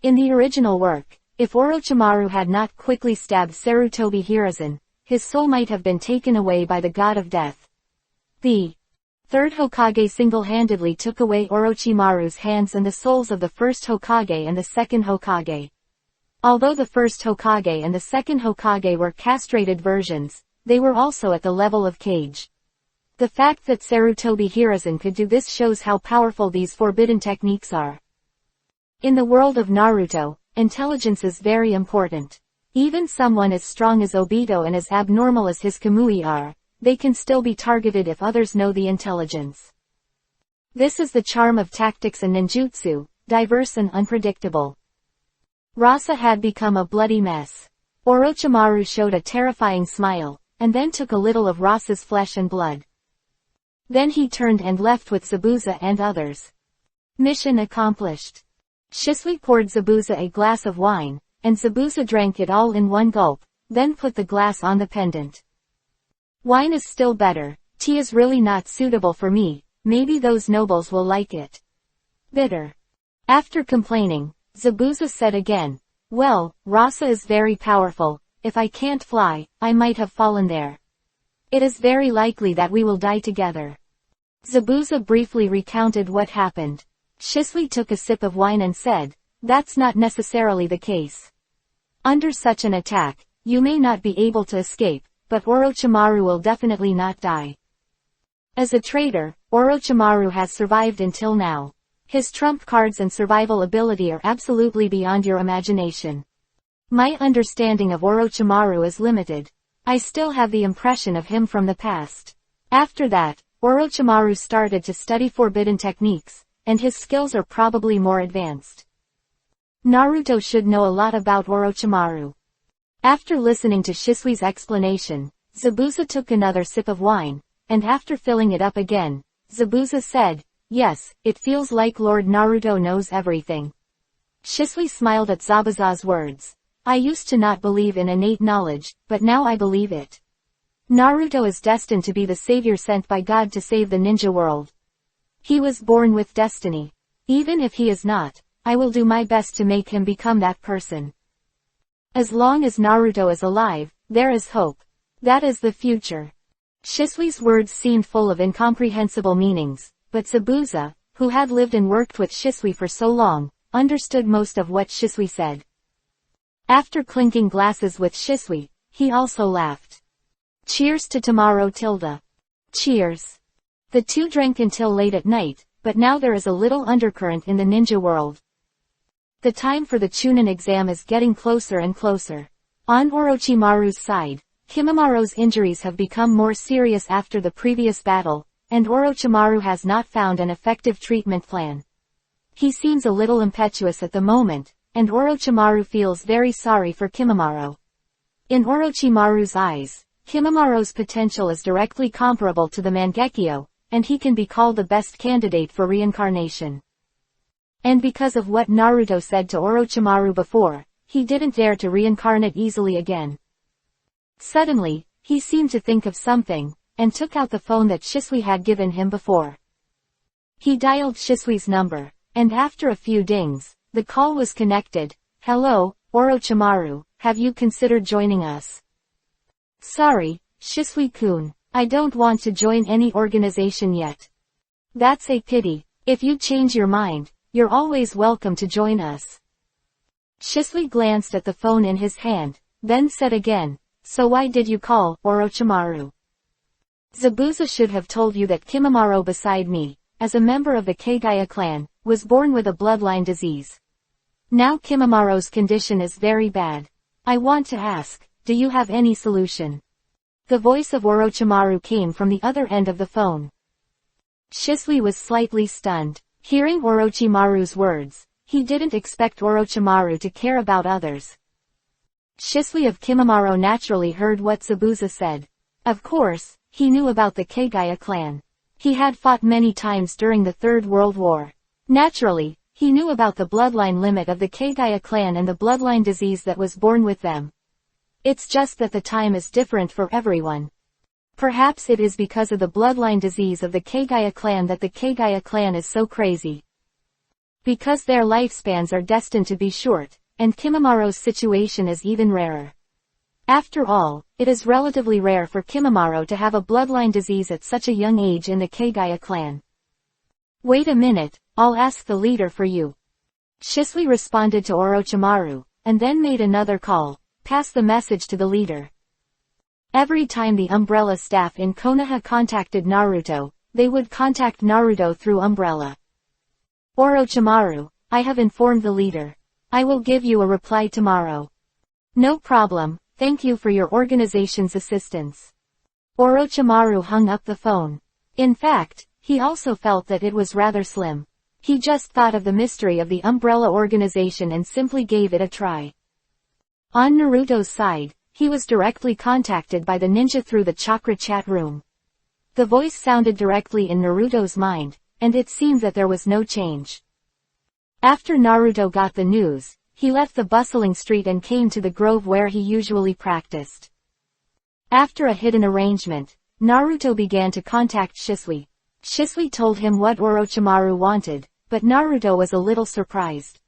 In the original work, if Orochimaru had not quickly stabbed Sarutobi Hiruzen, his soul might have been taken away by the god of death. The third Hokage single-handedly took away Orochimaru's hands and the souls of the first Hokage and the second Hokage. Although the first Hokage and the second Hokage were castrated versions, they were also at the level of kage. The fact that Sarutobi Hiruzen could do this shows how powerful these forbidden techniques are. In the world of Naruto, intelligence is very important. Even someone as strong as Obito and as abnormal as his Kamui are, they can still be targeted if others know the intelligence. This is the charm of tactics and ninjutsu, diverse and unpredictable. Rasa had become a bloody mess. Orochimaru showed a terrifying smile, and then took a little of Rasa's flesh and blood. Then he turned and left with Zabuza and others. Mission accomplished. Shisui poured Zabuza a glass of wine, and Zabuza drank it all in one gulp, then put the glass on the pendant. Wine is still better, tea is really not suitable for me, maybe those nobles will like it. Bitter. After complaining, Zabuza said again, well, Rasa is very powerful, if I can't fly, I might have fallen there. It is very likely that we will die together. Zabuza briefly recounted what happened. Shisui took a sip of wine and said, that's not necessarily the case. Under such an attack, you may not be able to escape, but Orochimaru will definitely not die. As a traitor, Orochimaru has survived until now. His trump cards and survival ability are absolutely beyond your imagination. My understanding of Orochimaru is limited. I still have the impression of him from the past. After that, Orochimaru started to study forbidden techniques, and his skills are probably more advanced. Naruto should know a lot about Orochimaru. After listening to Shisui's explanation, Zabuza took another sip of wine, and after filling it up again, Zabuza said, yes, it feels like Lord Naruto knows everything. Shisui smiled at Zabuza's words. I used to not believe in innate knowledge, but now I believe it. Naruto is destined to be the savior sent by God to save the ninja world. He was born with destiny. Even if he is not, I will do my best to make him become that person. As long as Naruto is alive, there is hope. That is the future. Shisui's words seemed full of incomprehensible meanings, but Zabuza, who had lived and worked with Shisui for so long, understood most of what Shisui said. After clinking glasses with Shisui, he also laughed. Cheers to tomorrow, Tilda. Cheers. The two drank until late at night, but now there is a little undercurrent in the ninja world. The time for the Chunin exam is getting closer and closer. On Orochimaru's side, Kimimara's injuries have become more serious after the previous battle, and Orochimaru has not found an effective treatment plan. He seems a little impetuous at the moment, and Orochimaru feels very sorry for Kimimaro. In Orochimaru's eyes, Kimimaro's potential is directly comparable to the Mangekyo, and he can be called the best candidate for reincarnation. And because of what Naruto said to Orochimaru before, he didn't dare to reincarnate easily again. Suddenly, he seemed to think of something, and took out the phone that Shisui had given him before. He dialed Shisui's number, and after a few dings, the call was connected. Hello, Orochimaru, have you considered joining us? Sorry, Shisui-kun, I don't want to join any organization yet. That's a pity. If you change your mind, you're always welcome to join us. Shisui glanced at the phone in his hand, then said again, so why did you call, Orochimaru? Zabuza should have told you that Kimimaro beside me, as a member of the Kagaya clan, was born with a bloodline disease. Now Kimimaro's condition is very bad. I want to ask, do you have any solution? The voice of Orochimaru came from the other end of the phone. Shisui was slightly stunned. Hearing Orochimaru's words, he didn't expect Orochimaru to care about others. Shisui of Kimimaro naturally heard what Zabuza said. Of course, he knew about the Kagaya clan. He had fought many times during the Third World War. Naturally, he knew about the bloodline limit of the Kagaya clan and the bloodline disease that was born with them. It's just that the time is different for everyone. Perhaps it is because of the bloodline disease of the Kagaya clan that the Kagaya clan is so crazy. Because their lifespans are destined to be short, and Kimamaro's situation is even rarer. After all, it is relatively rare for Kimamaro to have a bloodline disease at such a young age in the Kagaya clan. Wait a minute, I'll ask the leader for you. Shisui responded to Orochimaru, and then made another call, pass the message to the leader. Every time the Umbrella staff in Konoha contacted Naruto, they would contact Naruto through Umbrella. Orochimaru, I have informed the leader. I will give you a reply tomorrow. No problem, thank you for your organization's assistance. Orochimaru hung up the phone. In fact, he also felt that it was rather slim. He just thought of the mystery of the Umbrella organization and simply gave it a try. On Naruto's side, he was directly contacted by the ninja through the chakra chat room. The voice sounded directly in Naruto's mind, and it seemed that there was no change. After Naruto got the news, he left the bustling street and came to the grove where he usually practiced. After a hidden arrangement, Naruto began to contact Shisui. Shisui told him what Orochimaru wanted, but Naruto was a little surprised.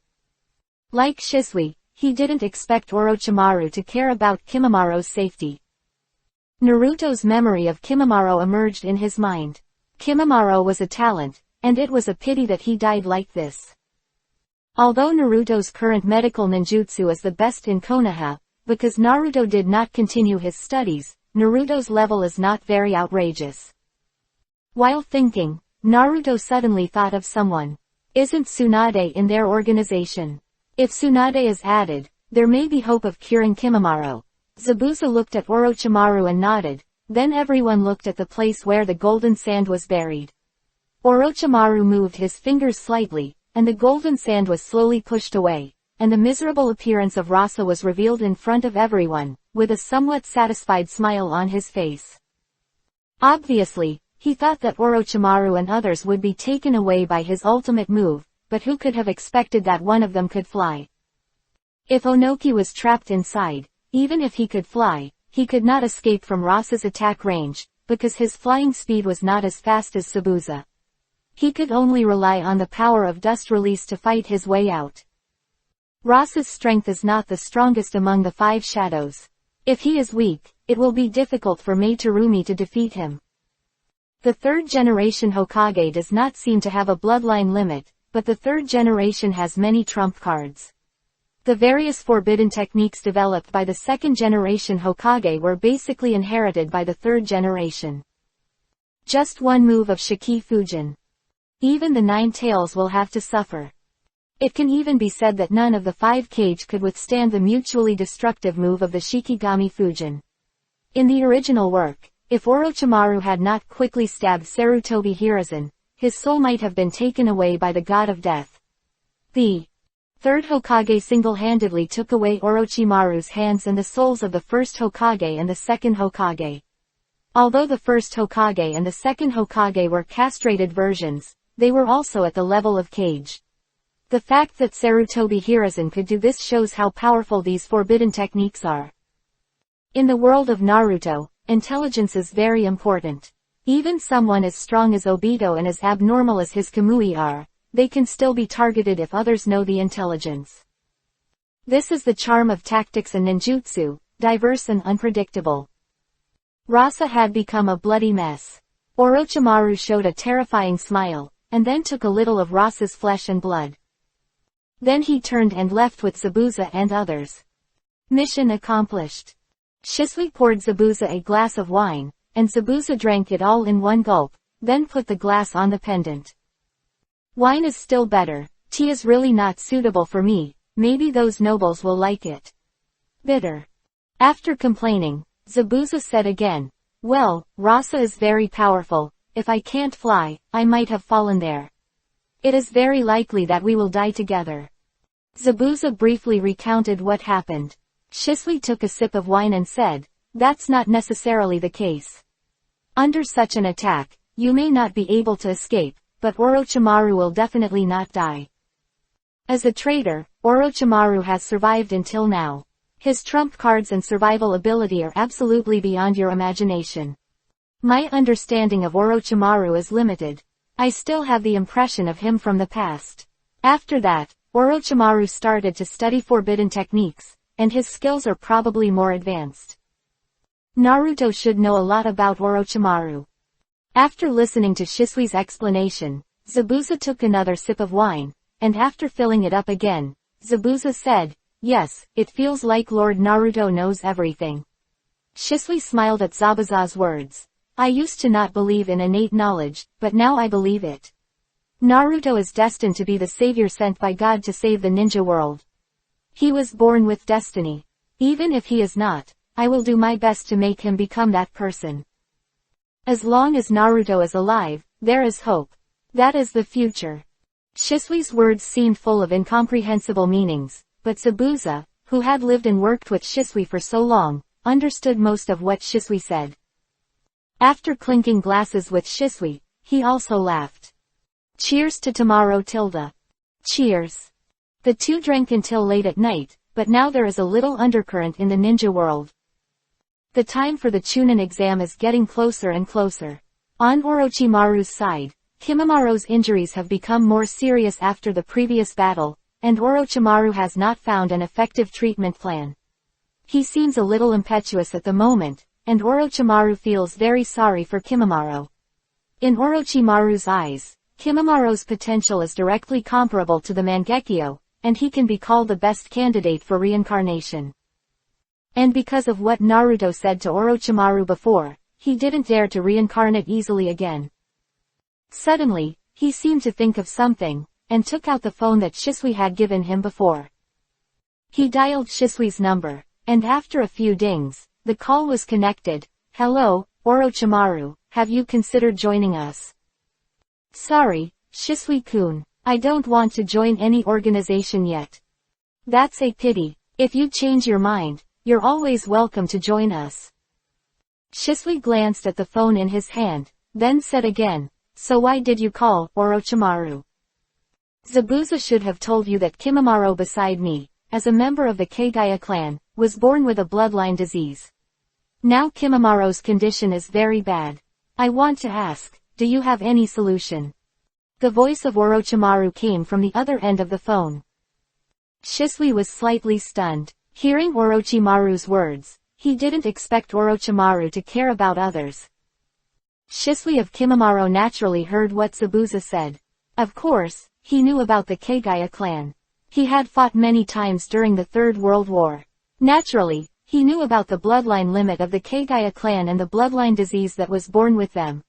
Like Shisui, he didn't expect Orochimaru to care about Kimamaro's safety. Naruto's memory of Kimamaro emerged in his mind. Kimamaro was a talent, and it was a pity that he died like this. Although Naruto's current medical ninjutsu is the best in Konoha, because Naruto did not continue his studies, Naruto's level is not very outrageous. While thinking, Naruto suddenly thought of someone. Isn't Tsunade in their organization? If Tsunade is added, there may be hope of curing Kimamaro. Zabuza looked at Orochimaru and nodded, then everyone looked at the place where the golden sand was buried. Orochimaru moved his fingers slightly, and the golden sand was slowly pushed away, and the miserable appearance of Rasa was revealed in front of everyone, with a somewhat satisfied smile on his face. Obviously, he thought that Orochimaru and others would be taken away by his ultimate move, but who could have expected that one of them could fly? If Onoki was trapped inside, even if he could fly, he could not escape from Rasa's attack range, because his flying speed was not as fast as Zabuza. He could only rely on the power of dust release to fight his way out. Rasa's strength is not the strongest among the 5 shadows. If he is weak, it will be difficult for Mei-Terumi to defeat him. The 3rd generation Hokage does not seem to have a bloodline limit, but the 3rd generation has many trump cards. The various forbidden techniques developed by the 2nd generation Hokage were basically inherited by the 3rd generation. Just one move of Shiki Fujin. Even the 9 tails will have to suffer. It can even be said that none of the 5 Kage could withstand the mutually destructive move of the Shikigami Fujin. In the original work, if Orochimaru had not quickly stabbed Sarutobi Hiruzen, his soul might have been taken away by the god of death. The 3rd Hokage single-handedly took away Orochimaru's hands and the souls of the 1st Hokage and the 2nd Hokage. Although the 1st Hokage and the 2nd Hokage were castrated versions, they were also at the level of Kage. The fact that Sarutobi Hiruzen could do this shows how powerful these forbidden techniques are. In the world of Naruto, intelligence is very important. Even someone as strong as Obito and as abnormal as his Kamui are, they can still be targeted if others know the intelligence. This is the charm of tactics and ninjutsu, diverse and unpredictable. Rasa had become a bloody mess. Orochimaru showed a terrifying smile, and then took a little of Rasa's flesh and blood. Then he turned and left with Zabuza and others. Mission accomplished. Shisui poured Zabuza a glass of wine, and Zabuza drank it all in one gulp, then put the glass on the pendant. Wine is still better, tea is really not suitable for me, maybe those nobles will like it. Bitter. After complaining, Zabuza said again, well, Rasa is very powerful, if I can't fly, I might have fallen there. It is very likely that we will die together. Zabuza briefly recounted what happened. Shisui took a sip of wine and said, that's not necessarily the case. Under such an attack, you may not be able to escape, but Orochimaru will definitely not die. As a traitor, Orochimaru has survived until now. His trump cards and survival ability are absolutely beyond your imagination. My understanding of Orochimaru is limited. I still have the impression of him from the past. After that, Orochimaru started to study forbidden techniques, and his skills are probably more advanced. Naruto should know a lot about Orochimaru. After listening to Shisui's explanation, Zabuza took another sip of wine, and after filling it up again, Zabuza said, "Yes, it feels like Lord Naruto knows everything." Shisui smiled at Zabuza's words. "I used to not believe in innate knowledge, but now I believe it. Naruto is destined to be the savior sent by God to save the ninja world. He was born with destiny. Even if he is not, I will do my best to make him become that person. As long as Naruto is alive, there is hope. That is the future." Shisui's words seemed full of incomprehensible meanings, but Zabuza, who had lived and worked with Shisui for so long, understood most of what Shisui said. After clinking glasses with Shisui, he also laughed. "Cheers to tomorrow, Tilda." "Cheers." The two drank until late at night, but now there is a little undercurrent in the ninja world. The time for the Chunin exam is getting closer and closer. On Orochimaru's side, Kimimara's injuries have become more serious after the previous battle, and Orochimaru has not found an effective treatment plan. He seems a little impetuous at the moment, and Orochimaru feels very sorry for Kimimaro. In Orochimaru's eyes, Kimimara's potential is directly comparable to the Mangekyo, and he can be called the best candidate for reincarnation. And because of what Naruto said to Orochimaru before, he didn't dare to reincarnate easily again. Suddenly, he seemed to think of something, and took out the phone that Shisui had given him before. He dialed Shisui's number, and after a few dings, the call was connected. "Hello, Orochimaru, have you considered joining us?" "Sorry, Shisui-kun, I don't want to join any organization yet." "That's a pity. If you change your mind, you're always welcome to join us." Shisui glanced at the phone in his hand, then said again, "So why did you call, Orochimaru?" "Zabuza should have told you that Kimimaro beside me, as a member of the Kagaya clan, was born with a bloodline disease. Now Kimimaro's condition is very bad. I want to ask, do you have any solution?" The voice of Orochimaru came from the other end of the phone. Shisui was slightly stunned. Hearing Orochimaru's words, he didn't expect Orochimaru to care about others. Shisui of Kimimaro naturally heard what Zabuza said. Of course, he knew about the Kagaya clan. He had fought many times during the Third World War. Naturally, he knew about the bloodline limit of the Kagaya clan and the bloodline disease that was born with them.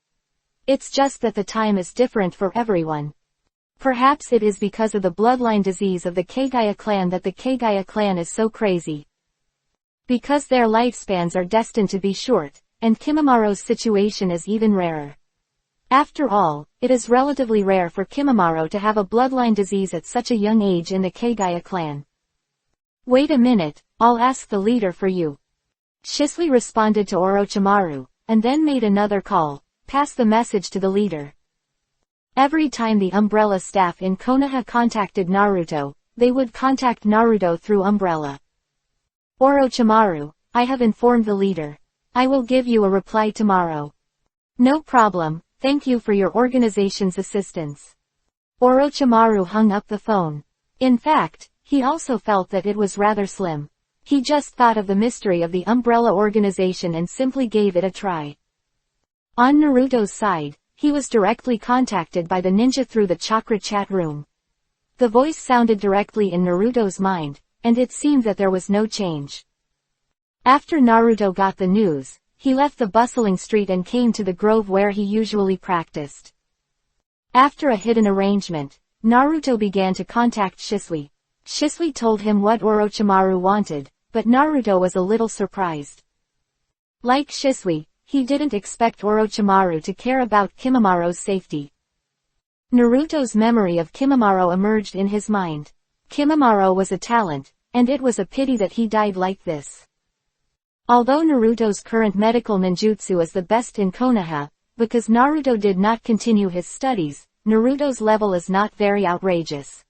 It's just that the time is different for everyone. Perhaps it is because of the bloodline disease of the Kagaya clan that the Kagaya clan is so crazy. Because their lifespans are destined to be short, and Kimimaro's situation is even rarer. After all, it is relatively rare for Kimimaro to have a bloodline disease at such a young age in the Kagaya clan. "Wait a minute, I'll ask the leader for you." Shisui responded to Orochimaru, and then made another call, passed the message to the leader. Every time the Umbrella staff in Konoha contacted Naruto, they would contact Naruto through Umbrella. "Orochimaru, I have informed the leader. I will give you a reply tomorrow." "No problem, thank you for your organization's assistance." Orochimaru hung up the phone. In fact, he also felt that it was rather slim. He just thought of the mystery of the Umbrella organization and simply gave it a try. On Naruto's side, he was directly contacted by the ninja through the chakra chat room. The voice sounded directly in Naruto's mind, and it seemed that there was no change. After Naruto got the news, he left the bustling street and came to the grove where he usually practiced. After a hidden arrangement, Naruto began to contact Shisui. Shisui told him what Orochimaru wanted, but Naruto was a little surprised. Like Shisui, he didn't expect Orochimaru to care about Kimimaro's safety. Naruto's memory of Kimimaro emerged in his mind. Kimimaro was a talent, and it was a pity that he died like this. Although Naruto's current medical ninjutsu is the best in Konoha, because Naruto did not continue his studies, Naruto's level is not very outrageous.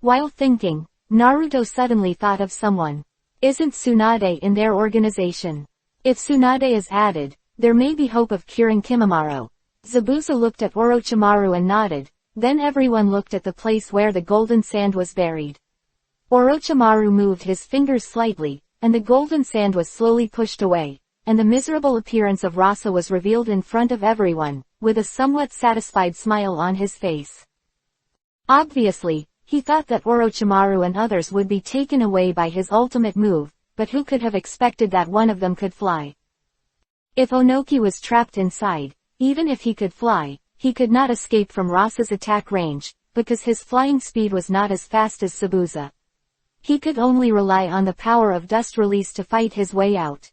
While thinking, Naruto suddenly thought of someone. Isn't Tsunade in their organization? If Tsunade is added, there may be hope of curing Kimimaro. Zabuza looked at Orochimaru and nodded, then everyone looked at the place where the golden sand was buried. Orochimaru moved his fingers slightly, and the golden sand was slowly pushed away, and the miserable appearance of Rasa was revealed in front of everyone, with a somewhat satisfied smile on his face. Obviously, he thought that Orochimaru and others would be taken away by his ultimate move, but who could have expected that one of them could fly? If Onoki was trapped inside, even if he could fly, he could not escape from Rasa's attack range, because his flying speed was not as fast as Zabuza. He could only rely on the power of dust release to fight his way out.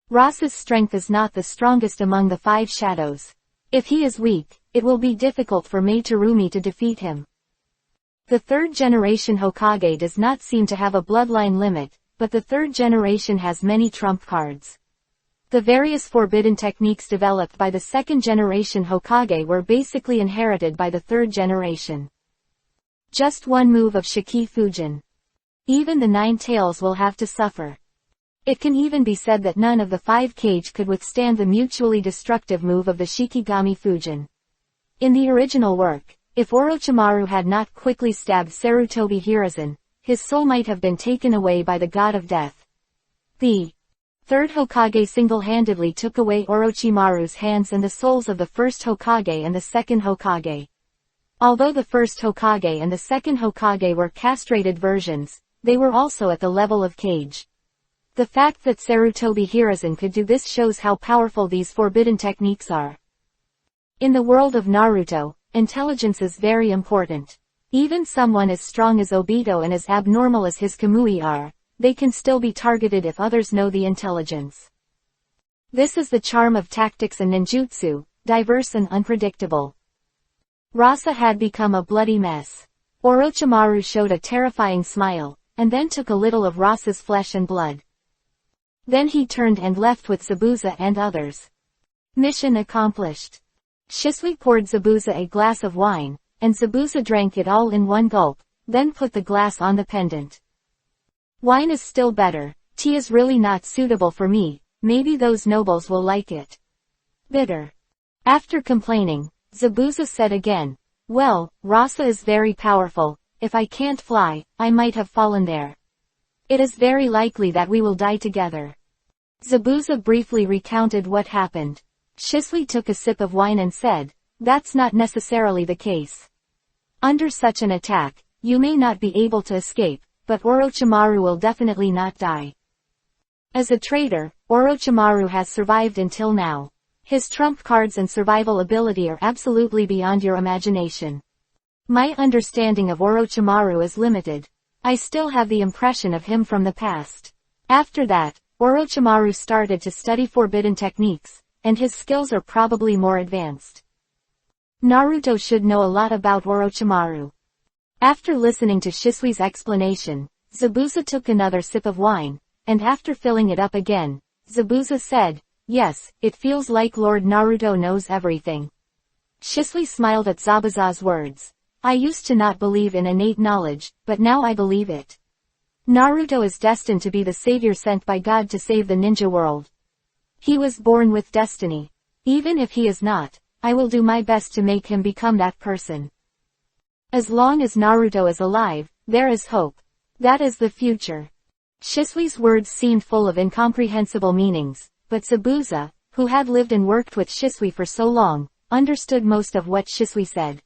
Rasa's strength is not the strongest among the 5 shadows. If he is weak, it will be difficult for Mei-Terumi to defeat him. The 3rd generation Hokage does not seem to have a bloodline limit, but the 3rd generation has many trump cards. The various forbidden techniques developed by the 2nd generation Hokage were basically inherited by the 3rd generation. Just one move of Shiki Fujin. Even the 9 tails will have to suffer. It can even be said that none of the 5 Kage could withstand the mutually destructive move of the Shikigami Fujin. In the original work, if Orochimaru had not quickly stabbed Sarutobi Hiruzen, his soul might have been taken away by the god of death. The 3rd Hokage single-handedly took away Orochimaru's hands and the souls of the 1st Hokage and the 2nd Hokage. Although the 1st Hokage and the 2nd Hokage were castrated versions, they were also at the level of Kage. The fact that Sarutobi Hiruzen could do this shows how powerful these forbidden techniques are. In the world of Naruto, intelligence is very important. Even someone as strong as Obito and as abnormal as his Kamui are, they can still be targeted if others know the intelligence. This is the charm of tactics and ninjutsu, diverse and unpredictable. Rasa had become a bloody mess. Orochimaru showed a terrifying smile, and then took a little of Rasa's flesh and blood. Then he turned and left with Zabuza and others. Mission accomplished. Shisui poured Zabuza a glass of wine, and Zabuza drank it all in one gulp, then put the glass on the pendant. Wine is still better, tea is really not suitable for me, maybe those nobles will like it. Bitter. After complaining, Zabuza said again, well, Rasa is very powerful, if I can't fly, I might have fallen there. It is very likely that we will die together. Zabuza briefly recounted what happened. Shisui took a sip of wine and said, that's not necessarily the case. Under such an attack, you may not be able to escape, but Orochimaru will definitely not die. As a traitor, Orochimaru has survived until now. His trump cards and survival ability are absolutely beyond your imagination. My understanding of Orochimaru is limited. I still have the impression of him from the past. After that, Orochimaru started to study forbidden techniques, and his skills are probably more advanced. Naruto should know a lot about Orochimaru. After listening to Shisui's explanation, Zabuza took another sip of wine, and after filling it up again, Zabuza said, yes, it feels like Lord Naruto knows everything. Shisui smiled at Zabuza's words. I used to not believe in innate knowledge, but now I believe it. Naruto is destined to be the savior sent by God to save the ninja world. He was born with destiny. Even if he is not, I will do my best to make him become that person. As long as Naruto is alive, there is hope. That is the future. Shisui's words seemed full of incomprehensible meanings, but Zabuza, who had lived and worked with Shisui for so long, understood most of what Shisui said.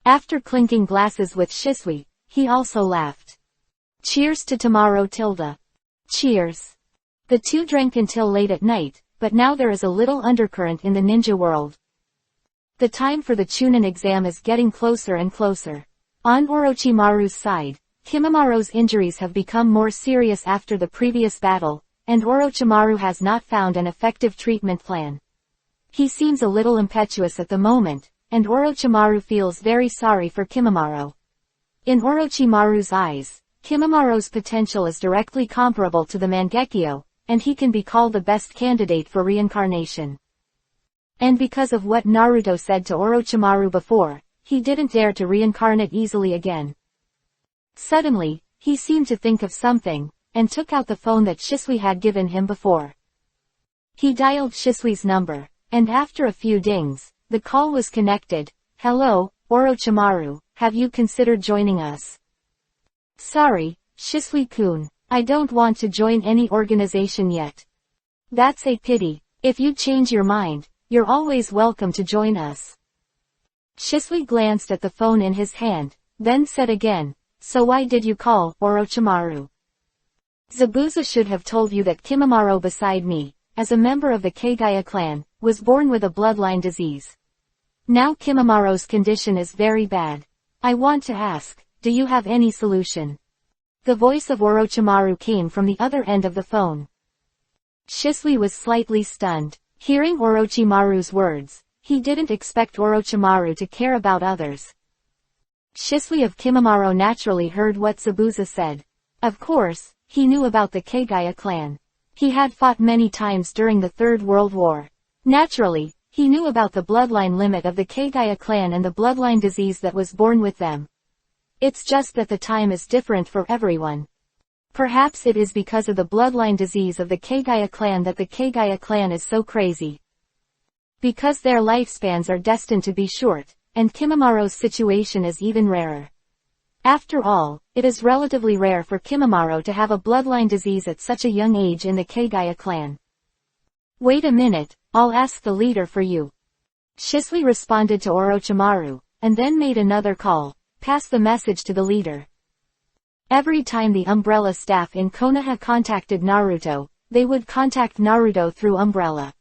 After clinking glasses with Shisui, he also laughed. Cheers to tomorrow, Tilda. Cheers. The two drank until late at night, but now there is a little undercurrent in the ninja world. The time for the Chunin exam is getting closer and closer. On Orochimaru's side, Kimimara's injuries have become more serious after the previous battle, and Orochimaru has not found an effective treatment plan. He seems a little impetuous at the moment, and Orochimaru feels very sorry for Kimimaro. In Orochimaru's eyes, Kimimara's potential is directly comparable to the Mangekyo, and he can be called the best candidate for reincarnation. And because of what Naruto said to Orochimaru before, he didn't dare to reincarnate easily again. Suddenly, he seemed to think of something, and took out the phone that Shisui had given him before. He dialed Shisui's number, and after a few dings, the call was connected. "Hello, Orochimaru, have you considered joining us?" "Sorry, Shisui-kun, I don't want to join any organization yet." "That's a pity. If you change your mind, you're always welcome to join us." Shisui glanced at the phone in his hand, then said again, "So why did you call, Orochimaru?" "Zabuza should have told you that Kimimaro beside me, as a member of the Kagaya clan, was born with a bloodline disease. Now Kimimaro's condition is very bad. I want to ask, do you have any solution?" The voice of Orochimaru came from the other end of the phone. Shisui was slightly stunned. Hearing Orochimaru's words, he didn't expect Orochimaru to care about others. Shisui of Kimimaro naturally heard what Zabuza said. Of course, he knew about the Kagaya clan. He had fought many times during the Third World War. Naturally, he knew about the bloodline limit of the Kagaya clan and the bloodline disease that was born with them. It's just that the time is different for everyone. Perhaps it is because of the bloodline disease of the Kagaya clan that the Kagaya clan is so crazy. Because their lifespans are destined to be short, and Kimimaro's situation is even rarer. After all, it is relatively rare for Kimimaro to have a bloodline disease at such a young age in the Kagaya clan. "Wait a minute, I'll ask the leader for you." Shisui responded to Orochimaru, and then made another call, passed the message to the leader. Every time the Umbrella staff in Konoha contacted Naruto, they would contact Naruto through Umbrella.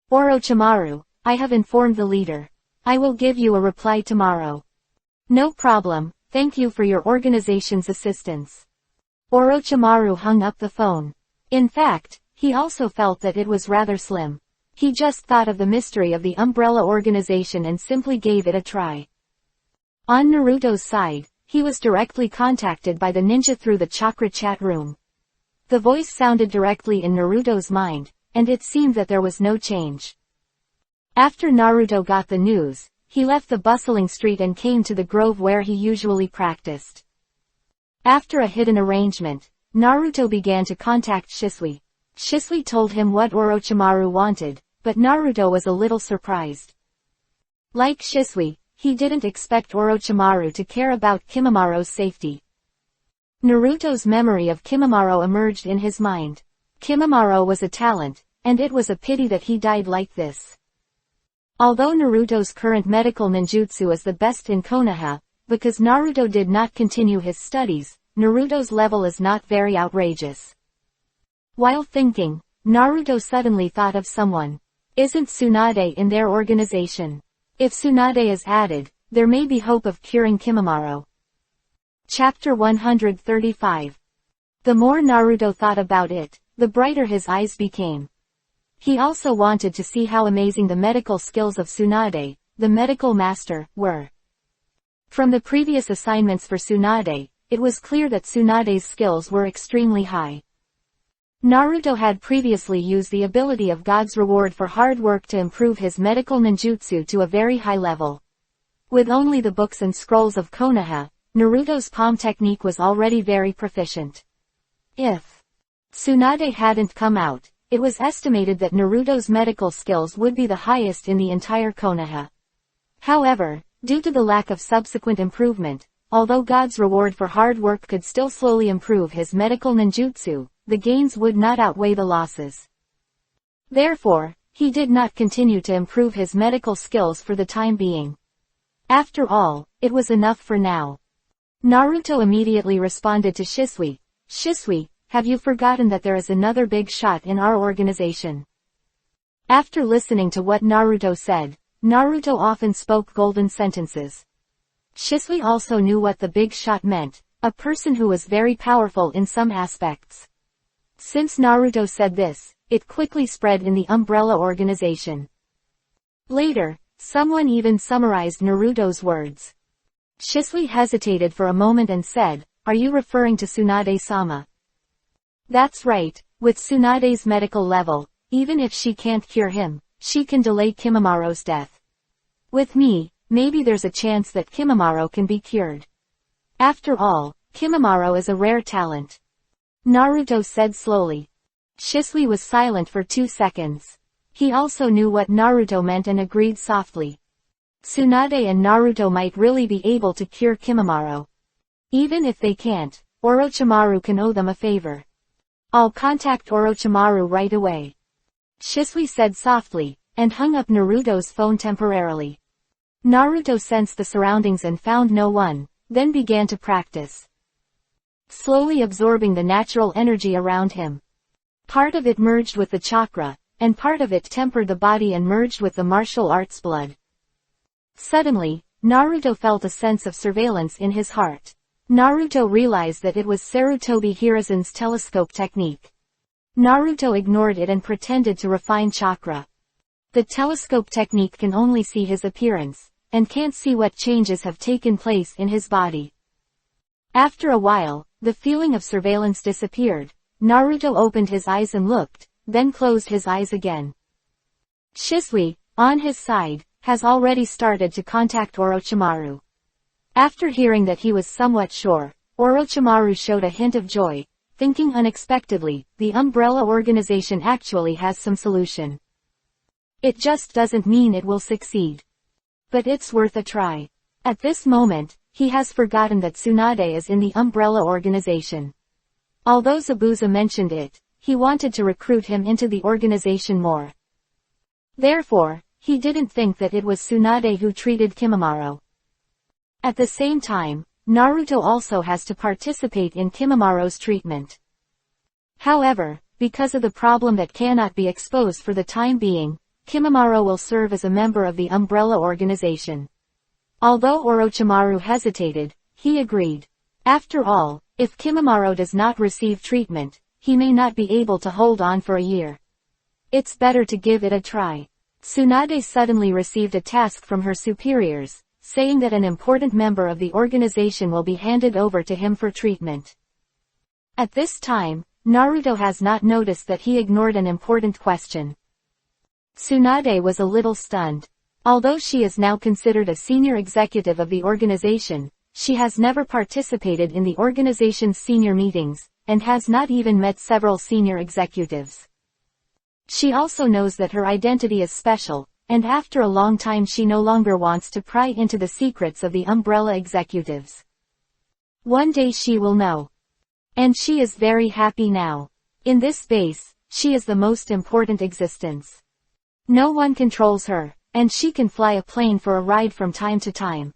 "Orochimaru, I have informed the leader. I will give you a reply tomorrow." "No problem. Thank you for your organization's assistance." Orochimaru hung up the phone. In fact, he also felt that it was rather slim. He just thought of the mystery of the Umbrella organization and simply gave it a try. On Naruto's side, he was directly contacted by the ninja through the chakra chat room. The voice sounded directly in Naruto's mind, and it seemed that there was no change. After Naruto got the news, he left the bustling street and came to the grove where he usually practiced. After a hidden arrangement, Naruto began to contact Shisui. Shisui told him what Orochimaru wanted, but Naruto was a little surprised. Like Shisui, he didn't expect Orochimaru to care about Kimimaro's safety. Naruto's memory of Kimimaro emerged in his mind. Kimimaro was a talent, and it was a pity that he died like this. Although Naruto's current medical ninjutsu is the best in Konoha, because Naruto did not continue his studies, Naruto's level is not very outrageous. While thinking, Naruto suddenly thought of someone. Isn't Tsunade in their organization? If Tsunade is added, there may be hope of curing Kimimaro. Chapter 135. The more Naruto thought about it, the brighter his eyes became. He also wanted to see how amazing the medical skills of Tsunade, the medical master, were. From the previous assignments for Tsunade, it was clear that Tsunade's skills were extremely high. Naruto had previously used the ability of God's reward for hard work to improve his medical ninjutsu to a very high level. With only the books and scrolls of Konoha, Naruto's palm technique was already very proficient. If Tsunade hadn't come out, it was estimated that Naruto's medical skills would be the highest in the entire Konoha. However, due to the lack of subsequent improvement, although God's reward for hard work could still slowly improve his medical ninjutsu, the gains would not outweigh the losses. Therefore, he did not continue to improve his medical skills for the time being. After all, it was enough for now. Naruto immediately responded to Shisui. "Shisui, have you forgotten that there is another big shot in our organization?" After listening to what Naruto said, Naruto often spoke golden sentences. Shisui also knew what the big shot meant, a person who was very powerful in some aspects. Since Naruto said this, it quickly spread in the Umbrella organization. Later, someone even summarized Naruto's words. Shisui hesitated for a moment and said, "Are you referring to Tsunade-sama?" "That's right, with Tsunade's medical level, even if she can't cure him, she can delay Kimimaro's death. With me, maybe there's a chance that Kimimaro can be cured. After all, Kimimaro is a rare talent." Naruto said slowly. Shisui was silent for 2 seconds. He also knew what Naruto meant and agreed softly. Tsunade and Naruto might really be able to cure Kimimaro. Even if they can't, Orochimaru can owe them a favor. I'll contact Orochimaru right away. Shisui said softly, and hung up Naruto's phone temporarily. Naruto sensed the surroundings and found no one, then began to practice. Slowly absorbing the natural energy around him. Part of it merged with the chakra, and part of it tempered the body and merged with the martial arts blood. Suddenly, Naruto felt a sense of surveillance in his heart. Naruto realized that it was Sarutobi Hiruzen's telescope technique. Naruto ignored it and pretended to refine chakra. The telescope technique can only see his appearance, and can't see what changes have taken place in his body. After a while, the feeling of surveillance disappeared. Naruto opened his eyes and looked, then closed his eyes again. Shisui, on his side, has already started to contact Orochimaru. After hearing that he was somewhat sure, Orochimaru showed a hint of joy, thinking unexpectedly, the umbrella organization actually has some solution. It just doesn't mean it will succeed. But it's worth a try. At this moment, he has forgotten that Tsunade is in the umbrella organization. Although Zabuza mentioned it, he wanted to recruit him into the organization more. Therefore, he didn't think that it was Tsunade who treated Kimimaro. At the same time, Naruto also has to participate in Kimimaro's treatment. However, because of the problem that cannot be exposed for the time being, Kimimaro will serve as a member of the umbrella organization. Although Orochimaru hesitated, he agreed. After all, if Kimimaro does not receive treatment, he may not be able to hold on for a year. It's better to give it a try. Tsunade suddenly received a task from her superiors, saying that an important member of the organization will be handed over to him for treatment. At this time, Naruto has not noticed that he ignored an important question. Tsunade was a little stunned. Although she is now considered a senior executive of the organization, she has never participated in the organization's senior meetings, and has not even met several senior executives. She also knows that her identity is special, and after a long time she no longer wants to pry into the secrets of the umbrella executives. One day she will know. And she is very happy now. In this base, she is the most important existence. No one controls her, and she can fly a plane for a ride from time to time.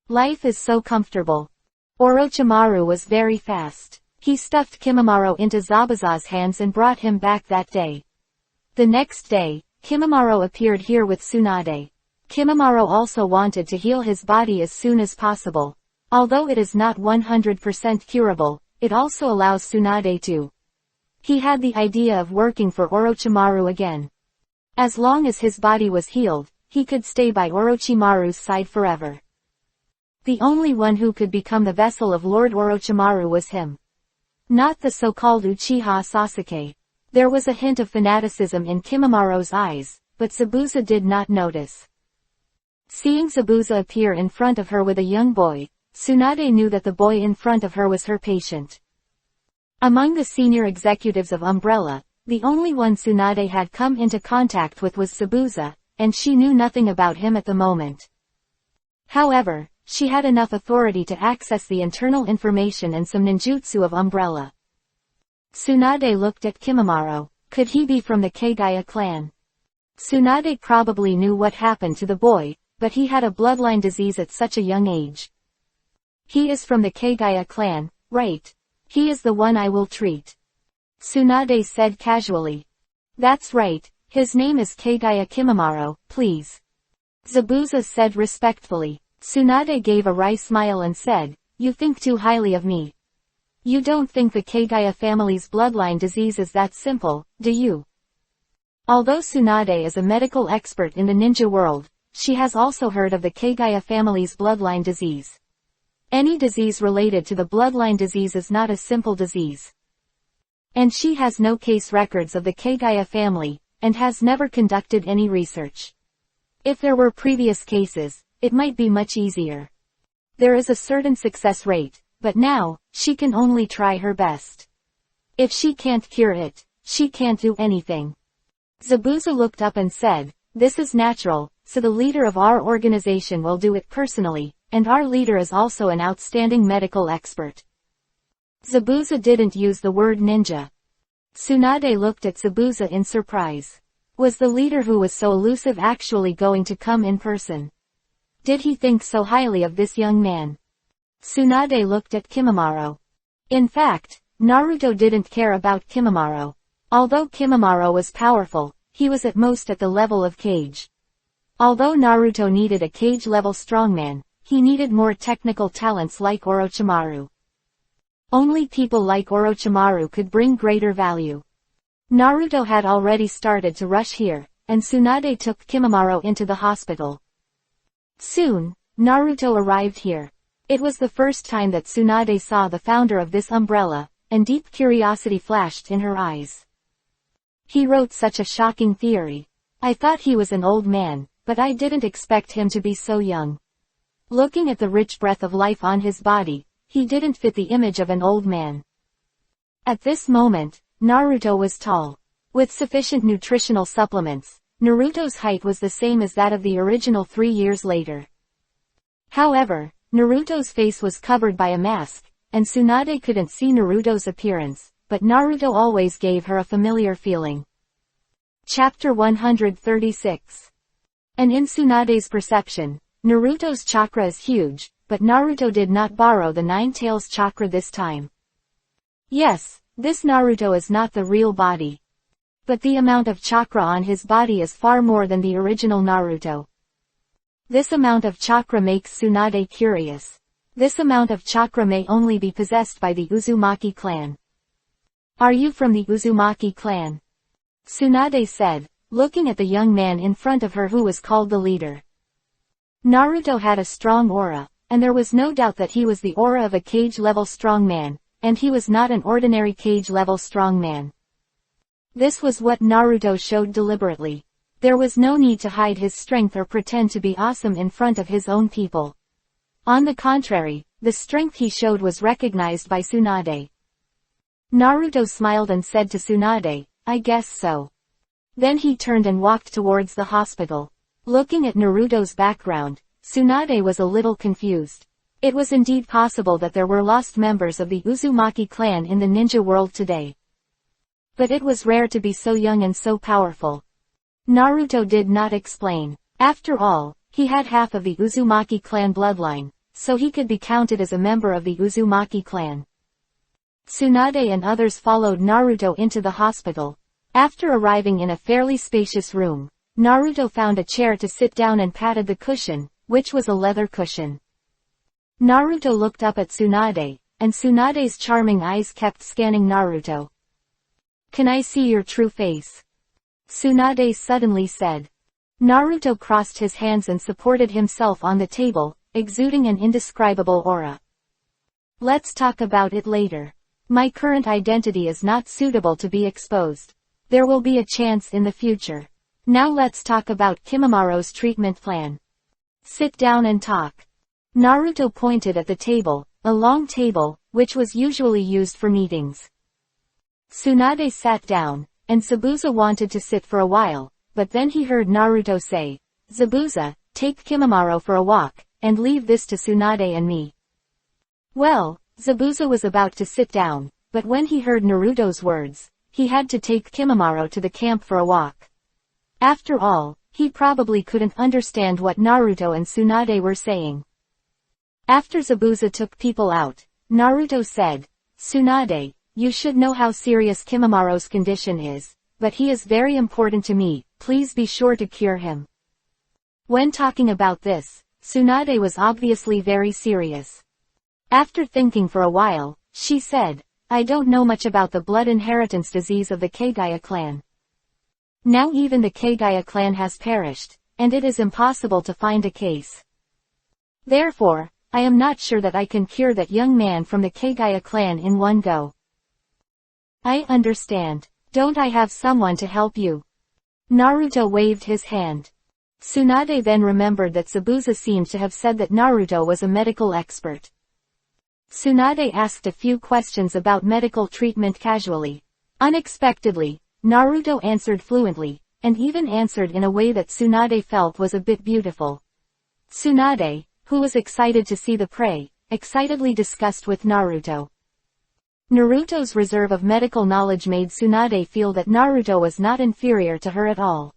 Life is so comfortable. Orochimaru was very fast. He stuffed Kimimaro into Zabuza's hands and brought him back that day. The next day, Kimimaro appeared here with Tsunade. Kimimaro also wanted to heal his body as soon as possible. Although it is not 100% curable, it also allows Tsunade to. He had the idea of working for Orochimaru again. As long as his body was healed, he could stay by Orochimaru's side forever. The only one who could become the vessel of Lord Orochimaru was him. Not the so-called Uchiha Sasuke. There was a hint of fanaticism in Kimimaro's eyes, but Zabuza did not notice. Seeing Zabuza appear in front of her with a young boy, Tsunade knew that the boy in front of her was her patient. Among the senior executives of Umbrella, the only one Tsunade had come into contact with was Zabuza, and she knew nothing about him at the moment. However, she had enough authority to access the internal information and some ninjutsu of Umbrella. Tsunade looked at Kimimaro. Could he be from the Kagaya clan? Tsunade probably knew what happened to the boy, but he had a bloodline disease at such a young age. He is from the Kagaya clan, right? He is the one I will treat. Tsunade said casually. That's right, his name is Kagaya Kimimaro, please. Zabuza said respectfully. Tsunade gave a wry smile and said, you think too highly of me. You don't think the Kagaya family's bloodline disease is that simple, do you? Although Tsunade is a medical expert in the ninja world, she has also heard of the Kagaya family's bloodline disease. Any disease related to the bloodline disease is not a simple disease. And she has no case records of the Kagaya family, and has never conducted any research. If there were previous cases, it might be much easier. There is a certain success rate, but now, she can only try her best. If she can't cure it, she can't do anything. Zabuza looked up and said, "This is natural, so the leader of our organization will do it personally, and our leader is also an outstanding medical expert." Zabuza didn't use the word ninja. Tsunade looked at Zabuza in surprise. Was the leader who was so elusive actually going to come in person? Did he think so highly of this young man? Tsunade looked at Kimimaro. In fact, Naruto didn't care about Kimimaro. Although Kimimaro was powerful, he was at most at the level of Kage. Although Naruto needed a Kage-level strongman, he needed more technical talents like Orochimaru. Only people like Orochimaru could bring greater value. Naruto had already started to rush here, and Tsunade took Kimimaro into the hospital. Soon, Naruto arrived here. It was the first time that Tsunade saw the founder of this umbrella, and deep curiosity flashed in her eyes. He wrote such a shocking theory. I thought he was an old man, but I didn't expect him to be so young. Looking at the rich breath of life on his body, he didn't fit the image of an old man. At this moment, Naruto was tall. With sufficient nutritional supplements, Naruto's height was the same as that of the original 3 years later. However, Naruto's face was covered by a mask, and Tsunade couldn't see Naruto's appearance, but Naruto always gave her a familiar feeling. Chapter 136. And in Tsunade's perception, Naruto's chakra is huge, but Naruto did not borrow the Nine Tails chakra this time. Yes, this Naruto is not the real body. But the amount of chakra on his body is far more than the original Naruto. This amount of chakra makes Tsunade curious. This amount of chakra may only be possessed by the Uzumaki clan. Are you from the Uzumaki clan? Tsunade said, looking at the young man in front of her who was called the leader. Naruto had a strong aura, and there was no doubt that he was the aura of a Kage-level strongman, and he was not an ordinary Kage-level strongman. This was what Naruto showed deliberately. There was no need to hide his strength or pretend to be awesome in front of his own people. On the contrary, the strength he showed was recognized by Tsunade. Naruto smiled and said to Tsunade, I guess so. Then he turned and walked towards the hospital. Looking at Naruto's background, Tsunade was a little confused. It was indeed possible that there were lost members of the Uzumaki clan in the ninja world today. But it was rare to be so young and so powerful. Naruto did not explain. After all, he had half of the Uzumaki clan bloodline, so he could be counted as a member of the Uzumaki clan. Tsunade and others followed Naruto into the hospital. After arriving in a fairly spacious room, Naruto found a chair to sit down and patted the cushion, which was a leather cushion. Naruto looked up at Tsunade, and Tsunade's charming eyes kept scanning Naruto. Can I see your true face? Tsunade suddenly said. Naruto crossed his hands and supported himself on the table, exuding an indescribable aura. Let's talk about it later. My current identity is not suitable to be exposed. There will be a chance in the future. Now let's talk about Kimimaro's treatment plan. Sit down and talk. Naruto pointed at the table, a long table, which was usually used for meetings. Tsunade sat down, and Zabuza wanted to sit for a while, but then he heard Naruto say, Zabuza, take Kimimaro for a walk, and leave this to Tsunade and me. Well, Zabuza was about to sit down, but when he heard Naruto's words, he had to take Kimimaro to the camp for a walk. After all, he probably couldn't understand what Naruto and Tsunade were saying. After Zabuza took people out, Naruto said, Tsunade, you should know how serious Kimimaro's condition is, but he is very important to me, please be sure to cure him. When talking about this, Tsunade was obviously very serious. After thinking for a while, she said, I don't know much about the blood inheritance disease of the Kagaya clan. Now even the Kagaya clan has perished, and it is impossible to find a case. Therefore, I am not sure that I can cure that young man from the Kagaya clan in one go. I understand. Don't I have someone to help you? Naruto waved his hand. Tsunade then remembered that Zabuza seemed to have said that Naruto was a medical expert. Tsunade asked a few questions about medical treatment casually. Unexpectedly, Naruto answered fluently, and even answered in a way that Tsunade felt was a bit beautiful. Tsunade, who was excited to see the prey, excitedly discussed with Naruto. Naruto's reserve of medical knowledge made Tsunade feel that Naruto was not inferior to her at all.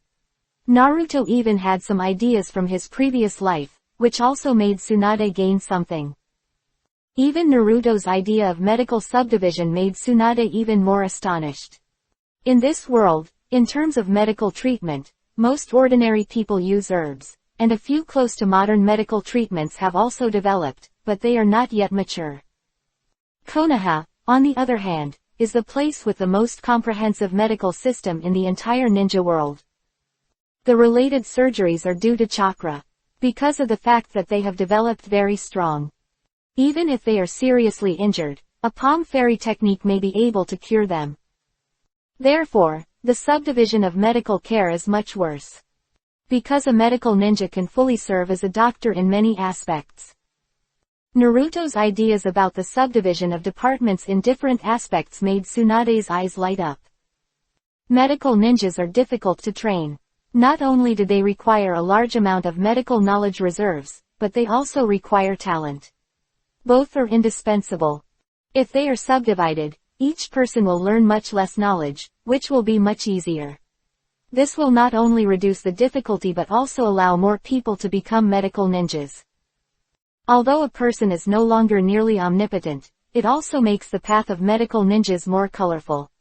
Naruto even had some ideas from his previous life, which also made Tsunade gain something. Even Naruto's idea of medical subdivision made Tsunade even more astonished. In this world, in terms of medical treatment, most ordinary people use herbs, and a few close to modern medical treatments have also developed, but they are not yet mature. Konoha, on the other hand, is the place with the most comprehensive medical system in the entire ninja world. The related surgeries are due to chakra, because of the fact that they have developed very strong. Even if they are seriously injured, a palm fairy technique may be able to cure them. Therefore, the subdivision of medical care is much worse. Because a medical ninja can fully serve as a doctor in many aspects. Naruto's ideas about the subdivision of departments in different aspects made Tsunade's eyes light up. Medical ninjas are difficult to train. Not only do they require a large amount of medical knowledge reserves, but they also require talent. Both are indispensable. If they are subdivided, each person will learn much less knowledge, which will be much easier. This will not only reduce the difficulty but also allow more people to become medical ninjas. Although a person is no longer nearly omnipotent, it also makes the path of medical ninjas more colorful.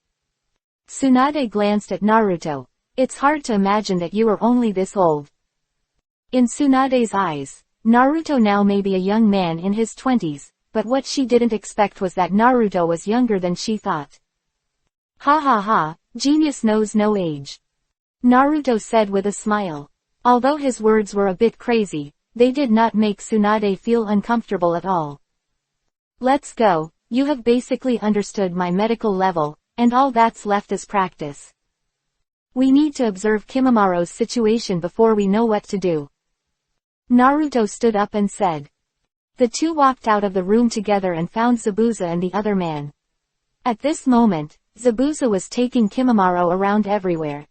Tsunade glanced at Naruto. It's hard to imagine that you are only this old. In Tsunade's eyes, Naruto now may be a young man in his 20s, but what she didn't expect was that Naruto was younger than she thought. Ha ha ha, genius knows no age. Naruto said with a smile. Although his words were a bit crazy, they did not make Tsunade feel uncomfortable at all. Let's go, you have basically understood my medical level, and all that's left is practice. We need to observe Kimamaro's situation before we know what to do. Naruto stood up and said. The two walked out of the room together and found Zabuza and the other man. At this moment, Zabuza was taking Kimamaro around everywhere.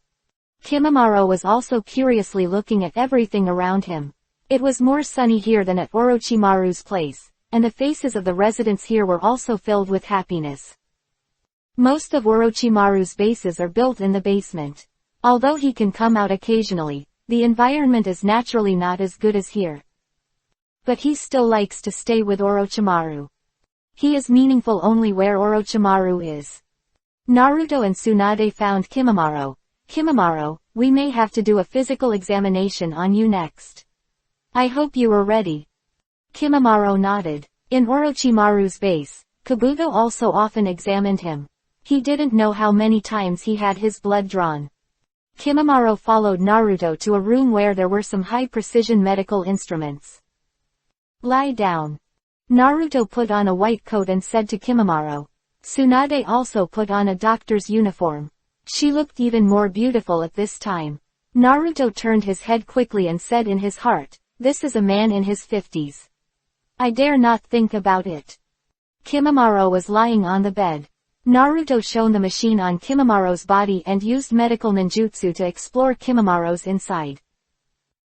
Kimamaro was also curiously looking at everything around him. It was more sunny here than at Orochimaru's place, and the faces of the residents here were also filled with happiness. Most of Orochimaru's bases are built in the basement. Although he can come out occasionally, the environment is naturally not as good as here. But he still likes to stay with Orochimaru. He is meaningful only where Orochimaru is. Naruto and Tsunade found Kimamaro. Kimamaro, we may have to do a physical examination on you next. I hope you are ready. Kimamaro nodded. In Orochimaru's base, Kabuto also often examined him. He didn't know how many times he had his blood drawn. Kimamaro followed Naruto to a room where there were some high-precision medical instruments. Lie down. Naruto put on a white coat and said to Kimamaro. Tsunade also put on a doctor's uniform. She looked even more beautiful at this time. Naruto turned his head quickly and said in his heart, this is a man in his 50s. I dare not think about it. Kimamaro was lying on the bed. Naruto shone the machine on Kimamaro's body and used medical ninjutsu to explore Kimamaro's inside.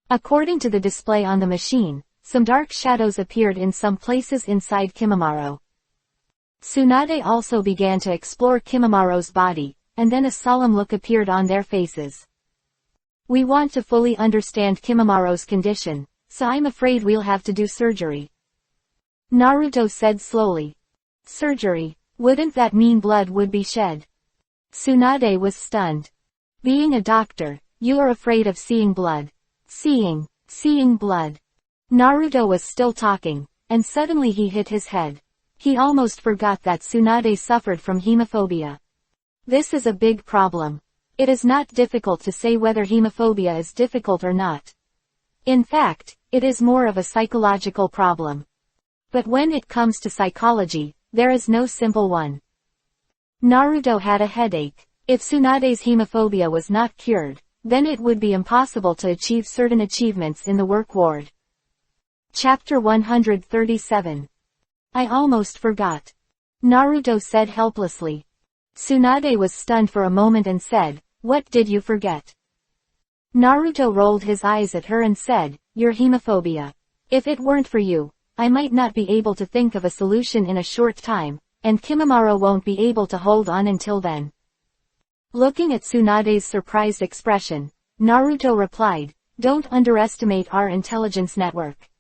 According to the display on the machine, some dark shadows appeared in some places inside Kimamaro. Tsunade also began to explore Kimamaro's body, and then a solemn look appeared on their faces. We want to fully understand Kimamaro's condition, so I'm afraid we'll have to do surgery. Naruto said slowly. Surgery? Wouldn't that mean blood would be shed? Tsunade was stunned. Being a doctor, you are afraid of seeing blood. Seeing blood. Naruto was still talking, and suddenly he hit his head. He almost forgot that Tsunade suffered from hemophobia. This is a big problem. It is not difficult to say whether hemophobia is difficult or not. In fact, it is more of a psychological problem. But when it comes to psychology, there is no simple one. Naruto had a headache. If Tsunade's hemophobia was not cured, then it would be impossible to achieve certain achievements in the work ward. Chapter 137. I almost forgot. Naruto said helplessly. Tsunade was stunned for a moment and said, "What did you forget?" Naruto rolled his eyes at her and said, "Your hemophobia. If it weren't for you, I might not be able to think of a solution in a short time, and Kimimaro won't be able to hold on until then." Looking at Tsunade's surprised expression, Naruto replied, "Don't underestimate our intelligence network."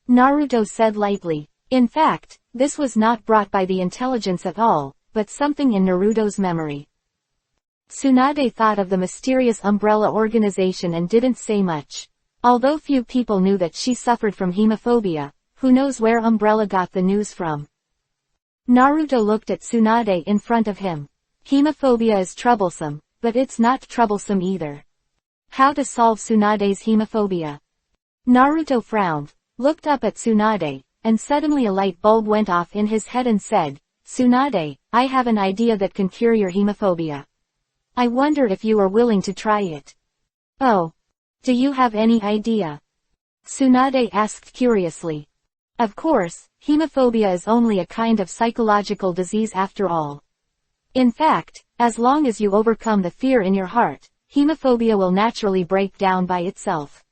Naruto said lightly, "In fact, this was not brought by the intelligence at all, but something in Naruto's memory." Tsunade thought of the mysterious umbrella organization and didn't say much. Although few people knew that she suffered from hemophobia, who knows where Umbrella got the news from? Naruto looked at Tsunade in front of him. Hemophobia is troublesome, but it's not troublesome either. How to solve Tsunade's hemophobia? Naruto frowned, looked up at Tsunade, and suddenly a light bulb went off in his head and said, "Tsunade, I have an idea that can cure your hemophobia. I wonder if you are willing to try it." "Oh. Do you have any idea?" Tsunade asked curiously. Of course, hemophobia is only a kind of psychological disease after all. In fact, as long as you overcome the fear in your heart, hemophobia will naturally break down by itself.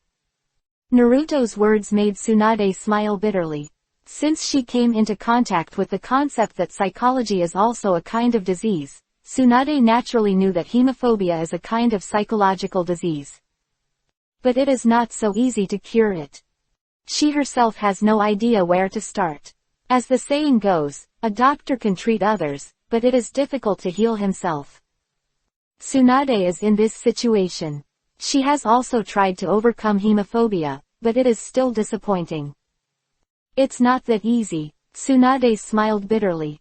Naruto's words made Tsunade smile bitterly. Since she came into contact with the concept that psychology is also a kind of disease, Tsunade naturally knew that hemophobia is a kind of psychological disease. But it is not so easy to cure it. She herself has no idea where to start. As the saying goes, a doctor can treat others, but it is difficult to heal himself. Tsunade is in this situation. She has also tried to overcome hemophobia, but it is still disappointing. It's not that easy. Tsunade smiled bitterly.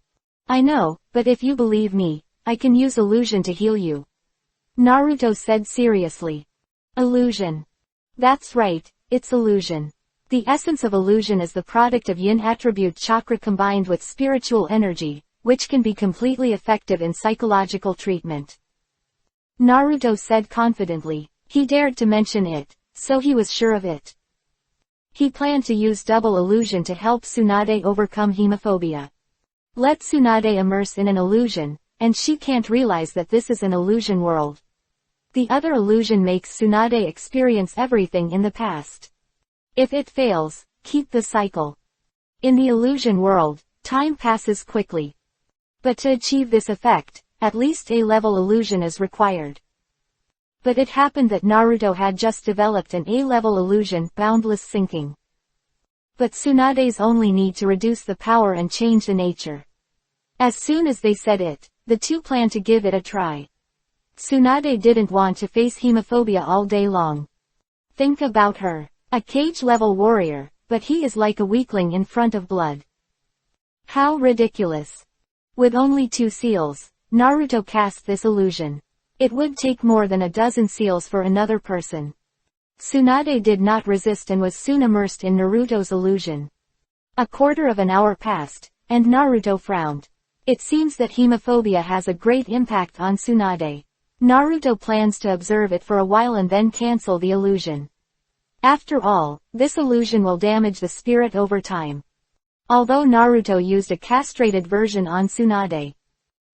I know, but if you believe me, I can use illusion to heal you. Naruto said seriously. Illusion. That's right, it's illusion. The essence of illusion is the product of yin attribute chakra combined with spiritual energy, which can be completely effective in psychological treatment. Naruto said confidently. He dared to mention it, so he was sure of it. He planned to use double illusion to help Tsunade overcome hemophobia. Let Tsunade immerse in an illusion, and she can't realize that this is an illusion world. The other illusion makes Tsunade experience everything in the past. If it fails, keep the cycle. In the illusion world, time passes quickly. But to achieve this effect, at least A-level illusion is required. But it happened that Naruto had just developed an A-level illusion, boundless sinking. But Tsunade's only need to reduce the power and change the nature. As soon as they said it, the two planned to give it a try. Tsunade didn't want to face hemophobia all day long. Think about her. A cage-level warrior, but he is like a weakling in front of blood. How ridiculous. With only 2 seals, Naruto cast this illusion. It would take more than a dozen seals for another person. Tsunade did not resist and was soon immersed in Naruto's illusion. A quarter of an hour passed, and Naruto frowned. It seems that hemophobia has a great impact on Tsunade. Naruto plans to observe it for a while and then cancel the illusion. After all, this illusion will damage the spirit over time. Although Naruto used a castrated version on Tsunade.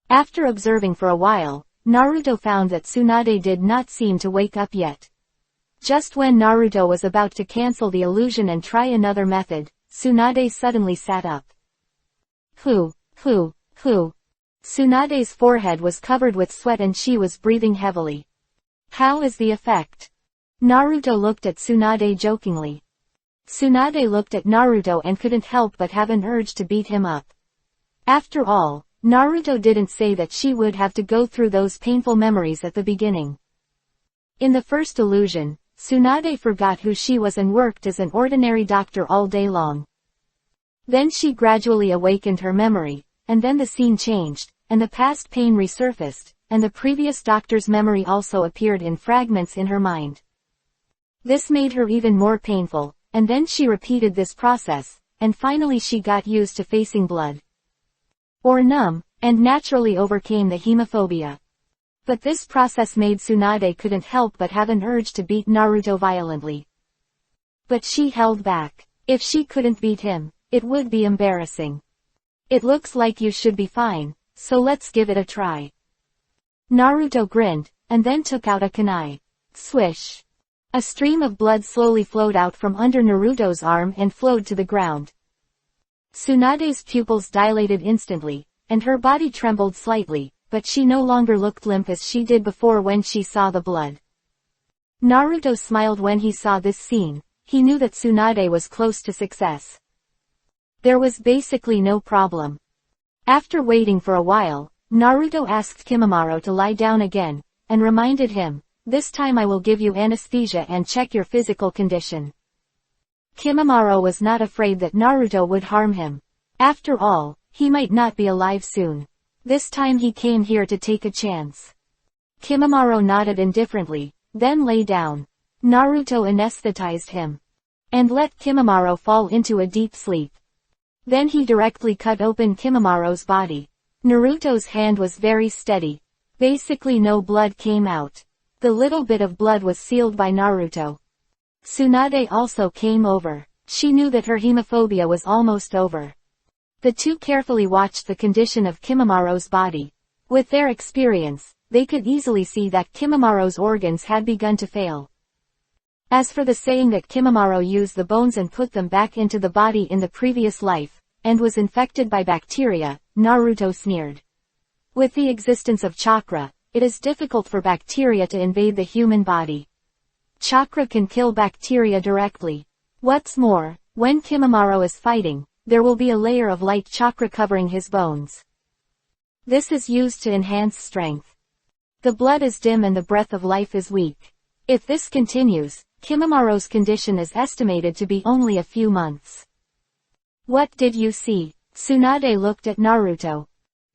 After observing for a while, Naruto found that Tsunade did not seem to wake up yet. Just when Naruto was about to cancel the illusion and try another method, Tsunade suddenly sat up. Who? Tsunade's forehead was covered with sweat and she was breathing heavily. How is the effect? Naruto looked at Tsunade jokingly. Tsunade looked at Naruto and couldn't help but have an urge to beat him up. After all, Naruto didn't say that she would have to go through those painful memories at the beginning. In the first illusion, Tsunade forgot who she was and worked as an ordinary doctor all day long. Then she gradually awakened her memory, and then the scene changed, and the past pain resurfaced, and the previous doctor's memory also appeared in fragments in her mind. This made her even more painful, and then she repeated this process, and finally she got used to facing blood. Or numb, and naturally overcame the hemophobia. But this process made Tsunade couldn't help but have an urge to beat Naruto violently. But she held back. If she couldn't beat him, it would be embarrassing. It looks like you should be fine, so let's give it a try. Naruto grinned, and then took out a kunai. Swish. A stream of blood slowly flowed out from under Naruto's arm and flowed to the ground. Tsunade's pupils dilated instantly, and her body trembled slightly, but she no longer looked limp as she did before when she saw the blood. Naruto smiled when he saw this scene. He knew that Tsunade was close to success. There was basically no problem. After waiting for a while, Naruto asked Kimimaro to lie down again, and reminded him, "This time I will give you anesthesia and check your physical condition." Kimimaro was not afraid that Naruto would harm him. After all, he might not be alive soon. This time he came here to take a chance. Kimimaro nodded indifferently, then lay down. Naruto anesthetized him, and let Kimimaro fall into a deep sleep. Then he directly cut open Kimimaro's body. Naruto's hand was very steady. Basically no blood came out. The little bit of blood was sealed by Naruto. Tsunade also came over. She knew that her hemophobia was almost over. The two carefully watched the condition of Kimimaro's body. With their experience, they could easily see that Kimimaro's organs had begun to fail. As for the saying that Kimimaro used the bones and put them back into the body in the previous life, and was infected by bacteria, Naruto sneered. With the existence of chakra, it is difficult for bacteria to invade the human body. Chakra can kill bacteria directly. What's more, when Kimimaro is fighting, there will be a layer of light chakra covering his bones. This is used to enhance strength. The blood is dim and the breath of life is weak. If this continues, Kimimaro's condition is estimated to be only a few months. What did you see? Tsunade looked at Naruto.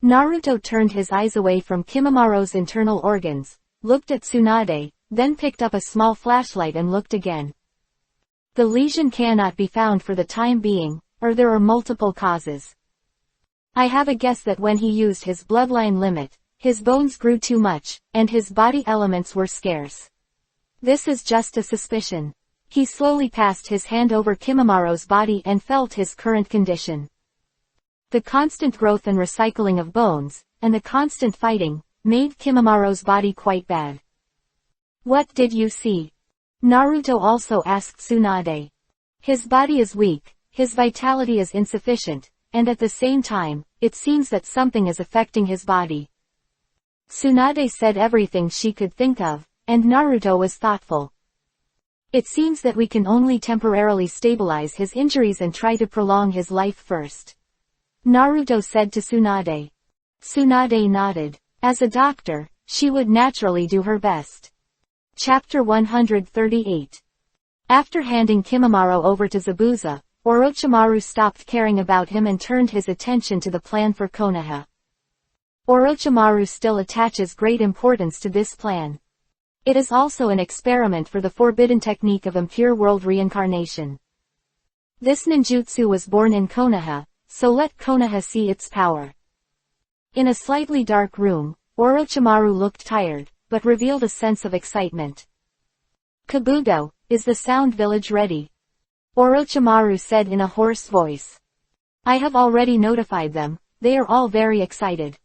Naruto turned his eyes away from Kimimaro's internal organs, looked at Tsunade, then picked up a small flashlight and looked again. The lesion cannot be found for the time being, or there are multiple causes. I have a guess that when he used his bloodline limit, his bones grew too much, and his body elements were scarce. This is just a suspicion. He slowly passed his hand over Kimimaro's body and felt his current condition. The constant growth and recycling of bones, and the constant fighting, made Kimimaro's body quite bad. What did you see? Naruto also asked Tsunade. His body is weak, his vitality is insufficient, and at the same time, it seems that something is affecting his body. Tsunade said everything she could think of, and Naruto was thoughtful. It seems that we can only temporarily stabilize his injuries and try to prolong his life first. Naruto said to Tsunade. Tsunade nodded. As a doctor, she would naturally do her best. Chapter 138. After handing Kimimaro over to Zabuza, Orochimaru stopped caring about him and turned his attention to the plan for Konoha. Orochimaru still attaches great importance to this plan. It is also an experiment for the forbidden technique of impure world reincarnation. This ninjutsu was born in Konoha, so let Konoha see its power. In a slightly dark room, Orochimaru looked tired, but revealed a sense of excitement. Kabuto, is the sound village ready? Orochimaru said in a hoarse voice. I have already notified them, they are all very excited.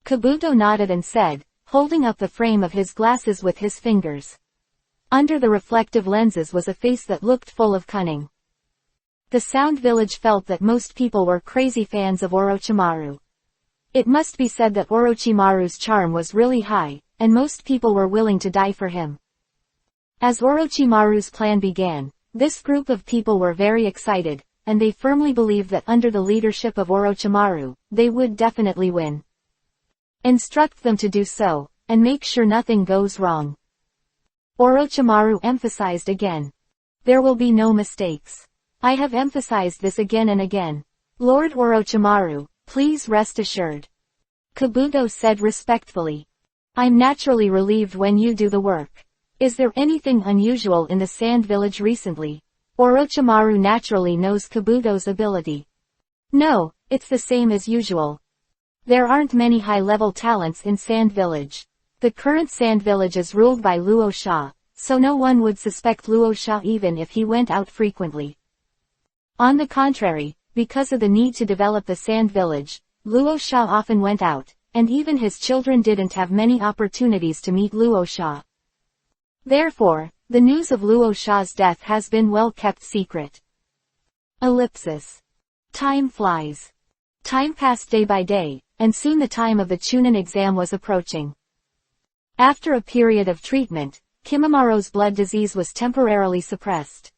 Kabuto nodded and said, holding up the frame of his glasses with his fingers. Under the reflective lenses was a face that looked full of cunning. The Sound Village felt that most people were crazy fans of Orochimaru. It must be said that Orochimaru's charm was really high, and most people were willing to die for him. As Orochimaru's plan began, this group of people were very excited, and they firmly believed that under the leadership of Orochimaru, they would definitely win. Instruct them to do so, and make sure nothing goes wrong. Orochimaru emphasized again. There will be no mistakes. I have emphasized this again and again. Lord Orochimaru, please rest assured. Kabuto said respectfully. I'm naturally relieved when you do the work. Is there anything unusual in the Sand Village recently? Orochimaru naturally knows Kabuto's ability. No, it's the same as usual. There aren't many high-level talents in Sand Village. The current Sand Village is ruled by Luo Sha, so no one would suspect Luo Sha even if he went out frequently. On the contrary, because of the need to develop the sand village, Luo Sha often went out, and even his children didn't have many opportunities to meet Luo Sha. Therefore, the news of Luo Sha's death has been well kept secret. Ellipsis. Time flies. Time passed day by day, and soon the time of the Chunin exam was approaching. After a period of treatment, Kimamaro's blood disease was temporarily suppressed.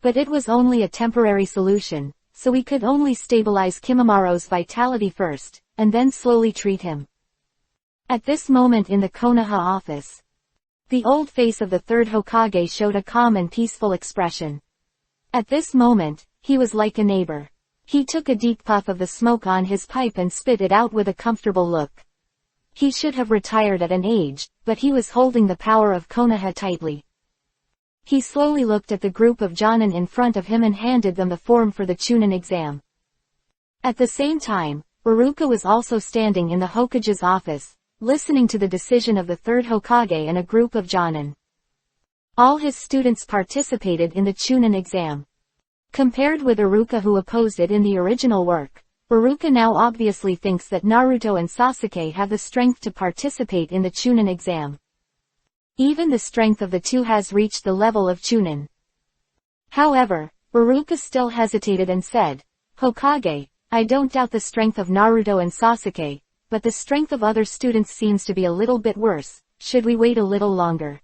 But it was only a temporary solution, so we could only stabilize Kimamaro's vitality first, and then slowly treat him. At this moment in the Konoha office, the old face of the third Hokage showed a calm and peaceful expression. At this moment, he was like a neighbor. He took a deep puff of the smoke on his pipe and spit it out with a comfortable look. He should have retired at an age, but he was holding the power of Konoha tightly. He slowly looked at the group of Jonin in front of him and handed them the form for the Chunin exam. At the same time, Iruka was also standing in the Hokage's office, listening to the decision of the third Hokage and a group of Jonin. All his students participated in the Chunin exam. Compared with Iruka who opposed it in the original work, Iruka now obviously thinks that Naruto and Sasuke have the strength to participate in the Chunin exam. Even the strength of the two has reached the level of Chunin. However, Iruka still hesitated and said, "Hokage, I don't doubt the strength of Naruto and Sasuke, but the strength of other students seems to be a little bit worse. Should we wait a little longer?"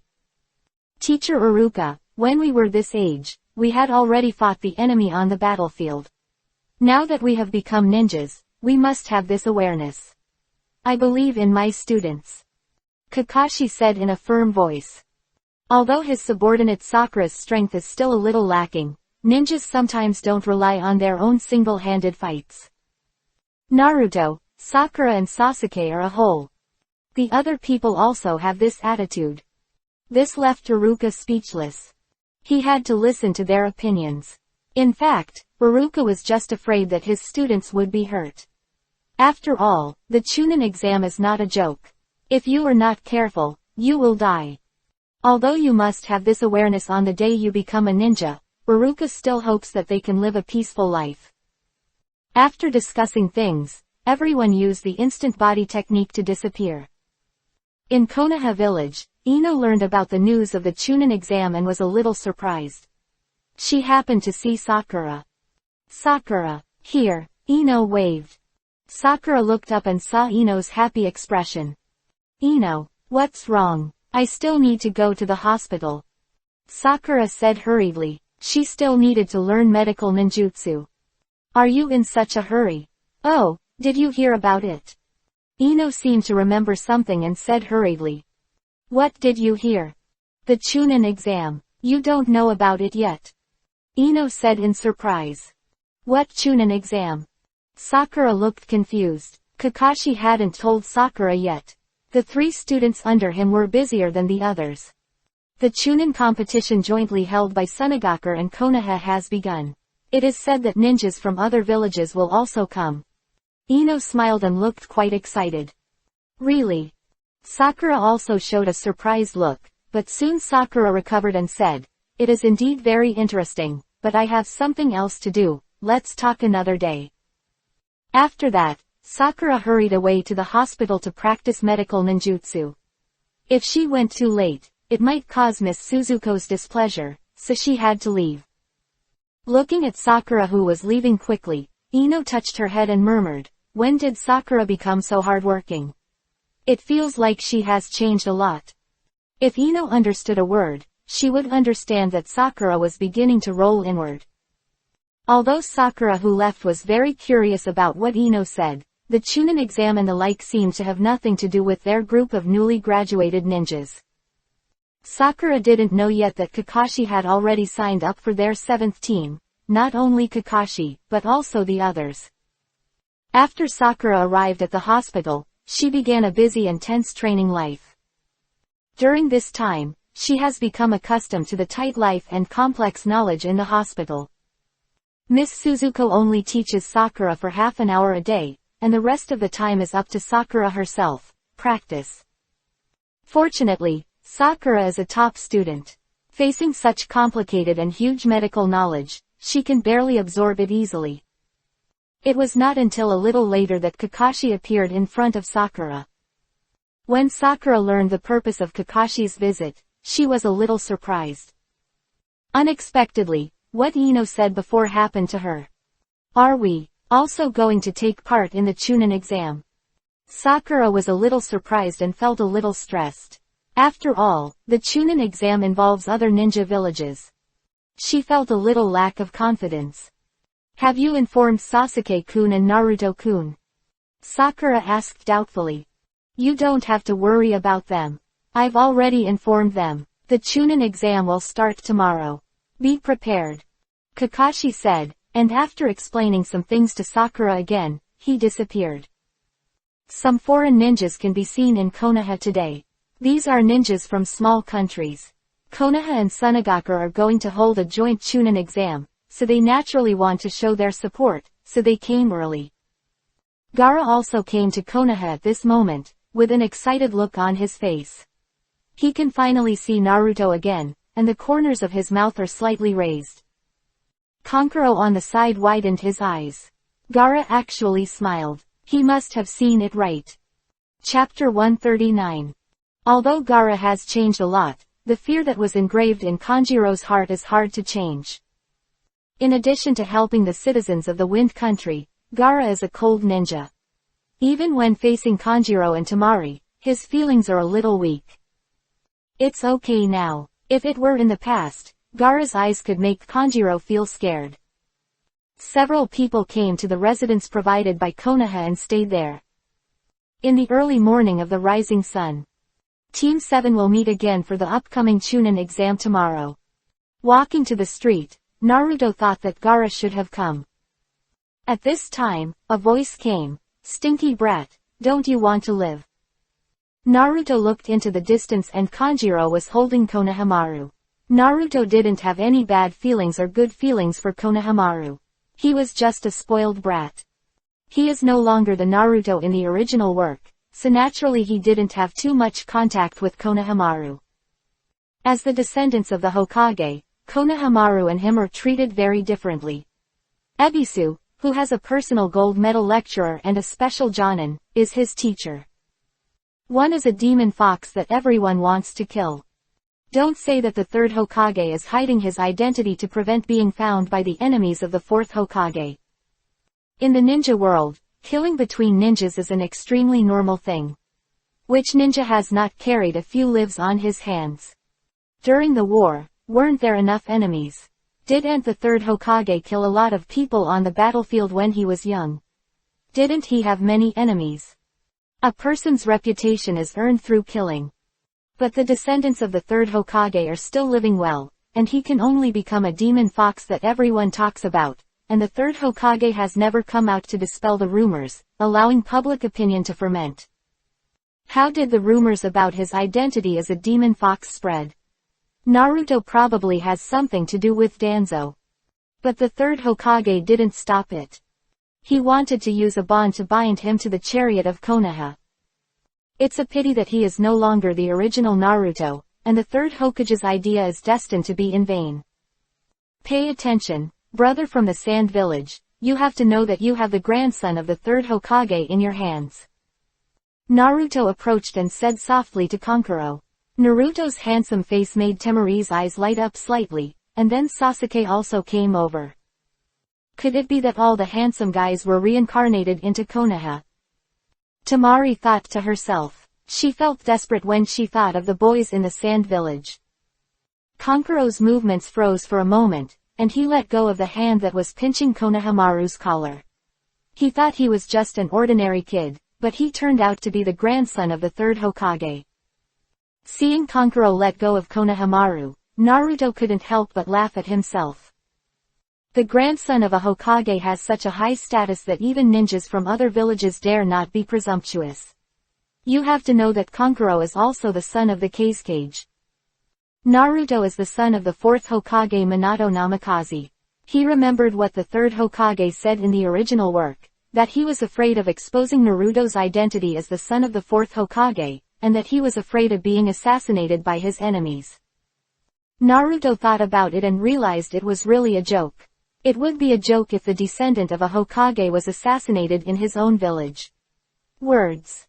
"Teacher Iruka, when we were this age, we had already fought the enemy on the battlefield. Now that we have become ninjas, we must have this awareness. I believe in my students," Kakashi said in a firm voice. Although his subordinate Sakura's strength is still a little lacking, ninjas sometimes don't rely on their own single-handed fights. Naruto, Sakura and Sasuke are a whole. The other people also have this attitude. This left Iruka speechless. He had to listen to their opinions. In fact, Iruka was just afraid that his students would be hurt. After all, the Chunin exam is not a joke. If you are not careful, you will die. Although you must have this awareness on the day you become a ninja, Iruka still hopes that they can live a peaceful life. After discussing things, everyone used the instant body technique to disappear. In Konoha village, Ino learned about the news of the Chunin exam and was a little surprised. She happened to see Sakura. "Sakura, here," Ino waved. Sakura looked up and saw Ino's happy expression. "Ino, what's wrong? I still need to go to the hospital," Sakura said hurriedly. She still needed to learn medical ninjutsu. "Are you in such a hurry? Oh, did you hear about it?" Ino seemed to remember something and said hurriedly. "What did you hear?" "The Chunin exam. You don't know about it yet?" Ino said in surprise. "What Chunin exam?" Sakura looked confused. Kakashi hadn't told Sakura yet. The three students under him were busier than the others. The Chunin competition jointly held by Sunagaku and Konoha has begun. It is said that ninjas from other villages will also come. Ino smiled and looked quite excited. "Really?" Sakura also showed a surprised look, but soon Sakura recovered and said, "It is indeed very interesting, but I have something else to do, let's talk another day." After that, Sakura hurried away to the hospital to practice medical ninjutsu. If she went too late, it might cause Miss Suzuko's displeasure, so she had to leave. Looking at Sakura who was leaving quickly, Ino touched her head and murmured, "When did Sakura become so hardworking? It feels like she has changed a lot." If Ino understood a word, she would understand that Sakura was beginning to roll inward. Although Sakura who left was very curious about what Ino said, the Chunin exam and the like seemed to have nothing to do with their group of newly graduated ninjas. Sakura didn't know yet that Kakashi had already signed up for their 7th team, not only Kakashi, but also the others. After Sakura arrived at the hospital, she began a busy and tense training life. During this time, she has become accustomed to the tight life and complex knowledge in the hospital. Miss Suzuko only teaches Sakura for half an hour a day, and the rest of the time is up to Sakura herself. Practice. Fortunately, Sakura is a top student. Facing such complicated and huge medical knowledge, she can barely absorb it easily. It was not until a little later that Kakashi appeared in front of Sakura. When Sakura learned the purpose of Kakashi's visit, she was a little surprised. Unexpectedly, what Ino said before happened to her. Are we also going to take part in the Chunin exam? Sakura was a little surprised and felt a little stressed. After all, the Chunin exam involves other ninja villages. She felt a little lack of confidence. Have you informed Sasuke-kun and Naruto-kun? Sakura asked doubtfully. You don't have to worry about them. I've already informed them. The Chunin exam will start tomorrow. Be prepared. Kakashi said, and after explaining some things to Sakura again, he disappeared. Some foreign ninjas can be seen in Konoha today. These are ninjas from small countries. Konoha and Sunagaku are going to hold a joint Chunin exam, so they naturally want to show their support, so they came early. Gaara also came to Konoha at this moment, with an excited look on his face. He can finally see Naruto again, and the corners of his mouth are slightly raised. Kankuro on the side widened his eyes. Gaara actually smiled. He must have seen it right. Chapter 139. Although Gaara has changed a lot, the fear that was engraved in Kanjiro's heart is hard to change. In addition to helping the citizens of the Wind Country, Gaara is a cold ninja. Even when facing Kanjiro and Temari, his feelings are a little weak. It's okay now. If it were in the past, Gaara's eyes could make Kanjiro feel scared. Several people came to the residence provided by Konoha and stayed there. In the early morning of the rising sun, Team 7 will meet again for the upcoming Chunin exam tomorrow. Walking to the street, Naruto thought that Gaara should have come. At this time, a voice came. Stinky brat, don't you want to live? Naruto looked into the distance and Kanjiro was holding Konohamaru. Naruto didn't have any bad feelings or good feelings for Konohamaru. He was just a spoiled brat. He is no longer the Naruto in the original work, so naturally he didn't have too much contact with Konohamaru. As the descendants of the Hokage, Konohamaru and him are treated very differently. Ebisu, who has a personal gold medal lecturer and a special jonin, is his teacher. One is a demon fox that everyone wants to kill. Don't say that the third Hokage is hiding his identity to prevent being found by the enemies of the fourth Hokage. In the ninja world, killing between ninjas is an extremely normal thing. Which ninja has not carried a few lives on his hands? During the war, weren't there enough enemies? Didn't the third Hokage kill a lot of people on the battlefield when he was young? Didn't he have many enemies? A person's reputation is earned through killing. But the descendants of the third Hokage are still living well, and he can only become a demon fox that everyone talks about, and the third Hokage has never come out to dispel the rumors, allowing public opinion to ferment. How did the rumors about his identity as a demon fox spread? Naruto probably has something to do with Danzo. But the third Hokage didn't stop it. He wanted to use a bond to bind him to the chariot of Konoha. It's a pity that he is no longer the original Naruto, and the third Hokage's idea is destined to be in vain. Pay attention, brother from the Sand Village, you have to know that you have the grandson of the third Hokage in your hands. Naruto approached and said softly to Kankuro. Naruto's handsome face made Temari's eyes light up slightly, and then Sasuke also came over. Could it be that all the handsome guys were reincarnated into Konoha? Temari thought to herself. She felt desperate when she thought of the boys in the Sand Village. Kankuro's movements froze for a moment, and he let go of the hand that was pinching Konohamaru's collar. He thought he was just an ordinary kid, but he turned out to be the grandson of the third Hokage. Seeing Kankuro let go of Konohamaru, Naruto couldn't help but laugh at himself. The grandson of a Hokage has such a high status that even ninjas from other villages dare not be presumptuous. You have to know that Kankuro is also the son of the Kazekage. Naruto is the son of the fourth Hokage Minato Namikaze. He remembered what the third Hokage said in the original work, that he was afraid of exposing Naruto's identity as the son of the fourth Hokage, and that he was afraid of being assassinated by his enemies. Naruto thought about it and realized it was really a joke. It would be a joke if the descendant of a Hokage was assassinated in his own village. Words.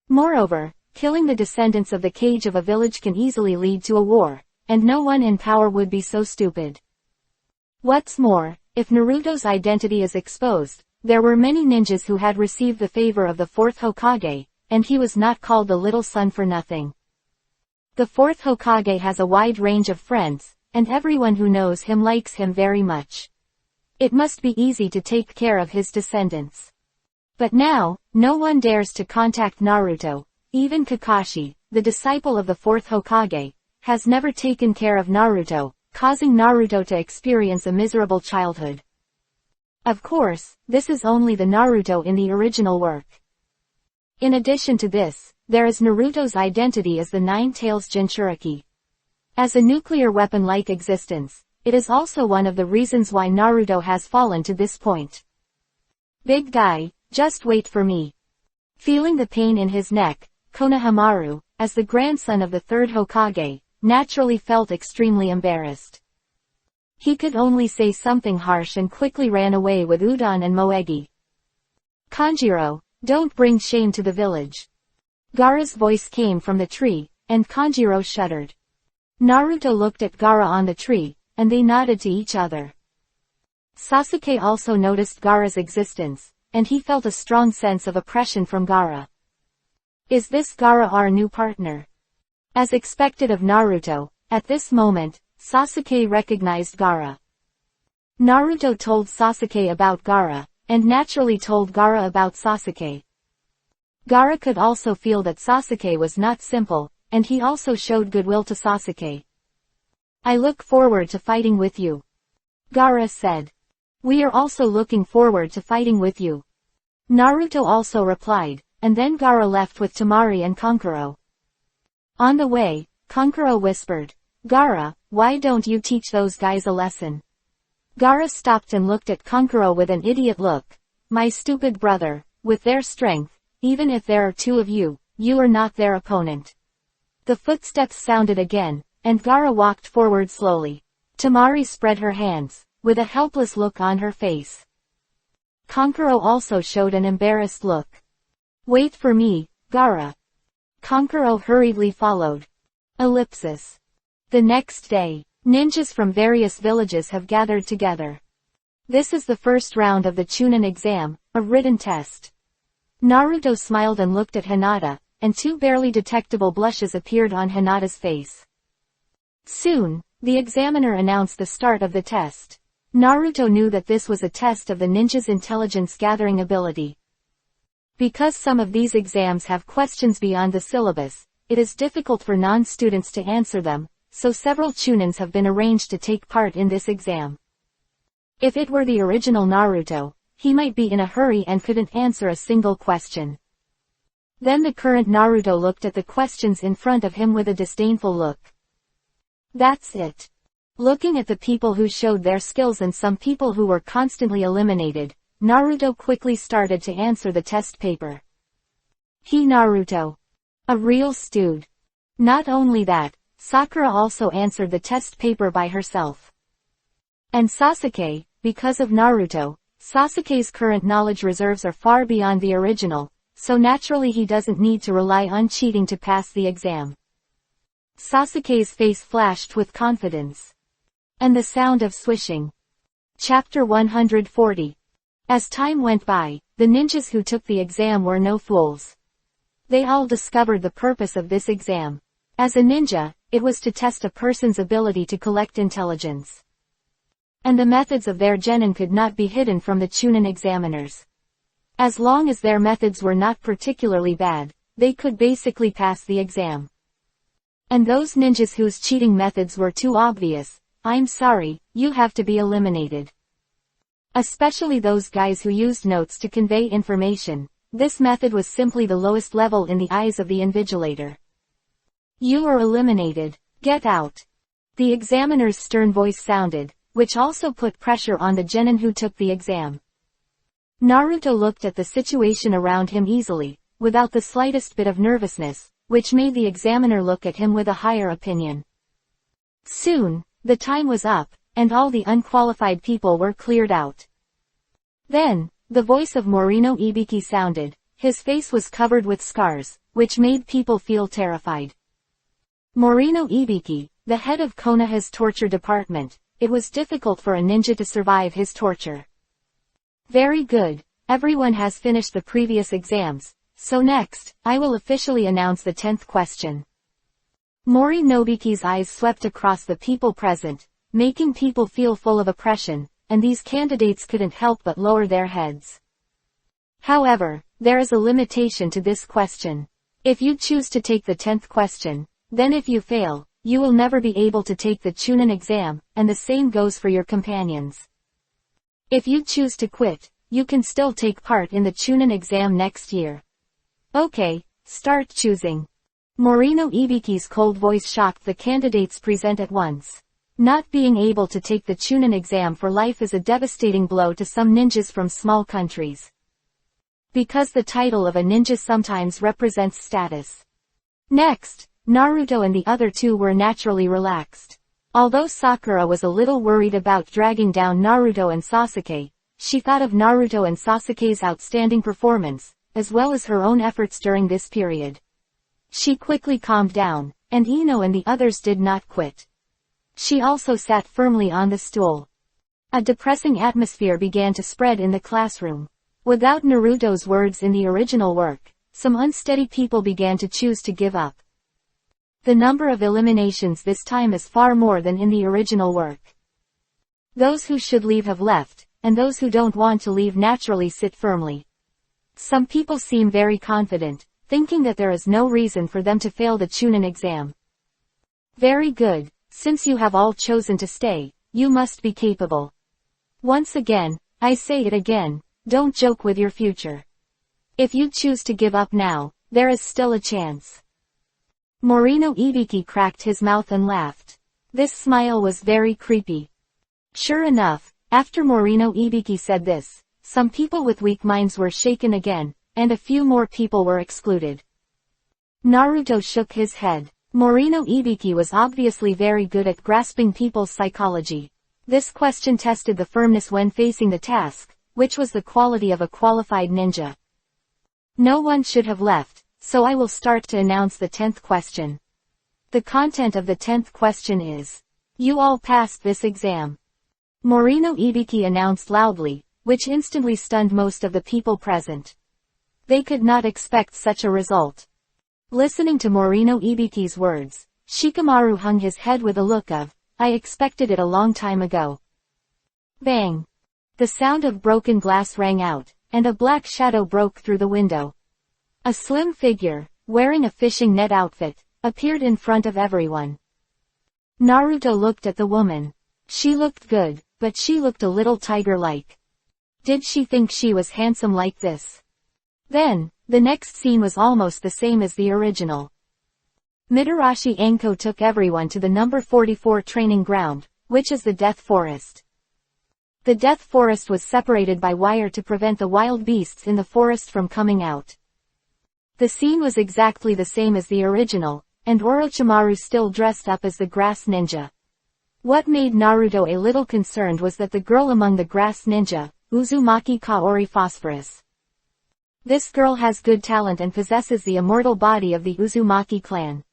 Moreover, killing the descendants of the Kage of a village can easily lead to a war, and no one in power would be so stupid. What's more, if Naruto's identity is exposed, there were many ninjas who had received the favor of the fourth Hokage, and he was not called the little son for nothing. The fourth Hokage has a wide range of friends, and everyone who knows him likes him very much. It must be easy to take care of his descendants. But now, no one dares to contact Naruto. Even Kakashi, the disciple of the fourth Hokage, has never taken care of Naruto, causing Naruto to experience a miserable childhood. Of course, this is only the Naruto in the original work. In addition to this, there is Naruto's identity as the Nine-Tails Jinchuriki. As a nuclear weapon-like existence, it is also one of the reasons why Naruto has fallen to this point. Big guy, just wait for me. Feeling the pain in his neck, Konohamaru, as the grandson of the third Hokage, naturally felt extremely embarrassed. He could only say something harsh and quickly ran away with Udon and Moegi. Kanjiro, don't bring shame to the village. Gaara's voice came from the tree, and Kanjiro shuddered. Naruto looked at Gaara on the tree, and they nodded to each other. Sasuke also noticed Gaara's existence, and he felt a strong sense of oppression from Gaara. Is this Gaara our new partner? As expected of Naruto, at this moment, Sasuke recognized Gaara. Naruto told Sasuke about Gaara, and naturally told Gaara about Sasuke. Gaara could also feel that Sasuke was not simple, and he also showed goodwill to Sasuke. I look forward to fighting with you. Gaara said. We are also looking forward to fighting with you. Naruto also replied, and then Gaara left with Temari and Kankuro. On the way, Kankuro whispered, Gaara, why don't you teach those guys a lesson? Gaara stopped and looked at Kankuro with an idiot look. My stupid brother, with their strength, even if there are two of you, you are not their opponent. The footsteps sounded again, and Gaara walked forward slowly. Temari spread her hands, with a helpless look on her face. Kankuro also showed an embarrassed look. Wait for me, Gaara. Kankuro hurriedly followed. Ellipsis. The next day, ninjas from various villages have gathered together. This is the first round of the Chunin exam, a written test. Naruto smiled and looked at Hinata, and two barely detectable blushes appeared on Hinata's face. Soon, the examiner announced the start of the test. Naruto knew that this was a test of the ninja's intelligence-gathering ability. Because some of these exams have questions beyond the syllabus, it is difficult for non-students to answer them, so several Chunins have been arranged to take part in this exam. If it were the original Naruto, he might be in a hurry and couldn't answer a single question. Then the current Naruto looked at the questions in front of him with a disdainful look. That's it. Looking at the people who showed their skills and some people who were constantly eliminated, Naruto quickly started to answer the test paper. He Naruto. A real stud. Not only that, Sakura also answered the test paper by herself. And Sasuke, because of Naruto, Sasuke's current knowledge reserves are far beyond the original, so naturally he doesn't need to rely on cheating to pass the exam. Sasuke's face flashed with confidence. And the sound of swishing. Chapter 140. As time went by, the ninjas who took the exam were no fools. They all discovered the purpose of this exam. As a ninja, it was to test a person's ability to collect intelligence. And the methods of their genin could not be hidden from the Chunin examiners. As long as their methods were not particularly bad, they could basically pass the exam. And those ninjas whose cheating methods were too obvious, I'm sorry, you have to be eliminated. Especially those guys who used notes to convey information. This method was simply the lowest level in the eyes of the invigilator. You are eliminated. Get out. The examiner's stern voice sounded, which also put pressure on the genin who took the exam. Naruto looked at the situation around him easily, without the slightest bit of nervousness, which made the examiner look at him with a higher opinion. Soon, the time was up, and all the unqualified people were cleared out. Then, the voice of Morino Ibiki sounded. His face was covered with scars, which made people feel terrified. Morino Ibiki, the head of Konoha's torture department. It was difficult for a ninja to survive his torture. Very good. Everyone has finished the previous exams, so next, I will officially announce the 10th question. Mori Nobiki's eyes swept across the people present, making people feel full of oppression, and these candidates couldn't help but lower their heads. However, there is a limitation to this question. If you choose to take the 10th question, then if you fail, you will never be able to take the Chunin exam, and the same goes for your companions. If you choose to quit, you can still take part in the Chunin exam next year. Okay, start choosing. Morino Ibiki's cold voice shocked the candidates present at once. Not being able to take the Chunin exam for life is a devastating blow to some ninjas from small countries. Because the title of a ninja sometimes represents status. Next, Naruto and the other two were naturally relaxed. Although Sakura was a little worried about dragging down Naruto and Sasuke, she thought of Naruto and Sasuke's outstanding performance, as well as her own efforts during this period. She quickly calmed down, and Ino and the others did not quit. She also sat firmly on the stool. A depressing atmosphere began to spread in the classroom. Without Naruto's words in the original work, some unsteady people began to choose to give up. The number of eliminations this time is far more than in the original work. Those who should leave have left, and those who don't want to leave naturally sit firmly. Some people seem very confident, thinking that there is no reason for them to fail the Chunin exam. Very good, since you have all chosen to stay, you must be capable. Once again, I say it again, don't joke with your future. If you choose to give up now, there is still a chance. Morino Ibiki cracked his mouth and laughed. This smile was very creepy. Sure enough, after Morino Ibiki said this, some people with weak minds were shaken again, and a few more people were excluded. Naruto shook his head. Morino Ibiki was obviously very good at grasping people's psychology. This question tested the firmness when facing the task, which was the quality of a qualified ninja. No one should have left, so I will start to announce the 10th question. The content of the 10th question is, you all passed this exam. Morino Ibiki announced loudly, which instantly stunned most of the people present. They could not expect such a result. Listening to Morino Ibiki's words, Shikamaru hung his head with a look of, I expected it a long time ago. Bang! The sound of broken glass rang out, and a black shadow broke through the window. A slim figure, wearing a fishing net outfit, appeared in front of everyone. Naruto looked at the woman. She looked good, but she looked a little tiger-like. Did she think she was handsome like this? Then, the next scene was almost the same as the original. Mitarashi Anko took everyone to the number 44 training ground, which is the Death Forest. The Death Forest was separated by wire to prevent the wild beasts in the forest from coming out. The scene was exactly the same as the original, and Orochimaru still dressed up as the Grass Ninja. What made Naruto a little concerned was that the girl among the Grass Ninja, Uzumaki Kaori Phosphorus. This girl has good talent and possesses the immortal body of the Uzumaki clan.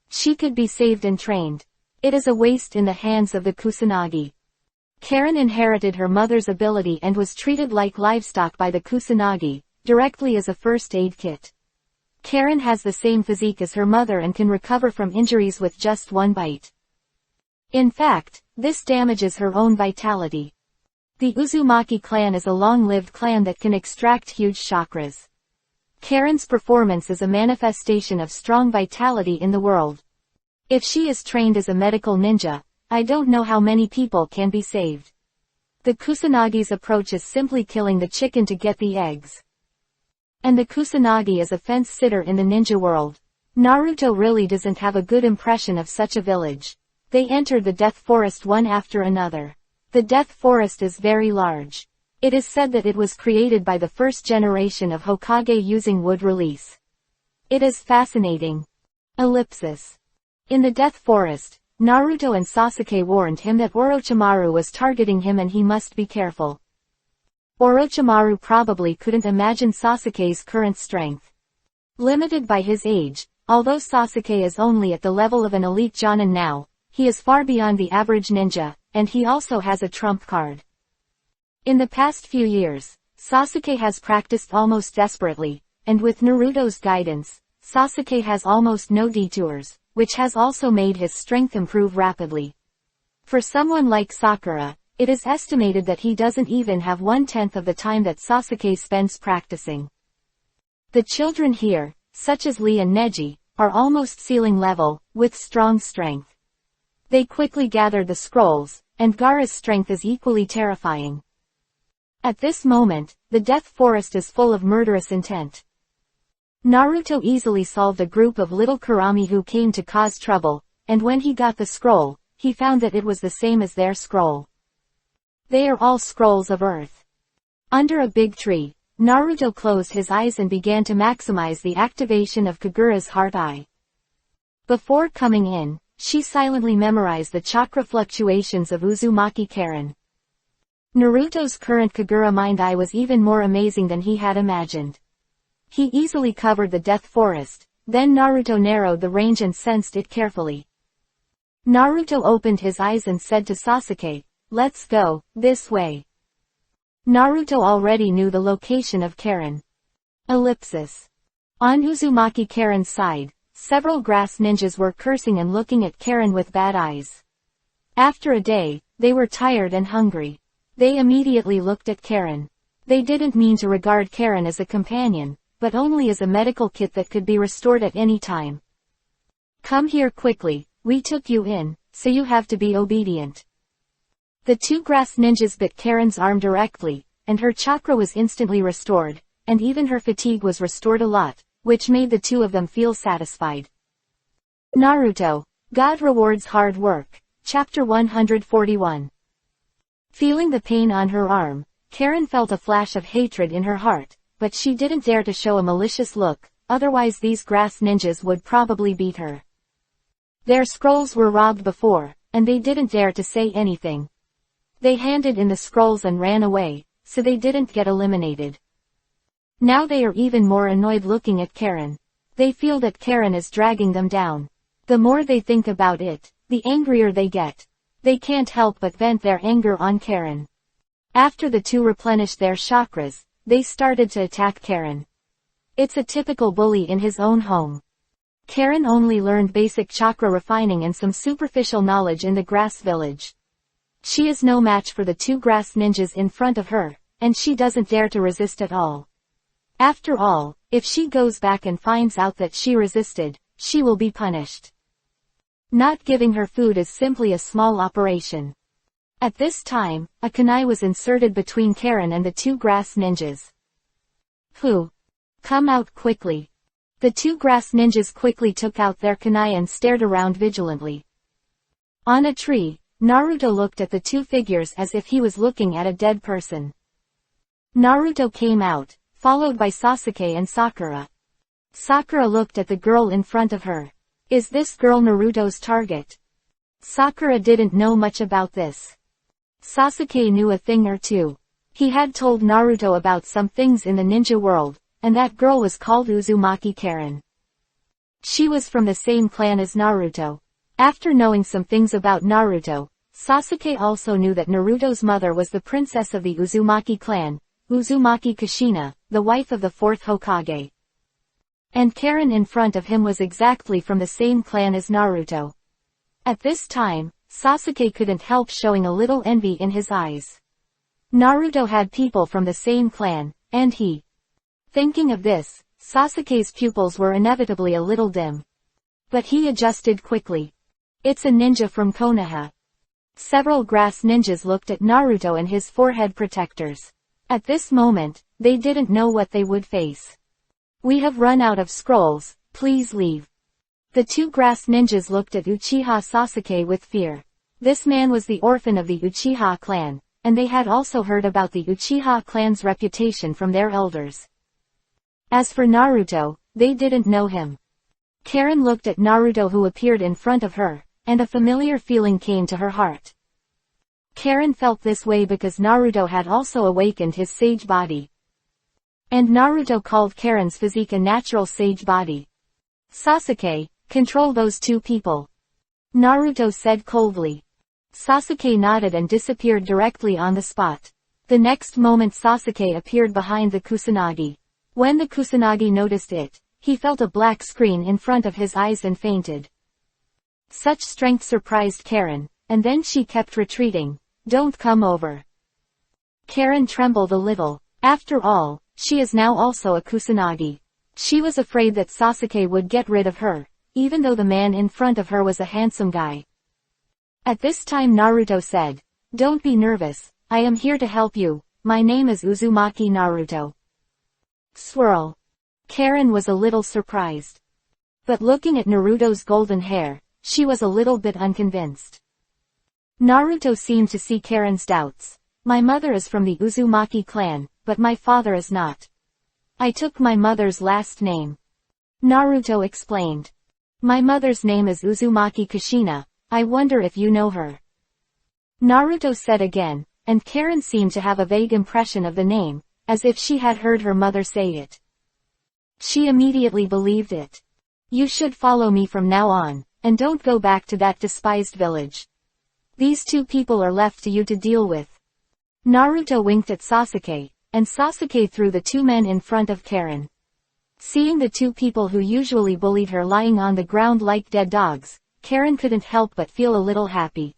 She could be saved and trained. It is a waste in the hands of the Kusanagi. Karen inherited her mother's ability and was treated like livestock by the Kusanagi, directly as a first aid kit. Karen has the same physique as her mother and can recover from injuries with just one bite. In fact, this damages her own vitality. The Uzumaki clan is a long-lived clan that can extract huge chakras. Karen's performance is a manifestation of strong vitality in the world. If she is trained as a medical ninja, I don't know how many people can be saved. The Kusanagi's approach is simply killing the chicken to get the eggs. And the Kusanagi is a fence-sitter in the ninja world. Naruto really doesn't have a good impression of such a village. They entered the Death Forest one after another. The Death Forest is very large. It is said that it was created by the first generation of Hokage using wood release. It is fascinating. Ellipsis. In the Death Forest, Naruto and Sasuke warned him that Orochimaru was targeting him and he must be careful. Orochimaru probably couldn't imagine Sasuke's current strength. Limited by his age, although Sasuke is only at the level of an elite Jonin now, he is far beyond the average ninja, and he also has a trump card. In the past few years, Sasuke has practiced almost desperately, and with Naruto's guidance, Sasuke has almost no detours, which has also made his strength improve rapidly. For someone like Sakura, it is estimated that he doesn't even have 1/10 of the time that Sasuke spends practicing. The children here, such as Lee and Neji, are almost ceiling level, with strong strength. They quickly gather the scrolls, and Gaara's strength is equally terrifying. At this moment, the Death Forest is full of murderous intent. Naruto easily solved a group of little Kurami who came to cause trouble, and when he got the scroll, he found that it was the same as their scroll. They are all scrolls of earth. Under a big tree, Naruto closed his eyes and began to maximize the activation of Kagura's heart eye. Before coming in, she silently memorized the chakra fluctuations of Uzumaki Karen. Naruto's current Kagura mind eye was even more amazing than he had imagined. He easily covered the Death Forest, then Naruto narrowed the range and sensed it carefully. Naruto opened his eyes and said to Sasuke, "Let's go, this way." Naruto already knew the location of Karen. Ellipsis. On Uzumaki Karen's side, several grass ninjas were cursing and looking at Karen with bad eyes. After a day, they were tired and hungry. They immediately looked at Karen. They didn't mean to regard Karen as a companion, but only as a medical kit that could be restored at any time. "Come here quickly, we took you in, so you have to be obedient." The two grass ninjas bit Karen's arm directly, and her chakra was instantly restored, and even her fatigue was restored a lot, which made the two of them feel satisfied. Naruto, God rewards hard work. Chapter 141. Feeling the pain on her arm, Karen felt a flash of hatred in her heart, but she didn't dare to show a malicious look, otherwise these grass ninjas would probably beat her. Their scrolls were robbed before, and they didn't dare to say anything. They handed in the scrolls and ran away, so they didn't get eliminated. Now they are even more annoyed looking at Karen. They feel that Karen is dragging them down. The more they think about it, the angrier they get. They can't help but vent their anger on Karen. After the two replenished their chakras, they started to attack Karen. It's a typical bully in his own home. Karen only learned basic chakra refining and some superficial knowledge in the grass village. She is no match for the two grass ninjas in front of her, and she doesn't dare to resist at all. After all, if she goes back and finds out that she resisted, she will be punished. Not giving her food is simply a small operation. At this time, a kunai was inserted between Karen and the two grass ninjas. "Who? Come out quickly." The two grass ninjas quickly took out their kunai and stared around vigilantly. On a tree, Naruto looked at the two figures as if he was looking at a dead person. Naruto came out, followed by Sasuke and Sakura. Sakura looked at the girl in front of her. Is this girl Naruto's target? Sakura didn't know much about this. Sasuke knew a thing or two. He had told Naruto about some things in the ninja world, and that girl was called Uzumaki Karen. She was from the same clan as Naruto. After knowing some things about Naruto, Sasuke also knew that Naruto's mother was the princess of the Uzumaki clan, Uzumaki Kushina, the wife of the fourth Hokage. And Karen in front of him was exactly from the same clan as Naruto. At this time, Sasuke couldn't help showing a little envy in his eyes. Naruto had people from the same clan, and he. Thinking of this, Sasuke's pupils were inevitably a little dim. But he adjusted quickly. It's a ninja from Konoha. Several grass ninjas looked at Naruto and his forehead protectors. At this moment, they didn't know what they would face. "We have run out of scrolls, please leave." The two grass ninjas looked at Uchiha Sasuke with fear. This man was the orphan of the Uchiha clan, and they had also heard about the Uchiha clan's reputation from their elders. As for Naruto, they didn't know him. Karen looked at Naruto who appeared in front of her, and a familiar feeling came to her heart. Karen felt this way because Naruto had also awakened his sage body. And Naruto called Karen's physique a natural sage body. Sasuke, control those two people. Naruto said coldly. Sasuke nodded and disappeared directly on the spot. The next moment Sasuke appeared behind the Kusanagi. When the Kusanagi noticed it, he felt a black screen in front of his eyes and fainted. Such strength surprised Karen, and then she kept retreating. Don't come over. Karen trembled a little. After all, she is now also a Kusanagi. She was afraid that Sasuke would get rid of her, even though the man in front of her was a handsome guy. At this time Naruto said, "Don't be nervous, I am here to help you, my name is Uzumaki Naruto." Swirl. Karen was a little surprised. But looking at Naruto's golden hair, she was a little bit unconvinced. Naruto seemed to see Karen's doubts. My mother is from the Uzumaki clan, but my father is not. I took my mother's last name. Naruto explained. My mother's name is Uzumaki Kushina, I wonder if you know her. Naruto said again, and Karen seemed to have a vague impression of the name, as if she had heard her mother say it. She immediately believed it. You should follow me from now on, and don't go back to that despised village. These two people are left to you to deal with. Naruto winked at Sasuke, and Sasuke threw the two men in front of Karen. Seeing the two people who usually bullied her lying on the ground like dead dogs, Karen couldn't help but feel a little happy.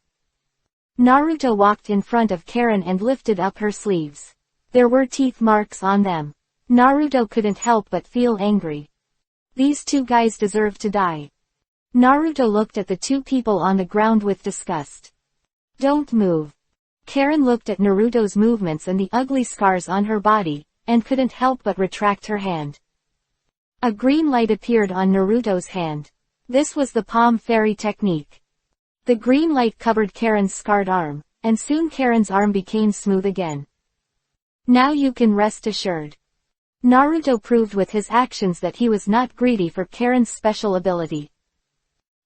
Naruto walked in front of Karen and lifted up her sleeves. There were teeth marks on them. Naruto couldn't help but feel angry. These two guys deserve to die. Naruto looked at the two people on the ground with disgust. Don't move. Karen looked at Naruto's movements and the ugly scars on her body, and couldn't help but retract her hand. A green light appeared on Naruto's hand. This was the palm fairy technique. The green light covered Karen's scarred arm, and soon Karen's arm became smooth again. Now you can rest assured. Naruto proved with his actions that he was not greedy for Karen's special ability.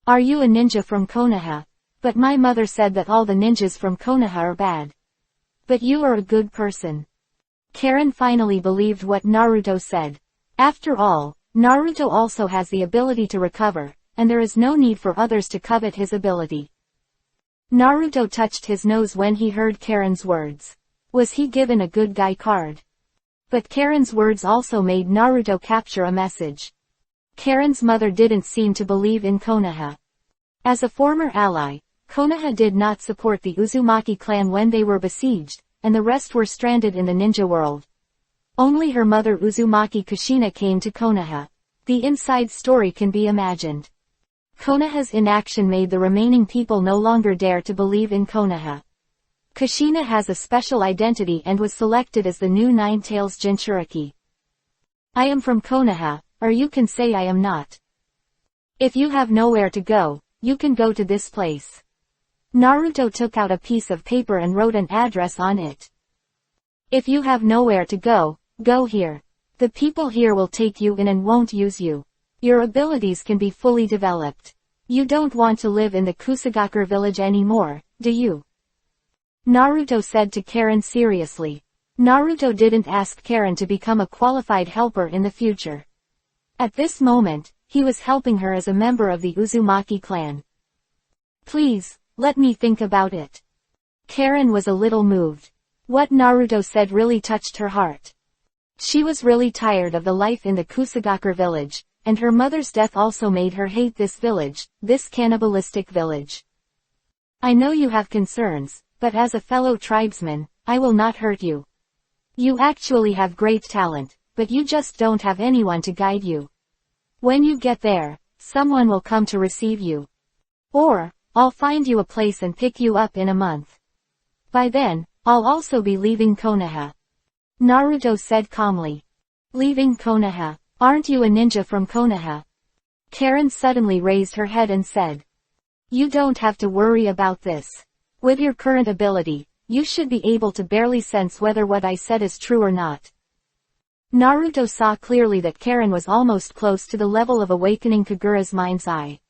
Are you a ninja from Konoha? But my mother said that all the ninjas from Konoha are bad. But you are a good person. Karen finally believed what Naruto said. After all, Naruto also has the ability to recover, and there is no need for others to covet his ability. Naruto touched his nose when he heard Karen's words. Was he given a good guy card? But Karen's words also made Naruto capture a message. Karen's mother didn't seem to believe in Konoha. As a former ally, Konoha did not support the Uzumaki clan when they were besieged, and the rest were stranded in the ninja world. Only her mother Uzumaki Kushina came to Konoha. The inside story can be imagined. Konoha's inaction made the remaining people no longer dare to believe in Konoha. Kushina has a special identity and was selected as the new Nine-Tails Jinchuriki. I am from Konoha, or you can say I am not. If you have nowhere to go, you can go to this place. Naruto took out a piece of paper and wrote an address on it. If you have nowhere to go, go here. The people here will take you in and won't use you. Your abilities can be fully developed. You don't want to live in the Kusagaku village anymore, do you? Naruto said to Karen seriously. Naruto didn't ask Karen to become a qualified helper in the future. At this moment, he was helping her as a member of the Uzumaki clan. Please, let me think about it. Karen was a little moved. What Naruto said really touched her heart. She was really tired of the life in the Kusagaku village, and her mother's death also made her hate this village, this cannibalistic village. I know you have concerns, but as a fellow tribesman, I will not hurt you. You actually have great talent, but you just don't have anyone to guide you. When you get there, someone will come to receive you. Or, I'll find you a place and pick you up in a month. By then, I'll also be leaving Konoha. Naruto said calmly. Leaving Konoha? Aren't you a ninja from Konoha? Karen suddenly raised her head and said. You don't have to worry about this. With your current ability, you should be able to barely sense whether what I said is true or not. Naruto saw clearly that Karen was almost close to the level of awakening Kagura's mind's eye.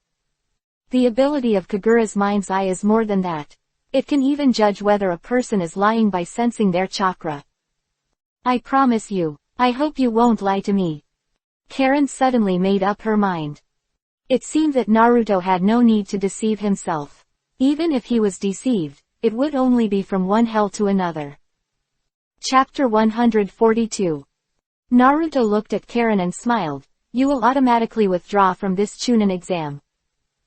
The ability of Kagura's mind's eye is more than that. It can even judge whether a person is lying by sensing their chakra. I promise you. I hope you won't lie to me. Karen suddenly made up her mind. It seemed that Naruto had no need to deceive himself. Even if he was deceived, it would only be from one hell to another. Chapter 142. Naruto looked at Karen and smiled. You will automatically withdraw from this Chunin exam.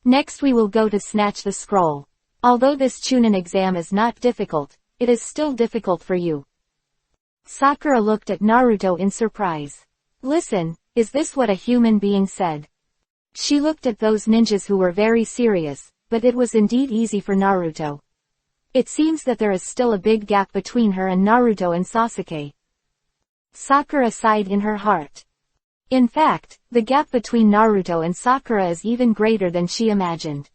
Next we will go to snatch the scroll. Although this Chunin exam is not difficult, it is still difficult for you. Sakura looked at Naruto in surprise. Listen, is this what a human being said? She looked at those ninjas who were very serious, but it was indeed easy for Naruto. It seems that there is still a big gap between her and Naruto and Sasuke. Sakura sighed in her heart. In fact, the gap between Naruto and Sakura is even greater than she imagined.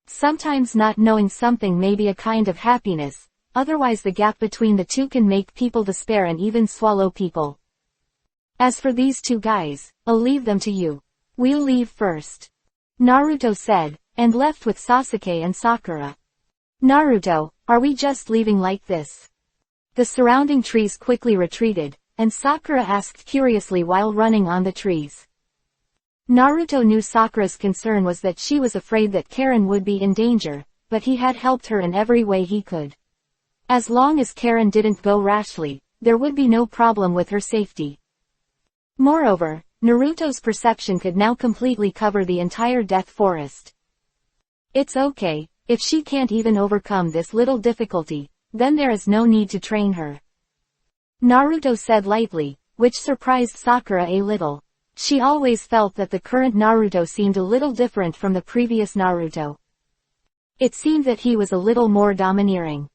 Sometimes not knowing something may be a kind of happiness, otherwise the gap between the two can make people despair and even swallow people. As for these two guys, I'll leave them to you. We'll leave first. Naruto said, and left with Sasuke and Sakura. Naruto, are we just leaving like this? The surrounding trees quickly retreated, and Sakura asked curiously while running on the trees. Naruto knew Sakura's concern was that she was afraid that Karen would be in danger, but he had helped her in every way he could. As long as Karen didn't go rashly, there would be no problem with her safety. Moreover, Naruto's perception could now completely cover the entire Death Forest. It's okay, if she can't even overcome this little difficulty, then there is no need to train her. Naruto said lightly, which surprised Sakura a little. She always felt that the current Naruto seemed a little different from the previous Naruto. It seemed that he was a little more domineering.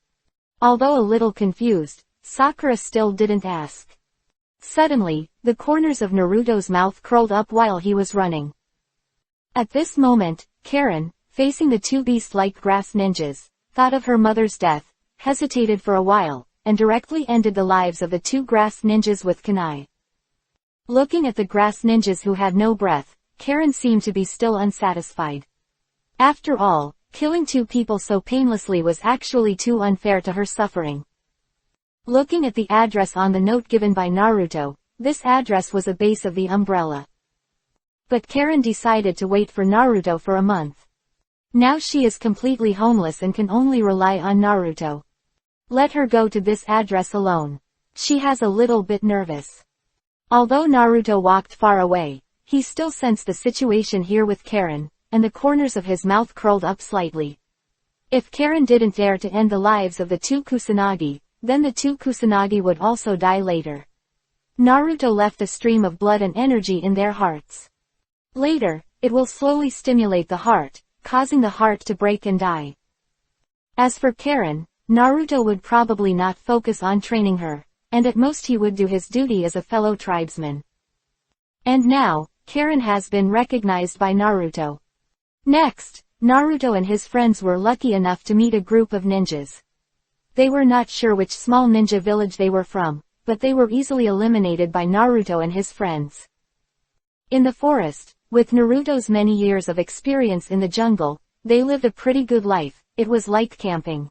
Although a little confused, Sakura still didn't ask. Suddenly, the corners of Naruto's mouth curled up while he was running. At this moment, Karen, facing the two beast-like grass ninjas, thought of her mother's death, hesitated for a while, and directly ended the lives of the two grass ninjas with kunai. Looking at the grass ninjas who had no breath, Karen seemed to be still unsatisfied. After all, killing two people so painlessly was actually too unfair to her suffering. Looking at the address on the note given by Naruto, this address was a base of the umbrella. But Karen decided to wait for Naruto for a month. Now she is completely homeless and can only rely on Naruto. Let her go to this address alone. She has a little bit nervous. Although Naruto walked far away, he still sensed the situation here with Karen, and the corners of his mouth curled up slightly. If Karen didn't dare to end the lives of the two Kusanagi, then the two Kusanagi would also die later. Naruto left a stream of blood and energy in their hearts. Later, it will slowly stimulate the heart, causing the heart to break and die. As for Karen, Naruto would probably not focus on training her, and at most he would do his duty as a fellow tribesman. And now, Karen has been recognized by Naruto. Next, Naruto and his friends were lucky enough to meet a group of ninjas. They were not sure which small ninja village they were from, but they were easily eliminated by Naruto and his friends. In the forest, with Naruto's many years of experience in the jungle, they lived a pretty good life. It was like camping.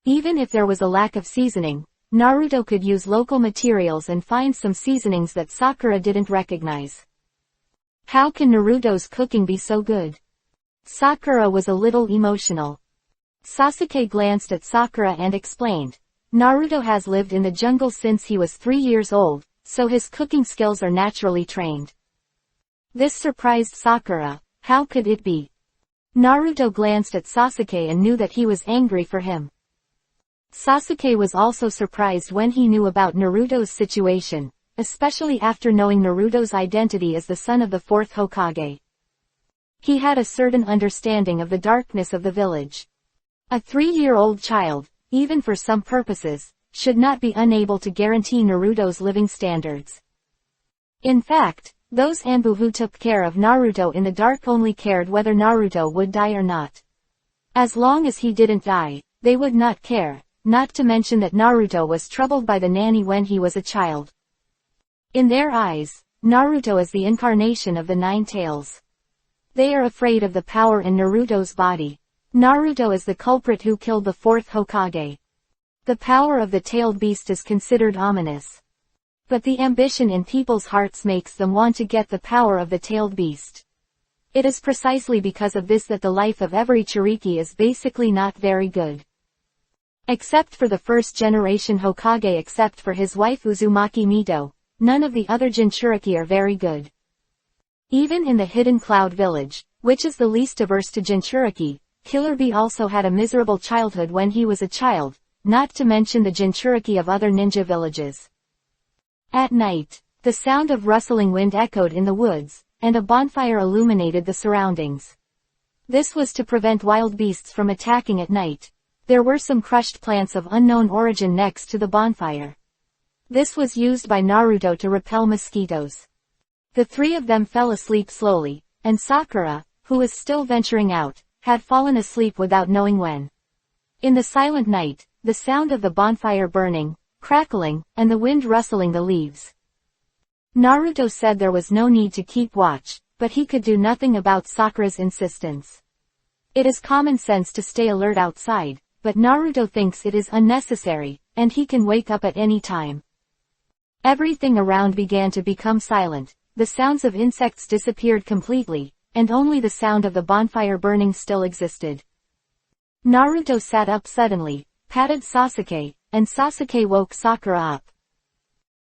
Even if there was a lack of seasoning, Naruto could use local materials and find some seasonings that Sakura didn't recognize. How can Naruto's cooking be so good? Sakura was a little emotional. Sasuke glanced at Sakura and explained, Naruto has lived in the jungle since he was 3 years old, so his cooking skills are naturally trained. This surprised Sakura. How could it be? Naruto glanced at Sasuke and knew that he was angry for him. Sasuke was also surprised when he knew about Naruto's situation, especially after knowing Naruto's identity as the son of the 4th Hokage. He had a certain understanding of the darkness of the village. A 3-year-old child, even for some purposes, should not be unable to guarantee Naruto's living standards. In fact, those Anbu who took care of Naruto in the dark only cared whether Naruto would die or not. As long as he didn't die, they would not care, not to mention that Naruto was troubled by the nanny when he was a child. In their eyes, Naruto is the incarnation of the 9 tails. They are afraid of the power in Naruto's body. Naruto is the culprit who killed the fourth Hokage. The power of the tailed beast is considered ominous. But the ambition in people's hearts makes them want to get the power of the tailed beast. It is precisely because of this that the life of every Chiriki is basically not very good. Except for the first generation Hokage, except for his wife Uzumaki Mito, none of the other Jinchuriki are very good. Even in the Hidden Cloud Village, which is the least diverse to Jinchuriki, Killer Bee also had a miserable childhood when he was a child, not to mention the Jinchuriki of other ninja villages. At night, the sound of rustling wind echoed in the woods, and a bonfire illuminated the surroundings. This was to prevent wild beasts from attacking at night. There were some crushed plants of unknown origin next to the bonfire. This was used by Naruto to repel mosquitoes. The three of them fell asleep slowly, and Sakura, who was still venturing out, had fallen asleep without knowing when. In the silent night, the sound of the bonfire burning, crackling, and the wind rustling the leaves. Naruto said there was no need to keep watch, but he could do nothing about Sakura's insistence. It is common sense to stay alert outside, but Naruto thinks it is unnecessary, and he can wake up at any time. Everything around began to become silent, the sounds of insects disappeared completely, and only the sound of the bonfire burning still existed. Naruto sat up suddenly, patted Sasuke, and Sasuke woke Sakura up.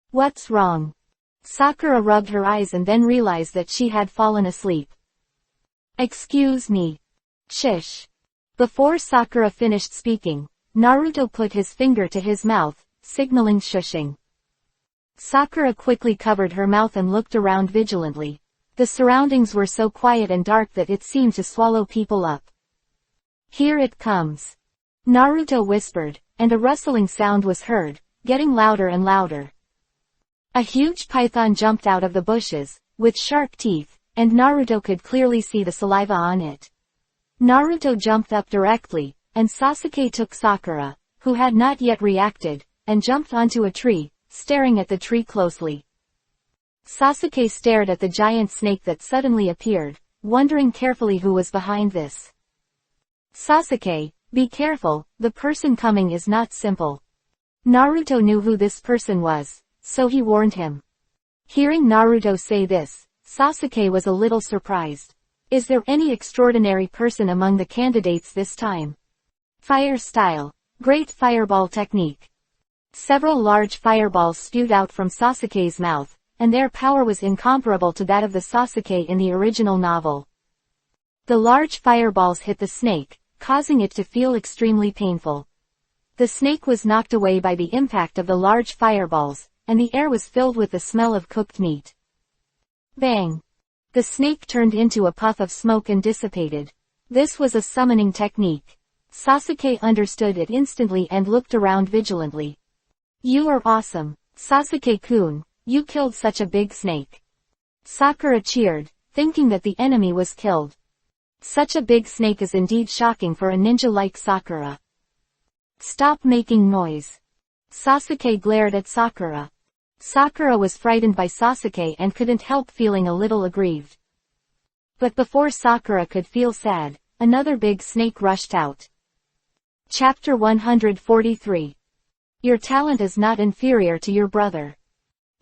"What's wrong?" Sakura rubbed her eyes and then realized that she had fallen asleep. "Excuse me." "Shish." Before Sakura finished speaking, Naruto put his finger to his mouth, signaling shushing. Sakura quickly covered her mouth and looked around vigilantly. The surroundings were so quiet and dark that it seemed to swallow people up. "Here it comes," Naruto whispered, and a rustling sound was heard, getting louder and louder. A huge python jumped out of the bushes, with sharp teeth, and Naruto could clearly see the saliva on it. Naruto jumped up directly, and Sasuke took Sakura, who had not yet reacted, and jumped onto a tree, staring at the tree closely. Sasuke stared at the giant snake that suddenly appeared, wondering carefully who was behind this. "Sasuke, be careful, the person coming is not simple." Naruto knew who this person was, so he warned him. Hearing Naruto say this, Sasuke was a little surprised. Is there any extraordinary person among the candidates this time? Fire style. Great fireball technique. Several large fireballs spewed out from Sasuke's mouth, and their power was incomparable to that of the Sasuke in the original novel. The large fireballs hit the snake, causing it to feel extremely painful. The snake was knocked away by the impact of the large fireballs, and the air was filled with the smell of cooked meat. Bang! The snake turned into a puff of smoke and dissipated. This was a summoning technique. Sasuke understood it instantly and looked around vigilantly. "You are awesome, Sasuke-kun, you killed such a big snake." Sakura cheered, thinking that the enemy was killed. Such a big snake is indeed shocking for a ninja like Sakura. "Stop making noise." Sasuke glared at Sakura. Sakura was frightened by Sasuke and couldn't help feeling a little aggrieved. But before Sakura could feel sad, another big snake rushed out. Chapter 143. Your talent is not inferior to your brother.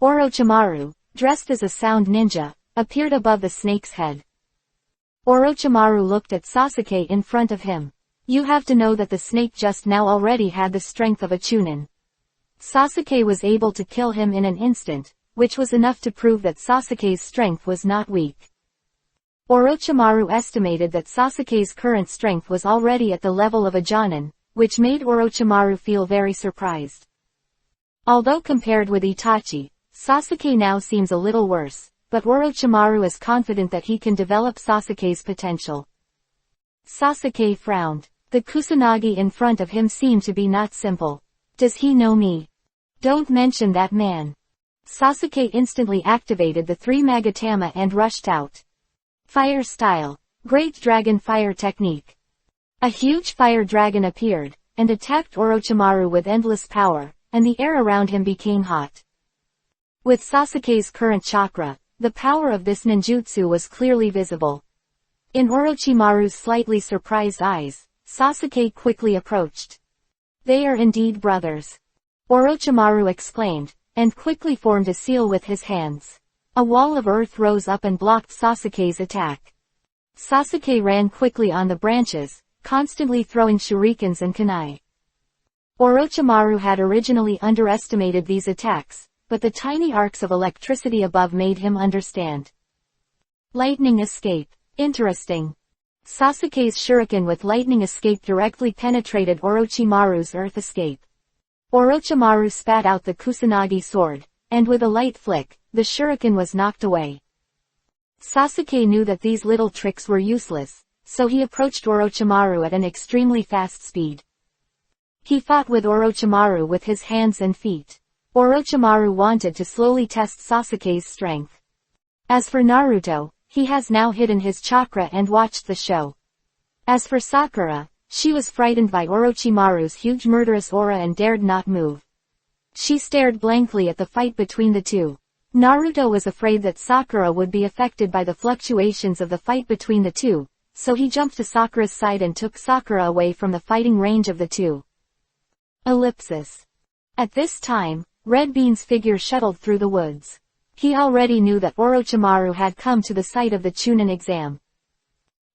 Orochimaru, dressed as a sound ninja, appeared above the snake's head. Orochimaru looked at Sasuke in front of him. You have to know that the snake just now already had the strength of a Chunin. Sasuke was able to kill him in an instant, which was enough to prove that Sasuke's strength was not weak. Orochimaru estimated that Sasuke's current strength was already at the level of a Jonin, which made Orochimaru feel very surprised. Although compared with Itachi, Sasuke now seems a little worse, but Orochimaru is confident that he can develop Sasuke's potential. Sasuke frowned. The Kusanagi in front of him seemed to be not simple. Does he know me? Don't mention that man. Sasuke instantly activated the 3 Magatama and rushed out. Fire style. Great dragon fire technique. A huge fire dragon appeared, and attacked Orochimaru with endless power, and the air around him became hot. With Sasuke's current chakra, the power of this ninjutsu was clearly visible. In Orochimaru's slightly surprised eyes, Sasuke quickly approached. "They are indeed brothers," Orochimaru exclaimed, and quickly formed a seal with his hands. A wall of earth rose up and blocked Sasuke's attack. Sasuke ran quickly on the branches, constantly throwing shurikens and kunai. Orochimaru had originally underestimated these attacks, but the tiny arcs of electricity above made him understand. Lightning escape. Interesting. Sasuke's shuriken with lightning escape directly penetrated Orochimaru's earth escape. Orochimaru spat out the Kusanagi sword, and with a light flick, the shuriken was knocked away. Sasuke knew that these little tricks were useless, so he approached Orochimaru at an extremely fast speed. He fought with Orochimaru with his hands and feet. Orochimaru wanted to slowly test Sasuke's strength. As for Naruto, he has now hidden his chakra and watched the show. As for Sakura, she was frightened by Orochimaru's huge murderous aura and dared not move. She stared blankly at the fight between the two. Naruto was afraid that Sakura would be affected by the fluctuations of the fight between the two, so he jumped to Sakura's side and took Sakura away from the fighting range of the two. Ellipsis. At this time, Red Bean's figure shuttled through the woods. He already knew that Orochimaru had come to the site of the Chunin exam.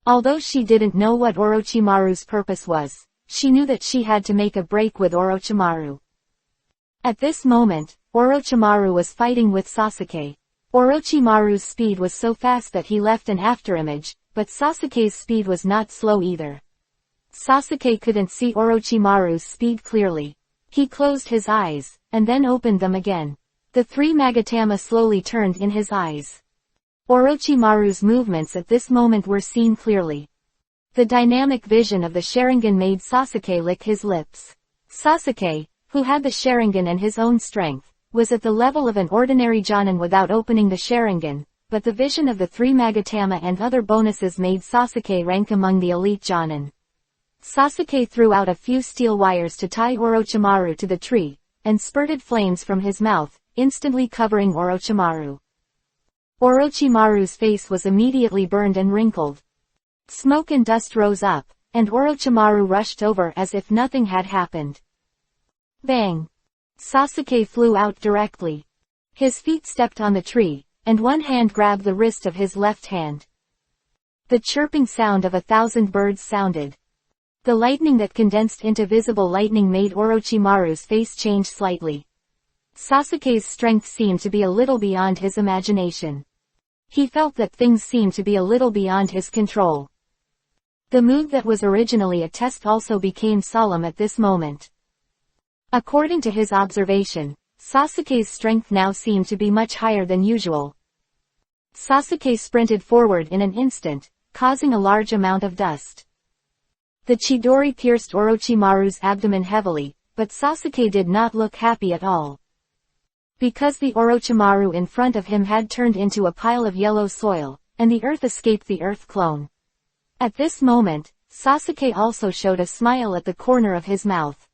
Although she didn't know what Orochimaru's purpose was, she knew that she had to make a break with Orochimaru. At this moment, Orochimaru was fighting with Sasuke. Orochimaru's speed was so fast that he left an afterimage, but Sasuke's speed was not slow either. Sasuke couldn't see Orochimaru's speed clearly. He closed his eyes, and then opened them again. The three Magatama slowly turned in his eyes. Orochimaru's movements at this moment were seen clearly. The dynamic vision of the Sharingan made Sasuke lick his lips. Sasuke, who had the Sharingan and his own strength, was at the level of an ordinary Jonin without opening the Sharingan, but the vision of the three Magatama and other bonuses made Sasuke rank among the elite Jonin. Sasuke threw out a few steel wires to tie Orochimaru to the tree, and spurted flames from his mouth, instantly covering Orochimaru. Orochimaru's face was immediately burned and wrinkled. Smoke and dust rose up, and Orochimaru rushed over as if nothing had happened. Bang! Sasuke flew out directly. His feet stepped on the tree, and one hand grabbed the wrist of his left hand. The chirping sound of 1,000 birds sounded. The lightning that condensed into visible lightning made Orochimaru's face change slightly. Sasuke's strength seemed to be a little beyond his imagination. He felt that things seemed to be a little beyond his control. The mood that was originally a test also became solemn at this moment. According to his observation, Sasuke's strength now seemed to be much higher than usual. Sasuke sprinted forward in an instant, causing a large amount of dust. The Chidori pierced Orochimaru's abdomen heavily, but Sasuke did not look happy at all. Because the Orochimaru in front of him had turned into a pile of yellow soil, and the earth escaped the earth clone. At this moment, Sasuke also showed a smile at the corner of his mouth.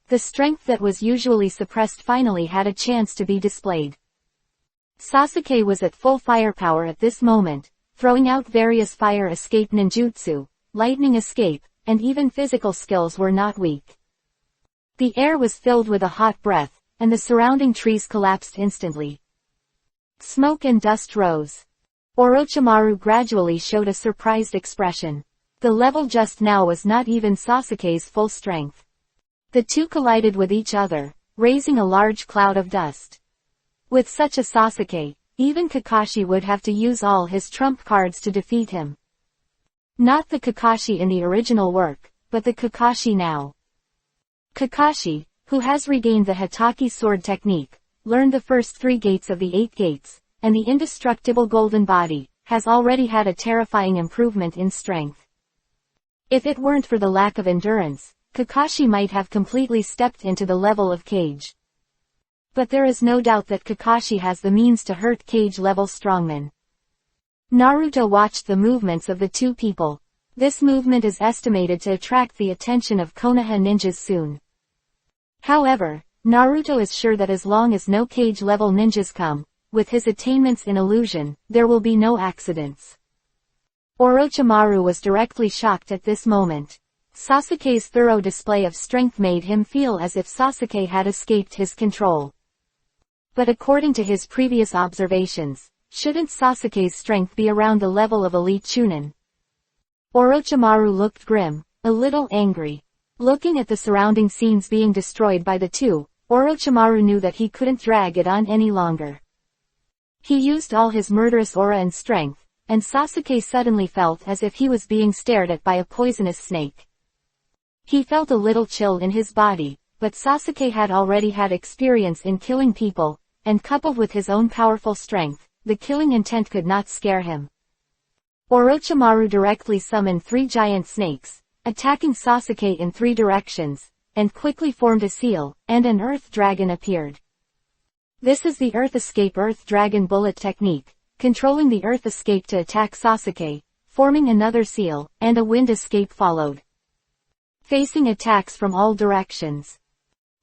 The strength that was usually suppressed finally had a chance to be displayed. Sasuke was at full firepower at this moment, throwing out various fire escape ninjutsu, lightning escape, and even physical skills were not weak. The air was filled with a hot breath, and the surrounding trees collapsed instantly. Smoke and dust rose. Orochimaru gradually showed a surprised expression. The level just now was not even Sasuke's full strength. The two collided with each other, raising a large cloud of dust. With such a Sasuke, even Kakashi would have to use all his trump cards to defeat him. Not the Kakashi in the original work, but the Kakashi now. Kakashi, who has regained the Hatake sword technique, learned the first 3 gates of the 8 gates, and the indestructible golden body, has already had a terrifying improvement in strength. If it weren't for the lack of endurance, Kakashi might have completely stepped into the level of Kage. But there is no doubt that Kakashi has the means to hurt Kage-level strongmen. Naruto watched the movements of the two people. This movement is estimated to attract the attention of Konoha ninjas soon. However, Naruto is sure that as long as no Kage-level ninjas come, with his attainments in illusion, there will be no accidents. Orochimaru was directly shocked at this moment. Sasuke's thorough display of strength made him feel as if Sasuke had escaped his control. But according to his previous observations, shouldn't Sasuke's strength be around the level of elite Chunin? Orochimaru looked grim, a little angry. Looking at the surrounding scenes being destroyed by the two, Orochimaru knew that he couldn't drag it on any longer. He used all his murderous aura and strength, and Sasuke suddenly felt as if he was being stared at by a poisonous snake. He felt a little chill in his body, but Sasuke had already had experience in killing people, and coupled with his own powerful strength, the killing intent could not scare him. Orochimaru directly summoned 3 giant snakes, attacking Sasuke in 3 directions, and quickly formed a seal, and an earth dragon appeared. This is the Earth Escape Earth Dragon Bullet technique, controlling the Earth Escape to attack Sasuke, forming another seal, and a Wind Escape followed. Facing attacks from all directions,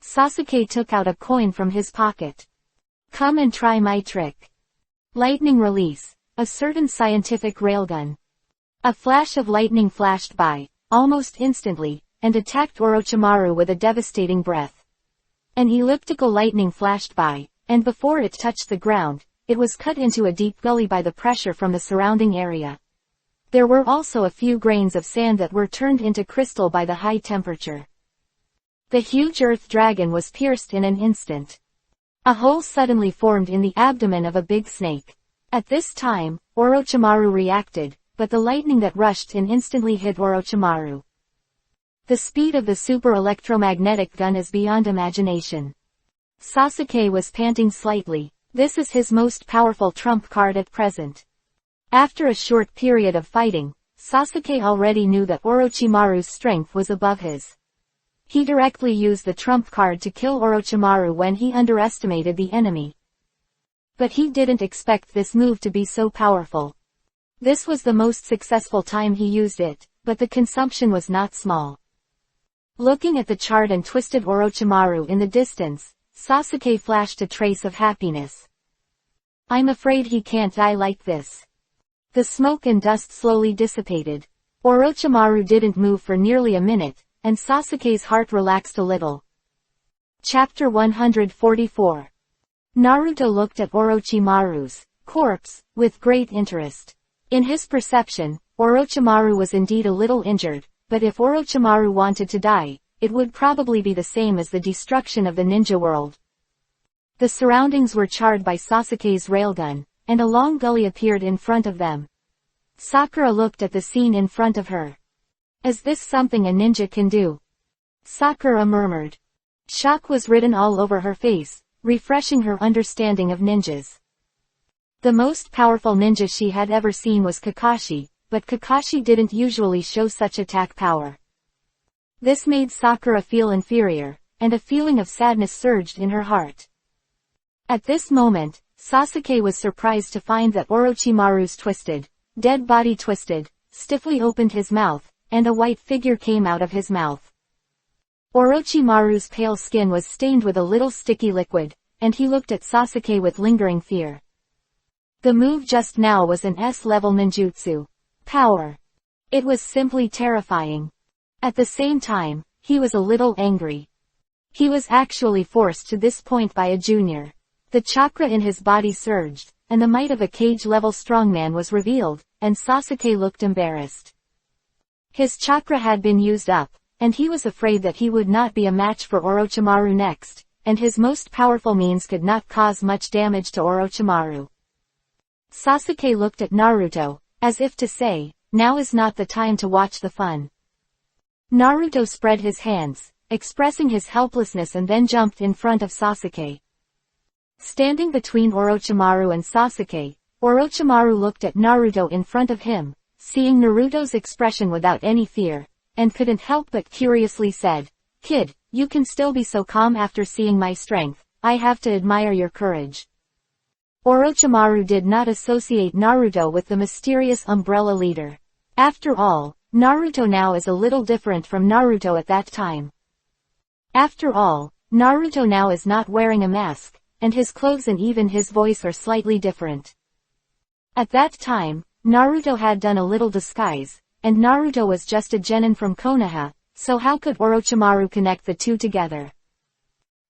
Sasuke took out a coin from his pocket. Come and try my trick. Lightning release, a certain scientific railgun. A flash of lightning flashed by, almost instantly, and attacked Orochimaru with a devastating breath. An elliptical lightning flashed by, and before it touched the ground, it was cut into a deep gully by the pressure from the surrounding area. There were also a few grains of sand that were turned into crystal by the high temperature. The huge earth dragon was pierced in an instant. A hole suddenly formed in the abdomen of a big snake. At this time, Orochimaru reacted, but the lightning that rushed in instantly hit Orochimaru. The speed of the super electromagnetic gun is beyond imagination. Sasuke was panting slightly. This is his most powerful trump card at present. After a short period of fighting, Sasuke already knew that Orochimaru's strength was above his. He directly used the trump card to kill Orochimaru when he underestimated the enemy. But he didn't expect this move to be so powerful. This was the most successful time he used it, but the consumption was not small. Looking at the charred and twisted Orochimaru in the distance, Sasuke flashed a trace of happiness. I'm afraid he can't die like this. The smoke and dust slowly dissipated. Orochimaru didn't move for nearly a minute, and Sasuke's heart relaxed a little. Chapter 144. Naruto looked at Orochimaru's corpse with great interest. In his perception, Orochimaru was indeed a little injured, but if Orochimaru wanted to die, it would probably be the same as the destruction of the ninja world. The surroundings were charred by Sasuke's railgun, and a long gully appeared in front of them. Sakura looked at the scene in front of her. Is this something a ninja can do? Sakura murmured. Shock was written all over her face, refreshing her understanding of ninjas. The most powerful ninja she had ever seen was Kakashi, but Kakashi didn't usually show such attack power. This made Sakura feel inferior, and a feeling of sadness surged in her heart. At this moment, Sasuke was surprised to find that Orochimaru's dead body stiffly opened his mouth, and a white figure came out of his mouth. Orochimaru's pale skin was stained with a little sticky liquid, and he looked at Sasuke with lingering fear. The move just now was an S-level ninjutsu. Power. It was simply terrifying. At the same time, he was a little angry. He was actually forced to this point by a junior. The chakra in his body surged, and the might of a cage-level strongman was revealed, and Sasuke looked embarrassed. His chakra had been used up, and he was afraid that he would not be a match for Orochimaru next, and his most powerful means could not cause much damage to Orochimaru. Sasuke looked at Naruto, as if to say, now is not the time to watch the fun. Naruto spread his hands, expressing his helplessness, and then jumped in front of Sasuke. Standing between Orochimaru and Sasuke, Orochimaru looked at Naruto in front of him, seeing Naruto's expression without any fear, and couldn't help but curiously said, "Kid, you can still be so calm after seeing my strength. I have to admire your courage." Orochimaru did not associate Naruto with the mysterious umbrella leader. After all, Naruto now is a little different from Naruto at that time. After all, Naruto now is not wearing a mask, and his clothes and even his voice are slightly different. At that time, Naruto had done a little disguise, and Naruto was just a genin from Konoha, so how could Orochimaru connect the two together?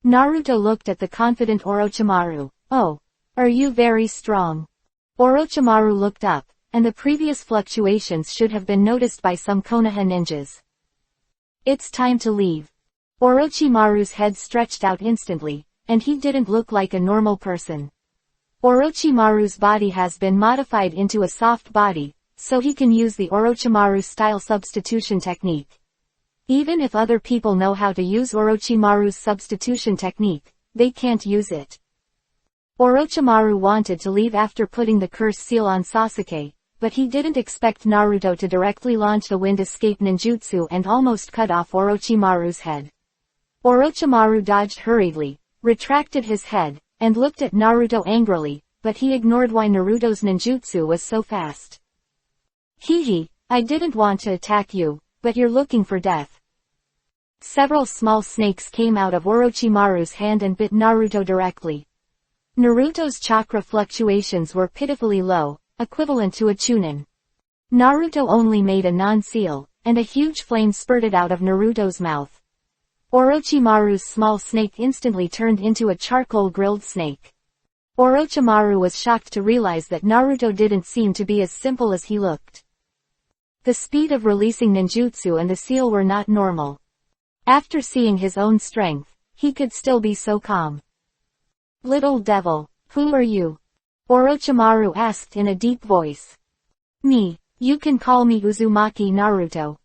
Naruto looked at the confident Orochimaru. Oh, are you very strong? Orochimaru looked up, and the previous fluctuations should have been noticed by some Konoha ninjas. It's time to leave. Orochimaru's head stretched out instantly, and he didn't look like a normal person. Orochimaru's body has been modified into a soft body, so he can use the Orochimaru-style substitution technique. Even if other people know how to use Orochimaru's substitution technique, they can't use it. Orochimaru wanted to leave after putting the curse seal on Sasuke, but he didn't expect Naruto to directly launch the wind escape ninjutsu and almost cut off Orochimaru's head. Orochimaru dodged hurriedly, retracted his head, and looked at Naruto angrily, but he ignored why Naruto's ninjutsu was so fast. Hehe, I didn't want to attack you, but you're looking for death. Several small snakes came out of Orochimaru's hand and bit Naruto directly. Naruto's chakra fluctuations were pitifully low, equivalent to a chunin. Naruto only made a non-seal, and a huge flame spurted out of Naruto's mouth. Orochimaru's small snake instantly turned into a charcoal grilled snake. Orochimaru was shocked to realize that Naruto didn't seem to be as simple as he looked. The speed of releasing ninjutsu and the seal were not normal. After seeing his own strength, he could still be so calm. Little devil, who are you? Orochimaru asked in a deep voice. Me, you can call me Uzumaki Naruto.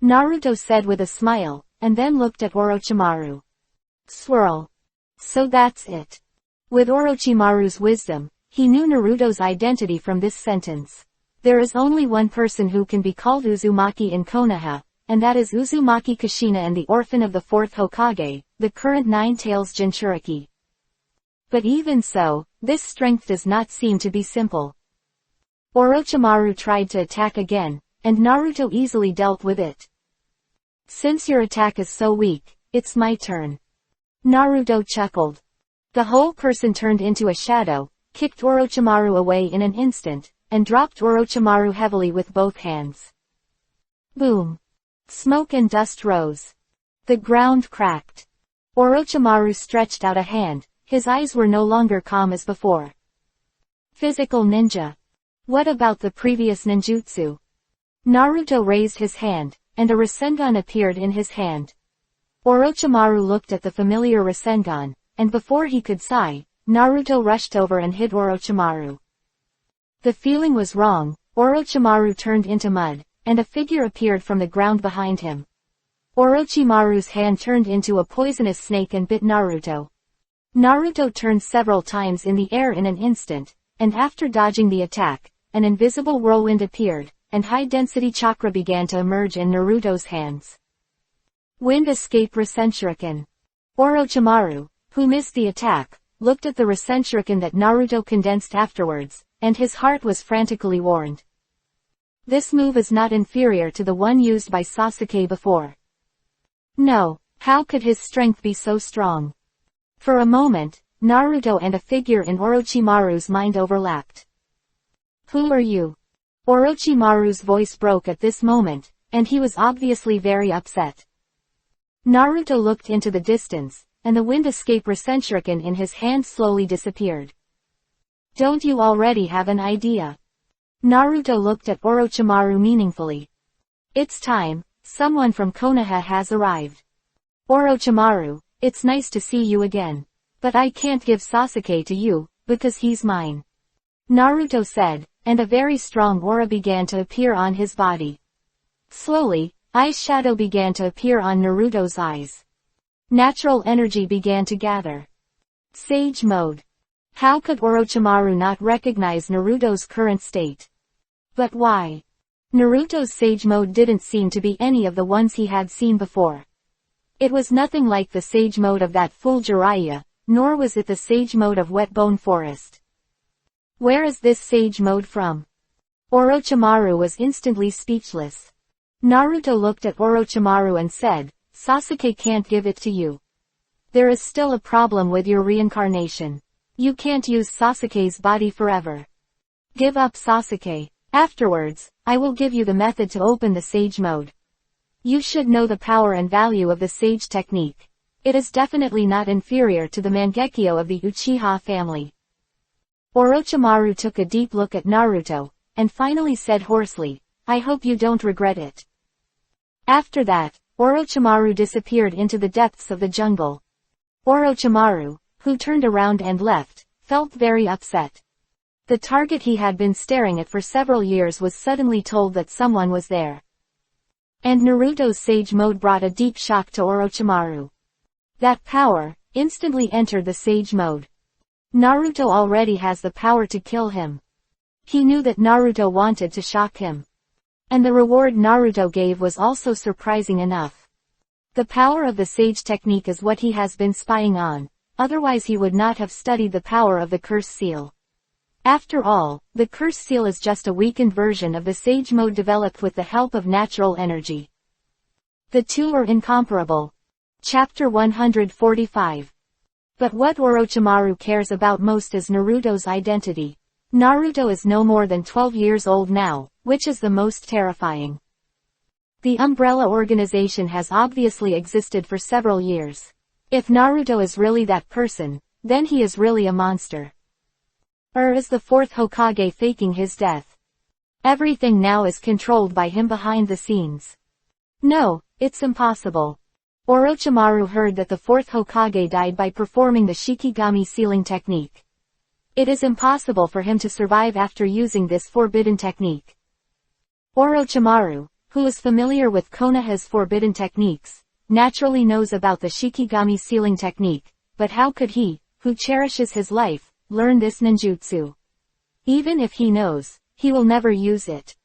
Naruto said with a smile, and then looked at Orochimaru. Swirl. So that's it. With Orochimaru's wisdom, he knew Naruto's identity from this sentence. There is only one person who can be called Uzumaki in Konoha, and that is Uzumaki Kushina and the orphan of the fourth Hokage, the current Nine Tails Jinchuriki. But even so, this strength does not seem to be simple. Orochimaru tried to attack again, and Naruto easily dealt with it. Since your attack is so weak, it's my turn. Naruto chuckled. The whole person turned into a shadow, kicked Orochimaru away in an instant, and dropped Orochimaru heavily with both hands. Boom. Smoke and dust rose. The ground cracked. Orochimaru stretched out a hand, his eyes were no longer calm as before. Physical ninja. What about the previous ninjutsu? Naruto raised his hand, and a Rasengan appeared in his hand. Orochimaru looked at the familiar Rasengan, and before he could sigh, Naruto rushed over and hit Orochimaru. The feeling was wrong. Orochimaru turned into mud, and a figure appeared from the ground behind him. Orochimaru's hand turned into a poisonous snake and bit Naruto. Naruto turned several times in the air in an instant, and after dodging the attack, an invisible whirlwind appeared, and high-density chakra began to emerge in Naruto's hands. Wind escape Rasenshuriken. Orochimaru, who missed the attack, looked at the Rasenshuriken that Naruto condensed afterwards, and his heart was frantically warned. This move is not inferior to the one used by Sasuke before. No, how could his strength be so strong? For a moment, Naruto and a figure in Orochimaru's mind overlapped. Who are you? Orochimaru's voice broke at this moment, and he was obviously very upset. Naruto looked into the distance, and the wind escape Rasenshuriken in his hand slowly disappeared. Don't you already have an idea? Naruto looked at Orochimaru meaningfully. It's time, someone from Konoha has arrived. Orochimaru, it's nice to see you again. But I can't give Sasuke to you, because he's mine. Naruto said, and a very strong aura began to appear on his body. Slowly, ice shadow began to appear on Naruto's eyes. Natural energy began to gather. Sage mode. How could Orochimaru not recognize Naruto's current state? But why? Naruto's sage mode didn't seem to be any of the ones he had seen before. It was nothing like the sage mode of that fool Jiraiya, nor was it the sage mode of Wet Bone Forest. Where is this sage mode from? Orochimaru was instantly speechless. Naruto looked at Orochimaru and said, Sasuke can't give it to you. There is still a problem with your reincarnation. You can't use Sasuke's body forever. Give up Sasuke. Afterwards, I will give you the method to open the Sage mode. You should know the power and value of the Sage technique. It is definitely not inferior to the Mangekyo of the Uchiha family. Orochimaru took a deep look at Naruto, and finally said hoarsely, I hope you don't regret it. After that, Orochimaru disappeared into the depths of the jungle. Orochimaru, who turned around and left, felt very upset. The target he had been staring at for several years was suddenly told that someone was there. And Naruto's Sage mode brought a deep shock to Orochimaru. That power instantly entered the Sage mode. Naruto already has the power to kill him. He knew that Naruto wanted to shock him. And the reward Naruto gave was also surprising enough. The power of the Sage technique is what he has been spying on, otherwise he would not have studied the power of the Curse Seal. After all, the Curse Seal is just a weakened version of the Sage mode developed with the help of natural energy. The two are incomparable. Chapter 145. But what Orochimaru cares about most is Naruto's identity. Naruto is no more than 12 years old now, which is the most terrifying. The Umbrella organization has obviously existed for several years. If Naruto is really that person, then he is really a monster. Or is the fourth Hokage faking his death? Everything now is controlled by him behind the scenes. No, it's impossible. Orochimaru heard that the fourth Hokage died by performing the Shikigami sealing technique. It is impossible for him to survive after using this forbidden technique. Orochimaru, who is familiar with Konoha's forbidden techniques, naturally knows about the Shikigami sealing technique, but how could he, who cherishes his life, learn this ninjutsu? Even if he knows, he will never use it.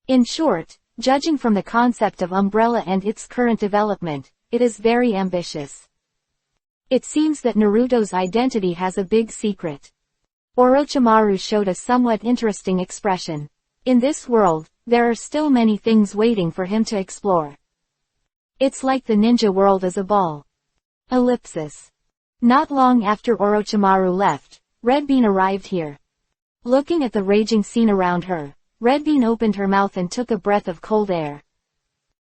In short, judging from the concept of Umbrella and its current development, it is very ambitious. It seems that Naruto's identity has a big secret. Orochimaru showed a somewhat interesting expression. In this world, there are still many things waiting for him to explore. It's like the ninja world is a ball. Ellipsis. Not long after Orochimaru left, Red Bean arrived here. Looking at the raging scene around her, Red Bean opened her mouth and took a breath of cold air.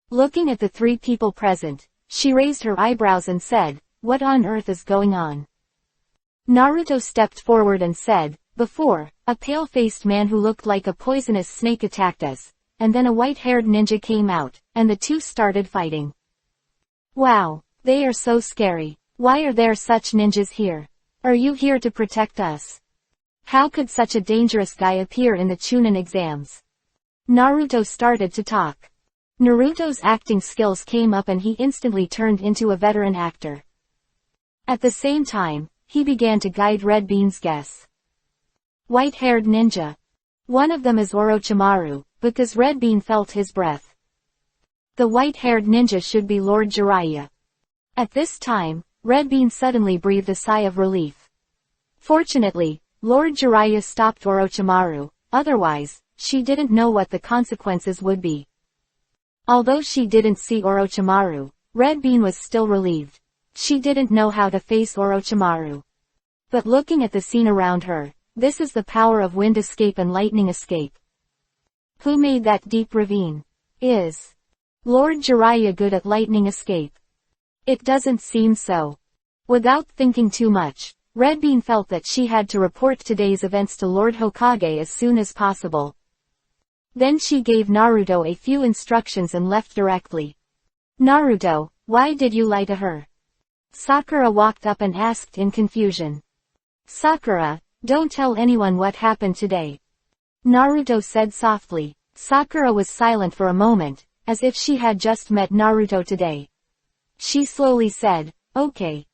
Looking at the three people present, she raised her eyebrows and said, "What on earth is going on?" Naruto stepped forward and said, "Before, a pale-faced man who looked like a poisonous snake attacked us, and then a white-haired ninja came out, and the two started fighting. Wow, they are so scary. Why are there such ninjas here? Are you here to protect us? How could such a dangerous guy appear in the Chunin exams?" Naruto started to talk. Naruto's acting skills came up and he instantly turned into a veteran actor. At the same time, he began to guide Red Bean's guess. White-haired ninja. One of them is Orochimaru, because Red Bean felt his breath. The white-haired ninja should be Lord Jiraiya. At this time, Red Bean suddenly breathed a sigh of relief. Fortunately, Lord Jiraiya stopped Orochimaru, otherwise, she didn't know what the consequences would be. Although she didn't see Orochimaru, Red Bean was still relieved. She didn't know how to face Orochimaru. But looking at the scene around her, this is the power of wind escape and lightning escape. Who made that deep ravine? Is Lord Jiraiya good at lightning escape? It doesn't seem so. Without thinking too much, Red Bean felt that she had to report today's events to Lord Hokage as soon as possible. Then she gave Naruto a few instructions and left directly. "Naruto, why did you lie to her?" Sakura walked up and asked in confusion. "Sakura, don't tell anyone what happened today," Naruto said softly. Sakura was silent for a moment, as if she had just met Naruto today. She slowly said, "Okay."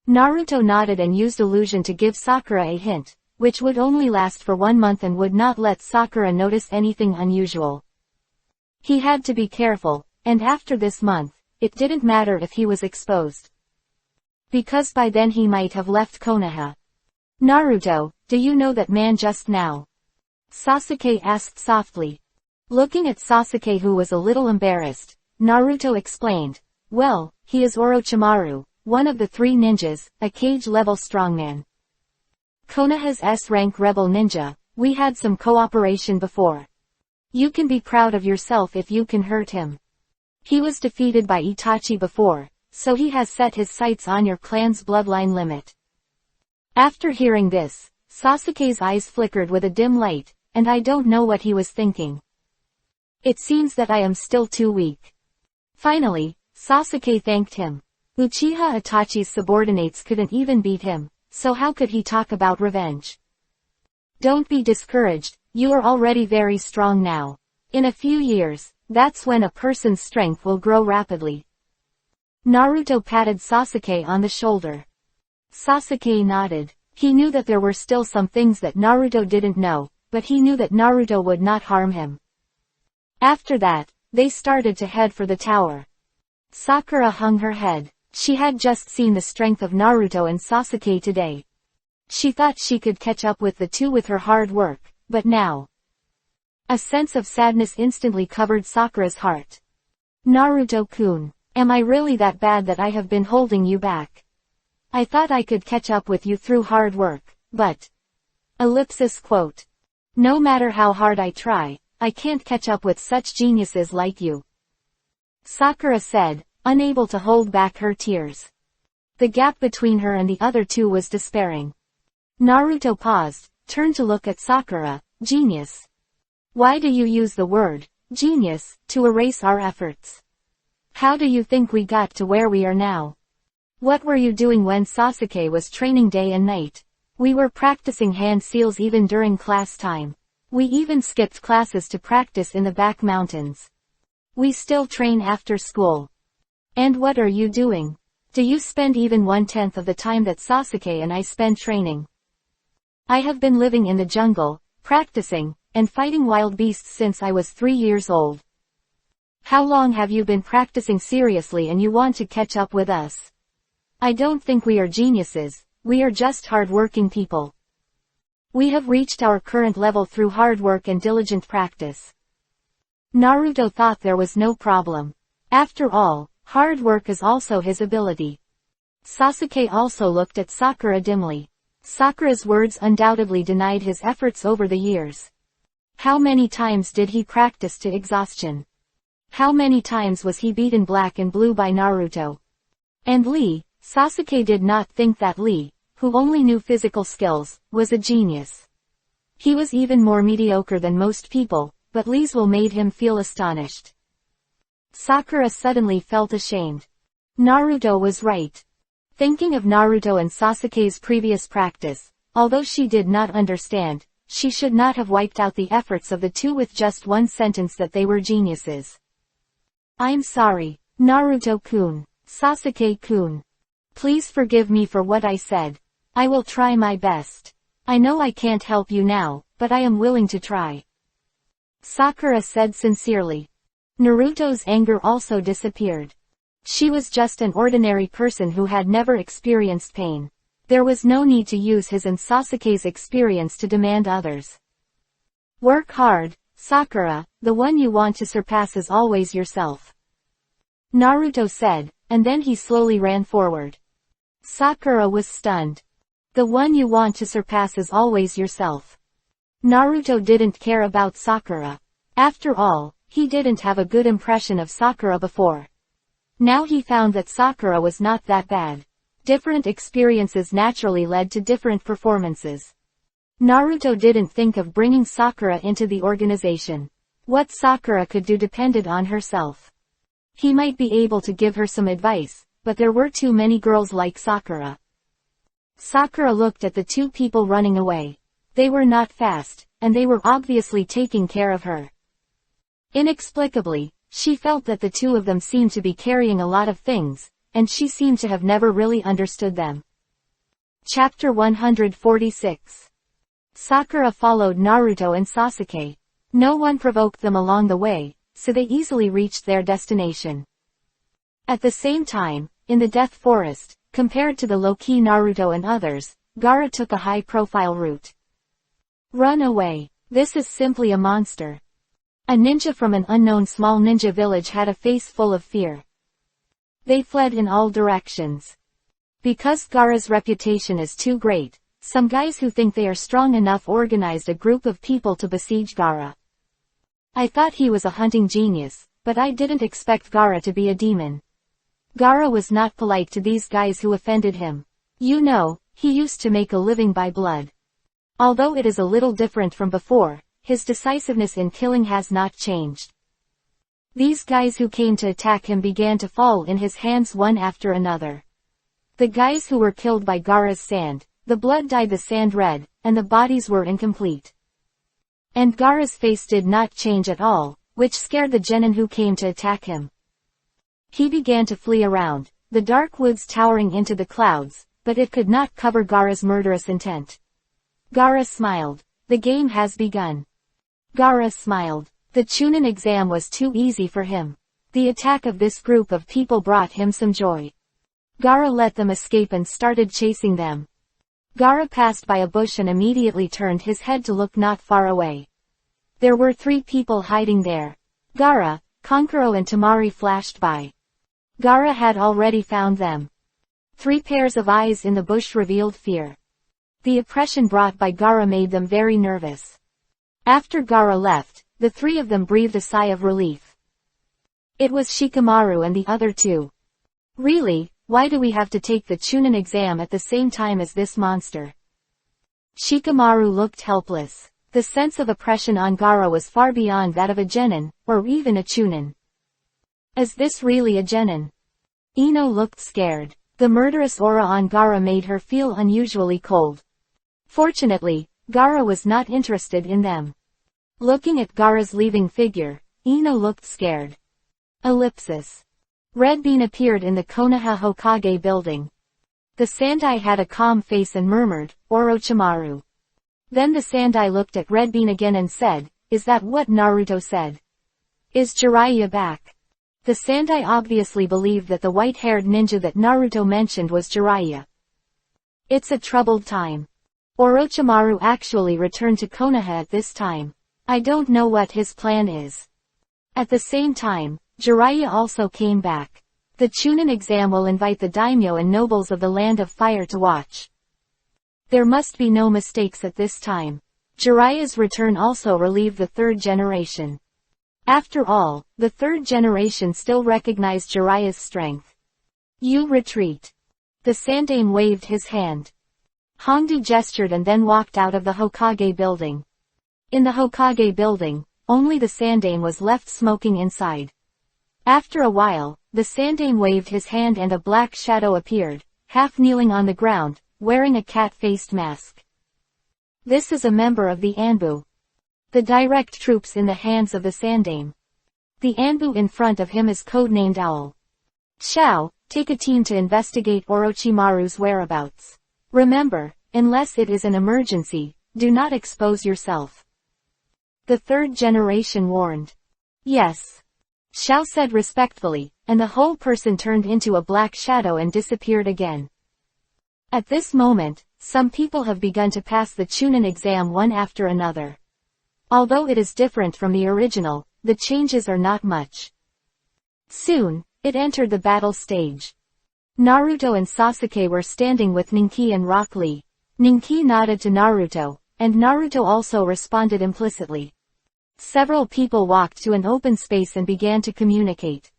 Naruto nodded and used illusion to give Sakura a hint, which would only last for 1 month and would not let Sakura notice anything unusual. He had to be careful, and after this month, it didn't matter if he was exposed. Because by then he might have left Konoha. "Naruto, do you know that man just now?" Sasuke asked softly. Looking at Sasuke, who was a little embarrassed, Naruto explained, "Well, he is Orochimaru, one of the 3 ninjas, a cage-level strongman. Konoha's S-rank rebel ninja. We had some cooperation before. You can be proud of yourself if you can hurt him. He was defeated by Itachi before, so he has set his sights on your clan's bloodline limit. After hearing this, Sasuke's eyes flickered with a dim light, and I don't know what he was thinking. It seems that I am still too weak. Finally, Sasuke thanked him. Uchiha Itachi's subordinates couldn't even beat him, so how could he talk about revenge? Don't be discouraged, you are already very strong now. In a few years, that's when a person's strength will grow rapidly. Naruto patted Sasuke on the shoulder. Sasuke nodded. He knew that there were still some things that Naruto didn't know, but he knew that Naruto would not harm him. After that, they started to head for the tower. Sakura hung her head. She had just seen the strength of Naruto and Sasuke today. She thought she could catch up with the two with her hard work, but now. A sense of sadness instantly covered Sakura's heart. Naruto-kun, am I really that bad that I have been holding you back? I thought I could catch up with you through hard work, but... Quote. No matter how hard I try, I can't catch up with such geniuses like you. Sakura said, unable to hold back her tears. The gap between her and the other two was despairing. Naruto paused, turned to look at Sakura. Genius. Why do you use the word, genius, to erase our efforts? How do you think we got to where we are now? What were you doing when Sasuke was training day and night? We were practicing hand seals even during class time. We even skipped classes to practice in the back mountains. We still train after school. And what are you doing? Do you spend even 1/10 of the time that Sasuke and I spend training? I have been living in the jungle, practicing, and fighting wild beasts since I was 3 years old. How long have you been practicing seriously and you want to catch up with us? I don't think we are geniuses, we are just hard-working people. We have reached our current level through hard work and diligent practice. Naruto thought there was no problem. After all, hard work is also his ability. Sasuke also looked at Sakura dimly. Sakura's words undoubtedly denied his efforts over the years. How many times did he practice to exhaustion? How many times was he beaten black and blue by Naruto? And Lee, Sasuke did not think that Lee, who only knew physical skills, was a genius. He was even more mediocre than most people, but Lee's will made him feel astonished. Sakura suddenly felt ashamed. Naruto was right. Thinking of Naruto and Sasuke's previous practice, although she did not understand, she should not have wiped out the efforts of the two with just one sentence that they were geniuses. I'm sorry, Naruto-kun, Sasuke-kun. Please forgive me for what I said. I will try my best. I know I can't help you now, but I am willing to try. Sakura said sincerely. Naruto's anger also disappeared. She was just an ordinary person who had never experienced pain. There was no need to use his and Sasuke's experience to demand others. Work hard, Sakura, the one you want to surpass is always yourself. Naruto said, and then he slowly ran forward. Sakura was stunned. The one you want to surpass is always yourself. Naruto didn't care about Sakura. After all, he didn't have a good impression of Sakura before. Now he found that Sakura was not that bad. Different experiences naturally led to different performances. Naruto didn't think of bringing Sakura into the organization. What Sakura could do depended on herself. He might be able to give her some advice, but there were too many girls like Sakura. Sakura looked at the two people running away. They were not fast, and they were obviously taking care of her. Inexplicably, she felt that the two of them seemed to be carrying a lot of things, and she seemed to have never really understood them. Chapter 146. Sakura followed Naruto and Sasuke. No one provoked them along the way, so they easily reached their destination. At the same time, in the Death Forest, compared to the low-key Naruto and others, Gaara took a high-profile route. Run away. This is simply a monster. A ninja from an unknown small ninja village had a face full of fear. They fled in all directions. Because Gaara's reputation is too great, some guys who think they are strong enough organized a group of people to besiege Gaara. I thought he was a hunting genius, but I didn't expect Gaara to be a demon. Gaara was not polite to these guys who offended him. You know, he used to make a living by blood. Although it is a little different from before, his decisiveness in killing has not changed. These guys who came to attack him began to fall in his hands one after another. The guys who were killed by Gaara's sand, the blood dyed the sand red, and the bodies were incomplete. And Gaara's face did not change at all, which scared the genin who came to attack him. He began to flee around, the dark woods towering into the clouds, but it could not cover Gaara's murderous intent. Gaara smiled. The game has begun. Gaara smiled. The Chunin exam was too easy for him. The attack of this group of people brought him some joy. Gaara let them escape and started chasing them. Gaara passed by a bush and immediately turned his head to look not far away. There were 3 people hiding there. Gaara, Konkuro and Tamari flashed by. Gaara had already found them. 3 pairs of eyes in the bush revealed fear. The oppression brought by Gaara made them very nervous. After Gaara left, the 3 of them breathed a sigh of relief. It was Shikamaru and the other 2. Really, why do we have to take the Chunin exam at the same time as this monster? Shikamaru looked helpless. The sense of oppression on Gaara was far beyond that of a genin, or even a Chunin. Is this really a genin? Ino looked scared. The murderous aura on Gaara made her feel unusually cold. Fortunately, Gaara was not interested in them. Looking at Gaara's leaving figure, Ino looked scared. Ellipsis. Red Bean appeared in the Konoha Hokage building. The Sandai had a calm face and murmured, Orochimaru. Then the Sandai looked at Red Bean again and said, is that what Naruto said? Is Jiraiya back? The Sandai obviously believed that the white-haired ninja that Naruto mentioned was Jiraiya. It's a troubled time. Orochimaru actually returned to Konoha at this time. I don't know what his plan is. At the same time, Jiraiya also came back. The Chunin exam will invite the daimyo and nobles of the Land of Fire to watch. There must be no mistakes at this time. Jiraiya's return also relieved the 3rd generation. After all, the 3rd generation still recognized Jiraiya's strength. You retreat. The Sandaime waved his hand. Hongdu gestured and then walked out of the Hokage building. In the Hokage building, only the Sandaime was left smoking inside. After a while, the Sandaime waved his hand and a black shadow appeared, half kneeling on the ground, wearing a cat-faced mask. This is a member of the Anbu. The direct troops in the hands of the Sandaime. The Anbu in front of him is codenamed Owl. Shao, take a team to investigate Orochimaru's whereabouts. Remember, unless it is an emergency, do not expose yourself. The 3rd generation warned. Yes. Shao said respectfully, and the whole person turned into a black shadow and disappeared again. At this moment, some people have begun to pass the Chunin exam one after another. Although it is different from the original, the changes are not much. Soon, it entered the battle stage. Naruto and Sasuke were standing with Ninki and Rock Lee. Ninki nodded to Naruto, and Naruto also responded implicitly. Several people walked to an open space and began to communicate.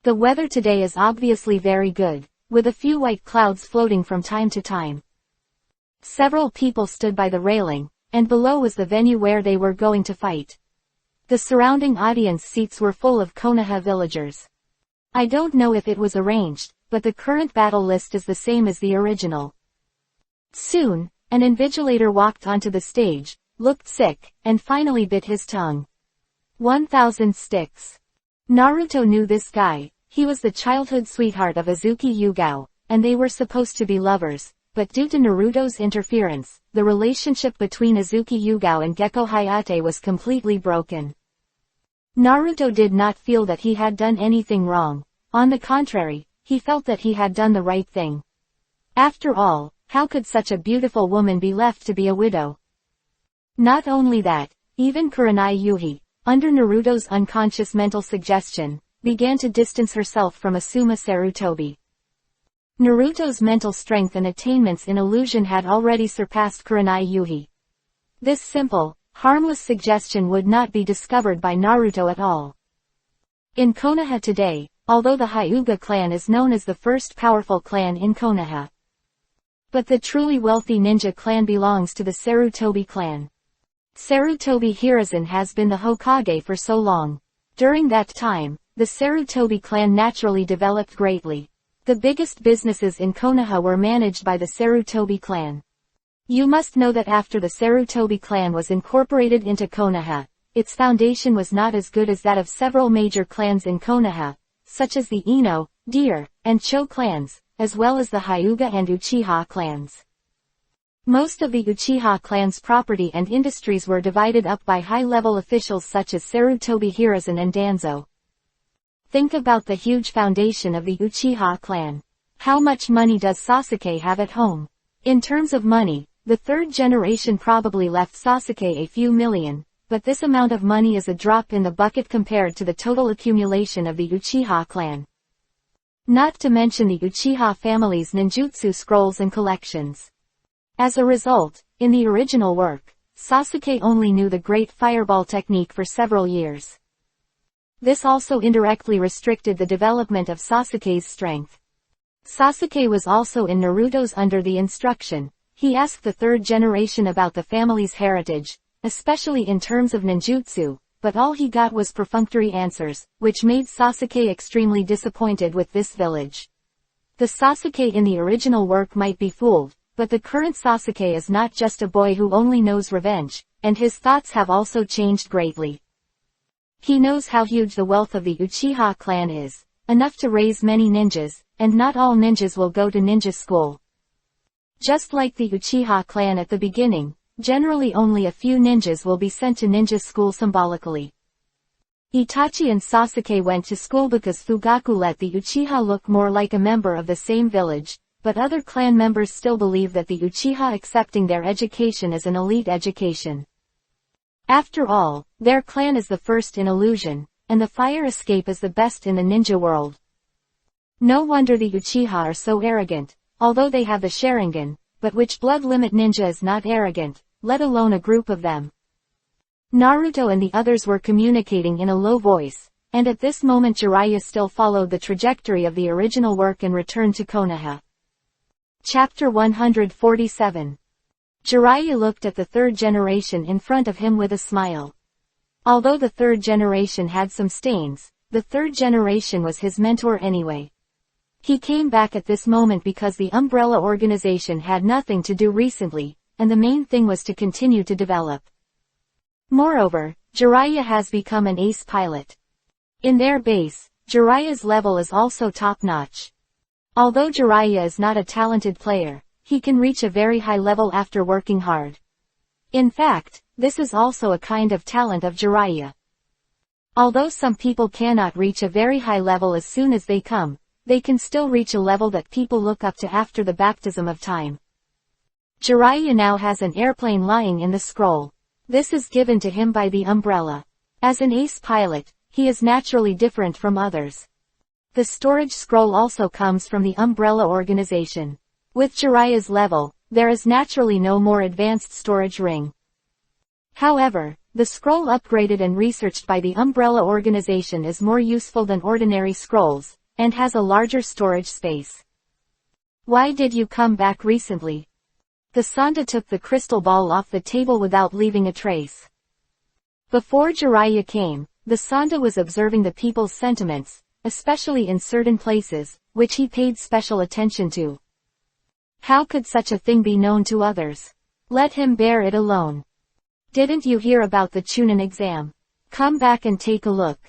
The weather today is obviously very good, with a few white clouds floating from time to time. Several people stood by the railing, and below was the venue where they were going to fight. The surrounding audience seats were full of Konoha villagers. I don't know if it was arranged, but the current battle list is the same as the original. Soon, an invigilator walked onto the stage, looked sick, and finally bit his tongue. 1,000 sticks. Naruto knew this guy. He was the childhood sweetheart of Azuki Yugao, and they were supposed to be lovers, but due to Naruto's interference, the relationship between Azuki Yugao and Gekko Hayate was completely broken. Naruto did not feel that he had done anything wrong. On the contrary, he felt that he had done the right thing. After all, how could such a beautiful woman be left to be a widow? Not only that, even Kurenai Yuhi, under Naruto's unconscious mental suggestion, began to distance herself from Asuma Sarutobi. Naruto's mental strength and attainments in illusion had already surpassed Kurenai Yuhi. This simple, harmless suggestion would not be discovered by Naruto at all. In Konoha today, although the Hyuga clan is known as the first powerful clan in Konoha, but the truly wealthy ninja clan belongs to the Sarutobi clan. Sarutobi Hiruzen has been the Hokage for so long. During that time, the Sarutobi clan naturally developed greatly. The biggest businesses in Konoha were managed by the Sarutobi clan. You must know that after the Sarutobi clan was incorporated into Konoha, its foundation was not as good as that of several major clans in Konoha, such as the Ino, Deer, and Cho clans, as well as the Hyuga and Uchiha clans. Most of the Uchiha clan's property and industries were divided up by high-level officials such as Sarutobi Hiruzen and Danzo. Think about the huge foundation of the Uchiha clan. How much money does Sasuke have at home? In terms of money, the third generation probably left Sasuke a few million, but this amount of money is a drop in the bucket compared to the total accumulation of the Uchiha clan. Not to mention the Uchiha family's ninjutsu scrolls and collections. As a result, in the original work, Sasuke only knew the Great Fireball technique for several years. This also indirectly restricted the development of Sasuke's strength. Sasuke was also in Naruto's under the instruction. He asked the third generation about the family's heritage, especially in terms of ninjutsu, but all he got was perfunctory answers, which made Sasuke extremely disappointed with this village. The Sasuke in the original work might be fooled, but the current Sasuke is not just a boy who only knows revenge, and his thoughts have also changed greatly. He knows how huge the wealth of the Uchiha clan is, enough to raise many ninjas, and not all ninjas will go to ninja school. Just like the Uchiha clan at the beginning, generally only a few ninjas will be sent to ninja school symbolically. Itachi and Sasuke went to school because Fugaku let the Uchiha look more like a member of the same village, but other clan members still believe that the Uchiha accepting their education is an elite education. After all, their clan is the first in illusion, and the fire escape is the best in the ninja world. No wonder the Uchiha are so arrogant, although they have the Sharingan, but which blood limit ninja is not arrogant, let alone a group of them? Naruto and the others were communicating in a low voice, and at this moment Jiraiya still followed the trajectory of the original work and returned to Konoha. Chapter 147. Jiraiya looked at the third generation in front of him with a smile. Although the third generation had some stains, the third generation was his mentor anyway. He came back at this moment because the umbrella organization had nothing to do recently, and the main thing was to continue to develop. Moreover, Jiraiya has become an ace pilot. In their base, Jiraiya's level is also top-notch. Although Jiraiya is not a talented player, he can reach a very high level after working hard. In fact, this is also a kind of talent of Jiraiya. Although some people cannot reach a very high level as soon as they come, they can still reach a level that people look up to after the baptism of time. Jiraiya now has an airplane lying in the scroll. This is given to him by the umbrella. As an ace pilot, he is naturally different from others. The storage scroll also comes from the umbrella organization. With Jiraiya's level, there is naturally no more advanced storage ring. However, the scroll upgraded and researched by the umbrella organization is more useful than ordinary scrolls, and has a larger storage space. Why did you come back recently? The Santa took the crystal ball off the table without leaving a trace. Before Jiraiya came, the Santa was observing the people's sentiments, especially in certain places, which he paid special attention to. How could such a thing be known to others? Let him bear it alone. Didn't you hear about the Chunin exam? Come back and take a look.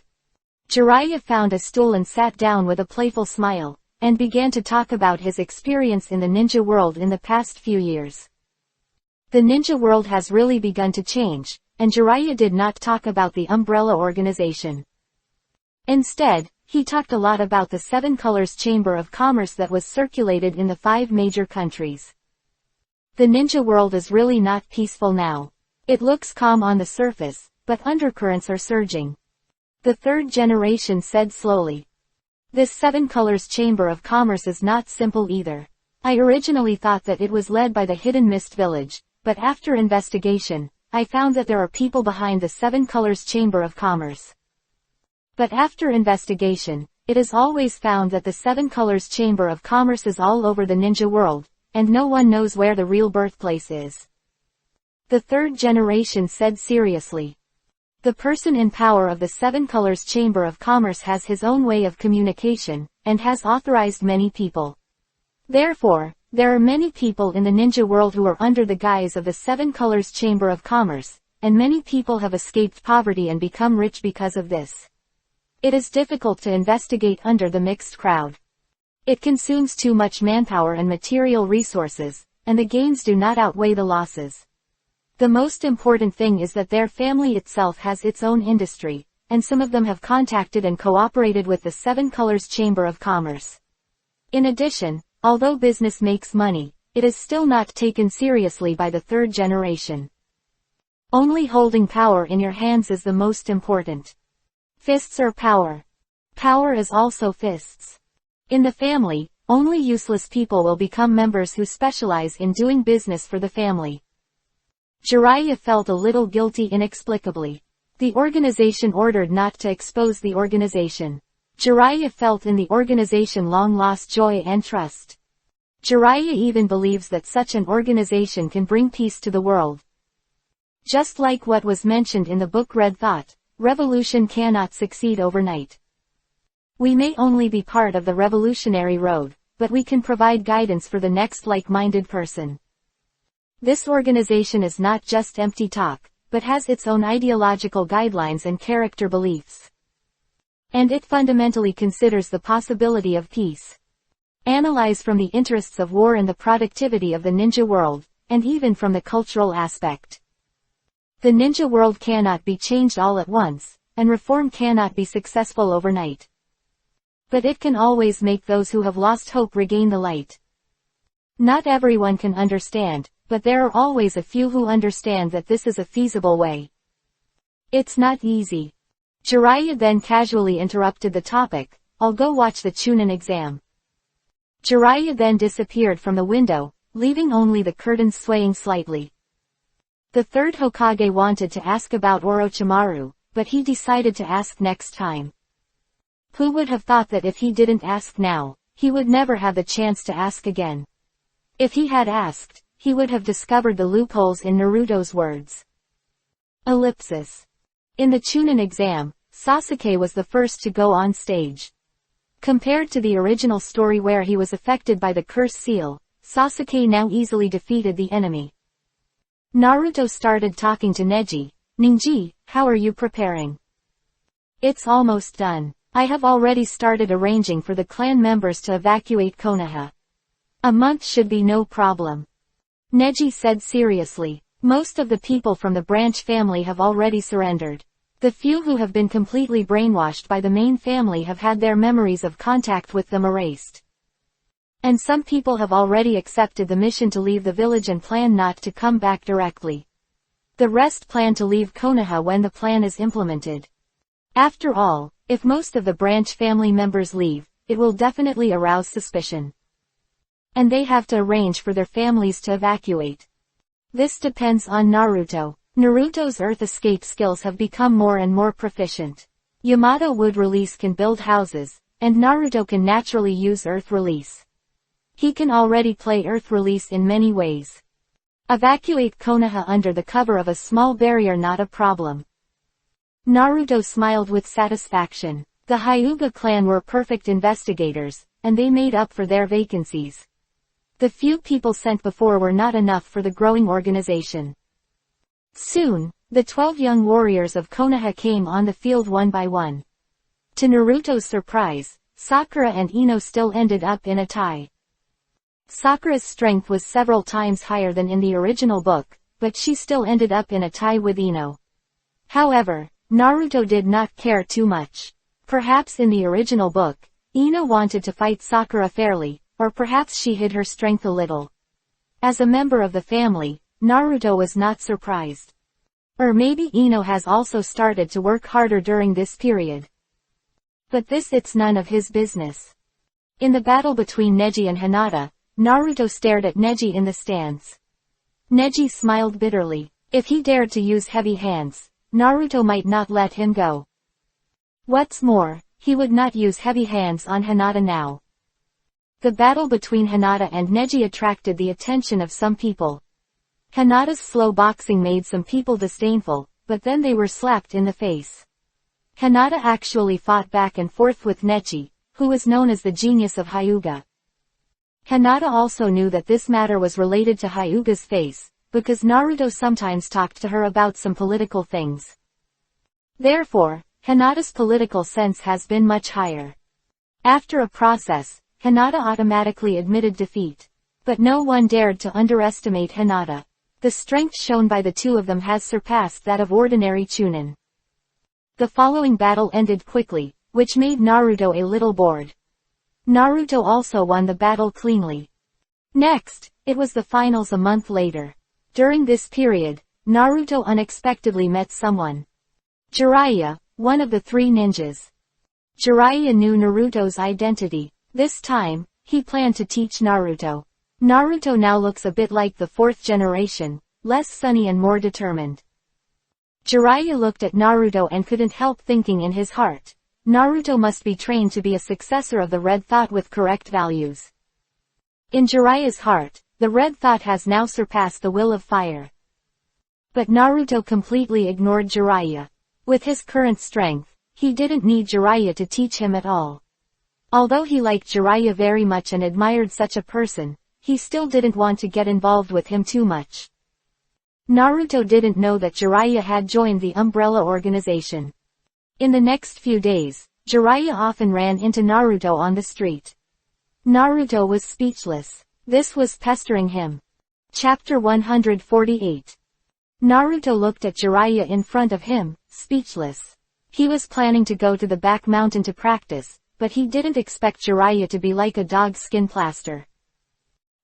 Jiraiya found a stool and sat down with a playful smile, and began to talk about his experience in the ninja world in the past few years. The ninja world has really begun to change, and Jiraiya did not talk about the umbrella organization. Instead, he talked a lot about the Seven Colors Chamber of Commerce that was circulated in the 5 major countries. The ninja world is really not peaceful now. It looks calm on the surface, but undercurrents are surging. The third generation said slowly. This Seven Colors Chamber of Commerce is not simple either. I originally thought that it was led by the Hidden Mist Village, but after investigation, I found that there are people behind the Seven Colors Chamber of Commerce. But after investigation, it is always found that the Seven Colors Chamber of Commerce is all over the ninja world, and no one knows where the real birthplace is. The third generation said seriously. The person in power of the Seven Colors Chamber of Commerce has his own way of communication, and has authorized many people. Therefore, there are many people in the ninja world who are under the guise of the Seven Colors Chamber of Commerce, and many people have escaped poverty and become rich because of this. It is difficult to investigate under the mixed crowd. It consumes too much manpower and material resources, and the gains do not outweigh the losses. The most important thing is that their family itself has its own industry, and some of them have contacted and cooperated with the Seven Colors Chamber of Commerce. In addition, although business makes money, it is still not taken seriously by the third generation. Only holding power in your hands is the most important. Fists are power. Power is also fists. In the family, only useless people will become members who specialize in doing business for the family. Jiraiya felt a little guilty inexplicably. The organization ordered not to expose the organization. Jiraiya felt in the organization long lost joy and trust. Jiraiya even believes that such an organization can bring peace to the world. Just like what was mentioned in the book Red Thought, revolution cannot succeed overnight. We may only be part of the revolutionary road, but we can provide guidance for the next like-minded person. This organization is not just empty talk, but has its own ideological guidelines and character beliefs. And it fundamentally considers the possibility of peace. Analyze from the interests of war and the productivity of the ninja world, and even from the cultural aspect. The ninja world cannot be changed all at once, and reform cannot be successful overnight. But it can always make those who have lost hope regain the light. Not everyone can understand, but there are always a few who understand that this is a feasible way. It's not easy. Jiraiya then casually interrupted the topic, I'll go watch the Chunin exam. Jiraiya then disappeared from the window, leaving only the curtains swaying slightly. The third Hokage wanted to ask about Orochimaru, but he decided to ask next time. Who would have thought that if he didn't ask now, he would never have the chance to ask again. If he had asked, he would have discovered the loopholes in Naruto's words. Ellipsis. In the Chunin exam, Sasuke was the first to go on stage. Compared to the original story where he was affected by the curse seal, Sasuke now easily defeated the enemy. Naruto started talking to Neji. Ninji, how are you preparing? It's almost done. I have already started arranging for the clan members to evacuate Konoha. A month should be no problem. Neji said seriously. Most of the people from the branch family have already surrendered. The few who have been completely brainwashed by the main family have had their memories of contact with them erased. And some people have already accepted the mission to leave the village and plan not to come back directly. The rest plan to leave Konoha when the plan is implemented. After all, if most of the branch family members leave, it will definitely arouse suspicion. And they have to arrange for their families to evacuate. This depends on Naruto. Naruto's earth escape skills have become more and more proficient. Yamato wood release can build houses, and Naruto can naturally use earth release. He can already play earth release in many ways. Evacuate Konoha under the cover of a small barrier, not a problem. Naruto smiled with satisfaction. The Hyuga clan were perfect investigators, and they made up for their vacancies. The few people sent before were not enough for the growing organization. Soon, the 12 young warriors of Konoha came on the field one by one. To Naruto's surprise, Sakura and Ino still ended up in a tie. Sakura's strength was several times higher than in the original book, but she still ended up in a tie with Ino. However, Naruto did not care too much. Perhaps in the original book, Ino wanted to fight Sakura fairly, or perhaps she hid her strength a little. As a member of the family, Naruto was not surprised. Or maybe Ino has also started to work harder during this period. But it's none of his business. In the battle between Neji and Hinata, Naruto stared at Neji in the stands. Neji smiled bitterly. If he dared to use heavy hands, Naruto might not let him go. What's more, he would not use heavy hands on Hinata now. The battle between Hinata and Neji attracted the attention of some people. Hinata's slow boxing made some people disdainful, but then they were slapped in the face. Hinata actually fought back and forth with Neji, who was known as the genius of Hyuga. Hinata also knew that this matter was related to Hyuga's face, because Naruto sometimes talked to her about some political things. Therefore, Hinata's political sense has been much higher. After a process, Hinata automatically admitted defeat. But no one dared to underestimate Hinata. The strength shown by the two of them has surpassed that of ordinary Chunin. The following battle ended quickly, which made Naruto a little bored. Naruto also won the battle cleanly. Next, it was the finals a month later. During this period, Naruto unexpectedly met someone. Jiraiya, one of the three ninjas. Jiraiya knew Naruto's identity. This time, he planned to teach Naruto. Naruto now looks a bit like the fourth generation, less sunny and more determined. Jiraiya looked at Naruto and couldn't help thinking in his heart, Naruto must be trained to be a successor of the red thought with correct values. In Jiraiya's heart, the red thought has now surpassed the will of fire. But Naruto completely ignored Jiraiya. With his current strength, he didn't need Jiraiya to teach him at all. Although he liked Jiraiya very much and admired such a person, he still didn't want to get involved with him too much. Naruto didn't know that Jiraiya had joined the Umbrella organization. In the next few days, Jiraiya often ran into Naruto on the street. Naruto was speechless. This was pestering him. Chapter 148. Naruto looked at Jiraiya in front of him, speechless. He was planning to go to the back mountain to practice, but he didn't expect Jiraiya to be like a dog's skin plaster.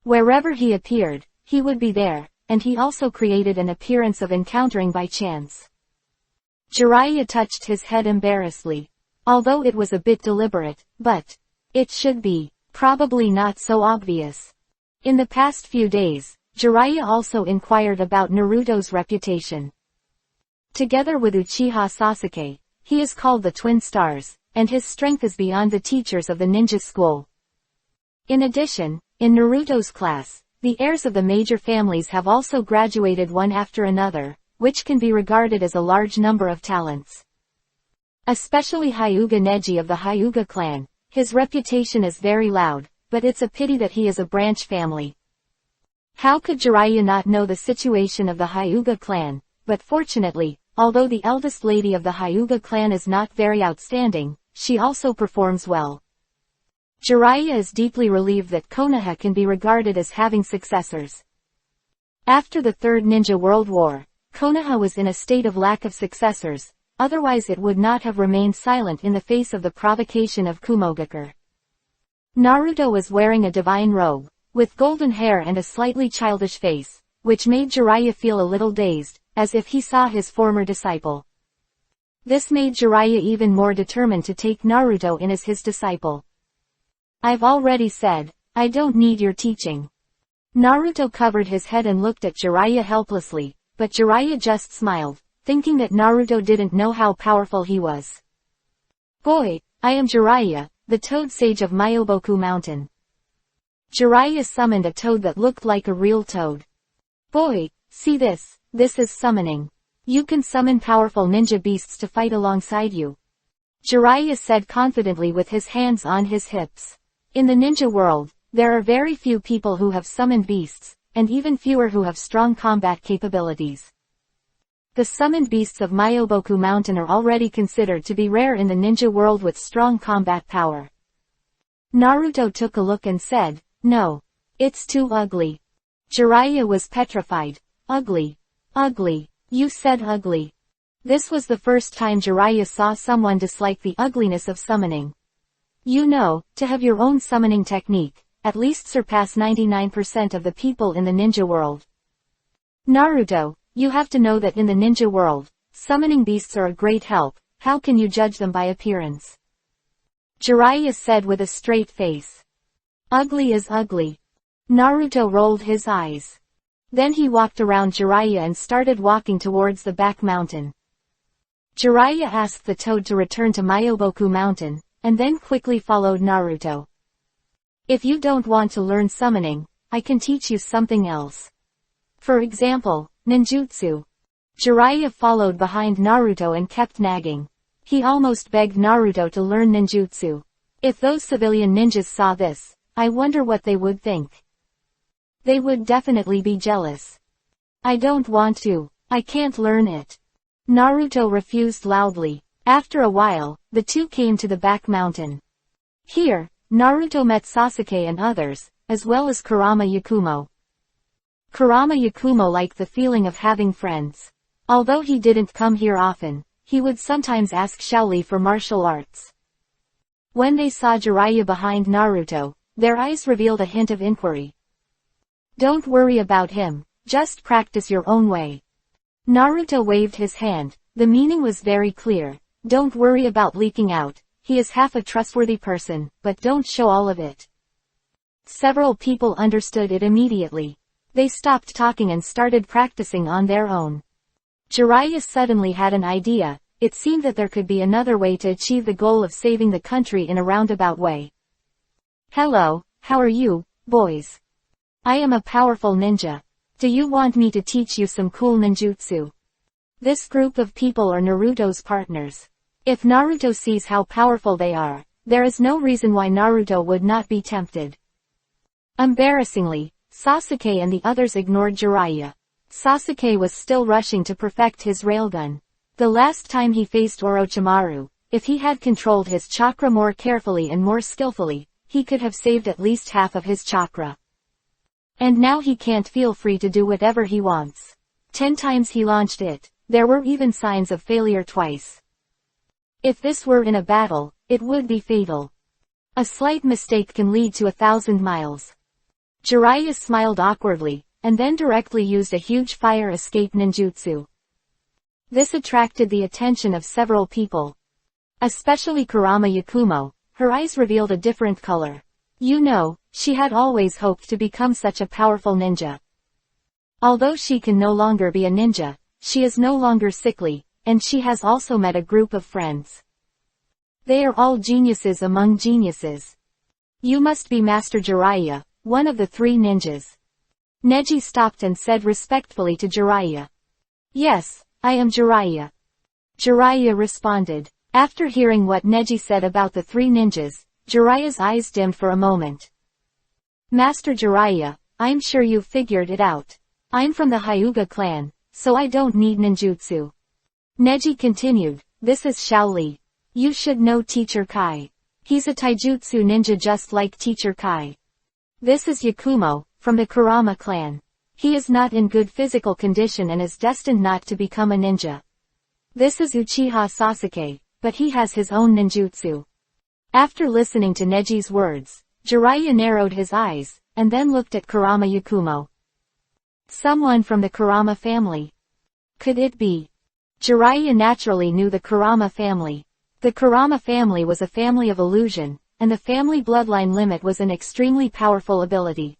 Wherever he appeared, he would be there, and he also created an appearance of encountering by chance. Jiraiya touched his head embarrassedly. Although it was a bit deliberate, but it should be probably not so obvious. In the past few days, Jiraiya also inquired about Naruto's reputation. Together with Uchiha Sasuke, he is called the Twin Stars, and his strength is beyond the teachers of the ninja school. In addition, in Naruto's class, the heirs of the major families have also graduated one after another, which can be regarded as a large number of talents. Especially Hyuga Neji of the Hyuga clan, his reputation is very loud, but it's a pity that he is a branch family. How could Jiraiya not know the situation of the Hyuga clan? But fortunately, although the eldest lady of the Hyuga clan is not very outstanding, she also performs well. Jiraiya is deeply relieved that Konoha can be regarded as having successors. After the Third Ninja World War, Konoha was in a state of lack of successors, otherwise it would not have remained silent in the face of the provocation of Kumogakure. Naruto was wearing a divine robe, with golden hair and a slightly childish face, which made Jiraiya feel a little dazed, as if he saw his former disciple. This made Jiraiya even more determined to take Naruto in as his disciple. I've already said, I don't need your teaching. Naruto covered his head and looked at Jiraiya helplessly, but Jiraiya just smiled, thinking that Naruto didn't know how powerful he was. Boy, I am Jiraiya, the Toad Sage of Myoboku Mountain. Jiraiya summoned a toad that looked like a real toad. Boy, see this, this is summoning. You can summon powerful ninja beasts to fight alongside you. Jiraiya said confidently with his hands on his hips. In the ninja world, there are very few people who have summoned beasts, and even fewer who have strong combat capabilities. The summoned beasts of Myoboku Mountain are already considered to be rare in the ninja world with strong combat power. Naruto took a look and said, no. It's too ugly. Jiraiya was petrified. Ugly. Ugly. You said ugly. This was the first time Jiraiya saw someone dislike the ugliness of summoning. You know, to have your own summoning technique, at least surpass 99% of the people in the ninja world. Naruto, you have to know that in the ninja world, summoning beasts are a great help. How can you judge them by appearance? Jiraiya said with a straight face. Ugly is ugly. Naruto rolled his eyes. Then he walked around Jiraiya and started walking towards the back mountain. Jiraiya asked the toad to return to Myoboku Mountain, and then quickly followed Naruto. If you don't want to learn summoning, I can teach you something else. For example, ninjutsu. Jiraiya followed behind Naruto and kept nagging. He almost begged Naruto to learn ninjutsu. If those civilian ninjas saw this, I wonder what they would think. They would definitely be jealous. I don't want to. I can't learn it. Naruto refused loudly. After a while, the two came to the back mountain. Here, Naruto met Sasuke and others, as well as Kurama Yakumo. Kurama Yakumo liked the feeling of having friends. Although he didn't come here often, he would sometimes ask Shaoli for martial arts. When they saw Jiraiya behind Naruto, their eyes revealed a hint of inquiry. Don't worry about him, just practice your own way. Naruto waved his hand, the meaning was very clear. Don't worry about leaking out, he is half a trustworthy person, but don't show all of it. Several people understood it immediately. They stopped talking and started practicing on their own. Jiraiya suddenly had an idea. It seemed that there could be another way to achieve the goal of saving the country in a roundabout way. Hello, how are you, boys? I am a powerful ninja. Do you want me to teach you some cool ninjutsu? This group of people are Naruto's partners. If Naruto sees how powerful they are, there is no reason why Naruto would not be tempted. Embarrassingly, Sasuke and the others ignored Jiraiya. Sasuke was still rushing to perfect his railgun. The last time he faced Orochimaru, if he had controlled his chakra more carefully and more skillfully, he could have saved at least half of his chakra. And now he can't feel free to do whatever he wants. 10 times he launched it, there were even signs of failure twice. If this were in a battle, it would be fatal. A slight mistake can lead to 1,000 miles. Jiraiya smiled awkwardly, and then directly used a huge fire escape ninjutsu. This attracted the attention of several people. Especially Kurama Yakumo, her eyes revealed a different color. You know, she had always hoped to become such a powerful ninja. Although she can no longer be a ninja, she is no longer sickly, and she has also met a group of friends. They are all geniuses among geniuses. You must be Master Jiraiya, one of the 3 ninjas. Neji stopped and said respectfully to Jiraiya. Yes, I am Jiraiya. Jiraiya responded. After hearing what Neji said about the 3 ninjas, Jiraiya's eyes dimmed for a moment. Master Jiraiya, I'm sure you figured it out. I'm from the Hyuga clan, so I don't need ninjutsu. Neji continued, this is Shaoli. You should know Teacher Kai. He's a taijutsu ninja just like Teacher Kai. This is Yakumo, from the Kurama clan. He is not in good physical condition and is destined not to become a ninja. This is Uchiha Sasuke, but he has his own ninjutsu. After listening to Neji's words, Jiraiya narrowed his eyes, and then looked at Kurama Yakumo. Someone from the Kurama family. Could it be? Jiraiya naturally knew the Kurama family. The Kurama family was a family of illusion, and the family bloodline limit was an extremely powerful ability.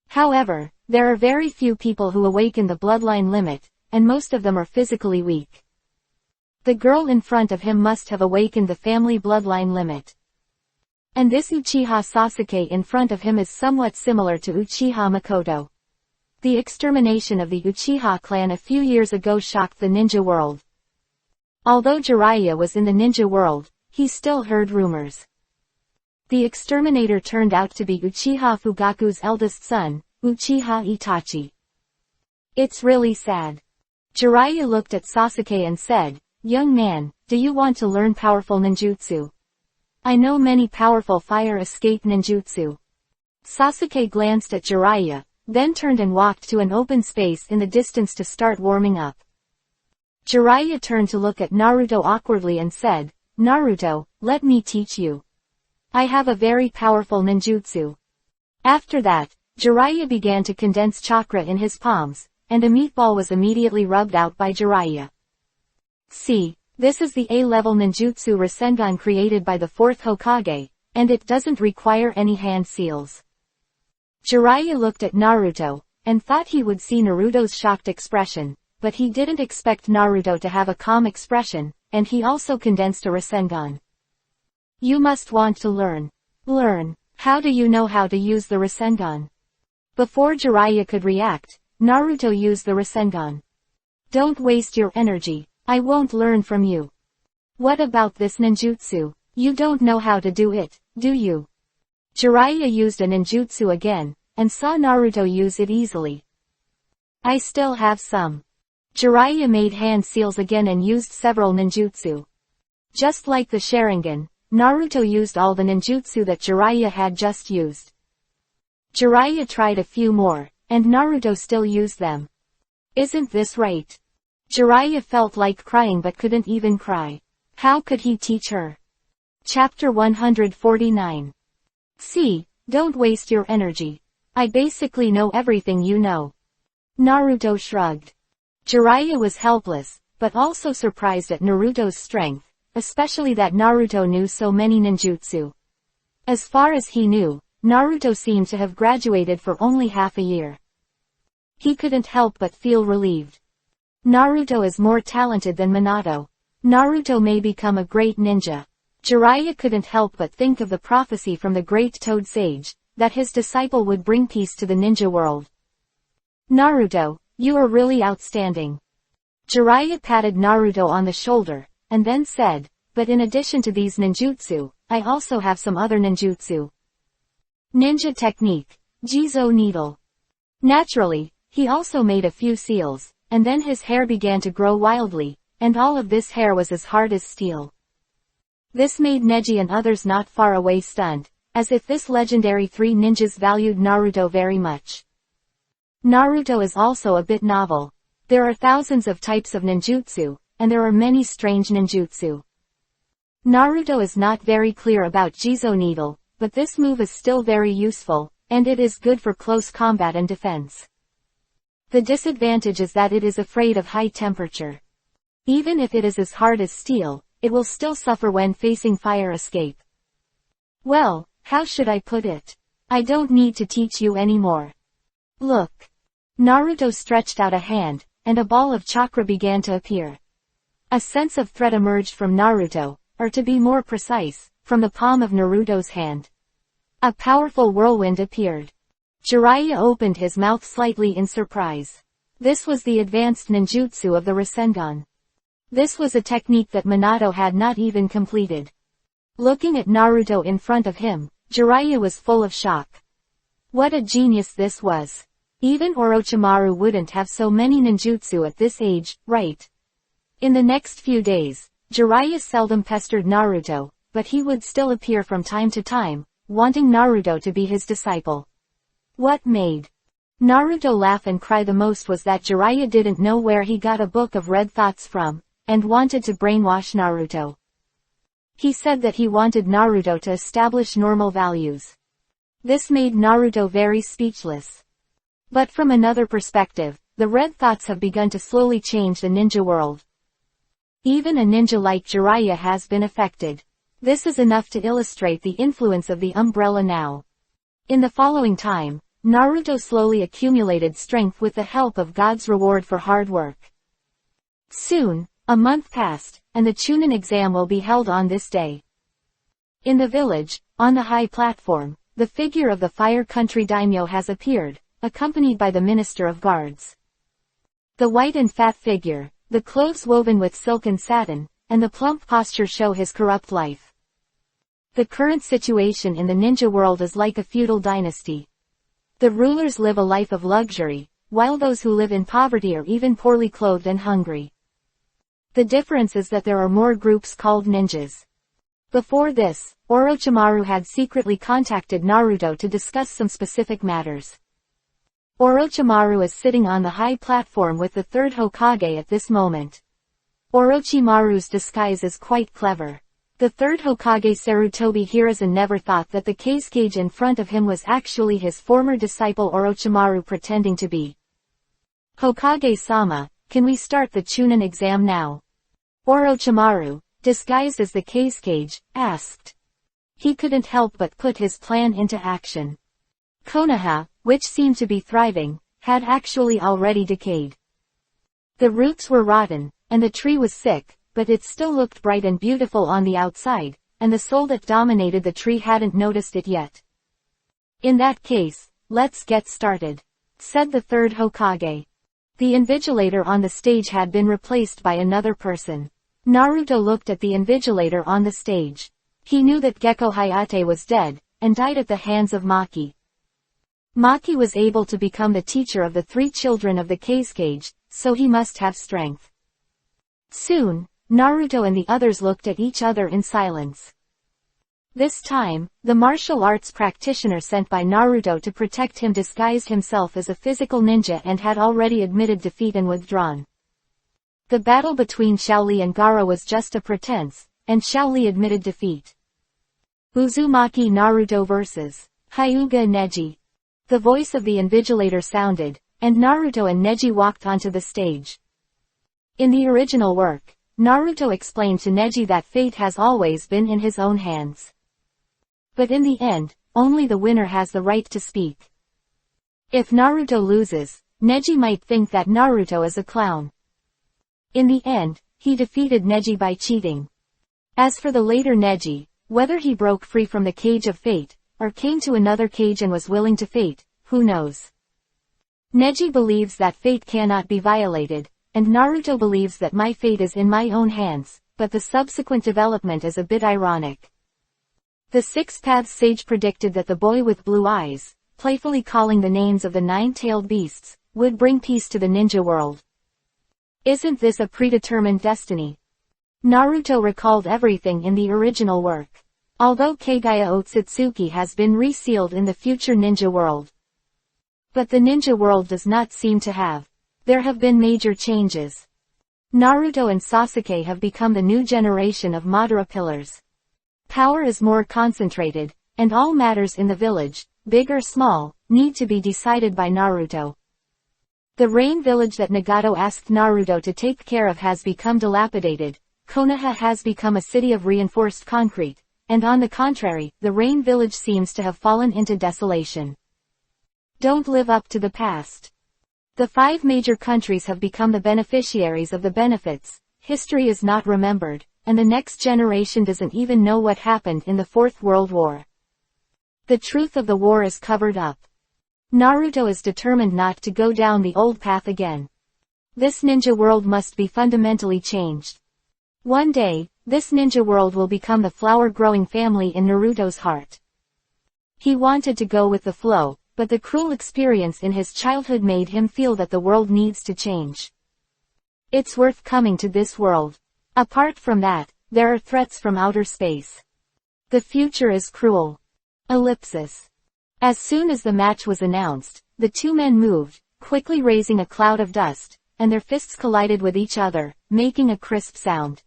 However, there are very few people who awaken the bloodline limit, and most of them are physically weak. The girl in front of him must have awakened the family bloodline limit. And this Uchiha Sasuke in front of him is somewhat similar to Uchiha Makoto. The extermination of the Uchiha clan a few years ago shocked the ninja world. Although Jiraiya was in the ninja world, he still heard rumors. The exterminator turned out to be Uchiha Fugaku's eldest son, Uchiha Itachi. It's really sad. Jiraiya looked at Sasuke and said, young man, do you want to learn powerful ninjutsu? I know many powerful fire escape ninjutsu. Sasuke glanced at Jiraiya, then turned and walked to an open space in the distance to start warming up. Jiraiya turned to look at Naruto awkwardly and said, Naruto, let me teach you. I have a very powerful ninjutsu. After that, Jiraiya began to condense chakra in his palms, and a meatball was immediately rubbed out by Jiraiya. See, this is the A-level ninjutsu Rasengan created by the 4th Hokage, and it doesn't require any hand seals. Jiraiya looked at Naruto, and thought he would see Naruto's shocked expression, but he didn't expect Naruto to have a calm expression, and he also condensed a Rasengan. You must want to learn. Learn. How do you know how to use the Rasengan? Before Jiraiya could react, Naruto used the Rasengan. Don't waste your energy. I won't learn from you. What about this ninjutsu? You don't know how to do it, do you? Jiraiya used a ninjutsu again, and saw Naruto use it easily. I still have some. Jiraiya made hand seals again and used several ninjutsu. Just like the Sharingan, Naruto used all the ninjutsu that Jiraiya had just used. Jiraiya tried a few more, and Naruto still used them. Isn't this right? Jiraiya felt like crying but couldn't even cry. How could he teach her? Chapter 149. See, don't waste your energy. I basically know everything you know. Naruto shrugged. Jiraiya was helpless, but also surprised at Naruto's strength, especially that Naruto knew so many ninjutsu. As far as he knew, Naruto seemed to have graduated for only half a year. He couldn't help but feel relieved. Naruto is more talented than Minato. Naruto may become a great ninja. Jiraiya couldn't help but think of the prophecy from the great Toad Sage, that his disciple would bring peace to the ninja world. Naruto, you are really outstanding. Jiraiya patted Naruto on the shoulder, and then said, but in addition to these ninjutsu, I also have some other ninjutsu. Ninja technique, Jizo needle. Naturally, he also made a few seals, and then his hair began to grow wildly, and all of this hair was as hard as steel. This made Neji and others not far away stunned, as if this legendary three ninjas valued Naruto very much. Naruto is also a bit novel. There are thousands of types of ninjutsu, and there are many strange ninjutsu. Naruto is not very clear about Jizo needle, but this move is still very useful, and it is good for close combat and defense. The disadvantage is that it is afraid of high temperature. Even if it is as hard as steel, it will still suffer when facing fire escape. Well, how should I put it? I don't need to teach you anymore. Look. Naruto stretched out a hand, and a ball of chakra began to appear. A sense of threat emerged from Naruto, or to be more precise, from the palm of Naruto's hand. A powerful whirlwind appeared. Jiraiya opened his mouth slightly in surprise. This was the advanced ninjutsu of the Rasengan. This was a technique that Minato had not even completed. Looking at Naruto in front of him, Jiraiya was full of shock. What a genius this was. Even Orochimaru wouldn't have so many ninjutsu at this age, right? In the next few days, Jiraiya seldom pestered Naruto, but he would still appear from time to time, wanting Naruto to be his disciple. What made Naruto laugh and cry the most was that Jiraiya didn't know where he got a book of red thoughts from, and wanted to brainwash Naruto. He said that he wanted Naruto to establish normal values. This made Naruto very speechless. But from another perspective, the red thoughts have begun to slowly change the ninja world. Even a ninja like Jiraiya has been affected. This is enough to illustrate the influence of the umbrella now. In the following time, Naruto slowly accumulated strength with the help of God's reward for hard work. Soon, a month passed, and the Chunin exam will be held on this day. In the village, on the high platform, the figure of the Fire Country daimyo has appeared, accompanied by the Minister of Guards. The white and fat figure, the clothes woven with silk and satin, and the plump posture show his corrupt life. The current situation in the ninja world is like a feudal dynasty. The rulers live a life of luxury, while those who live in poverty are even poorly clothed and hungry. The difference is that there are more groups called ninjas. Before this, Orochimaru had secretly contacted Naruto to discuss some specific matters. Orochimaru is sitting on the high platform with the third Hokage at this moment. Orochimaru's disguise is quite clever. The third Hokage Sarutobi Hiruzen never thought that the case cage in front of him was actually his former disciple Orochimaru pretending to be. Hokage-sama, can we start the Chunin exam now? Orochimaru, disguised as the case cage, asked. He couldn't help but put his plan into action. Konoha, which seemed to be thriving, had actually already decayed. The roots were rotten, and the tree was sick, but it still looked bright and beautiful on the outside, and the soul that dominated the tree hadn't noticed it yet. "In that case, let's get started," said the third Hokage. The invigilator on the stage had been replaced by another person. Naruto looked at the invigilator on the stage. He knew that Gekko Hayate was dead, and died at the hands of Maki. Maki was able to become the teacher of the 3 children of the Kazekage, so he must have strength. Soon, Naruto and the others looked at each other in silence. This time, the martial arts practitioner sent by Naruto to protect him disguised himself as a physical ninja and had already admitted defeat and withdrawn. The battle between Shaoli and Gaara was just a pretense, and Shaoli admitted defeat. Uzumaki Naruto vs. Hyuga Neji. The voice of the invigilator sounded, and Naruto and Neji walked onto the stage. In the original work, Naruto explained to Neji that fate has always been in his own hands. But in the end, only the winner has the right to speak. If Naruto loses, Neji might think that Naruto is a clown. In the end, he defeated Neji by cheating. As for the later Neji, whether he broke free from the cage of fate, or came to another cage and was willing to fate, who knows? Neji believes that fate cannot be violated, and Naruto believes that my fate is in my own hands, but the subsequent development is a bit ironic. The 6 Paths sage predicted that the boy with blue eyes, playfully calling the names of the 9-tailed beasts, would bring peace to the ninja world. Isn't this a predetermined destiny? Naruto recalled everything in the original work. Although Kagaya Otsutsuki has been resealed in the future ninja world. But the ninja world does not seem to have. There have been major changes. Naruto and Sasuke have become the new generation of Madara pillars. Power is more concentrated, and all matters in the village, big or small, need to be decided by Naruto. The rain village that Nagato asked Naruto to take care of has become dilapidated, Konoha has become a city of reinforced concrete, and on the contrary, the rain village seems to have fallen into desolation. Don't live up to the past. The 5 major countries have become the beneficiaries of the benefits, history is not remembered, and the next generation doesn't even know what happened in the 4th World War. The truth of the war is covered up. Naruto is determined not to go down the old path again. This ninja world must be fundamentally changed. One day, this ninja world will become the flower-growing family in Naruto's heart. He wanted to go with the flow, but the cruel experience in his childhood made him feel that the world needs to change. It's worth coming to this world. Apart from that, there are threats from outer space. The future is cruel. Ellipsis. As soon as the match was announced, the 2 men moved, quickly raising a cloud of dust, and their fists collided with each other, making a crisp sound.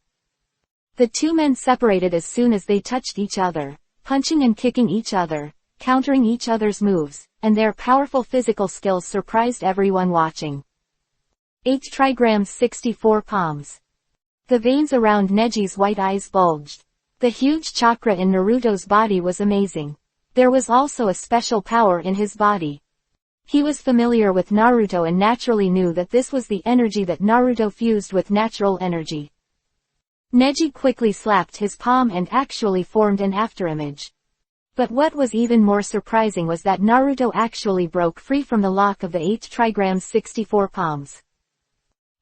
The 2 men separated as soon as they touched each other, punching and kicking each other, countering each other's moves, and their powerful physical skills surprised everyone watching. 8 trigrams 64 palms. The veins around Neji's white eyes bulged. The huge chakra in Naruto's body was amazing. There was also a special power in his body. He was familiar with Naruto and naturally knew that this was the energy that Naruto fused with natural energy. Neji quickly slapped his palm and actually formed an afterimage. But what was even more surprising was that Naruto actually broke free from the lock of the 8 trigrams 64 palms.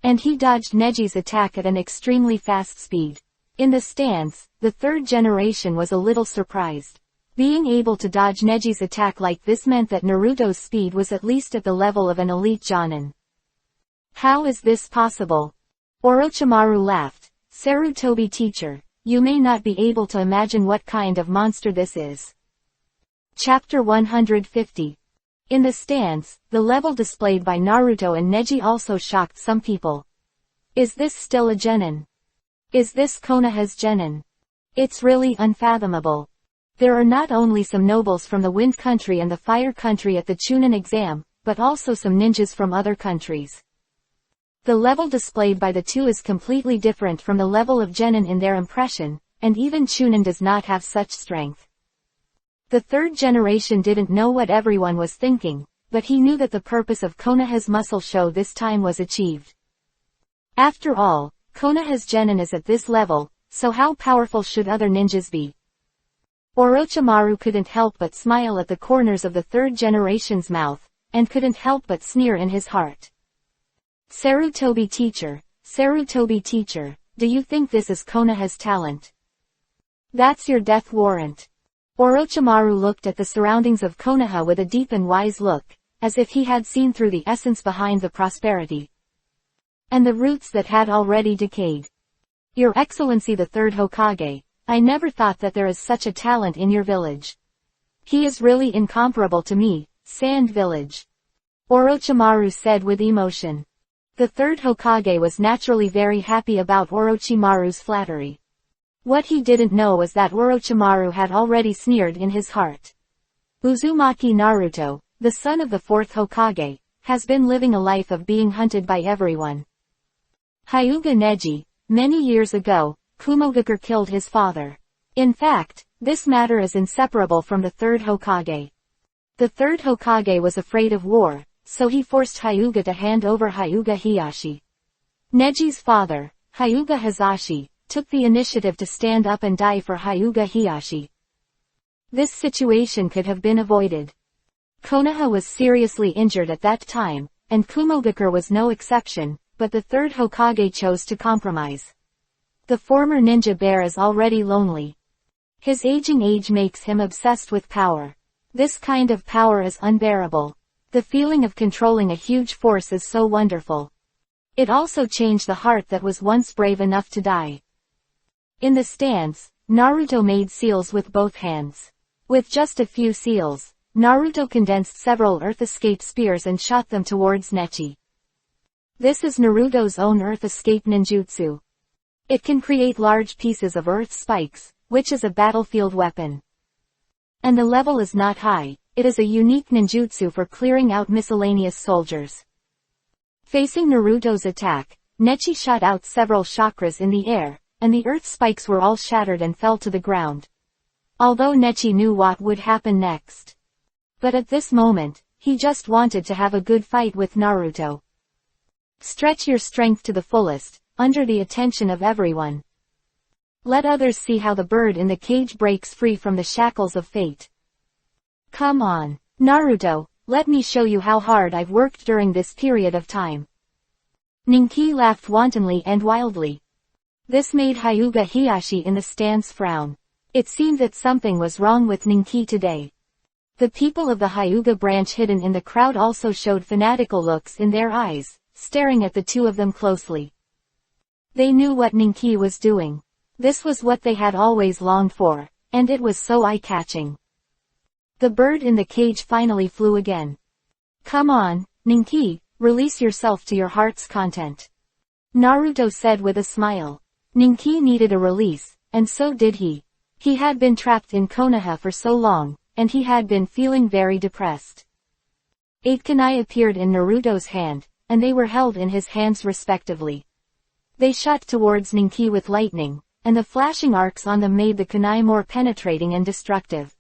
And he dodged Neji's attack at an extremely fast speed. In the stands, the 3rd generation was a little surprised. Being able to dodge Neji's attack like this meant that Naruto's speed was at least at the level of an elite Jonin. How is this possible? Orochimaru laughed. Sarutobi teacher, you may not be able to imagine what kind of monster this is. Chapter 150. In the stands, the level displayed by Naruto and Neji also shocked some people. Is this still a genin? Is this Konoha's genin? It's really unfathomable. There are not only some nobles from the Wind Country and the Fire Country at the Chunin exam, but also some ninjas from other countries. The level displayed by the 2 is completely different from the level of genin in their impression, and even Chunin does not have such strength. The 3rd generation didn't know what everyone was thinking, but he knew that the purpose of Konoha's muscle show this time was achieved. After all, Konoha's genin is at this level, so how powerful should other ninjas be? Orochimaru couldn't help but smile at the corners of the third generation's mouth, and couldn't help but sneer in his heart. Sarutobi teacher, do you think this is Konoha's talent? That's your death warrant. Orochimaru looked at the surroundings of Konoha with a deep and wise look, as if he had seen through the essence behind the prosperity and the roots that had already decayed. Your Excellency the Third Hokage, I never thought that there is such a talent in your village. He is really incomparable to me, Sand Village. Orochimaru said with emotion. The Third Hokage was naturally very happy about Orochimaru's flattery. What he didn't know was that Orochimaru had already sneered in his heart. Uzumaki Naruto, the son of the fourth Hokage, has been living a life of being hunted by everyone. Hyuga Neji, many years ago, Kumogakure killed his father. In fact, this matter is inseparable from the third Hokage. The third Hokage was afraid of war, so he forced Hyuga to hand over Hyuga Hiyashi. Neji's father, Hyuga Hazashi, took the initiative to stand up and die for Hyuga Hiyashi. This situation could have been avoided. Konoha was seriously injured at that time, and Kumogakure was no exception, but the third Hokage chose to compromise. The former ninja bear is already lonely. His aging age makes him obsessed with power. This kind of power is unbearable. The feeling of controlling a huge force is so wonderful. It also changed the heart that was once brave enough to die. In the stands, Naruto made seals with both hands. With just a few seals, Naruto condensed several Earth Escape spears and shot them towards Nechi. This is Naruto's own Earth Escape ninjutsu. It can create large pieces of earth spikes, which is a battlefield weapon. And the level is not high, it is a unique ninjutsu for clearing out miscellaneous soldiers. Facing Naruto's attack, Nechi shot out several chakras in the air, and the earth spikes were all shattered and fell to the ground. Although Nechi knew what would happen next. But at this moment, he just wanted to have a good fight with Naruto. Stretch your strength to the fullest, under the attention of everyone. Let others see how the bird in the cage breaks free from the shackles of fate. Come on, Naruto, let me show you how hard I've worked during this period of time. Ninki laughed wantonly and wildly. This made Hyuga Hiyashi in the stands frown. It seemed that something was wrong with Ninki today. The people of the Hyuga branch hidden in the crowd also showed fanatical looks in their eyes, staring at the two of them closely. They knew what Ninki was doing. This was what they had always longed for, and it was so eye-catching. The bird in the cage finally flew again. Come on, Ninki, release yourself to your heart's content. Naruto said with a smile. Ninki needed a release, and so did he. He had been trapped in Konoha for so long, and he had been feeling very depressed. 8 kunai appeared in Naruto's hand, and they were held in his hands respectively. They shot towards Ninki with lightning, and the flashing arcs on them made the kunai more penetrating and destructive.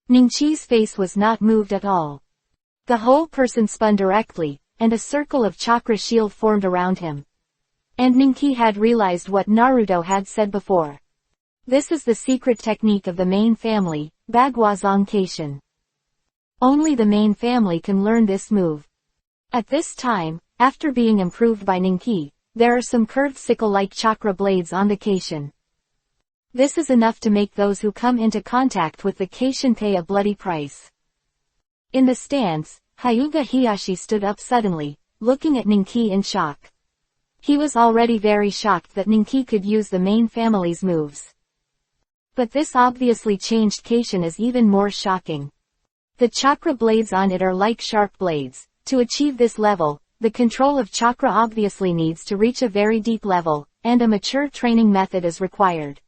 Ninchi's face was not moved at all. The whole person spun directly, and a circle of chakra shield formed around him. And Ninki had realized what Naruto had said before. This is the secret technique of the main family, Bagwazong Keishin. Only the main family can learn this move. At this time, after being improved by Ninki, there are some curved sickle-like chakra blades on the Keishin. This is enough to make those who come into contact with the Keishin pay a bloody price. In the stands, Hyuga Hiyashi stood up suddenly, looking at Ninki in shock. He was already very shocked that Ninki could use the main family's moves. But this obviously changed Keishin as even more shocking. The chakra blades on it are like sharp blades. To achieve this level, the control of chakra obviously needs to reach a very deep level, and a mature training method is required.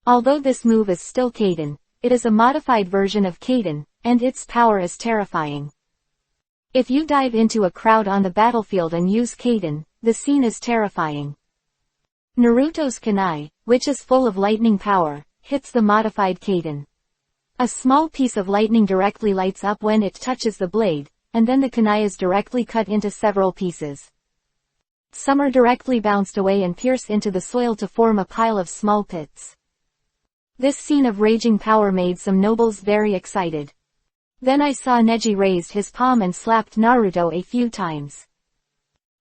Although this move is still Kaiden, it is a modified version of Kaiden, and its power is terrifying. If you dive into a crowd on the battlefield and use Kaiden, the scene is terrifying. Naruto's kunai, which is full of lightning power, hits the modified Kaiden. A small piece of lightning directly lights up when it touches the blade, and then the kunai is directly cut into several pieces. Some are directly bounced away and pierce into the soil to form a pile of small pits. This scene of raging power made some nobles very excited. Then I saw Neji raised his palm and slapped Naruto a few times.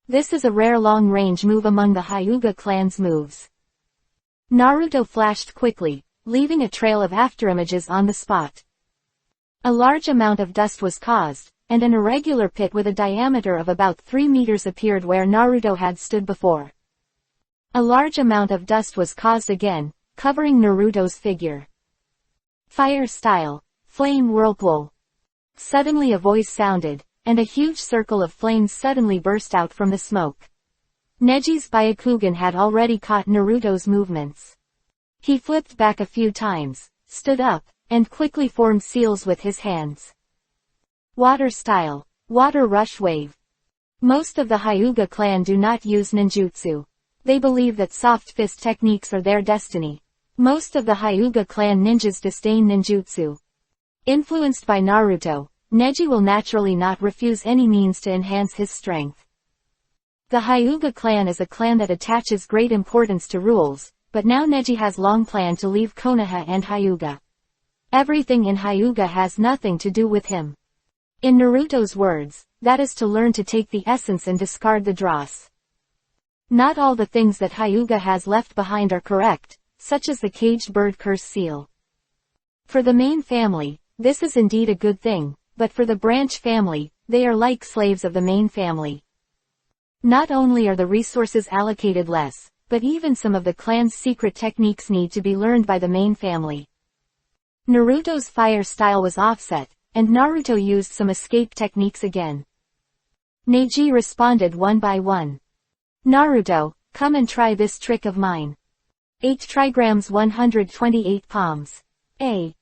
This is a rare long-range move among the Hyuga clan's moves. Naruto flashed quickly, leaving a trail of afterimages on the spot. A large amount of dust was caused, and an irregular pit with a diameter of about 3 meters appeared where Naruto had stood before. A large amount of dust was caused again, covering Naruto's figure. Fire style, flame whirlpool. Suddenly a voice sounded, and a huge circle of flames suddenly burst out from the smoke. Neji's Byakugan had already caught Naruto's movements. He flipped back a few times, stood up, and quickly formed seals with his hands. Water style, water rush wave. Most of the Hyuga clan do not use ninjutsu. They believe that soft fist techniques are their destiny. Most of the Hyuga clan ninjas disdain ninjutsu. Influenced by Naruto, Neji will naturally not refuse any means to enhance his strength. The Hyuga clan is a clan that attaches great importance to rules, but now Neji has long planned to leave Konoha and Hyuga. Everything in Hyuga has nothing to do with him. In Naruto's words, that is to learn to take the essence and discard the dross. Not all the things that Hyuga has left behind are correct, such as the caged bird curse seal. For the main family, this is indeed a good thing, but for the branch family, they are like slaves of the main family. Not only are the resources allocated less, but even some of the clan's secret techniques need to be learned by the main family. Naruto's fire style was offset, and Naruto used some escape techniques again. Neji responded one by one. Naruto, come and try this trick of mine. 8 trigrams 128 palms. 8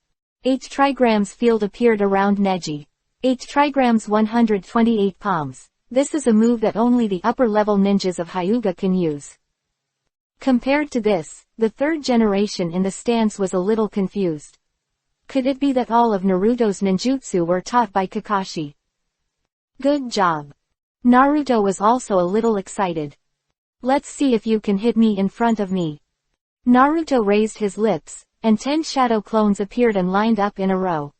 trigrams field appeared around Neji. 8 trigrams 128 palms. This is a move that only the upper-level ninjas of Hyuga can use. Compared to this, the third generation in the stance was a little confused. Could it be that all of Naruto's ninjutsu were taught by Kakashi? Good job. Naruto was also a little excited. Let's see if you can hit me in front of me. Naruto raised his lips, and 10 shadow clones appeared and lined up in a row.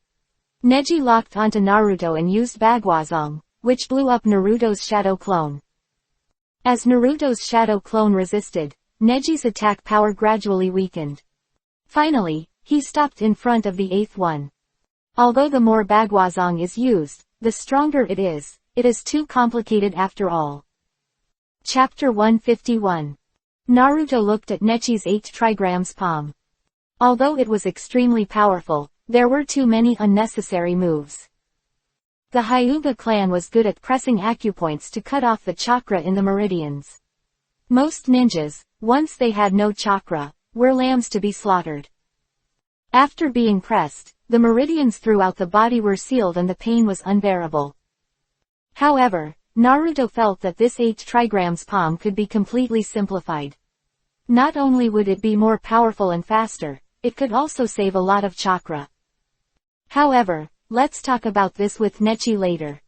Neji locked onto Naruto and used Bagwazong, which blew up Naruto's shadow clone. As Naruto's shadow clone resisted, Neji's attack power gradually weakened. Finally, he stopped in front of the 8th one. Although the more Bagwazong is used, the stronger it is too complicated after all. Chapter 151. Naruto looked at Nechi's 8 trigrams palm. Although it was extremely powerful, there were too many unnecessary moves. The Hyuga clan was good at pressing acupoints to cut off the chakra in the meridians. Most ninjas, once they had no chakra, were lambs to be slaughtered. After being pressed, the meridians throughout the body were sealed and the pain was unbearable. However, Naruto felt that this 8 trigrams palm could be completely simplified. Not only would it be more powerful and faster, it could also save a lot of chakra. However, let's talk about this with Nechi later.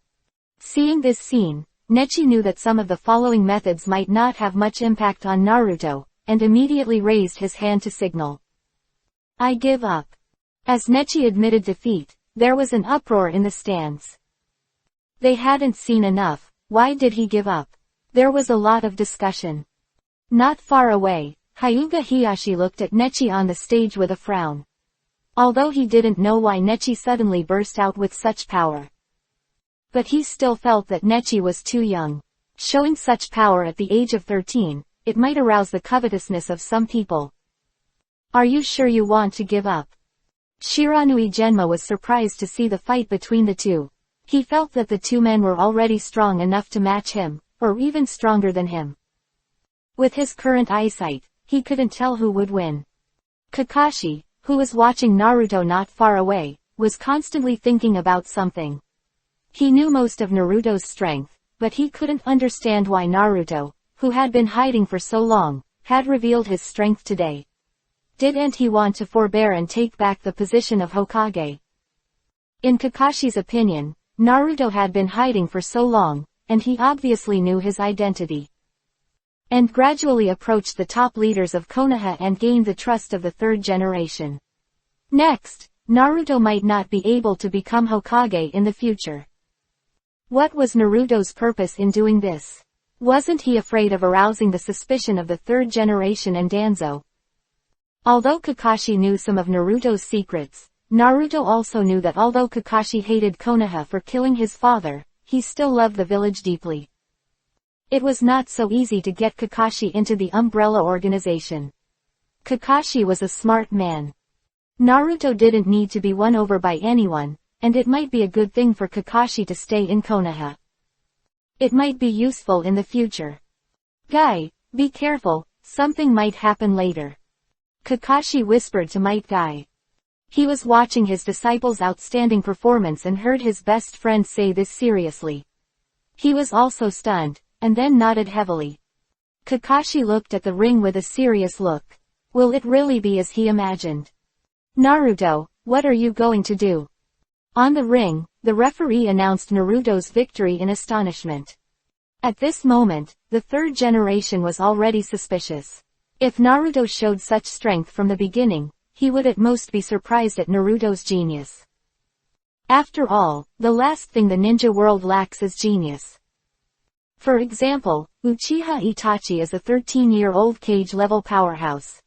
Seeing this scene, Nechi knew that some of the following methods might not have much impact on Naruto, and immediately raised his hand to signal. I give up. As Nechi admitted defeat, there was an uproar in the stands. They hadn't seen enough. Why did he give up? There was a lot of discussion. Not far away, Hyuga Hiyashi looked at Nechi on the stage with a frown. Although he didn't know why Nechi suddenly burst out with such power. But he still felt that Nechi was too young. Showing such power at the age of 13, it might arouse the covetousness of some people. Are you sure you want to give up? Shiranui Genma was surprised to see the fight between the two. He felt that the two men were already strong enough to match him, or even stronger than him. With his current eyesight, he couldn't tell who would win. Kakashi, who was watching Naruto not far away, was constantly thinking about something. He knew most of Naruto's strength, but he couldn't understand why Naruto, who had been hiding for so long, had revealed his strength today. Didn't he want to forbear and take back the position of Hokage? In Kakashi's opinion, Naruto had been hiding for so long, and he obviously knew his identity, and gradually approached the top leaders of Konoha and gained the trust of the third generation. Next, Naruto might not be able to become Hokage in the future. What was Naruto's purpose in doing this? Wasn't he afraid of arousing the suspicion of the third generation and Danzo? Although Kakashi knew some of Naruto's secrets, Naruto also knew that although Kakashi hated Konoha for killing his father, he still loved the village deeply. It was not so easy to get Kakashi into the umbrella organization. Kakashi was a smart man. Naruto didn't need to be won over by anyone, and it might be a good thing for Kakashi to stay in Konoha. It might be useful in the future. Guy, be careful, something might happen later. Kakashi whispered to Might Guy. He was watching his disciple's outstanding performance and heard his best friend say this seriously. He was also stunned, and then nodded heavily. Kakashi looked at the ring with a serious look. Will it really be as he imagined? Naruto, what are you going to do? On the ring, the referee announced Naruto's victory in astonishment. At this moment, the third generation was already suspicious. If Naruto showed such strength from the beginning, he would at most be surprised at Naruto's genius. After all, the last thing the ninja world lacks is genius. For example, Uchiha Itachi is a 13-year-old cage-level powerhouse.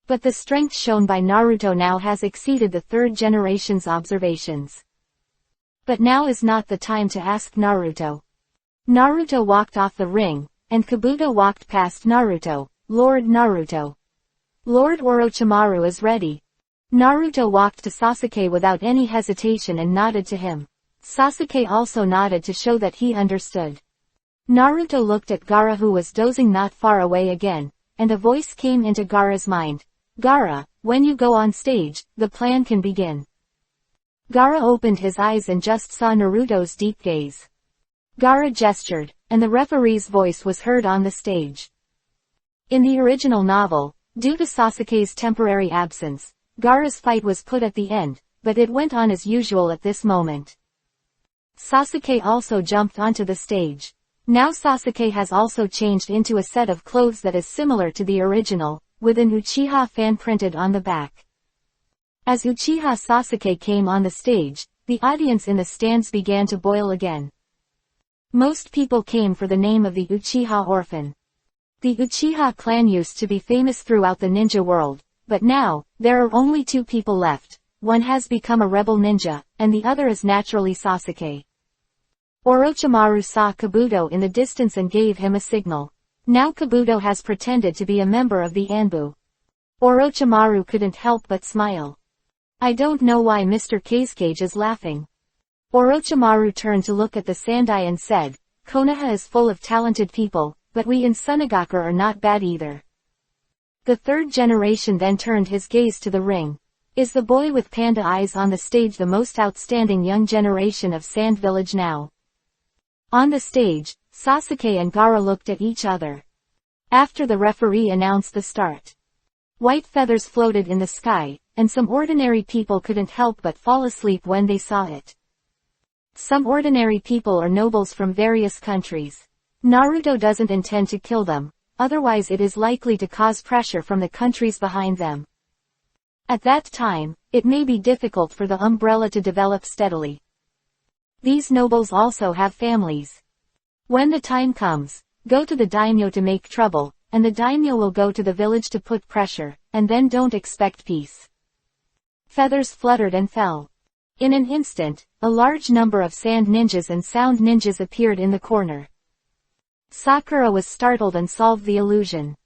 But the strength shown by Naruto now has exceeded the third generation's observations. But now is not the time to ask Naruto. Naruto walked off the ring, and Kabuto walked past Naruto. Lord Naruto. Lord Orochimaru is ready. Naruto walked to Sasuke without any hesitation and nodded to him. Sasuke also nodded to show that he understood. Naruto looked at Gaara, who was dozing not far away again, and a voice came into Gaara's mind. Gaara, when you go on stage, the plan can begin. Gaara opened his eyes and just saw Naruto's deep gaze. Gaara gestured, and the referee's voice was heard on the stage. In the original novel, due to Sasuke's temporary absence, Gaara's fight was put at the end, but it went on as usual at this moment. Sasuke also jumped onto the stage. Now Sasuke has also changed into a set of clothes that is similar to the original, with an Uchiha fan printed on the back. As Uchiha Sasuke came on the stage, the audience in the stands began to boil again. Most people came for the name of the Uchiha orphan. The Uchiha clan used to be famous throughout the ninja world, but now, there are only two people left. One has become a rebel ninja, and the other is naturally Sasuke. Orochimaru saw Kabuto in the distance and gave him a signal. Now Kabuto has pretended to be a member of the Anbu. Orochimaru couldn't help but smile. I don't know why Mr. Kazekage is laughing. Orochimaru turned to look at the Sandai and said, Konoha is full of talented people, but we in Sunagakure are not bad either. The third generation then turned his gaze to the ring. Is the boy with panda eyes on the stage the most outstanding young generation of Sand Village now? On the stage, Sasuke and Gaara looked at each other. After the referee announced the start, white feathers floated in the sky, and some ordinary people couldn't help but fall asleep when they saw it. Some ordinary people are nobles from various countries. Naruto doesn't intend to kill them, otherwise it is likely to cause pressure from the countries behind them. At that time, it may be difficult for the umbrella to develop steadily. These nobles also have families. When the time comes, go to the daimyo to make trouble, and the daimyo will go to the village to put pressure, and then don't expect peace. Feathers fluttered and fell. In an instant, a large number of sand ninjas and sound ninjas appeared in the corner. Sakura was startled and solved the illusion.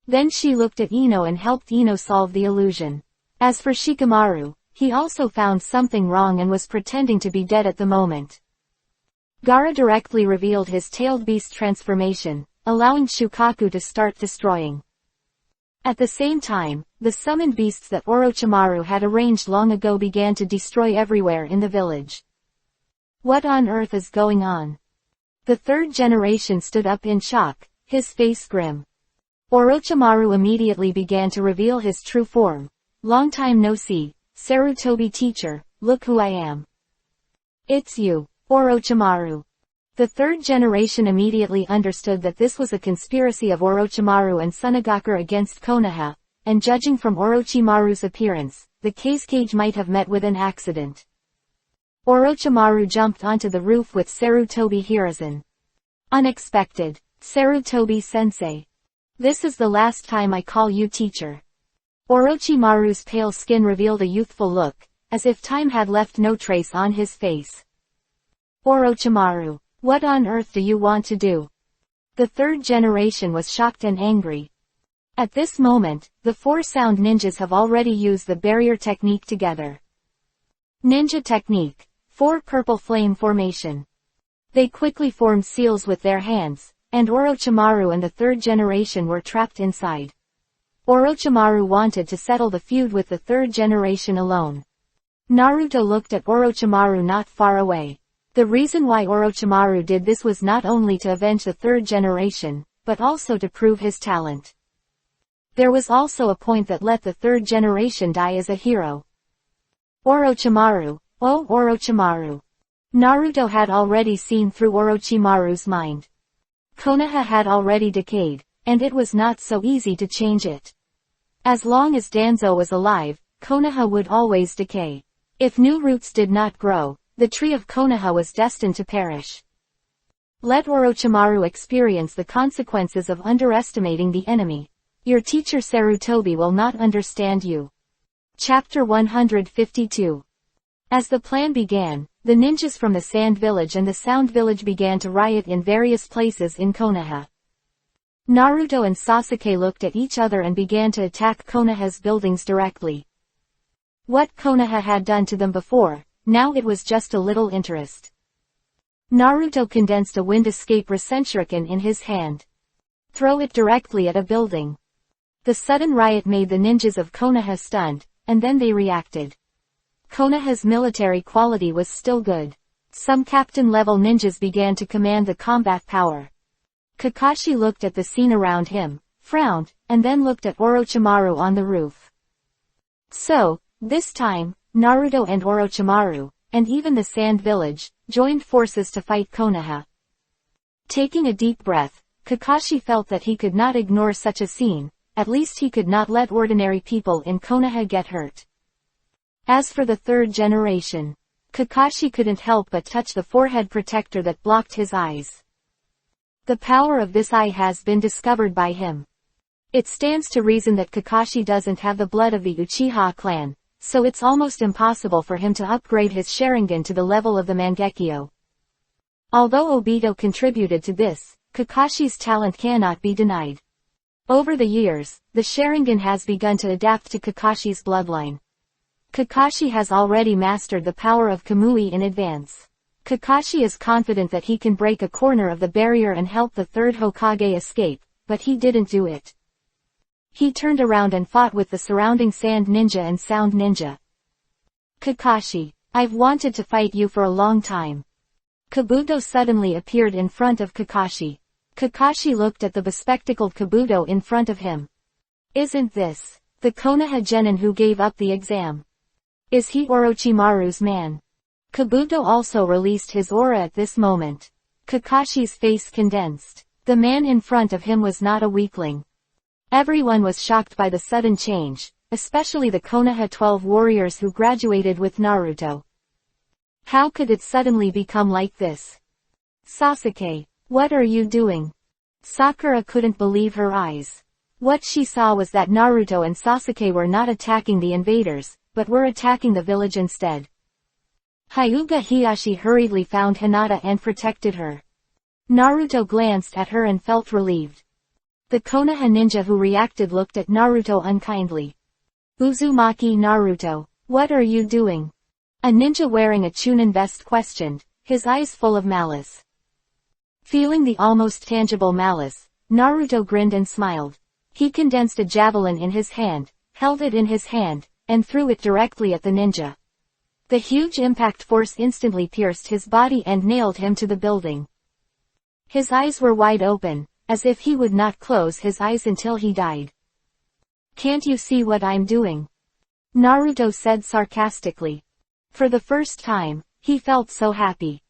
Then she looked at Ino and helped Ino solve the illusion. As for Shikamaru, he also found something wrong and was pretending to be dead at the moment. Gaara directly revealed his tailed beast transformation, allowing Shukaku to start destroying. At the same time, the summoned beasts that Orochimaru had arranged long ago began to destroy everywhere in the village. What on earth is going on? The third generation stood up in shock, his face grim. Orochimaru immediately began to reveal his true form. Long time no see, Sarutobi teacher, look who I am. It's you, Orochimaru. The third generation immediately understood that this was a conspiracy of Orochimaru and Tsunagakure against Konoha, and judging from Orochimaru's appearance, the Kazekage might have met with an accident. Orochimaru jumped onto the roof with Sarutobi Hiruzen. Unexpected. Sarutobi-sensei. This is the last time I call you teacher. Orochimaru's pale skin revealed a youthful look, as if time had left no trace on his face. Orochimaru, what on earth do you want to do? The third generation was shocked and angry. At this moment, the four sound ninjas have already used the barrier technique together. Ninja technique. 4 purple flame formation. They quickly formed seals with their hands, and Orochimaru and the third generation were trapped inside. Orochimaru wanted to settle the feud with the third generation alone. Naruto looked at Orochimaru not far away. The reason why Orochimaru did this was not only to avenge the third generation, but also to prove his talent. There was also a point that let the third generation die as a hero. Orochimaru, oh Orochimaru. Naruto had already seen through Orochimaru's mind. Konoha had already decayed, and it was not so easy to change it. As long as Danzo was alive, Konoha would always decay. If new roots did not grow, the tree of Konoha was destined to perish. Let Orochimaru experience the consequences of underestimating the enemy. Your teacher Sarutobi will not understand you. Chapter 152. As the plan began, the ninjas from the Sand Village and the Sound Village began to riot in various places in Konoha. Naruto and Sasuke looked at each other and began to attack Konoha's buildings directly. What Konoha had done to them before, now it was just a little interest. Naruto condensed a wind escape Rasenshuriken in his hand. Throw it directly at a building. The sudden riot made the ninjas of Konoha stunned, and then they reacted. Konoha's military quality was still good. Some captain-level ninjas began to command the combat power. Kakashi looked at the scene around him, frowned, and then looked at Orochimaru on the roof. So, this time, Naruto and Orochimaru, and even the Sand Village, joined forces to fight Konoha. Taking a deep breath, Kakashi felt that he could not ignore such a scene, at least he could not let ordinary people in Konoha get hurt. As for the third generation, Kakashi couldn't help but touch the forehead protector that blocked his eyes. The power of this eye has been discovered by him. It stands to reason that Kakashi doesn't have the blood of the Uchiha clan, so it's almost impossible for him to upgrade his Sharingan to the level of the Mangekyo. Although Obito contributed to this, Kakashi's talent cannot be denied. Over the years, the Sharingan has begun to adapt to Kakashi's bloodline. Kakashi has already mastered the power of Kamui in advance. Kakashi is confident that he can break a corner of the barrier and help the third Hokage escape, but he didn't do it. He turned around and fought with the surrounding Sand Ninja and Sound Ninja. Kakashi, I've wanted to fight you for a long time. Kabuto suddenly appeared in front of Kakashi. Kakashi looked at the bespectacled Kabuto in front of him. Isn't this the Konoha genin who gave up the exam? Is he Orochimaru's man? Kabuto also released his aura at this moment. Kakashi's face condensed. The man in front of him was not a weakling. Everyone was shocked by the sudden change, especially the Konoha 12 warriors who graduated with Naruto. How could it suddenly become like this? Sasuke, what are you doing? Sakura couldn't believe her eyes. What she saw was that Naruto and Sasuke were not attacking the invaders, but were attacking the village instead. Hyuga Hiyashi hurriedly found Hinata and protected her. Naruto glanced at her and felt relieved. The Konoha ninja who reacted looked at Naruto unkindly. Uzumaki Naruto, what are you doing? A ninja wearing a Chunin vest questioned, his eyes full of malice. Feeling the almost tangible malice, Naruto grinned and smiled. He condensed a javelin in his hand, held it in his hand, and threw it directly at the ninja. The huge impact force instantly pierced his body and nailed him to the building. His eyes were wide open, as if he would not close his eyes until he died. "Can't you see what I'm doing?" Naruto said sarcastically. For the first time, he felt so happy.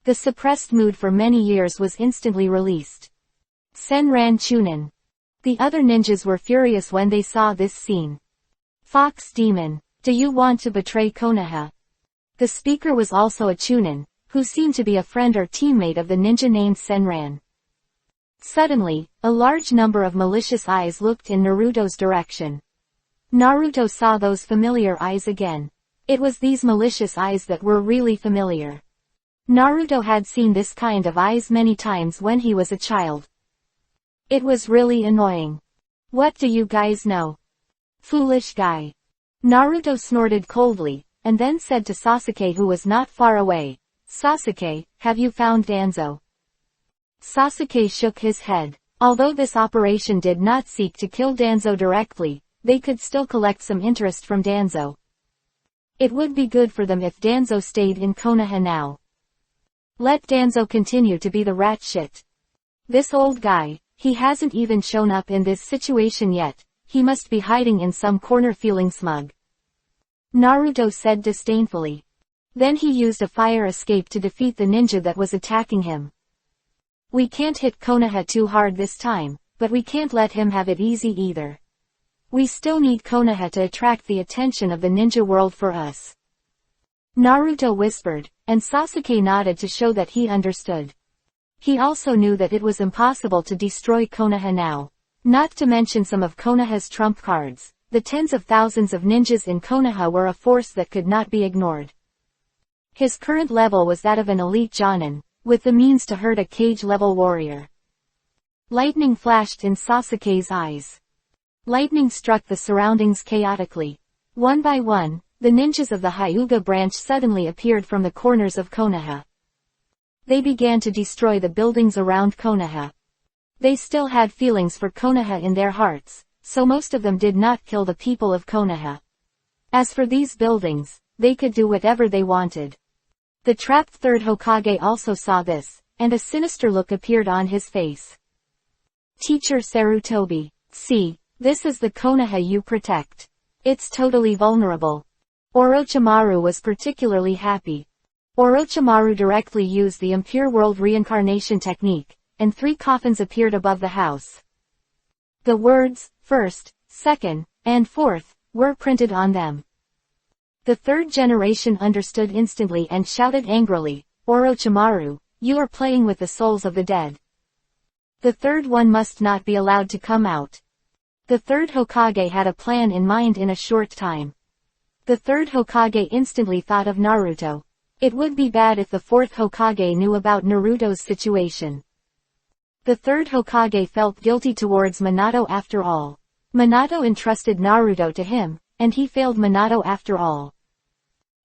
The suppressed mood for many years was instantly released. Senran Chunin. The other ninjas were furious when they saw this scene. "Fox Demon, do you want to betray Konoha?" The speaker was also a Chunin, who seemed to be a friend or teammate of the ninja named Senran. Suddenly, a large number of malicious eyes looked in Naruto's direction. Naruto saw those familiar eyes again. It was these malicious eyes that were really familiar. Naruto had seen this kind of eyes many times when he was a child. It was really annoying. "What do you guys know? Foolish guy." Naruto snorted coldly, and then said to Sasuke, who was not far away, "Sasuke, have you found Danzo?" Sasuke shook his head. Although this operation did not seek to kill Danzo directly, they could still collect some interest from Danzo. It would be good for them if Danzo stayed in Konoha now. Let Danzo continue to be the rat shit. This old guy, he hasn't even shown up in this situation yet, he must be hiding in some corner feeling smug. Naruto said disdainfully. Then he used a fire escape to defeat the ninja that was attacking him. "We can't hit Konoha too hard this time, but we can't let him have it easy either. We still need Konoha to attract the attention of the ninja world for us." Naruto whispered, and Sasuke nodded to show that he understood. He also knew that it was impossible to destroy Konoha now. Not to mention some of Konoha's trump cards, the tens of thousands of ninjas in Konoha were a force that could not be ignored. His current level was that of an elite Jonin, with the means to hurt a cage-level warrior. Lightning flashed in Sasuke's eyes. Lightning struck the surroundings chaotically. One by one, the ninjas of the Hyuga branch suddenly appeared from the corners of Konoha. They began to destroy the buildings around Konoha. They still had feelings for Konoha in their hearts, so most of them did not kill the people of Konoha. As for these buildings, they could do whatever they wanted. The trapped third Hokage also saw this, and a sinister look appeared on his face. "Teacher Sarutobi, see, this is the Konoha you protect. It's totally vulnerable." Orochimaru was particularly happy. Orochimaru directly used the impure world reincarnation technique, and 3 coffins appeared above the house. The words, "first, second, and fourth," were printed on them. The third generation understood instantly and shouted angrily, "Orochimaru, you are playing with the souls of the dead. The third one must not be allowed to come out." The third Hokage had a plan in mind in a short time. The third Hokage instantly thought of Naruto. It would be bad if the fourth Hokage knew about Naruto's situation. The third Hokage felt guilty towards Minato after all. Minato entrusted Naruto to him, and he failed Minato after all.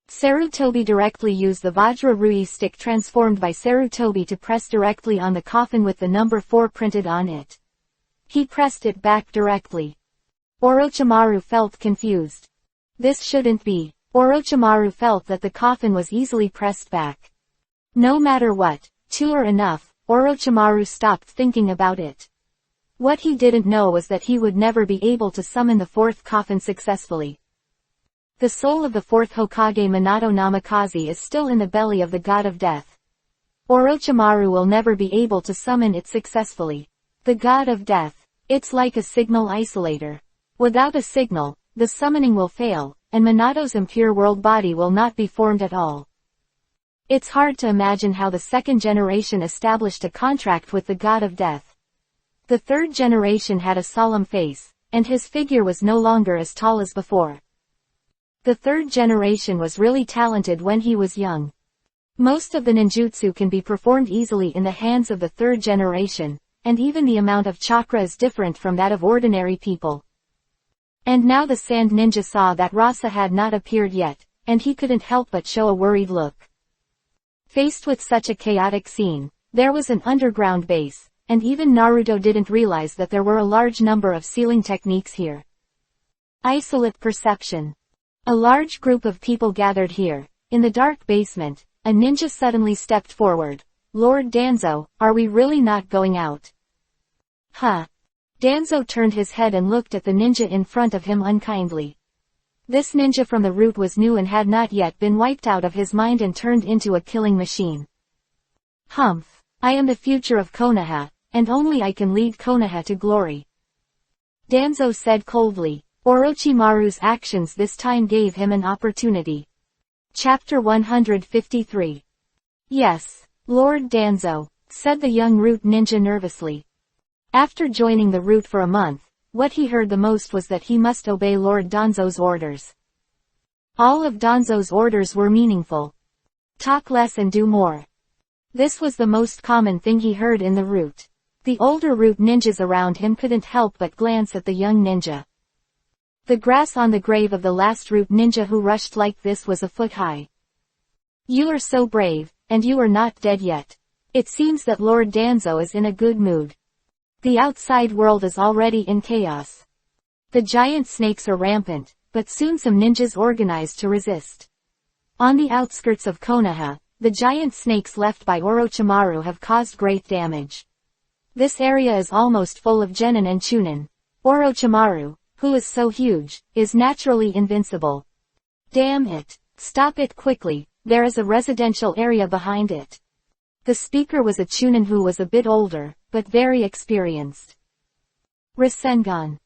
Sarutobi directly used the Vajra Rui stick transformed by Sarutobi to press directly on the coffin with the number 4 printed on it. He pressed it back directly. Orochimaru felt confused. This shouldn't be. Orochimaru felt that the coffin was easily pressed back. No matter what, 2 are enough, Orochimaru stopped thinking about it. What he didn't know was that he would never be able to summon the 4th coffin successfully. The soul of the 4th Hokage Minato Namikaze is still in the belly of the god of death. Orochimaru will never be able to summon it successfully. The god of death. It's like a signal isolator. Without a signal, the summoning will fail, and Minato's impure world body will not be formed at all. It's hard to imagine how the second generation established a contract with the god of death. The third generation had a solemn face, and his figure was no longer as tall as before. The third generation was really talented when he was young. Most of the ninjutsu can be performed easily in the hands of the third generation, and even the amount of chakra is different from that of ordinary people. And now the sand ninja saw that Rasa had not appeared yet, and he couldn't help but show a worried look. Faced with such a chaotic scene, there was an underground base, and even Naruto didn't realize that there were a large number of sealing techniques here. Isolate perception. A large group of people gathered here. In the dark basement, a ninja suddenly stepped forward. "Lord Danzo, are we really not going out?" Huh. Danzo turned his head and looked at the ninja in front of him unkindly. This ninja from the root was new and had not yet been wiped out of his mind and turned into a killing machine. Humph. I am the future of Konoha, and only I can lead Konoha to glory. Danzo said coldly. Orochimaru's actions this time gave him an opportunity. Chapter 153. Yes, Lord Danzo, said the young root ninja nervously. After joining the root for a month, what he heard the most was that he must obey Lord Danzo's orders. All of Danzo's orders were meaningful. Talk less and do more. This was the most common thing he heard in the root. The older root ninjas around him couldn't help but glance at the young ninja. The grass on the grave of the last root ninja who rushed like this was a foot high. You are so brave, and you are not dead yet. It seems that Lord Danzo is in a good mood. The outside world is already in chaos. The giant snakes are rampant, but soon some ninjas organized to resist. On the outskirts of Konoha, the giant snakes left by Orochimaru have caused great damage. This area is almost full of genin and chunin. Orochimaru, who is so huge, is naturally invincible. Damn it. Stop it quickly, there is a residential area behind it. The speaker was a chunin who was a bit older, but very experienced. Rasengan.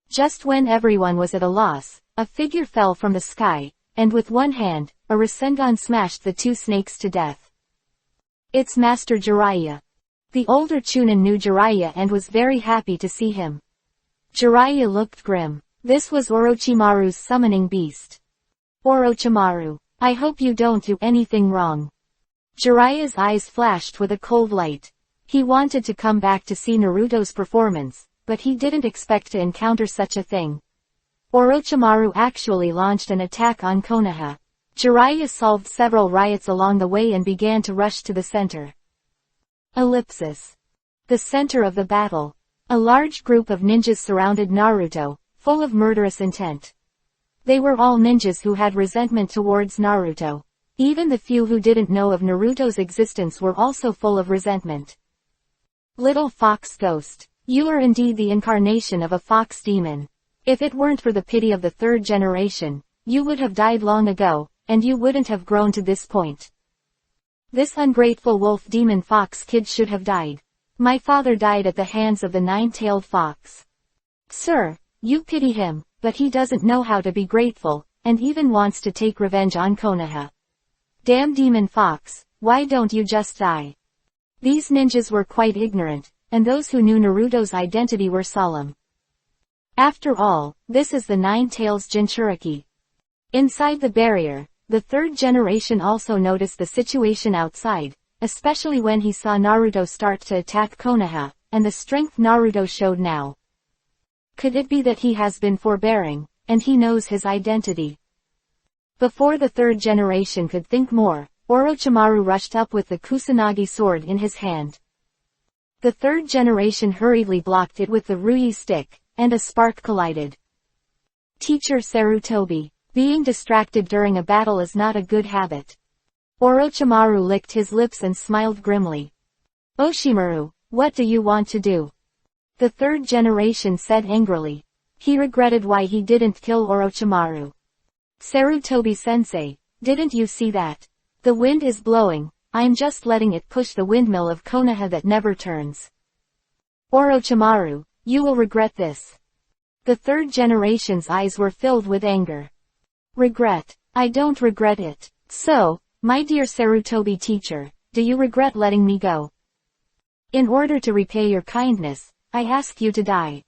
Just when everyone was at a loss, a figure fell from the sky, and with one hand, a Rasengan smashed the two snakes to death. It's Master Jiraiya. The older chunin knew Jiraiya and was very happy to see him. Jiraiya looked grim. This was Orochimaru's summoning beast. Orochimaru, I hope you don't do anything wrong. Jiraiya's eyes flashed with a cold light. He wanted to come back to see Naruto's performance, but he didn't expect to encounter such a thing. Orochimaru actually launched an attack on Konoha. Jiraiya solved several riots along the way and began to rush to the center. Ellipsis. The center of the battle. A large group of ninjas surrounded Naruto, full of murderous intent. They were all ninjas who had resentment towards Naruto. Even the few who didn't know of Naruto's existence were also full of resentment. Little fox ghost, you are indeed the incarnation of a fox demon. If it weren't for the pity of the third generation, you would have died long ago, and you wouldn't have grown to this point. This ungrateful wolf demon fox kid should have died. My father died at the hands of the nine-tailed fox. Sir, you pity him, but he doesn't know how to be grateful, and even wants to take revenge on Konoha. Damn demon fox, why don't you just die? These ninjas were quite ignorant, and those who knew Naruto's identity were solemn. After all, this is the Nine Tails Jinchuriki. Inside the barrier, the third generation also noticed the situation outside, especially when he saw Naruto start to attack Konoha, and the strength Naruto showed now. Could it be that he has been forbearing, and he knows his identity? Before the third generation could think more, Orochimaru rushed up with the Kusanagi sword in his hand. The third generation hurriedly blocked it with the Rui stick, and a spark collided. Teacher Sarutobi, being distracted during a battle is not a good habit. Orochimaru licked his lips and smiled grimly. Oshimaru, what do you want to do? The third generation said angrily. He regretted why he didn't kill Orochimaru. Sarutobi-sensei, didn't you see that? The wind is blowing, I'm just letting it push the windmill of Konoha that never turns. Orochimaru, you will regret this. The third generation's eyes were filled with anger. Regret? I don't regret it. So, my dear Sarutobi teacher, do you regret letting me go? In order to repay your kindness, I ask you to die.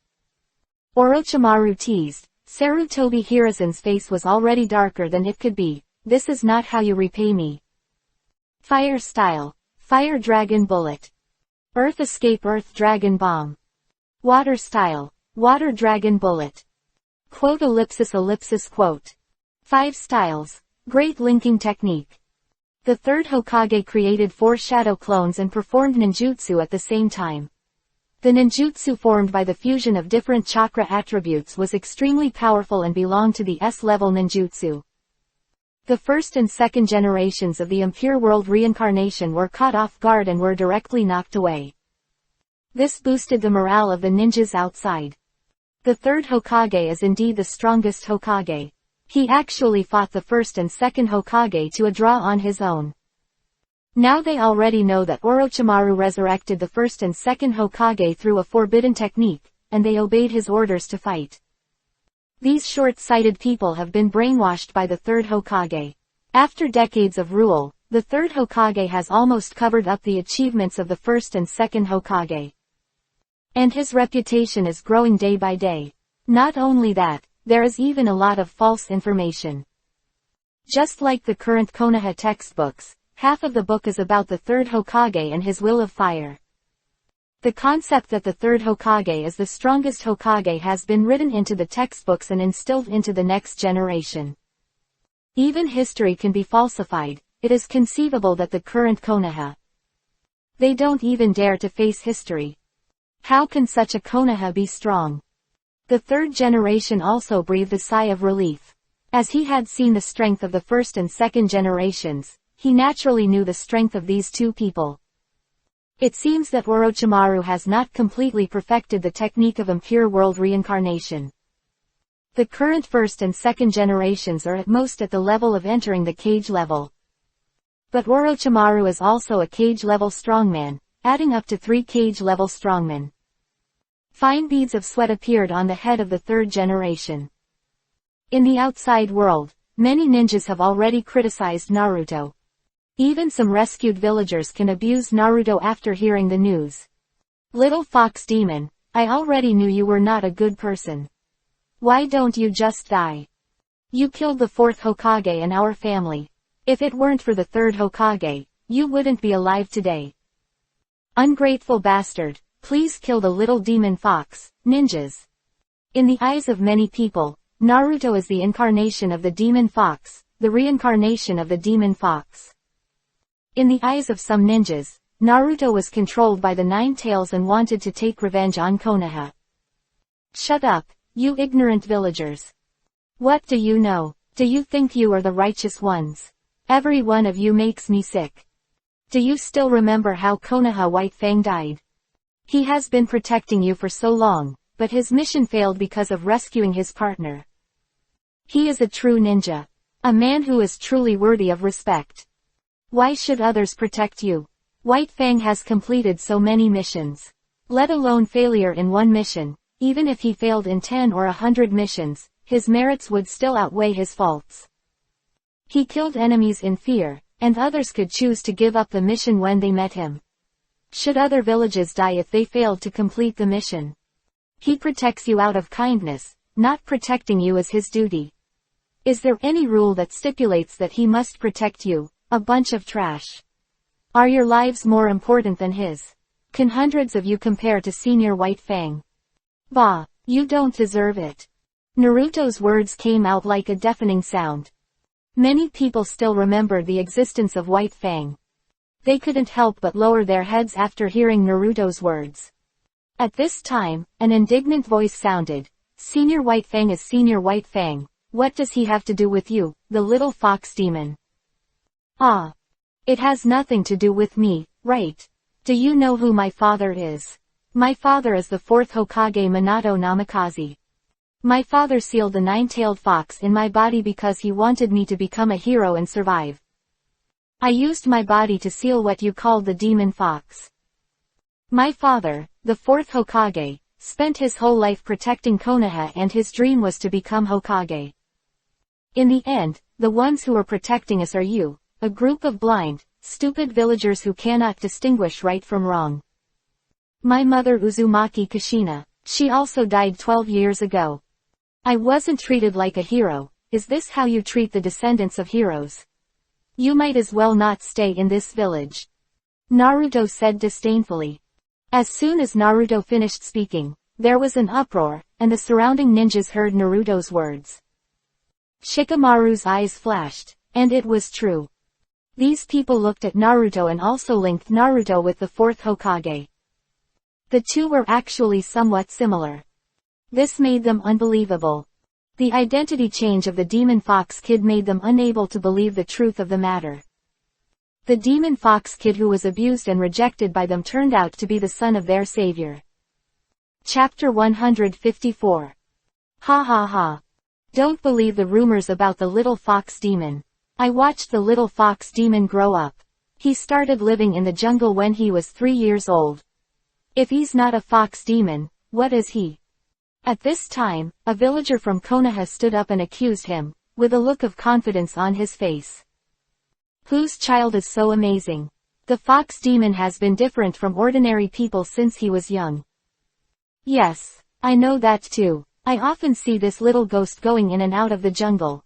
Orochimaru teased. Sarutobi Hiruzen's face was already darker than it could be. This is not how you repay me. Fire style. Fire dragon bullet. Earth escape earth dragon bomb. Water style. Water dragon bullet. Quote ellipsis ellipsis quote. 5 styles. Great linking technique. The third Hokage created 4 shadow clones and performed ninjutsu at the same time. The ninjutsu formed by the fusion of different chakra attributes was extremely powerful and belonged to the S-level ninjutsu. The first and second generations of the impure world reincarnation were caught off guard and were directly knocked away. This boosted the morale of the ninjas outside. The third Hokage is indeed the strongest Hokage. He actually fought the first and second Hokage to a draw on his own. Now they already know that Orochimaru resurrected the first and second Hokage through a forbidden technique, and they obeyed his orders to fight. These short-sighted people have been brainwashed by the third Hokage. After decades of rule, the third Hokage has almost covered up the achievements of the first and second Hokage. And his reputation is growing day by day. Not only that, there is even a lot of false information. Just like the current Konoha textbooks, half of the book is about the third Hokage and his will of fire. The concept that the third Hokage is the strongest Hokage has been written into the textbooks and instilled into the next generation. Even history can be falsified. It is conceivable that the current Konoha, they don't even dare to face history. How can such a Konoha be strong? The third generation also breathed a sigh of relief. As he had seen the strength of the first and second generations, he naturally knew the strength of these two people. It seems that Orochimaru has not completely perfected the technique of impure world reincarnation. The current first and second generations are at most at the level of entering the cage level. But Orochimaru is also a cage level strongman, adding up to 3 cage level strongmen. Fine beads of sweat appeared on the head of the third generation. In the outside world, many ninjas have already criticized Naruto. Even some rescued villagers can abuse Naruto after hearing the news. Little fox demon, I already knew you were not a good person. Why don't you just die? You killed the fourth Hokage and our family. If it weren't for the third Hokage, you wouldn't be alive today. Ungrateful bastard, please kill the little demon fox, ninjas. In the eyes of many people, Naruto is the incarnation of the demon fox, the reincarnation of the demon fox. In the eyes of some ninjas, Naruto was controlled by the Nine Tails and wanted to take revenge on Konoha. Shut up, you ignorant villagers. What do you know? Do you think you are the righteous ones? Every one of you makes me sick. Do you still remember how Konoha White Fang died? He has been protecting you for so long, but his mission failed because of rescuing his partner. He is a true ninja. A man who is truly worthy of respect. Why should others protect you? White Fang has completed so many missions. Let alone failure in one mission, even if he failed in 10 or 100 missions, his merits would still outweigh his faults. He killed enemies in fear, and others could choose to give up the mission when they met him. Should other villages die if they failed to complete the mission? He protects you out of kindness, not protecting you is his duty. Is there any rule that stipulates that he must protect you? A bunch of trash. Are your lives more important than his? Can hundreds of you compare to Senior White Fang? Bah, you don't deserve it. Naruto's words came out like a deafening sound. Many people still remembered the existence of White Fang. They couldn't help but lower their heads after hearing Naruto's words. At this time, an indignant voice sounded. Senior White Fang is Senior White Fang. What does he have to do with you, the little fox demon? Ah. It has nothing to do with me, right? Do you know who my father is? My father is the fourth Hokage Minato Namikaze. My father sealed the nine-tailed fox in my body because he wanted me to become a hero and survive. I used my body to seal what you called the demon fox. My father, the fourth Hokage, spent his whole life protecting Konoha and his dream was to become Hokage. In the end, the ones who are protecting us are you. A group of blind, stupid villagers who cannot distinguish right from wrong. My mother Uzumaki Kushina, she also died 12 years ago. I wasn't treated like a hero. Is this how you treat the descendants of heroes? You might as well not stay in this village. Naruto said disdainfully. As soon as Naruto finished speaking, there was an uproar, and the surrounding ninjas heard Naruto's words. Shikamaru's eyes flashed, and it was true. These people looked at Naruto and also linked Naruto with the fourth Hokage. The two were actually somewhat similar. This made them unbelievable. The identity change of the demon fox kid made them unable to believe the truth of the matter. The demon fox kid who was abused and rejected by them turned out to be the son of their savior. Chapter 154. Ha ha ha. Don't believe the rumors about the little fox demon. I watched the little fox demon grow up. He started living in the jungle when he was 3 years old. If he's not a fox demon, what is he? At this time, a villager from Konoha stood up and accused him, with a look of confidence on his face. Whose child is so amazing? The fox demon has been different from ordinary people since he was young. Yes, I know that too. I often see this little ghost going in and out of the jungle.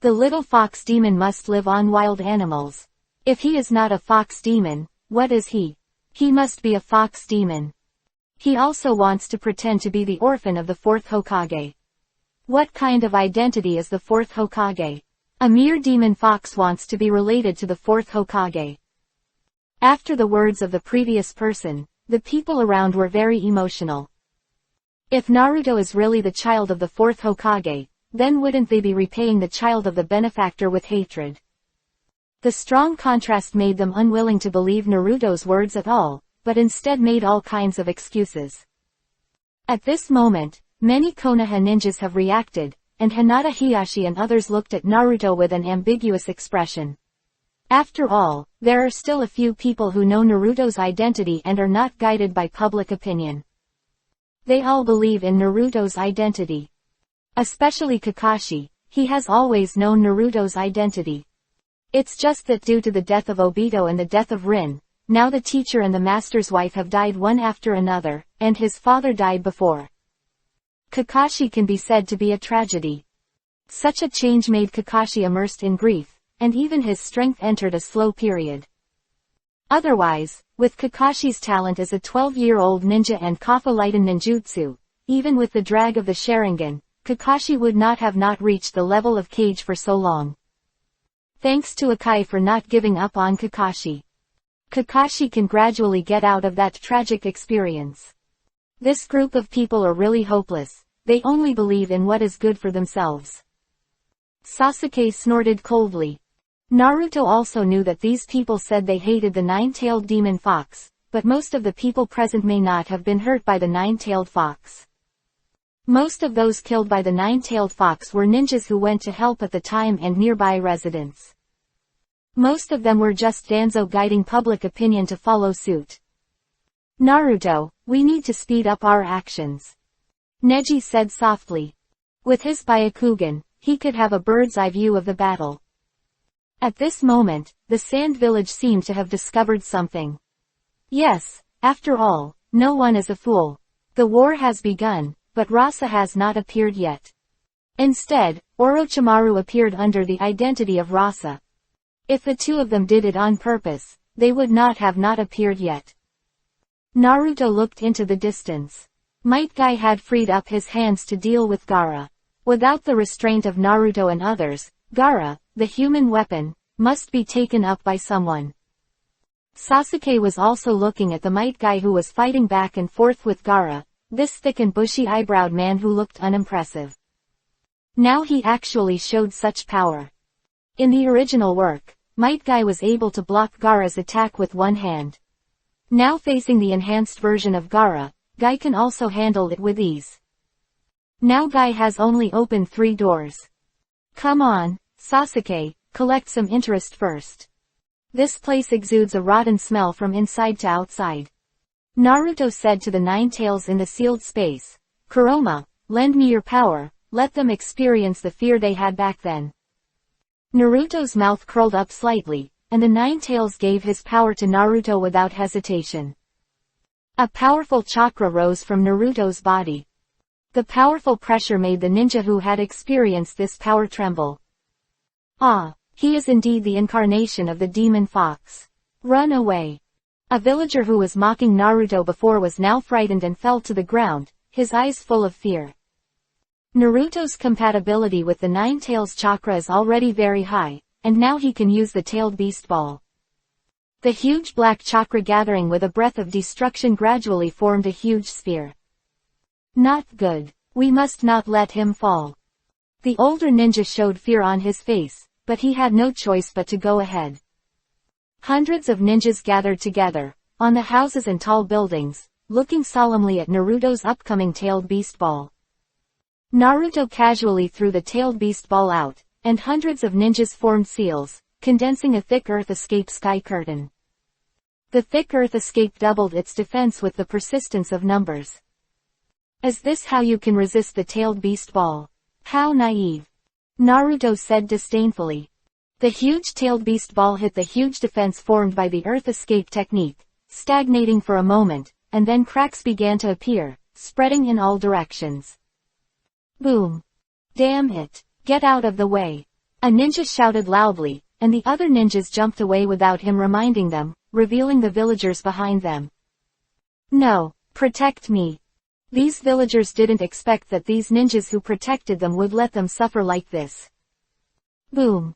The little fox demon must live on wild animals. If he is not a fox demon, what is he? He must be a fox demon. He also wants to pretend to be the orphan of the 4th Hokage. What kind of identity is the 4th Hokage? A mere demon fox wants to be related to the 4th Hokage. After the words of the previous person, the people around were very emotional. If Naruto is really the child of the 4th Hokage, then wouldn't they be repaying the child of the benefactor with hatred? The strong contrast made them unwilling to believe Naruto's words at all, but instead made all kinds of excuses. At this moment, many Konoha ninjas have reacted, and Hinata Hiyashi and others looked at Naruto with an ambiguous expression. After all, there are still a few people who know Naruto's identity and are not guided by public opinion. They all believe in Naruto's identity. Especially Kakashi, he has always known Naruto's identity. It's just that due to the death of Obito and the death of Rin, now the teacher and the master's wife have died one after another, and his father died before. Kakashi can be said to be a tragedy. Such a change made Kakashi immersed in grief, and even his strength entered a slow period. Otherwise, with Kakashi's talent as a 12-year-old ninja and Kafa-Liten ninjutsu, even with the drag of the Sharingan, Kakashi would not have reached the level of Kage for so long. Thanks to Akai for not giving up on Kakashi. Kakashi can gradually get out of that tragic experience. This group of people are really hopeless. They only believe in what is good for themselves. Sasuke snorted coldly. Naruto also knew that these people said they hated the nine-tailed demon fox, but most of the people present may not have been hurt by the nine-tailed fox. Most of those killed by the nine-tailed fox were ninjas who went to help at the time and nearby residents. Most of them were just Danzo guiding public opinion to follow suit. Naruto, we need to speed up our actions. Neji said softly. With his Byakugan, he could have a bird's-eye view of the battle. At this moment, the Sand Village seemed to have discovered something. Yes, after all, no one is a fool. The war has begun, but Rasa has not appeared yet. Instead, Orochimaru appeared under the identity of Rasa. If the two of them did it on purpose, they would not have appeared yet. Naruto looked into the distance. Might Guy had freed up his hands to deal with Gaara. Without the restraint of Naruto and others, Gaara, the human weapon, must be taken up by someone. Sasuke was also looking at the Might Guy who was fighting back and forth with Gaara, this thick and bushy-eyebrowed man who looked unimpressive. Now he actually showed such power. In the original work, Might Guy was able to block Gaara's attack with one hand. Now facing the enhanced version of Gaara, Guy can also handle it with ease. Now Guy has only opened 3 doors. Come on, Sasuke, collect some interest first. This place exudes a rotten smell from inside to outside. Naruto said to the Nine Tails in the sealed space, Kuroma, lend me your power, let them experience the fear they had back then. Naruto's mouth curled up slightly, and the Nine Tails gave his power to Naruto without hesitation. A powerful chakra rose from Naruto's body. The powerful pressure made the ninja who had experienced this power tremble. Ah, he is indeed the incarnation of the demon fox. Run away. A villager who was mocking Naruto before was now frightened and fell to the ground, his eyes full of fear. Naruto's compatibility with the Nine Tails chakra is already very high, and now he can use the tailed beast ball. The huge black chakra gathering with a breath of destruction gradually formed a huge sphere. Not good. We must not let him fall. The older ninja showed fear on his face, but he had no choice but to go ahead. Hundreds of ninjas gathered together, on the houses and tall buildings, looking solemnly at Naruto's upcoming tailed beast ball. Naruto casually threw the tailed beast ball out, and hundreds of ninjas formed seals, condensing a thick earth escape sky curtain. The thick earth escape doubled its defense with the persistence of numbers. Is this how you can resist the tailed beast ball? How naive. Naruto said disdainfully. The huge tailed beast ball hit the huge defense formed by the earth escape technique, stagnating for a moment, and then cracks began to appear, spreading in all directions. Boom. Damn it. Get out of the way. A ninja shouted loudly, and the other ninjas jumped away without him reminding them, revealing the villagers behind them. No, protect me. These villagers didn't expect that these ninjas who protected them would let them suffer like this. Boom.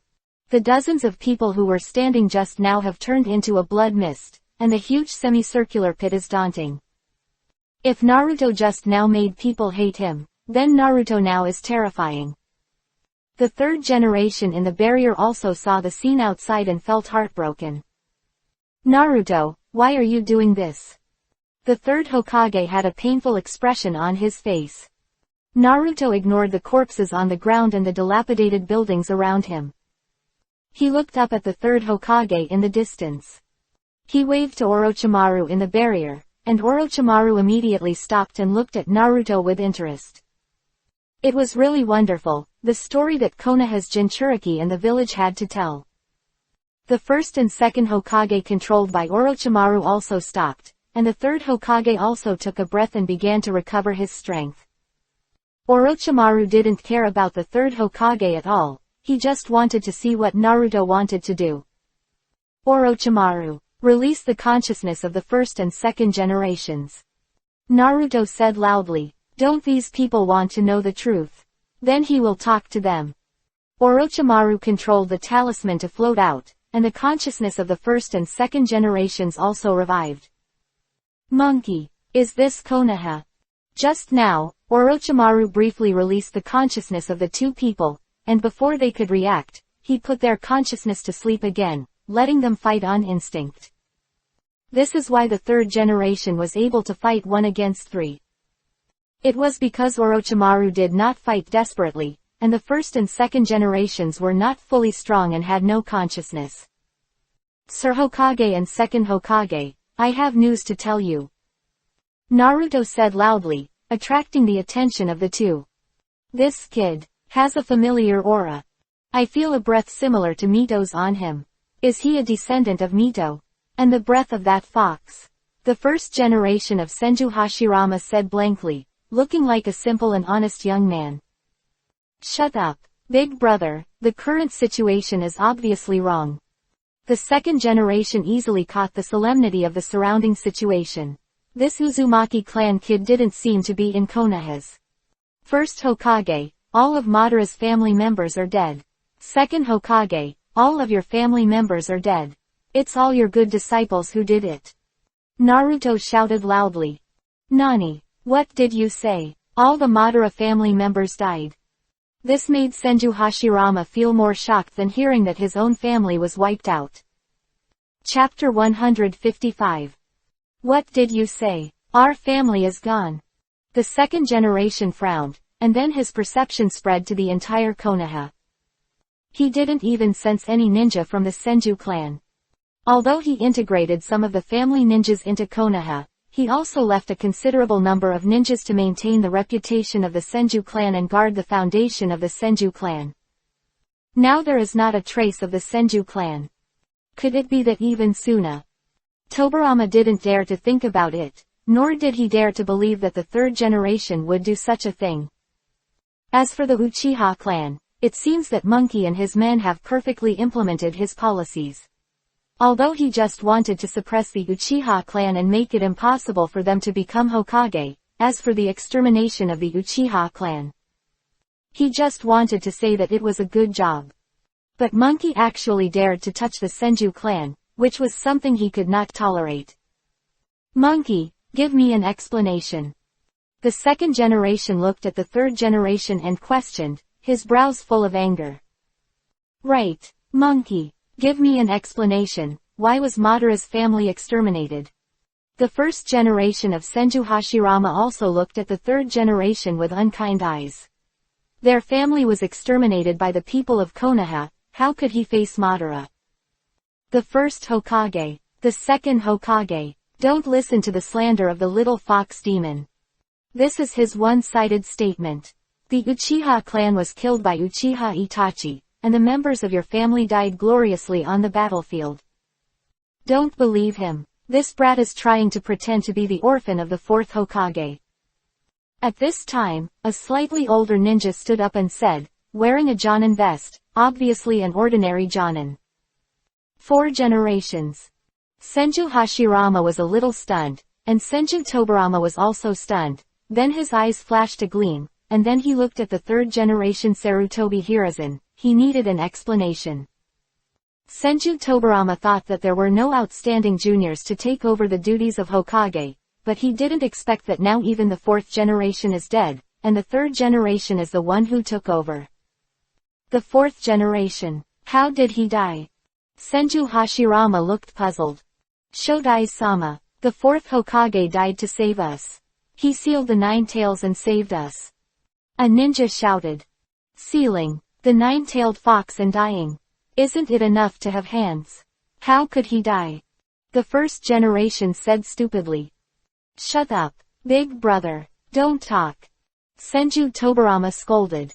The dozens of people who were standing just now have turned into a blood mist, and the huge semicircular pit is daunting. If Naruto just now made people hate him, then Naruto now is terrifying. The third generation in the barrier also saw the scene outside and felt heartbroken. Naruto, why are you doing this? The third Hokage had a painful expression on his face. Naruto ignored the corpses on the ground and the dilapidated buildings around him. He looked up at the third Hokage in the distance. He waved to Orochimaru in the barrier, and Orochimaru immediately stopped and looked at Naruto with interest. It was really wonderful, the story that Konoha's Jinchuriki and the village had to tell. The first and second Hokage controlled by Orochimaru also stopped, and the third Hokage also took a breath and began to recover his strength. Orochimaru didn't care about the third Hokage at all, he just wanted to see what Naruto wanted to do. Orochimaru, release the consciousness of the first and second generations. Naruto said loudly. Don't these people want to know the truth? Then he will talk to them. Orochimaru controlled the talisman to float out, and the consciousness of the first and second generations also revived. Monkey, is this Konoha? Just now, Orochimaru briefly released the consciousness of the two people, and before they could react, he put their consciousness to sleep again, letting them fight on instinct. This is why the third generation was able to fight 1 against 3. It was because Orochimaru did not fight desperately, and the first and second generations were not fully strong and had no consciousness. Sir Hokage and second Hokage, I have news to tell you. Naruto said loudly, attracting the attention of the two. This kid has a familiar aura. I feel a breath similar to Mito's on him. Is he a descendant of Mito? And the breath of that fox? The first generation of Senju Hashirama said blankly, looking like a simple and honest young man. Shut up, big brother, the current situation is obviously wrong. The second generation easily caught the solemnity of the surrounding situation. This Uzumaki clan kid didn't seem to be in Konoha's. First Hokage, all of Madara's family members are dead. Second Hokage, all of your family members are dead. It's all your good disciples who did it. Naruto shouted loudly. Nani? What did you say? All the Madara family members died. This made Senju Hashirama feel more shocked than hearing that his own family was wiped out. Chapter 155. What did you say? Our family is gone. The second generation frowned, and then his perception spread to the entire Konoha. He didn't even sense any ninja from the Senju clan. Although he integrated some of the family ninjas into Konoha, he also left a considerable number of ninjas to maintain the reputation of the Senju clan and guard the foundation of the Senju clan. Now there is not a trace of the Senju clan. Could it be that even Suna? Tobirama didn't dare to think about it, nor did he dare to believe that the third generation would do such a thing. As for the Uchiha clan, it seems that Monkey and his men have perfectly implemented his policies. Although he just wanted to suppress the Uchiha clan and make it impossible for them to become Hokage, as for the extermination of the Uchiha clan. He just wanted to say that it was a good job. But Monkey actually dared to touch the Senju clan, which was something he could not tolerate. Monkey, give me an explanation. The second generation looked at the third generation and questioned, his brows full of anger. Right, Monkey. Give me an explanation. why was Madara's family exterminated? The first generation of Senju Hashirama also looked at the third generation with unkind eyes. Their family was exterminated by the people of Konoha, how could he face Madara? The first Hokage. The second Hokage. Don't listen to the slander of the little fox demon. This is his one-sided statement. The Uchiha clan was killed by Uchiha Itachi, and the members of your family died gloriously on the battlefield. Don't believe him. This brat is trying to pretend to be the orphan of the fourth Hokage. At this time, a slightly older ninja stood up and said, wearing a Jonin vest, obviously an ordinary Jonin. 4 generations. Senju Hashirama was a little stunned, and Senju Tobarama was also stunned, then his eyes flashed a gleam, and then he looked at the third generation Sarutobi Hiruzen. He needed an explanation. Senju Tobarama thought that there were no outstanding juniors to take over the duties of Hokage, but he didn't expect that now even the fourth generation is dead, and the third generation is the one who took over. The fourth generation. How did he die? Senju Hashirama looked puzzled. Shodai-sama, the fourth Hokage died to save us. He sealed the 9 tails and saved us. A ninja shouted. Sealing the 9-tailed fox and dying. Isn't it enough to have hands? How could he die? The first generation said stupidly. Shut up, big brother. Don't talk. Senju Tobarama scolded.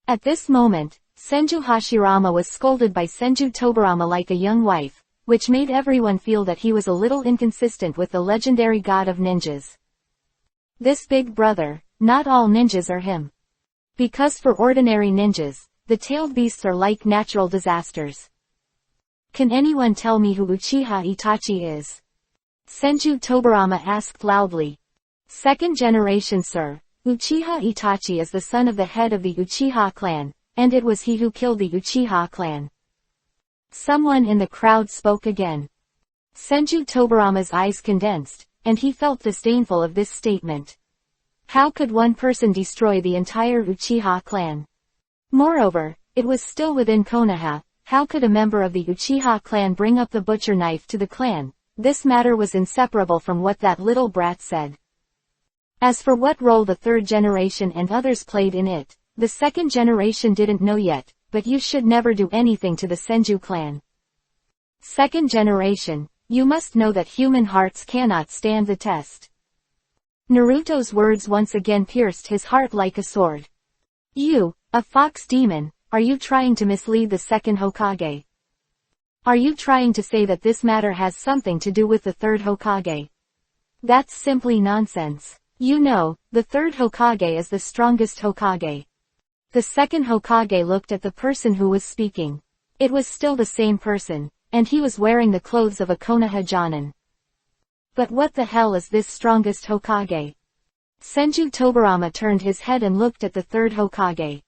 At this moment, Senju Hashirama was scolded by Senju Tobarama like a young wife, which made everyone feel that he was a little inconsistent with the legendary god of ninjas. This big brother, not all ninjas are him. Because for ordinary ninjas, the tailed beasts are like natural disasters. Can anyone tell me who Uchiha Itachi is? Senju Tobarama asked loudly. Second generation, sir. Uchiha Itachi is the son of the head of the Uchiha clan, and it was he who killed the Uchiha clan. Someone in the crowd spoke again. Senju Tobarama's eyes condensed, and he felt disdainful of this statement. How could one person destroy the entire Uchiha clan? Moreover, it was still within Konoha. How could a member of the Uchiha clan bring up the butcher knife to the clan? This matter was inseparable from what that little brat said. As for what role the third generation and others played in it, the second generation didn't know yet, but you should never do anything to the Senju clan. Second generation, you must know that human hearts cannot stand the test. Naruto's words once again pierced his heart like a sword. You, a fox demon, are you trying to mislead the second Hokage? Are you trying to say that this matter has something to do with the third Hokage? That's simply nonsense. You know, the third Hokage is the strongest Hokage. The second Hokage looked at the person who was speaking. It was still the same person, and he was wearing the clothes of a Konoha Jonin. But what the hell is this strongest Hokage? Senju Tobarama turned his head and looked at the third Hokage.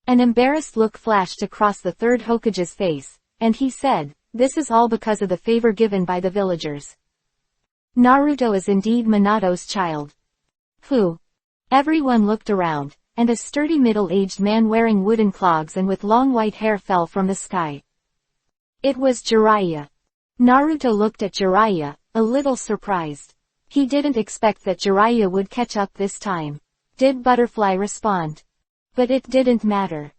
An embarrassed look flashed across the third Hokage's face, and he said, "This is all because of the favor given by the villagers. Naruto is indeed Minato's child." Who? Everyone looked around, and a sturdy middle-aged man wearing wooden clogs and with long white hair fell from the sky. It was Jiraiya. Naruto looked at Jiraiya, a little surprised. He didn't expect that Jiraiya would catch up this time. Did Butterfly respond? But it didn't matter.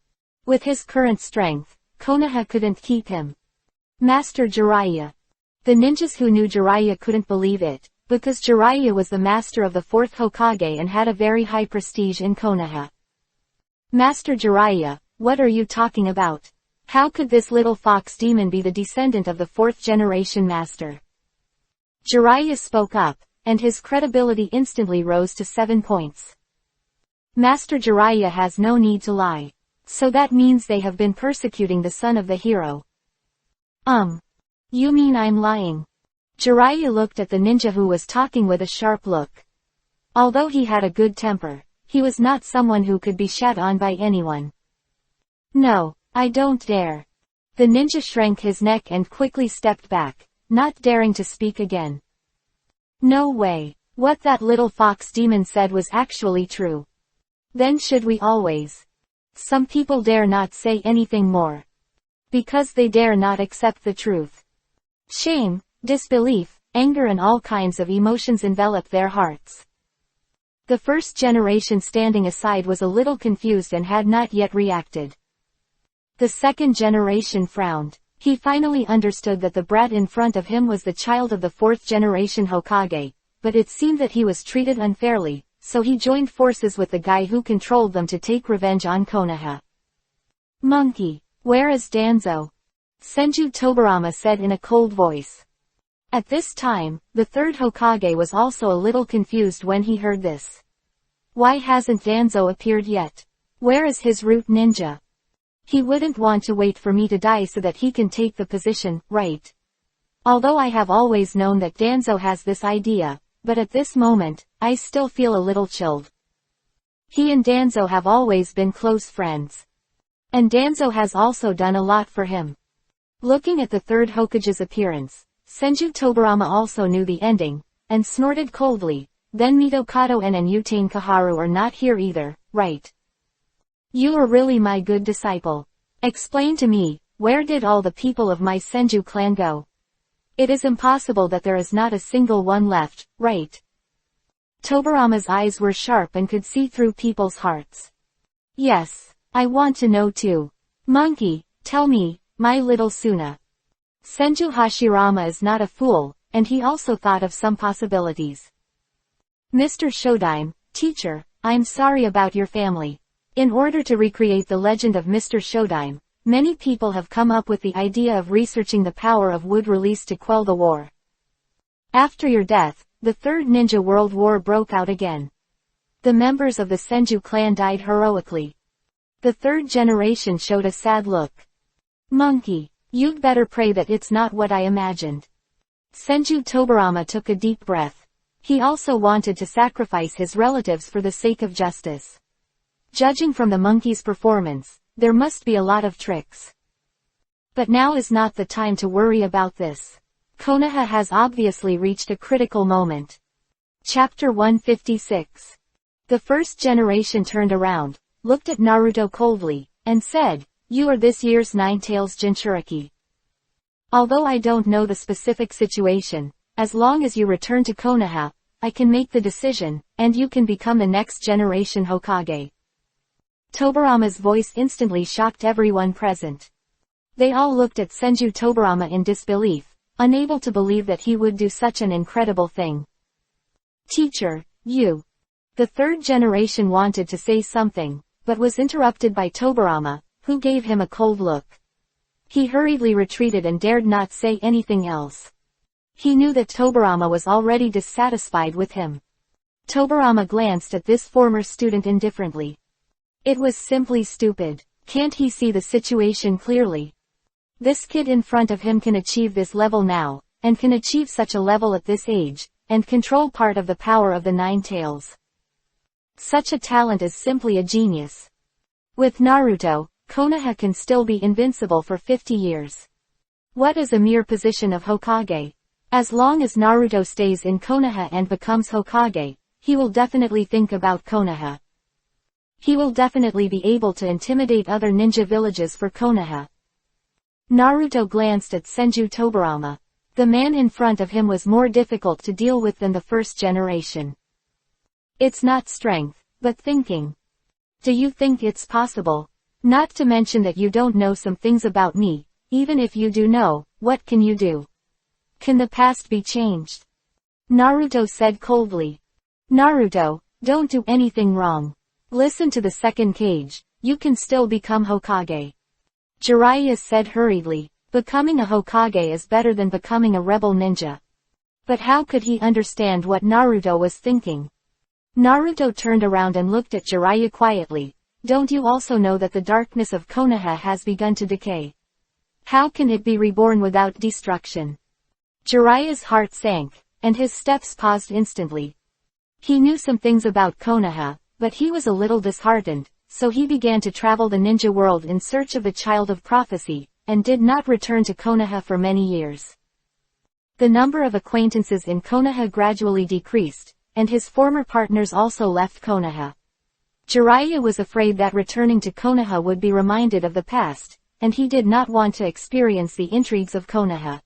With his current strength, Konoha couldn't keep him. Master Jiraiya. The ninjas who knew Jiraiya couldn't believe it, because Jiraiya was the master of the fourth Hokage and had a very high prestige in Konoha. Master Jiraiya, what are you talking about? How could this little fox demon be the descendant of the fourth generation master? Jiraiya spoke up, and his credibility instantly rose to 7 points. Master Jiraiya has no need to lie. So that means they have been persecuting the son of the hero. You mean I'm lying? Jiraiya looked at the ninja who was talking with a sharp look. Although he had a good temper, he was not someone who could be shat on by anyone. No, I don't dare. The ninja shrank his neck and quickly stepped back, not daring to speak again. No way. What that little fox demon said was actually true. Then should we always? Some people dare not say anything more. Because they dare not accept the truth. Shame, disbelief, anger and all kinds of emotions enveloped their hearts. The first generation standing aside was a little confused and had not yet reacted. The second generation frowned. He finally understood that the brat in front of him was the child of the fourth generation Hokage, but it seemed that he was treated unfairly, so he joined forces with the guy who controlled them to take revenge on Konoha. Monkey, where is Danzo? Senju Tobirama said in a cold voice. At this time, the third Hokage was also a little confused when he heard this. Why hasn't Danzo appeared yet? Where is his root ninja? He wouldn't want to wait for me to die so that he can take the position, right? Although I have always known that Danzo has this idea, but at this moment, I still feel a little chilled. He and Danzo have always been close friends. And Danzo has also done a lot for him. Looking at the third Hokage's appearance, Senju Tobirama also knew the ending, and snorted coldly. Then Mitokado and Utane Kaharu are not here either, right? You are really my good disciple. Explain to me, where did all the people of my Senju clan go? It is impossible that there is not a single one left, right? Tobirama's eyes were sharp and could see through people's hearts. Yes, I want to know too. Monkey, tell me, my little Suna. Senju Hashirama is not a fool, and he also thought of some possibilities. Mr. Shodime, teacher, I'm sorry about your family. In order to recreate the legend of Mr. Shodime, many people have come up with the idea of researching the power of wood released to quell the war. After your death, the Third Ninja World War broke out again. The members of the Senju clan died heroically. The third generation showed a sad look. Monkey, you'd better pray that it's not what I imagined. Senju Tobirama took a deep breath. He also wanted to sacrifice his relatives for the sake of justice. Judging from the monkey's performance, there must be a lot of tricks. But now is not the time to worry about this. Konoha has obviously reached a critical moment. Chapter 156. The first generation turned around, looked at Naruto coldly, and said, "You are this year's Nine-Tails Jinchuriki. Although I don't know the specific situation, as long as you return to Konoha, I can make the decision, and you can become the next generation Hokage." Tobirama's voice instantly shocked everyone present. They all looked at Senju Tobirama in disbelief, unable to believe that he would do such an incredible thing. Teacher, you. The third generation wanted to say something, but was interrupted by Tobirama, who gave him a cold look. He hurriedly retreated and dared not say anything else. He knew that Tobirama was already dissatisfied with him. Tobirama glanced at this former student indifferently. It was simply stupid. Can't he see the situation clearly? This kid in front of him can achieve this level now, and can achieve such a level at this age, and control part of the power of the Nine Tails. Such a talent is simply a genius. With Naruto, Konoha can still be invincible for 50 years. What is a mere position of Hokage? As long as Naruto stays in Konoha and becomes Hokage, he will definitely think about Konoha. He will definitely be able to intimidate other ninja villages for Konoha. Naruto glanced at Senju Tobirama. The man in front of him was more difficult to deal with than the first generation. It's not strength, but thinking. Do you think it's possible? Not to mention that you don't know some things about me. Even if you do know, what can you do? Can the past be changed? Naruto said coldly. Naruto, don't do anything wrong. Listen to the second cage, you can still become Hokage. Jiraiya said hurriedly, becoming a Hokage is better than becoming a rebel ninja. But how could he understand what Naruto was thinking? Naruto turned around and looked at Jiraiya quietly. Don't you also know that the darkness of Konoha has begun to decay? How can it be reborn without destruction? Jiraiya's heart sank, and his steps paused instantly. He knew some things about Konoha, but he was a little disheartened, so he began to travel the ninja world in search of the child of prophecy, and did not return to Konoha for many years. The number of acquaintances in Konoha gradually decreased, and his former partners also left Konoha. Jiraiya was afraid that returning to Konoha would be reminded of the past, and he did not want to experience the intrigues of Konoha.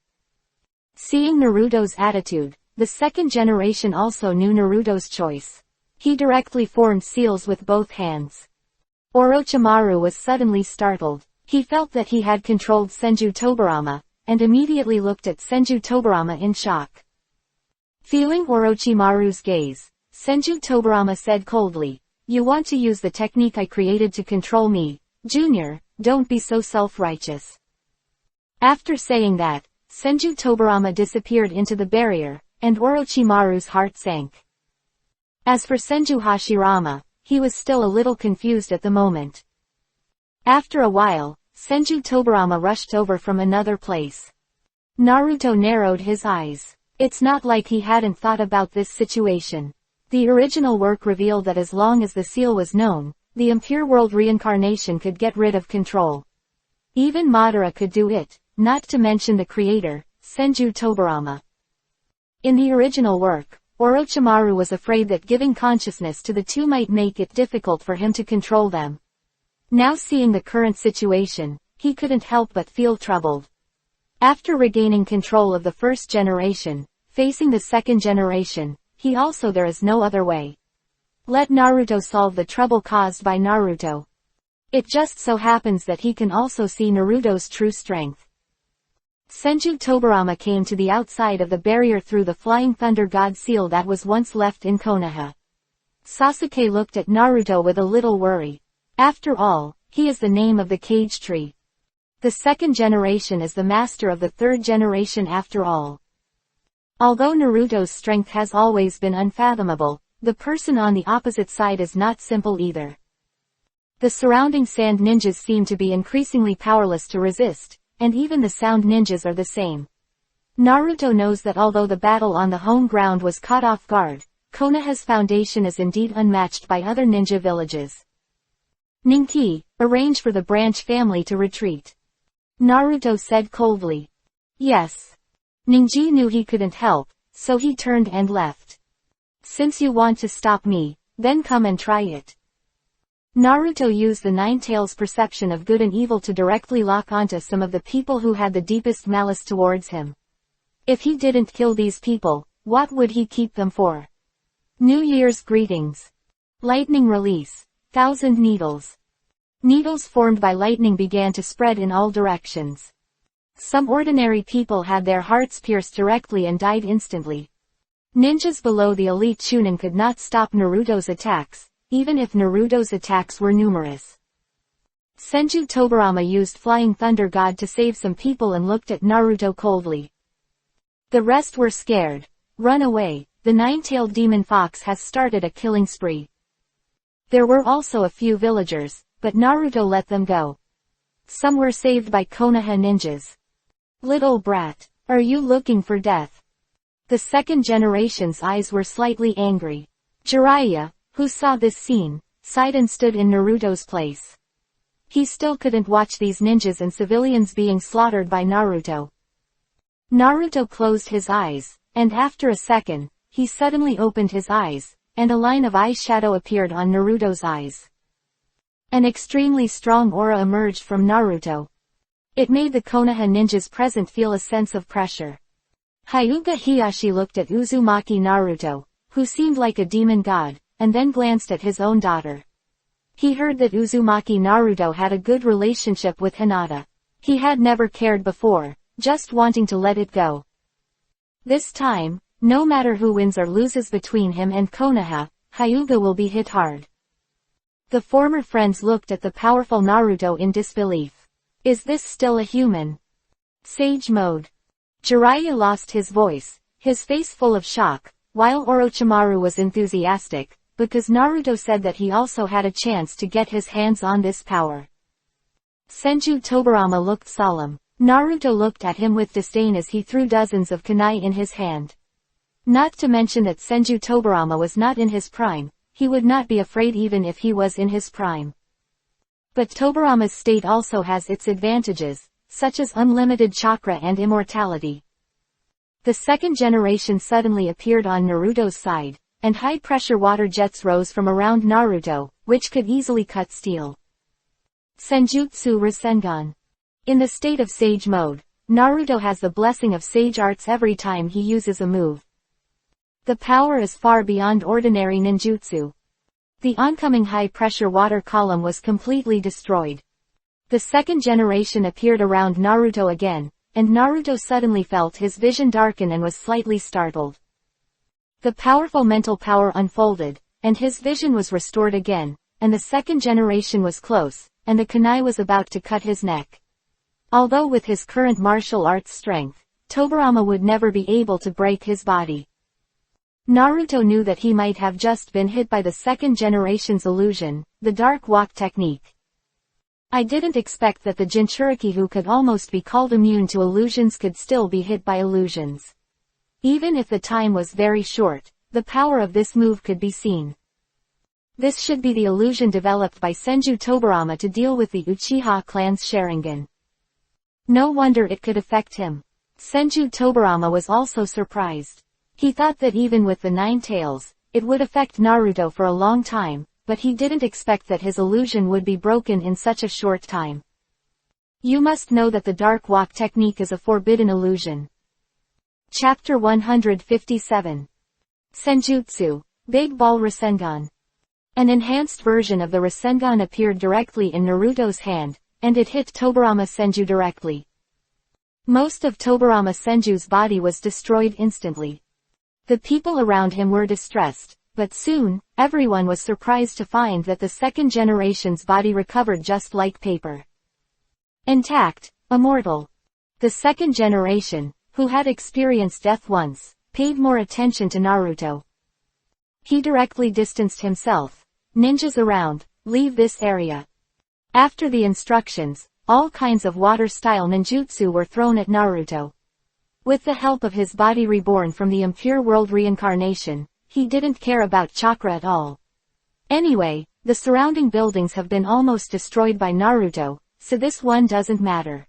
Seeing Naruto's attitude, the second generation also knew Naruto's choice. He directly formed seals with both hands. Orochimaru was suddenly startled. He felt that he had controlled Senju Tobirama, and immediately looked at Senju Tobirama in shock. Feeling Orochimaru's gaze, Senju Tobirama said coldly, "You want to use the technique I created to control me, Junior, don't be so self-righteous." After saying that, Senju Tobirama disappeared into the barrier, and Orochimaru's heart sank. As for Senju Hashirama, he was still a little confused at the moment. After a while, Senju Tobirama rushed over from another place. Naruto narrowed his eyes. It's not like he hadn't thought about this situation. The original work revealed that as long as the seal was known, the impure world reincarnation could get rid of control. Even Madara could do it, not to mention the creator, Senju Tobirama. In the original work, Orochimaru was afraid that giving consciousness to the two might make it difficult for him to control them. Now seeing the current situation, he couldn't help but feel troubled. After regaining control of the first generation, facing the second generation, there is no other way. Let Naruto solve the trouble caused by Naruto. It just so happens that he can also see Naruto's true strength. Senju Tobirama came to the outside of the barrier through the Flying Thunder God seal that was once left in Konoha. Sasuke looked at Naruto with a little worry. After all, he is the name of the cage tree. The second generation is the master of the third generation after all. Although Naruto's strength has always been unfathomable, the person on the opposite side is not simple either. The surrounding sand ninjas seem to be increasingly powerless to resist, and even the sound ninjas are the same. Naruto knows that although the battle on the home ground was caught off guard, Konoha's foundation is indeed unmatched by other ninja villages. Ninki, arrange for the branch family to retreat. Naruto said coldly. Yes. Ninji knew he couldn't help, so he turned and left. Since you want to stop me, then come and try it. Naruto used the Nine Tails' perception of good and evil to directly lock onto some of the people who had the deepest malice towards him. If he didn't kill these people, what would he keep them for? New Year's greetings. Lightning release. 1,000 needles. Needles formed by lightning began to spread in all directions. Some ordinary people had their hearts pierced directly and died instantly. Ninjas below the elite Chunin could not stop Naruto's attacks, even if Naruto's attacks were numerous. Senju Tobirama used Flying Thunder God to save some people and looked at Naruto coldly. The rest were scared. Run away, the nine-tailed demon fox has started a killing spree. There were also a few villagers, but Naruto let them go. Some were saved by Konoha ninjas. Little brat, are you looking for death? The second generation's eyes were slightly angry. Jiraiya, who saw this scene, sighed and stood in Naruto's place. He still couldn't watch these ninjas and civilians being slaughtered by Naruto. Naruto closed his eyes, and after a second, he suddenly opened his eyes, and a line of eyeshadow appeared on Naruto's eyes. An extremely strong aura emerged from Naruto. It made the Konoha ninjas present feel a sense of pressure. Hyuga Hiyashi looked at Uzumaki Naruto, who seemed like a demon god, and then glanced at his own daughter. He heard that Uzumaki Naruto had a good relationship with Hinata. He had never cared before, just wanting to let it go. This time, no matter who wins or loses between him and Konoha, Hyuga will be hit hard. The former friends looked at the powerful Naruto in disbelief. Is this still a human? Sage mode. Jiraiya lost his voice, his face full of shock, while Orochimaru was enthusiastic, because Naruto said that he also had a chance to get his hands on this power. Senju Tobirama looked solemn. Naruto looked at him with disdain as he threw dozens of kunai in his hand. Not to mention that Senju Tobirama was not in his prime, he would not be afraid even if he was in his prime. But Tobirama's state also has its advantages, such as unlimited chakra and immortality. The second generation suddenly appeared on Naruto's side, and high-pressure water jets rose from around Naruto, which could easily cut steel. Senjutsu Rasengan. In the state of Sage mode, Naruto has the blessing of sage arts every time he uses a move. The power is far beyond ordinary ninjutsu. The oncoming high-pressure water column was completely destroyed. The second generation appeared around Naruto again, and Naruto suddenly felt his vision darken and was slightly startled. The powerful mental power unfolded, and his vision was restored again, and the second generation was close, and the kunai was about to cut his neck. Although with his current martial arts strength, Tobirama would never be able to break his body. Naruto knew that he might have just been hit by the second generation's illusion, the dark walk technique. I didn't expect that the Jinchuriki who could almost be called immune to illusions could still be hit by illusions. Even if the time was very short, the power of this move could be seen. This should be the illusion developed by Senju Tobirama to deal with the Uchiha clan's Sharingan. No wonder it could affect him. Senju Tobirama was also surprised. He thought that even with the 9 tails, it would affect Naruto for a long time, but he didn't expect that his illusion would be broken in such a short time. You must know that the dark walk technique is a forbidden illusion. Chapter 157. Senjutsu, Big Ball Rasengan. An enhanced version of the Rasengan appeared directly in Naruto's hand, and it hit Tobirama Senju directly. Most of Tobirama Senju's body was destroyed instantly. The people around him were distressed, but soon, everyone was surprised to find that the second generation's body recovered just like paper. Intact, immortal. The second generation, who had experienced death once, paid more attention to Naruto. He directly distanced himself. Ninjas around, leave this area. After the instructions, all kinds of water-style ninjutsu were thrown at Naruto. With the help of his body reborn from the impure world reincarnation, he didn't care about chakra at all. Anyway, the surrounding buildings have been almost destroyed by Naruto, so this one doesn't matter.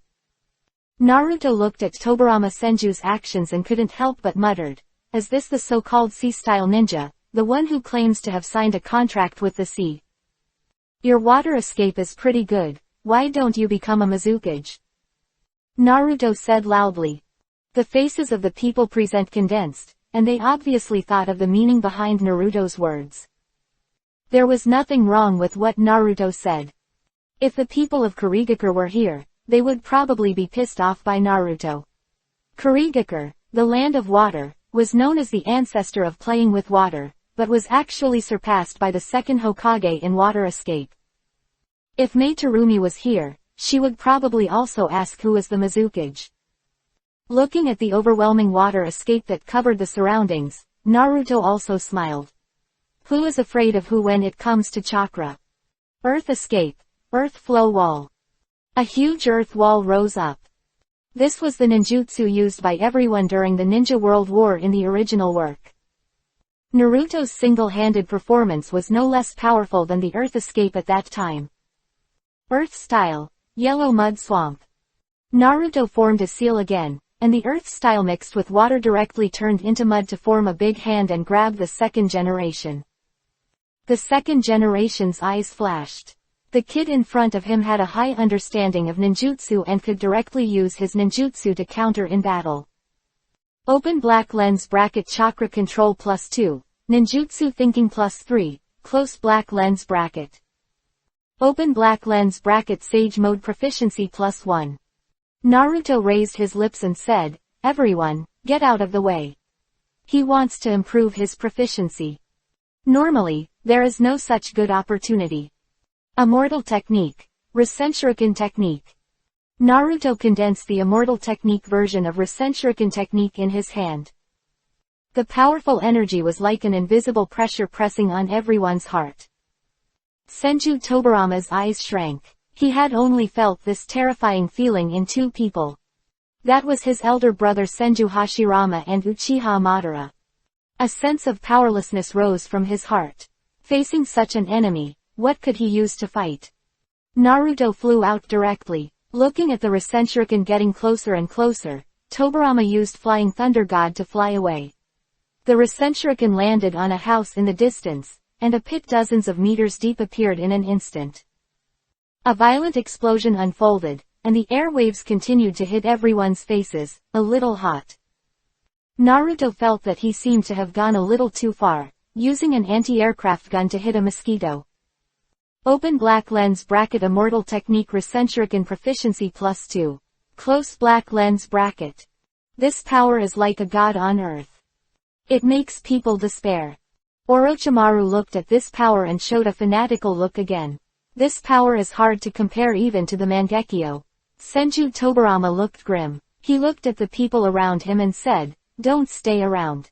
Naruto looked at Tobirama Senju's actions and couldn't help but muttered, "Is this the so-called sea-style ninja, the one who claims to have signed a contract with the sea? Your water escape is pretty good, why don't you become a Mizukage?" Naruto said loudly. The faces of the people present condensed, and they obviously thought of the meaning behind Naruto's words. There was nothing wrong with what Naruto said. If the people of Kurigakure were here, they would probably be pissed off by Naruto. Kurigakure, the land of water, was known as the ancestor of playing with water, but was actually surpassed by the second Hokage in water escape. If Mai Terumi was here, she would probably also ask who was the Mizukage. Looking at the overwhelming water escape that covered the surroundings, Naruto also smiled. Who is afraid of who when it comes to chakra? Earth escape, earth flow wall. A huge earth wall rose up. This was the ninjutsu used by everyone during the Ninja World War in the original work. Naruto's single-handed performance was no less powerful than the earth escape at that time. Earth style, yellow mud swamp. Naruto formed a seal again, and the earth style mixed with water directly turned into mud to form a big hand and grab the second generation. The second generation's eyes flashed. The kid in front of him had a high understanding of ninjutsu and could directly use his ninjutsu to counter in battle. Open black lens bracket chakra control +2, ninjutsu thinking +3, close black lens bracket. Open black lens bracket sage mode proficiency +1. Naruto raised his lips and said, "Everyone, get out of the way." He wants to improve his proficiency. Normally, there is no such good opportunity. Immortal technique. Rasenshuriken technique. Naruto condensed the immortal technique version of Rasenshuriken technique in his hand. The powerful energy was like an invisible pressure pressing on everyone's heart. Senju Tobirama's eyes shrank. He had only felt this terrifying feeling in 2 people. That was his elder brother Senju Hashirama and Uchiha Madara. A sense of powerlessness rose from his heart. Facing such an enemy, what could he use to fight? Naruto flew out directly. Looking at the Rasenshuriken getting closer and closer, Tobirama used Flying Thunder God to fly away. The Rasenshuriken landed on a house in the distance, and a pit dozens of meters deep appeared in an instant. A violent explosion unfolded, and the airwaves continued to hit everyone's faces, a little hot. Naruto felt that he seemed to have gone a little too far, using an anti-aircraft gun to hit a mosquito. Open black lens bracket immortal technique recentric in proficiency +2. Close black lens bracket. This power is like a god on earth. It makes people despair. Orochimaru looked at this power and showed a fanatical look again. This power is hard to compare even to the Mangekyo. Senju Tobirama looked grim. He looked at the people around him and said, "Don't stay around.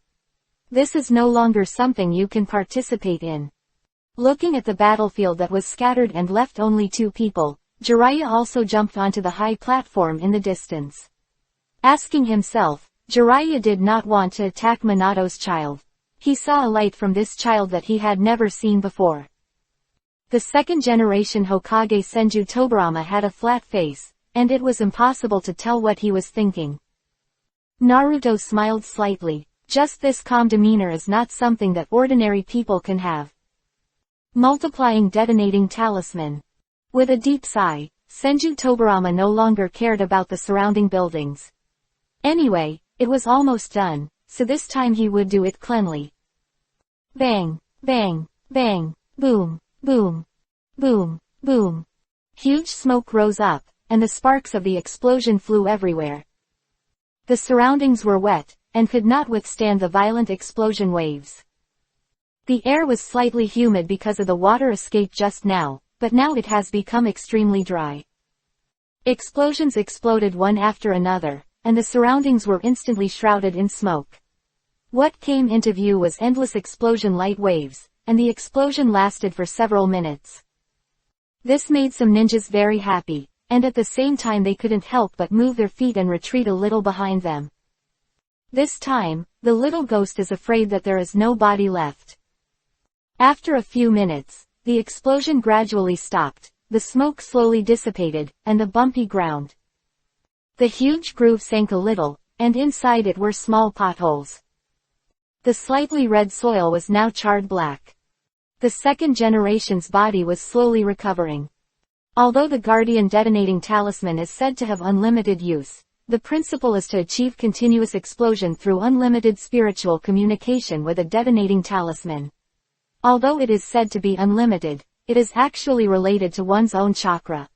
This is no longer something you can participate in." Looking at the battlefield that was scattered and left only 2 people, Jiraiya also jumped onto the high platform in the distance. Asking himself, Jiraiya did not want to attack Minato's child. He saw a light from this child that he had never seen before. The second generation Hokage Senju Tobirama had a flat face, and it was impossible to tell what he was thinking. Naruto smiled slightly. Just this calm demeanor is not something that ordinary people can have. Multiplying detonating talisman. With a deep sigh, Senju Tobirama no longer cared about the surrounding buildings. Anyway, it was almost done, so this time he would do it cleanly. Bang, bang, bang, boom, boom, boom, boom. Huge smoke rose up, and the sparks of the explosion flew everywhere. The surroundings were wet, and could not withstand the violent explosion waves. The air was slightly humid because of the water escape just now, but now it has become extremely dry. Explosions exploded one after another, and the surroundings were instantly shrouded in smoke. What came into view was endless explosion light waves, and the explosion lasted for several minutes. This made some ninjas very happy, and at the same time they couldn't help but move their feet and retreat a little behind them. This time, the little ghost is afraid that there is no body left. After a few minutes, the explosion gradually stopped, the smoke slowly dissipated, and the bumpy ground. The huge groove sank a little, and inside it were small potholes. The slightly red soil was now charred black. The second generation's body was slowly recovering. Although the Guardian Detonating Talisman is said to have unlimited use, the principle is to achieve continuous explosion through unlimited spiritual communication with a detonating talisman. Although it is said to be unlimited, it is actually related to one's own chakra.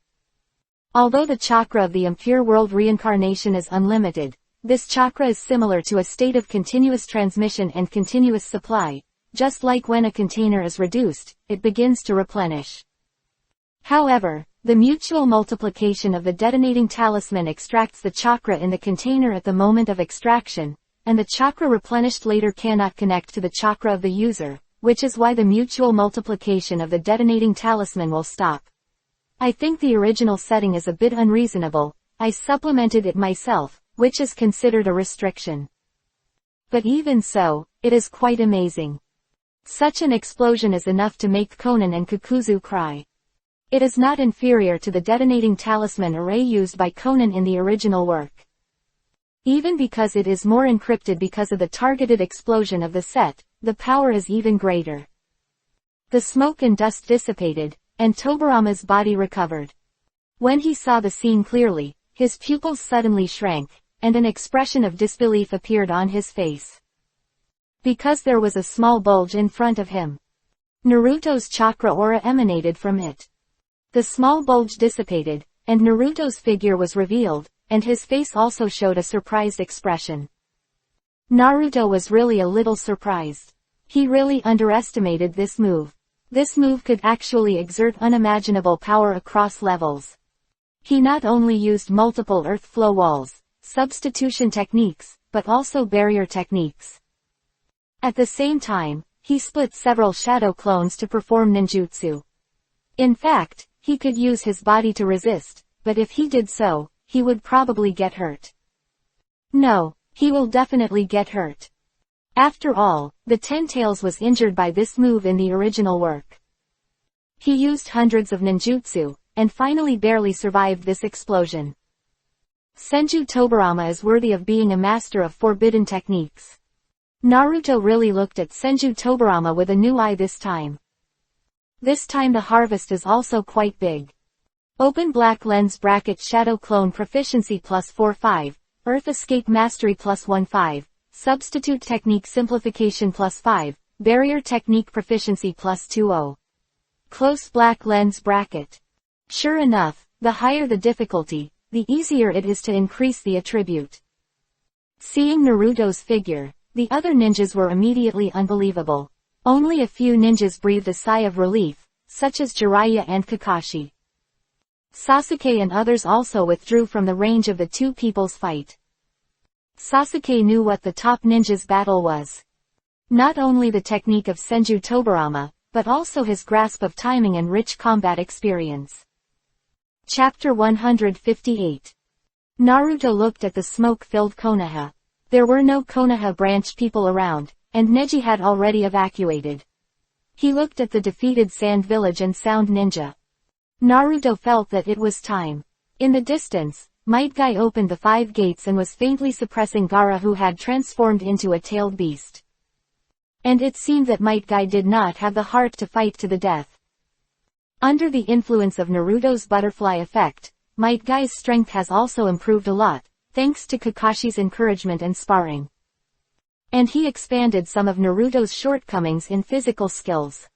Although the chakra of the impure world reincarnation is unlimited, this chakra is similar to a state of continuous transmission and continuous supply. Just like when a container is reduced, it begins to replenish. However, the mutual multiplication of the detonating talisman extracts the chakra in the container at the moment of extraction, and the chakra replenished later cannot connect to the chakra of the user, which is why the mutual multiplication of the detonating talisman will stop. I think the original setting is a bit unreasonable. I supplemented it myself, which is considered a restriction. But even so, it is quite amazing. Such an explosion is enough to make Konan and Kakuzu cry. It is not inferior to the detonating talisman array used by Konan in the original work. Even because it is more encrypted because of the targeted explosion of the set, the power is even greater. The smoke and dust dissipated, and Tobirama's body recovered. When he saw the scene clearly, his pupils suddenly shrank, and an expression of disbelief appeared on his face. Because there was a small bulge in front of him. Naruto's chakra aura emanated from it. The small bulge dissipated, and Naruto's figure was revealed, and his face also showed a surprised expression. Naruto was really a little surprised. He really underestimated this move. This move could actually exert unimaginable power across levels. He not only used multiple earth flow walls, substitution techniques, but also barrier techniques. At the same time, he split several shadow clones to perform ninjutsu. In fact, he could use his body to resist, but if he did so, he would probably get hurt. No, he will definitely get hurt. After all, the Ten Tails was injured by this move in the original work. He used hundreds of ninjutsu, and finally barely survived this explosion. Senju Tobirama is worthy of being a master of forbidden techniques. Naruto really looked at Senju Tobirama with a new eye this time. This time the harvest is also quite big. Open black lens bracket shadow clone proficiency plus 4-5, earth escape mastery plus 1-5, substitute technique simplification plus 5, barrier technique proficiency plus 2-0. Close black lens bracket. Sure enough, the higher the difficulty, the easier it is to increase the attribute. Seeing Naruto's figure, the other ninjas were immediately unbelievable. Only a few ninjas breathed a sigh of relief, such as Jiraiya and Kakashi. Sasuke and others also withdrew from the range of the two people's fight. Sasuke knew what the top ninja's battle was. Not only the technique of Senju Tobarama, but also his grasp of timing and rich combat experience. Chapter 158. Naruto looked at the smoke-filled Konoha. There were no Konoha branch people around, and Neji had already evacuated. He looked at the defeated Sand Village and Sound Ninja. Naruto felt that it was time. In the distance, Might Guy opened the 5 gates and was faintly suppressing Gaara, who had transformed into a tailed beast. And it seemed that Might Guy did not have the heart to fight to the death. Under the influence of Naruto's butterfly effect, Might Guy's strength has also improved a lot, thanks to Kakashi's encouragement and sparring. And he expanded some of Naruto's shortcomings in physical skills.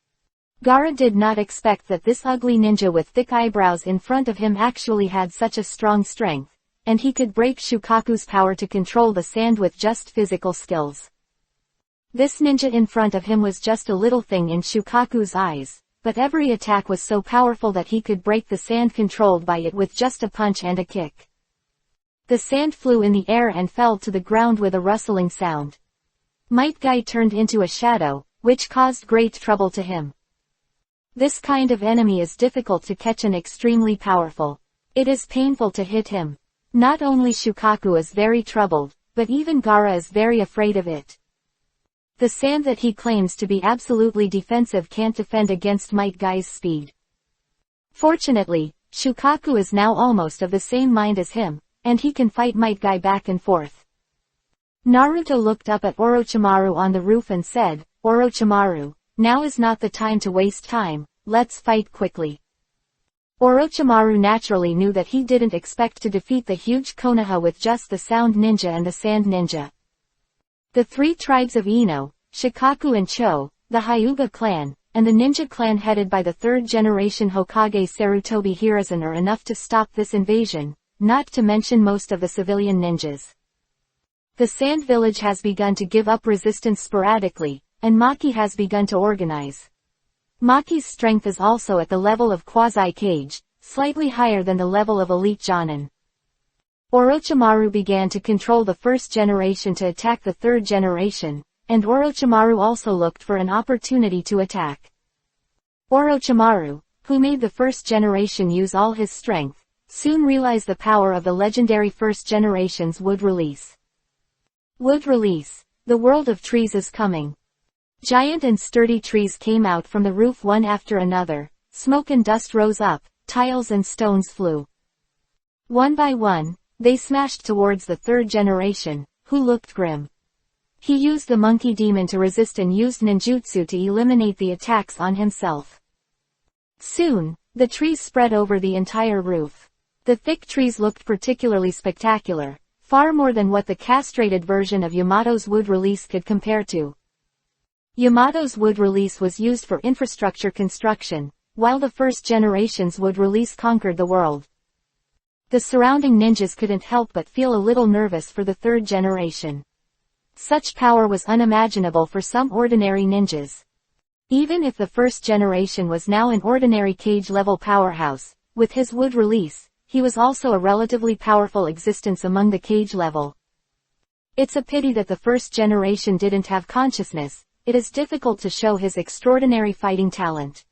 Gaara did not expect that this ugly ninja with thick eyebrows in front of him actually had such a strong strength, and he could break Shukaku's power to control the sand with just physical skills. This ninja in front of him was just a little thing in Shukaku's eyes, but every attack was so powerful that he could break the sand controlled by it with just a punch and a kick. The sand flew in the air and fell to the ground with a rustling sound. Might Guy turned into a shadow, which caused great trouble to him. This kind of enemy is difficult to catch and extremely powerful. It is painful to hit him. Not only Shukaku is very troubled, but even Gaara is very afraid of it. The sand that he claims to be absolutely defensive can't defend against Might Guy's speed. Fortunately, Shukaku is now almost of the same mind as him, and he can fight Might Guy back and forth. Naruto looked up at Orochimaru on the roof and said, "Orochimaru, now is not the time to waste time, let's fight quickly." Orochimaru naturally knew that he didn't expect to defeat the huge Konoha with just the Sound Ninja and the Sand Ninja. The 3 tribes of Ino, Shikaku and Cho, the Hyuga clan, and the ninja clan headed by the 3rd generation Hokage Sarutobi Hiruzen are enough to stop this invasion, not to mention most of the civilian ninjas. The Sand Village has begun to give up resistance sporadically, and Maki has begun to organize. Maki's strength is also at the level of Quasi-Kage, slightly higher than the level of Elite Jonin. Orochimaru began to control the 1st generation to attack the 3rd generation, and Orochimaru also looked for an opportunity to attack. Orochimaru, who made the 1st generation use all his strength, soon realized the power of the legendary 1st generation's wood release. Wood release. The world of trees is coming. Giant and sturdy trees came out from the roof one after another, smoke and dust rose up, tiles and stones flew. One by one, they smashed towards the 3rd generation, who looked grim. He used the monkey demon to resist and used ninjutsu to eliminate the attacks on himself. Soon, the trees spread over the entire roof. The thick trees looked particularly spectacular, far more than what the castrated version of Yamato's wood release could compare to. Yamato's wood release was used for infrastructure construction, while the 1st generation's wood release conquered the world. The surrounding ninjas couldn't help but feel a little nervous for the 3rd generation. Such power was unimaginable for some ordinary ninjas. Even if the 1st generation was now an ordinary Kage-level powerhouse, with his wood release, he was also a relatively powerful existence among the Kage level. It's a pity that the 1st generation didn't have consciousness. It is difficult to show his extraordinary fighting talent.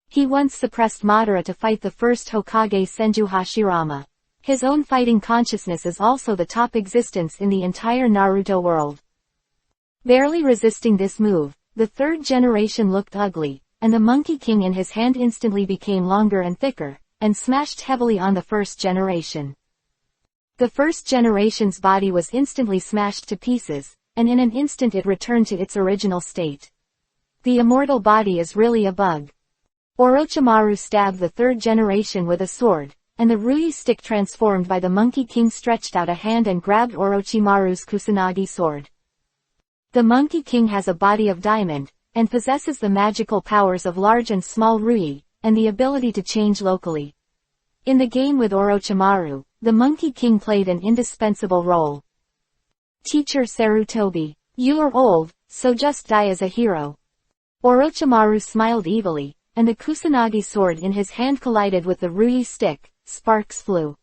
He once suppressed Madara to fight the 1st Hokage Senju Hashirama. His own fighting consciousness is also the top existence in the entire Naruto world. Barely resisting this move, the 3rd generation looked ugly, and the Monkey King in his hand instantly became longer and thicker, and smashed heavily on the 1st generation. The 1st generation's body was instantly smashed to pieces, and in an instant it returned to its original state. The immortal body is really a bug. Orochimaru stabbed the third generation with a sword, and the Rui stick transformed by the Monkey King stretched out a hand and grabbed Orochimaru's Kusanagi sword. The Monkey King has a body of diamond, and possesses the magical powers of large and small Rui, and the ability to change locally. In the game with Orochimaru, the Monkey King played an indispensable role. Teacher Sarutobi, you are old, so just die as a hero. Orochimaru smiled evilly, and the Kusanagi sword in his hand collided with the Rui stick. Sparks flew.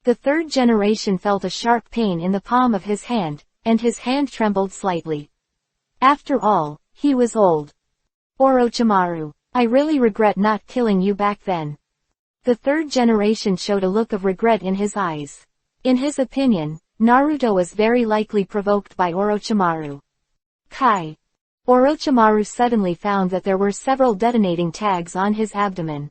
The third generation felt a sharp pain in the palm of his hand, and his hand trembled slightly. After all, he was old. Orochimaru, I really regret not killing you back then. The third generation showed a look of regret in his eyes. In his opinion, Naruto was very likely provoked by Orochimaru. Kai. Orochimaru suddenly found that there were several detonating tags on his abdomen.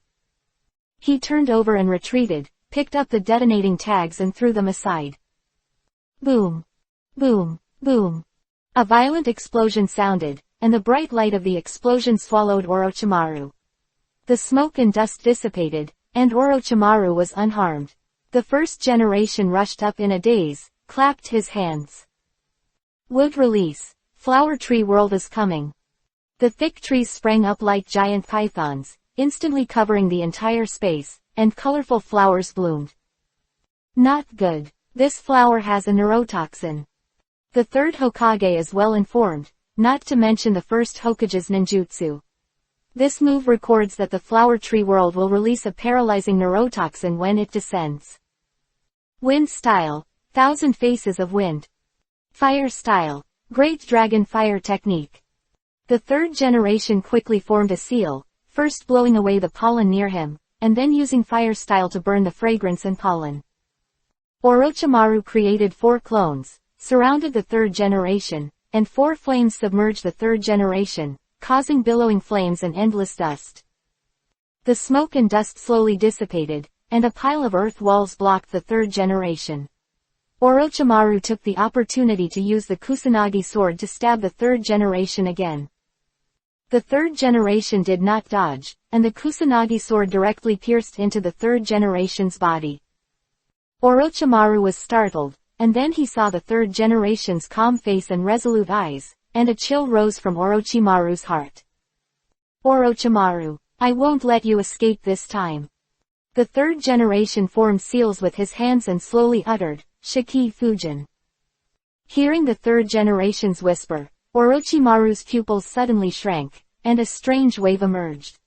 He turned over and retreated, picked up the detonating tags and threw them aside. Boom! Boom! Boom! A violent explosion sounded, and the bright light of the explosion swallowed Orochimaru. The smoke and dust dissipated, and Orochimaru was unharmed. The first generation rushed up in a daze, clapped his hands. Wood release. Flower tree world is coming. The thick trees sprang up like giant pythons, instantly covering the entire space, and colorful flowers bloomed. Not good. This flower has a neurotoxin. The third Hokage is well informed, not to mention the first Hokage's ninjutsu. This move records that the flower tree world will release a paralyzing neurotoxin when it descends. Wind style, thousand faces of wind. Fire style, great dragon fire technique. The third generation quickly formed a seal, first blowing away the pollen near him, and then using fire style to burn the fragrance and pollen. Orochimaru created 4 clones, surrounded the third generation, and 4 flames submerged the third generation, causing billowing flames and endless dust. The smoke and dust slowly dissipated, and a pile of earth walls blocked the third generation. Orochimaru took the opportunity to use the Kusanagi sword to stab the third generation again. The third generation did not dodge, and the Kusanagi sword directly pierced into the third generation's body. Orochimaru was startled, and then he saw the third generation's calm face and resolute eyes, and a chill rose from Orochimaru's heart. Orochimaru, I won't let you escape this time. The third generation formed seals with his hands and slowly uttered, Shiki Fujin. Hearing the third generation's whisper, Orochimaru's pupils suddenly shrank, and a strange wave emerged.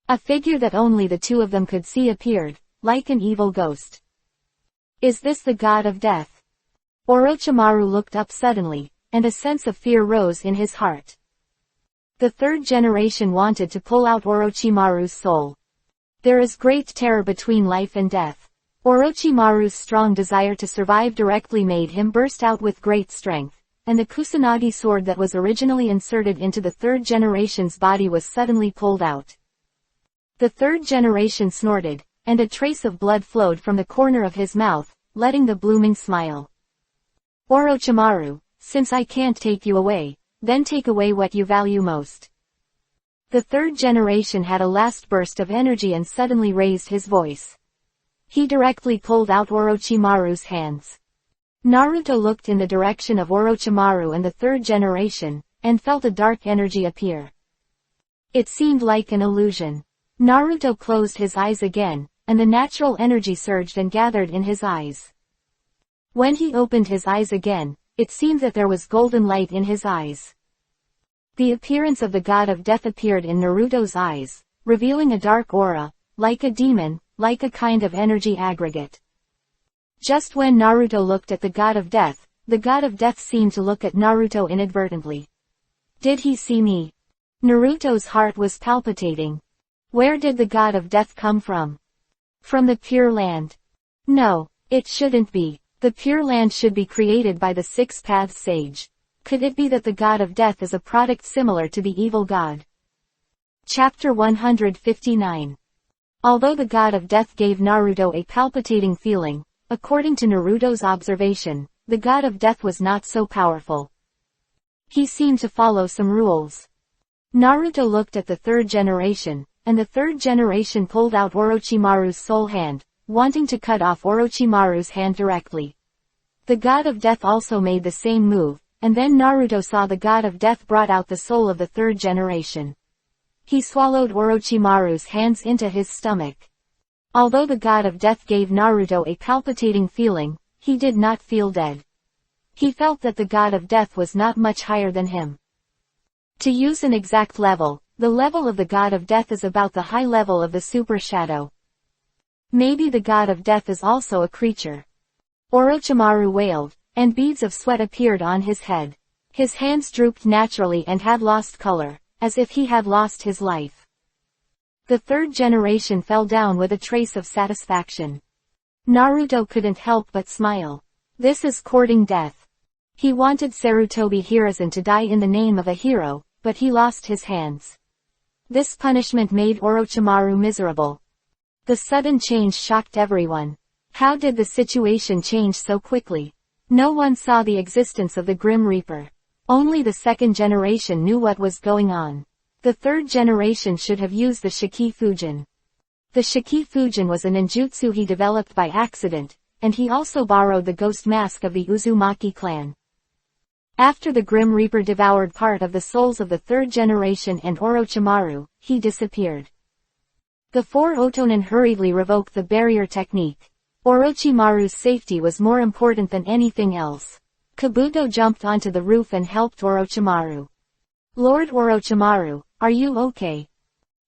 A figure that only the two of them could see appeared, like an evil ghost. Is this the god of death? Orochimaru looked up suddenly, and a sense of fear rose in his heart. The third generation wanted to pull out Orochimaru's soul. There is great terror between life and death. Orochimaru's strong desire to survive directly made him burst out with great strength, and the Kusanagi sword that was originally inserted into the third generation's body was suddenly pulled out. The third generation snorted, and a trace of blood flowed from the corner of his mouth, letting the blooming smile. Orochimaru, since I can't take you away, then take away what you value most. The third generation had a last burst of energy and suddenly raised his voice. He directly pulled out Orochimaru's hands. Naruto looked in the direction of Orochimaru and the third generation, and felt a dark energy appear. It seemed like an illusion. Naruto closed his eyes again, and the natural energy surged and gathered in his eyes. When he opened his eyes again, it seemed that there was golden light in his eyes. The appearance of the god of death appeared in Naruto's eyes, revealing a dark aura, like a demon, like a kind of energy aggregate. Just when Naruto looked at the god of death seemed to look at Naruto inadvertently. Did he see me? Naruto's heart was palpitating. Where did the god of death come from? From the Pure Land. No, it shouldn't be. The Pure Land should be created by the Six Paths Sage. Could it be that the god of death is a product similar to the evil god? Chapter 159. Although the god of death gave Naruto a palpitating feeling, according to Naruto's observation, the god of death was not so powerful. He seemed to follow some rules. Naruto looked at the third generation, and the third generation pulled out Orochimaru's soul hand, wanting to cut off Orochimaru's hand directly. The God of Death also made the same move, and then Naruto saw the God of Death brought out the soul of the third generation. He swallowed Orochimaru's hands into his stomach. Although the God of Death gave Naruto a palpitating feeling, he did not feel dead. He felt that the God of Death was not much higher than him. To use an exact level, the level of the God of Death is about the high level of the Super Shadow. Maybe the God of Death is also a creature. Orochimaru wailed, and beads of sweat appeared on his head. His hands drooped naturally and had lost color, as if he had lost his life. The third generation fell down with a trace of satisfaction. Naruto couldn't help but smile. This is courting death. He wanted Sarutobi Hiruzen to die in the name of a hero, but he lost his hands. This punishment made Orochimaru miserable. The sudden change shocked everyone. How did the situation change so quickly? No one saw the existence of the Grim Reaper. Only the second generation knew what was going on. The third generation should have used the Shiki Fujin. The Shiki Fujin was a ninjutsu he developed by accident, and he also borrowed the ghost mask of the Uzumaki clan. After the Grim Reaper devoured part of the souls of the third generation and Orochimaru, he disappeared. The four Otonin hurriedly revoked the barrier technique. Orochimaru's safety was more important than anything else. Kabuto jumped onto the roof and helped Orochimaru. Lord Orochimaru, are you okay?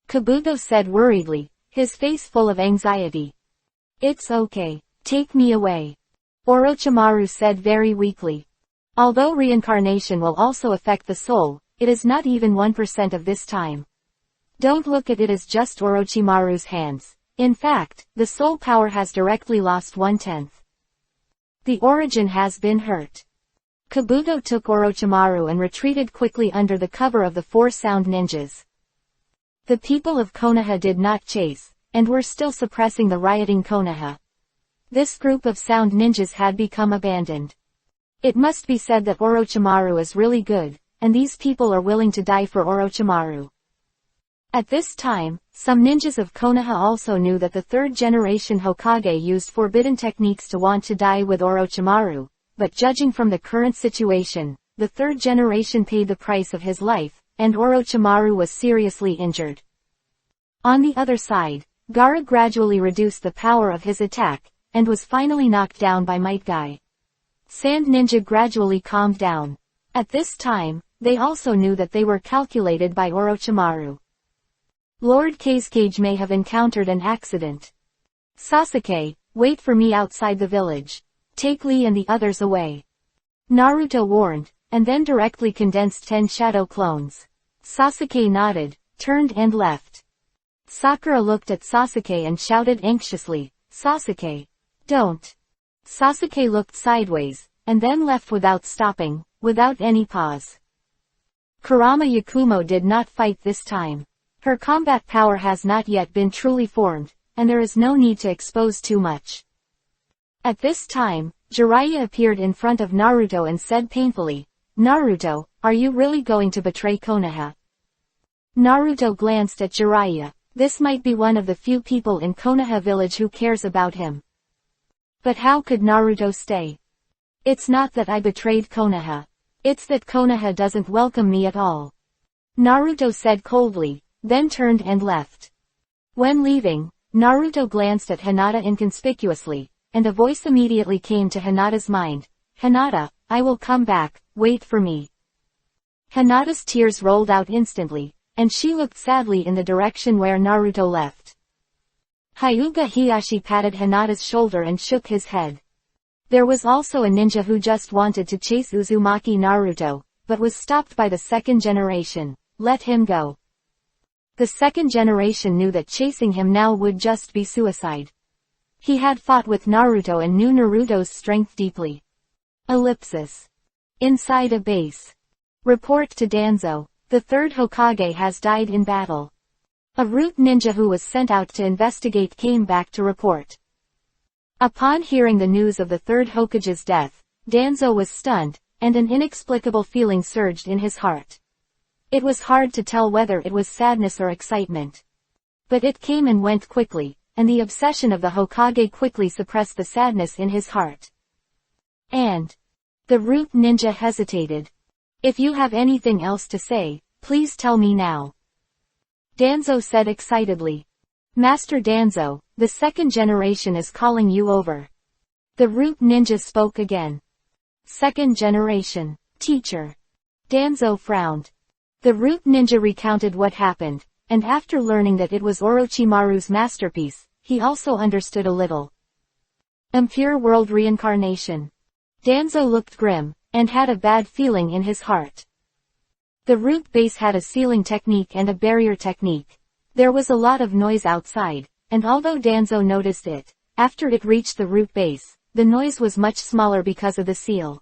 Kabuto said worriedly, his face full of anxiety. It's okay. Take me away. Orochimaru said very weakly. Although reincarnation will also affect the soul, it is not even 1% of this time. Don't look at it as just Orochimaru's hands. In fact, the soul power has directly lost 1/10. The origin has been hurt. Kabuto took Orochimaru and retreated quickly under the cover of the four sound ninjas. The people of Konoha did not chase, and were still suppressing the rioting Konoha. This group of sound ninjas had become abandoned. It must be said that Orochimaru is really good, and these people are willing to die for Orochimaru. At this time, some ninjas of Konoha also knew that the third generation Hokage used forbidden techniques to want to die with Orochimaru, but judging from the current situation, the third generation paid the price of his life, and Orochimaru was seriously injured. On the other side, Gaara gradually reduced the power of his attack, and was finally knocked down by Might Guy. Sand Ninja gradually calmed down. At this time, they also knew that they were calculated by Orochimaru. Lord Kazekage may have encountered an accident. Sasuke, wait for me outside the village. Take Lee and the others away. Naruto warned, and then directly condensed 10 shadow clones. Sasuke nodded, turned and left. Sakura looked at Sasuke and shouted anxiously, Sasuke, don't. Sasuke looked sideways, and then left without stopping, without any pause. Kurama Yakumo did not fight this time. Her combat power has not yet been truly formed, and there is no need to expose too much. At this time, Jiraiya appeared in front of Naruto and said painfully, Naruto, are you really going to betray Konoha? Naruto glanced at Jiraiya. This might be one of the few people in Konoha village who cares about him. But how could Naruto stay? It's not that I betrayed Konoha. It's that Konoha doesn't welcome me at all. Naruto said coldly, then turned and left. When leaving, Naruto glanced at Hinata inconspicuously, and a voice immediately came to Hinata's mind. Hinata, I will come back, wait for me. Hinata's tears rolled out instantly, and she looked sadly in the direction where Naruto left. Hyuga Hiyashi patted Hinata's shoulder and shook his head. There was also a ninja who just wanted to chase Uzumaki Naruto, but was stopped by the second generation. Let him go. The second generation knew that chasing him now would just be suicide. He had fought with Naruto and knew Naruto's strength deeply. Ellipsis. Inside a base. Report to Danzo. The third Hokage has died in battle. A root ninja who was sent out to investigate came back to report. Upon hearing the news of the third Hokage's death, Danzo was stunned, and an inexplicable feeling surged in his heart. It was hard to tell whether it was sadness or excitement. But it came and went quickly, and the obsession of the Hokage quickly suppressed the sadness in his heart. And the root ninja hesitated. If you have anything else to say, please tell me now. Danzo said excitedly. Master Danzo, the second generation is calling you over. The root ninja spoke again. Second generation. Teacher. Danzo frowned. The root ninja recounted what happened, and after learning that it was Orochimaru's masterpiece, he also understood a little. Impure world reincarnation. Danzo looked grim, and had a bad feeling in his heart. The root base had a sealing technique and a barrier technique. There was a lot of noise outside, and although Danzo noticed it, after it reached the root base, the noise was much smaller because of the seal.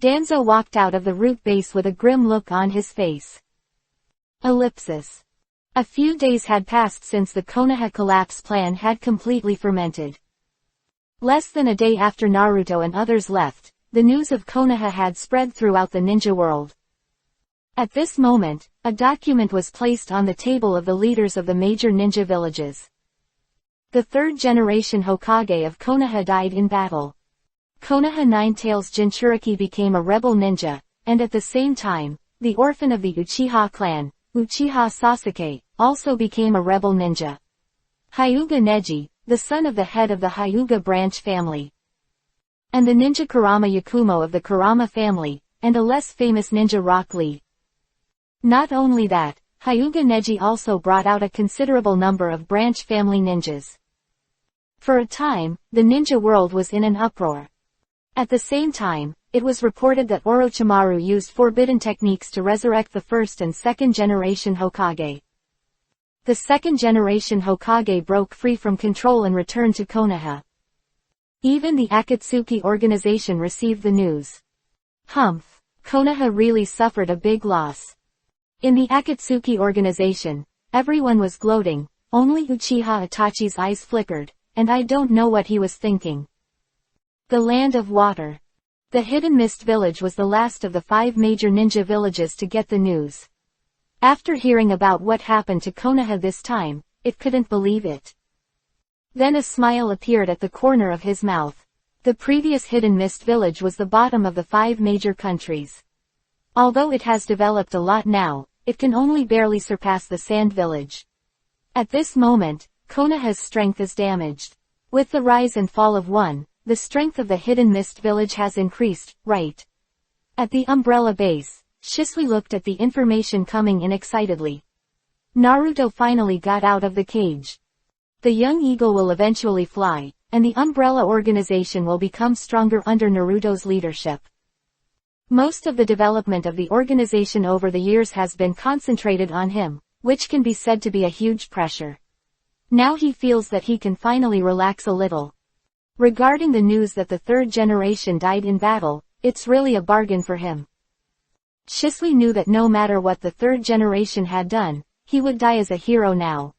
Danzo walked out of the root base with a grim look on his face. Ellipsis. A few days had passed since the Konoha collapse plan had completely fermented. Less than a day after Naruto and others left, the news of Konoha had spread throughout the ninja world. At this moment, a document was placed on the table of the leaders of the major ninja villages. The third generation Hokage of Konoha died in battle. Konoha Nine-Tails Jinchuriki became a rebel ninja, and at the same time, the orphan of the Uchiha clan, Uchiha Sasuke, also became a rebel ninja. Hyuga Neji, the son of the head of the Hyuga branch family. And the ninja Kurama Yakumo of the Kurama family, and a less famous ninja Rock Lee. Not only that, Hyuga Neji also brought out a considerable number of branch family ninjas. For a time, the ninja world was in an uproar. At the same time, it was reported that Orochimaru used forbidden techniques to resurrect the first and second generation Hokage. The second generation Hokage broke free from control and returned to Konoha. Even the Akatsuki organization received the news. Humph! Konoha really suffered a big loss. In the Akatsuki organization, everyone was gloating, only Uchiha Itachi's eyes flickered, and I don't know what he was thinking. The Land of Water. The Hidden Mist Village was the last of the 5 major ninja villages to get the news. After hearing about what happened to Konoha this time, it couldn't believe it. Then a smile appeared at the corner of his mouth. The previous Hidden Mist Village was the bottom of the 5 major countries. Although it has developed a lot now, it can only barely surpass the Sand Village. At this moment, Konoha's strength is damaged. With the rise and fall of one, the strength of the Hidden Mist Village has increased, right? At the umbrella base, Shisui looked at the information coming in excitedly. Naruto finally got out of the cage. The young eagle will eventually fly, and the umbrella organization will become stronger under Naruto's leadership. Most of the development of the organization over the years has been concentrated on him, which can be said to be a huge pressure. Now he feels that he can finally relax a little. Regarding the news that the third generation died in battle, it's really a bargain for him. Shisui knew that no matter what the third generation had done, he would die as a hero now.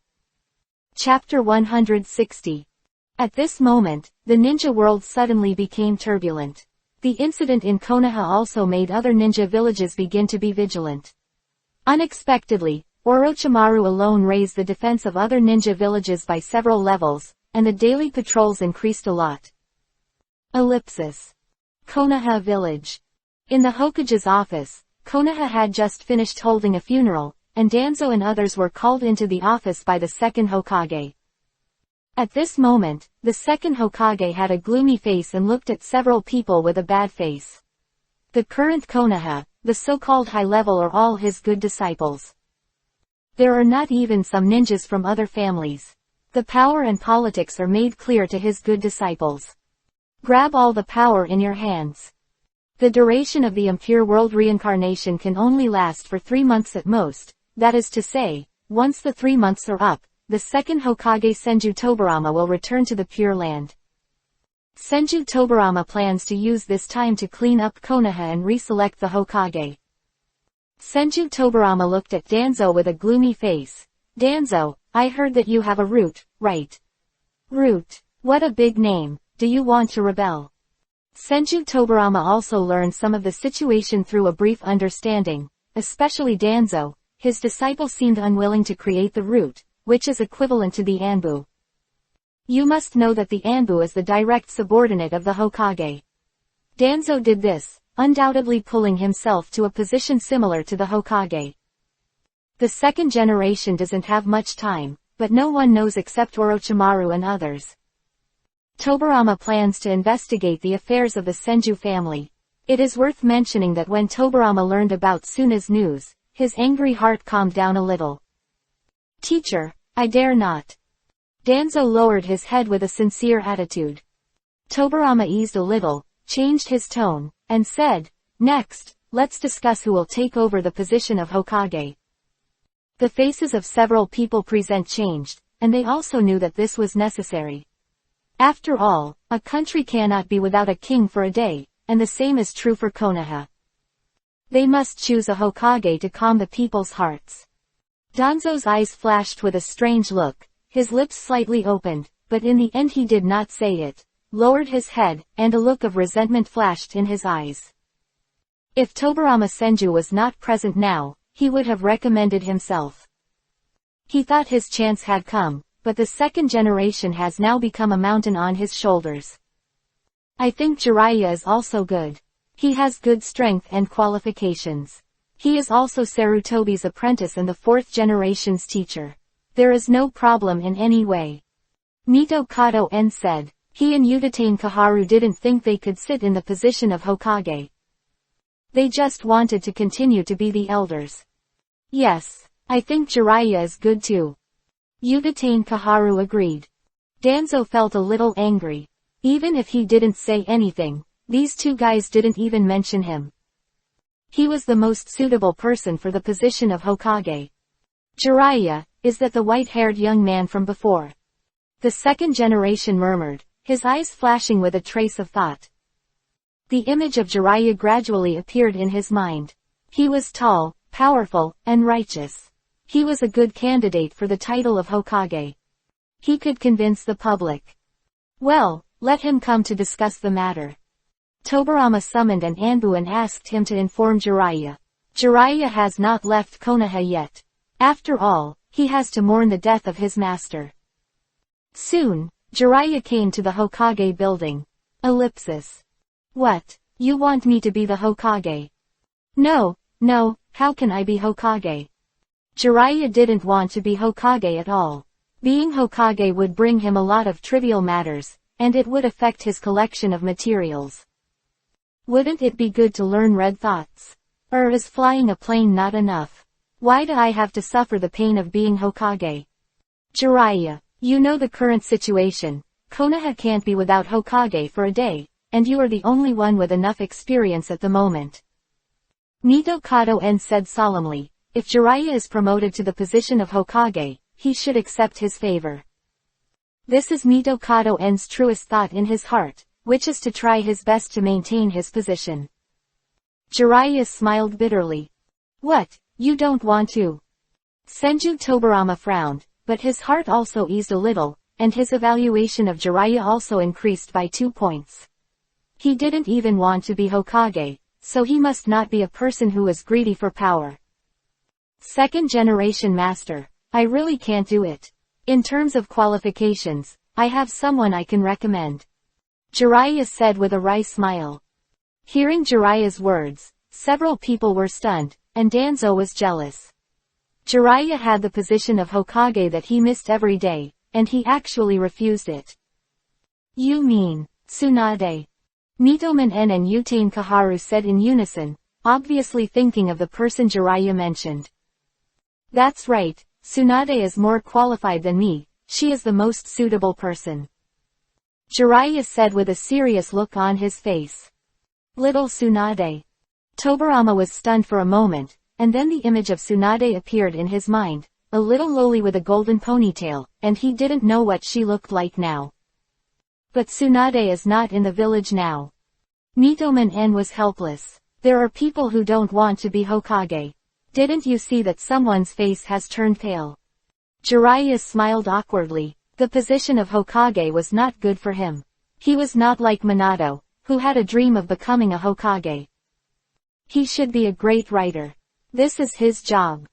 Chapter 160. At this moment, the ninja world suddenly became turbulent. The incident in Konoha also made other ninja villages begin to be vigilant. Unexpectedly, Orochimaru alone raised the defense of other ninja villages by several levels, and the daily patrols increased a lot. Ellipsis. Konoha Village. In the Hokage's office, Konoha had just finished holding a funeral, and Danzo and others were called into the office by the second Hokage. At this moment, the second Hokage had a gloomy face and looked at several people with a bad face. The current Konoha, the so-called high level, are all his good disciples. There are not even some ninjas from other families. The power and politics are made clear to his good disciples. Grab all the power in your hands. The duration of the impure world reincarnation can only last for 3 months at most, that is to say, once the 3 months are up, the second Hokage Senju Tobirama will return to the Pure Land. Senju Tobirama plans to use this time to clean up Konoha and reselect the Hokage. Senju Tobirama looked at Danzo with a gloomy face. Danzo, I heard that you have a root, right? Root. What a big name. Do you want to rebel? Senju Tobirama also learned some of the situation through a brief understanding, especially Danzo, his disciple seemed unwilling to create the root, which is equivalent to the Anbu. You must know that the Anbu is the direct subordinate of the Hokage. Danzo did this, undoubtedly pulling himself to a position similar to the Hokage. The second generation doesn't have much time, but no one knows except Orochimaru and others. Tobirama plans to investigate the affairs of the Senju family. It is worth mentioning that when Tobirama learned about Suna's news, his angry heart calmed down a little. Teacher, I dare not. Danzo lowered his head with a sincere attitude. Tobirama eased a little, changed his tone, and said, Next, let's discuss who will take over the position of Hokage. The faces of several people present changed, and they also knew that this was necessary. After all, a country cannot be without a king for a day, and the same is true for Konoha. They must choose a Hokage to calm the people's hearts. Danzo's eyes flashed with a strange look, his lips slightly opened, but in the end he did not say it, lowered his head, and a look of resentment flashed in his eyes. If Tobirama Senju was not present now, he would have recommended himself. He thought his chance had come, but the second generation has now become a mountain on his shoulders. I think Jiraiya is also good. He has good strength and qualifications. He is also Sarutobi's apprentice and the fourth generation's teacher. There is no problem in any way. Mito Kato-en said. He and Udatane Kaharu didn't think they could sit in the position of Hokage. They just wanted to continue to be the elders. Yes, I think Jiraiya is good too. Udatane Kaharu agreed. Danzo felt a little angry. Even if he didn't say anything, these two guys didn't even mention him. He was the most suitable person for the position of Hokage. Jiraiya, is that the white-haired young man from before? The second generation murmured, his eyes flashing with a trace of thought. The image of Jiraiya gradually appeared in his mind. He was tall, powerful, and righteous. He was a good candidate for the title of Hokage. He could convince the public. Well, let him come to discuss the matter. Tobirama summoned an Anbu and asked him to inform Jiraiya. Jiraiya has not left Konoha yet. After all, he has to mourn the death of his master. Soon, Jiraiya came to the Hokage building. Ellipsis. What? You want me to be the Hokage? No, how can I be Hokage? Jiraiya didn't want to be Hokage at all. Being Hokage would bring him a lot of trivial matters, and it would affect his collection of materials. Wouldn't it be good to learn red thoughts? Or is flying a plane not enough? Why do I have to suffer the pain of being Hokage? Jiraiya, you know the current situation. Konoha can't be without Hokage for a day, and you are the only one with enough experience at the moment. Mito Kato-en said solemnly, if Jiraiya is promoted to the position of Hokage, he should accept his favor. This is Mito Kato-en's truest thought in his heart, which is to try his best to maintain his position. Jiraiya smiled bitterly. What, you don't want to? Senju Tobirama frowned, but his heart also eased a little, and his evaluation of Jiraiya also increased by 2 points. He didn't even want to be Hokage, so he must not be a person who is greedy for power. Second generation master, I really can't do it. In terms of qualifications, I have someone I can recommend. Jiraiya said with a wry smile. Hearing Jiraiya's words, several people were stunned, and Danzo was jealous. Jiraiya had the position of Hokage that he missed every day, and he actually refused it. You mean, Tsunade? Mitomen-en and Udatane Kaharu said in unison, obviously thinking of the person Jiraiya mentioned. That's right, Tsunade is more qualified than me, she is the most suitable person. Jiraiya said with a serious look on his face. Little Tsunade. Tobirama was stunned for a moment, and then the image of Tsunade appeared in his mind, a little loli with a golden ponytail, and he didn't know what she looked like now. But Tsunade is not in the village now. Mitomen-en was helpless. There are people who don't want to be Hokage. Didn't you see that someone's face has turned pale? Jiraiya smiled awkwardly. The position of Hokage was not good for him. He was not like Minato, who had a dream of becoming a Hokage. He should be a great writer. This is his job.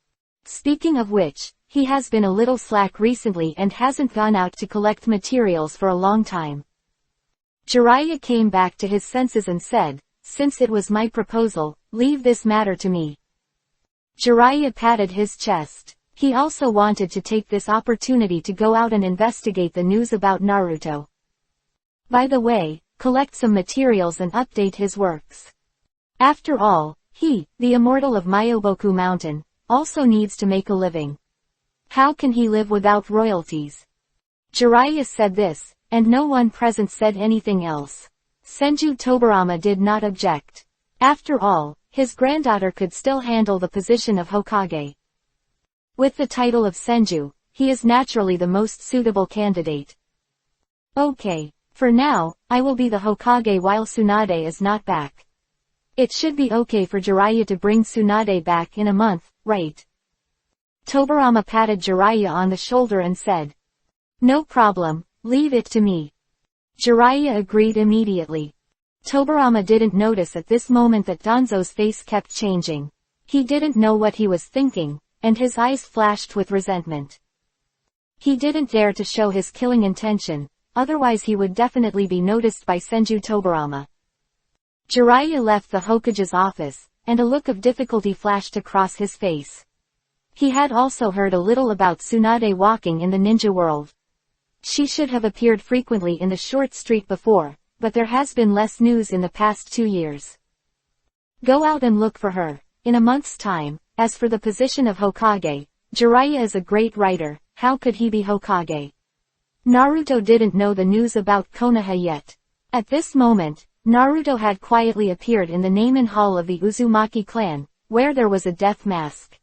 Speaking of which, he has been a little slack recently and hasn't gone out to collect materials for a long time. Jiraiya came back to his senses and said, "Since it was my proposal, leave this matter to me." Jiraiya patted his chest. He also wanted to take this opportunity to go out and investigate the news about Naruto. By the way, collect some materials and update his works. After all, he, the immortal of Myoboku Mountain, also needs to make a living. How can he live without royalties? Jiraiya said this, and no one present said anything else. Senju Tobirama did not object. After all, his granddaughter could still handle the position of Hokage. With the title of Senju, he is naturally the most suitable candidate. Okay, for now, I will be the Hokage while Tsunade is not back. It should be okay for Jiraiya to bring Tsunade back in a month, right? Tobirama patted Jiraiya on the shoulder and said, "No problem, leave it to me." Jiraiya agreed immediately. Tobirama didn't notice at this moment that Danzo's face kept changing. He didn't know what he was thinking, and his eyes flashed with resentment. He didn't dare to show his killing intention, otherwise he would definitely be noticed by Senju Tobirama. Jiraiya left the Hokage's office, and a look of difficulty flashed across his face. He had also heard a little about Tsunade walking in the ninja world. She should have appeared frequently in the short street before, but there has been less news in the past 2 years. Go out and look for her, in a month's time. As for the position of Hokage, Jiraiya is a great writer, how could he be Hokage? Naruto didn't know the news about Konoha yet. At this moment, Naruto had quietly appeared in the Neiman Hall of the Uzumaki clan, where there was a death mask.